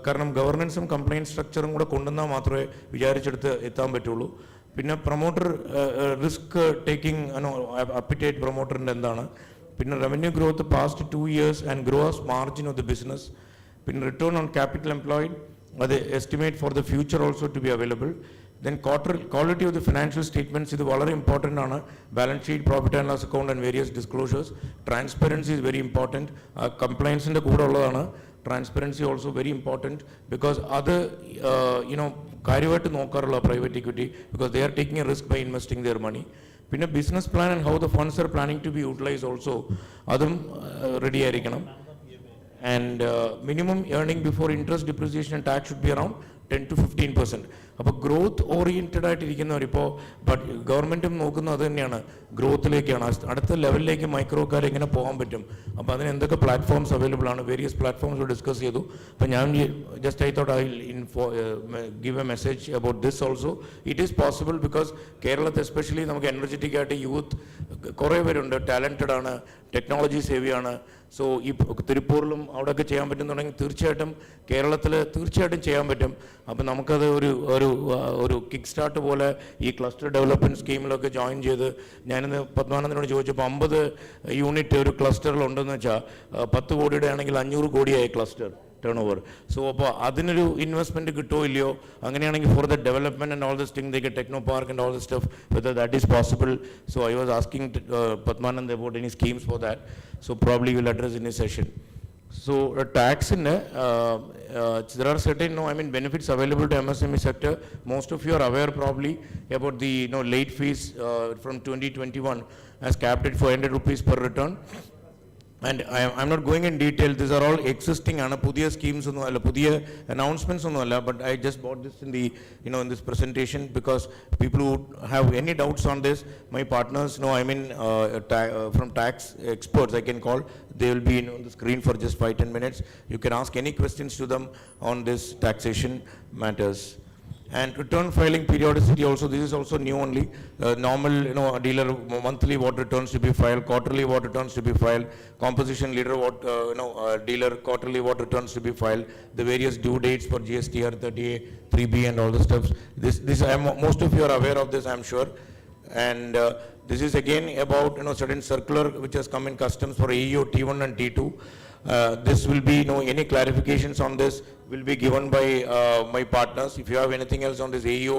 കാരണം ഗവർണൻസും complaints സ്ട്രക്ചറും കൂടെ കൊണ്ടുവന്നാൽ മാത്രമേ വിചാരിച്ചെടുത്ത് എത്താൻ പറ്റുള്ളൂ. പിന്നെ promoter risk taking appetite പ്രൊമോട്ടറിൻ്റെ എന്താണ്. പിന്നെ revenue growth past 2 years and gross margin of the business. പിന്നെ return on capital employed, the estimate for the future also to be available. Then quality of the financial statements, ഇത് വളരെ important ആണ്. Balance sheet, profit and loss account and various disclosures. Transparency is very important. കംപ്ലയൻസിൻ്റെ കൂടെ ഉള്ളതാണ് transparency, also very important. Because അത് കാര്യമായിട്ട് നോക്കാറുള്ള private equity, because they are taking a risk by investing their money. പിന്നെ business plan and how the funds are planning to be utilise also, അതും ready ആയിരിക്കണം. And minimum earning before interest, depreciation and tax should be around 10 to 15%. അപ്പോൾ growth oriented ആയിട്ടിരിക്കുന്നവർ ഇപ്പോൾ ഗവൺമെൻറ്റും നോക്കുന്നത് അത് തന്നെയാണ്, ഗ്രോത്തിലേക്കാണ്, അടുത്ത ലെവലിലേക്ക് മൈക്രോക്കാർ എങ്ങനെ പോകാൻ പറ്റും. അപ്പോൾ അതിന് എന്തൊക്കെ പ്ലാറ്റ്ഫോംസ് അവൈലബിൾ ആണ്, വേരിയസ് പ്ലാറ്റ്ഫോംസ് ഡിസ്കസ് ചെയ്തു. അപ്പോൾ ഞാൻ just I thought I give A message about this also. It is possible because കേരളത്തിൽ എസ്പെഷ്യലി നമുക്ക് എനർജറ്റിക് ആയിട്ട് യൂത്ത് കുറേ പേരുണ്ട്, ടാലൻറ്റഡ് ആണ്, ടെക്നോളജി സേവിയാണ്. സോ ഈ തിരുപ്പൂരിലും അവിടെയൊക്കെ ചെയ്യാൻ പറ്റുന്നുണ്ടെങ്കിൽ തീർച്ചയായിട്ടും കേരളത്തിൽ തീർച്ചയായിട്ടും ചെയ്യാൻ പറ്റും. അപ്പം നമുക്കത് ഒരു കിക്ക് സ്റ്റാർട്ട് പോലെ ഈ ക്ലസ്റ്റർ ഡെവലപ്മെൻറ്റ് സ്കീമിലൊക്കെ ജോയിൻ ചെയ്ത്, ഞാനിന്ന് പത്മാനന്ദനോട് ചോദിച്ചപ്പോൾ 50 യൂണിറ്റ് ഒരു ക്ലസ്റ്ററിലുണ്ടെന്ന് വെച്ചാൽ 10 കോടിയുടെ ആണെങ്കിൽ 500 കോടിയായി ക്ലസ്റ്റർ ടേൺ ഓവർ. സോ അപ്പോൾ അതിനൊരു ഇൻവെസ്റ്റ്മെൻറ്റ് കിട്ടുമോ ഇല്ലയോ, അങ്ങനെയാണെങ്കിൽ for the development and all this thing they get techno park and all this stuff whether that is possible. So I was asking Padmanand about any schemes for that. So probably you will address in this session. So tax in there are certain benefits available to MSME sector. Most of you are aware probably about the late fees from 2021 as capped at 400 rupees per return. And I'm not going in detail. These are all existing Pudiya schemes, Pudiya announcements, but I just brought this in the in this presentation because people who have any doubts on this, my partners, from tax experts I can call. They will be on the screen for just 5-10 minutes. You can ask any questions to them on this taxation matters. And return filing periodicity also, this is also new only. Normal, dealer monthly what returns to be filed, quarterly what returns to be filed, composition leader what, dealer quarterly what returns to be filed, the various due dates for GSTR 30A, 3B and all the stuff. This most of you are aware of this, I'm sure. And this is again about, certain circular which has come in customs for AEO T1 and T2. This will be, any clarifications on this will be given by my partners. If you have anything else on this AEO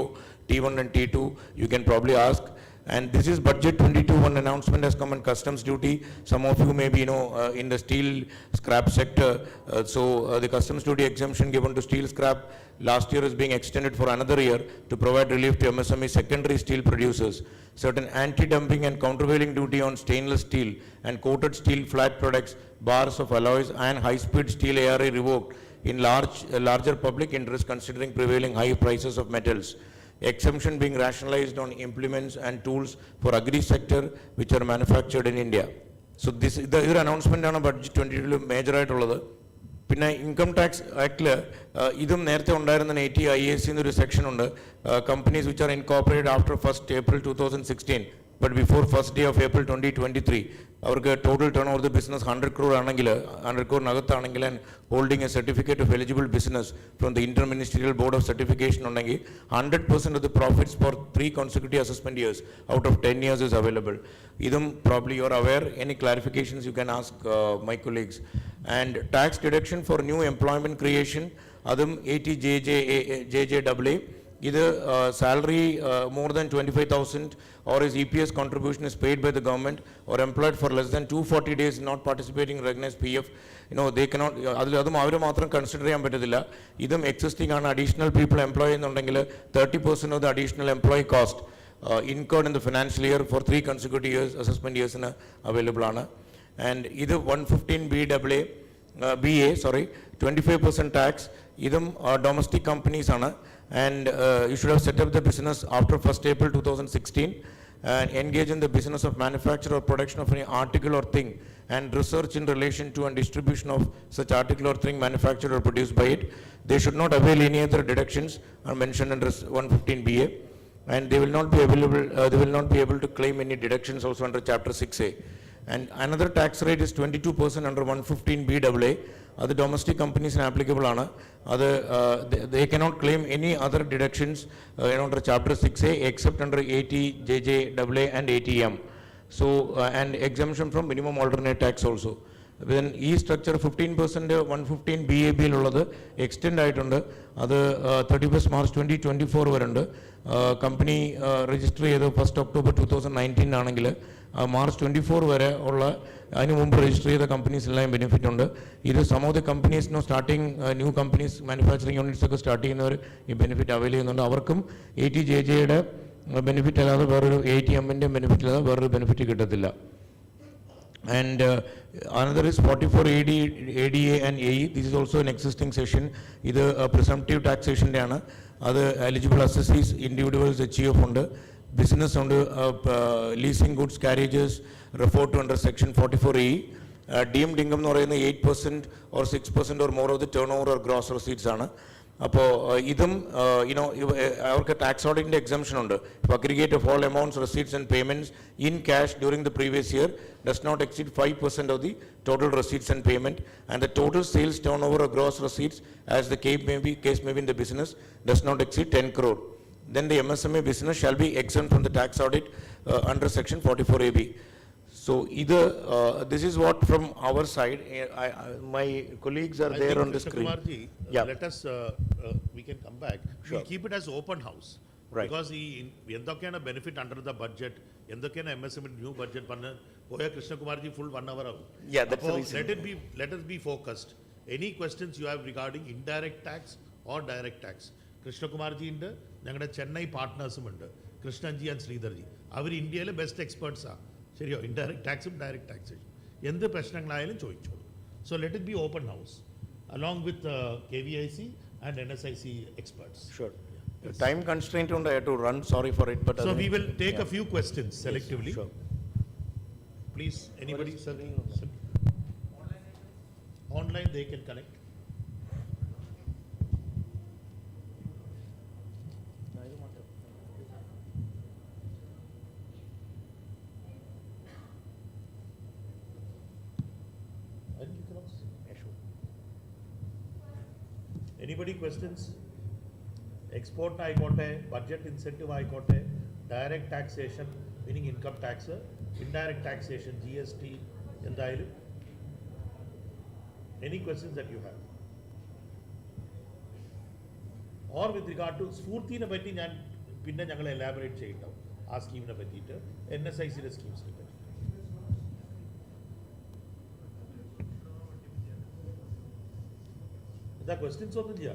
T1 and T2, you can probably ask. And this is budget 22, one announcement has come on customs duty. Some of you may be, in the steel scrap sector. The customs duty exemption given to steel scrap last year is being extended for another year to provide relief to MSME secondary steel producers. Certain anti-dumping and countervailing duty on stainless steel and coated steel flat products, bars of alloys and high-speed steel ARA revoked in larger public interest considering prevailing high prices of metals. Exemption being rationalized on implements and tools for agri sector which are manufactured in India. So this is the announcement on budget 22 major ആയിട്ടുള്ളത്. പിന്നെ income tax ആക്ടിൽ ഇതും നേരത്തെ ഉണ്ടായിരുന്ന 80 IAC എന്നൊരു section ഉണ്ട്. Companies which are incorporated after 1st April 2016 but before 1st day of April 2023 അവർക്ക് total turnover the business 100 crore ആണെങ്കിൽ 100 crore and holding a certificate of eligible business from the inter ministerial board of certification ഉണ്ടെങ്കിൽ 100% of the profits for 3 consecutive assessment years out of 10 years is available. ഇതും probably you are aware. Any clarifications you can ask my colleagues. And tax deduction for new employment creation, അതും 80JJAA. Either salary more than 25,000 or his EPS contribution is paid by the government or employed for less than 240 days not participating in recognized PF, they cannot, adum avaru matram consider cheyan pattathilla. Idum existing on additional people employed ennundengil 30% of the additional employee cost incurred in the financial year for 3 consecutive years assessment years available aanu. And either 115BA 25% tax. Idum domestic companies aanu. And you should have set up the business after 1st April 2016 and engage in the business of manufacture or production of any article or thing and research in relation to and distribution of such article or thing manufactured or produced by it. They should not avail any other deductions are mentioned under 115BA, and they will not be able to claim any deductions also under chapter 6A. And another tax rate is 22% under 115BAA. Other domestic companies are applicable on they cannot claim any other deductions under chapter 6A except under 80JJAA and 80M. So and exemption from minimum alternate tax also. Then e structure 15% 115BA bill ഉള്ളത് extend ആയിട്ടുണ്ട്. അത് 31st March 2024 വരെ ഉണ്ട്. Company register ചെയ്ത് 1st October 2019 ആണെങ്കിൽ March 24 വരെ ഉള്ള അതിന് മുമ്പ് രജിസ്റ്റർ ചെയ്ത കമ്പനീസ് എല്ലാം ബെനിഫിറ്റ് ഉണ്ട്. ഇത് some of the companies starting new companies manufacturing units ഒക്കെ സ്റ്റാർട്ട് ചെയ്യുന്നവർ ഈ ബെനിഫിറ്റ് അവൈൽ ചെയ്യുന്നുണ്ട്. അവർക്കും 80JJയുടെ ബെനിഫിറ്റ് അല്ലാതെ വേറൊരു 80Mൻ്റെ ബെനിഫിറ്റ് അല്ലാതെ വേറൊരു ബെനിഫിറ്റ് കിട്ടത്തില്ല. And another is 44 ADA and AE. This is also an existing session. Either a presumptive taxation dana, other eligible assessees, individuals, HEO fund, business under leasing goods, carriages, referred to under section 44A. Deemed income or 8% or 6% or more of the turnover or gross receipts. Our tax audit exemption under aggregate of all amounts, receipts and payments in cash during the previous year does not exceed 5% of the total receipts and payment, and the total sales turnover or gross receipts, as the case may be in the business, does not exceed 10 crore. Then the MSME business shall be exempt from the tax audit under section 44AB. So either this is what from our side. My colleagues are there on the screen. Yeah. Let us. We can come back. Sure. We'll keep it as open house. Right. Because endokana benefit under the budget, endokana MSME new budget panna. Oya Krishna Kumarji full 1 hour. Yeah, that's the reason. Let us be focused. Any questions you have regarding indirect tax or direct tax? Krishna Kumarji in the Chennai partners Krishnanji and Sridharji. Our India best experts are. Indirect tax and direct taxation. So let it be open house along with KVIC and NSIC experts. Sure. Yeah. Yes. Time constraint on to run, sorry for it. But so we will take a few questions selectively. Yes, sure. Please, anybody? Online they can connect. Anybody questions? Export aikote, budget incentive aikote, direct taxation, meaning income tax, indirect taxation, GST, endayilum. Any questions that you have? Or with regard to Sfoorthi na patti njan pinne njangal elaborate cheyundam. Aa scheme na pattittu NSIC schemes ne patti. The questions on the Jia.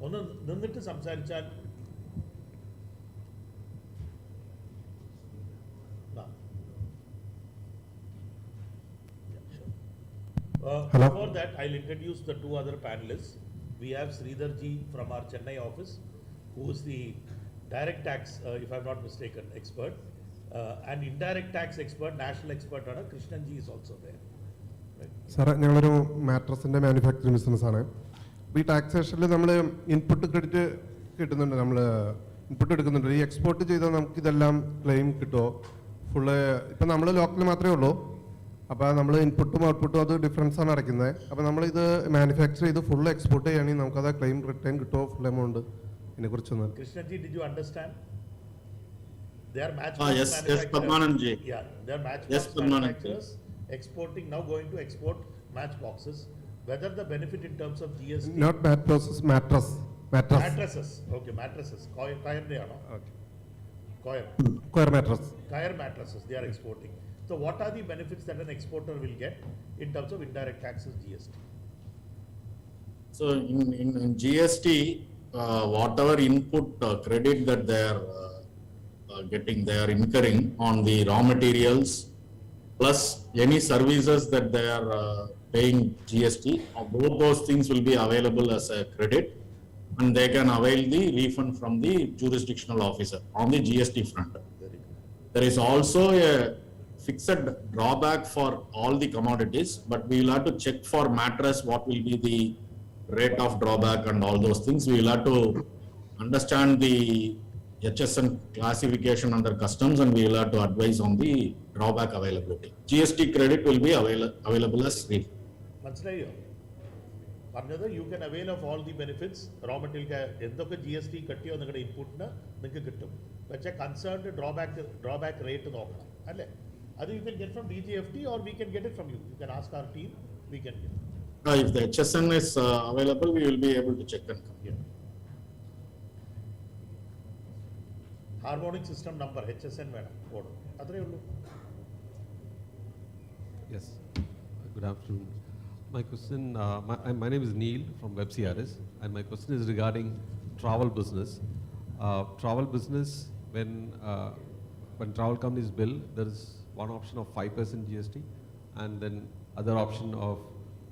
ഒന്ന് നിന്നിട്ട് സംസാരിച്ചാൽ before that, I'll introduce the two other panelists. We have Sridharji from our Chennai office, who is the direct tax, if I'm not mistaken, expert, and indirect tax expert, national expert. Krishnanji is also there. Sir, we have a mattress manufacturing business. We taxation input credit input export claim full local input to output difference manufacture full export claim return full amount. Krishnaji, did you understand? They are matchbox yes, Padmananji. Yeah, they are matchbox manufacturers exporting, now going to export matchboxes. Whether the benefit in terms of GST... Not mattress. Mattresses. Okay, mattresses. Coir mattress. Coir mattresses, they are exporting. So what are the benefits that an exporter will get in terms of indirect taxes, GST? So in GST, whatever input credit that they are getting, they are incurring on the raw materials, plus any services that they are paying GST, both those things will be available as a credit, and they can avail the refund from the jurisdictional officer on the GST front. There is also a fixed drawback for all the commodities, but we will have to check for mattress what will be the rate of drawback and all those things. We will have to understand the HSN classification under customs, and we will have to advise on the drawback availability. GST credit will be available as refund. You can avail of all the benefits, raw material, GST input, but a concerned drawback rate. Either you can get from DGFT or we can get it from you. You can ask our team, we can get it. If the HSN is available, we will be able to check and come. Yeah. Harmonic system number, HSN code. Yes, good afternoon. My question, my name is Neil from WebCRS, and my question is regarding travel business. Travel business, when when travel companies bill, there is one option of 5% GST, and then other option of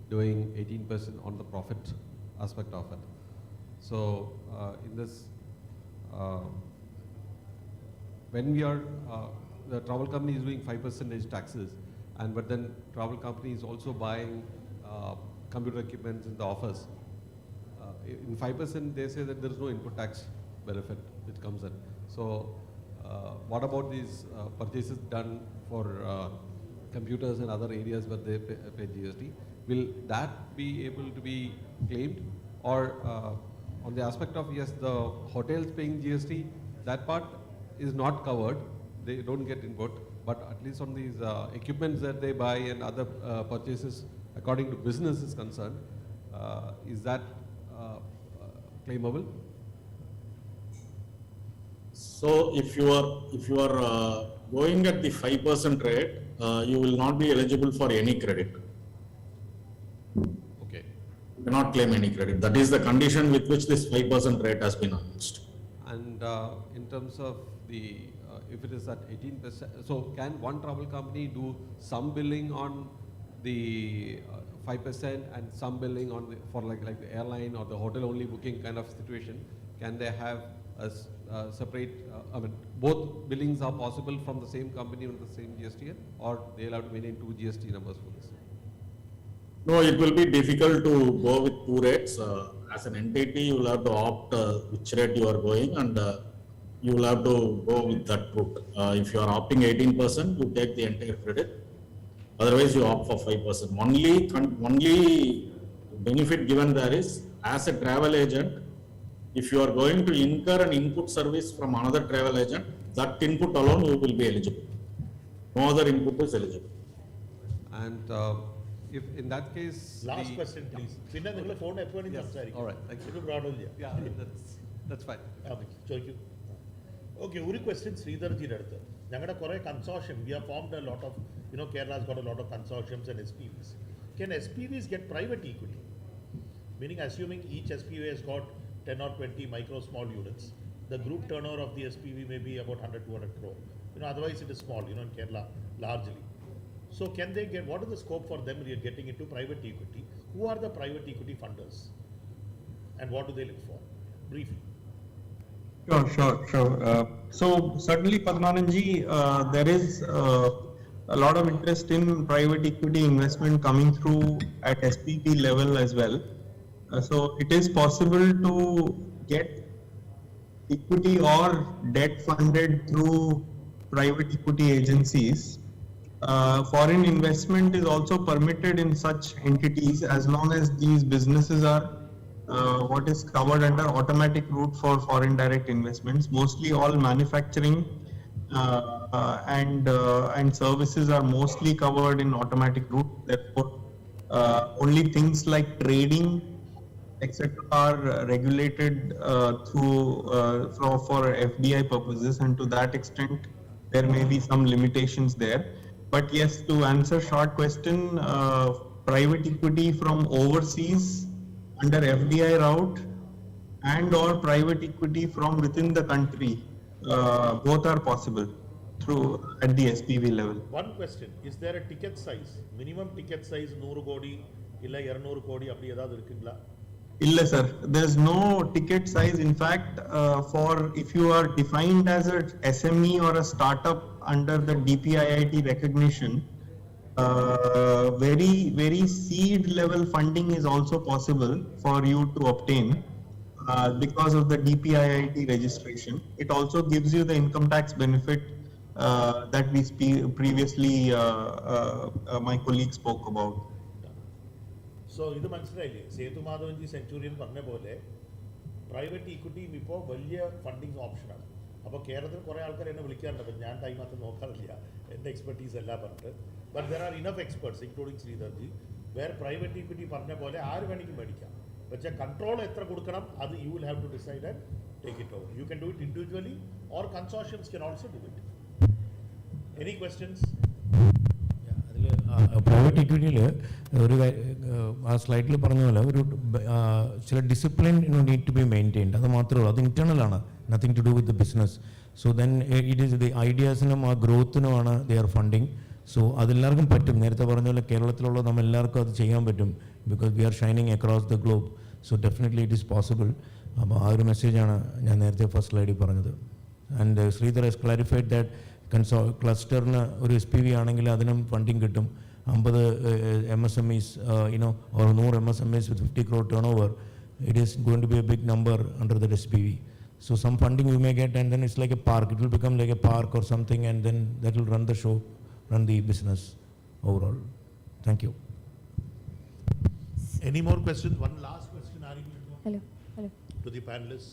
doing 18% on the profit aspect of it. So in this, when we are, the travel company is doing 5% taxes, and but then travel company is also buying computer equipment in the office. In 5% they say that there is no input tax benefit which comes in. So what about these purchases done for computers and other areas where they pay GST? Will that be able to be claimed? Or on the aspect of, yes, the hotels paying GST, that part is not covered, they don't get input, but at least on these equipments that they buy and other purchases according to business is concerned, is that claimable? So if you are going at the 5% rate, you will not be eligible for any credit. Okay. You cannot claim any credit. That is the condition with which this 5% rate has been announced. And in terms of the, if it is at 18%, so can one travel company do some billing on the 5% and some billing on the, for like the airline or the hotel only booking kind of situation? Can they have a separate, I mean, both billings are possible from the same company on the same GST, or they'll have to maintain two GST numbers for this? No, it will be difficult to go with two rates. As an entity, you will have to opt which rate you are going, and you will have to go with that route. If you are opting 18%, you take the entire credit. Otherwise, you opt for 5%. Only benefit given there is, as a travel agent, if you are going to incur an input service from another travel agent, that input alone you will be eligible. No other input is eligible. And if in that case, last question, please. Phone all right, thank you. Yeah, that's fine. Okay, one question, Sridharji. Consortium, we have formed a lot of, Kerala's got a lot of consortiums and SPVs. Can SPVs get private equity? Meaning, assuming each SPV has got 10 or 20 micro small units, the group turnover of the SPV may be about 100, 200 crore. Otherwise it is small, in Kerala, largely. So can they get, what is the scope for them getting into private equity? Who are the private equity funders? And what do they look for? Briefly. Sure. So certainly, Padmananji, there is a lot of interest in private equity investment coming through at SPV level as well. So it is possible to get equity or debt funded through private equity agencies. Foreign investment is also permitted in such entities as long as these businesses are what is covered under automatic route for foreign direct investments. Mostly all manufacturing and services are mostly covered in automatic route. Therefore, only things like trading, etc., are regulated for FDI purposes, and to that extent, there may be some limitations there. But yes, to answer short question, private equity from overseas under FDI route and or private equity from within the country, both are possible through at the SPV level. One question, is there a ticket size? Minimum ticket size 100 kodi illa 200 kodi appadi edavadhu irukingla? Illa sir, there's no ticket size. In fact, for if you are defined as a SME or a startup under the DPIIT recognition, very seed level funding is also possible for you to obtain because of the DPIIT registration. It also gives you the income tax benefit that we previously my colleague spoke about. So, this is മനസ്സിലായില്ലേ Sethu മാധവൻജി centurion പറഞ്ഞ പോലെ private ഇക്വിറ്റിയും ഇപ്പോൾ വലിയ funding ഓപ്ഷനാണ്. അപ്പോൾ കേരളത്തിൽ കുറേ ആൾക്കാർ എന്നെ വിളിക്കാറുണ്ട്, അപ്പോൾ ഞാൻ ടൈം മാത്രം നോക്കാറില്ല, എൻ്റെ എക്സ്പെർട്ടീസ് എല്ലാം പറഞ്ഞിട്ട്. But there are enough experts including ശ്രീധർജി where private equity പറഞ്ഞ പോലെ ആര് വേണമെങ്കിലും മേടിക്കാം. പക്ഷേ കൺട്രോൾ എത്ര കൊടുക്കണം അത് you will have to decide and take it over. You can do it individually or consortiums can also do it. Any questions? Private ഇക്വിറ്റിയിൽ ഒരു ആ സ്ലൈഡിൽ പറഞ്ഞ പോലെ ഒരു ചില discipline need to be maintained. അത് മാത്രമേ ഉള്ളൂ, അത് ഇൻറ്റേർണലാണ്, nothing to do with the business. So then it is the ഐഡിയാസിനും ആ ഗ്രോത്തിനുമാണ് ദേ ആർ ഫണ്ടിങ്. സോ അതെല്ലാവർക്കും പറ്റും. നേരത്തെ പറഞ്ഞ പോലെ കേരളത്തിലുള്ള നമ്മളെല്ലാവർക്കും അത് ചെയ്യാൻ പറ്റും, because we are shining across the globe. So definitely it is possible. അപ്പോൾ ആ ഒരു മെസ്സേജാണ് ഞാൻ നേരത്തെ ഫസ്റ്റ് സ്ലൈഡിൽ പറഞ്ഞത്. And Sridhar has clarified that ക്ലസ്റ്ററിന് ഒരു SPV ആണെങ്കിൽ അതിനും ഫണ്ടിങ് കിട്ടും. 50 MSMEs, or 100 MSMEs with 50 crore turnover, it is going to be a big number under that SPV. So some funding you may get, and then it's like a park. It will become like a park or something, and then that will run the show, run the business overall. Thank you. Any more questions? One last question, Ari. Hello. To the panelists.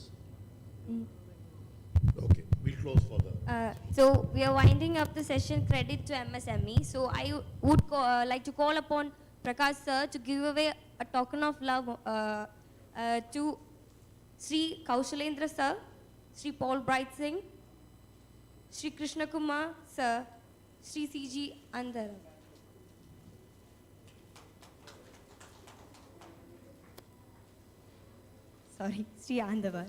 Okay, we'll close for the. So we are winding up the session credit to MSME. So I would like to call upon Prakash sir to give away a token of love to Sri Kaushalendra sir, Sri Paul Bright Singh, Sri Krishna Kumar sir, Sri CG Andar. Sorry, Sri Andavar.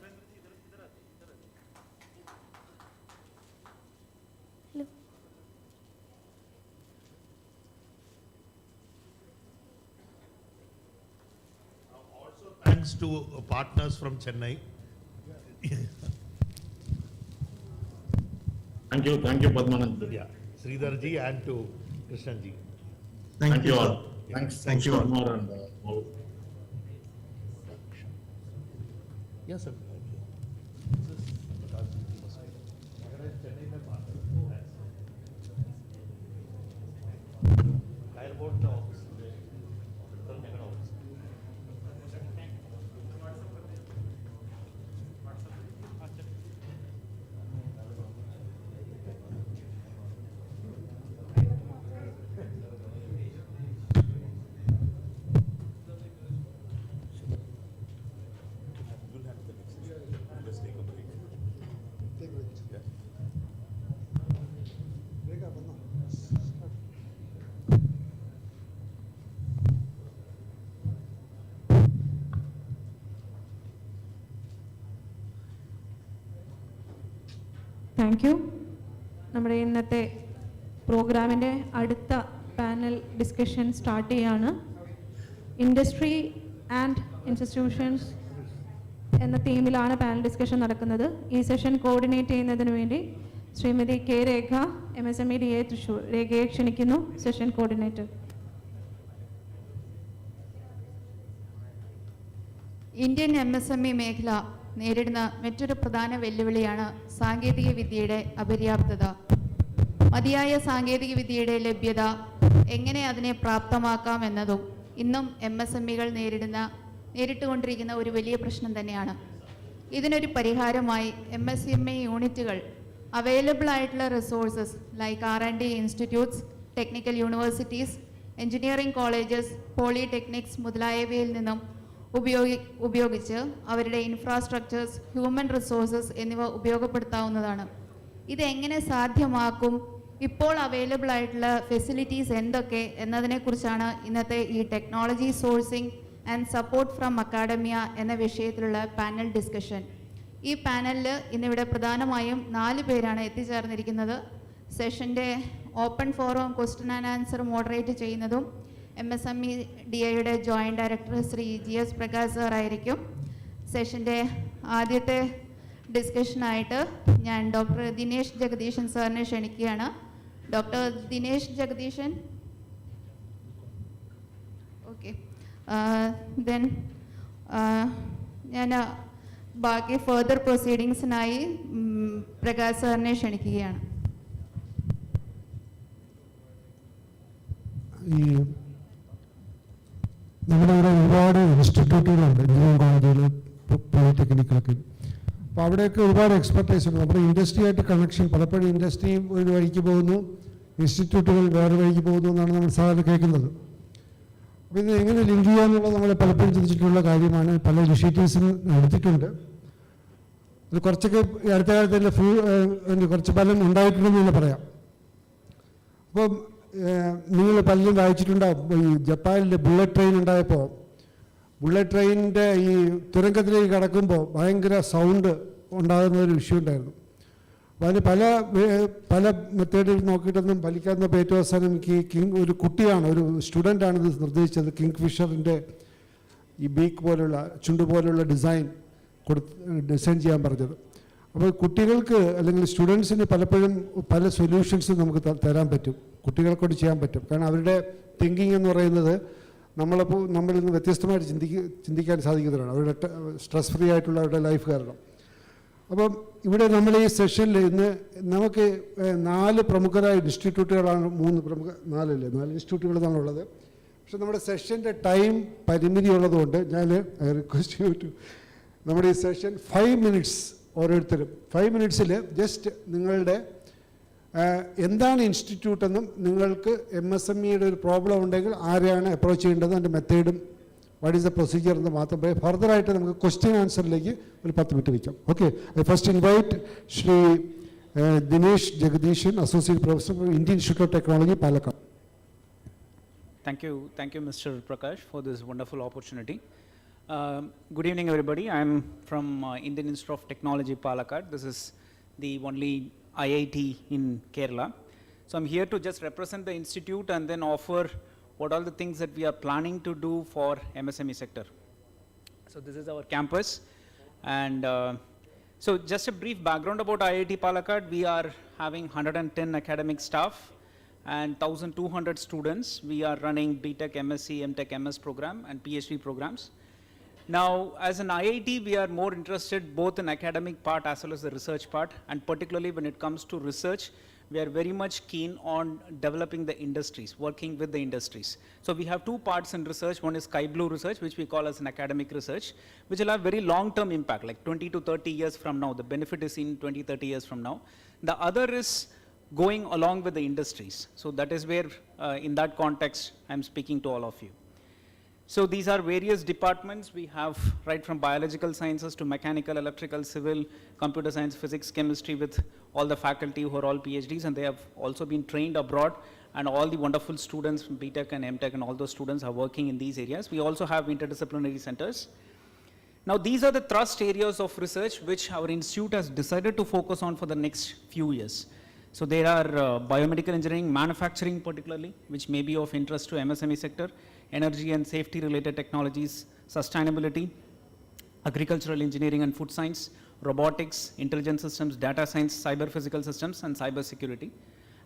Thanks to partners from Chennai. Thank you, Padmanand. Yeah, Sridhar ji and to Krishnan ji. Thank you all. Yeah. Thank you all. And all. Yes, sir. Thank U. നമ്മുടെ ഇന്നത്തെ പ്രോഗ്രാമിൻ്റെ അടുത്ത panel discussion start ചെയ്യാണ്. Industry and institutions എന്ന തീമിലാണ് panel discussion നടക്കുന്നത്. ഈ session coordinate ചെയ്യുന്നതിന് വേണ്ടി ശ്രീമതി K. രേഖ, MSME DA തൃശ്ശൂർ. രേഖയെ ക്ഷണിക്കുന്നു, സെഷൻ കോർഡിനേറ്റർ. ഇന്ത്യൻ MSME മേഖല നേരിടുന്ന മറ്റൊരു പ്രധാന വെല്ലുവിളിയാണ് സാങ്കേതിക വിദ്യയുടെ അപര്യാപ്തത. മതിയായ സാങ്കേതിക വിദ്യയുടെ ലഭ്യത, എങ്ങനെ അതിനെ പ്രാപ്തമാക്കാം എന്നതും ഇന്നും MSMEകൾ നേരിട്ടുകൊണ്ടിരിക്കുന്ന ഒരു വലിയ പ്രശ്നം തന്നെയാണ്. ഇതിനൊരു പരിഹാരമായി MSME യൂണിറ്റുകൾ അവൈലബിൾ ആയിട്ടുള്ള resources like R&D institutes, technical universities, engineering colleges, polytechnics മുതലായവയിൽ നിന്നും ഉപയോഗിച്ച് അവരുടെ ഇൻഫ്രാസ്ട്രക്ചേഴ്സ്, ഹ്യൂമൻ റിസോഴ്സസ് എന്നിവ ഉപയോഗപ്പെടുത്താവുന്നതാണ്. ഇതെങ്ങനെ സാധ്യമാക്കും, ഇപ്പോൾ അവൈലബിൾ ആയിട്ടുള്ള ഫെസിലിറ്റീസ് എന്തൊക്കെ എന്നതിനെക്കുറിച്ചാണ് ഇന്നത്തെ ഈ technology sourcing and support from academia എന്ന വിഷയത്തിലുള്ള പാനൽ ഡിസ്കഷൻ. ഈ പാനലിൽ ഇന്നിവിടെ പ്രധാനമായും 4 പേരാണ് എത്തിച്ചേർന്നിരിക്കുന്നത്. സെഷൻ്റെ open forum question and answer moderate ചെയ്യുന്നതും MSME DAയുടെ joint director Shri GS Prakash sir ആയിരിക്കും. സെഷൻ്റെ ആദ്യത്തെ ഡിസ്കഷനായിട്ട് ഞാൻ ഡോക്ടർ ദിനേശ് ജഗദീശൻ സാറിനെ ക്ഷണിക്കുകയാണ്. ഡോക്ടർ ദിനേശ് ജഗദീശൻ. ഓക്കെ, ദെൻ ഞാൻ ബാക്കി ഫർദർ പ്രൊസീഡിങ്സിനായി പ്രകാശ് സാറിനെ ക്ഷണിക്കുകയാണ്. ഈ നമ്മുടെ ഇവിടെ ഒരുപാട് ഇൻസ്റ്റിറ്റ്യൂട്ടുകളുണ്ട്, എഞ്ചിനീയറിംഗ് കോളേജുകൾ, പോളിടെക്നിക്കുകളൊക്കെ. അപ്പോൾ അവിടെയൊക്കെ ഒരുപാട് എക്സ്പെർട്ടൈസ് ഉണ്ട്. നമ്മുടെ ഇൻഡസ്ട്രിയായിട്ട് കണക്ഷൻ, പലപ്പോഴും ഇൻഡസ്ട്രി ഒരു വഴിക്ക് പോകുന്നു, ഇൻസ്റ്റിറ്റ്യൂട്ടുകൾ വേറെ വഴിക്ക് പോകുന്നു എന്നാണ് നമ്മൾ സാധാരണ കേൾക്കുന്നത്. അപ്പോൾ ഇത് എങ്ങനെ ലിങ്ക് ചെയ്യാന്നുള്ളത് നമ്മൾ പലപ്പോഴും ചിന്തിച്ചിട്ടുള്ള കാര്യമാണ്. പല ഇനിഷ്യേറ്റീവ്സും എടുത്തിട്ടുണ്ട്. ഇത് കുറച്ചൊക്കെ ഈ അടുത്ത കാലത്ത് തന്നെ കുറച്ച് ഫലം ഉണ്ടായിട്ടുണ്ടെന്ന് തന്നെ പറയാം. അപ്പം നിങ്ങൾ പലരും വായിച്ചിട്ടുണ്ടാവും, ഈ ജപ്പാനിൽ ബുള്ളറ്റ് ട്രെയിൻ ഉണ്ടായപ്പോൾ ബുള്ളറ്റ് ട്രെയിനിൻ്റെ ഈ തുരങ്കത്തിലേക്ക് കടക്കുമ്പോൾ ഭയങ്കര സൗണ്ട് ഉണ്ടാകുന്ന ഒരു ഇഷ്യൂ ഉണ്ടായിരുന്നു. അപ്പോൾ അതിന് പല മെത്തേഡിൽ നോക്കിയിട്ടൊന്നും ഫലിക്കാവുന്ന ഏറ്റവും അവസാനം എനിക്ക് ഒരു കുട്ടിയാണ്, ഒരു സ്റ്റുഡൻ്റാണ് ഇത് നിർദ്ദേശിച്ചത്. കിങ് ഫിഷറിൻ്റെ ഈ ബീക്ക് പോലുള്ള ചുണ്ട് പോലുള്ള ഡിസൈൻ ചെയ്യാൻ പറഞ്ഞത്. അപ്പോൾ കുട്ടികൾക്ക് അല്ലെങ്കിൽ സ്റ്റുഡൻസിന് പലപ്പോഴും പല സൊല്യൂഷൻസും നമുക്ക് തരാൻ പറ്റും, കുട്ടികൾക്കൊണ്ട് ചെയ്യാൻ പറ്റും. കാരണം അവരുടെ തിങ്കിങ് എന്ന് പറയുന്നത് നമ്മളിൽ നിന്ന് വ്യത്യസ്തമായിട്ട് ചിന്തിക്കാൻ സാധിക്കുന്നവരാണ്, അവരുടെ സ്ട്രെസ് ഫ്രീ ആയിട്ടുള്ള അവരുടെ ലൈഫ് കാരണം. അപ്പം ഇവിടെ നമ്മൾ ഈ സെഷനിൽ ഇന്ന് നമുക്ക് 4 പ്രമുഖരായ ഇൻസ്റ്റിറ്റ്യൂട്ടുകളാണ്, 4 ഇൻസ്റ്റിറ്റ്യൂട്ടുകളാണ് ഉള്ളത്. പക്ഷെ നമ്മുടെ സെഷൻ്റെ ടൈം പരിമിതി ഉള്ളതുകൊണ്ട് ഞാൻ റിക്വസ്റ്റ് യു ടു നമ്മുടെ ഈ സെഷൻ 5 minutes ഓരോരുത്തരും 5 minutes ജസ്റ്റ് നിങ്ങളുടെ എന്താണ് ഇൻസ്റ്റിറ്റ്യൂട്ട് എന്നും നിങ്ങൾക്ക് MSMEയുടെ ഒരു പ്രോബ്ലം ഉണ്ടെങ്കിൽ ആരെയാണ് അപ്രോച്ച് ചെയ്യേണ്ടത്, അതിൻ്റെ മെത്തേഡും വാട്ട് ഈസ് ദ പ്രൊസീജിയർ എന്ന് മാത്രം പോയി ഫർദറായിട്ട് നമുക്ക് ക്വസ്റ്റ്യൻ ആൻസറിലേക്ക് ഒരു 10 minutes വയ്ക്കാം. Okay, I first invite Shri Dinesh Jagadeesan, associate professor, Indian institute of technology, Palakkad. Thank you, Mr. Prakash, for this wonderful opportunity. Good evening, everybody. I'm from Indian Institute of Technology, Palakkad. This is the only IIT in Kerala. So I'm here to just represent the institute and then offer what all the things that we are planning to do for MSME sector. So this is our campus. And so just a brief background about IIT Palakkad. We are having 110 academic staff and 1,200 students. We are running BTech, MSc, MTech, MS program and PhD programs. Now, as an IIT, we are more interested both in academic part as well as the research part, and particularly when it comes to research, we are very much keen on developing the industries, working with the industries. So we have 2 parts in research. One is sky blue research, which we call as an academic research, which will have very long-term impact, like 20 to 30 years from now. The benefit is seen 20, 30 years from now. The other is going along with the industries. So that is where, in that context, I'm speaking to all of you. So these are various departments. We have right from biological sciences to mechanical, electrical, civil, computer science, physics, chemistry, with all the faculty who are all PhDs, and they have also been trained abroad, and all the wonderful students from BTech and MTech and all those students are working in these areas. We also have interdisciplinary centers. Now these are the thrust areas of research which our institute has decided to focus on for the next few years. So there are biomedical engineering, manufacturing particularly, which may be of interest to MSME sector, energy and safety related technologies, sustainability, agricultural engineering and food science, robotics, intelligent systems, data science, cyber physical systems, and cyber security.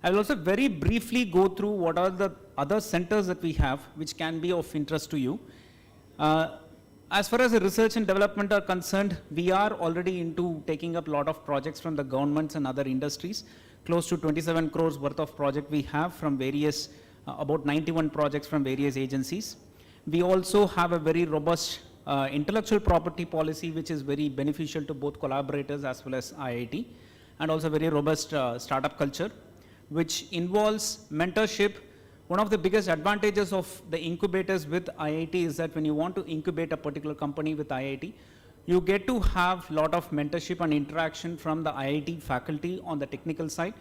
I will also very briefly go through what are the other centers that we have which can be of interest to you. As far as the research and development are concerned, we are already into taking up a lot of projects from the governments and other industries. Close to 27 crores worth of project we have from various, about 91 projects from various agencies. We also have a very robust intellectual property policy which is very beneficial to both collaborators as well as IIT, and also very robust startup culture which involves mentorship. One of the biggest advantages of the incubators with IIT is that when you want to incubate a particular company with IIT, you get to have a lot of mentorship and interaction from the IIT faculty on the technical side,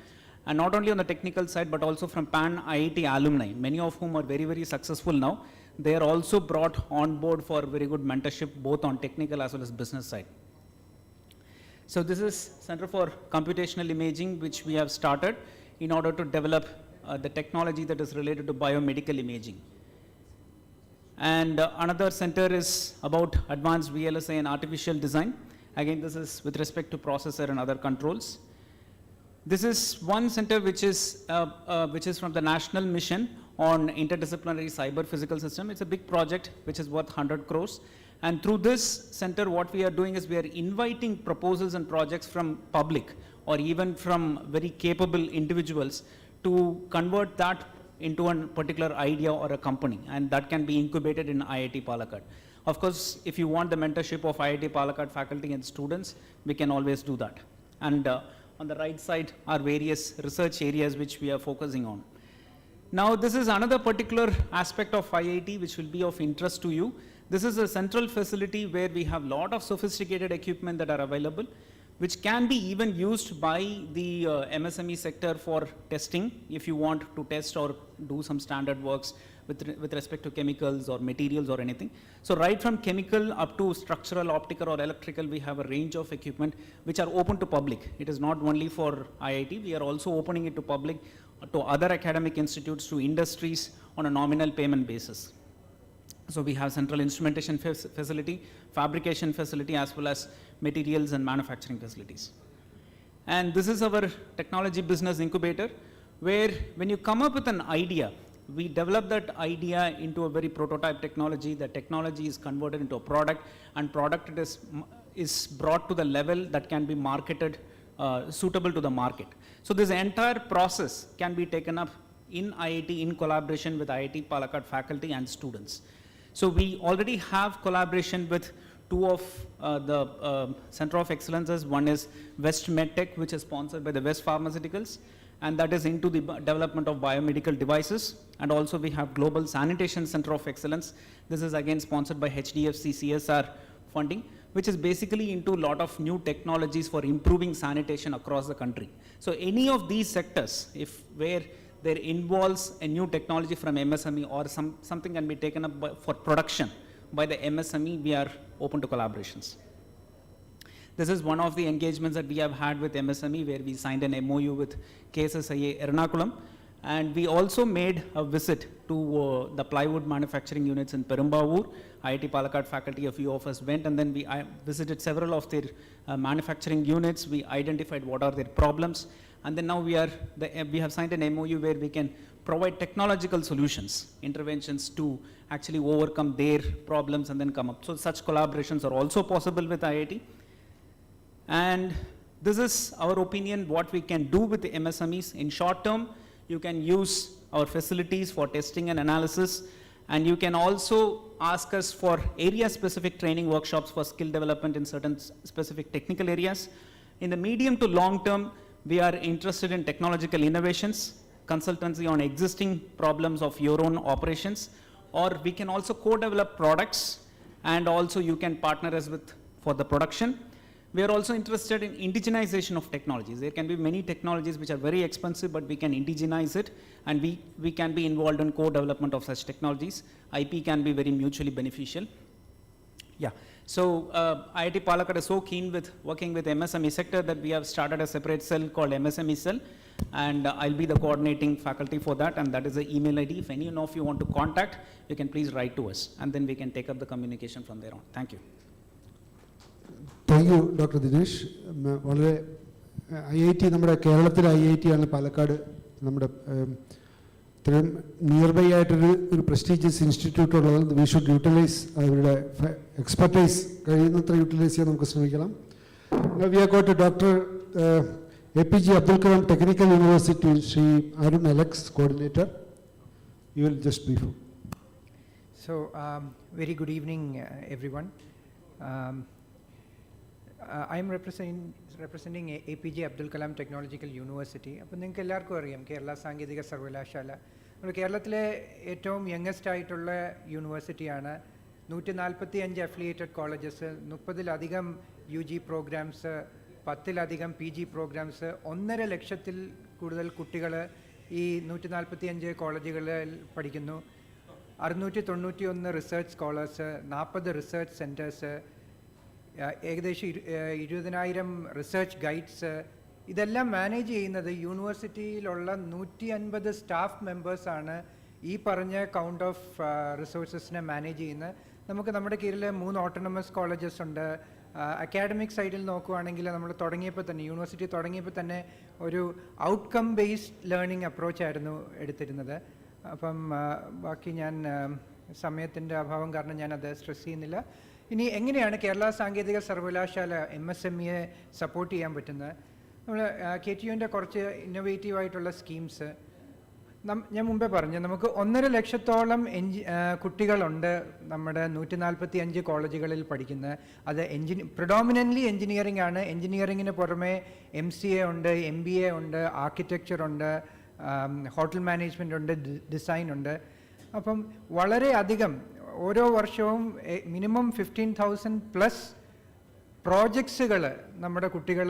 and not only on the technical side but also from Pan IIT alumni, many of whom are very, very successful now. They are also brought on board for very good mentorship both on technical as well as business side. So this is Center for Computational Imaging, which we have started in order to develop the technology that is related to biomedical imaging. And another center is about advanced VLSI and artificial design. Again, this is with respect to processor and other controls. This is one center which is from the National Mission on Interdisciplinary Cyber Physical System. It's a big project which is worth 100 crores. And through this center, what we are doing is we are inviting proposals and projects from public or even from very capable individuals to convert that into a particular idea or a company, and that can be incubated in IIT Palakkad. Of course, if you want the mentorship of IIT Palakkad faculty and students, we can always do that. And on the right side are various research areas which we are focusing on. Now, this is another particular aspect of IIT which will be of interest to you. This is a central facility where we have a lot of sophisticated equipment that are available. which can be even used by the MSME sector for testing if you want to test or do some standard works with respect to chemicals or materials or anything. So right from chemical up to structural, optical or electrical, we have a range of equipment which are open to public. It is not only for IIT, we are also opening it to public, to other academic institutes, to industries on a nominal payment basis. So we have central instrumentation facility, fabrication facility, as well as materials and manufacturing facilities. And this is our technology business incubator, where when you come up with an idea, we develop that idea into a very prototype technology. The technology is converted into a product, and product is brought to the level that can be marketed, suitable to the market. So this entire process can be taken up in IIT in collaboration with IIT Palakkad faculty and students. So we already have collaboration with two of the Center of Excellences. One is West MedTech, which is sponsored by the West Pharmaceuticals, and that is into the development of biomedical devices. And also we have Global Sanitation Center of Excellence. This is again sponsored by HDFC CSR funding, which is basically into a lot of new technologies for improving sanitation across the country. So any of these sectors, where there involves a new technology from MSME or something can be taken up for production by the MSME, we are open to collaborations. This is one of the engagements that we have had with MSME, where we signed an MOU with KSSIA Ernakulam, and we also made a visit to the plywood manufacturing units in Perumbavoor. IIT Palakkad faculty, a few of us went, and then I visited several of their manufacturing units. We identified what are their problems, and then now we have signed an MOU where we can provide technological solutions, interventions to actually overcome their problems and then come up. So such collaborations are also possible with IIT. And this is our opinion, what we can do with the MSMEs. In short term, you can use our facilities for testing and analysis, and you can also ask us for area-specific training workshops for skill development in certain specific technical areas. In the medium to long term, we are interested in technological innovations, consultancy on existing problems of your own operations, or we can also co-develop products, and also you can partner us with for the production. We are also interested in indigenization of technologies. There can be many technologies which are very expensive, but we can indigenize it, and we can be involved in co-development of such technologies. IP can be very mutually beneficial. Yeah. So IIT Palakkad is so keen with working with MSME sector that we have started a separate cell called MSME cell, and I'll be the coordinating faculty for that, and that is the email ID. If any of you want to contact, you can please write to us, and then we can take up the communication from there on. Thank you. Thank you, Dr. Dinesh. വളരെ IIT നമ്മുടെ കേരളത്തിലെ IIT ആണ് പാലക്കാട്. നമ്മുടെ ഇത്രയും nearby ആയിട്ടൊരു prestigious institute ഉള്ളത്. We should utilise അവരുടെ expertise കഴിയുന്നത്ര യൂട്ടിലൈസ് ചെയ്യാൻ നമുക്ക് ശ്രമിക്കണം. We are got doctor APJ Abdul Kalam Technical University, Sri Arun Alex, coordinator. You will just brief. So, very good evening, everyone. I am representing APJ Abdul Kalam Technological University. അപ്പോൾ നിങ്ങൾക്ക് എല്ലാവർക്കും അറിയാം കേരള സാങ്കേതിക സർവകലാശാല നമ്മുടെ കേരളത്തിലെ ഏറ്റവും യങ്ങസ്റ്റ് ആയിട്ടുള്ള യൂണിവേഴ്സിറ്റിയാണ്. 145 അഫിലിയേറ്റഡ് കോളേജസ്, 30-ലധികം UG പ്രോഗ്രാംസ്, 10-ലധികം PG പ്രോഗ്രാംസ്, 1.5 ലക്ഷത്തിൽ കൂടുതൽ കുട്ടികൾ ഈ 145 കോളേജുകളിൽ പഠിക്കുന്നു. 691 റിസർച്ച് സ്കോളേഴ്സ്, 40 റിസർച്ച് സെൻറ്റേഴ്സ്, ഏകദേശം 20,000 റിസർച്ച് ഗൈഡ്സ്, ഇതെല്ലാം മാനേജ് ചെയ്യുന്നത് യൂണിവേഴ്സിറ്റിയിലുള്ള 150 സ്റ്റാഫ് മെമ്പേഴ്സാണ് ഈ പറഞ്ഞ കൗണ്ട് ഓഫ് റിസോഴ്സസിനെ മാനേജ് ചെയ്യുന്നത്. നമുക്ക് നമ്മുടെ കീഴിൽ 3 ഓട്ടോണമസ് കോളേജസ് ഉണ്ട്. അക്കാഡമിക് സൈഡിൽ നോക്കുകയാണെങ്കിൽ നമ്മൾ തുടങ്ങിയപ്പോൾ തന്നെ യൂണിവേഴ്സിറ്റി തുടങ്ങിയപ്പോൾ തന്നെ ഒരു ഔട്ട്കം ബേസ്ഡ് ലേണിംഗ് അപ്രോച്ചായിരുന്നു എടുത്തിരുന്നത്. അപ്പം ബാക്കി ഞാൻ സമയത്തിൻ്റെ അഭാവം കാരണം ഞാനത് സ്ട്രെസ് ചെയ്യുന്നില്ല. ഇനി എങ്ങനെയാണ് കേരള സാങ്കേതിക സർവകലാശാല MSMEയെ സപ്പോർട്ട് ചെയ്യാൻ പറ്റുന്നത്? നമ്മൾ KTUവിൻ്റെ കുറച്ച് ഇന്നോവേറ്റീവ് ആയിട്ടുള്ള സ്കീംസ് ഞാൻ മുമ്പേ പറഞ്ഞു. നമുക്ക് 1.5 ലക്ഷത്തോളം കുട്ടികളുണ്ട് നമ്മുടെ 145 കോളേജുകളിൽ പഠിക്കുന്നത്. അത് പ്രിഡോമിനൻ്റ്ലി എൻജിനീയറിംഗ് ആണ്. എൻജിനീയറിങ്ങിന് പുറമെ MCA ഉണ്ട്, MBA ഉണ്ട്, ആർക്കിടെക്ചർ ഉണ്ട്, ഹോട്ടൽ മാനേജ്മെൻ്റ് ഉണ്ട്, ഡിസൈൻ ഉണ്ട്. അപ്പം വളരെയധികം ഓരോ വർഷവും മിനിമം 15,000+ പ്രോജക്ട്സുകൾ നമ്മുടെ കുട്ടികൾ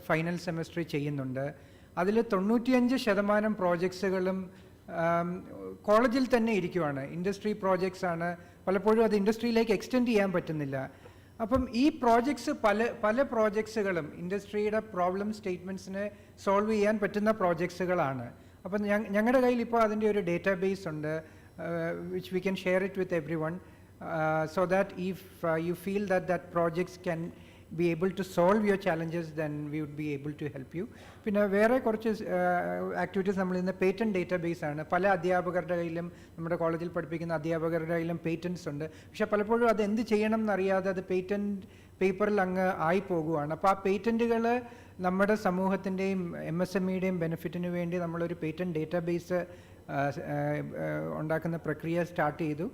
ഫൈനൽ സെമസ്റ്ററിൽ ചെയ്യുന്നുണ്ട്. അതിൽ 95% പ്രോജക്ട്സുകളും കോളേജിൽ തന്നെ ഇരിക്കുവാണ്. ഇൻഡസ്ട്രി പ്രോജക്ട്സ് ആണ്. പലപ്പോഴും അത് ഇൻഡസ്ട്രിയിലേക്ക് എക്സ്റ്റെൻഡ് ചെയ്യാൻ പറ്റുന്നില്ല. അപ്പം ഈ പ്രോജക്ട്സ് പല പ്രോജക്ട്സുകളും ഇൻഡസ്ട്രിയുടെ പ്രോബ്ലം സ്റ്റേറ്റ്മെൻറ്റ്സിനെ സോൾവ് ചെയ്യാൻ പറ്റുന്ന പ്രോജക്ട്സുകളാണ്. അപ്പം ഞങ്ങളുടെ കയ്യിൽ ഇപ്പോൾ അതിൻ്റെ ഒരു ഡേറ്റാബേസ് ഉണ്ട്, which we can share it with everyone, so that if you feel that projects can be able to solve your challenges, then we would be able to help you. പിന്നെ വേറെ കുറച്ച് ആക്ടിവിറ്റീസ് നമ്മൾ ഇന്ന് patent database ആണ്. പല അധ്യാപകരുടെ കയ്യിലും നമ്മുടെ കോളേജിൽ പഠിപ്പിക്കുന്ന അധ്യാപകരുടെ കയ്യിലും പേറ്റൻറ്റ്സ് ഉണ്ട്. പക്ഷെ പലപ്പോഴും അത് എന്ത് ചെയ്യണം എന്നറിയാതെ അത് പേറ്റൻറ്റ് പേപ്പറിൽ അങ്ങ് ആയി പോകുവാണ്. അപ്പോൾ ആ പേറ്റൻറ്റുകൾ നമ്മുടെ സമൂഹത്തിൻ്റെയും MSMEയുടെയും ബെനിഫിറ്റിന് വേണ്ടി നമ്മളൊരു പേറ്റൻറ്റ് ഡേറ്റാബേസ് ഉണ്ടാക്കുന്ന പ്രക്രിയ സ്റ്റാർട്ട് ചെയ്തു.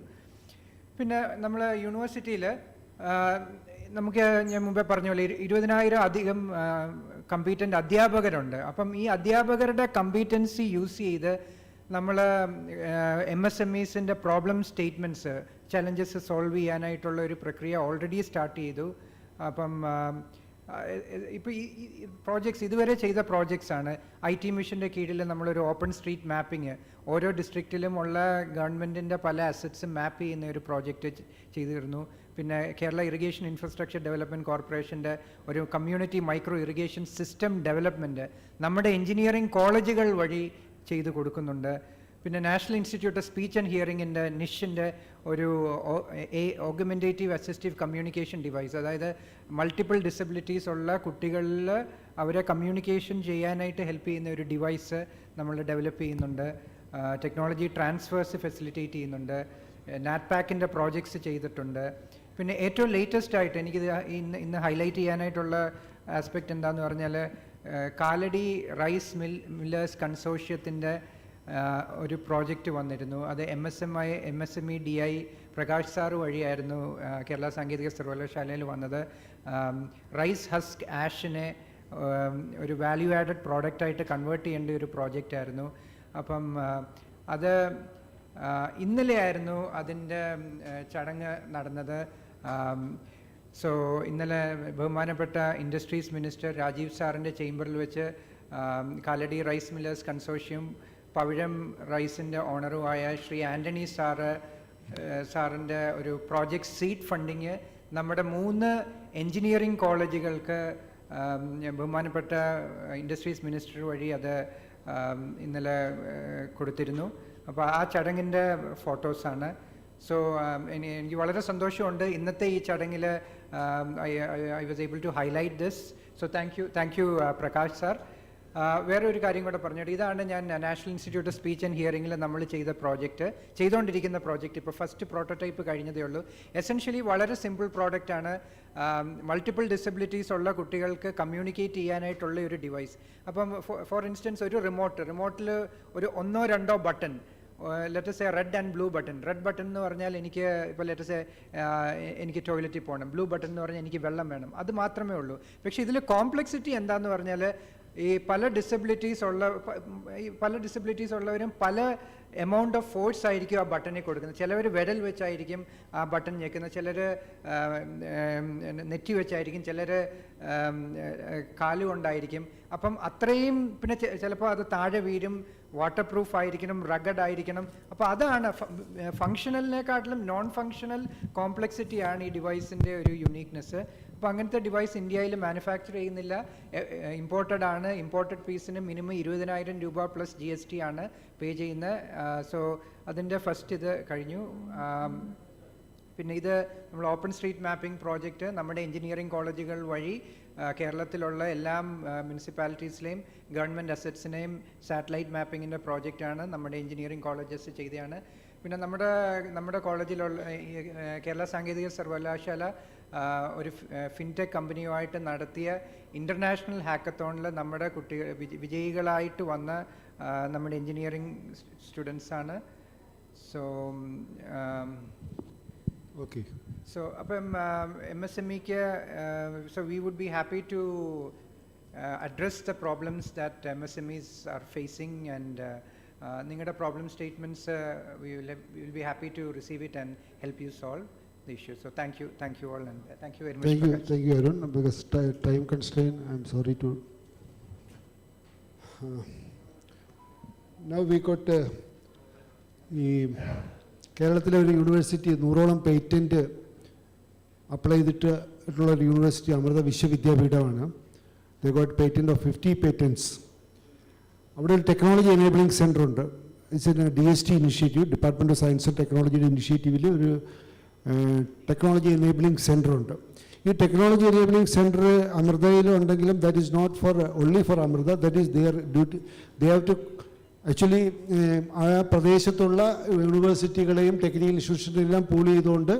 പിന്നെ നമ്മൾ യൂണിവേഴ്സിറ്റിയിൽ നമുക്ക് ഞാൻ മുമ്പേ പറഞ്ഞ പോലെ 20,000 അധികം കമ്പീറ്റൻ്റ് അധ്യാപകരുണ്ട്. അപ്പം ഈ അധ്യാപകരുടെ കമ്പീറ്റൻസി യൂസ് ചെയ്ത് നമ്മൾ MSMEസിൻ്റെ പ്രോബ്ലം സ്റ്റേറ്റ്മെൻറ്റ്സ്, ചലഞ്ചസ് സോൾവ് ചെയ്യാനായിട്ടുള്ള ഒരു പ്രക്രിയ ഓൾറെഡി സ്റ്റാർട്ട് ചെയ്തു. അപ്പം ഇപ്പോൾ ഈ പ്രോജക്ട്സ് ഇതുവരെ ചെയ്ത പ്രോജക്ട്സാണ്. IT മിഷൻ്റെ കീഴിൽ നമ്മളൊരു ഓപ്പൺ സ്ട്രീറ്റ് മാപ്പിംഗ് ഓരോ ഡിസ്ട്രിക്റ്റിലും ഉള്ള ഗവൺമെൻറ്റിൻ്റെ പല അസറ്റ്സും മാപ്പ് ചെയ്യുന്ന ഒരു പ്രോജക്റ്റ് ചെയ്തിരുന്നു. പിന്നെ കേരള ഇറിഗേഷൻ ഇൻഫ്രാസ്ട്രക്ചർ ഡെവലപ്മെൻറ്റ് കോർപ്പറേഷൻ്റെ ഒരു community micro irrigation system development നമ്മുടെ എഞ്ചിനീയറിംഗ് കോളേജുകൾ വഴി ചെയ്തു കൊടുക്കുന്നുണ്ട്. പിന്നെ national institute of speech and ഹിയറിംഗിൻ്റെ നിഷിൻ്റെ ഒരു ഓഗ്മെൻറ്റേറ്റീവ് അസിസ്റ്റീവ് കമ്മ്യൂണിക്കേഷൻ ഡിവൈസ്, അതായത് മൾട്ടിപ്പിൾ ഡിസബിലിറ്റീസ് ഉള്ള കുട്ടികളിൽ അവരെ കമ്മ്യൂണിക്കേഷൻ ചെയ്യാനായിട്ട് ഹെൽപ്പ് ചെയ്യുന്ന ഒരു ഡിവൈസ് നമ്മൾ ഡെവലപ്പ് ചെയ്യുന്നുണ്ട്. ടെക്നോളജി ട്രാൻസ്ഫേഴ്സ് ഫെസിലിറ്റേറ്റ് ചെയ്യുന്നുണ്ട്. നാറ്റ്പാക്കിൻ്റെ പ്രോജക്ട്സ് ചെയ്തിട്ടുണ്ട്. പിന്നെ ഏറ്റവും ലേറ്റസ്റ്റ് ആയിട്ട് എനിക്കിത് ഇന്ന് ഹൈലൈറ്റ് ചെയ്യാനായിട്ടുള്ള ആസ്പെക്റ്റ് എന്താണെന്ന് പറഞ്ഞാൽ കാലടി റൈസ് മില്ലേഴ്സ് കൺസോർഷ്യത്തിൻ്റെ ഒരു പ്രോജക്റ്റ് വന്നിരുന്നു. അത് MSME DI പ്രകാശ് സാറ് വഴിയായിരുന്നു കേരള സാങ്കേതിക സർവകലാശാലയിൽ വന്നത്. റൈസ് ഹസ്ക് ആഷിനെ ഒരു വാല്യൂ ആഡഡ് പ്രോഡക്റ്റായിട്ട് കൺവേർട്ട് ചെയ്യേണ്ട ഒരു പ്രോജക്റ്റ് ആയിരുന്നു. അപ്പം അത് ഇന്നലെ ആയിരുന്നു അതിൻ്റെ ചടങ്ങ് നടന്നത്. സോ ഇന്നലെ ബഹുമാനപ്പെട്ട ഇൻഡസ്ട്രീസ് മിനിസ്റ്റർ രാജീവ് സാറിൻ്റെ ചേംബറിൽ വെച്ച് കാലടി റൈസ് മില്ലേഴ്സ് കൺസോർഷ്യം പവിഴം റൈസിൻ്റെ ഓണറുമായ ശ്രീ ആൻ്റണി സാറിൻ്റെ ഒരു പ്രോജക്റ്റ് സീഡ് ഫണ്ടിങ് നമ്മുടെ 3 എൻജിനീയറിംഗ് കോളേജുകൾക്ക് ബഹുമാനപ്പെട്ട ഇൻഡസ്ട്രീസ് മിനിസ്റ്റർ വഴി അത് ഇന്നലെ കൊടുത്തിരുന്നു. അപ്പോൾ ആ ചടങ്ങിൻ്റെ ഫോട്ടോസാണ്. സോ എനിക്ക് വളരെ സന്തോഷമുണ്ട് ഇന്നത്തെ ഈ ചടങ്ങിൽ I was able to highlight this. So thank you Prakash sir. വേറെ ഒരു കാര്യം കൂടെ പറഞ്ഞിട്ട്, ഇതാണ് ഞാൻ national institute of speech and ഹിയറിംഗിൽ നമ്മൾ ചെയ്തുകൊണ്ടിരിക്കുന്ന പ്രോജക്റ്റ്. ഇപ്പോൾ ഫസ്റ്റ് പ്രോട്ടോടൈപ്പ് കഴിഞ്ഞതേ ഉള്ളൂ. എസെൻഷ്യലി വളരെ സിമ്പിൾ പ്രോഡക്റ്റാണ്. മൾട്ടിപ്പിൾ ഡിസബിലിറ്റീസ് ഉള്ള കുട്ടികൾക്ക് കമ്മ്യൂണിക്കേറ്റ് ചെയ്യാനായിട്ടുള്ള ഒരു ഡിവൈസ്. അപ്പം ഫോർ ഇൻസ്റ്റൻസ് ഒരു റിമോട്ടിൽ ഒരു 1-2 button, let's A red and blue button. Red button എന്ന് പറഞ്ഞാൽ എനിക്ക് ഇപ്പോൾ ലെറ്റസ് എനിക്ക് ടോയ്ലറ്റിൽ പോകണം. ബ്ലൂ ബട്ടൺ എന്ന് പറഞ്ഞാൽ എനിക്ക് വെള്ളം വേണം. അത് മാത്രമേ ഉള്ളൂ. പക്ഷേ ഇതിൽ കോംപ്ലക്സിറ്റി എന്താണെന്ന് പറഞ്ഞാൽ ഈ പല ഡിസബിലിറ്റീസ് ഉള്ളവരും പല എമൗണ്ട് ഓഫ് ഫോഴ്സ് ആയിരിക്കും ആ ബട്ടണിൽ കൊടുക്കുന്നത്. ചിലവർ വിരൽ വെച്ചായിരിക്കും ആ ബട്ടൺ ഞെക്കുന്നത്, ചിലർ നെറ്റി വെച്ചായിരിക്കും, ചിലർ കാലുകൊണ്ടായിരിക്കും. അപ്പം അത്രയും പിന്നെ ചിലപ്പോൾ അത് താഴെ വീഴും, വാട്ടർ പ്രൂഫ് ആയിരിക്കണം, റഗഡ് ആയിരിക്കണം. അപ്പോൾ അതാണ് ഫങ്ഷണലിനെക്കാട്ടിലും നോൺ ഫങ്ഷണൽ കോംപ്ലക്സിറ്റിയാണ് ഈ ഡിവൈസിൻ്റെ ഒരു യുണീക്നെസ്. അപ്പോൾ അങ്ങനത്തെ ഡിവൈസ് ഇന്ത്യയിൽ മാനുഫാക്ചർ ചെയ്യുന്നില്ല, ഇമ്പോർട്ടഡ് ആണ്. ഇമ്പോർട്ടഡ് പീസിന് മിനിമം 20,000 രൂപ പ്ലസ് GST ആണ് പേ ചെയ്യുന്നത്. സോ അതിൻ്റെ ഫസ്റ്റ് ഇത് കഴിഞ്ഞു. പിന്നെ ഇത് നമ്മൾ ഓപ്പൺ സ്ട്രീറ്റ് മാപ്പിംഗ് പ്രോജക്റ്റ് നമ്മുടെ എഞ്ചിനീയറിംഗ് കോളേജുകൾ വഴി കേരളത്തിലുള്ള എല്ലാ മുനിസിപ്പാലിറ്റീസിലെയും ഗവൺമെൻറ് അസറ്റ്സിനെയും സാറ്റലൈറ്റ് മാപ്പിങ്ങിൻ്റെ പ്രോജക്റ്റാണ് നമ്മുടെ എഞ്ചിനീയറിംഗ് കോളേജസ് ചെയ്തതാണ്. പിന്നെ നമ്മുടെ കോളേജിലുള്ള കേരള സാങ്കേതിക സർവകലാശാല ഒരു ഫിൻടെക് കമ്പനിയുമായിട്ട് നടത്തിയ ഇൻ്റർനാഷണൽ ഹാക്കത്തോണിൽ നമ്മുടെ കുട്ടികൾ വിജയികളായിട്ട് വന്ന നമ്മുടെ എഞ്ചിനീയറിംഗ് സ്റ്റുഡൻസാണ്. So okay. സോ അപ്പം MSMEക്ക് so we would be happy to address the problems that MSMEs are facing, and നിങ്ങളുടെ problem statements we will be happy to receive it and help you solve. the issue. So thank you all, and thank you very much. Thank you, Arun. Because time constraint, I'm sorry to. Now we got ഈ കേരളത്തിലെ ഒരു university 100ഓളം patent apply ചെയ്തിട്ടുള്ള ഒരു university Amrita വിശ്വവിദ്യാപീഠമാണ്. They got patent of 50 patents. അവിടെ ഒരു technology enabling centre ഉണ്ട്. It's a DST initiative, department of science and ടെക്നോളജിയുടെ ഇനിഷ്യേറ്റീവിൽ ഒരു ടെക്നോളജി എനേബിളിംഗ് സെൻറ്റർ ഉണ്ട്. ഈ ടെക്നോളജി എനേബിളിംഗ് സെൻറ്റർ അമൃതയിലുണ്ടെങ്കിലും that is not for only for Amrita, that is their duty. They have to actually ആ പ്രദേശത്തുള്ള യൂണിവേഴ്സിറ്റികളെയും technical ഇൻസ്റ്റിറ്റ്യൂഷനെല്ലാം pool ചെയ്തുകൊണ്ട്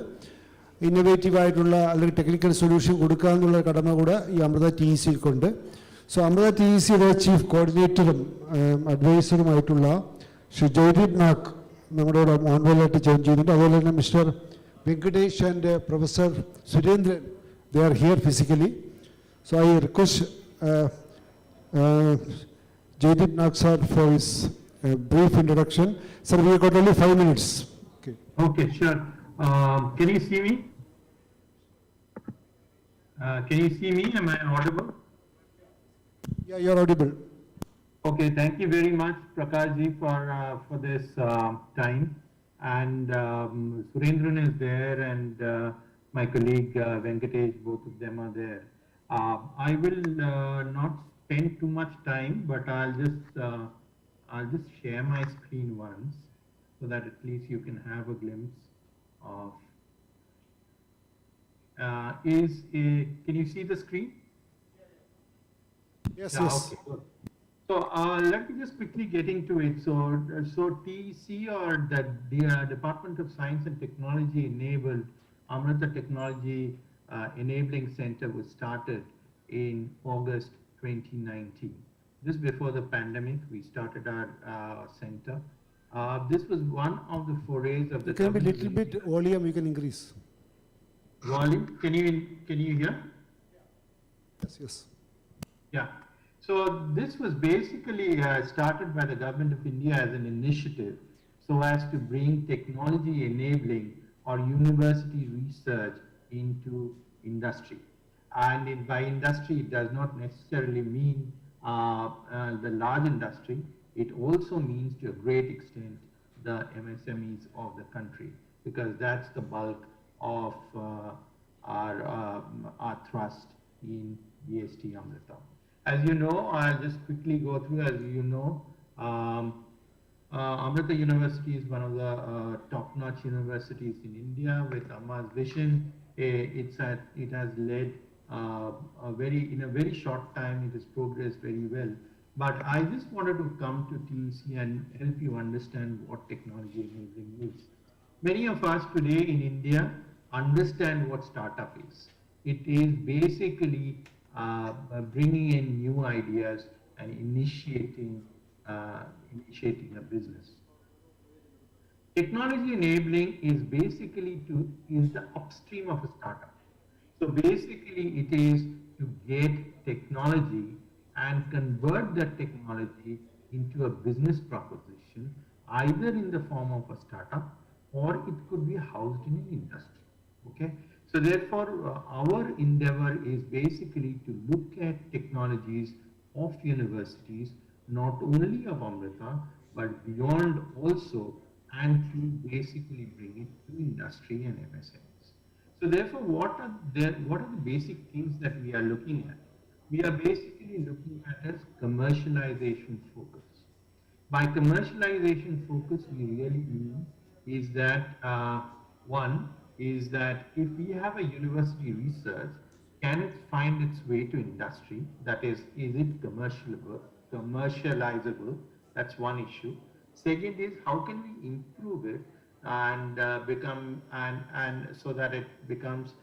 ഇന്നൊവേറ്റീവായിട്ടുള്ള അല്ലെങ്കിൽ ടെക്നിക്കൽ സൊല്യൂഷൻ കൊടുക്കുക എന്നുള്ള കടമ കൂടെ ഈ അമൃത TECക്കുണ്ട്. സോ അമൃത TECയുടെ ചീഫ് കോർഡിനേറ്ററും അഡ്വൈസറുമായിട്ടുള്ള ശ്രീ ജോയ്ദീപ് നാഗ് നമ്മുടെ ഇവിടെ ഓൺലൈനായിട്ട് ജോയിൻ ചെയ്യുന്നുണ്ട്. അതുപോലെ തന്നെ mister Venkatesh and professor Surendran, they are here physically. So I request Jaydeep Nag sir for his brief introduction. Sir, we have got only 5 minutes. Okay. Okay, sure. Can you see me? Can you see me? Am I audible? Yeah, you are audible. Okay, thank you very much, Prakash ji, for this time. And Surendran is there, and my colleague Venkatesh, both of them are there. I will not spend too much time, but I'll just share my screen once, so that at least you can have a glimpse of. Can you see the screen? Yes, yeah, yes. Okay, good. So let me just quickly get into it. So TEC, or the Department of Science and Technology, enabled Amrita Technology Enabling Center was started in August 2019. Just before the pandemic, we started our center. This was one of the forays of the. You can be a little bit volume, you can increase. Volume, can you hear? Yes, yes. Yeah. So this was basically started by the Government of India as an initiative so as to bring technology enabling or university research into industry. And by industry, it does not necessarily mean the large industry. It also means to a great extent the MSMEs of the country, because that's the bulk of our thrust in DST Amrita. As you know, I'll just quickly go through. As you know, Amrita University is one of the top-notch universities in India with Amma's vision. It has led in a very short time. It has progressed very well. But I just wanted to come to TEC and help you understand what technology enabling is. Many of us today in India understand what startup is. It is basically bringing in new ideas and initiating a business. Technology enabling is basically is the upstream of a startup. So basically it is to get technology and convert that technology into a business proposition, either in the form of a startup or it could be housed in an industry. Okay. So therefore, our endeavor is basically to look at technologies of universities, not only of Amrita, but beyond also, and to basically bring it to industry and MSMEs. So therefore, what are the basic things that we are looking at? We are basically looking at as commercialization focus. By commercialization focus, we really mean is that one is that if we have a university research, can it find its way to industry? That is it commercializable? That's one issue. Second is, how can we improve it and so that it becomes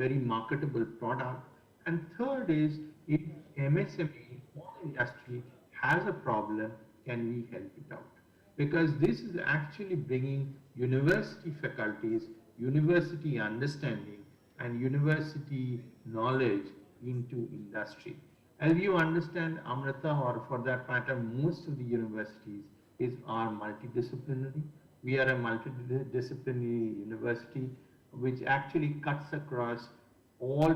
very marketable product? And third is, if MSME or industry has a problem, can we help it out? Because this is actually bringing university faculties, university understanding and university knowledge into industry. As you understand, Amrita, or for that matter, most of the universities are multidisciplinary. We are a multidisciplinary university. which actually cuts across all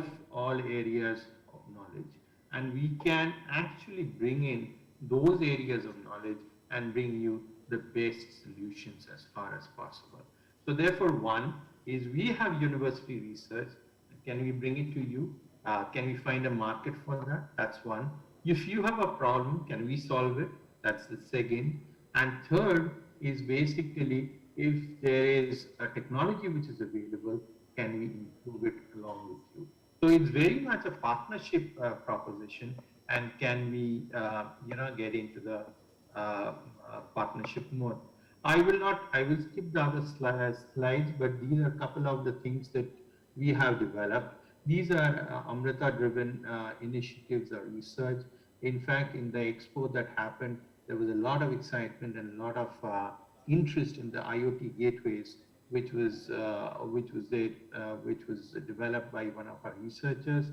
areas of knowledge, and we can actually bring in those areas of knowledge and bring you the best solutions as far as possible. So therefore, one is we have university research. Can we bring it to you? Can we find a market for that? That's one. If you have a problem, can we solve it? That's the second. And third is basically, if there is a technology which is available, can we improve it along with you? So it's very much a partnership proposition, and can we, get into the partnership mode. I will skip the other slides, but these are a couple of the things that we have developed. These are Amrita-driven initiatives or research. In fact, in the expo that happened, there was a lot of excitement and a lot of interest in the IoT gateways, which was developed by one of our researchers.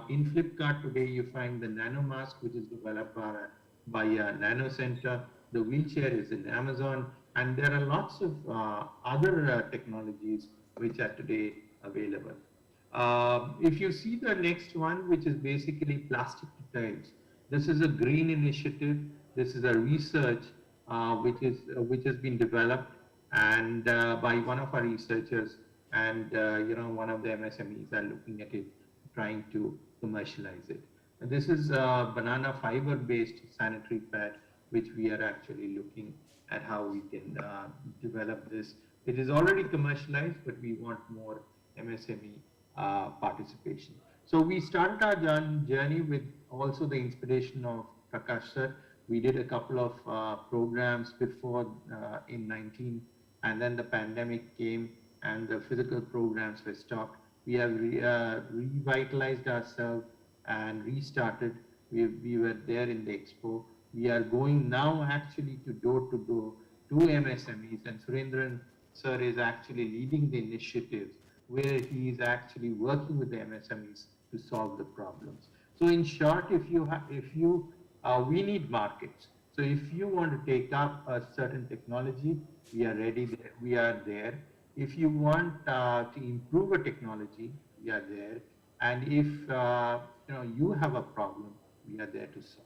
In Flipkart today, you find the Nano Mask, which is developed by Nano Center. The wheelchair is in Amazon, and there are lots of other technologies which are today available. If you see the next one, which is basically plastic to tiles, this is a green initiative. This is a research which has been developed and by one of our researchers, and one of the MSMEs are looking at it, trying to commercialize it. And this is a banana fiber-based sanitary pad, which we are actually looking at how we can develop this. It is already commercialized, but we want more MSME participation. So we started our journey with also the inspiration of Prakash sir. We did a couple of programs before in 19, and then the pandemic came and the physical programs were stopped. We have revitalized ourselves and restarted. We were there in the expo. We are going now actually to door to MSMEs, and Surendran sir is actually leading the initiatives where he is actually working with the MSMEs to solve the problems. So in short, we need markets. So if you want to take up a certain technology, we are ready there. We are there. If you want to improve a technology, we are there. And if you have a problem, we are there to solve.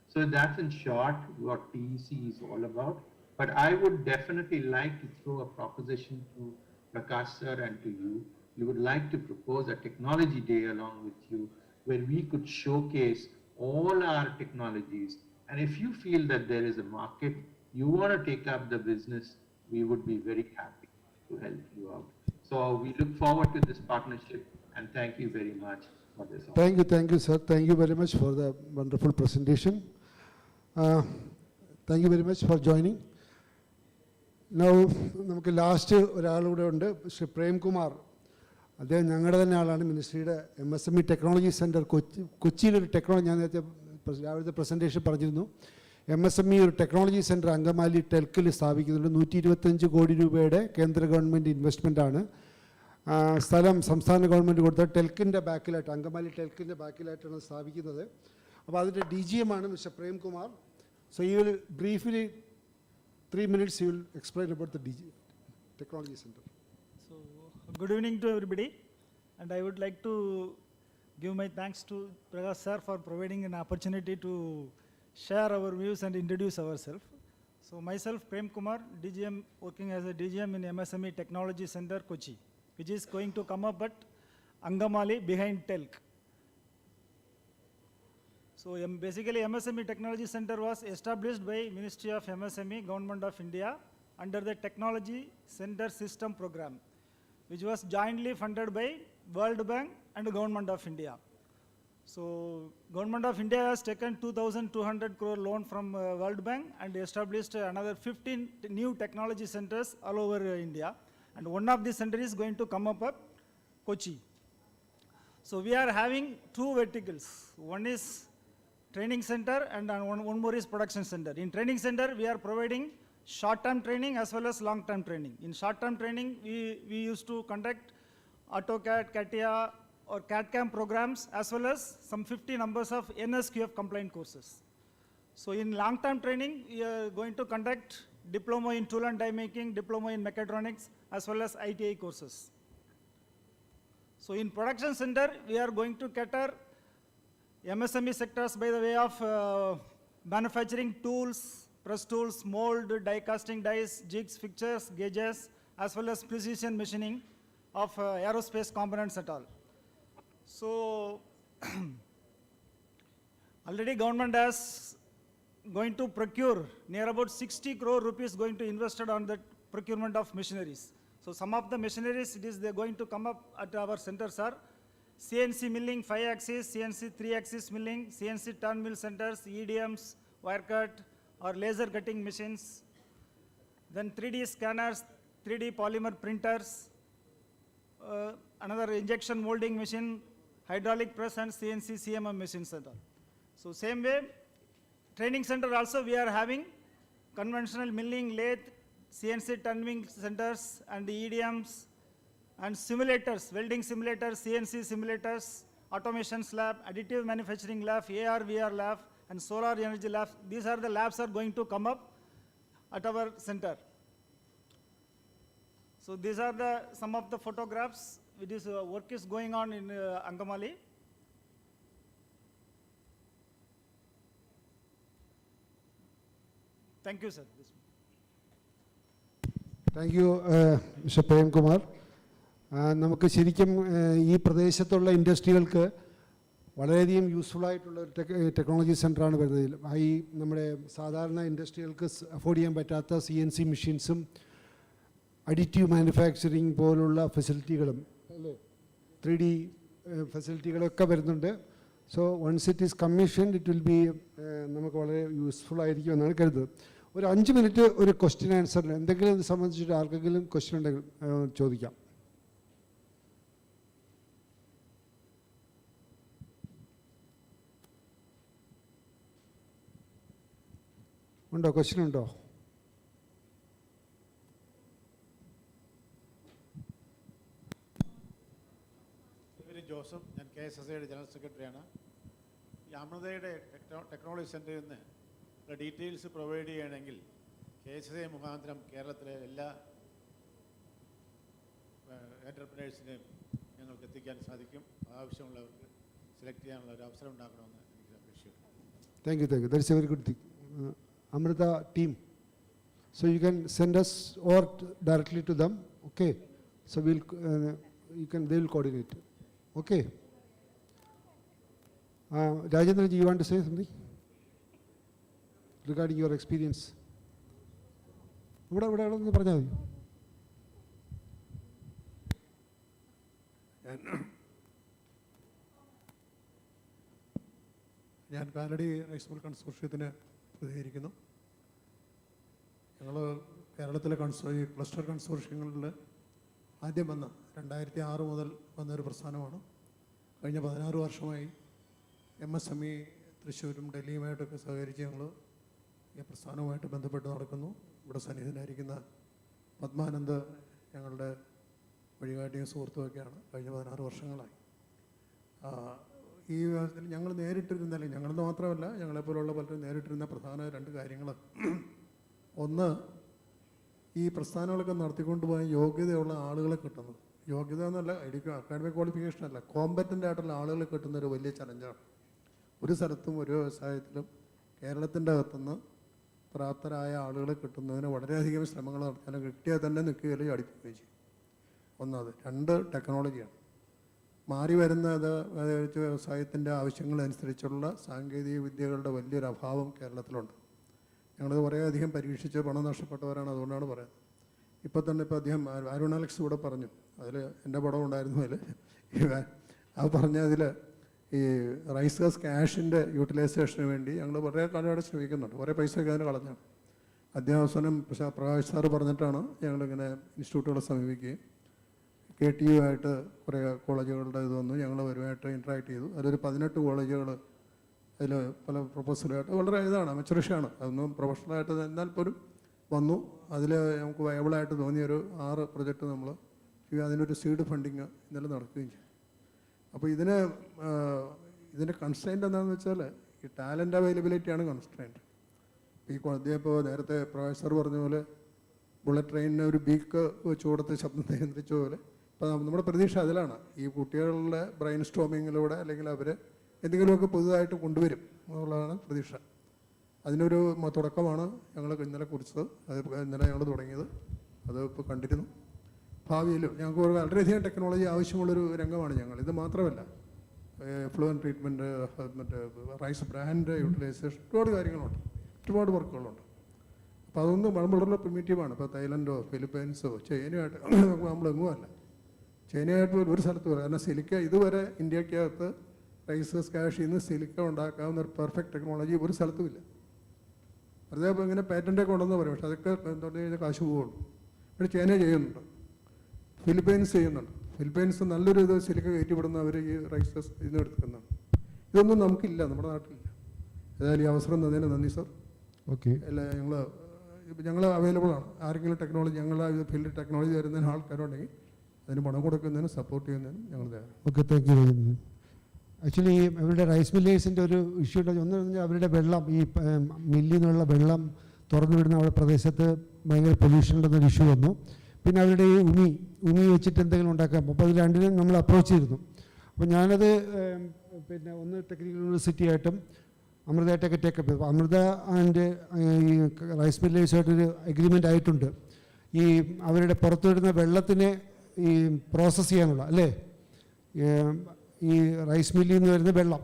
So that's in short what TEC is all about. But I would definitely like to throw a proposition to Prakash sir and to you. We would like to propose a technology day along with you, where we could showcase all our technologies. And if you feel that there is a market, you want to take up the business, we would be very happy to help you out. So we look forward to this partnership, and thank you very much for this. Thank you, sir. Thank you very much for the wonderful presentation. Thank you very much for joining. Now, നമുക്ക് last ഒരാളുകൂടെ ഉണ്ട്, ശ്രീ പ്രേംകുമാർ. അദ്ദേഹം ഞങ്ങളുടെ തന്നെ ആളാണ്, മിനിസ്ട്രിയുടെ MSME technology centre കൊച്ചിയിലൊരു technology, ഞാൻ നേരത്തെ രാവിലത്തെ presentation പറഞ്ഞിരുന്നു. MSME ഒരു ടെക്നോളജി സെൻറ്റർ അങ്കമാലി ടെൽക്കിൽ സ്ഥാപിക്കുന്നുണ്ട്. 125 കോടി രൂപയുടെ കേന്ദ്ര ഗവൺമെൻറ് ഇൻവെസ്റ്റ്മെൻറ്റാണ്. സ്ഥലം സംസ്ഥാന ഗവൺമെൻറ് കൊടുത്ത ടെൽക്കിൻ്റെ ബാക്കിലായിട്ട്, അങ്കമാലി ടെൽക്കിൻ്റെ ബാക്കിലായിട്ടാണ് സ്ഥാപിക്കുന്നത്. അപ്പോൾ അതിൻ്റെ DGM ആണ് mister Premkumar. So you will briefly, 3 minutes, you will explain about the Technology Center. So, good evening to everybody, and I would like to give my thanks to Prakash sir for providing an opportunity to share our views and introduce ourselves. So myself, Prem Kumar, DGM, working as a DGM in MSME Technology Center, Kochi, which is going to come up at Angamali behind TELC. So basically MSME Technology Center was established by Ministry of MSME, Government of India, under the Technology Center System Program, which was jointly funded by World Bank and Government of India. So Government of India has taken 2,200 crore loan from World Bank and established another 15 new technology centers all over India. And one of these centers is going to come up at Kochi. So we are having 2 verticals. One is training center and one more is production center. In training center, we are providing short-term training as well as long-term training. In short-term training, we used to conduct AutoCAD, CATIA or CAD-CAM programs as well as some 50 numbers of NSQF compliant courses. So in long-term training, we are going to conduct diploma in tool and die making, diploma in mechatronics as well as ITI courses. So in production center, we are going to cater MSME sectors by the way of manufacturing tools, press tools, mold, die casting dies, jigs, fixtures, gauges, as well as precision machining of aerospace components at all. So already government has going to procure near about 60 crore rupees going to invested on the procurement of machineries. So some of the machineries they're going to come up at our centers are CNC milling 5-axis, CNC 3-axis milling, CNC turn mill centers, EDMs, wire cut or laser cutting machines, then 3D scanners, 3D polymer printers, another injection molding machine, hydraulic press and CNC CMM machines and all. So same way, training center also we are having conventional milling, lathe, CNC turning centers and EDMs and simulators, welding simulators, CNC simulators, automation lab, additive manufacturing lab, AR, VR lab and solar energy lab. These are the labs are going to come up at our center. So these are the some of the photographs. This work is going on in Angamali. Thank you, sir. Thank you mister Premkumar. നമുക്ക് ശരിക്കും ഈ പ്രദേശത്തുള്ള ഇൻഡസ്ട്രികൾക്ക് വളരെയധികം useful ആയിട്ടുള്ള ഒരു technology സെൻ്ററാണ് വരുന്നത്. ഈ നമ്മുടെ സാധാരണ ഇൻഡസ്ട്രികൾക്ക് അഫോർഡ് ചെയ്യാൻ പറ്റാത്ത CNC മെഷീൻസും അഡിറ്റീവ് മാനുഫാക്ചറിങ് പോലുള്ള ഫെസിലിറ്റികളും 3D ഫെസിലിറ്റികളൊക്കെ വരുന്നുണ്ട്. So once it is commission it will be നമുക്ക് വളരെ യൂസ്ഫുൾ ആയിരിക്കും എന്നാണ് കരുതുന്നത്. ഒരു 5 മിനിറ്റ് ഒരു ക്വസ്റ്റ്യൻ ആൻസറിന് എന്തെങ്കിലും ഇത് സംബന്ധിച്ചിട്ട് ആർക്കെങ്കിലും ക്വസ്റ്റ്യൻ ഉണ്ടെങ്കിൽ ചോദിക്കാം. ഉണ്ടോ? ക്വസ്റ്റ്യൻ ഉണ്ടോ? ജോസഫ്, ഞാൻ KSSIയുടെ ജനറൽ സെക്രട്ടറിയാണ്. ഈ അമൃതയുടെ ടെക്നോളജി സെൻ്ററിൽ നിന്ന് ഡീറ്റെയിൽസ് പ്രൊവൈഡ് ചെയ്യണമെങ്കിൽ KSSI മുഖാന്തരം കേരളത്തിലെ എല്ലാ എൻ്റർപ്രൈനേഴ്സിനെയും ഞങ്ങൾക്ക് എത്തിക്കാൻ സാധിക്കും. ആവശ്യമുള്ളവർക്ക് സെലക്ട് ചെയ്യാനുള്ള ഒരു അവസരം ഉണ്ടാക്കണമെന്ന് എനിക്ക് അപേക്ഷിക്കുന്നു. Thank you. That is A very good thing. Amrita team, so you can send us or directly to them. Okay, so we'll they will coordinate. Okay. Rajendra ji, you want to say something regarding your experience? ഇവിടെ ഒന്ന് പറഞ്ഞാൽ മതി. ഞാൻ Kalady rice mill കൺസോർഷ്യത്തിന് പ്രതികരിക്കുന്നു. ഞങ്ങൾ കേരളത്തിലെ ഈ cluster കൺസോർഷ്യങ്ങളിൽ ആദ്യം വന്ന 2006 മുതൽ വന്നൊരു പ്രസ്ഥാനമാണ്. കഴിഞ്ഞ 16 വർഷമായി MSME തൃശ്ശൂരും ഡൽഹിയുമായിട്ടൊക്കെ സഹകരിച്ച് ഞങ്ങൾ ഈ പ്രസ്ഥാനവുമായിട്ട് ബന്ധപ്പെട്ട് നടക്കുന്നു. ഇവിടെ സന്നിഹിതനായിരിക്കുന്ന പത്മാനന്ദ് ഞങ്ങളുടെ വഴികാട്ടിയും സുഹൃത്തുമൊക്കെയാണ് കഴിഞ്ഞ 16 വർഷങ്ങളായി. ഈ വ്യവസ്ഥയിൽ ഞങ്ങൾ നേരിട്ടിരുന്നാലും ഞങ്ങളെന്ന് മാത്രമല്ല ഞങ്ങളെപ്പോലുള്ള പലരും നേരിട്ടിരുന്ന പ്രധാന 2 കാര്യങ്ങൾ, ഒന്ന് ഈ പ്രസ്ഥാനങ്ങളൊക്കെ നടത്തിക്കൊണ്ട് പോകാൻ യോഗ്യതയുള്ള ആളുകളെ കിട്ടുന്നത്. യോഗ്യത എന്നല്ല, അക്കാഡമിക് ക്വാളിഫിക്കേഷൻ അല്ല, കോമ്പറ്റൻ്റ് ആയിട്ടുള്ള ആളുകളെ കിട്ടുന്ന ഒരു വലിയ ചലഞ്ചാണ്. ഒരു സ്ഥലത്തും ഒരു വ്യവസായത്തിലും കേരളത്തിൻ്റെ അകത്തുനിന്ന് പ്രാപ്തരായ ആളുകളെ കിട്ടുന്നതിന് വളരെയധികം ശ്രമങ്ങൾ നടത്തിയാലും കിട്ടിയാൽ തന്നെ നിൽക്കുകയും അടിക്കുകയും ചെയ്യും. ഒന്നത്. 2 ടെക്നോളജിയാണ്. മാറി വരുന്നത് വ്യവസായത്തിൻ്റെ ആവശ്യങ്ങളനുസരിച്ചുള്ള സാങ്കേതിക വിദ്യകളുടെ വലിയൊരു അഭാവം കേരളത്തിലുണ്ട്. ഞങ്ങളത് കുറേയധികം പരീക്ഷിച്ച് പണം നഷ്ടപ്പെട്ടവരാണ്. അതുകൊണ്ടാണ് പറയുന്നത്. ഇപ്പോൾ അദ്ദേഹം അരുണാലക്സ് കൂടെ പറഞ്ഞു, അതിൽ എൻ്റെ പടം ഉണ്ടായിരുന്നു. അത് പറഞ്ഞതിൽ ഈ റൈസ് ഗാസ് ക്യാഷിൻ്റെ യൂട്ടിലൈസേഷന് വേണ്ടി ഞങ്ങൾ കുറേ കാലമായിട്ട് ശ്രമിക്കുന്നുണ്ട്. കുറേ പൈസയൊക്കെ അതിന് കളഞ്ഞാണ്. അധ്യാവസാനം പ്രകാശ് സാറ് പറഞ്ഞിട്ടാണ് ഞങ്ങളിങ്ങനെ ഇൻസ്റ്റിറ്റ്യൂട്ടുകളെ സമീപിക്കുകയും KTU ആയിട്ട് കുറേ കോളേജുകളുടെ ഇത് വന്നു. ഞങ്ങൾ അവരുമായിട്ട് ഇൻട്രാക്ട് ചെയ്തു. അതിലൊരു 18 കോളേജുകൾ അതിൽ പല പ്രൊപ്പോസലായിട്ട് വളരെ ഇതാണ് മെച്ചുറേഷനാണ്. അതൊന്നും പ്രൊഫഷണലായിട്ട് എന്നാൽ പോലും വന്നു. അതിൽ നമുക്ക് വയബിളായിട്ട് തോന്നിയൊരു 6 പ്രൊജക്റ്റ് നമ്മൾ അതിനൊരു സീഡ് ഫണ്ടിങ് ഇന്നലെ നടക്കുകയും ചെയ്തു. അപ്പോൾ ഇതിൻ്റെ കൺസ്ട്രെയിൻ്റ് എന്താണെന്ന് വെച്ചാൽ ഈ ടാലൻ്റ് അവൈലബിലിറ്റിയാണ് കൺസ്ട്രെയിൻറ്റ്. ഇപ്പോൾ നേരത്തെ പ്രൊഫസർ പറഞ്ഞ പോലെ ബുള്ളറ്റ് ട്രെയിനിന് ഒരു ബീക്ക് വെച്ച് കൊടുത്ത് ശബ്ദം നിയന്ത്രിച്ച പോലെ അപ്പോൾ നമ്മുടെ പ്രതീക്ഷ അതിലാണ്. ഈ കുട്ടികളുടെ ബ്രെയിൻ സ്റ്റോമിങ്ങിലൂടെ അല്ലെങ്കിൽ അവർ എന്തെങ്കിലുമൊക്കെ പുതുതായിട്ട് കൊണ്ടുവരും എന്നുള്ളതാണ് പ്രതീക്ഷ. അതിനൊരു തുടക്കമാണ് ഞങ്ങൾ ഇന്നലെ കുറിച്ചത്. അത് ഇന്നലെ ഞങ്ങൾ തുടങ്ങിയത്. അത് ഇപ്പോൾ കണ്ടിരുന്നു. ഭാവിയിലും ഞങ്ങൾക്ക് വളരെയധികം ടെക്നോളജി ആവശ്യമുള്ളൊരു രംഗമാണ് ഞങ്ങൾ. ഇത് മാത്രമല്ല, ഫ്ലൂവൻ ട്രീറ്റ്മെൻറ്റ്, മറ്റേ റൈസ് ബ്രാൻഡ് യൂട്ടിലൈസേഷൻ, ഒരുപാട് കാര്യങ്ങളുണ്ട്, ഒരുപാട് വർക്കുകളുണ്ട്. അപ്പോൾ അതൊന്നും വളരെ പ്രിമിറ്റീവാണ്. ഇപ്പോൾ തായ്ലൻഡോ ഫിലിപ്പൈൻസോ ചൈനയായിട്ട് നമ്മളെങ്ങും അല്ല. ചൈനയായിട്ട് ഒരു സ്ഥലത്ത് വരാം. കാരണം സിലിക്ക ഇതുവരെ ഇന്ത്യക്കകത്ത് റൈസ് സ്കാഷിൽ നിന്ന് സിലിക്ക ഉണ്ടാക്കാവുന്ന ഒരു പെർഫെക്റ്റ് ടെക്നോളജി ഒരു സ്ഥലത്തുമില്ല. വെറുതെ ഇങ്ങനെ പാറ്റൻ്റൊക്കെ ഉണ്ടെന്ന് പറയും, പക്ഷെ അതൊക്കെ എന്താ കഴിഞ്ഞാൽ കാശ് പോവുള്ളൂ. പക്ഷേ ചൈന ചെയ്യുന്നുണ്ട്, ഫിലിപ്പൈൻസ് ചെയ്യുന്നുണ്ട്. ഫിലിപ്പൈൻസ് നല്ലൊരു ഇത് സിലിക്ക കയറ്റിവിടുന്ന അവർ ഈ റൈസസ് ഇതിന് എടുക്കുന്നതാണ്. ഇതൊന്നും നമുക്കില്ല, നമ്മുടെ നാട്ടിലില്ല. ഏതായാലും ഈ അവസരം തന്നതിന് നന്ദി സർ. ഓക്കെ, അല്ല ഞങ്ങൾ അവൈലബിൾ ആണ്. ആരെങ്കിലും ടെക്നോളജി ഞങ്ങളുടെ ഫീൽഡിൽ ടെക്നോളജി തരുന്നതിന് ആൾക്കാരുണ്ടെങ്കിൽ അതിന് പണം കൊടുക്കുന്നതിനും സപ്പോർട്ട് ചെയ്യുന്നതിനും ഞങ്ങൾ തയ്യാറാണ്. Okay, thank you. ആക്ച്വലി അവരുടെ റൈസ് മില്ലേഴ്സിൻ്റെ ഒരു ഇഷ്യൂ ഉണ്ട്. ഒന്ന് പറഞ്ഞാൽ അവരുടെ വെള്ളം, ഈ മില്ലിൽ നിന്നുള്ള വെള്ളം തുറന്നു വിടുന്ന അവിടെ പ്രദേശത്ത് ഭയങ്കര പൊല്യൂഷൻ ഉണ്ടെന്നൊരു ഇഷ്യൂ വന്നു. പിന്നെ അവരുടെ ഈ ഉമി വെച്ചിട്ട് എന്തെങ്കിലും ഉണ്ടാക്കാം. അപ്പോൾ അത് രണ്ടിനും നമ്മൾ അപ്രോച്ച് ചെയ്തിരുന്നു. അപ്പോൾ ഞാനത് പിന്നെ ഒന്ന് ടെക്നിക്കൽ യൂണിവേഴ്സിറ്റി ആയിട്ടും അമൃതയായിട്ടൊക്കെ ടേക്കപ്പ് ചെയ്തു. അമൃത ആൻഡ് ഈ റൈസ് മില്ലേഴ്സുമായിട്ടൊരു എഗ്രിമെൻ്റ് ആയിട്ടുണ്ട്. ഈ അവരുടെ പുറത്തുവിടുന്ന വെള്ളത്തിനെ ഈ പ്രോസസ്സ് ചെയ്യാനുള്ള, അല്ലേ, ഈ റൈസ് മില്ലിൽ നിന്ന് വരുന്ന വെള്ളം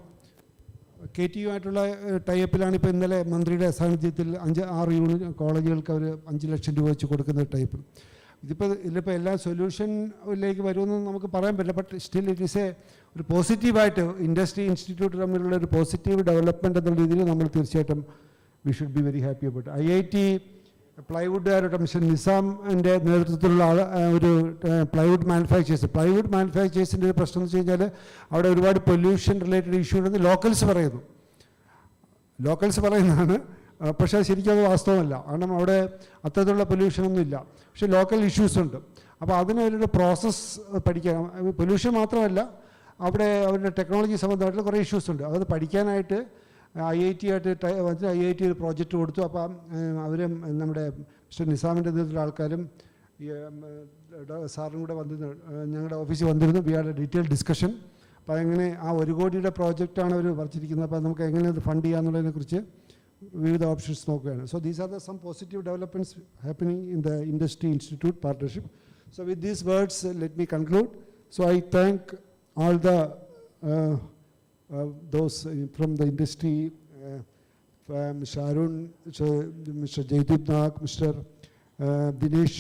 KTU ആയിട്ടുള്ള ടൈപ്പിലാണ്. ഇപ്പോൾ ഇന്നലെ മന്ത്രിയുടെ സാന്നിധ്യത്തിൽ 5-6 കോളേജുകൾക്ക് അവർ 5 ലക്ഷം രൂപ വെച്ച് കൊടുക്കുന്ന ടൈപ്പ്. ഇതിലിപ്പോൾ എല്ലാ സൊല്യൂഷനിലേക്ക് വരുമെന്ന് നമുക്ക് പറയാൻ പറ്റില്ല. ബട്ട് സ്റ്റിൽ ഇറ്റ് ഈസ് ഒരു പോസിറ്റീവായിട്ട് ഇൻഡസ്ട്രി ഇൻസ്റ്റിറ്റ്യൂട്ട് തമ്മിലുള്ള ഒരു പോസിറ്റീവ് ഡെവലപ്മെൻറ്റ് എന്നുള്ള രീതിയിൽ നമ്മൾ തീർച്ചയായിട്ടും we should be very happy about. IIT പ്ലൈവുഡുകാരുടെ മിസ്റ്റർ നിസാമിൻ്റെ നേതൃത്വത്തിലുള്ള ഒരു പ്ലൈവുഡ് മാനുഫാക്ചേഴ്സിൻ്റെ ഒരു പ്രശ്നം എന്ന് വെച്ച് കഴിഞ്ഞാൽ അവിടെ ഒരുപാട് പൊല്യൂഷൻ റിലേറ്റഡ് ഇഷ്യൂ ഉണ്ടെന്ന് ലോക്കൽസ് പറയുന്നതാണ്. പക്ഷേ ശരിക്കും അത് വാസ്തവമല്ല. കാരണം അവിടെ അത്തരത്തിലുള്ള പൊല്യൂഷനൊന്നും ഇല്ല. പക്ഷേ ലോക്കൽ ഇഷ്യൂസ് ഉണ്ട്. അപ്പോൾ അതിനൊരു പ്രോസസ്സ് പഠിക്കാൻ, പൊല്യൂഷൻ മാത്രമല്ല അവിടെ അവരുടെ ടെക്നോളജി സംബന്ധമായിട്ടുള്ള കുറേ ഇഷ്യൂസ് ഉണ്ട്. അത് പഠിക്കാനായിട്ട് IIT ഒരു പ്രോജക്റ്റ് കൊടുത്തു. അപ്പം അവർ നമ്മുടെ മിസ്റ്റർ നിസാമിൻ്റെ നേതൃത്വത്തിലുള്ള ആൾക്കാരും സാറിനും കൂടെ വന്നിരുന്നു, ഞങ്ങളുടെ ഓഫീസിൽ വന്നിരുന്നു. We had A detail discussion. അപ്പോൾ അങ്ങനെ ആ 1 കോടിയുടെ പ്രോജക്റ്റാണ് അവർ വരച്ചിരിക്കുന്നത്. അപ്പോൾ നമുക്ക് എങ്ങനെ അത് ഫണ്ട് ചെയ്യാമെന്നുള്ളതിനെക്കുറിച്ച് വിവിധ ഓപ്ഷൻസ് നോക്കുകയാണ്. So these are the sum positive developments happening in the industry institute partnership. So with these words let me conclude. So I thank all the those from the industry, Mr. Arun, Mr. Jaydeep Nag, Mr. Dinesh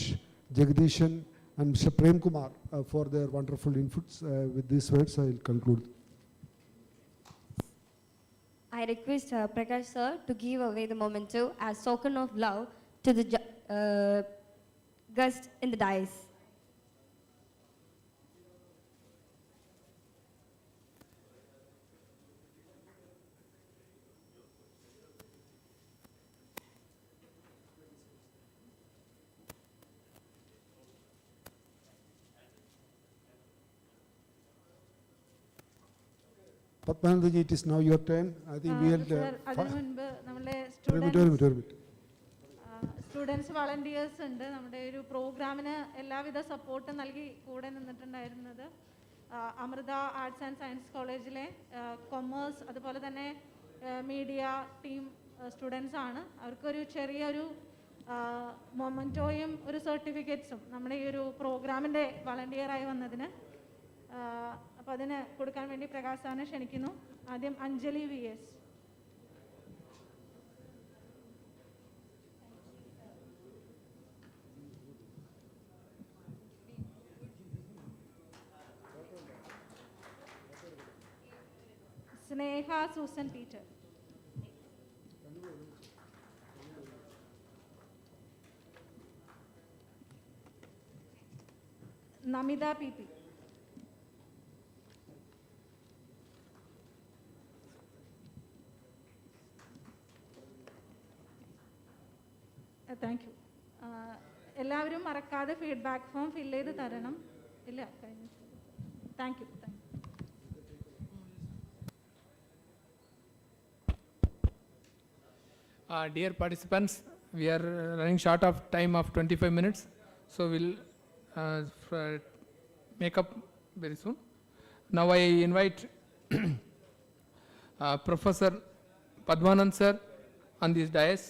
Jagdishan and Mr. Prem Kumar for their wonderful inputs. With these words I will conclude. I request Prakash sir to give away the memento as token of love to the guest in the dais. Padmanandaji, it is now your turn. I think we had അതിനു മുൻപ് നമ്മുടെ students volunteers ഉണ്ട്. നമ്മുടെ ഒരു പ്രോഗ്രാമിന് എല്ലാവിധ സപ്പോർട്ടും നൽകി കൂടെ നിന്നിട്ടുണ്ടായിരുന്നത് അമൃത ആർട്സ് ആൻഡ് സയൻസ് കോളേജിലെ കൊമേഴ്സ് അതുപോലെ തന്നെ മീഡിയ ടീം സ്റ്റുഡൻസ് ആണ്. അവർക്കൊരു ചെറിയൊരു മൊമെൻറ്റോയും ഒരു സർട്ടിഫിക്കറ്റ്സും നമ്മുടെ ഈ ഒരു പ്രോഗ്രാമിൻ്റെ വളണ്ടിയറായി വന്നതിന് അപ്പോൾ അതിന് കൊടുക്കാൻ വേണ്ടി പ്രകാശ് സാറിനെ ക്ഷണിക്കുന്നു. ആദ്യം Anjali VS. Sneha Susan Peter. Namitha PP. Thank you. എല്ലാവരും മറക്കാതെ ഫീഡ്ബാക്ക് ഫോം ഫില്ല് ചെയ്ത് തരണം. ഇല്ല, കഴിഞ്ഞു. Thank you. Dear participants, we are running short of time of 25 minutes. So we'll make up very soon. Now I invite Professor Padmanand sir on this dais.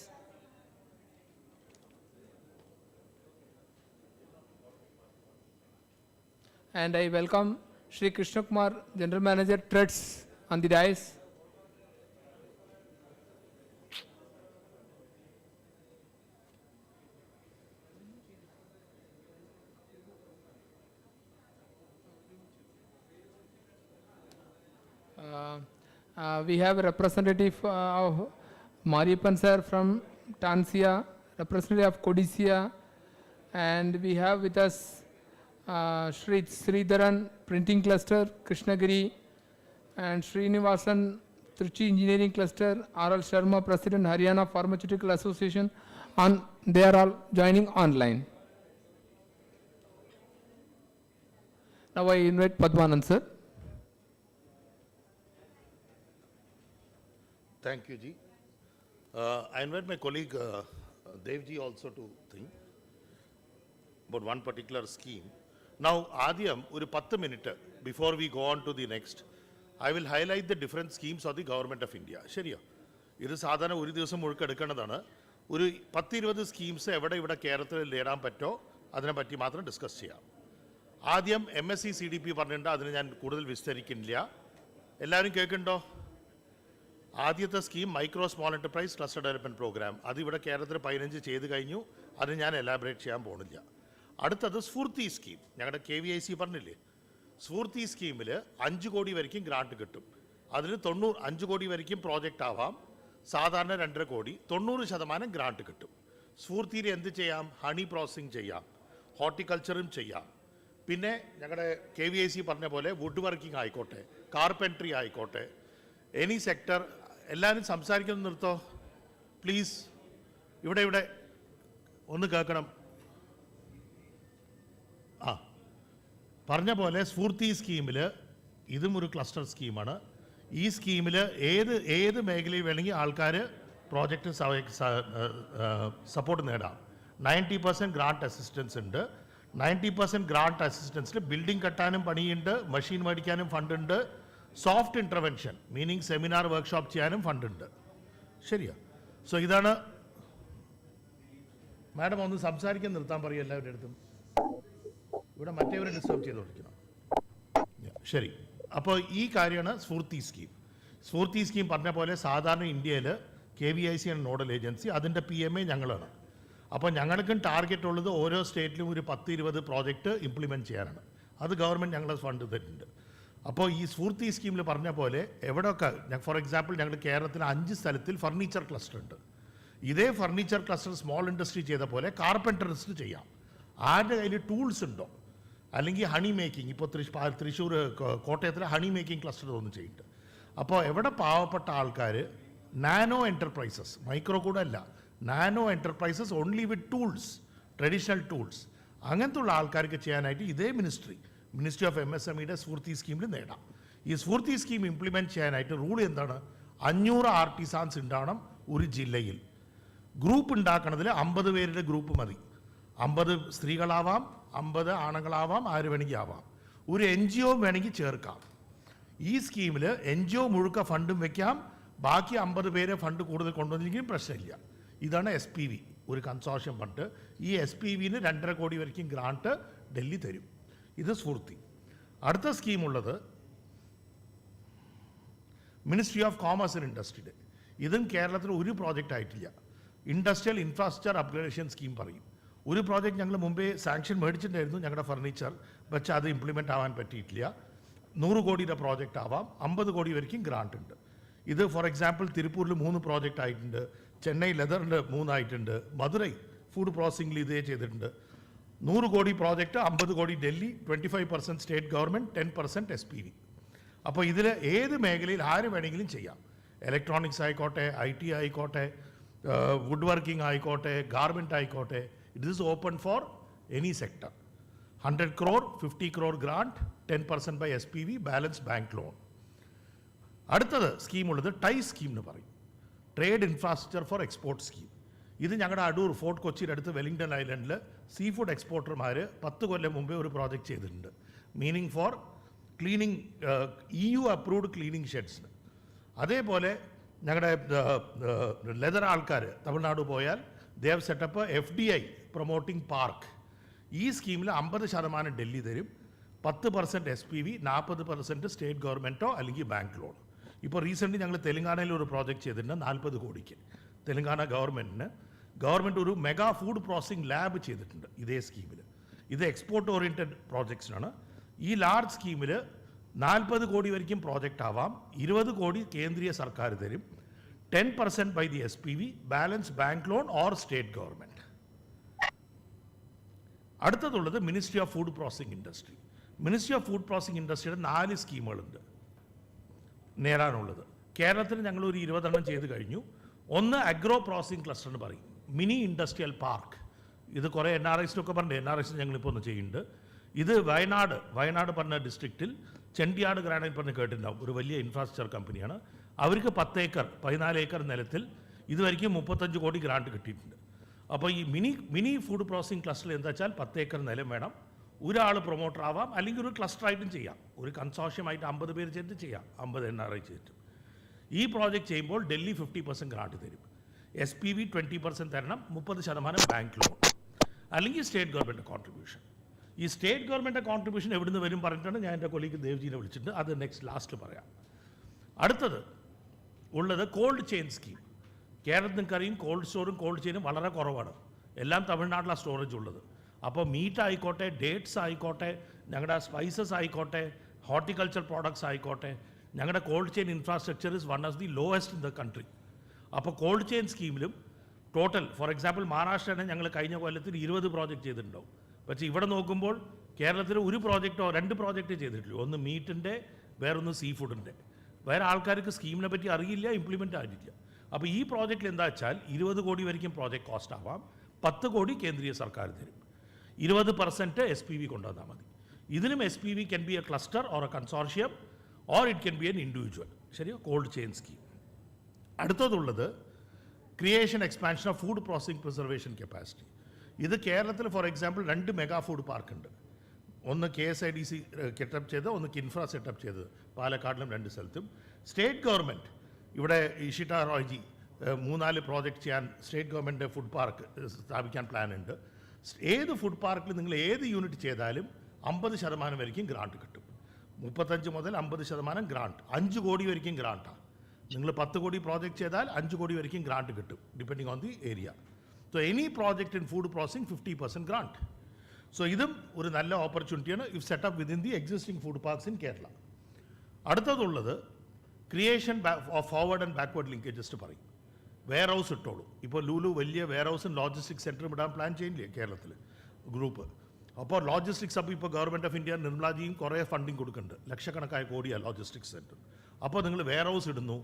And I welcome Shri Krishna Kumar, General Manager, TREDS, on the dais. We have a representative of Mariappan sir from Tansia, representative of Kodisia, and we have with us Shri Sridharan Printing Cluster, Krishnagiri, and Srinivasan Trichy Engineering Cluster, R.L. Sharma, President, Haryana Pharmaceutical Association, and they are all joining online. Now I invite Padmanand sir. Thank you, Ji. I invite my colleague Devji also to think about one particular scheme. Now, Adhyam, ഒരു 10 minutes before we go on to the next, I will highlight the different schemes of the government of India. ശരിയോ? ഇത് സാധാരണ ഒരു ദിവസം മുഴുവൻ എടുക്കേണ്ടതാണ്. ഒരു 10-20 schemes എവിടെ കേരളത്തിൽ നേടാൻ പറ്റോ അതിനെപ്പറ്റി മാത്രം ഡിസ്കസ് ചെയ്യാം. ആദ്യം MSc CDP പറഞ്ഞിട്ടുണ്ട്, അതിന് ഞാൻ കൂടുതൽ വിസ്തരിക്കുന്നില്ല. എല്ലാവരും കേൾക്കുന്നുണ്ടോ? ആദ്യത്തെ scheme micro small enterprise cluster development programme, അതിവിടെ കേരളത്തിൽ 15 ചെയ്ത് കഴിഞ്ഞു, അത് ഞാൻ എലാബറേറ്റ് ചെയ്യാൻ പോകുന്നില്ല. അടുത്തത് സ്ഫൂർത്തി സ്കീം, ഞങ്ങളുടെ KVIC പറഞ്ഞില്ലേ, സ്ഫൂർത്തി സ്കീമിൽ 5 കോടി വരയ്ക്കും ഗ്രാൻറ്റ് കിട്ടും. അതിൽ 5 കോടി വരയ്ക്കും പ്രോജക്റ്റ് ആവാം, സാധാരണ 2.5 കോടി, 90% ഗ്രാൻറ്റ് കിട്ടും. സ്ഫൂർത്തിയിൽ എന്ത് ചെയ്യാം? ഹണി പ്രോസസ്സിങ് ചെയ്യാം, ഹോർട്ടിക്കൾച്ചറും ചെയ്യാം. പിന്നെ ഞങ്ങളുടെ KVIC പറഞ്ഞ പോലെ വുഡ് വർക്കിംഗ് ആയിക്കോട്ടെ, കാർപ്പൻട്രി ആയിക്കോട്ടെ, എനി സെക്ടർ. എല്ലാവരും സംസാരിക്കുന്നത് നിർത്തോ പ്ലീസ്. ഇവിടെ ഒന്ന് കേൾക്കണം. പറഞ്ഞ പോലെ സ്ഫൂർത്തി സ്കീമിൽ ഇതും ഒരു ക്ലസ്റ്റർ സ്കീമാണ്. ഈ സ്കീമിൽ ഏത് മേഖലയിൽ വേണമെങ്കിൽ ആൾക്കാർ പ്രോജക്റ്റ് സപ്പോർട്ട് നേടാം. 90% ഗ്രാൻറ്റ് അസിസ്റ്റൻസ് ഉണ്ട്. 90% ഗ്രാൻറ്റ് അസിസ്റ്റൻസിൽ ബിൽഡിംഗ് കെട്ടാനും പണിയുണ്ട്, മെഷീൻ മേടിക്കാനും ഫണ്ടുണ്ട്, soft intervention meaning seminar workshop ചെയ്യാനും ഫണ്ടുണ്ട്. ശരിയാ? സോ ഇതാണ്. മാഡം ഒന്ന് സംസാരിക്കാൻ നിർത്താൻ പറയും എല്ലാവരുടെ അടുത്തും. ഇവിടെ മറ്റേവരെ ഡിസ്റ്റർബ് ചെയ്തുകൊണ്ടിരിക്കണം. ശരി, അപ്പോൾ ഈ കാര്യമാണ് സ്ഫൂർത്തി സ്കീം. സ്ഫൂർത്തി സ്കീം പറഞ്ഞ പോലെ സാധാരണ ഇന്ത്യയിൽ KVIC ആണ് നോഡൽ ഏജൻസി, അതിൻ്റെ PMA ഞങ്ങളാണ്. അപ്പോൾ ഞങ്ങൾക്കും ടാർഗറ്റ് ഉള്ളത് ഓരോ സ്റ്റേറ്റിലും ഒരു 10-20 പ്രോജക്റ്റ് ഇംപ്ലിമെൻറ്റ് ചെയ്യാനാണ്. അത് ഗവൺമെൻറ് ഞങ്ങളെ ഫണ്ട് തരുന്നുണ്ട്. അപ്പോൾ ഈ സ്ഫൂർത്തി സ്കീമിൽ പറഞ്ഞ പോലെ എവിടെയൊക്കെ, ഫോർ എക്സാമ്പിൾ ഞങ്ങൾ കേരളത്തിൽ 5 സ്ഥലത്തിൽ ഫർണിച്ചർ ക്ലസ്റ്റർ ഉണ്ട്. ഇതേ ഫർണിച്ചർ ക്ലസ്റ്റർ സ്മോൾ ഇൻഡസ്ട്രി ചെയ്ത പോലെ കാർപ്പൻറ്ററിസ്റ്റ് ചെയ്യാം. ആരുടെ കയ്യിൽ ടൂൾസ് ഉണ്ടോ, അല്ലെങ്കിൽ ഹണി മേക്കിംഗ്, ഇപ്പോൾ തൃശ്ശൂർ കോട്ടയത്തിൽ ഹണി മേക്കിംഗ് ക്ലസ്റ്റർ ഒന്നും ചെയ്യുന്നുണ്ട്. അപ്പോൾ എവിടെ പാവപ്പെട്ട ആൾക്കാർ നാനോ എൻ്റർപ്രൈസസ്, മൈക്രോ കൂടെ അല്ല, nano enterprises only with tools, traditional tools, അങ്ങനത്തെ ഉള്ള ആൾക്കാർക്ക് ചെയ്യാനായിട്ട് ഇതേ മിനിസ്ട്രി ഓഫ് MSMEയുടെ സ്ഫൂർത്തി സ്കീമിൽ നേടാം. ഈ സ്ഫൂർത്തി സ്കീം ഇംപ്ലിമെൻറ്റ് ചെയ്യാനായിട്ട് റൂൾ എന്താണ്? 500 ആർട്ടിസാൻസ് ഉണ്ടാവണം ഒരു ജില്ലയിൽ. ഗ്രൂപ്പ് ഉണ്ടാക്കണതിൽ 50 പേരുടെ ഗ്രൂപ്പ് മതി. 50 സ്ത്രീകളാവാം, 50 ആണുങ്ങളാവാം, ആര് വേണമെങ്കിൽ ആവാം. ഒരു NGO വേണമെങ്കിൽ ചേർക്കാം. ഈ സ്കീമിൽ NGO മുഴുക്ക ഫണ്ടും വെക്കാം, ബാക്കി 50 പേരെ ഫണ്ട് കൂടുതൽ കൊണ്ടുവന്നില്ലെങ്കിലും പ്രശ്നമില്ല. ഇതാണ് SPV, ഒരു കൺസോർഷ്യം ഫണ്ട്. ഈ SPVന് 2.5 കോടി വരയ്ക്കും ഗ്രാൻറ്റ് ഡൽഹി തരും. ഇത് സ്ഫൂർത്തി. അടുത്ത സ്കീമുള്ളത് മിനിസ്ട്രി ഓഫ് കോമേഴ്സ് ആൻഡ് ഇൻഡസ്ട്രിയുടെ. ഇതും കേരളത്തിൽ ഒരു പ്രോജക്റ്റ് ആയിട്ടില്ല. ഇൻഡസ്ട്രിയൽ ഇൻഫ്രാസ്ട്രക്ചർ അപ്ഗ്രേഡേഷൻ സ്കീം പറയും. ഒരു പ്രോജക്റ്റ് ഞങ്ങൾ മുമ്പേ സാങ്ഷൻ മേടിച്ചിട്ടുണ്ടായിരുന്നു, ഞങ്ങളുടെ ഫർണിച്ചർ, പക്ഷേ അത് ഇംപ്ലിമെൻ്റ് ആവാൻ പറ്റിയിട്ടില്ല. 100 കോടിയുടെ പ്രോജക്റ്റ് ആവാം, 50 കോടി വരയ്ക്കും ഗ്രാൻറ്റ് ഉണ്ട്. ഇത് ഫോർ എക്സാമ്പിൾ തിരുപ്പൂരിൽ 3 പ്രോജക്റ്റ് ആയിട്ടുണ്ട്, ചെന്നൈ ലെതറിൻ്റെ 3 ആയിട്ടുണ്ട്, മധുരൈ ഫുഡ് പ്രോസസ്സിംഗിൽ ഇതേ ചെയ്തിട്ടുണ്ട്. 100 കോടി പ്രോജക്റ്റ്, 50 കോടി ഡൽഹി, 25% സ്റ്റേറ്റ് ഗവൺമെൻറ്, 10% SPV. അപ്പോൾ ഇതിൽ ഏത് മേഖലയിൽ ആര് വേണമെങ്കിലും ചെയ്യാം. ഇലക്ട്രോണിക്സ് ആയിക്കോട്ടെ, IT ആയിക്കോട്ടെ, വുഡ് വർക്കിംഗ് ആയിക്കോട്ടെ, ഗാർമെൻറ്റ് ആയിക്കോട്ടെ, it is open for any sector. 100 crore, 50 crore grant, 10% by SPV, balance bank loan. അടുത്തത് സ്കീമുള്ളത് ടൈ സ്കീം എന്ന് പറയും, trade infrastructure four export scheme. ഇത് ഞങ്ങളുടെ അടൂർ ഫോർട്ട് കൊച്ചിയുടെ അടുത്ത് വെല്ലിംഗ്ടൺ ഐലൻഡിൽ സീ ഫുഡ് എക്സ്പോർട്ടർമാർ 10 കൊല്ലം മുമ്പേ ഒരു പ്രോജക്റ്റ് ചെയ്തിട്ടുണ്ട്. Meaning four cleaning, EU approved cleaning ഷെഡ്സിന്. അതേപോലെ ഞങ്ങളുടെ ലെതർ ആൾക്കാർ തമിഴ്നാട് പോയാൽ they have setup FDI promoting park. ഈ സ്കീമിൽ 50% ഡൽഹി തരും, 10% SPV, 40% സ്റ്റേറ്റ് ഗവൺമെൻറ്റോ അല്ലെങ്കിൽ ബാങ്ക് ലോൺ. ഇപ്പോൾ റീസെൻ്റ്ലി ഞങ്ങൾ തെലങ്കാനയിൽ ഒരു പ്രോജക്റ്റ് ചെയ്തിട്ടുണ്ട് 40 കോടിക്ക്. തെലങ്കാന ഗവൺമെൻറ് ഒരു മെഗാ ഫുഡ് പ്രോസസ്സിംഗ് ലാബ് ചെയ്തിട്ടുണ്ട് ഇതേ സ്കീമിൽ. ഇത് എക്സ്പോർട്ട് ഓറിയൻറ്റഡ് പ്രോജക്ട്സിനാണ്. ഈ ലാർജ് സ്കീമിൽ 40 കോടി വരയ്ക്കും പ്രോജക്റ്റ് ആവാം. 20 കോടി കേന്ദ്രീയ സർക്കാർ തരും, 10% by the SPV, balance bank loan or state government. അടുത്തതുള്ളത് ministry of food processing industry. Ministry of food processing ഇൻഡസ്ട്രിയുടെ 4 സ്കീമുകളുണ്ട് നേടാനുള്ളത്. കേരളത്തിൽ ഞങ്ങൾ ഒരു 20 എണ്ണം ചെയ്ത് കഴിഞ്ഞു. ഒന്ന് അഗ്രോ പ്രോസസ്സിംഗ് ക്ലസ്റ്റർ എന്ന് പറയും, മിനി ഇൻഡസ്ട്രിയൽ പാർക്ക്. ഇത് കുറേ NRIസിനൊക്കെ പറഞ്ഞിട്ട് NRIസ് ഞങ്ങളിപ്പോൾ ഒന്ന് ചെയ്യുന്നുണ്ട്. ഇത് വയനാട് പറഞ്ഞ ഡിസ്ട്രിക്റ്റിൽ ചെണ്ടിയാട് ഗ്രാനൈറ്റ് പറഞ്ഞ് കേട്ടിട്ടുണ്ടാവും, ഒരു വലിയ ഇൻഫ്രാസ്ട്രക്ചർ കമ്പനിയാണ്. അവർക്ക് 14 ഏക്കർ നിലത്തിൽ ഇതുവരെയ്ക്കും 35 കോടി ഗ്രാന്റ് കിട്ടിയിട്ടുണ്ട്. അപ്പോൾ ഈ മിനി ഫുഡ് പ്രോസസ്സിംഗ് ക്ലസ്റ്ററിൽ എന്താ വെച്ചാൽ 10 ഏക്കർ നിലം വേണം, ഒരാൾ പ്രൊമോട്ടർ ആവാം, അല്ലെങ്കിൽ ഒരു ക്ലസ്റ്ററായിട്ടും ചെയ്യാം, ഒരു കൺസോർഷ്യമായിട്ട് 50 പേര് ചെയ്തിട്ട് ചെയ്യാം, 50 NRI ചെയ്തിട്ട്. ഈ പ്രോജക്റ്റ് ചെയ്യുമ്പോൾ ഡൽഹി 50% ഗ്രാന്റ് തരും, SPV 20% തരണം, 30% ബാങ്ക് ലോൺ അല്ലെങ്കിൽ സ്റ്റേറ്റ് ഗവൺമെൻറ് കോൺട്രിബ്യൂഷൻ. ഈ സ്റ്റേറ്റ് ഗവൺമെൻറ് കോൺട്രിബ്യൂഷൻ എവിടെ നിന്ന് വരും പറഞ്ഞിട്ടാണ് ഞാൻ എൻ്റെ കൊളീഗ് ദേവ്ജീനെ വിളിച്ചിട്ടുണ്ട്, അത് ലാസ്റ്റ് പറയാം. അടുത്തത് ഉള്ളത് കോൾഡ് ചെയിൻ സ്കീം. കേരളത്തിൽ നിങ്ങൾക്കറിയും കോൾഡ് സ്റ്റോറും കോൾഡ് ചെയിനും വളരെ കുറവാണ്, എല്ലാം തമിഴ്നാട്ടിലാണ് സ്റ്റോറേജ് ഉള്ളത്. അപ്പോൾ മീറ്റ് ആയിക്കോട്ടെ, ഡേറ്റ്സ് ആയിക്കോട്ടെ, ഞങ്ങളുടെ സ്പൈസസ് ആയിക്കോട്ടെ, ഹോർട്ടിക്കൾച്ചർ പ്രോഡക്ട്സ് ആയിക്കോട്ടെ, ഞങ്ങളുടെ cold chain infrastructure is one of the lowest in the country. അപ്പോൾ കോൾഡ് ചെയിൻ സ്കീമിലും ടോട്ടൽ, ഫോർ എക്സാമ്പിൾ മഹാരാഷ്ട്രയാണ് ഞങ്ങൾ കഴിഞ്ഞ കൊല്ലത്തിൽ 20 പ്രോജക്റ്റ് ചെയ്തിട്ടുണ്ടാവും. പക്ഷേ ഇവിടെ നോക്കുമ്പോൾ കേരളത്തിൽ ഒരു പ്രോജക്റ്റോ 2 പ്രോജക്റ്റ് ചെയ്തിട്ടുള്ളൂ. ഒന്ന് മീറ്റിൻ്റെ, വേറൊന്ന് സീ ഫുഡിൻ്റെ. വേറെ ആൾക്കാർക്ക് സ്കീമിനെ പറ്റി അറിയില്ല, ഇംപ്ലിമെൻ്റ് ആയിട്ടില്ല. അപ്പോൾ ഈ പ്രോജക്റ്റിൽ എന്താ വെച്ചാൽ 20 കോടി വരയ്ക്കും പ്രോജക്റ്റ് കോസ്റ്റ് ആവാം, 10 കോടി കേന്ദ്രീയ സർക്കാർ തരും, 20% SPV കൊണ്ടുവന്നാൽ മതി. ഇതിനും SPV can be a cluster or a consortium or it can be an individual. ശരിയോ? Cold chain scheme. അടുത്തതുള്ളത് creation expansion of food processing preservation capacity. ഇത് കേരളത്തിൽ for example 2 mega food park ഉണ്ട്. ഒന്ന് KSIDC സെറ്റപ്പ് ചെയ്ത്, ഒന്ന് KINFRA setup ചെയ്തത് പാലക്കാടിലും 2 സ്ഥലത്തും. സ്റ്റേറ്റ് ഗവൺമെൻറ് ഇവിടെ ഇഷിത റോയ്ജി 3-4 പ്രോജക്റ്റ് ചെയ്യാൻ സ്റ്റേറ്റ് ഗവൺമെൻറ് ഫുഡ് പാർക്ക് സ്ഥാപിക്കാൻ പ്ലാൻ ഉണ്ട്. ഏത് ഫുഡ് പാർക്കിൽ നിങ്ങൾ ഏത് യൂണിറ്റ് ചെയ്താലും 50% വരയ്ക്കും ഗ്രാന്റ് കിട്ടും. 35 മുതൽ 50% ഗ്രാന്റ്, 5 കോടി വരയ്ക്കും ഗ്രാന്റാണ്. നിങ്ങൾ 10 കോടി പ്രോജക്റ്റ് ചെയ്താൽ 5 കോടി വരയ്ക്കും ഗ്രാന്റ് കിട്ടും, depending on the area. So any project in food processing 50% grant. So ഇതും ഒരു നല്ല ഓപ്പർച്യൂണിറ്റിയാണ് if setup within the existing food parks in Kerala. അടുത്തതുള്ളത് creation of forward and backward linkages പറയും. വെയർ ഹൗസ് ഇട്ടോളൂ. ഇപ്പോൾ ലൂലു വലിയ വെയർ ഹൗസും ലോജിസ്റ്റിക്സ് സെൻറ്ററും ഇടാൻ പ്ലാൻ ചെയ്യില്ലേ കേരളത്തിൽ ഗ്രൂപ്പ്. അപ്പോൾ ലോജിസ്റ്റിക്സ് അപ്പോൾ ഇപ്പോൾ ഗവൺമെൻറ് ഓഫ് ഇന്ത്യ നിർമ്മലാജിയും കുറേ ഫണ്ടിങ് കൊടുക്കുന്നുണ്ട്, ലക്ഷക്കണക്കായ കോടിയാണ് ലോജിസ്റ്റിക്സ് സെൻറ്റർ. അപ്പോൾ നിങ്ങൾ വെയർ ഹൗസ് ഇടുന്നു,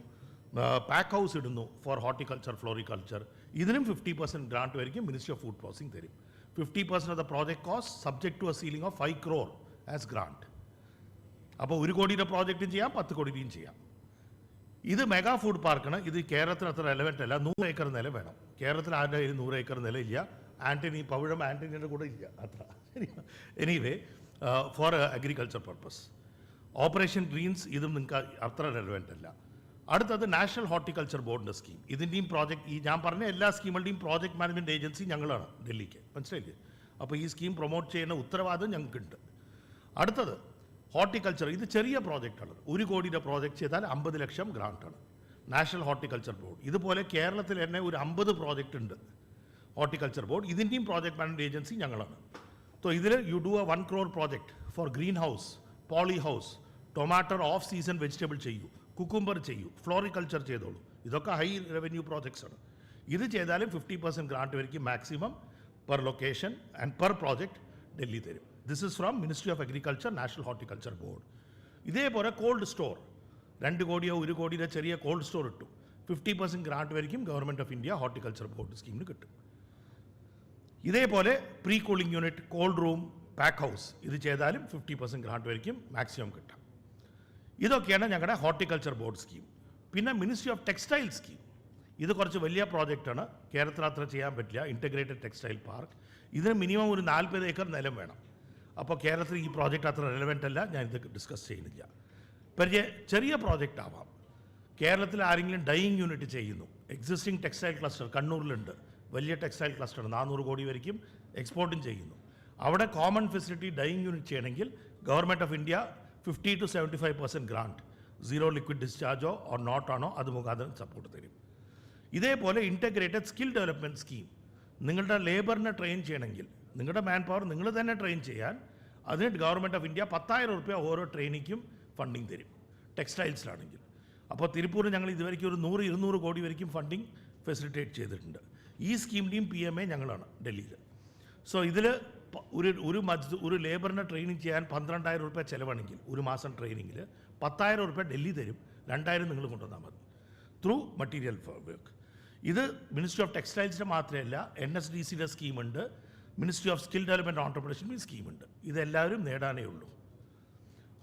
പാക്ക് ഹൗസ് ഇടുന്നു ഫോർ ഹോർട്ടിക്കൾച്ചർ, ഫ്ലോറിക്കൾച്ചർ. ഇതിനും 50% ഗ്രാന്റ് വരയ്ക്കും മിനിസ്ട്രി ഓഫ് ഫുഡ് പ്രോസസ്സിംഗ് തരും. 50% of the project cost subject to a ceiling of 5 crore as grant. അപ്പോൾ 1 കോടിയുടെ പ്രോജക്റ്റും ചെയ്യാം, 10 കോടിയും ചെയ്യാം. ഇത് മെഗാ ഫുഡ് പാർക്കാണ്. ഇത് കേരളത്തിന് അത്ര റെലവെൻ്റ് അല്ല. 100 ഏക്കർ നില വേണം. കേരളത്തിൽ ആരുടെ കയ്യിൽ 100 ഏക്കർ നില ഇല്ല. പവിഴം ആൻ്റണിയുടെ കൂടെ ഇല്ല അത്ര. Anyway for agriculture purpose. Operation greens ഇതും നിങ്ങൾക്ക് അത്ര റെലവെൻ്റ് അല്ല. അടുത്തത് നാഷണൽ ഹോർട്ടിക്കൾച്ചർ ബോർഡിൻ്റെ സ്കീം. ഇതിൻ്റെയും പ്രോജക്റ്റ്, ഈ ഞാൻ പറഞ്ഞ എല്ലാ സ്കീമുകളുടെയും പ്രോജക്റ്റ് മാനേജ്മെൻറ്റ് ഏജൻസി ഞങ്ങളാണ് ഡൽഹിക്ക്, മനസ്സിലായില്ലേ? അപ്പോൾ ഈ സ്കീം പ്രൊമോട്ട് ചെയ്യുന്ന ഉത്തരവാദിത്വം ഞങ്ങൾക്കുണ്ട്. അടുത്തത് ഹോർട്ടിക്കൾച്ചർ. ഇത് ചെറിയ പ്രോജക്റ്റാണ്. 1 കോടിയുടെ പ്രോജക്റ്റ് ചെയ്താൽ 50 ലക്ഷം ഗ്രാന്റാണ്. National horticulture board. ഇതുപോലെ കേരളത്തിൽ തന്നെ ഒരു 50 പ്രോജക്റ്റ് ഉണ്ട് ഹോർട്ടിക്കൾച്ചർ ബോർഡ്. ഇതിൻ്റെയും പ്രോജക്റ്റ് മാനേജ്മെൻറ്റ് ഏജൻസി ഞങ്ങളാണ്. സോ ഇതിൽ you do a 1 crore project for greenhouse, polyhouse, tomato off season vegetable ചെയ്യൂ, കുക്കുംബർ ചെയ്യൂ, ഫ്ലോറിക്കൾച്ചർ ചെയ്തോളൂ. ഇതൊക്കെ ഹൈ റവന്യൂ പ്രോജക്ട്സ് ആണ്. ഇത് ചെയ്താലും 50% ഗ്രാന്റ് വരയ്ക്കും maximum per location and per project Delhi തരും. This is from ministry of agriculture, national horticulture board. ഇതേപോലെ കോൾഡ് സ്റ്റോർ 2 കോടിയോ 1 കോടിയുടെ ചെറിയ കോൾഡ് സ്റ്റോർ ഇട്ടു, 50% ഗ്രാന്റ് വരയ്ക്കും government of India horticulture board സ്കീമിന് കിട്ടും. ഇതേപോലെ pre cooling unit, cold room, pack house ഇത് ചെയ്താലും 50% ഗ്രാന്റ് വരയ്ക്കും മാക്സിമം കിട്ടാം. ഇതൊക്കെയാണ് ഞങ്ങളുടെ ഹോർട്ടിക്കൾച്ചർ ബോർഡ് സ്കീം. പിന്നെ മിനിസ്ട്രി ഓഫ് ടെക്സ്റ്റൈൽ സ്കീം. ഇത് കുറച്ച് വലിയ പ്രോജക്റ്റാണ്, കേരളത്തിൽ അത്ര ചെയ്യാൻ പറ്റില്ല. Integrated textile park. ഇതിന് മിനിമം ഒരു 40 ഏക്കർ നിലം വേണം. അപ്പോൾ കേരളത്തിൽ ഈ പ്രോജക്റ്റ് അത്ര റെലവെൻ്റ് അല്ല, ഞാനിത് ഡിസ്കസ് ചെയ്യുന്നില്ല. ചെറിയ പ്രോജക്റ്റ് ആവാം. കേരളത്തിൽ ആരെങ്കിലും ഡൈയിങ് യൂണിറ്റ് ചെയ്യുന്നു, എക്സിസ്റ്റിംഗ് ടെക്സ്റ്റൈൽ ക്ലസ്റ്റർ കണ്ണൂരിലുണ്ട്, വലിയ ടെക്സ്റ്റൈൽ ക്ലസ്റ്റർ 400 കോടി വരയ്ക്കും എക്സ്പോർട്ടും ചെയ്യുന്നു. അവിടെ കോമൺ ഫെസിലിറ്റി ഡൈയിങ് യൂണിറ്റ് ചെയ്യണമെങ്കിൽ government of India 50 to 75% grant, zero liquid ഡിസ്ചാർജോ ഓർ നോട്ടാണോ അത് മുഖാന്തരം സപ്പോർട്ട് തരും. ഇതേപോലെ ഇൻറ്റഗ്രേറ്റഡ് സ്കിൽ ഡെവലപ്മെൻറ്റ് സ്കീം, നിങ്ങളുടെ ലേബറിനെ ട്രെയിൻ ചെയ്യണമെങ്കിൽ, നിങ്ങളുടെ മാൻ പവർ നിങ്ങൾ തന്നെ ട്രെയിൻ ചെയ്യാൻ, അതിന് ഗവൺമെൻറ് ഓഫ് ഇന്ത്യ 10,000 രൂപ ഓരോ ട്രെയിനിക്കും ഫണ്ടിങ് തരും, ടെക്സ്റ്റൈൽസിലാണെങ്കിൽ. അപ്പോൾ തിരുപ്പൂരിൽ ഞങ്ങൾ ഇതുവരെയ്ക്കും ഒരു 100-200 കോടി വരയ്ക്കും ഫണ്ടിങ് ഫെസിലിറ്റേറ്റ് ചെയ്തിട്ടുണ്ട്. ഈ സ്കീമിൻ്റെയും PMA ഞങ്ങളാണ് ഡൽഹിയിൽ. സോ ഇതിൽ ഒരു ലേബറിനെ ട്രെയിനിങ് ചെയ്യാൻ 12,000 രൂപ ചിലവാണെങ്കിൽ ഒരു മാസം ട്രെയിനിങ്ങിൽ 10,000 രൂപ ഡൽഹി തരും, 2,000 നിങ്ങൾ കൊണ്ടുവന്നാൽ മതി ത്രൂ മറ്റീരിയൽ വർക്ക്. ഇത് മിനിസ്ട്രി ഓഫ് ടെക്സ്റ്റൈൽസിൻ്റെ മാത്രമല്ല, NSDCയുടെ സ്കീമുണ്ട്, ministry of skill development entrepreneurship സ്കീമുണ്ട്. ഇതെല്ലാവരും നേടാനേ ഉള്ളൂ.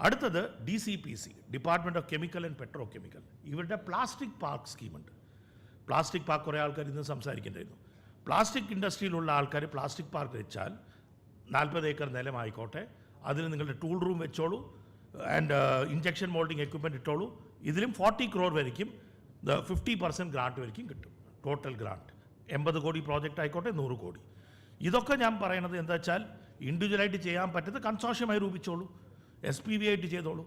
അടുത്തത് DCPC, department of chemical and petrochemical. ഇവരുടെ പ്ലാസ്റ്റിക് പാർക്ക് സ്കീമുണ്ട്. പ്ലാസ്റ്റിക് പാർക്ക് കുറേ ആൾക്കാർ ഇന്ന് സംസാരിക്കേണ്ടായിരുന്നു. പ്ലാസ്റ്റിക് ഇൻഡസ്ട്രിയിലുള്ള ആൾക്കാർ പ്ലാസ്റ്റിക് പാർക്ക് വെച്ചാൽ 40 ഏക്കർ നിലമായിക്കോട്ടെ, അതിൽ നിങ്ങളുടെ ടൂൾ റൂം വെച്ചോളൂ, ആൻഡ് ഇഞ്ചക്ഷൻ മോൾഡിങ് എക്യുപ്മെൻറ്റ് ഇട്ടോളൂ. ഇതിലും 40 crore വരയ്ക്കും 50% ഗ്രാൻറ്റ് വരയ്ക്കും കിട്ടും. ടോട്ടൽ ഗ്രാൻറ്റ് 80 കോടി പ്രോജക്റ്റ് ആയിക്കോട്ടെ, 100 കോടി. ഇതൊക്കെ ഞാൻ പറയണത് എന്താ വെച്ചാൽ ഇൻഡിവിജ്വലായിട്ട് ചെയ്യാൻ പറ്റുന്നത് കൺസോർഷ്യമായി രൂപിച്ചോളൂ, SPV ആയിട്ട് ചെയ്തോളൂ.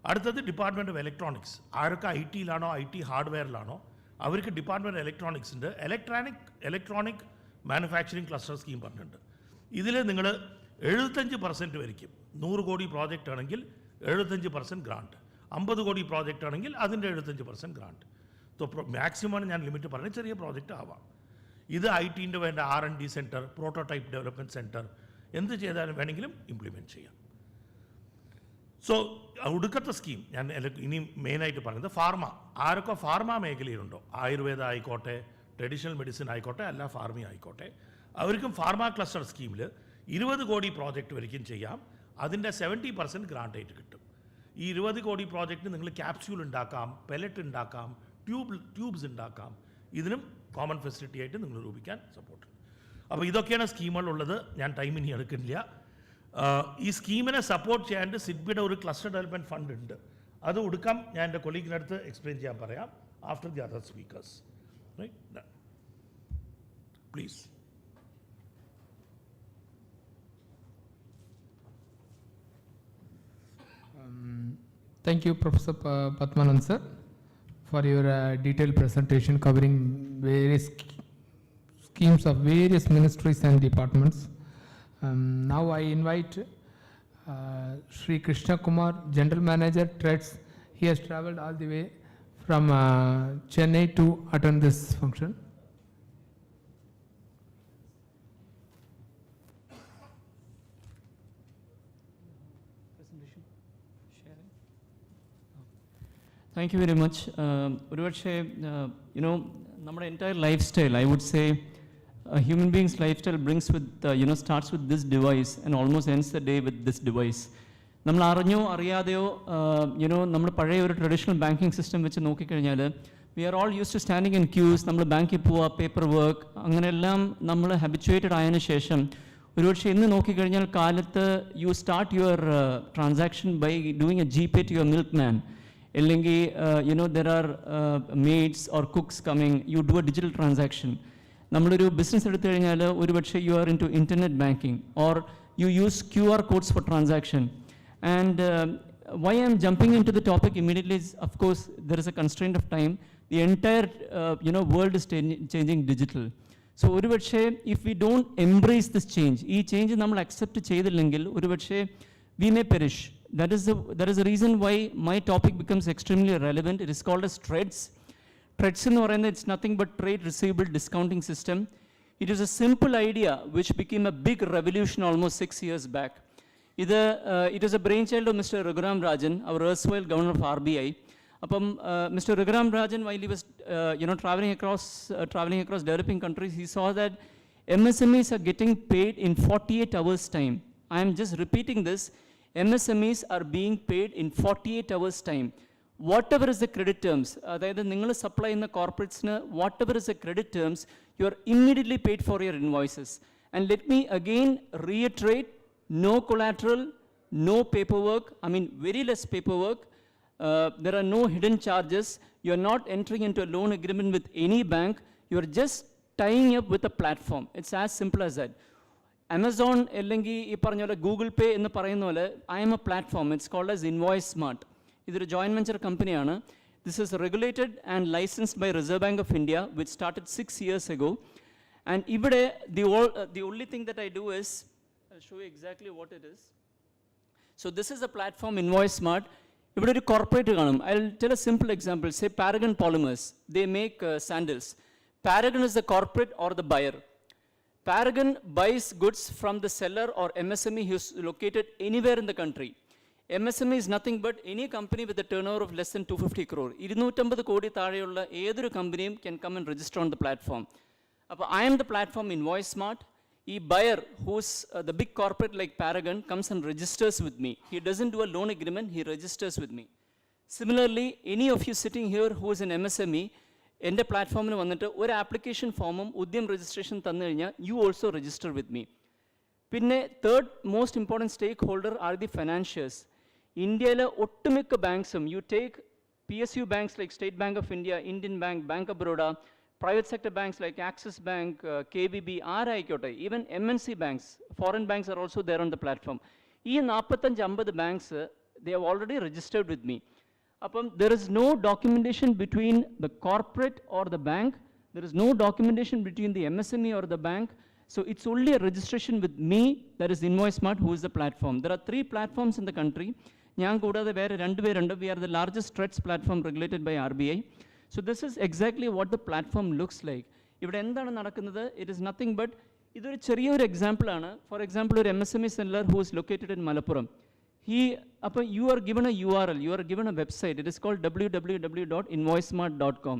അടുത്തത് ഡിപ്പാർട്ട്മെൻറ്റ് ഓഫ് ഇലക്ട്രോണിക്സ്. ആരൊക്കെ IT-യിലാണോ IT ഹാർഡ്വെയറിലാണോ അവർക്ക് ഡിപ്പാർട്ട്മെൻറ്റ് ഇലക്ട്രോണിക്സിൻ്റെ ഇലക്ട്രോണിക് മാനുഫാക്ചറിങ് ക്ലസ്റ്റർ സ്കീം പറഞ്ഞിട്ടുണ്ട്. ഇതിൽ നിങ്ങൾ 75% വരയ്ക്കും. 100 കോടി പ്രോജക്റ്റ് ആണെങ്കിൽ 75% ഗ്രാൻറ്റ്, 50 കോടി പ്രോജക്റ്റ് ആണെങ്കിൽ അതിൻ്റെ 75% ഗ്രാൻറ്റ്. മാക്സിമം ഞാൻ ലിമിറ്റ് പറഞ്ഞത് ചെറിയ പ്രോജക്റ്റ് ആവാം. ഇത് IT-ൻ്റെ വേണ്ട R&D centre, prototype development centre, എന്ത് ചെയ്താലും വേണമെങ്കിലും ഇംപ്ലിമെൻറ്റ് ചെയ്യാം. സോ ഒടുക്കത്തെ സ്കീം ഞാൻ ഇനി മെയിനായിട്ട് പറയുന്നത് ഫാർമ. ആരൊക്കെ ഫാർമ മേഖലയിലുണ്ടോ, ആയുർവേദ ആയിക്കോട്ടെ, ട്രഡീഷണൽ മെഡിസിൻ ആയിക്കോട്ടെ, അല്ല ഫാർമി ആയിക്കോട്ടെ, അവർക്കും ഫാർമ ക്ലസ്റ്റർ സ്കീമിൽ 20 കോടി പ്രോജക്റ്റ് വരയ്ക്കും ചെയ്യാം. അതിൻ്റെ 70% ഗ്രാൻറ്റ് ആയിട്ട് കിട്ടും. ഈ 20 കോടി പ്രോജക്റ്റ് നിങ്ങൾ ക്യാപ്സ്യൂൾ ഉണ്ടാക്കാം, പെലറ്റ് ഉണ്ടാക്കാം, ട്യൂബ്സ് ഉണ്ടാക്കാം. ഇതിനും കോമൺ ഫെസിലിറ്റി ആയിട്ട് നിങ്ങൾ രൂപിക്കാൻ സപ്പോർട്ട്. അപ്പോൾ ഇതൊക്കെയാണ് സ്കീമുകളുള്ളത്. ഞാൻ ടൈം ഇനി എടുക്കുന്നില്ല. ഈ സ്കീമിനെ സപ്പോർട്ട് ചെയ്യാണ്ട് സിഡ്ബിയുടെ ഒരു ക്ലസ്റ്റർ ഡെവലപ്മെൻറ്റ് ഫണ്ട് ഉണ്ട്. അത് കൊടുക്കാം. ഞാൻ എൻ്റെ കൊളീഗിനടുത്ത് എക്സ്പ്ലെയിൻ ചെയ്യാൻ പറയാം after the other speakers. Please. Thank you, Professor Patmanand sir, for your detailed presentation covering various schemes of various ministries and departments. Now I invite Sri Krishna Kumar, General Manager, TREDS. He has travelled all the way from Chennai to attend this function. Thank you very much. Our entire lifestyle, I would say, a human being's lifestyle brings with, starts with this device and almost ends the day with this device. നമ്മൾ അറിഞ്ഞോ അറിയാതെയോ നമ്മൾ പഴയ ഒരു traditional banking system വെച്ച് നോക്കിക്കഴിഞ്ഞാൽ we are all use to standing in queues. നമ്മൾ ബാങ്കിൽ പോവുക, പേപ്പർ വർക്ക്, അങ്ങനെയെല്ലാം നമ്മൾ ഹാബിച്വേറ്റഡ് ആയതിനു ശേഷം ഒരുപക്ഷെ ഇന്ന് നോക്കിക്കഴിഞ്ഞാൽ കാലത്ത് you start your transaction by doing a GPay to your milkman. അല്ലെങ്കിൽ there are maids or cooks coming, you do a digital transaction. നമ്മളൊരു ബിസിനസ് എടുത്തു കഴിഞ്ഞാൽ ഒരുപക്ഷെ you are into internet banking or you use QR codes for transaction. And why I'm jumping into the topic immediately is, of course, there is a constraint of time. The entire world is changing digital. So ഒരുപക്ഷെ if we don't embrace this change, ഈ change നമ്മൾ accept ചെയ്തില്ലെങ്കിൽ ഒരുപക്ഷെ we may perish. That is the reason why my topic becomes extremely relevant. It is called as TREDS. TREDS എന്ന് പറയുന്നത് it's nothing but Trade Receivable Discounting System. It is a simple idea which became a big revolution almost 6 years back. It is a brainchild of Mr. Raghuram Rajan, our erstwhile governor of RBI. അപ്പം Mr. Raghuram Rajan, while he was traveling across developing countries, he saw that MSMEs are getting paid in 48 hours time. I am just repeating this. MSMEs are being paid in 48 hours time. Whatever is the credit terms, അതായത് നിങ്ങൾ supply ചെയ്യുന്ന കോർപ്പറേറ്റ്സിന് whatever is the credit terms, you are immediately paid for your invoices. And let me again reiterate, no collateral, no paperwork, I mean very less paperwork. There are no hidden charges. You are not entering into a loan agreement with any bank. You are just tying up with a platform. It's as simple as that. Amazon അല്ലെങ്കിൽ ഈ പറഞ്ഞ പോലെ Google പേ എന്ന് പറയുന്ന പോലെ I am a platform. It's called as Invoice Smart. ഇതൊരു joint venture കമ്പനിയാണ്. This is regulated and licensed by Reserve Bank of India, which started 6 years ago. And ഇവിടെ the only thing that I do is, I'll show you exactly what it is. So this is a platform, Invoice Smart. ഇവിടെ ഒരു corporate കാണും. I'll tell a simple example. Say Paragon Polymers. They make sandals. Paragon is the corporate or the buyer. Paragon buys goods from the seller or MSME who is located anywhere in the country. MSME is nothing but any company with a turnover of less than 250 crore. 250 കോടി താഴെയുള്ള ഏതൊരു കമ്പനിയും can come and register on the platform. അപ്പോൾ I am the platform Invoice Smart. ഈ buyer who's the big corporate like Paragon comes and registers with me. He doesn't do a loan agreement, he registers with me. Similarly, any of you sitting here who is an MSME, എൻ്റെ പ്ലാറ്റ്ഫോമിൽ വന്നിട്ട് ഒരു application ഫോമും ഉദ്യം registration തന്നു കഴിഞ്ഞാൽ you also register with me. പിന്നെ third most important stakeholder are the financials. ഇന്ത്യയിലെ ഒട്ടുമിക്ക ബാങ്ക്സും you take PSU banks like State Bank of India, Indian Bank, Bank of Baroda, private sector banks like Axis Bank, KBB, ആരായിക്കോട്ടെ, even MNC banks, foreign banks are also there on the platform. ഈ 45-50 banks they have already registered with me. അപ്പം there is no documentation between the corporate or the bank. There is no documentation between the MSME or the bank. So it's only a registration with me, that is Invoice Smart, who is the platform. There are 3 platforms in the country. ഞാൻ കൂടാതെ വേറെ 2 പേരുണ്ട്. We are the largest TREDS platform regulated by RBI. So this is exactly what the platform looks like. ഇവിടെ എന്താണ് നടക്കുന്നത്? It is nothing but ഇതൊരു ചെറിയൊരു example ആണ്. ഫോർ എക്സാമ്പിൾ ഒരു MSME seller who is located in Malappuram. You are given a URL, you are given a website. It is called www.invoicesmart.com.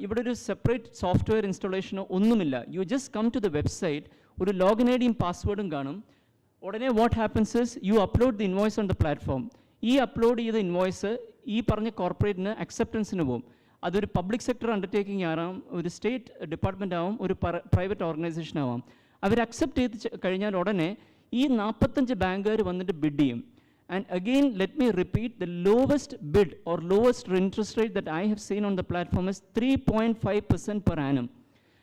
ഇവിടെ ഒരു separate software ഇൻസ്റ്റാളേഷനോ ഒന്നുമില്ല. You just come to the website, ഒരു login ഐഡിയും പാസ്വേഡും കാണും. ഉടനെ what happens is you upload the invoice on the platform. ഈ അപ്ലോഡ് ചെയ്ത ഇൻവോയ്സ് ഈ പറഞ്ഞ കോർപ്പറേറ്റിന് അക്സെപ്റ്റൻസിന് പോകും. അതൊരു പബ്ലിക് സെക്ടർ അണ്ടർടേക്കിംഗ് ആവാം, ഒരു സ്റ്റേറ്റ് ഡിപ്പാർട്ട്മെൻ്റ് ആവാം, ഒരു പ്രൈവറ്റ് ഓർഗനൈസേഷൻ ആവാം. അവർ അക്സെപ്റ്റ് ചെയ്ത് കഴിഞ്ഞാൽ ഉടനെ ഈ 45 ബാങ്കുകാർ വന്നിട്ട് ബിഡ് ചെയ്യും. And again, let me repeat, the lowest bid or lowest interest rate that I have seen on the platform is 3.5% per annum.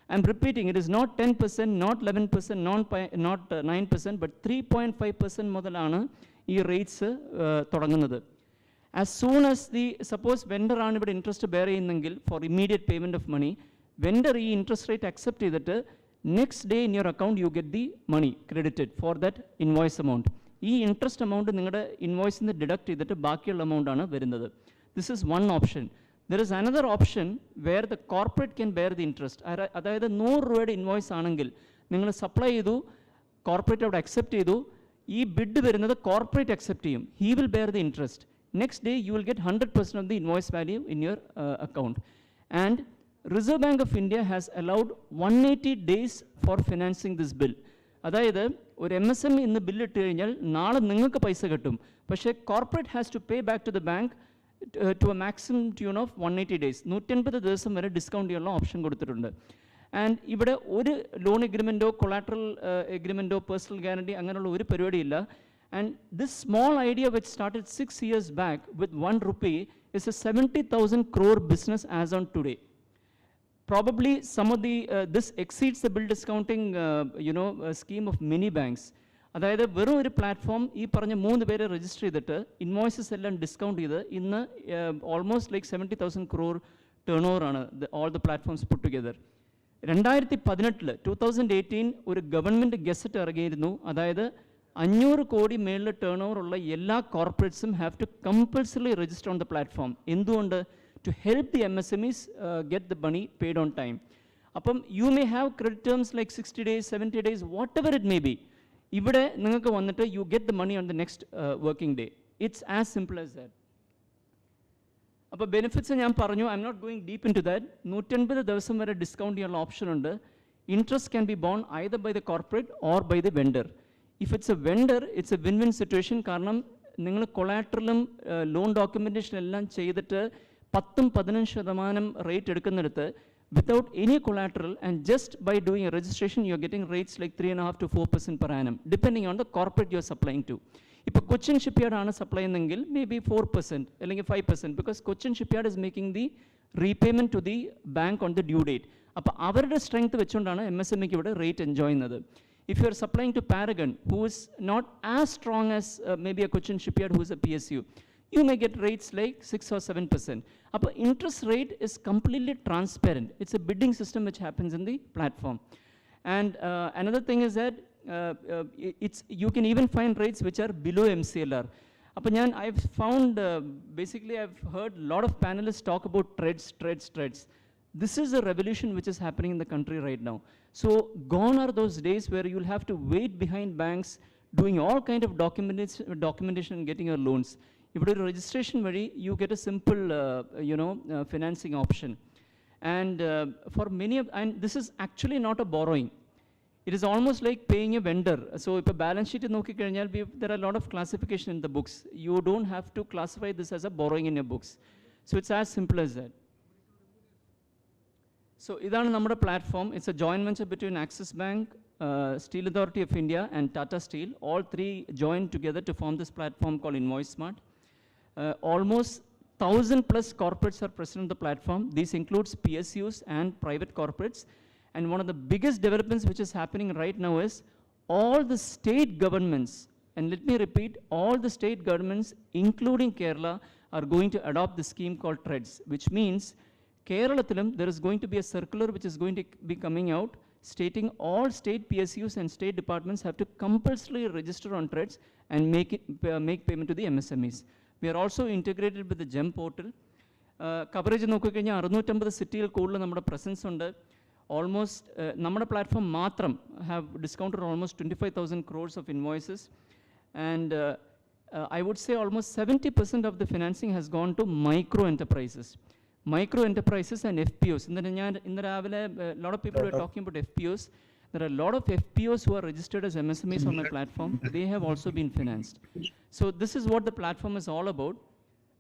I'm repeating, it is not 10%, not 11%, not 9%, but 3.5% മുതലാണ് ഈ rates തുടങ്ങുന്നത്. As soon as suppose vendor ആണ് ഇവിടെ interest bear ചെയ്യുന്നെങ്കിൽ for immediate payment of money, vendor ഈ interest rate accept ചെയ്തിട്ട് next day in your account you get the money credited for that invoice amount. ഈ interest amount നിങ്ങളുടെ ഇൻവോയ്സിൽ നിന്ന് deduct ചെയ്തിട്ട് ബാക്കിയുള്ള എമൗണ്ടാണ് വരുന്നത്. This is one option. There is another option where the corporate can bear the interest. അതായത് 100 രൂപയുടെ ഇൻവോയ്സ് ആണെങ്കിൽ നിങ്ങൾ സപ്ലൈ ചെയ്തു, കോർപ്പറേറ്റ് അവിടെ അക്സെപ്റ്റ് ചെയ്തു, ഈ ബിഡ് വരുന്നത് കോർപ്പറേറ്റ് അക്സെപ്റ്റ് ചെയ്യും. He will bear the interest. Next day you will get 100% of the invoice value in your account. And Reserve Bank of India has allowed 180 days for financing this bill. അതായത് ഒരു MSME ഇന്ന് bill ഇട്ട് കഴിഞ്ഞാൽ നാളെ നിങ്ങൾക്ക് പൈസ കിട്ടും. പക്ഷേ corporate has to pay back to the bank to a maximum tune of 180 days. 180 ദിവസം വരെ ഡിസ്കൗണ്ട് ചെയ്യാനുള്ള ഓപ്ഷൻ കൊടുത്തിട്ടുണ്ട്. ആൻഡ് ഇവിടെ ഒരു ലോൺ എഗ്രിമെൻറ്റോ കൊളാട്രൽ എഗ്രിമെൻറ്റോ പേഴ്സണൽ ഗ്യാരണ്ടി അങ്ങനെയുള്ള ഒരു പരിപാടിയില്ല. And this small idea which started 6 years back with 1 rupee is a 70,000 crore business as on today. Probably some of this exceeds the bill discounting scheme of many banks. അതായത് വെറും ഒരു platform ഈ പറഞ്ഞ 3 പേരെ register ചെയ്തിട്ട് invoices എല്ലാം discount ചെയ്ത് ഇന്ന് almost like 70,000 crore turnover ആണ് all the platforms put together. 2018 ഒരു ഗവൺമെൻറ് ഗസറ്റ് ഇറങ്ങിയിരുന്നു. അതായത് 500 കോടി മേളിൽ ടേൺ ഓവർ ഉള്ള എല്ലാ കോർപ്പറേറ്റ്സും have to compulsory register on the platform. എന്തുകൊണ്ട്? To help the MSMEs get the money paid on time. അപ്പം you may have credit terms like 60 days, 70 days, whatever it may be. ഇവിടെ നിങ്ങൾക്ക് വന്നിട്ട് you get the money on the next working day. It's as simple as that. അപ്പോൾ benefits ഞാൻ പറഞ്ഞു. I'm not going deep into that. 180 ദിവസം വരെ discount ചെയ്യാനുള്ള option ഉണ്ട്. Interest can be borne either by the corporate or by the vendor. If it's a vendor, it's a win-win situation. കാരണം നിങ്ങൾ കൊളാട്രലും loan documentation എല്ലാം ചെയ്തിട്ട് 10-15% rate എടുക്കുന്നിടത്ത് without any collateral, and just by doing a registration, you're getting rates like 3.5 to 4% per annum, depending on the corporate you're supplying to. If Cochin shipyard is supplying maybe 4%, or 5%, because Cochin shipyard is making the repayment to the bank on the due date. So, our strength is MSME rate enjoying. If you are supplying to Paragon, who is not as strong as maybe a Cochin shipyard who is a PSU, you may get rates like 6 or 7%. So, interest rate is completely transparent. It's a bidding system which happens in the platform. And another thing is that you can even find rates which are below MCLR. I've found, basically I've heard a lot of panelists talk about trades. This is a revolution which is happening in the country right now. So gone are those days where you'll have to wait behind banks doing all kind of documentation and getting your loans. If you do a registration, you get a simple financing option. And for many of, and this is actually not a borrowing. It is almost like paying a vendor. So if a balance sheet, there are a lot of classification in the books. You don't have to classify this as a borrowing in your books. So it's as simple as that. So this is our platform. It's a joint venture between Axis Bank, Steel Authority of India and Tata Steel. All three joined together to form this platform called Invoice Smart. Almost 1,000 plus corporates are present on the platform. This includes PSUs and private corporates. And one of the biggest developments which is happening right now is all the state governments, and let me repeat, all the state governments, including Kerala, are going to adopt the scheme called TREADS, which means Kerala, there is going to be a circular which is going to be coming out stating all state PSUs and state departments have to compulsorily register on TREADS and make payment to the MSMEs. We are also integrated with the GEM portal. Coverage in 650 cities presence under almost our platform matram have discounted almost 25,000 crores of invoices, and I would say almost 70% of the financing has gone to micro enterprises. Micro enterprises and FPOs. A lot of people are talking about FPOs. There are a lot of FPOs who are registered as MSMEs on my platform. They have also been financed. So this is what the platform is all about.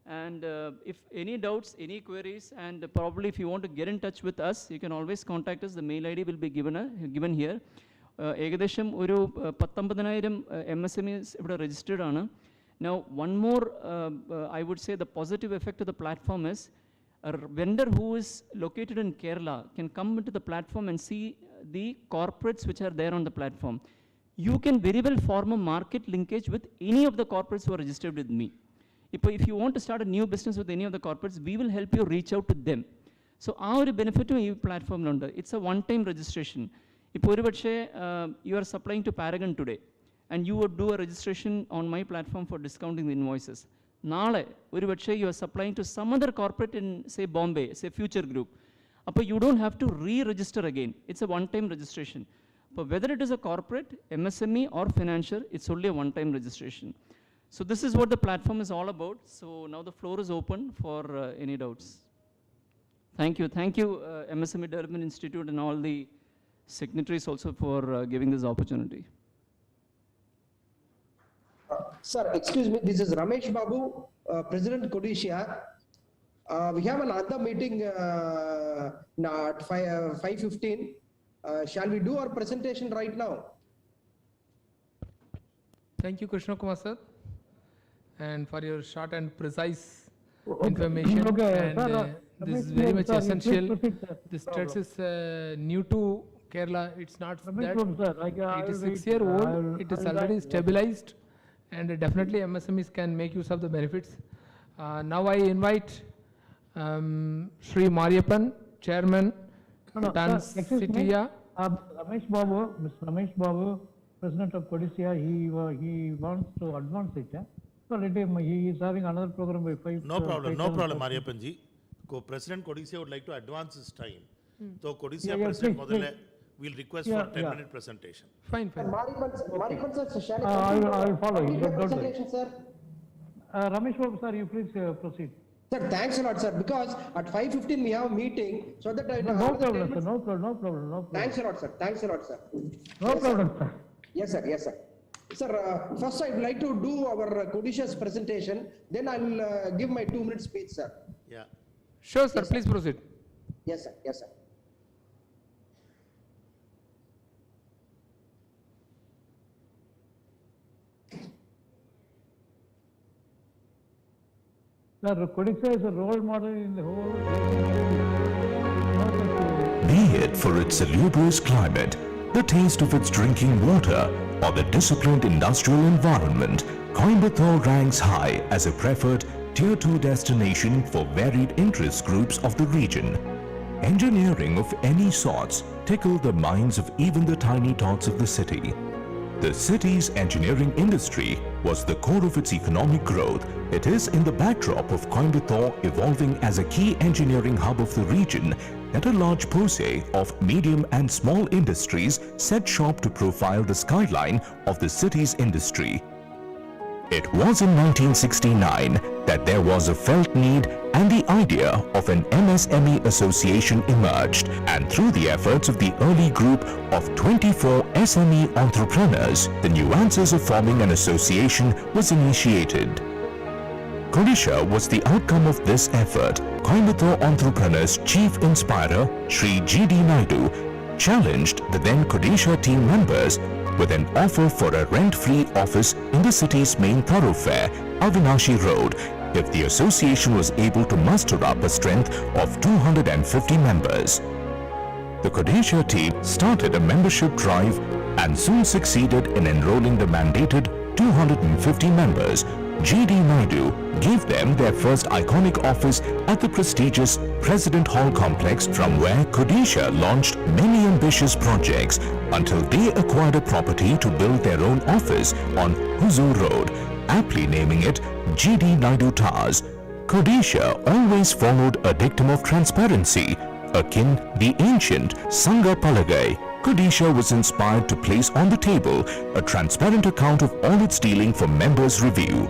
And if any doubts, any queries, and probably if you want to get in touch with us, you can always contact us. The mail ID will be given here. Egadesham oru 19,000 MSMEs registered. Now, one more, I would say the positive effect of the platform is a vendor who is located in Kerala can come into the platform and see the corporates which are there on the platform. You can very well form a market linkage with any of the corporates who are registered with me. If you want to start a new business with any of the corporates, we will help you reach out to them. So our benefit to this platform, it's a one-time registration. If you are supplying to Paragon today, and you would do a registration on my platform for discounting the invoices. Nale, you are supplying to some other corporate in, say, Bombay, say, Future Group. You don't have to re-register again. It's a one-time registration. But whether it is a corporate, MSME, or financial, it's only a one-time registration. So this is what the platform is all about. So now the floor is open for any doubts. Thank you. Thank you, MSME Development Institute and all the signatories also for giving this opportunity. Sir, excuse me, this is Ramesh Babu, President Kochi. We have another meeting at 5:15. Shall we do our presentation right now? Thank you, Krishna Kumar sir, and for your short and precise information. And this is very much essential. This TREADS is new to Kerala. It's not that it is 6-year-old. It is already stabilized, and definitely MSMEs can make use of the benefits. Now I invite Sri Mariappan, Chairman, Tansitia. Ramesh Babu, Mr. Ramesh Babu, President of Kochi, he wants to advance it. So let him, he is having another program by 5. No problem, Mariappanji. President Kochi would like to advance his time. So Kochi President we'll request for 10-minute presentation. Fine. Mariappan sir, shall I will follow you. presentation, sir? Ramesh Babu sir, you please proceed. Sir, thanks a lot, sir, because at 5:15 we have a meeting, so that I No problem, sir. No problem. Thanks a lot, sir. No problem, sir. Yes, sir. Sir, first I would like to do our Kodisha's presentation, then I will give my 2-minute speech, sir. Yeah. Sure, sir. Please proceed. Yes, sir. Sir, Kodisha is a role model in the whole. Be it for its salubrious climate, the taste of its drinking water, or the disciplined industrial environment, Coimbatore ranks high as a preferred Tier 2 destination for varied interest groups of the region. Engineering of any sorts tickle the minds of even the tiny tots of the city. The city's engineering industry was the core of its economic growth. It is in the backdrop of Coimbatore evolving as a key engineering hub of the region that a large posse of medium and small industries set shop to profile the skyline of the city's industry. It was in 1969 that there was a felt need and the idea of an MSME association emerged, and through the efforts of the early group of 24 SME entrepreneurs, the nuances of forming an association was initiated. Kodisha was the outcome of this effort. Coimbatore entrepreneurs' chief inspirer, Shri G.D. Naidu, challenged the then Kodisha team members with an offer for a rent-free office in the city's main thoroughfare, Avinashi Road, if the association was able to muster up a strength of 250 members. The Kodisha team started a membership drive and soon succeeded in enrolling the mandated 250 members. G.D. Naidu gave them their first iconic office at the prestigious President Hall complex, from where Kodisha launched many ambitious projects until they acquired a property to build their own office on Huzur Road, aptly naming it G.D. Naidu Towers. Kodisha always followed a dictum of transparency, akin the ancient Sangha Palagai. Kodisha was inspired to place on the table a transparent account of all its dealing for members' review.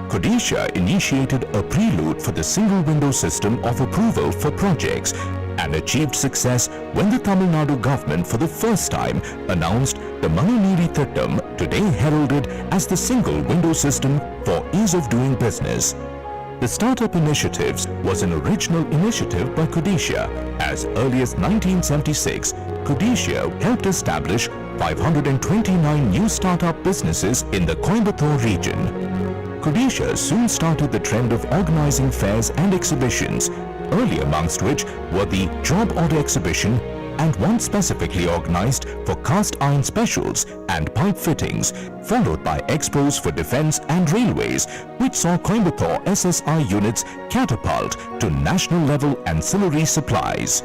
Kodisha initiated a prelude for the single window system of approval for projects and achieved success when the Tamil Nadu government for the first time announced the Manuniri Thittam, today heralded as the single window system for ease of doing business. The Startup Initiatives was an original initiative by Kodisha. As early as 1976, Kodisha helped establish 529 new startup businesses in the Coimbatore region. Kodisha soon started the trend of organizing fairs and exhibitions, early amongst which were the Job Order Exhibition and one specifically organized for cast iron specials and pipe fittings, followed by expos for defense and railways, which saw Coimbatore SSI units catapult to national level ancillary supplies.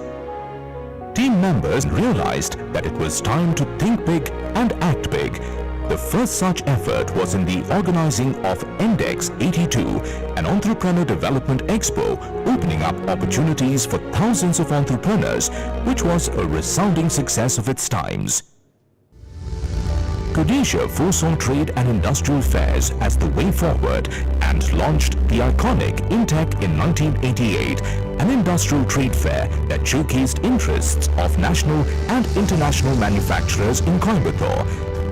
Team members realized that it was time to think big and act big. The first such effort was in the organizing of Index 82, an entrepreneur development expo, opening up opportunities for thousands of entrepreneurs, which was a resounding success of its times. Kodisha foresaw trade and industrial fairs as the way forward and launched the iconic Intec in 1988, an industrial trade fair that showcased interests of national and international manufacturers in Coimbatore,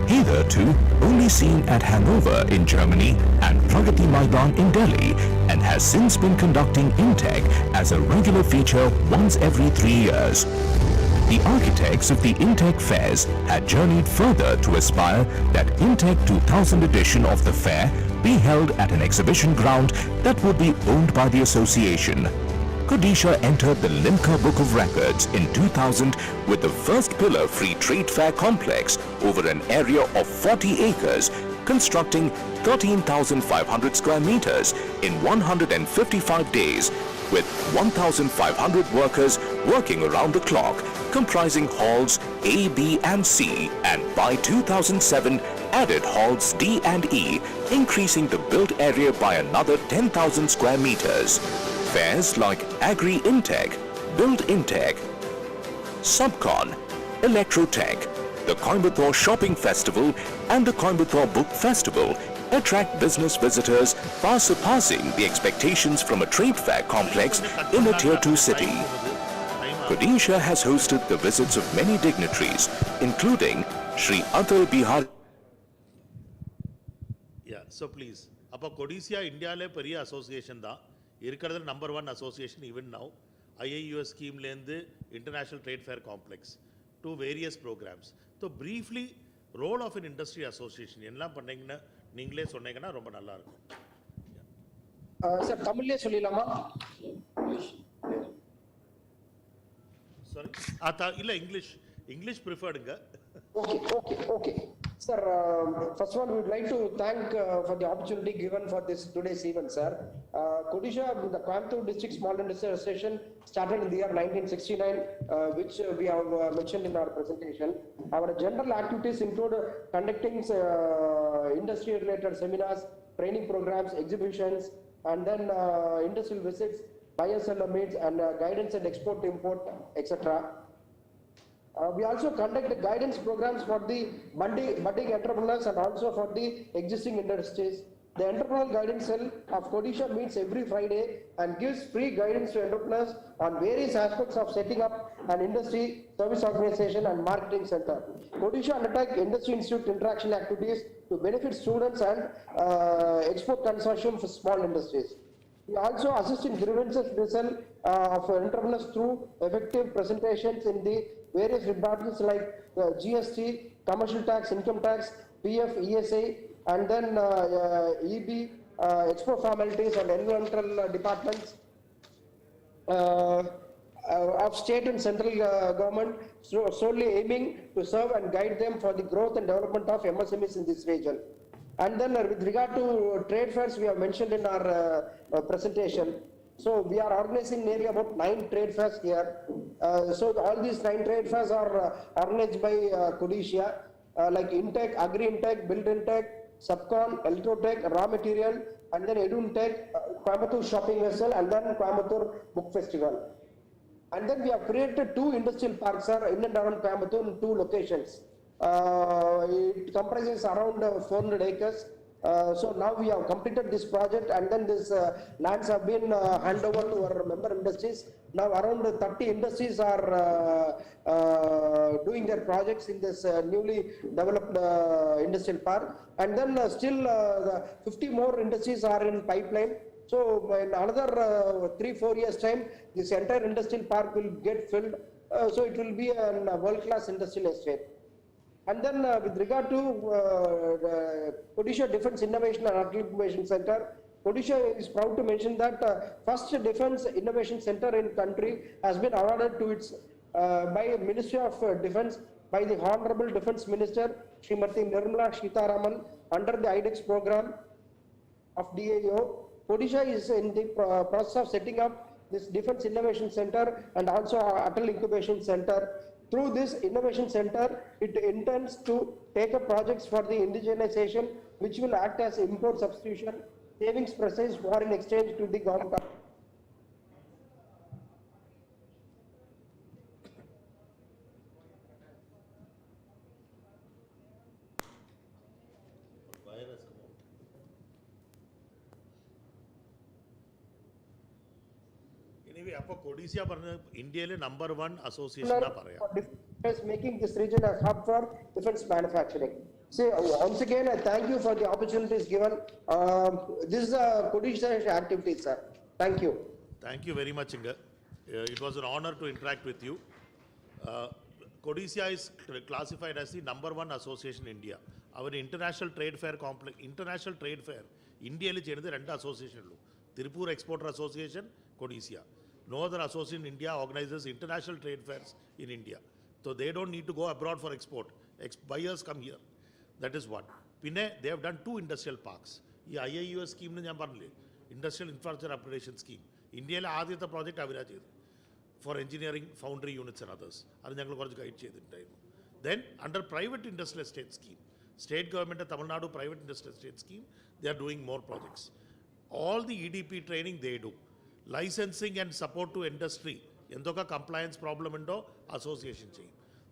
hitherto only seen at Hanover in Germany and Pragati Maidan in Delhi, and has since been conducting Intec as a regular feature once every 3 years. The architects of the Intec fairs had journeyed further to aspire that Intec 2000 edition of the fair be held at an exhibition ground that would be owned by the association. Kodisha entered the Limca Book of Records in 2000 with the first pillar-free trade fair complex over an area of 40 acres, constructing 13,500 square meters in 155 days, with 1,500 workers working around the clock, comprising halls A, B and C, and by 2007 added halls D and E, increasing the built area by another 10,000 square meters. Fairs like Agri Intec, Build Intec, Subcon, Electrotech, the Coimbatore Shopping Festival and the Coimbatore Book Festival attract business visitors, far surpassing the expectations from a trade fair complex in a Tier 2 city. Kodisha has hosted the visits of many dignitaries, including Shri Atal Bihar. Yeah, so please. Appa Kodisha India le periya association da. இருக்கிறது number 1 association even now. IIUS ஸ்கீம்லேருந்து international trade fair complex to various programs. So briefly role of an industry association எல்லாம் பண்ணீங்கன்னா நீங்களே சொன்னீங்கன்னா ரொம்ப நல்லாயிருக்கும். Sir, Tamilye sollilama? Sorry? Illa English preferred inga. Okay. Sir, first of all, we would like to thank for the opportunity given for this today's event, sir. Kodisha, the Coimbatore District Small Industry Association started in the year 1969, which we have mentioned in our presentation. Our general activities include conducting industry-related seminars, training programs, exhibitions, and then industrial visits, buyer-seller meets, and guidance and export-import, etc. We also conduct guidance programs for the budding entrepreneurs and also for the existing industries. The entrepreneurial guidance cell of Kodisha meets every Friday and gives free guidance to entrepreneurs on various aspects of setting up an industry, service organization and marketing center. Kodisha undertakes industry institute interaction activities to benefit students and export consortium for small industries. We also assist in grievances resolution of entrepreneurs through effective presentations in the various departments like GST, commercial tax, income tax, PF, ESA, and then EB, export formalities and environmental departments of state and central government, solely aiming to serve and guide them for the growth and development of MSMEs in this region. And then with regard to trade fairs, we have mentioned in our presentation. So we are organizing nearly about 9 trade fairs here. So all these 9 trade fairs are organized by Kodisha, like Intech, Agri-Intech, Build-Intech, Subcon, Electrotech, Raw Material, and then Edu-Intech, Coimbatore Shopping Vessel, and then Coimbatore Book Festival. And then we have created 2 industrial parks in and around Coimbatore in 2 locations. It comprises around 400 acres. So now we have completed this project, and then these lands have been handed over to our member industries. Now around 30 industries are doing their projects in this newly developed industrial park, and then still 50 more industries are in pipeline. So in another 3-4 years time, this entire industrial park will get filled. So it will be a world-class industrial estate. And then with regard to Kodisha Defence Innovation and Incubation Center, Kodisha is proud to mention that first Defence Innovation Center in country has been awarded to its by Ministry of Defence by the Honorable Defence Minister Srimati Nirmala Sitharaman under the IDEX program of DAO. Kodisha is in the process of setting up this Defence Innovation Center and also Atal Incubation Center. Through this innovation center, it intends to take up projects for the indigenization, which will act as import substitution, savings precise foreign exchange to the government. Anyway, appo Kodisha parna India le number 1 association na paraya. Is making this region a hub for defense manufacturing. So once again, I thank you for the opportunities given. This is a Kodisha activity, sir. Thank you. Thank you very much, Inga. It was an honor to interact with you. Kodisha is classified as the number 1 association in India. Our international trade fair complex, India le cheyunnathu 2 association ullu. Tirupur Exporter Association, Kodisha. No other association in India organizes international trade fairs in India. So they don't need to go abroad for export. Buyers come here. That is one. Pinne, they have done 2 industrial parks. This IIUS scheme, Industrial Infrastructure Upgradation Scheme. India le aadiyatha project avira cheyidu for engineering foundry units and others. Adu njangal korchu guide cheyidundayiruന്നു. Then under private industrial estate scheme, state government of Tamil Nadu private industrial estate scheme, they are doing more projects. All the EDP training they do. Licensing and support to industry. Endoka compliance problem indo association chain.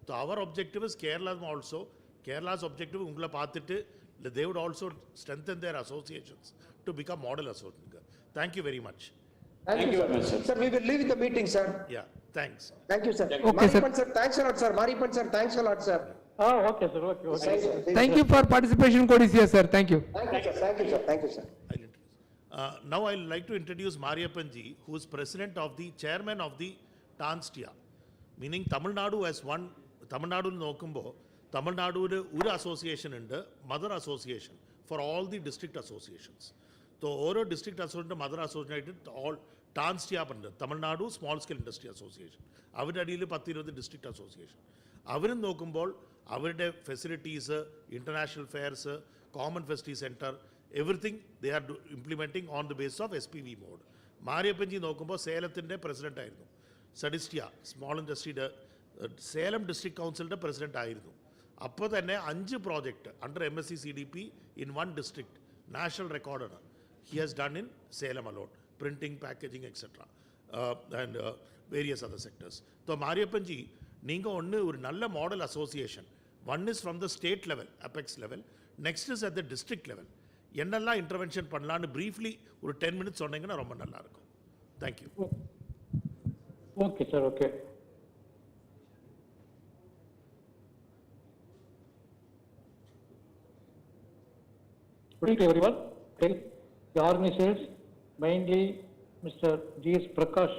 So our objective is Kerala also. Kerala's objective ungla paatittu they would also strengthen their associations to become model association. Thank you very much. Thank you, sir. Sir, we will leave the meeting, sir. Yeah, thanks. Thank you, sir. Okay, Maripan, sir. Thanks a lot, sir. Maripan, sir. Thanks a lot, sir. Oh, okay, sir. Okay. Thank you for participation, Kodisha, sir. Thank you. Thank you, sir. Thank you, sir. Thank you, sir. Now I'd like to introduce Mariappanji, who is president of the chairman of the TANSTIA, meaning Tamil Nadu as one. Tamil Nadu nokumbo, Tamil Nadu ure association and mother association for all the district associations. ഓരോ district അസോസിയേഷൻ്റെ mother അസോസിയേഷനായിട്ട് all ടാൻസ്റ്റിയാപ്പ് ഉണ്ട്, Tamil Nadu small scale industry association. അവരുടെ അടിയിൽ 10-20 district association. അവരും നോക്കുമ്പോൾ അവരുടെ facilities, international fairs, common festival centre, everything they are implementing on the base of SPV mode. Mariappan ji നോക്കുമ്പോൾ സേലത്തിൻ്റെ പ്രസിഡൻ്റ് ആയിരുന്നു. സഡിസ്റ്റിയ സ്മോൾ ഇൻഡസ്ട്രിയുടെ സേലം ഡിസ്ട്രിക്ട് കൗൺസിലിൻ്റെ പ്രസിഡൻ്റ് ആയിരുന്നു. അപ്പോൾ തന്നെ 5 project under MSc CDP in 1 district national റെക്കോർഡാണ് he has done in Salem alone, printing, packaging etcetera and various other sectors. So Mariappan ji நீங்கள் ஒன்று ஒரு நல்ல model association. One is from the state level, apex level, next is at the district level. என்னெல்லாம் intervention பண்ணலான்னு briefly ஒரு 10 minutes சொன்னீங்கன்னா ரொம்ப நல்லாயிருக்கும். Thank you. Okay sir, okay. Good evening everyone. The organizers, mainly Mr. G.S. Prakash,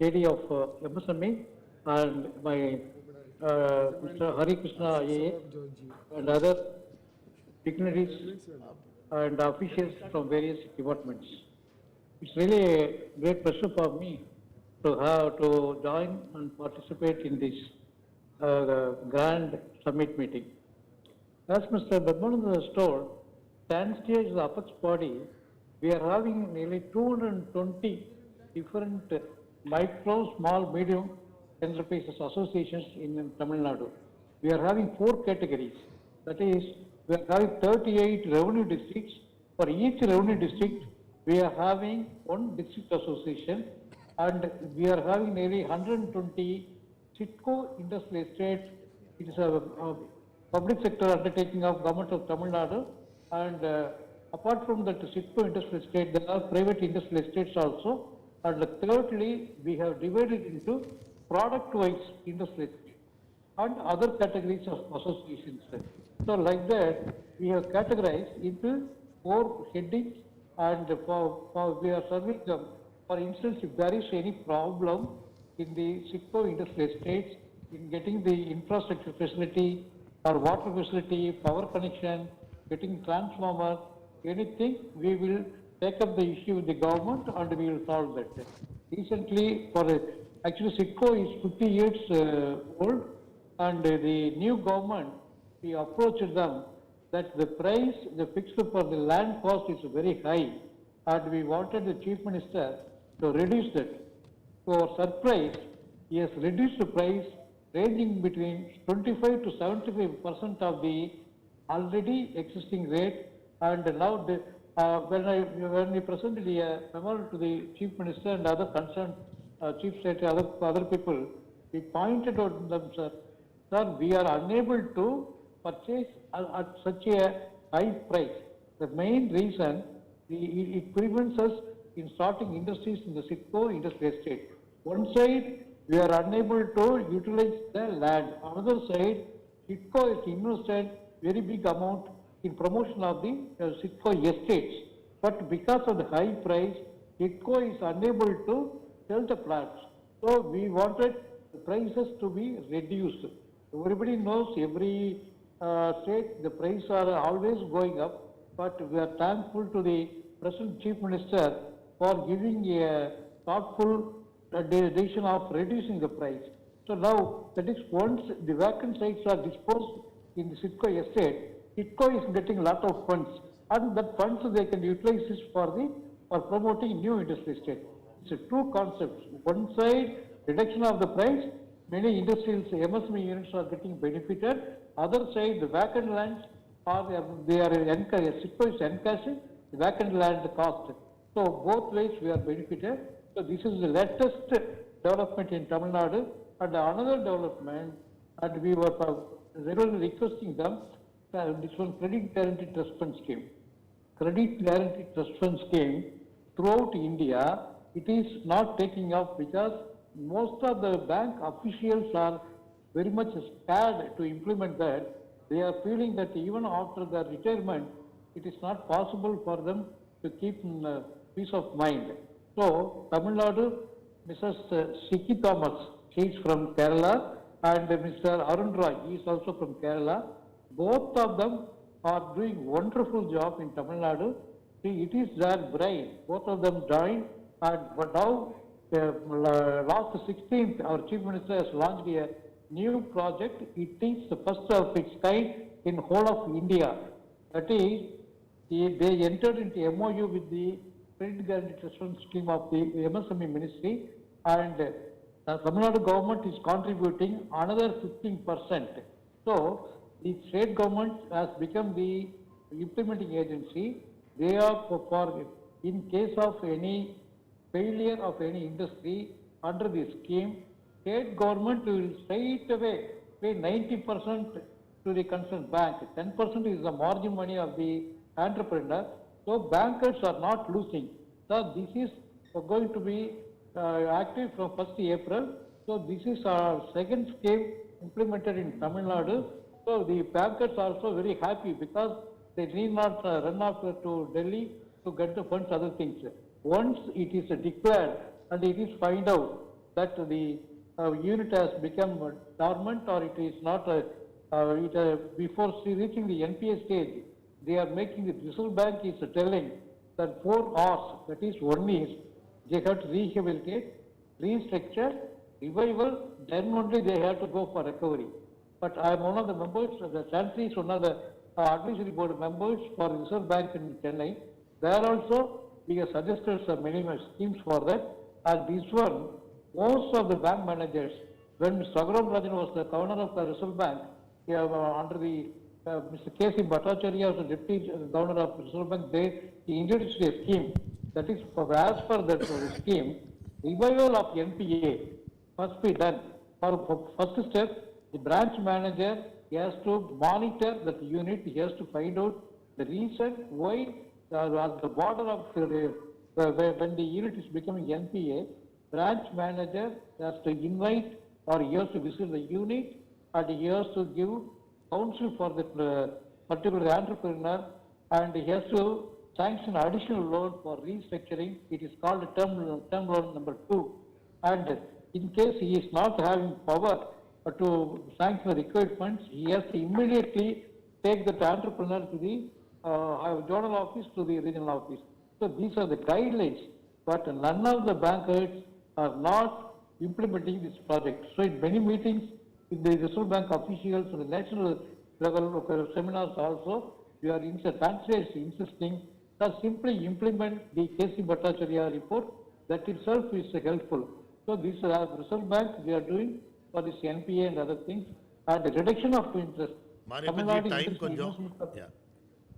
AD of MSME, and my Mr. Hari Krishna AA, and other dignitaries and officials from various departments. It's really a great pleasure for me to have to join and participate in this grand summit meeting. As Mr. Badmanand has told, TANSTIA is the apex body. We are having nearly 220 different micro, small, medium enterprises associations in Tamil Nadu. We are having 4 categories. That is, we are having 38 revenue districts. For each revenue district, we are having 1 district association, and we are having nearly 120 CITCO industrial estates. It is a public sector undertaking of Govt of Tamil Nadu, and apart from that CITCO industrial estate, there are private industrial estates also. And thirdly, we have divided into product-wise industrial estate and other categories of associations. So like that, we have categorized into 4 headings, and we are serving them. For instance, if there is any problem in the CITCO industrial estates in getting the infrastructure facility or water facility, power connection, getting transformer, anything, we will take up the issue with the government and we will solve that. Recently, actually CITCO is 50 years old, and the new government, we approached them that the price, the fixed for the land cost is very high, and we wanted the Chief Minister to reduce that. To our surprise, he has reduced the price ranging between 25 to 75% of the already existing rate, and now when we presented a memorandum to the Chief Minister and other concerned Chief Secretary, other people, we pointed out to them, sir, we are unable to purchase at such a high price. The main reason, it prevents us in starting industries in the CITCO industrial estate. One side, we are unable to utilize the land. Another side, CITCO has invested very big amount in promotion of the CITCO estates. But because of the high price, CITCO is unable to sell the plots. So we wanted the prices to be reduced. Everybody knows every state, the prices are always going up, but we are thankful to the present Chief Minister for giving a thoughtful decision of reducing the price. So now, that is, once the vacant sites are disposed in the CITCO estate, CITCO is getting a lot of funds, and that funds they can utilize this for promoting new industry estate. It's a 2 concepts. One side, reduction of the price, many industrial MSME units are getting benefited. Other side, the vacant lands CITCO is encashing the vacant land cost. So both ways we are benefited. So this is the latest development in Tamil Nadu. And another development, and we were really requesting them, this one credit guarantee trust fund scheme. Credit guarantee trust fund scheme throughout India, it is not taking up because most of the bank officials are very much scared to implement that. They are feeling that even after their retirement, it is not possible for them to keep peace of mind. So, Tamil Nadu, Mrs. Siki Thomas, she is from Kerala, and Mr. Arun Roy, he is also from Kerala. Both of them are doing wonderful job in Tamil Nadu, See, it is their brain. Both of them joined, and but now, last 16th, our Chief Minister has launched a new project. It is the first of its kind in whole of India. That is, they entered into MOU with the Credit Guarantee Trust Fund scheme of the MSME Ministry, and the Tamil Nadu government is contributing another 15%. So, the state government has become the implementing agency. They are for in case of any failure of any industry under the scheme, state government will straight away pay 90% to the concerned bank. 10% is the margin money of the entrepreneur. So bankers are not losing. So this is going to be active from 1st April. So this is our second scheme implemented in Tamil Nadu. So the bankers are also very happy because they need not run after to Delhi to get the funds, other things. Once it is declared and it is find out that the unit has become dormant or it is not, before reaching the NPA stage, they are making the Reserve Bank is telling that 4 R's, that is, one is they have to rehabilitate, restructure, revival, then only they have to go for recovery. But I am one of the members, the Chancellor is one of the advisory board members for Reserve Bank in Chennai. There also we have suggested some many schemes for that. And this one, most of the bank managers, when Mr. Raghuram Rajan was the governor of the Reserve Bank, under the Mr. K.C. Bhattacharya was the deputy governor of the Reserve Bank, he introduced a scheme. That is, as per that scheme, revival of NPA must be done. For first step, the branch manager has to monitor that unit, he has to find out the reason why at the border of when the unit is becoming NPA, branch manager has to invite or he has to visit the unit and he has to give counsel for the particular entrepreneur and he has to sanction additional loan for restructuring. It is called term loan number 2. And in case he is not having power to sanction the required funds, he has to immediately take that entrepreneur to the zonal office, to the regional office. So these are the guidelines, but none of the bankers are not implementing this project. So in many meetings, in the Reserve Bank officials and the national level seminars also, we are insisting that simply implement the K.C. Bhattacharya report. That itself is helpful. So this Reserve Bank we are doing for this NPA and other things, and the reduction of interest. Time konjam. Yeah.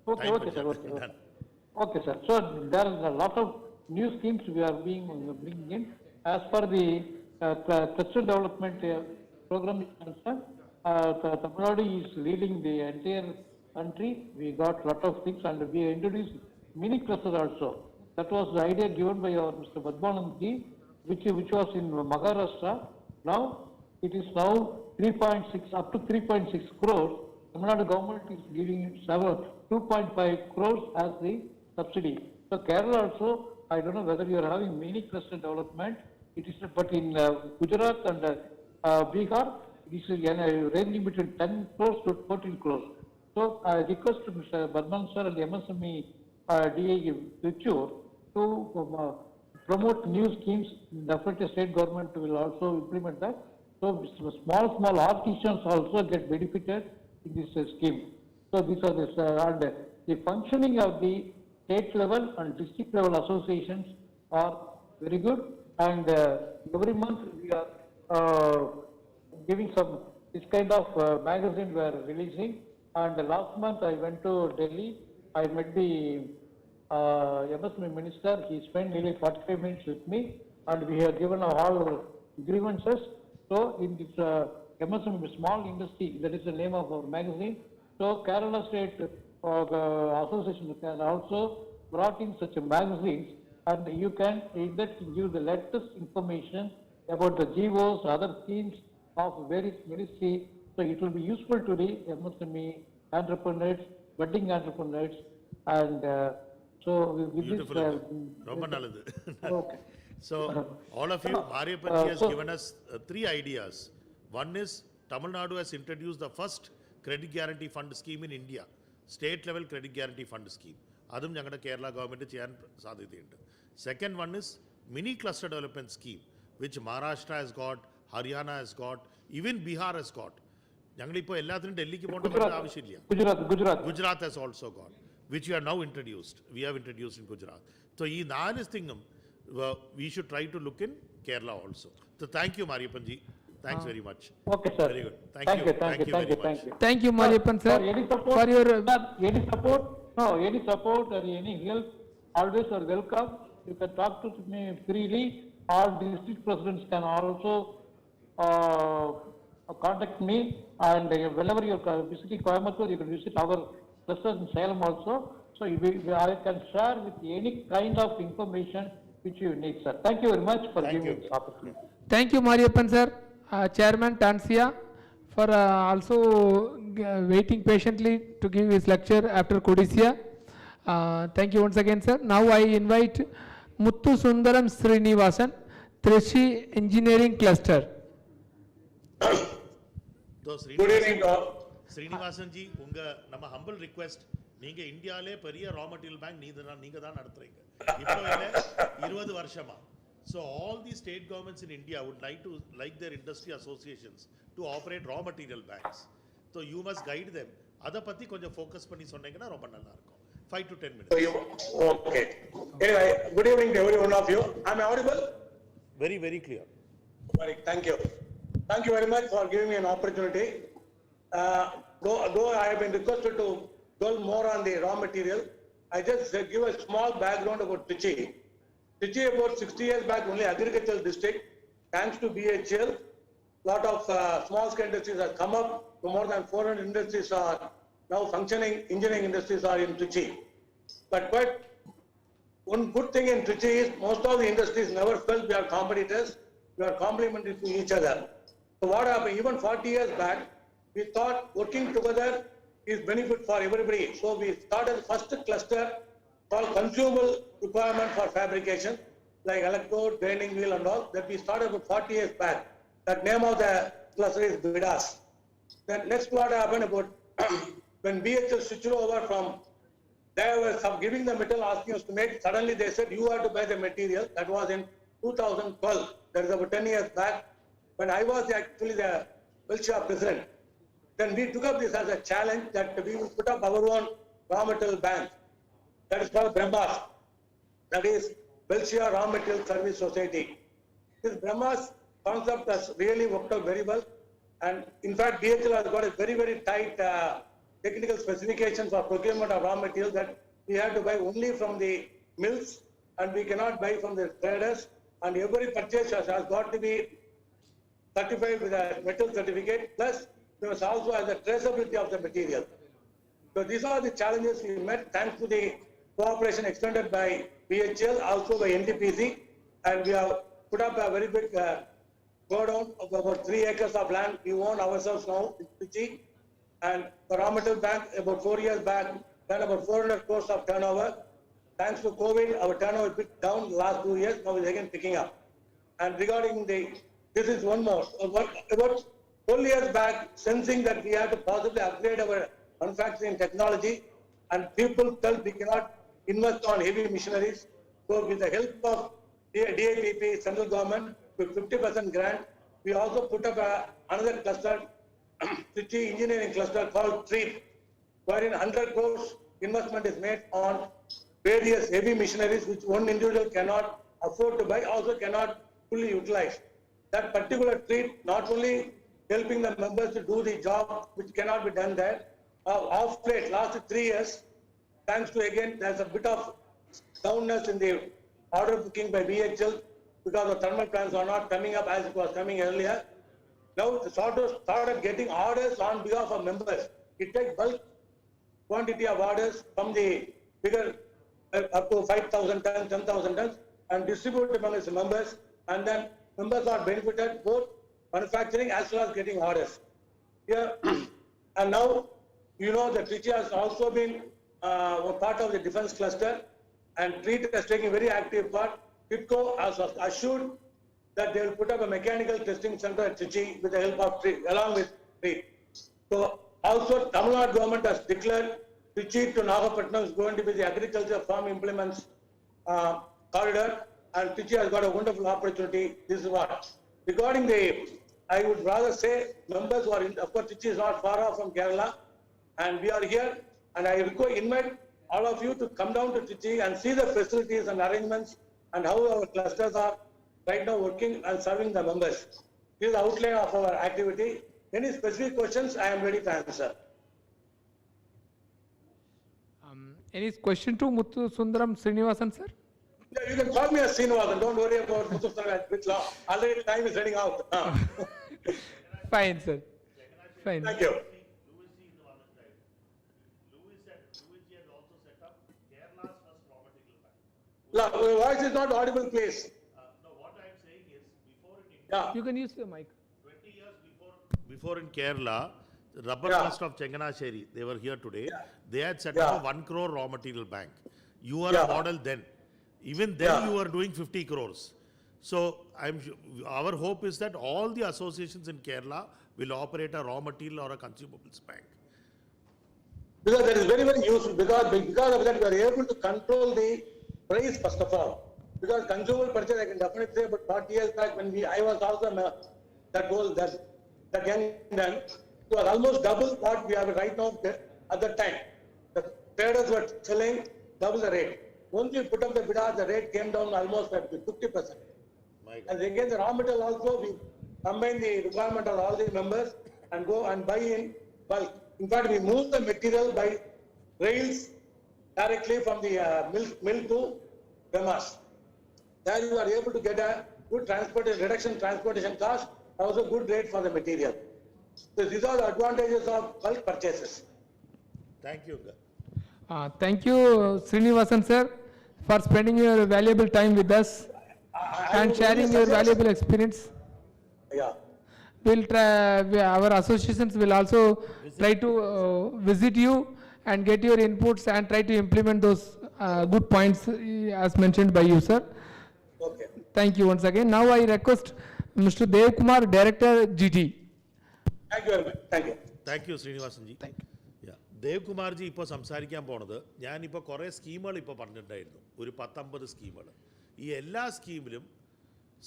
Okay, sir. So there is a lot of new schemes we are bringing in. As per the cluster development program is concerned, Tamil Nadu is leading the entire country. We got lot of things and we introduced mini cluster also. That was the idea given by our Mr. Badmananji, which was in Maharashtra. Now it is now 3.6 up to 3.6 crores. Tamil Nadu government is giving 2.5 crores as the subsidy. So Kerala also, I don't know whether you are having mini cluster development. It is, but in Gujarat and Bihar, it is ranging between 10 crores to 14 crores. So I request Mr. Badman sir and the MSME DA Thrissur to promote new schemes. Definitely state government will also implement that. So small artisans also get benefited in this scheme. So these are the functioning of the state level and district level associations are very good. And every month we are giving some this kind of magazine we are releasing. And last month I went to Delhi. I met the MSME minister. He spent nearly 45 minutes with me, and we have given all grievances. So in this MSME small industry, that is the name of our magazine. So Kerala State Association can also brought in such a magazines, and you can in that give the latest information about the GOs, other schemes of various ministry. So it will be useful to the MSME entrepreneurs, budding entrepreneurs, and so with beautiful. this. Okay. So all of you, Mariappan has given us 3 ideas. One is Tamil Nadu has introduced the first credit guarantee fund scheme in India, state level credit guarantee fund scheme. അതും ഞങ്ങളുടെ Kerala government ചെയ്യാൻ സാധ്യതയുണ്ട്. Second one is mini cluster development scheme which Maharashtra has got, Haryana has got, even Bihar has got. ഞങ്ങളിപ്പോൾ എല്ലാത്തിനും ഡെല്ലിക്ക് പോകേണ്ട ആവശ്യമില്ല. Gujarat has also got, which we are now introduced. We have introduced in Gujarat. So, these 4 things we should try to look in Kerala also. So, thank you, Mariappan ji. Thanks very much. Okay, sir. Very good. Thank you very much. Thank you, Mariappan sir, any support, for your any support, no, any support or any help, always are welcome. You can talk to me freely. All district presidents can also contact me, and whenever you are visiting Coimbatore, you can visit our clusters in Salem also. So I can share with any kind of information which you need, sir. Thank you very much for giving me this opportunity. Thank you, Mariappan sir, Chairman Tansia, for also waiting patiently to give his lecture after Kodisia. Thank you once again, sir. Now I invite Muthu Sundaram Srinivasan, Thrissur Engineering Cluster. Good evening, Srinivasan ji, நம்ம humble request, நீங்க இந்தியாவிலே பெரிய raw material bank நீங்க தான் நடத்துறீங்க இப்போ இல்ல 20 வருஷமா. So all the state governments in India would like their industry associations to operate raw material banks. So you must guide them. அத பத்தி கொஞ்சம் ஃபோக்கஸ் பண்ணி சொன்னீங்கன்னா ரொம்ப நல்லா இருக்கும். 5 to 10 minutes. Okay. Anyway, good evening to every one of you. Am I audible? Very, very clear. Thank you. Thank you very much for giving me an opportunity. Though I have been requested to dwell more on the raw material, I just give a small background about Trichy. Trichy about 60 years back only agricultural district. Thanks to BHL, lot of small scale industries have come up. More than 400 industries are now functioning. Engineering industries are in Trichy. But one good thing in Trichy is most of the industries never felt we are competitors. We are complementary to each other. So what happened? Even 40 years back, we thought working together is benefit for everybody. So we started the first cluster called consumable requirement for fabrication, like electrode, grinding wheel and all, that we started about 40 years back. That name of the cluster is Vidas. Then next what happened about when BHL switched over from, they were giving the metal, asking us to make, suddenly they said you have to buy the material. That was in 2012, that is about 10 years back, when I was actually the Belshire president. Then we took up this as a challenge that we will put up our own raw material bank. That is called Brahmas. That is Belshire Raw Material Service Society. This Brahmas concept has really worked out very well. And in fact, BHL has got a very, very tight technical specifications for procurement of raw material that we have to buy only from the mills and we cannot buy from the traders. And every purchase has got to be certified with a metal certificate, plus there was also as a traceability of the material. So these are the challenges we met thanks to the cooperation extended by BHL, also by NTPC, and we have put up a very big godown of about 3 acres of land. We own ourselves now in Kochi, and the raw material bank about 4 years back done about 400 crores of turnover. Thanks to COVID, our turnover is a bit down the last 2 years, now it's again picking up. And regarding this is one more. About 12 years back, sensing that we had to possibly upgrade our manufacturing technology, and people felt we cannot invest on heavy machineries. So with the help of DAPP, central government, with 50% grant, we also put up another cluster, Trichy engineering cluster called TREAT, wherein 100 crores investment is made on various heavy machineries which one individual cannot afford to buy, also cannot fully utilize. That particular TREAT not only helping the members to do the job which cannot be done there, off late, last 3 years, thanks to again, there's a bit of downness in the order booking by BHL because the thermal plants are not coming up as it was coming earlier. Now the started getting orders on behalf of members. It takes bulk quantity of orders from the bigger up to 5,000 tons, 10,000 tons, and distribute among its members, and then members are benefited both manufacturing as well as getting orders. Here, and now, you know that Trichy has also been a part of the defense cluster, and TREAT has taken a very active part. TIPCO has assured that they will put up a mechanical testing center at Trichy with the help of TREAT, along with TREAT. So also Tamil Nadu government has declared Trichy to Nagapattinam is going to be the agriculture farm implements corridor, and Trichy has got a wonderful opportunity. This is what. Regarding the, I would rather say members who are in, of course, Trichy is not far off from Kerala, and we are here, and I invite all of you to come down to Trichy and see the facilities and arrangements and how our clusters are right now working and serving the members. This is the outline of our activity. Any specific questions, I am ready to answer. Any question to Muthu Sundaram Srinivasan, sir? Yeah, you can call me as Srinivasan. Don't worry about Muthu Sundaram with law. Already time is running out. Fine, sir. Fine. Thank you. Your voice is not audible, please. No, what I am saying is, before in India, Yeah. You can use the mic. 20 years before in Kerala, the rubber trust of Chenganasheri, they were here today. They had set up a 1 crore raw material bank. You were a model then. Even then you were doing 50 crores. So our hope is that all the associations in Kerala will operate a raw material or a consumables bank. Because that is very, very useful. Because of that, we are able to control the price first of all. Because consumable purchase, I can definitely say, but 40 years back when I was also that young then, it was almost double what we have right now at that time. The traders were selling double the rate. Once we put up the bidder, the rate came down almost at 50%. And again, the raw material also, we combine the requirement of all the members and go and buy in bulk. In fact, we move the material by rails directly from the mill to Damas. There you are able to get a good transportation cost, also good rate for the material. So these are the advantages of bulk purchases. Thank you. Thank you, Srinivasan, sir, for spending your valuable time with us and sharing your valuable experience. Yeah. We'll try, our associations will also try to visit you and get your inputs and try to implement those good points as mentioned by you, sir. Okay. Thank you once again. Now I request Mr. Dev Kumar, Director, GT. Thank you very much. Thank you. Thank you, Srinivasan ji. Thank you. Yeah. Dev Kumar ji, ഇപ്പോൾ സംസാരിക്കാൻ പോണത് ഞാനിപ്പോൾ കുറേ സ്കീമുകൾ ഇപ്പോൾ പറഞ്ഞിട്ടുണ്ടായിരുന്നു, ഒരു 10-50 സ്കീമുകൾ. ഈ എല്ലാ സ്കീമിലും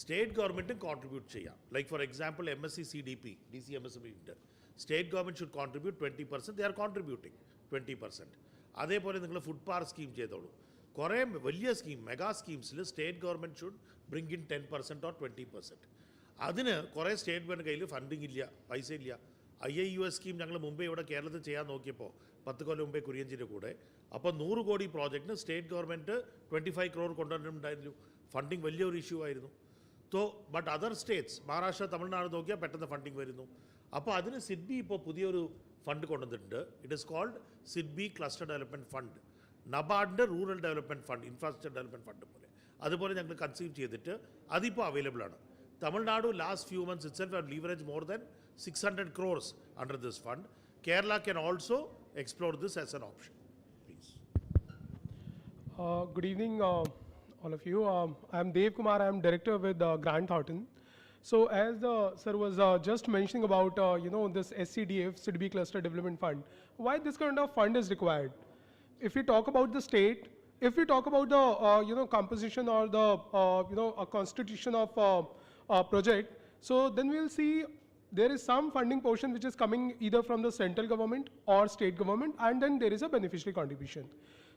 സ്റ്റേറ്റ് ഗവൺമെൻറ്റും കോൺട്രിബ്യൂട്ട് ചെയ്യാം. Like for example MSc CDP, DC MSME ഉണ്ട്. State government should contribute 20%, they are contributing 20%. അതേപോലെ നിങ്ങൾ ഫുഡ് പാർക്ക് സ്കീം ചെയ്തോളൂ. കുറേ വലിയ സ്കീം, മെഗാ സ്കീംസിൽ state government should bring in 10% or 20%. അതിന് കുറേ സ്റ്റേറ്റ് ഗവൺമെൻറ് കയ്യിൽ ഫണ്ടിങ് ഇല്ല, പൈസ ഇല്ല. IIUS സ്കീം ഞങ്ങൾ മുമ്പേ ഇവിടെ കേരളത്തിൽ ചെയ്യാൻ നോക്കിയപ്പോൾ 10 കൊല്ലം മുമ്പേ കുര്യഞ്ചിൻ്റെ കൂടെ, അപ്പോൾ 100 കോടി പ്രോജക്റ്റിന് സ്റ്റേറ്റ് ഗവൺമെൻറ് 25 crore കൊണ്ടുവന്നിട്ടുണ്ടായിരുന്നു. ഫണ്ടിങ് വലിയൊരു ഇഷ്യൂ ആയിരുന്നു. But other States, Maharashtra, Tamil Nadu നോക്കിയാൽ പെട്ടെന്ന് ഫണ്ടിങ് വരുന്നു. അപ്പോൾ അതിന് സിഡ്ബി ഇപ്പോൾ പുതിയൊരു ഫണ്ട് കൊണ്ടുവന്നിട്ടുണ്ട്. It is called SIDBI cluster development fund. നബാർഡിൻ്റെ rural development fund, infrastructure development fund പോലെ അതുപോലെ ഞങ്ങൾ കൺസീവ് ചെയ്തിട്ട് അതിപ്പോൾ അവൈലബിൾ ആണ്. Tamil Nadu last few months itself have leveraged more than 600 crores under this fund. Kerala can also explore this as an option. Please. Good evening, all of you. I am Dev Kumar. I am director with Grant Thornton. So as sir was just mentioning about this SCDF, SIDBI Cluster Development Fund, why this kind of fund is required? If we talk about the state, if we talk about the composition or the a constitution of project, so then we will see there is some funding portion which is coming either from the central government or state government, and then there is a beneficiary contribution.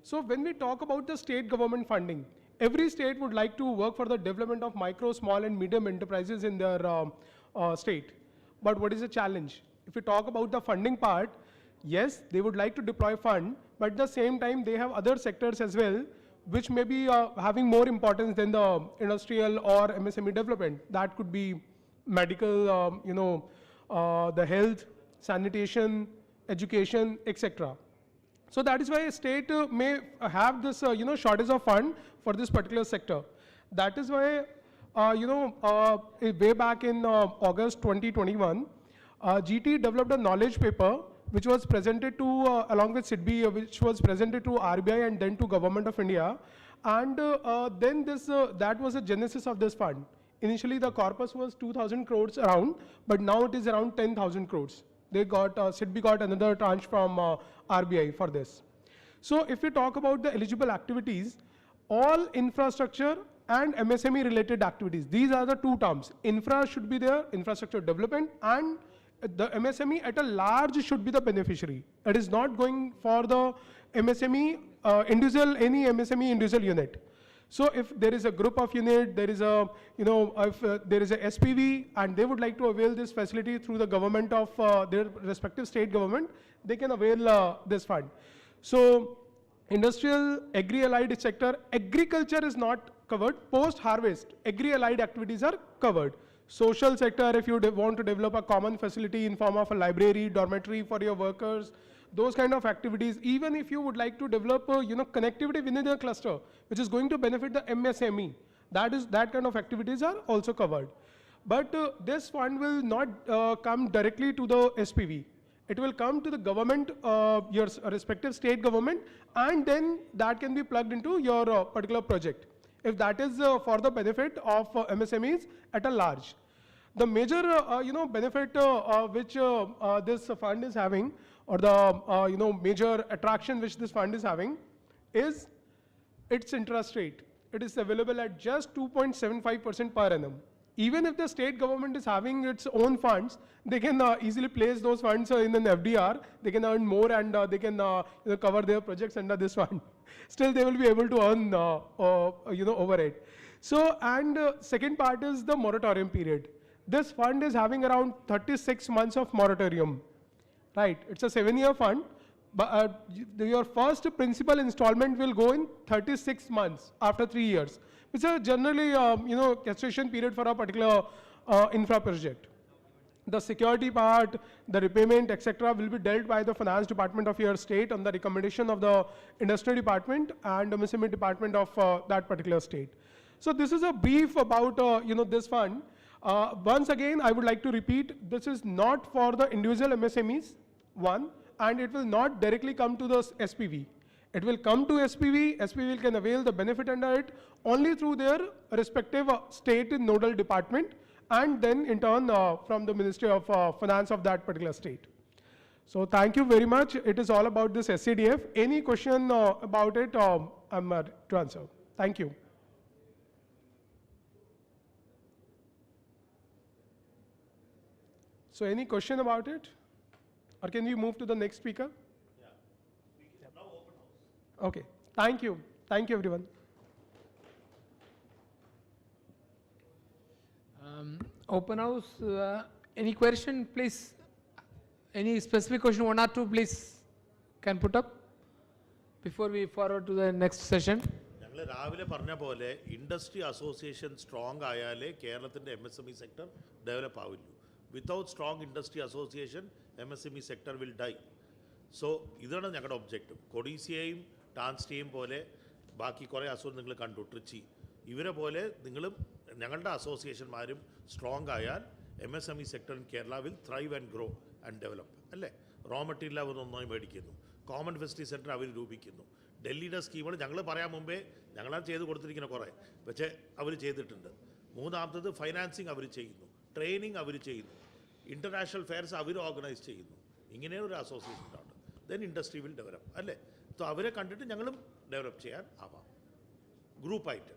So when we talk about the state government funding, every state would like to work for the development of micro, small and medium enterprises in their state. But what is the challenge? If we talk about the funding part, yes, they would like to deploy fund, but at the same time they have other sectors as well which may be having more importance than the industrial or MSME development. That could be medical, the health, sanitation, education, etc. So that is why a state may have this, shortage of fund for this particular sector. That is why, way back in August 2021, GT developed a knowledge paper which was presented to, along with SIDBI, which was presented to RBI and then to Government of India. And then that was the genesis of this fund. Initially the corpus was 2,000 crores around, but now it is around 10,000 crores. They got, SIDBI got another tranche from RBI for this. So if we talk about the eligible activities, all infrastructure and MSME related activities, these are the two terms. Infra should be there, infrastructure development, and the MSME at a large should be the beneficiary. It is not going for the MSME individual, any MSME individual unit. So if there is a group of unit, there is a, if there is a SPV and they would like to avail this facility through the government of their respective state government, they can avail this fund. So industrial, agri-allied sector, agriculture is not covered. Post-harvest, agri-allied activities are covered. Social sector, if you want to develop a common facility in form of a library, dormitory for your workers, those kind of activities, even if you would like to develop connectivity within a cluster, which is going to benefit the MSME, that kind of activities are also covered. But this fund will not come directly to the SPV. It will come to the government, your respective state government, and then that can be plugged into your particular project, if that is for the benefit of MSMEs at a large. The major benefit which this fund is having, or the major attraction which this fund is having, is its interest rate. It is available at just 2.75% per annum. Even if the state government is having its own funds, they can easily place those funds in an FDR. They can earn more, and they can cover their projects under this fund. Still, they will be able to earn over it. So, and second part is the moratorium period. This fund is having around 36 months of moratorium. Right, it's a 7-year fund, but your first principal installment will go in 36 months after 3 years. It's a generally, gestation period for a particular infra project. The security part, the repayment, etc. will be dealt by the finance department of your state on the recommendation of the industrial department and MSME department of that particular state. So this is a brief about, this fund. Once again, I would like to repeat, this is not for the individual MSMEs, one, and it will not directly come to the SPV. It will come to SPV, SPV can avail the benefit under it only through their respective state nodal department, and then in turn from the Ministry of Finance of that particular state. So thank you very much. It is all about this SCDF. Any question about it, I'm to answer. Thank you. So any question about it? Or can we move to the next speaker? Yeah. We can now open house. Okay. Thank you. Thank you, everyone. Open house, any question, please? Any specific question, one or two, please, can put up before we forward to the next session. ഞങ്ങൾ രാവിലെ പറഞ്ഞ പോലെ industry association strong ആയാലേ കേരളത്തിൻ്റെ MSME sector develop ആവില്ലൂ. Without strong industry association MSME sector will die. So ഇതാണ് ഞങ്ങളുടെ objective. കൊഡീസിയയും ടാൻസ്റ്റേയും പോലെ ബാക്കി കുറേ അസോസിയേഷൻ നിങ്ങൾ കണ്ടു, ട്രിച്ചി, ഇവരെ പോലെ നിങ്ങളും ഞങ്ങളുടെ അസോസിയേഷന്മാരും സ്ട്രോങ് ആയാൽ MSME sector in Kerala will thrive and grow and develop. അല്ലേ? റോ മെറ്റീരിയൽ അവർ നന്നായി മേടിക്കുന്നു, കോമൺ ഫെസിലിറ്റി സെൻറ്റർ അവർ രൂപിക്കുന്നു, ഡൽഹിയുടെ സ്കീമുകൾ ഞങ്ങൾ പറയാൻ മുമ്പേ ഞങ്ങളാണ് ചെയ്ത് കൊടുത്തിരിക്കുന്ന കുറേ, പക്ഷേ അവർ ചെയ്തിട്ടുണ്ട്. മൂന്നാമത്തത് ഫൈനാൻസിങ് അവർ ചെയ്യുന്നു, ട്രെയിനിങ് അവർ ചെയ്യുന്നു, ഇൻ്റർനാഷണൽ ഫെയർസ് അവർ ഓർഗനൈസ് ചെയ്യുന്നു. ഇങ്ങനെ ഒരു അസോസിയേഷൻ ഉണ്ട്. Then industry will develop. അല്ലേ? സോ അവരെ കണ്ടിട്ട് ഞങ്ങളും ഡെവലപ്പ് ചെയ്യാൻ ആവാം ഗ്രൂപ്പായിട്ട്.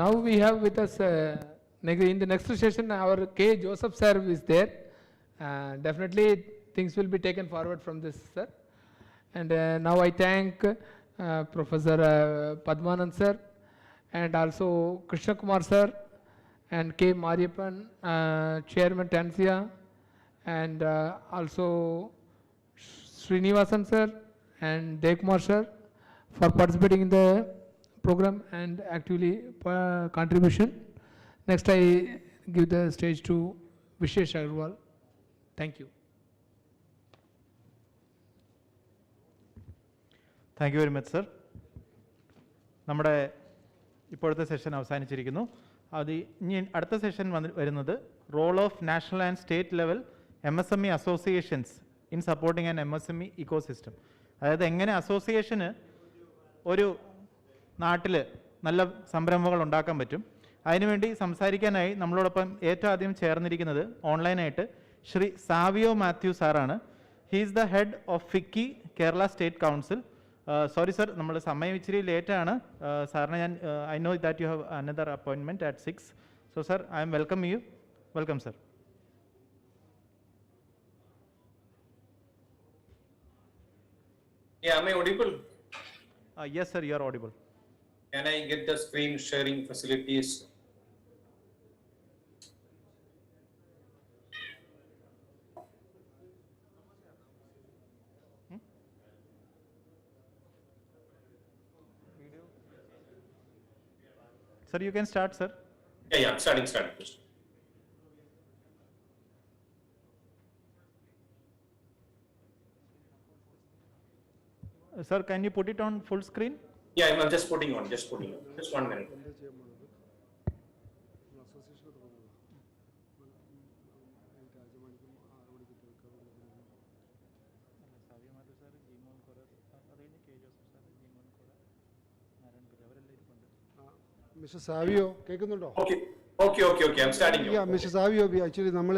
Now we have with us, in the next session, our K. Joseph sir is there. Definitely things will be taken forward from this, sir. And now I thank Professor Padmanand sir, and also Krishna Kumar sir, and K. Mariappan, Chairman Tansia, and also Srinivasan sir and Devkumar sir for participating in the program and actively contribution. Next I give the stage to Vishesh Agarwal. Thank you. Thank you very much sir. നമ്മുടെ ഇപ്പോഴത്തെ session അവസാനിച്ചിരിക്കുന്നു. അത് ഇനി അടുത്ത session വരുന്നത് role of national and state level MSME associations in supporting an MSME ecosystem. അതായത് എങ്ങനെ അസോസിയേഷന് ഒരു നാട്ടിൽ നല്ല സംരംഭങ്ങൾ ഉണ്ടാക്കാൻ പറ്റും. അതിനുവേണ്ടി സംസാരിക്കാനായി നമ്മളോടൊപ്പം ഏറ്റവും ആദ്യം ചേർന്നിരിക്കുന്നത് ഓൺലൈനായിട്ട് ശ്രീ സാവിയോ മാത്യു സാറാണ്. he is the head of FICCI, Kerala State Council. Sorry sir, നമ്മൾ സമയം ഇച്ചിരി ലേറ്റാണ് സാറിന് ഞാൻ I know that you have another appointment at 6. So sir, I am welcome you. Welcome sir. Yeah, am I audible? Yes sir, you are audible. Can I get the screen sharing facilities? Sir, you can start sir. Yeah, I'm starting. Sir, can you put it on full screen? Yeah, I'm just putting on. Just 1 minute. Mr. Savio, കേൾക്കുന്നുണ്ടോ? Okay, I'm starting. Yeah, Mr. Savio, actually നമ്മൾ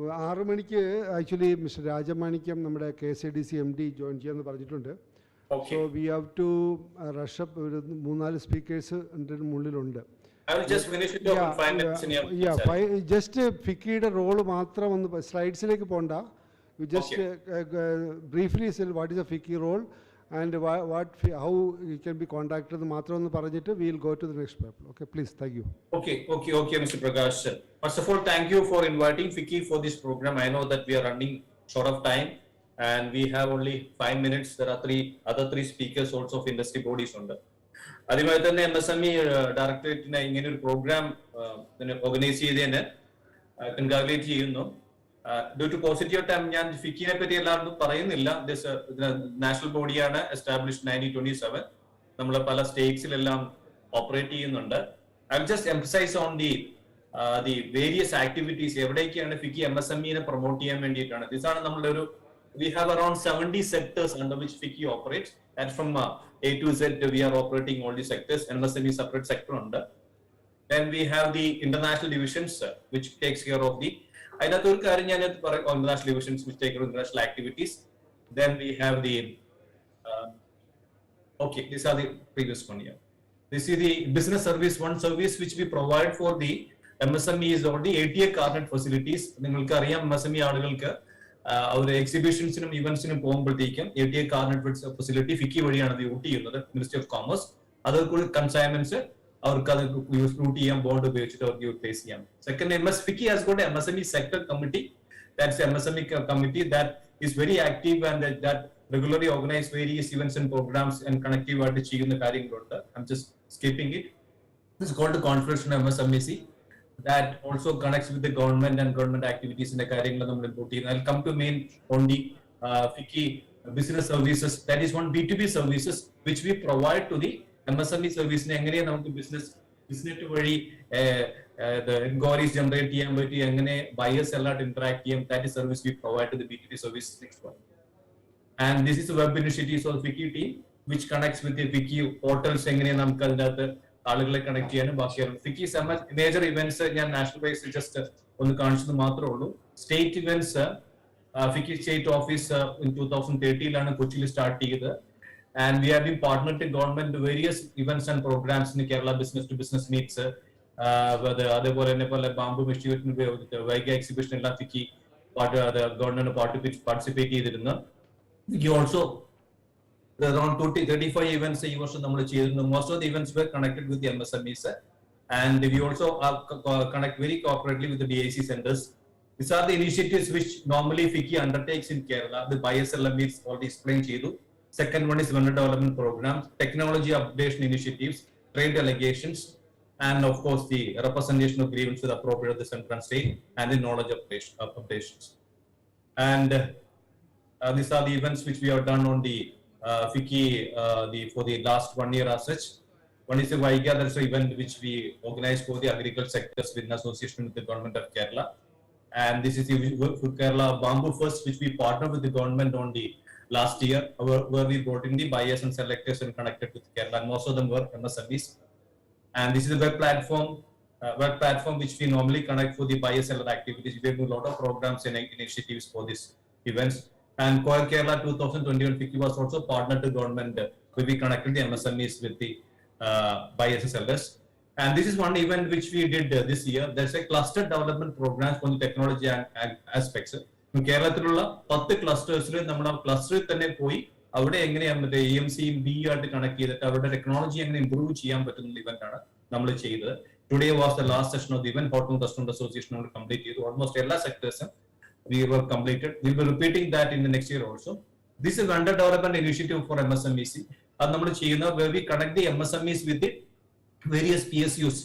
6 മണിക്ക് actually mister Rajamanikyam നമ്മുടെ KSADC MD join ചെയ്യാമെന്ന് പറഞ്ഞിട്ടുണ്ട്. So we have to rush up. ഒരു 3-4 speakers അതിൻ്റെ മുകളിലുണ്ട്. I will just finish it up in 5 minutes. Just ഫിക്കിയുടെ role മാത്രം ഒന്ന് സ്ലൈഡ്സിലേക്ക് പോകണ്ട. You just briefly say what is a FICCI role and how you can be contacted മാത്രം ഒന്ന് പറഞ്ഞിട്ട് we will go to the next people. Okay, please, thank you. Okay, Mr. Prakash. First of all, thank you for inviting FICCI for this program. I know that we are running short of time and we have only 5 minutes. There are other three speakers also of industry bodies ഉണ്ട്. അതുമായി തന്നെ MSME ഡയറക്ടറേറ്റിനെ ഇങ്ങനെ ഒരു programme organise ചെയ്തതിന് congratulate ചെയ്യുന്നു. Due to positive time ഞാൻ ഫിക്കിനെ പറ്റി എല്ലാവരും പറയുന്നില്ല. നാഷണൽ ബോഡിയാണ്, എസ്റ്റാബ്ലിഷ്ഡ് 1927. നമ്മൾ പല സ്റ്റേറ്റ്സിലെല്ലാം ഓപ്പറേറ്റ് ചെയ്യുന്നുണ്ട്. I will just emphasise on the various activities. എവിടേക്കാണ് ഫിക്കി MSME പ്രൊമോട്ട് ചെയ്യാൻ വേണ്ടിയിട്ടാണ്. ഇതാണ് നമ്മളുടെ ഒരു we have around 70 sectors under which FICCI operates. And from A to Z, we are operating all the sectors. MSME separate sector under. Then we have the international divisions, which takes care of the international divisions, which take care of international activities. Then we have the these are the previous one here. This is the business service, one service which we provide for the MSMEs or the ATA coordinate facilities. നിങ്ങൾക്ക് അറിയാം MSME ആളുകൾക്ക് അവർ എക്സിബിഷൻസിനും ഇവന്റ്സിനും പോകുമ്പോഴത്തേക്കും ATA coordinate facility FICCI വഴിയാണ് അത് യൂട്ട് ചെയ്യുന്നത്, ministry of commerce. അതേപോലെ കൺസൈൻമെന്റ്സ് അവർക്ക് അത് യൂട്ട് ചെയ്യാം, ബോണ്ട് ഉപയോഗിച്ചിട്ട് അവർക്ക് യൂട്ടിലൈസ് ചെയ്യാം. Second, FICCI has got MSME sector committee. That's MSME committee that is very active and that regularly organize various events and programs and connective ആയിട്ട് ചെയ്യുന്ന കാര്യങ്ങളുണ്ട്. I'm just skipping it. This is called the Confederation of MSMEs. That also connects with the government and government activities in the കാര്യങ്ങൾ നമ്മൾ import ചെയ്യുന്നു. I'll come to main on the FICCI business services. That is one B2B services which we provide to the MSME service. എങ്ങനെയാണ് നമുക്ക് business വഴി the inquiries generate ചെയ്യാൻ പറ്റി, എങ്ങനെ buyers എല്ലാം interact ചെയ്യാം. That is service we provide to the B2B service. Next one. And this is a web initiative of the FICCI team which connects with the FICCI portals. എങ്ങനെ നമുക്ക് അതിനകത്ത് ആളുകളെ connect ചെയ്യാനും ബാക്കിയാണ്. ഫിക്കി മേജർ ഇവന്റ്സ് ഞാൻ national wise just ഒന്ന് കാണിച്ചത് മാത്രമേ ഉള്ളൂ. State events FICCI state office 2013 കൊച്ചിയിൽ സ്റ്റാർട്ട് ചെയ്തത്. And we have been partner to government various events and programmes in Kerala business to business meets. അതേപോലെ തന്നെ പല ബാംബു ഇൻസ്റ്റിറ്റ്യൂട്ടിന് വൈഗ എക്സിബിഷൻ എല്ലാം ഫിക്കി ഗവൺമെന്റ് പാർട്ടിസിപ്പേറ്റ് ചെയ്തിരുന്നു. ഫിക്കി ഓൾസോ around 35 events ഈ വർഷം നമ്മൾ ചെയ്തിരുന്നു. Most of the events were connected with the MSMEs, and we also connect very cooperatively with the DIC centers. These are the initiatives which normally FICCI undertakes in Kerala. The BISL meets already explained chedu. Second one is vendor development programs, technology updation initiatives, trade delegations, and of course the representation of grievances appropriate at the central and state, and the knowledge updations. And these are the events which we have done on the FICCI for the last 1 year as such. One is the Vaiga, that's an event which we organize for the agriculture sectors in association with the government of Kerala. And this is the Kerala Bamboo First, which we partnered with the government on the last year, where we brought in the buyers and selectors and connected with Kerala. And most of them were MSMEs. And this is a web platform which we normally connect for the buyer seller activities. We have a lot of programs and initiatives for this events. And Coir Kerala 2021 FICCI was also partnered to government where we connected the MSMEs with the by SSLS. And this is one event which we did this year. There's a cluster development program for the technology aspects. കേരളത്തിലുള്ള 10 ക്ലസ്റ്റേഴ്സിൽ നമ്മൾ ആ ക്ലസ്റ്ററിൽ തന്നെ പോയി അവിടെ എങ്ങനെയാണ് മറ്റേ EMCയും BE ആയിട്ട് connect ചെയ്തിട്ട് അവരുടെ ടെക്നോളജി എങ്ങനെ ഇംപ്രൂവ് ചെയ്യാൻ പറ്റുന്ന ഇവന്റ് ആണ് നമ്മൾ ചെയ്തത്. Today was the last session of the event. Hotel Customer Association will complete it. Almost all sectors we were completed. We will be repeating that in the next year also. This is under development initiative for MSMEs. അത് നമ്മൾ ചെയ്യുന്ന where we connect the MSMEs with the various PSUs.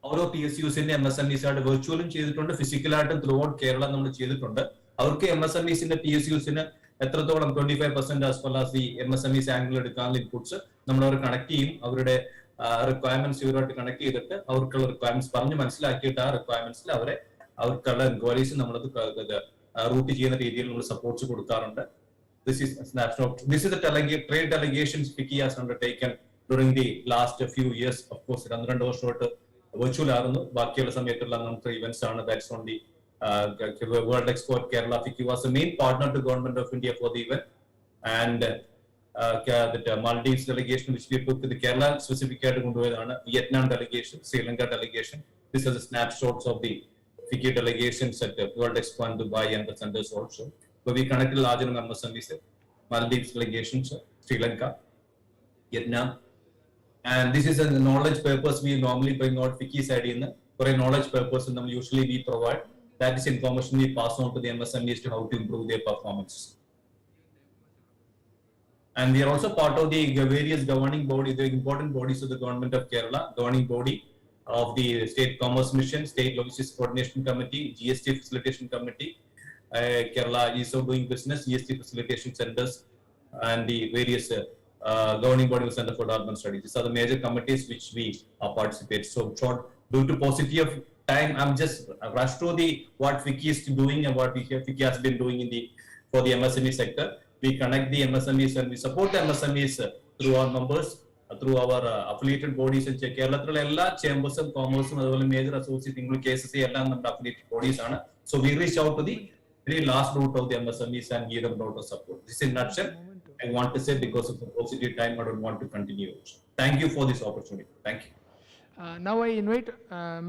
ഓരോ PSUസിന്റെ MSMEs ആയിട്ട് വെർച്വലും ചെയ്തിട്ടുണ്ട്, ഫിസിക്കലായിട്ടും through out Kerala നമ്മൾ ചെയ്തിട്ടുണ്ട്. അവർക്ക് MSMEസിന്റെ PSUസിന് എത്രത്തോളം 25% as well as the MSMEs angle എടുക്കാനുള്ള ഇൻപുട്സ് നമ്മൾ അവർ കണക്ട് ചെയ്യും. അവരുടെ റിക്വയർമെന്റ്സ് ഇവരുമായിട്ട് കണക്ട് ചെയ്തിട്ട് അവർക്കുള്ള റിക്വയർമെന്റ്സ് പറഞ്ഞ് മനസ്സിലാക്കിയിട്ട് ആ റിക്വയർമെന്റ്സിൽ അവർക്കുള്ള എൻക്വയറീസ് നമ്മളത് റൂട്ട് ചെയ്യുന്ന രീതിയിൽ നമ്മൾ സപ്പോർട്ട്സ് കൊടുക്കാറുണ്ട്. This is a snapshot. This is the trade delegations FICCI has undertaken during the last few years. Of course, 2 വർഷമായിട്ട് വെർച്വൽ ആയിരുന്നു. ബാക്കിയുള്ള സമയത്തുള്ള നമുക്ക് ഇവന്റ്സ് ആണ്. That's on the World Expo Kerala. FICCI was the main partner to Government of India for the event. And the Maldives delegation which we took to the Kerala specific Vietnam delegation, Sri Lanka delegation. This is the snapshots of the FICCI delegations at the World Expo in Dubai and the centers also. So we connected larger MSMEs, Maldives delegations, Sri Lanka, Vietnam. And this is a knowledge purpose we normally bring out FICCI side in. For a knowledge purpose and usually we provide. That is information we pass on to the MSMEs to how to improve their performance. And we are also part of the various governing bodies, the important bodies of the Government of Kerala, governing body of the State Commerce Mission, State Logistics Coordination Committee, GST Facilitation Committee, Kerala Ease of Doing Business, GST Facilitation Centers, and the various governing body of Center for Development Studies. These are the major committees which we participate. So short, due to paucity of time, I'm just rushed through what FICCI is doing and what FICCI has been doing for the MSME sector. We connect the MSMEs and we support the MSMEs through our members, through our affiliated bodies. And Kerala ella chambers of commerce and major associating cases affiliated bodies. So we reach out to the very last route of the MSMEs and give them a lot of support. This is in a nutshell. I want to say because of the paucity of time, I don't want to continue. Thank you for this opportunity. Thank you. Now I invite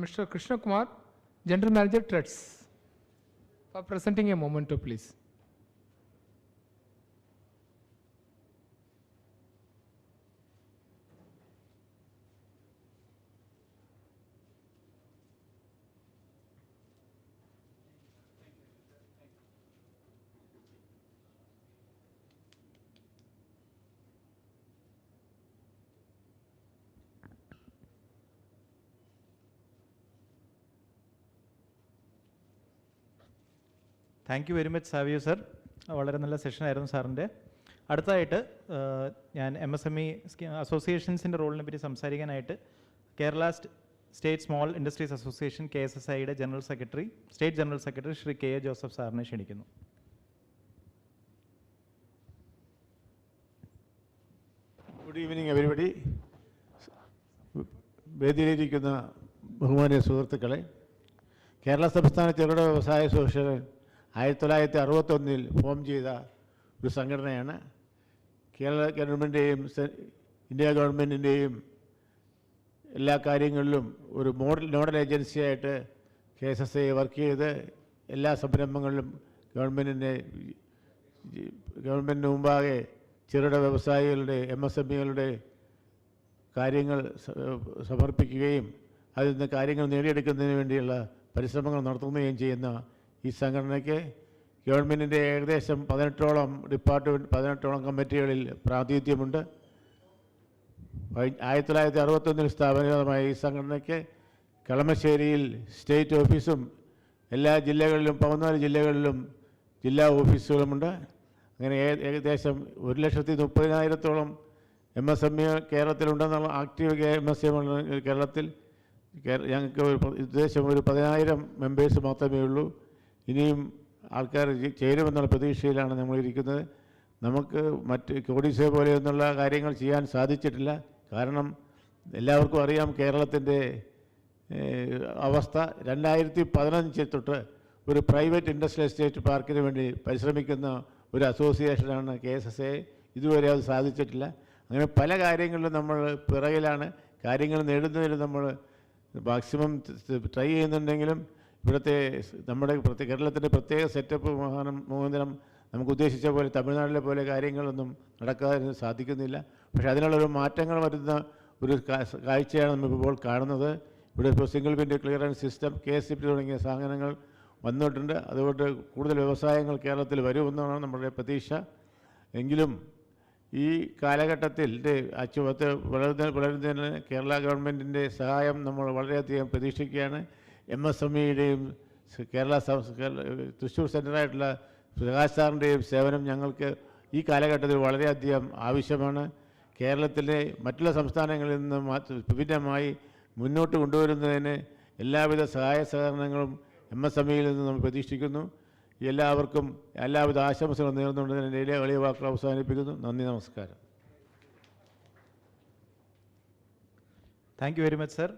Mr. Krishna Kumar, General Manager TREDS, for presenting a memento, please. Thank you very much Savio sir. വളരെ നല്ല സെഷനായിരുന്നു സാറിൻ്റെ. അടുത്തതായിട്ട് ഞാൻ MSME അസോസിയേഷൻസിൻ്റെ റോളിനെ പറ്റി സംസാരിക്കാനായിട്ട് Kerala state small industries association KSSIയുടെ state general secretary Shri KA Joseph സാറിനെ ക്ഷണിക്കുന്നു. Good evening everybody. വേദിയിലിരിക്കുന്ന ബഹുമാന്യ സുഹൃത്തുക്കളെ, കേരള സംസ്ഥാന ചെറുകിട വ്യവസായ അസോസിയേഷൻ 1961 ഫോം ചെയ്ത ഒരു സംഘടനയാണ്. കേരള ഗവൺമെൻറ്റിൻ്റെയും ഇന്ത്യ ഗവൺമെൻറ്റിൻ്റെയും എല്ലാ കാര്യങ്ങളിലും ഒരു നോഡൽ ഏജൻസിയായിട്ട് KSSI വർക്ക് ചെയ്ത് എല്ലാ സംരംഭങ്ങളിലും ഗവൺമെൻറ്റിന് മുമ്പാകെ ചെറുകിട വ്യവസായികളുടെ MSMEകളുടെ കാര്യങ്ങൾ സമർപ്പിക്കുകയും അതിൽ നിന്ന് കാര്യങ്ങൾ നേടിയെടുക്കുന്നതിന് വേണ്ടിയുള്ള പരിശ്രമങ്ങൾ നടത്തുകയും ചെയ്യുന്ന ഈ സംഘടനയ്ക്ക് ഗവൺമെൻറ്റിൻ്റെ ഏകദേശം 18ഓളം കമ്മിറ്റികളിൽ പ്രാതിനിധ്യമുണ്ട്. 1961 സ്ഥാപനമായ ഈ സംഘടനയ്ക്ക് കളമശ്ശേരിയിൽ സ്റ്റേറ്റ് ഓഫീസും എല്ലാ ജില്ലകളിലും 14 ജില്ലകളിലും ജില്ലാ ഓഫീസുകളുമുണ്ട്. അങ്ങനെ ഏകദേശം 130,000-ഓളം MSME കേരളത്തിലുണ്ടെന്നുള്ള ആക്റ്റീവ് MSME കേരളത്തിൽ. ഞങ്ങൾക്ക് ഉദ്ദേശം ഒരു 10,000 മെമ്പേഴ്സ് മാത്രമേ ഉള്ളൂ. ഇനിയും ആൾക്കാർ ചേരുമെന്നുള്ള പ്രതീക്ഷയിലാണ് നമ്മളിരിക്കുന്നത്. നമുക്ക് മറ്റ് കൊഡീസെ പോലെയൊന്നുള്ള കാര്യങ്ങൾ ചെയ്യാൻ സാധിച്ചിട്ടില്ല. കാരണം എല്ലാവർക്കും അറിയാം കേരളത്തിൻ്റെ അവസ്ഥ. 2015 തൊട്ട് ഒരു പ്രൈവറ്റ് ഇൻഡസ്ട്രിയൽ എസ്റ്റേറ്റ് പാർക്കിന് വേണ്ടി പരിശ്രമിക്കുന്ന ഒരു അസോസിയേഷനാണ് KSSA. ഇതുവരെ അത് സാധിച്ചിട്ടില്ല. അങ്ങനെ പല കാര്യങ്ങളിലും നമ്മൾ പിറകിലാണ്. കാര്യങ്ങൾ നേടുന്നതിന് നമ്മൾ മാക്സിമം ട്രൈ ചെയ്യുന്നുണ്ടെങ്കിലും ഇവിടുത്തെ നമ്മുടെ കേരളത്തിൻ്റെ പ്രത്യേക സെറ്റപ്പ് മുഖാന്തരം നമുക്ക് ഉദ്ദേശിച്ച പോലെ തമിഴ്നാട്ടിലെ പോലെ കാര്യങ്ങളൊന്നും നടക്കാതെ സാധിക്കുന്നില്ല. പക്ഷേ അതിനുള്ളൊരു മാറ്റങ്ങൾ വരുന്ന ഒരു കാഴ്ചയാണ് നമ്മളിപ്പോൾ കാണുന്നത്. ഇവിടെ ഇപ്പോൾ single window clearance system, KSCP തുടങ്ങിയ സാധനങ്ങൾ വന്നിട്ടുണ്ട്. അതുകൊണ്ട് കൂടുതൽ വ്യവസായങ്ങൾ കേരളത്തിൽ വരുമെന്നാണ് നമ്മുടെ പ്രതീക്ഷ. എങ്കിലും ഈ കാലഘട്ടത്തിൽ അച്ചുവത്ത് വളരുന്നതിന് കേരള ഗവൺമെൻറ്റിൻ്റെ സഹായം നമ്മൾ വളരെയധികം പ്രതീക്ഷിക്കുകയാണ്. MSMEയുടെയും കേരള തൃശ്ശൂർ സെൻ്ററായിട്ടുള്ള പ്രകാശ് സാറിൻ്റെയും സേവനം ഞങ്ങൾക്ക് ഈ കാലഘട്ടത്തിൽ വളരെയധികം ആവശ്യമാണ്. കേരളത്തിലെ മറ്റുള്ള സംസ്ഥാനങ്ങളിൽ നിന്ന് വിഭിന്നമായി മുന്നോട്ട് കൊണ്ടുവരുന്നതിന് എല്ലാവിധ സഹായ സഹകരണങ്ങളും MSMEയിൽ നിന്ന് നമ്മൾ പ്രതീക്ഷിക്കുന്നു. എല്ലാവർക്കും എല്ലാവിധ ആശംസകളും നേർന്നുകൊണ്ട് എൻ്റെ വലിയ വാക്കുകൾ അവസാനിപ്പിക്കുന്നു. നന്ദി, നമസ്കാരം. Thank you very much, sir.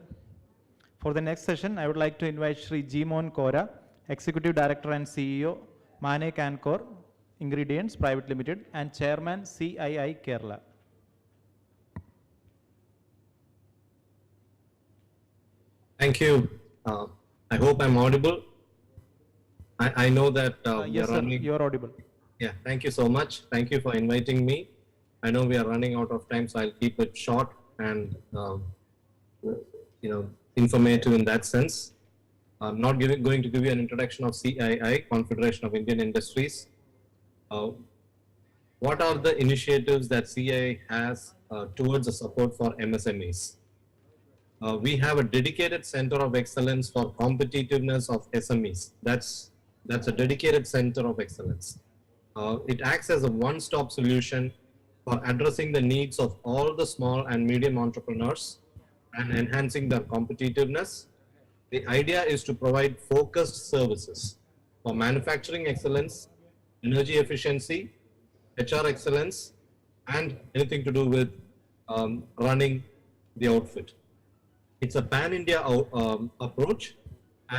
For the next session, I would like to invite Shri Jimon Kora, Executive Director and CEO, Mane Cancor Ingredients Private Limited and Chairman CII Kerala. Thank you. I hope I'm audible. I know that yes, sir, you're audible. Yeah, thank you so much. Thank you for inviting me. I know we are running out of time, so I'll keep it short and informative in that sense. I'm not going to give you an introduction of CII, Confederation of Indian Industries. What are the initiatives that CII has towards the support for MSMEs? We have a dedicated center of excellence for competitiveness of SMEs. That's a dedicated center of excellence. It acts as a one-stop solution for addressing the needs of all the small and medium entrepreneurs and enhancing their competitiveness. The idea is to provide focused services for manufacturing excellence, energy efficiency, HR excellence, and anything to do with running the outfit. It's a pan-India approach,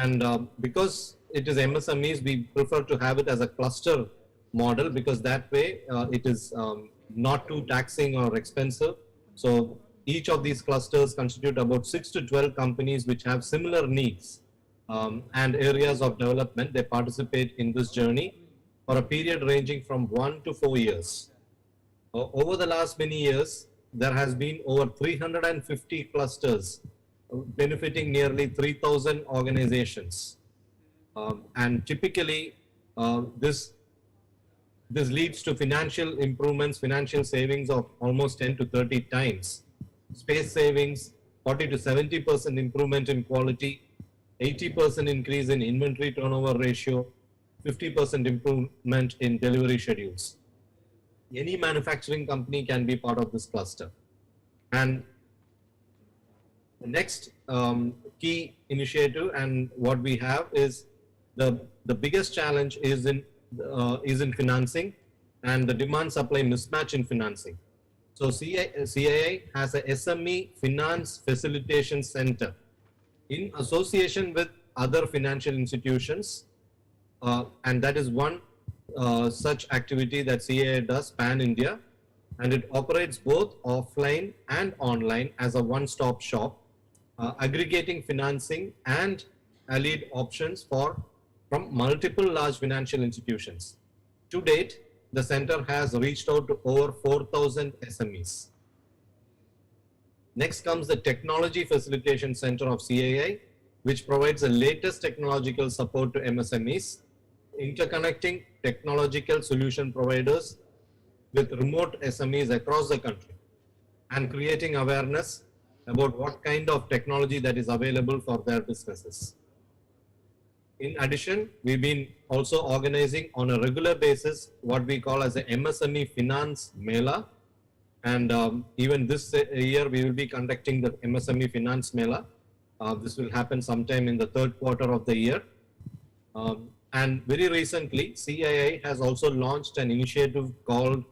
and because it is MSMEs, we prefer to have it as a cluster model because that way it is not too taxing or expensive. So each of these clusters constitute about 6 to 12 companies which have similar needs and areas of development. They participate in this journey for a period ranging from 1 to 4 years. Over the last many years, there has been over 350 clusters benefiting nearly 3,000 organizations. And typically, this leads to financial improvements, financial savings of almost 10 to 30 times. Space savings, 40 to 70% improvement in quality, 80% increase in inventory turnover ratio, 50% improvement in delivery schedules. Any manufacturing company can be part of this cluster. And the next key initiative and what we have is the biggest challenge is in financing and the demand supply mismatch in financing. So CII has a SME Finance Facilitation Center in association with other financial institutions, and that is one such activity that CII does pan-India, and it operates both offline and online as a one-stop shop, aggregating financing and allied options from multiple large financial institutions. To date, the center has reached out to over 4,000 SMEs. Next comes the Technology Facilitation Center of CII, which provides the latest technological support to MSMEs, interconnecting technological solution providers with remote SMEs across the country and creating awareness about what kind of technology that is available for their businesses. In addition, we've been also organizing on a regular basis what we call as the MSME Finance Mela. And even this year, we will be conducting the MSME Finance Mela. This will happen sometime in the third quarter of the year. And very recently, CII has also launched an initiative called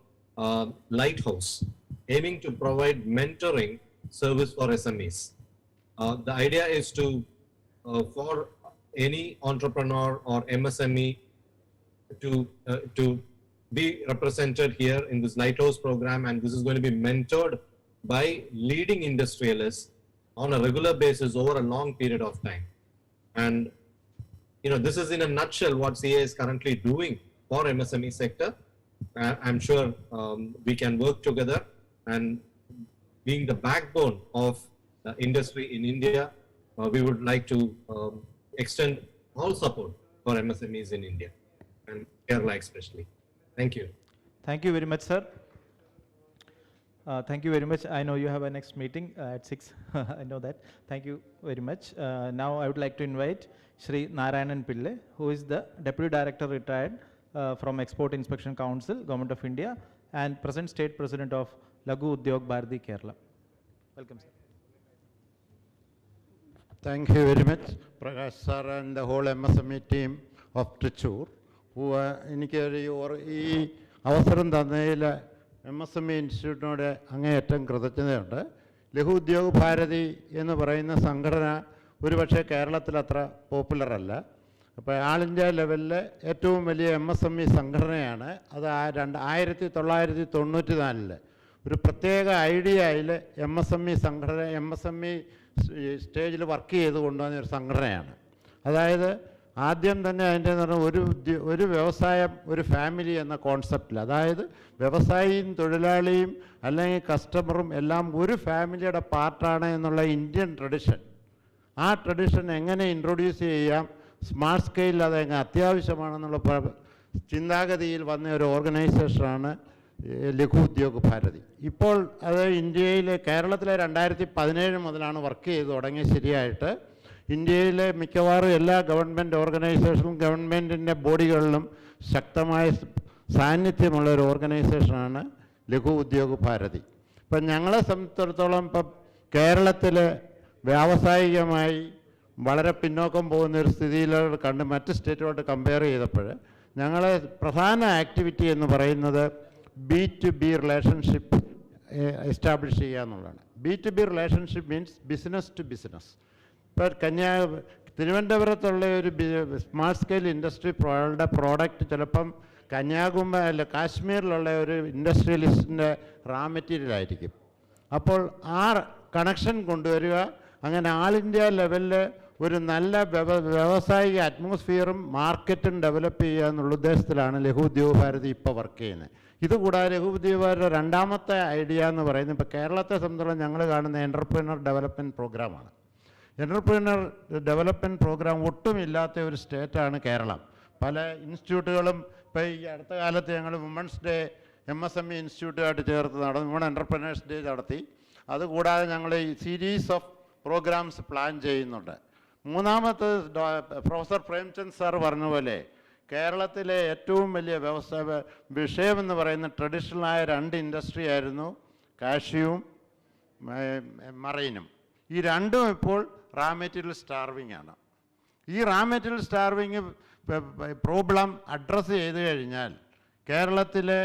Lighthouse, aiming to provide mentoring service for SMEs. The idea is to, for any entrepreneur or MSME to be represented here in this Lighthouse program, and this is going to be mentored by leading industrialists on a regular basis over a long period of time. And this is in a nutshell what CA is currently doing for MSME sector. I'm sure we can work together, and being the backbone of the industry in India, we would like to extend all support for MSMEs in India and Kerala especially. Thank you. Thank you very much, sir. Thank you very much. I know you have a next meeting at 6. I know that. Thank you very much. Now I would like to invite Shri Narayanan Pillai, who is the Deputy Director retired from Export Inspection Council, Government of India, and present State President of Laghu Udyog Bharati, Kerala. Welcome, sir. Thank you very much, Prakash sir and the whole MSME team of Thrissur, who എനിക്ക് ഈ അവസരം തന്നതിൽ MSME ഇൻസ്റ്റിറ്റ്യൂട്ടിനോട് അങ്ങേയറ്റം കൃതജ്ഞതയുണ്ട്. ലഘു ഉദ്യോഗ ഭാരതി എന്ന് പറയുന്ന സംഘടന ഒരുപക്ഷെ കേരളത്തിൽ അത്ര പോപ്പുലർ അല്ല. അപ്പോൾ ആൾ ഇന്ത്യ ലെവലിൽ ഏറ്റവും വലിയ MSME സംഘടനയാണ്. അത് 1994 ഒരു പ്രത്യേക ഐഡിയയിൽ MSME സംഘടന MSME സ്റ്റേജിൽ വർക്ക് ചെയ്ത് കൊണ്ടുവന്ന ഒരു സംഘടനയാണ്. അതായത് ആദ്യം തന്നെ അതിൻ്റെ ഒരു വ്യവസായം ഒരു ഫാമിലി എന്ന കോൺസെപ്റ്റിൽ, അതായത് വ്യവസായിയും തൊഴിലാളിയും അല്ലെങ്കിൽ കസ്റ്റമറും എല്ലാം ഒരു ഫാമിലിയുടെ പാർട്ടാണ് എന്നുള്ള ഇന്ത്യൻ ട്രഡിഷൻ, ആ ട്രഡിഷൻ എങ്ങനെ ഇൻട്രൊഡ്യൂസ് ചെയ്യാം, സ്മാർട്ട് സ്കെയിലിൽ അതെങ്ങനെ അത്യാവശ്യമാണെന്നുള്ള ചിന്താഗതിയിൽ വന്ന ഒരു ഓർഗനൈസേഷനാണ് ലഘു ഉദ്യോഗ ഭാരതി. ഇപ്പോൾ അത് ഇന്ത്യയിലെ കേരളത്തിലെ 2017 മുതലാണ് വർക്ക് ചെയ്ത് തുടങ്ങിയത്. ശരിയായിട്ട് ഇന്ത്യയിലെ മിക്കവാറും എല്ലാ ഗവൺമെൻറ് ഓർഗനൈസേഷനും ഗവൺമെൻറ്റിൻ്റെ ബോഡികളിലും ശക്തമായ സാന്നിധ്യമുള്ള ഒരു ഓർഗനൈസേഷനാണ് ലഘു ഉദ്യോഗ ഭാരതി. ഇപ്പം ഞങ്ങളെ സംബന്ധിച്ചിടത്തോളം ഇപ്പം കേരളത്തിൽ വ്യാവസായികമായി വളരെ പിന്നോക്കം പോകുന്നൊരു സ്ഥിതിയിലോട്ട് കണ്ട് മറ്റ് സ്റ്റേറ്റുമായിട്ട് കമ്പയർ ചെയ്തപ്പോൾ ഞങ്ങളെ പ്രധാന ആക്ടിവിറ്റി എന്ന് പറയുന്നത് B2B റിലേഷൻഷിപ്പ് എസ്റ്റാബ്ലിഷ് ചെയ്യുക എന്നുള്ളതാണ്. B2B relationship means business to business. ഇപ്പോൾ തിരുവനന്തപുരത്തുള്ള ഒരു സ്മാർട്ട് സ്കെയിൽ ഇൻഡസ്ട്രി പ്രോഡക്റ്റ് ചിലപ്പം കാശ്മീരിലുള്ള ഒരു ഇൻഡസ്ട്രിയലിസ്റ്റിൻ്റെ റാ മെറ്റീരിയൽ ആയിരിക്കും. അപ്പോൾ ആ കണക്ഷൻ കൊണ്ടുവരിക, അങ്ങനെ ആൾ ഇന്ത്യ ലെവലിൽ ഒരു നല്ല വ്യാവസായിക അറ്റ്മോസ്ഫിയറും മാർക്കറ്റും ഡെവലപ്പ് ചെയ്യുക എന്നുള്ള ഉദ്ദേശത്തിലാണ് ലഘു ഉദ്യോഗ ഭാരതി ഇപ്പോൾ വർക്ക് ചെയ്യുന്നത്. ഇതുകൂടാതെ ലഘു ഉദ്യോഗ ഭാരതിയുടെ രണ്ടാമത്തെ ഐഡിയ എന്ന് പറയുന്നത് ഇപ്പോൾ കേരളത്തെ സംബന്ധിച്ചിടത്തോളം ഞങ്ങൾ കാണുന്ന എൻ്റർപ്രീനർ ഡെവലപ്മെൻറ്റ് പ്രോഗ്രാമാണ്. എൻ്റർപ്രീനർ ഡെവലപ്മെൻറ്റ് പ്രോഗ്രാം ഒട്ടുമില്ലാത്ത ഒരു സ്റ്റേറ്റാണ് കേരളം. പല ഇൻസ്റ്റിറ്റ്യൂട്ടുകളും ഇപ്പോൾ ഈ അടുത്ത കാലത്ത് ഞങ്ങൾ വുമൺസ് ഡേ MSME ഇൻസ്റ്റിറ്റ്യൂട്ടുമായിട്ട് ചേർത്ത് നടന്നു, വുമൺ എൻ്റർപ്രനേഴ്സ് ഡേ നടത്തി. അതുകൂടാതെ ഞങ്ങൾ ഈ സീരീസ് ഓഫ് പ്രോഗ്രാംസ് പ്ലാൻ ചെയ്യുന്നുണ്ട്. മൂന്നാമത്തെ പ്രൊഫസർ പ്രേംചന്ദ് സാർ പറഞ്ഞ പോലെ കേരളത്തിലെ ഏറ്റവും വലിയ വിഷയമെന്ന് പറയുന്ന ട്രഡീഷണലായ 2 ഇൻഡസ്ട്രി ആയിരുന്നു കാഷ്യൂവും മറൈനും. ഈ രണ്ടും ഇപ്പോൾ റാ മെറ്റീരിയൽ സ്റ്റാർവിംഗ് ആണ്. ഈ റാ മെറ്റീരിയൽ സ്റ്റാർവിംഗ് പ്രോബ്ലം അഡ്രസ്സ് ചെയ്ത് കഴിഞ്ഞാൽ കേരളത്തിലെ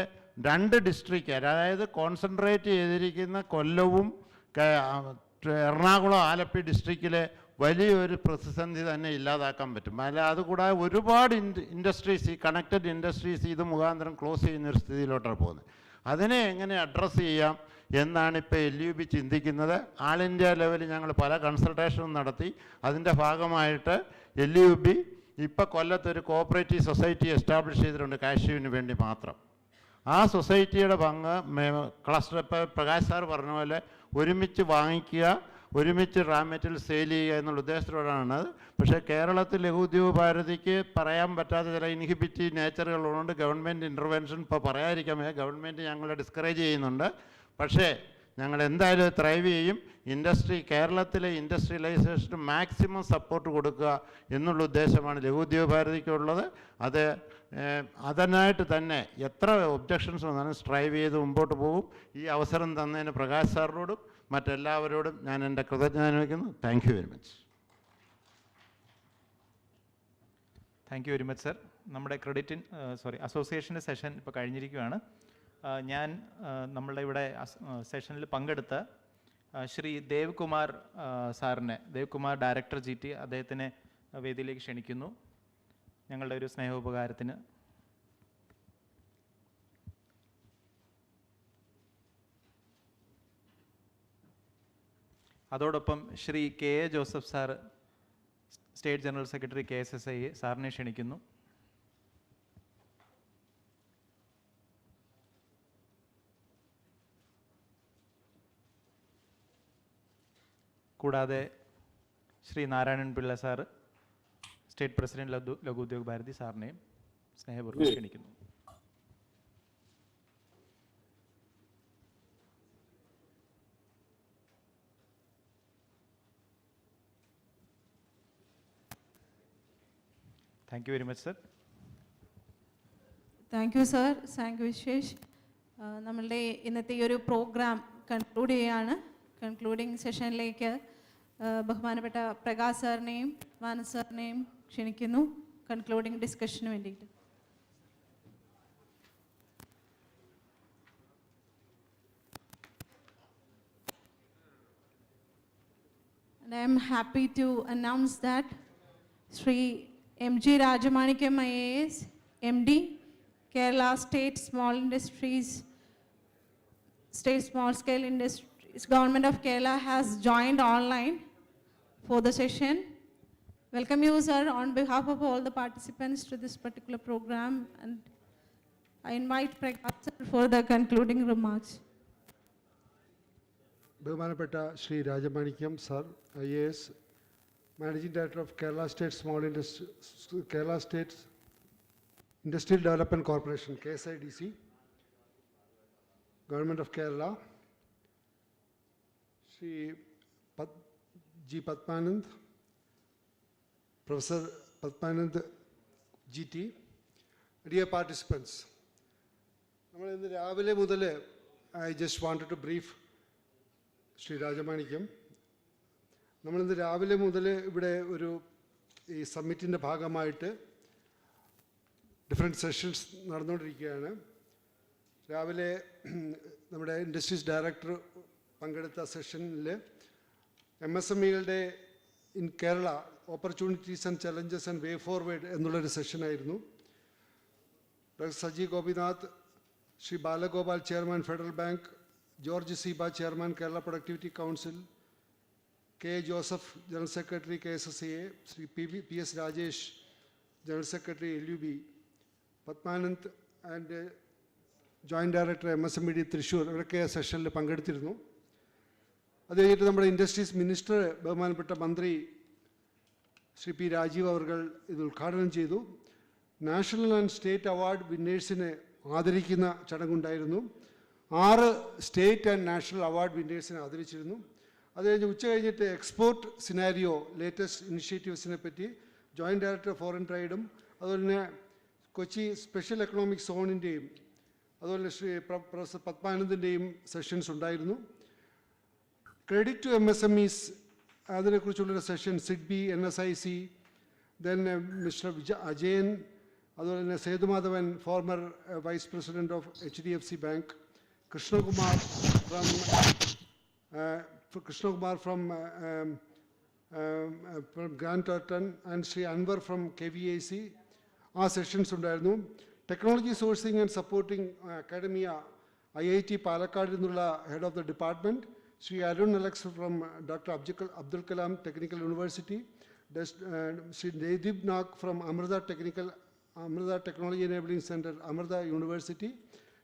2 ഡിസ്ട്രിക്റ്റ്, അതായത് കോൺസെൻട്രേറ്റ് ചെയ്തിരിക്കുന്ന കൊല്ലവും എറണാകുളം ആലപ്പി ഡിസ്ട്രിക്റ്റിലെ വലിയൊരു പ്രതിസന്ധി തന്നെ ഇല്ലാതാക്കാൻ പറ്റും. അല്ല അതുകൂടാതെ ഒരുപാട് ഇൻഡസ്ട്രീസ്, ഈ കണക്റ്റഡ് ഇൻഡസ്ട്രീസ് ഇത് മുഖാന്തരം ക്ലോസ് ചെയ്യുന്നൊരു സ്ഥിതിയിലോട്ടാണ് പോകുന്നത്. അതിനെ എങ്ങനെ അഡ്രസ്സ് ചെയ്യാം എന്നാണ് ഇപ്പോൾ LUB ചിന്തിക്കുന്നത്. ആൾ ഇന്ത്യ ലെവലിൽ ഞങ്ങൾ പല കൺസൾട്ടേഷനും നടത്തി. അതിൻ്റെ ഭാഗമായിട്ട് LUB ഇപ്പോൾ കൊല്ലത്തൊരു കോഓപ്പറേറ്റീവ് സൊസൈറ്റി എസ്റ്റാബ്ലിഷ് ചെയ്തിട്ടുണ്ട് കാഷ്യൂവിന് വേണ്ടി മാത്രം. ആ സൊസൈറ്റിയുടെ പങ്ക് ക്ലസ്റ്റർ, ഇപ്പോൾ പ്രകാശ് സാർ പറഞ്ഞ പോലെ ഒരുമിച്ച് വാങ്ങിക്കുക, ഒരുമിച്ച് റാ മെറ്റീരിയൽ സെയിൽ ചെയ്യുക എന്നുള്ള ഉദ്ദേശത്തോടാണ്. പക്ഷേ കേരളത്തിൽ ലഘു ഉദ്യോഗ ഭാരതിക്ക് പറയാൻ പറ്റാത്ത ചില ഇൻഹിബിറ്റീവ് നേച്ചറുകളുള്ളതുകൊണ്ട് ഗവൺമെൻറ് ഇൻ്റർവെൻഷൻ ഇപ്പോൾ പറയാതിരിക്കാൻ ഗവൺമെൻറ് ഞങ്ങളെ ഡിസ്കറേജ് ചെയ്യുന്നുണ്ട്. പക്ഷേ ഞങ്ങൾ എന്തായാലും ത്രൈവ് ചെയ്യും. കേരളത്തിലെ ഇൻഡസ്ട്രിയലൈസേഷന് മാക്സിമം സപ്പോർട്ട് കൊടുക്കുക എന്നുള്ള ഉദ്ദേശമാണ് ലഘു ഉദ്യോഗ ഭാരതിക്കുള്ളത്. അതിനായിട്ട് തന്നെ എത്ര ഒബ്ജക്ഷൻസ് വന്നാലും സ്ട്രൈവ് ചെയ്ത് മുമ്പോട്ട് പോകും. ഈ അവസരം തന്നതിന് പ്രകാശ് സാറിനോടും മറ്റെല്ലാവരോടും ഞാൻ എൻ്റെ കൃതജ്ഞത വയ്ക്കുന്നു. Thank you very much. Thank you very much sir. നമ്മുടെ അസോസിയേഷൻ്റെ സെഷൻ ഇപ്പോൾ കഴിഞ്ഞിരിക്കുകയാണ്. ഞാൻ നമ്മളുടെ ഇവിടെ സെഷനിൽ പങ്കെടുത്ത ശ്രീ ദേവ് കുമാർ സാറിനെ, ദേവ് കുമാർ ഡയറക്ടർ GT, അദ്ദേഹത്തിനെ വേദിയിലേക്ക് ക്ഷണിക്കുന്നു. ഞങ്ങളുടെ ഒരു സ്നേഹോപകാരത്തിന്. അതോടൊപ്പം Shri K A Joseph sir, state general secretary KSSI സാറിനെ ക്ഷണിക്കുന്നു. കൂടാതെ Shri Narayanan Pillai sir, state president ലഘു ഉദ്योग ഭാരതി സാറിനെയും സ്നേഹപൂർവ്വം ക്ഷണിക്കുന്നു. Thank you very much, sir. Thank you sir, thank you Vishesh. നമ്മളുടെ ഇന്നത്തെ ഈ ഒരു പ്രോഗ്രാം കൺക്ലൂഡ് ചെയ്യുകയാണ്. കൺക്ലൂഡിങ് സെഷനിലേക്ക് ബഹുമാനപ്പെട്ട പ്രകാശ് സാറിനെയും മാനസ് സാറിനെയും ക്ഷണിക്കുന്നു കൺക്ലൂഡിങ് ഡിസ്കഷന് വേണ്ടിയിട്ട്. And I am happy to announce that Sri M.G. Rajamanikam IAS, MD, Kerala State Small Scale Industries, Government of Kerala has joined online for the session. Welcome you, sir, on behalf of all the participants to this particular program, and I invite Prakash sir for the concluding remarks. ബഹുമാനപ്പെട്ട Shri Rajamanikyam sir, IAS, Managing Director of Kerala State Industrial Development Corporation, KSIDC, Government of Kerala, Sri G. Padmanand, Professor Padmanand GT, dear participants, I just wanted to brief Sri Rajamanikam. നമ്മളിന്ന് രാവിലെ മുതൽ ഇവിടെ ഈ സമ്മിറ്റിൻ്റെ ഭാഗമായിട്ട് different sessions നടന്നുകൊണ്ടിരിക്കുകയാണ്. രാവിലെ നമ്മുടെ industries director പങ്കെടുത്ത സെഷനിൽ MSMEകളുടെ in Kerala opportunities and challenges and way forward എന്നുള്ളൊരു സെഷനായിരുന്നു. Doctor Saji Gopinath, Shri Balagopal, chairman Federal Bank, George Seeba, chairman Kerala productivity council, K. Joseph, General Secretary KSSA, Sri P.S. Rajesh, General Secretary LUB, Padmanand and Joint Director MSME Thrissur, ഇവരൊക്കെ സെഷനിൽ പങ്കെടുത്തിരുന്നു. അത് കഴിഞ്ഞിട്ട് നമ്മുടെ industries minister ബഹുമാനപ്പെട്ട മന്ത്രി ശ്രീ P. രാജീവ് അവർ ഇത് ഉദ്ഘാടനം ചെയ്തു. നാഷണൽ ആൻഡ് സ്റ്റേറ്റ് അവാർഡ് വിന്നേഴ്സിനെ ആദരിക്കുന്ന ചടങ്ങുണ്ടായിരുന്നു. 6 സ്റ്റേറ്റ് ആൻഡ് നാഷണൽ അവാർഡ് വിന്നേഴ്സിനെ ആദരിച്ചിരുന്നു. അത് കഴിഞ്ഞ് ഉച്ച കഴിഞ്ഞിട്ട് എക്സ്പോർട്ട് സിനാരിയോ ലേറ്റസ്റ്റ് ഇനിഷ്യേറ്റീവ്സിനെ പറ്റി ജോയിൻറ്റ് ഡയറക്ടർ ഫോറിൻ ട്രേഡും അതുപോലെ തന്നെ കൊച്ചി സ്പെഷ്യൽ എക്കണോമിക് സോണിൻ്റെയും അതുപോലെ ശ്രീ പ്രൊഫസർ പത്മാനന്ദിൻ്റെയും സെഷൻസ് ഉണ്ടായിരുന്നു. ക്രെഡിറ്റ് ടു MSMEs അതിനെക്കുറിച്ചുള്ളൊരു session SIDBI, NSIC, then mister Ajayan, അതുപോലെ തന്നെ Sethumadhavan, former vice president of HDFC bank, Krishnakumar from Grant Thornton and Sri Anwar from KVAC. ആ സെഷൻസ് ഉണ്ടായിരുന്നു. Technology sourcing and supporting academia IIT Palakkad നിന്നുള്ള head of the department Shri Arun Alex from doctor Abdul Kalam technical university, Shri Jaideep Nag from Amrita technology enabling centre Amrita university,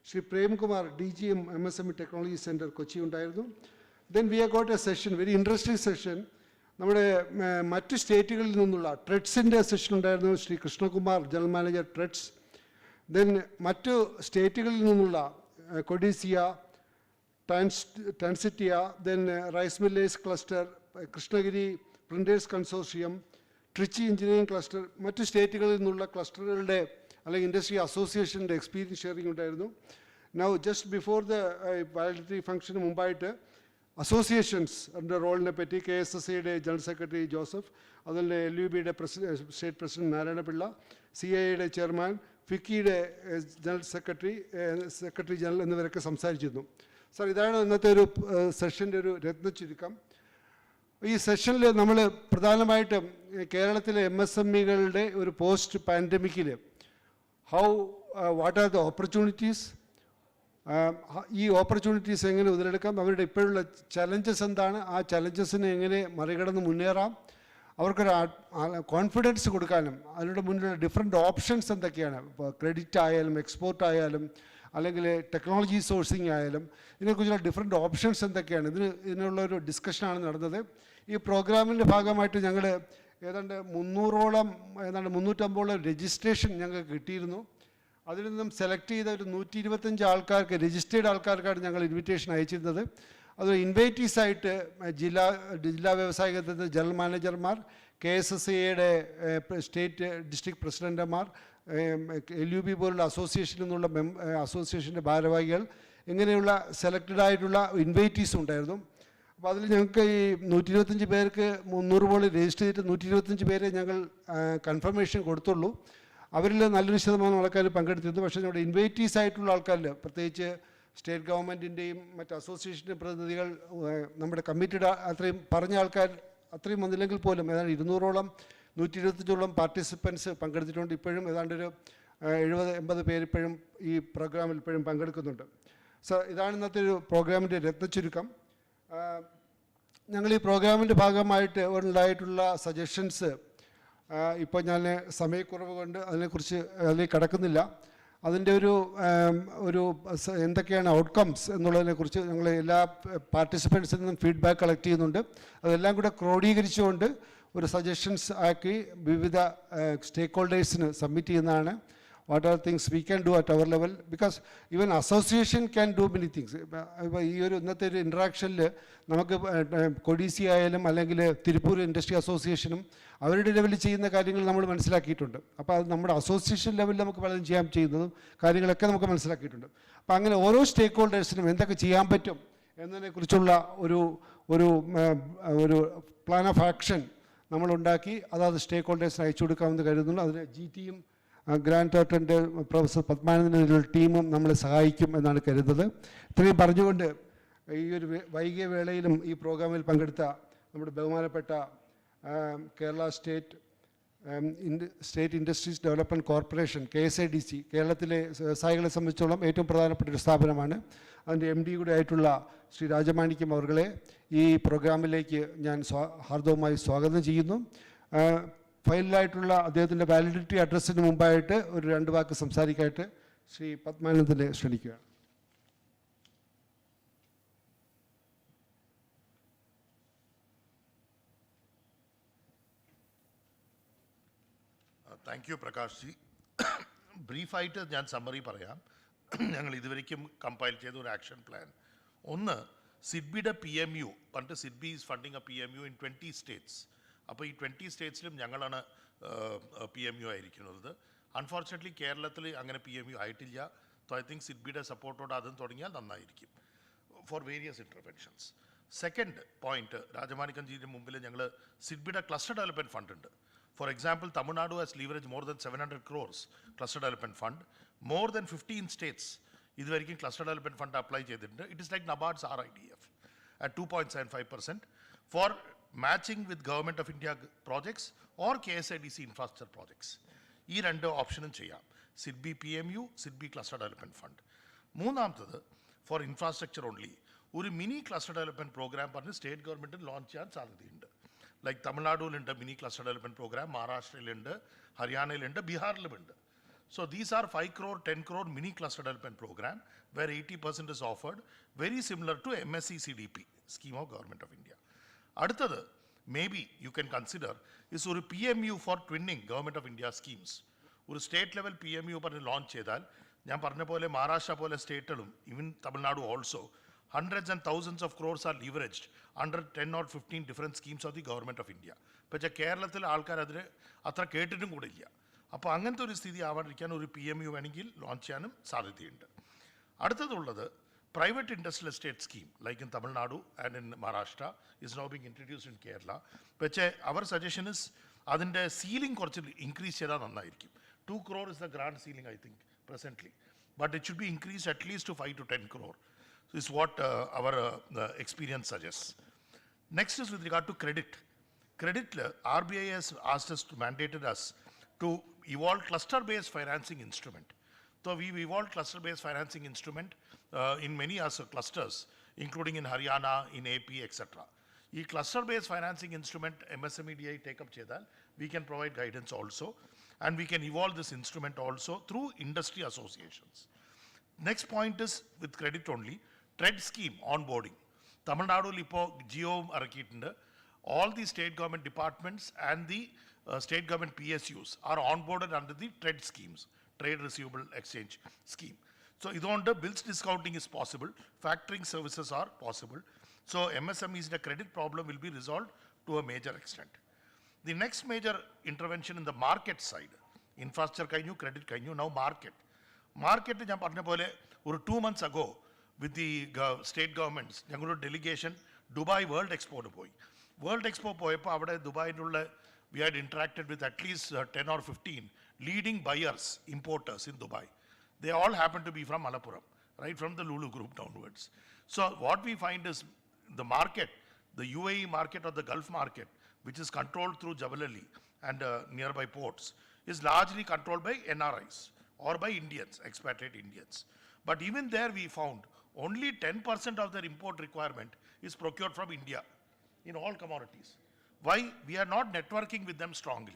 Shri Premkumar DGM MSME technology centre Kochi ഉണ്ടായിരുന്നു. Then we have got a session, very interesting session. നമ്മുടെ മറ്റ് സ്റ്റേറ്റുകളിൽ നിന്നുള്ള ട്രെഡ്സിൻ്റെ session ഉണ്ടായിരുന്നു. Shri Krishnakumar, general manager TReDS. Then മറ്റു സ്റ്റേറ്റുകളിൽ നിന്നുള്ള CODISSIA, TANSTIA, then rice millers cluster, Krishnagiri printers consortium, Trichy engineering cluster, മറ്റ് സ്റ്റേറ്റുകളിൽ നിന്നുള്ള ക്ലസ്റ്ററുകളുടെ അല്ലെങ്കിൽ ഇൻഡസ്ട്രി അസോസിയേഷൻ്റെ എക്സ്പീരിയൻസ് ഷെയറിംഗ് ഉണ്ടായിരുന്നു. Now just before the validity ഫംഗ്ഷന് മുമ്പായിട്ട് അസോസിയേഷൻസ് അതിൻ്റെ റോളിനെ പറ്റി KSSAയുടെ ജനറൽ സെക്രട്ടറി ജോസഫ്, അതുപോലെ LUBയുടെ സ്റ്റേറ്റ് പ്രസിഡന്റ് നാരായണപിള്ള, CIAയുടെ ചെയർമാൻ, ഫിക്കിയുടെ ജനറൽ സെക്രട്ടറി ജനറൽ എന്നിവരൊക്കെ സംസാരിച്ചിരുന്നു. സാർ, ഇതാണ് ഇന്നത്തെ ഒരു സെഷൻ്റെ ഒരു രത്ന ചുരുക്കം. ഈ സെഷനിൽ നമ്മൾ പ്രധാനമായിട്ടും ഈ കേരളത്തിലെ MSMEകളുടെ ഒരു പോസ്റ്റ് പാൻഡമിക്കിൽ വാട്ട് ആർ ദ ഓപ്പർച്യൂണിറ്റീസ്, ഈ ഓപ്പർച്യൂണിറ്റീസ് എങ്ങനെ മുതലെടുക്കാം, അവരുടെ ഇപ്പോഴുള്ള ചലഞ്ചസ് എന്താണ്, ആ ചലഞ്ചസിനെ എങ്ങനെ മറികടന്ന് മുന്നേറാം, അവർക്കൊരു കോൺഫിഡൻസ് കൊടുക്കാനും അതിനുള്ള മുന്നിലുള്ള ഡിഫറെൻറ്റ് ഓപ്ഷൻസ് എന്തൊക്കെയാണ്, ഇപ്പോൾ ക്രെഡിറ്റ് ആയാലും എക്സ്പോർട്ട് ആയാലും അല്ലെങ്കിൽ ടെക്നോളജി സോഴ്സിങ് ആയാലും ഇതിനെക്കുറിച്ചുള്ള ഡിഫറെൻറ്റ് ഓപ്ഷൻസ് എന്തൊക്കെയാണ്, ഇതിനുള്ളൊരു ഡിസ്കഷനാണ് നടന്നത്. ഈ പ്രോഗ്രാമിൻ്റെ ഭാഗമായിട്ട് ഞങ്ങൾ ഏതാണ്ട് 350 രജിസ്ട്രേഷൻ ഞങ്ങൾക്ക് കിട്ടിയിരുന്നു. അതിൽ നിന്നും സെലക്ട് ചെയ്ത ഒരു 125 ആൾക്കാർക്ക്, രജിസ്റ്റേർഡ് ആൾക്കാർക്കാണ് ഞങ്ങൾ ഇൻവിറ്റേഷൻ അയച്ചിരുന്നത്. അത് ഇൻവൈറ്റീസായിട്ട് ജില്ലാ വ്യവസായ കേന്ദ്രത്തിൻ്റെ ജനറൽ മാനേജർമാർ, KSSAയുടെ സ്റ്റേറ്റ് ഡിസ്ട്രിക്ട് പ്രസിഡന്റുമാർ, LUB പോലുള്ള അസോസിയേഷനിൽ നിന്നുള്ള അസോസിയേഷൻ്റെ ഭാരവാഹികൾ, ഇങ്ങനെയുള്ള സെലക്റ്റഡ് ആയിട്ടുള്ള ഇൻവൈറ്റീസ് ഉണ്ടായിരുന്നു. അപ്പോൾ അതിൽ ഞങ്ങൾക്ക് ഈ 125 പേർക്ക് 300 പോലെ രജിസ്റ്റർ ചെയ്തിട്ട് 125 പേരെ ഞങ്ങൾ കൺഫർമേഷൻ കൊടുത്തുള്ളൂ. അവരിൽ നല്ലൊരു ശതമാനം ആൾക്കാർ പങ്കെടുത്തിരുന്നു. പക്ഷേ നമ്മുടെ ഇൻവൈറ്റീസ് ആയിട്ടുള്ള ആൾക്കാരിൽ പ്രത്യേകിച്ച് സ്റ്റേറ്റ് ഗവൺമെൻറ്റിൻ്റെയും മറ്റ് അസോസിയേഷൻ്റെ പ്രതിനിധികൾ, നമ്മുടെ കമ്മിറ്റിയുടെ അത്രയും പറഞ്ഞ ആൾക്കാർ അത്രയും വന്നില്ലെങ്കിൽ പോലും ഏതാണ്ട് 200ഓളം 125ഓളം പാർട്ടിസിപ്പൻസ് പങ്കെടുത്തിട്ടുണ്ട്. ഇപ്പോഴും ഏതാണ്ടൊരു 70-80 പേര് ഇപ്പോഴും ഈ പ്രോഗ്രാമിൽ ഇപ്പോഴും പങ്കെടുക്കുന്നുണ്ട്. ഇതാണ് ഇന്നത്തെ ഒരു പ്രോഗ്രാമിൻ്റെ രത്നച്ചുരുക്കം. ഞങ്ങൾ ഈ പ്രോഗ്രാമിൻ്റെ ഭാഗമായിട്ട് ഉണ്ടായിട്ടുള്ള സജഷൻസ് ഇപ്പോൾ ഞാൻ സമയക്കുറവ് കൊണ്ട് അതിലേക്ക് കടക്കുന്നില്ല. അതിൻ്റെ ഒരു എന്തൊക്കെയാണ് ഔട്ട്കംസ് എന്നുള്ളതിനെക്കുറിച്ച് ഞങ്ങൾ എല്ലാ പാർട്ടിസിപ്പൻസിൽ നിന്നും ഫീഡ്ബാക്ക് കളക്ട് ചെയ്യുന്നുണ്ട്. അതെല്ലാം കൂടെ ക്രോഡീകരിച്ചുകൊണ്ട് ഒരു സജഷൻസ് ആക്കി വിവിധ സ്റ്റേക്ക് ഹോൾഡേഴ്സിന് സബ്മിറ്റ് ചെയ്യുന്നതാണ്. What are things we can do at our level, because even association can do many things. ഇപ്പോൾ ഈ ഒരു ഇന്നത്തെ ഒരു ഇൻട്രാക്ഷനിൽ നമുക്ക് കൊഡീസി ആയാലും അല്ലെങ്കിൽ തിരുപ്പൂർ ഇൻഡസ്ട്രി അസോസിയേഷനും അവരുടെ ലെവലിൽ ചെയ്യുന്ന കാര്യങ്ങൾ നമ്മൾ മനസ്സിലാക്കിയിട്ടുണ്ട്. അപ്പോൾ അത് നമ്മുടെ അസോസിയേഷൻ ലെവലിൽ നമുക്ക് പലതും ചെയ്യാൻ ചെയ്യുന്നതും കാര്യങ്ങളൊക്കെ നമുക്ക് മനസ്സിലാക്കിയിട്ടുണ്ട്. അപ്പോൾ അങ്ങനെ ഓരോ സ്റ്റേക്ക് ഹോൾഡേഴ്സിനും എന്തൊക്കെ ചെയ്യാൻ പറ്റും എന്നതിനെക്കുറിച്ചുള്ള ഒരു പ്ലാൻ ഓഫ് ആക്ഷൻ നമ്മളുണ്ടാക്കി അതാത് സ്റ്റേക്ക് ഹോൾഡേഴ്സിന് അയച്ചു കൊടുക്കാമെന്ന് കരുതുന്നു. അതിന് GTയും ഗ്രാൻഡ് ടോട്ടൻ്റെ പ്രൊഫസർ പത്മാനന്ദൻ്റെ ടീമും നമ്മളെ സഹായിക്കും എന്നാണ് കരുതുന്നത്. ഇത്രയും പറഞ്ഞുകൊണ്ട് ഈ ഒരു വൈകിയ വേളയിലും ഈ പ്രോഗ്രാമിൽ പങ്കെടുത്ത നമ്മുടെ ബഹുമാനപ്പെട്ട Kerala state industries development corporation KSIDC, കേരളത്തിലെ വ്യവസായികളെ സംബന്ധിച്ചോളം ഏറ്റവും പ്രധാനപ്പെട്ട ഒരു സ്ഥാപനമാണ്. അതിൻ്റെ MD കൂടെ ആയിട്ടുള്ള ശ്രീ രാജമാണിക്യം അവർകളെ ഈ പ്രോഗ്രാമിലേക്ക് ഞാൻ ഹാർദവമായി സ്വാഗതം ചെയ്യുന്നു. ഫൈനലായിട്ടുള്ള അദ്ദേഹത്തിൻ്റെ വാലിഡിറ്റി അഡ്രസ്സിന് മുമ്പായിട്ട് ഒരു 2 വാക്ക് സംസാരിക്കാനായിട്ട് ശ്രീ പത്മാനന്ദനെ ക്ഷണിക്കുകയാണ്. Thank you Prakash ji. ബ്രീഫായിട്ട് ഞാൻ സമ്മറി പറയാം. ഞങ്ങൾ ഇതുവരേക്കും കമ്പൈൽ ചെയ്ത ഒരു ആക്ഷൻ പ്ലാൻ. ഒന്ന്, സിഡ്ബിയുടെ PMU, പണ്ട് SIDBI is funding A PMU in 20 States. അപ്പോൾ ഈ 20 സ്റ്റേറ്റ്സിലും ഞങ്ങളാണ് PMU ആയിരിക്കുന്നത്. അൺഫോർച്ചുനേറ്റ്ലി കേരളത്തിൽ അങ്ങനെ PMU ആയിട്ടില്ല. സോ ഐ തിങ്ക് സിഡ്ബിയുടെ സപ്പോർട്ടോടെ അതും തുടങ്ങിയാൽ നന്നായിരിക്കും for various interventions. Second point, രാജമാണിക്കൻജിയുടെ മുമ്പിൽ ഞങ്ങൾ സിഡ്ബിയുടെ ക്ലസ്റ്റർ ഡെവലപ്മെൻറ്റ് ഫണ്ട് ഉണ്ട്. For example, Tamil Nadu has leveraged more than 700 crores cluster development fund. More than 15 states ഇതുവരെയും cluster development fund apply ചെയ്തിട്ടുണ്ട്. It is like NABARD's RIDF at 2.75% for matching with Government of India projects or KSIDC infrastructure projects. ഈ 2 ഓപ്ഷനും ചെയ്യാം. SIDBI PMU, SIDBI cluster development fund. മൂന്നാമത്തത്, for infrastructure only, ഒരു mini cluster development program പറഞ്ഞ് state government launch ചെയ്യാൻ സാധ്യതയുണ്ട്. Like തമിഴ്നാടുവിലുണ്ട് mini cluster development program, മഹാരാഷ്ട്രയിലുണ്ട്, ഹരിയാനയിലുണ്ട്, ബീഹാറിലുമുണ്ട്. So these are 5 crore, 10 crore mini cluster development program where 80% is offered, very similar to MSE CDP, scheme of Government of India. അടുത്തത്, maybe you can consider is ഒരു PMU for twinning Government of India schemes. ഒരു state level PMU പറഞ്ഞ് launch ചെയ്താൽ, ഞാൻ പറഞ്ഞ പോലെ മഹാരാഷ്ട്ര പോലെ സ്റ്റേറ്റുകളും even Tamil Nadu also, hundreds and thousands of crores are leveraged under 10 or 15 different schemes of the Government of India. പക്ഷേ കേരളത്തിലെ ആൾക്കാർ അതിന് അത്ര കേട്ടിട്ടും കൂടെ ഇല്ല. അപ്പോൾ അങ്ങനത്തെ ഒരു സ്ഥിതി ആവാണ്ടിരിക്കാൻ ഒരു PMU വേണമെങ്കിൽ ലോഞ്ച് ചെയ്യാനും സാധ്യതയുണ്ട്. അടുത്തതുള്ളത് private industrial estate scheme like in Tamil Nadu and in Maharashtra is no being introduced in Kerala. പക്ഷേ അവർ സജഷൻ ഇസ് അതിൻ്റെ സീലിംഗ് കുറച്ച് ഇൻക്രീസ് ചെയ്താൽ നന്നായിരിക്കും. 2 crore is the grand ceiling I think presently, but it should be increased at least to 5 to 10 crore. Is what our experience suggests. Next is with regard to credit. credit, RBI has asked us to mandated us to evolve cluster-based financing instrument. So we've evolved cluster-based financing instrument in many other clusters, including in Haryana, in AP, etc. This cluster-based financing instrument, MSMEDI take up chedal, we can provide guidance also, and we can evolve this instrument also through industry associations. Next point is with credit only, TRED scheme onboarding. Tamil Nadu Lipo Geo Arakitunda, all the state government departments and the state government PSUs are onboarded under the TRED schemes, Trade Receivable Exchange Scheme. So, the bills discounting is possible, factoring services are possible. So, MSMEs, the credit problem will be resolved to a major extent. The next major intervention in the market side, infrastructure kainyu, credit kainyu, now market. Market, 2 months ago, with the state governments, delegation, Dubai World Expo. World Expo, Dubai, we had interacted with at least 10 or 15 leading buyers, importers in Dubai. They all happen to be from Malappuram, right from the Lulu group downwards. So what we find is the market, the UAE market or the Gulf market, which is controlled through Jebel Ali and nearby ports, is largely controlled by NRIs or by Indians, expatriate Indians. But even there we found only 10% of their import requirement is procured from India in all commodities. Why? We are not networking with them strongly.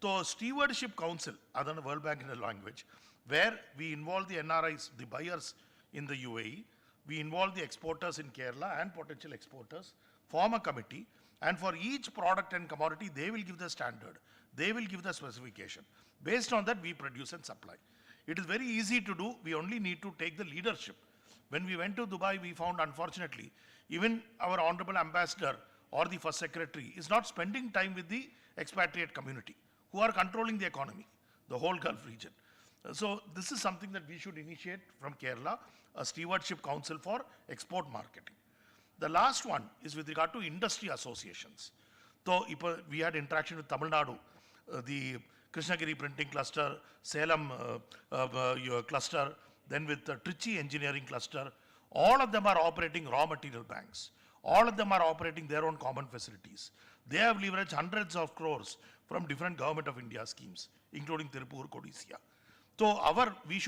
So Stewardship Council, other than World Bank in the language, where we involve the NRIs, the buyers in the UAE, we involve the exporters in Kerala and potential exporters, form a committee, and for each product and commodity, they will give the standard, they will give the specification. Based on that, we produce and supply. It is very easy to do, we only need to take the leadership. When we went to Dubai, we found, unfortunately, even our Honorable Ambassador or the First Secretary is not spending time with the expatriate community who are controlling the economy, the whole Gulf region. So this is something that we should initiate from Kerala, a stewardship council for export marketing. The last one is with regard to industry associations. So we had interaction with Tamil Nadu, the Krishnagiri printing cluster, Salem cluster, then with the Trichy engineering cluster. All of them are operating raw material banks. All of them are operating their own common facilities. They have leveraged hundreds of crores from different Government of India schemes, including Tirupur, Kodisia. So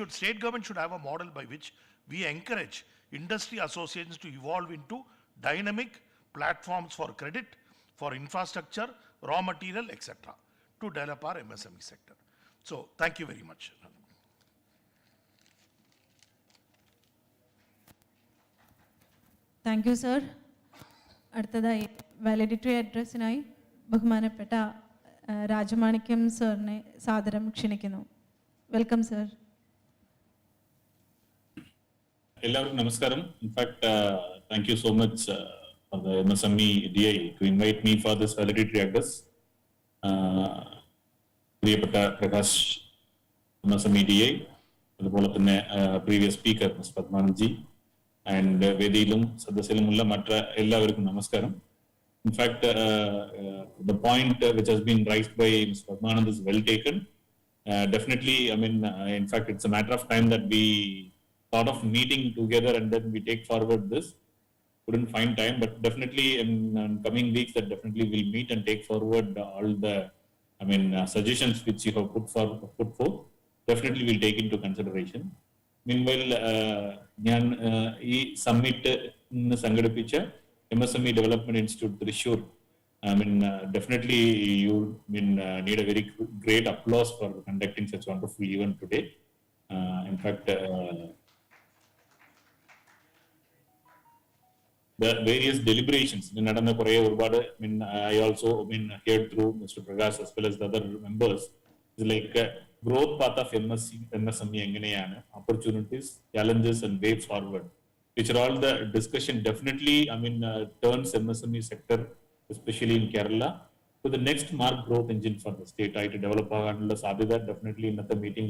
state government should have a model by which we encourage industry associations to evolve into dynamic platforms for credit, for infrastructure, raw material, etc. to develop our MSME sector. So thank you very much. Thank you, sir. അടുത്തതായി വാലിഡിറ്ററി അഡ്രസ്സിനായി ബഹുമാനപ്പെട്ട രാജമാണിക്യം സാറിനെ സാദരം ക്ഷണിക്കുന്നു. Welcome sir. എല്ലാവർക്കും നമസ്കാരം. In fact thank you so much for the MSME DI to invite me for this valedictory address. പ്രിയപ്പെട്ട Prakash MSME DI, അതുപോലെ തന്നെ previous speaker miss Padmanand ji, and വേദിയിലും സദസ്സിലുമുള്ള മറ്റ് എല്ലാവർക്കും നമസ്കാരം. In fact, the point which has been raised by Mr. Padmanand is well taken. Definitely, I mean, in fact, it's a matter of time that we thought of meeting together and then we take forward this. Couldn't find time, but definitely in coming weeks that definitely we'll meet and take forward all the, I mean, suggestions which you have put forth. Definitely we'll take into consideration. Meanwhile, ഞാൻ ഈ summit സംഘടിപ്പിച്ച MSME Development Institute Thrissur, I mean, definitely you need a very great applause for conducting such wonderful event today. In fact, the various deliberations, I also heard through Mr. Prakash as well as the other members, is like growth path of MSME, opportunities, challenges, and way forward, which are all the discussion definitely, turns MSME sector, especially in Kerala, to the next mark growth engine for the state. I to develop that definitely in the meeting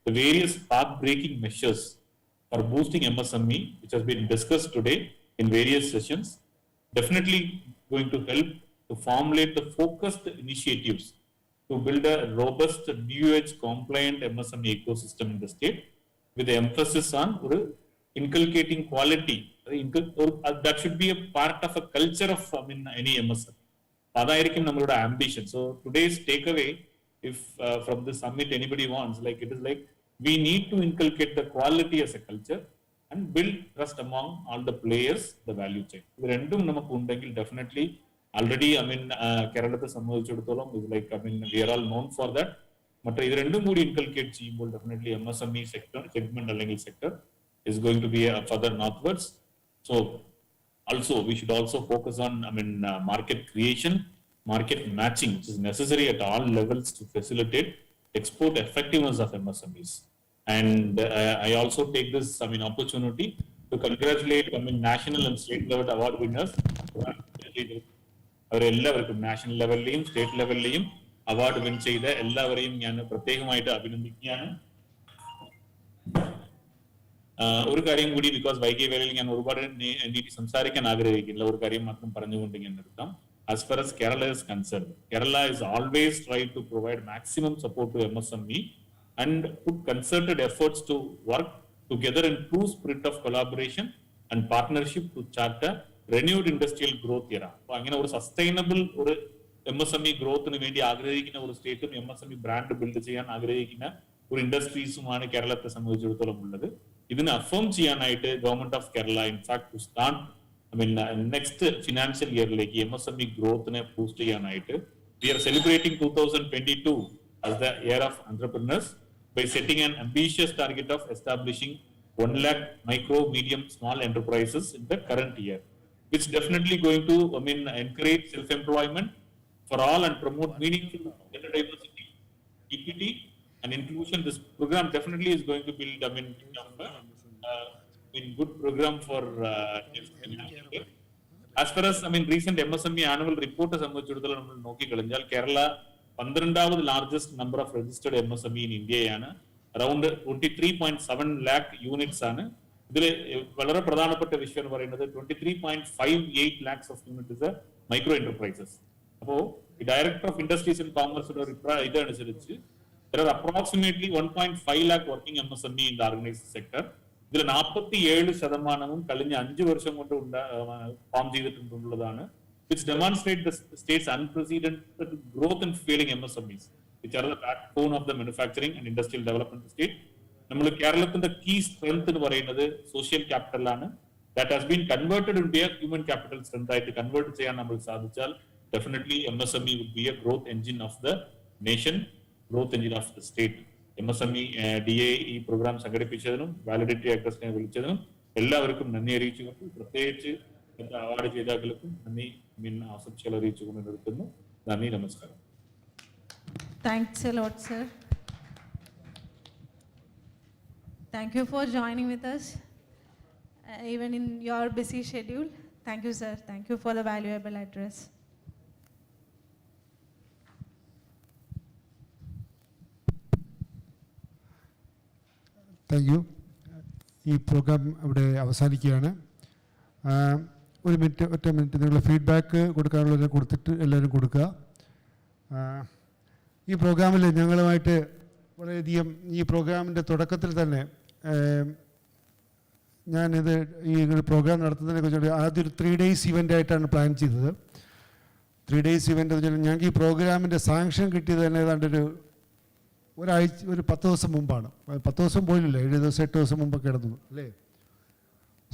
the various path-breaking measures for boosting MSME, which has been discussed today in various sessions, definitely going to help to formulate the focused initiatives to build a robust, new-age compliant MSME ecosystem in the state, with the emphasis on inculcating quality that should be a part of a culture of any MSM. അതായിരിക്കും നമ്മളുടെ ambition. So today's takeaway, if from the summit anybody wants, like it is like we need to inculcate the quality as a culture and build trust among all the players, the value chain. ഇത് രണ്ടും നമുക്ക് ഉണ്ടെങ്കിൽ definitely already കേരളത്തെ സംബന്ധിച്ചിടത്തോളം is like we are all known for that. മറ്റേ ഇത് രണ്ടും കൂടി ഇൻകൾക്കേറ്റ് ചെയ്യുമ്പോൾ definitely MSME sector segment അല്ലെങ്കിൽ sector is going to be further northwards. So also we should also focus on market creation, market matching, which is necessary at all levels to facilitate export effectiveness of MSMEs. And I also take this opportunity to congratulate national and state level award winners. അവരെല്ലാവർക്കും national ലെവലിലെയും state ലെവലിലെയും award win ചെയ്ത എല്ലാവരെയും ഞാൻ പ്രത്യേകമായിട്ട് അഭിനന്ദിക്കുകയാണ്. ഒരു കാര്യം കൂടി, ബിക്കോസ് വൈകിയ വേളയിൽ ഞാൻ ഒരുപാട് നീട്ടി സംസാരിക്കാൻ ആഗ്രഹിക്കുന്നില്ല, ഒരു കാര്യം മാത്രം പറഞ്ഞുകൊണ്ട് ഞാൻ നിർത്താം. As far as Kerala is concerned, Kerala is always trying to provide maximum support to MSME and put concerted efforts to work together in true spirit of collaboration and partnership to chart a renewed industrial growth era. അപ്പോൾ അങ്ങനെ ഒരു sustainable ഒരു MSME ഗ്രോത്തിന് വേണ്ടി ആഗ്രഹിക്കുന്ന ഒരു സ്റ്റേറ്റും MSME brand build ചെയ്യാൻ ആഗ്രഹിക്കുന്ന ഒരു ഇൻഡസ്ട്രീസുമാണ് കേരളത്തെ സംബന്ധിച്ചിടത്തോളം ഉള്ളത്. ഇതിനെ അഫേം ചെയ്യാനായിട്ട് government of Kerala in fact to start next financial ഇയറിലേക്ക് MSME ഗ്രോത്തിനെ ബൂസ്റ്റ് ചെയ്യാനായിട്ട് we are celebrating 2022 as the year of entrepreneurs by setting an ambitious target of establishing 1 lakh micro, medium, small enterprises in the current year, which definitely going to encourage self-employment for all and promote meaningful gender diversity, equity and inclusion. This program definitely is going to build good program for as far as recent MSME annual report സംബന്ധിച്ചിടത്തോളം നമ്മൾ നോക്കിക്കഴിഞ്ഞാൽ Kerala 12th largest number of registered MSME in India ആണ്. Around 23.7 lakh units ആണ്. ഇതിൽ വളരെ പ്രധാനപ്പെട്ട വിഷയം എന്ന് പറയുന്നത് 23.58 lakhs of units is a micro enterprises. അപ്പോൾ ഈ ഡയറക്ടർ ഓഫ് ഇൻഡസ്ട്രീസ് ആൻഡ് കോമേഴ്സിന്റെ ഇതനുസരിച്ച് there are approximately 1.5 lakh working MSME in the organized sector. ഇതിൽ 47% കഴിഞ്ഞ 5 വർഷം കൊണ്ട് ഫോം ചെയ്തിട്ടുള്ളതാണ്, which demonstrate the state's unprecedented growth in scaling MSMEs, which are the backbone of the manufacturing and industrial development state. നമ്മൾ കേരളത്തിന്റെ key strength എന്ന് പറയുന്നത് social capital ആണ്. That has been converted into a human capital strength ആയിട്ട് convert ചെയ്യാൻ നമ്മൾ സാധിച്ചാൽ definitely MSME would be a growth engine of the nation, growth engine of the state. MSME DA ഈ programme സംഘടിപ്പിച്ചതിനും validity ആക്ടേഴ്സിനെ വിളിച്ചതിനും എല്ലാവർക്കും നന്ദി അറിയിച്ചുകൊണ്ട് പ്രത്യേകിച്ച് അവാർഡ് ജേതാക്കൾക്കും നന്ദി ആശംസകൾ അറിയിച്ചുകൊണ്ട് നിർത്തുന്നു. നന്ദി, നമസ്കാരം. Thanks a lot, sir. Thank you for joining with us, even in your busy schedule. Thank you, sir. Thank you for the valuable address. Thank you. ഈ പ്രോഗ്രാം ഇവിടെ അവസാനിക്കുകയാണ്. ഒറ്റ മിനിറ്റ് നിങ്ങൾ ഫീഡ്ബാക്ക് കൊടുക്കാനുള്ളത് കൊടുത്തിട്ട് എല്ലാവരും കൊടുക്കുക. ഈ പ്രോഗ്രാമിൽ ഞങ്ങളുമായിട്ട് വളരെയധികം ഈ പ്രോഗ്രാമിൻ്റെ തുടക്കത്തിൽ തന്നെ ഞാനിത് ഈ പ്രോഗ്രാം നടത്തുന്നതിനെ കുറിച്ച് ആദ്യം ഒരു 3 days ഇവൻ്റായിട്ടാണ് പ്ലാൻ ചെയ്തത്. 3 days ഇവൻ്റ് എന്ന് വെച്ചാൽ ഞങ്ങൾക്ക് ഈ പ്രോഗ്രാമിൻ്റെ സാങ്ഷൻ കിട്ടിയത് തന്നെ ഏതാണ്ട് ഒരു 10 ദിവസം മുമ്പാണ്. 10 ദിവസം പോയില്ല, 7 ദിവസം 8 ദിവസം മുമ്പൊക്കെ കിടന്നു അല്ലേ.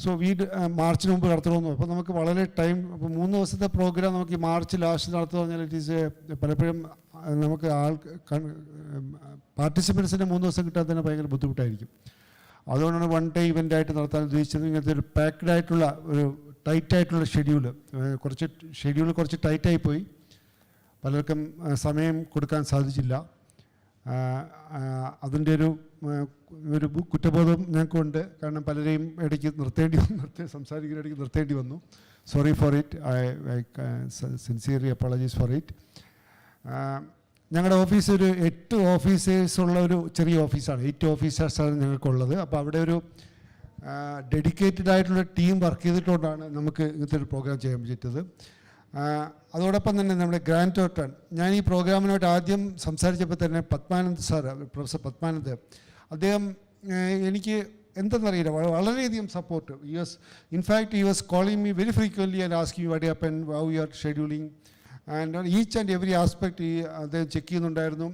സോ മാർച്ചിന് മുമ്പ് നടത്തണമെന്നു. അപ്പോൾ നമുക്ക് വളരെ ടൈം, അപ്പോൾ 3 ദിവസത്തെ പ്രോഗ്രാം നമുക്ക് ഈ മാർച്ച് ലാസ്റ്റ് നടത്തുക പറഞ്ഞാൽ ഇറ്റ് ഈസ് പലപ്പോഴും നമുക്ക് പാർട്ടിസിപ്പൻസിന് 3 ദിവസം കിട്ടാൻ തന്നെ ഭയങ്കര ബുദ്ധിമുട്ടായിരിക്കും. അതുകൊണ്ടാണ് 1 day ഇവൻ്റായിട്ട് നടത്താൻ ഉദ്ദേശിച്ചത്. ഇങ്ങനത്തെ ഒരു പാക്ഡ് ആയിട്ടുള്ള ഒരു ടൈറ്റായിട്ടുള്ള ഷെഡ്യൂള്, കുറച്ച് ടൈറ്റായിപ്പോയി, പലർക്കും സമയം കൊടുക്കാൻ സാധിച്ചില്ല. അതിൻ്റെ ഒരു കുറ്റബോധം ഞങ്ങൾക്കുണ്ട്. കാരണം പലരെയും ഇടയ്ക്ക് സംസാരിക്കുന്നതിനിടയ്ക്ക് നിർത്തേണ്ടി വന്നു. Sorry for it. I sincerely apologise for it. ഞങ്ങളുടെ ഓഫീസ് ഒരു 8 ഓഫീസേഴ്സ് ഉള്ള ഒരു ചെറിയ ഓഫീസാണ്. 8 ഓഫീസേഴ്സാണ് ഞങ്ങൾക്കുള്ളത്. അപ്പോൾ അവിടെ ഒരു ഡെഡിക്കേറ്റഡ് ആയിട്ടുള്ള ടീം വർക്ക് ചെയ്തിട്ടുകൊണ്ടാണ് നമുക്ക് ഇങ്ങനത്തെ ഒരു പ്രോഗ്രാം ചെയ്യാൻ പറ്റിയത്. അതോടൊപ്പം തന്നെ നമ്മുടെ ഗ്രാൻഡ് ടോട്ടൺ, ഞാൻ ഈ പ്രോഗ്രാമിനോട്ട് ആദ്യം സംസാരിച്ചപ്പോൾ തന്നെ പത്മാനന്ദ് സാർ, പ്രൊഫസർ പത്മാനന്ദ്, അദ്ദേഹം എനിക്ക് എന്തെന്നറിയില്ല, വളരെയധികം support. he was calling me very frequently and asking me what happened, how you are scheduling, and on each and every aspect അദ്ദേഹം ചെക്ക് ചെയ്യുന്നുണ്ടായിരുന്നു.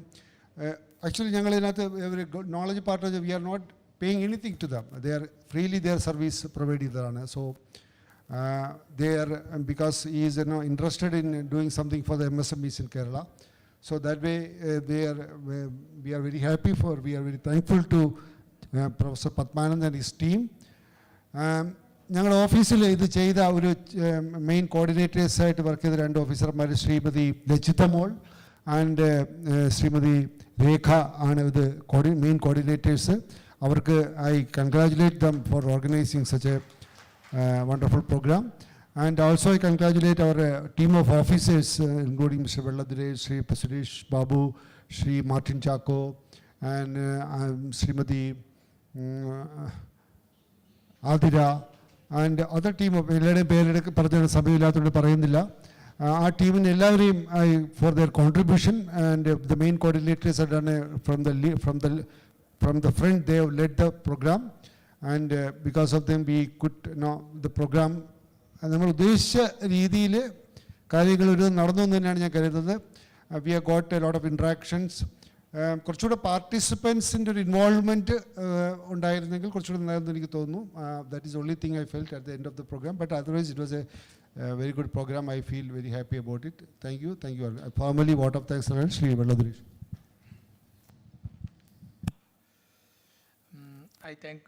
Actually ഞങ്ങൾ ഇതിനകത്ത് ഒരു knowledge part we are not paying anything to them. They are freely their service provide ചെയ്തതാണ്. So they are, because he is interested in doing something for the MSMEs in Kerala. So that way we are very happy we are very thankful to Professor Padmanand and his team. ഞങ്ങളുടെ ഓഫീസിൽ ഇത് ചെയ്ത ഒരു main കോർഡിനേറ്റേഴ്സായിട്ട് work ചെയ്ത 2 ഓഫീസർമാർ, ശ്രീമതി ലജിത മോൾ and Shrimati രേഖ ആണ് ഇത് main coordinators. അവർക്ക് I congratulate them for organizing such a wonderful program. And also I congratulate our team of officers, including Mr. Velladiresh, Sri Suresh Babu, Sri Martin Chako, and Srimati Adira, and other team of our team in എല്ലാവരെയും for their contribution, and the main coordinators have done from the front. They have led the program, and because of them we could the program നമ്മൾ ഉദ്ദേശിച്ച രീതിയിൽ കാര്യങ്ങൾ ഒരു നടന്നു എന്ന് തന്നെയാണ് ഞാൻ കരുതുന്നത്. We have got a lot of interactions. കുറച്ചുകൂടെ പാർട്ടിസിപ്പൻസിൻ്റെ ഒരു ഇൻവോൾവ്മെൻറ്റ് ഉണ്ടായിരുന്നെങ്കിൽ കുറച്ചുകൂടെ നന്നായിരുന്നു എനിക്ക് തോന്നുന്നു. That is the only thing I felt at the end of the program, but otherwise it was a very good program. I feel very happy about it. Thank you all. Formally vote of thanks to Sri Velladiresh. I thank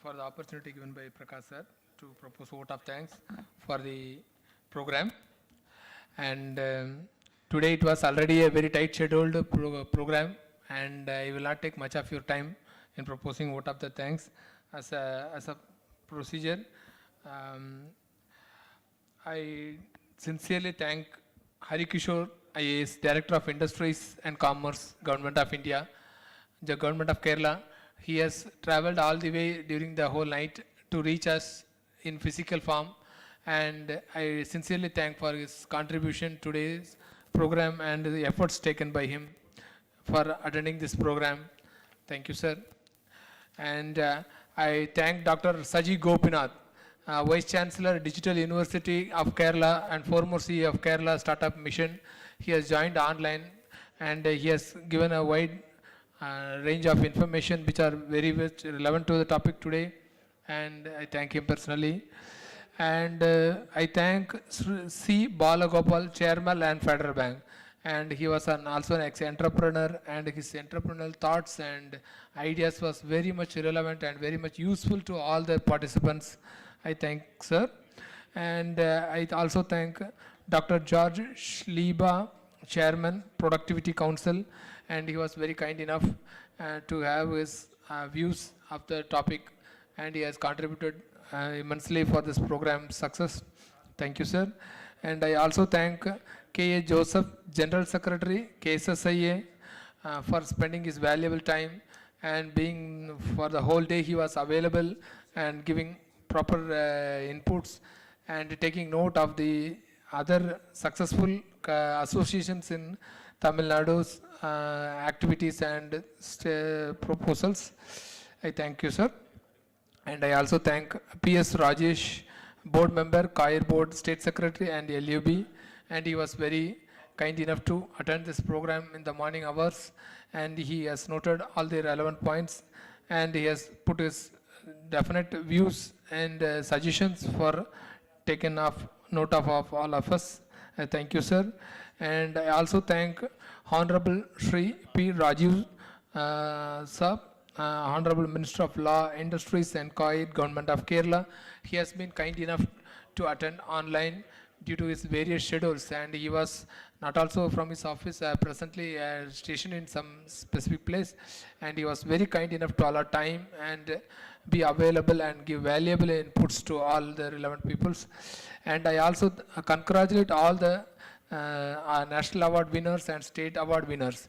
for the opportunity given by Prakash sir to propose vote of thanks for the program. And today it was already a very tight scheduled program, and I will not take much of your time in proposing vote of the thanks. As a procedure, I sincerely thank Hari Kishore IAS, Director of Industries and Commerce, Government of India, the Government of Kerala. He has travelled all the way during the whole night to reach us in physical form, and I sincerely thank for his contribution to today's program and the efforts taken by him for attending this program. Thank you, sir. And I thank Dr. Saji Gopinath, Vice Chancellor, Digital University of Kerala and former CEO of Kerala Startup Mission. He has joined online, and he has given a wide range of information which are very much relevant to the topic today, and I thank him personally. And I thank C. Balagopal, Chairman and Federal Bank, and he was also an ex-entrepreneur, and his entrepreneurial thoughts and ideas was very much relevant and very much useful to all the participants. I thank sir. And I also thank Dr. George Schlieba, Chairman, Productivity Council, and he was very kind enough to have his views of the topic, and he has contributed immensely for this program success. Thank you, sir. And I also thank K.A. Joseph, General Secretary, KSSIA, for spending his valuable time and being for the whole day he was available and giving proper inputs and taking note of the other successful associations in Tamil Nadu's activities and proposals. I thank you, sir. And I also thank P.S. Rajesh, Board Member, Kair Board, State Secretary and LUB, and he was very kind enough to attend this program in the morning hours, and he has noted all the relevant points, and he has put his definite views and suggestions for taken note of all of us. Thank you, sir. And I also thank Honorable Shri P. Rajiv Sir, Honorable Minister of Law, Industries and COID, Government of Kerala. He has been kind enough to attend online due to his various schedules, and he was not also from his office presently stationed in some specific place, and he was very kind enough to allot time and be available and give valuable inputs to all the relevant peoples. And I also congratulate all the national award winners and state award winners.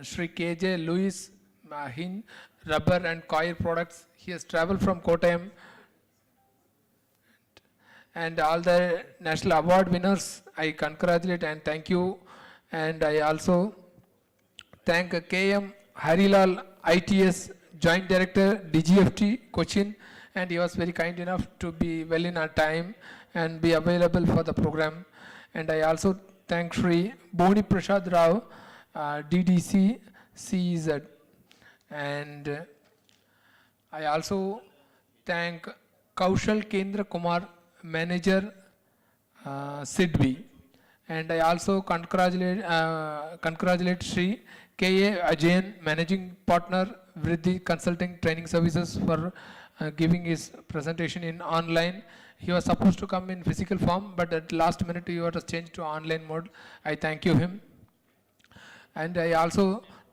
Shri K.J. Louis Mahin, Rubber and Coir Products. He has traveled from Kottayam. And all the national award winners, I congratulate and thank you. And I also thank K.M. Harilal, ITS, Joint Director, DGFT, Cochin, and he was very kind enough to be well in our time and be available for the program. And I also thank Shri Boni Prasad Rao, DDC, CEZ. And I also thank Kaushal Kendra Kumar, Manager, SIDBI. And I also congratulate Shri K.A. Ajayan, Managing Partner, Vriddhi Consulting Training Services, for giving his presentation in online. He was supposed to come in physical form, but at last minute he was changed to online mode. I thank you him. And I also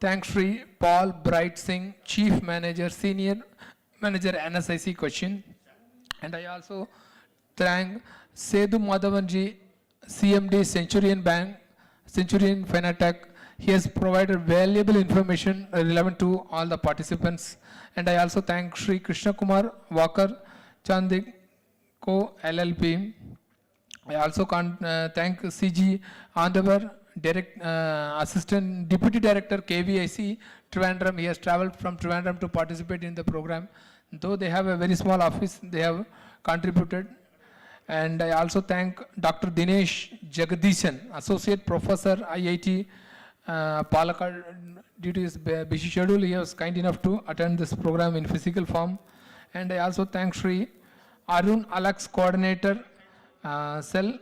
thank Shri Paul Bright Singh, Chief Manager, Senior Manager, NSIC Cochin. And I also thank Sedu Madhavanji, CMD, Centurion Bank, Centurion Finatech. He has provided valuable information relevant to all the participants. And I also thank Shri Krishna Kumar Walker, Chandik Co LLP. I also thank CG Andavar, Assistant Deputy Director, KVIC, Trivandrum. He has traveled from Trivandrum to participate in the program. Though they have a very small office, they have contributed. And I also thank Dr. Dinesh Jagadishan, Associate Professor, IIT Palakkad. Due to his busy schedule, he was kind enough to attend this program in physical form. And I also thank Shri Arun Alex, Coordinator, Cell,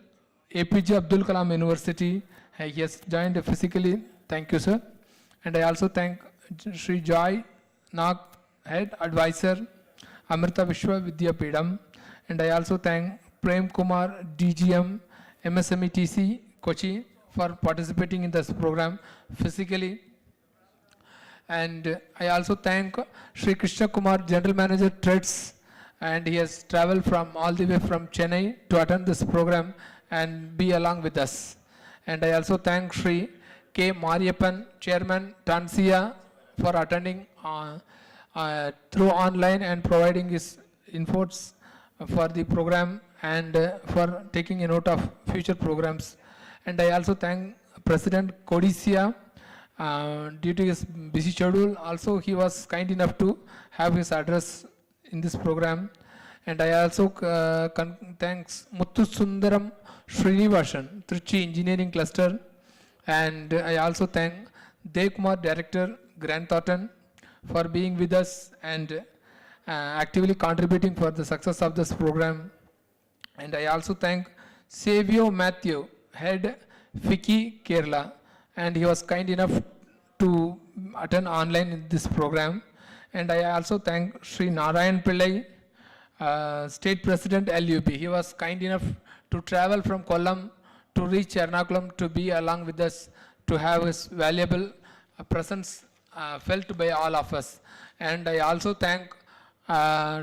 APJ Abdul Kalam University. He has joined physically. Thank you, sir. And I also thank Shri Joy Nag, Head Advisor, Amrita Vishwa Vidya Pedam. And I also thank Prem Kumar, DGM, MSME TC, Kochi, for participating in this program physically. And I also thank Shri Krishna Kumar, General Manager, Trades, and he has traveled from all the way from Chennai to attend this program and be along with us. And I also thank Shri K. Mariappan, Chairman, Tansia, for attending through online and providing his inputs for the program and for taking a note of future programs. And I also thank President Kodisia. Due to his busy schedule, also he was kind enough to have his address in this program. And I also thanks Muthu Sundaram Srinivashan, Trichy Engineering Cluster. And I also thank Devkumar, Director, Grant Thornton, for being with us and actively contributing for the success of this program. And I also thank Savio Matthew, Head, FICCI, Kerala. And he was kind enough to attend online in this program. And I also thank Sri Narayan Pillai, State President, LUP. He was kind enough to travel from Kollam to reach Ernakulam to be along with us, to have his valuable presence felt by all of us. And I also thank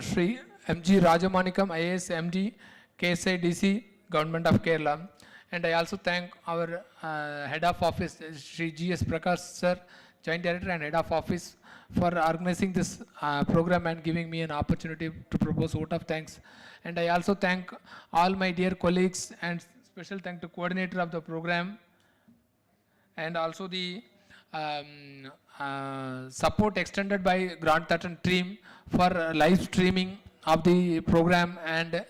Sri MG Rajamanikam, IAS MD, KSIDC, Government of Kerala. And I also thank our Head of Office, Sri G.S. Prakash Sir, Joint Director and Head of Office, for organizing this program and giving me an opportunity to propose vote of thanks. And I also thank all my dear colleagues, and special thank to coordinator of the program, and also the support extended by Grant Thornton team for live streaming of the program, and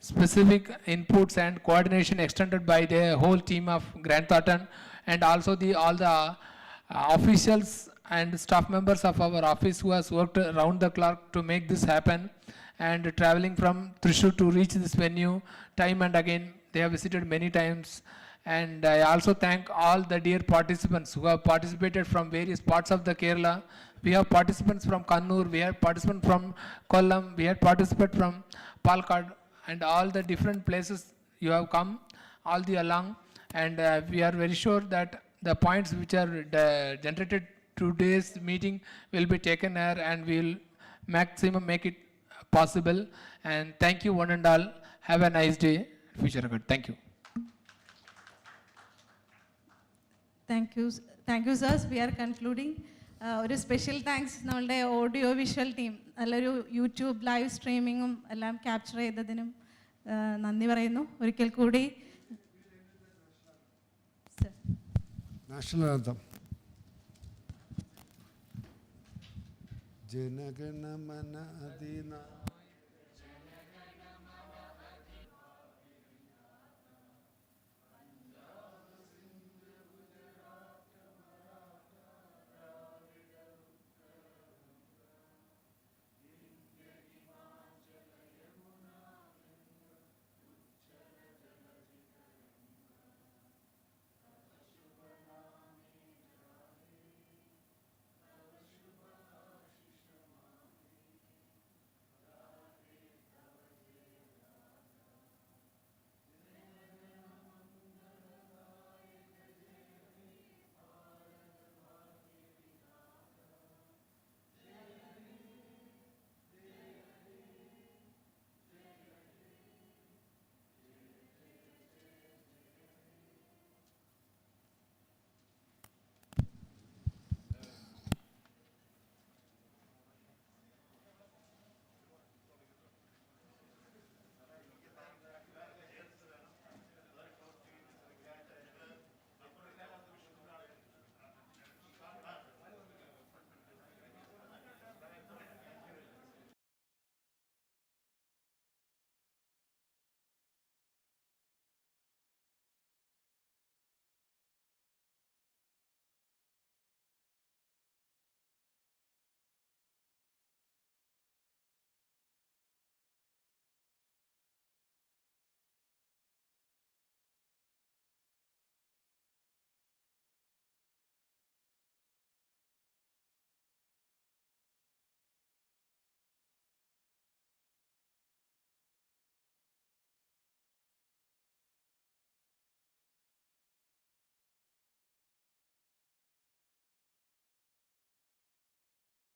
specific inputs and coordination extended by the whole team of Grant Thornton, and also all the officials and staff members of our office who has worked around the clock to make this happen, and traveling from Thrissur to reach this venue time and again. They have visited many times. And I also thank all the dear participants who have participated from various parts of the Kerala. We have participants from Kannur, we have participants from Kollam, we have participants from Palakkad, and all the different places you have come all the along. And we are very sure that the points which are generated today's meeting will be taken here, and we will maximum make it possible. And thank you one and all. Have a nice day. Future good. Thank you. Thank you, sirs. We are concluding. ഒരു special thanks നമ്മളുടെ audio visual team, നല്ലൊരു YouTube live സ്ട്രീമിങ്ങും എല്ലാം capture ചെയ്തതിനും നന്ദി പറയുന്നു. ഒരിക്കൽ കൂടി national anthem. Jana Gana Mana അധിനാ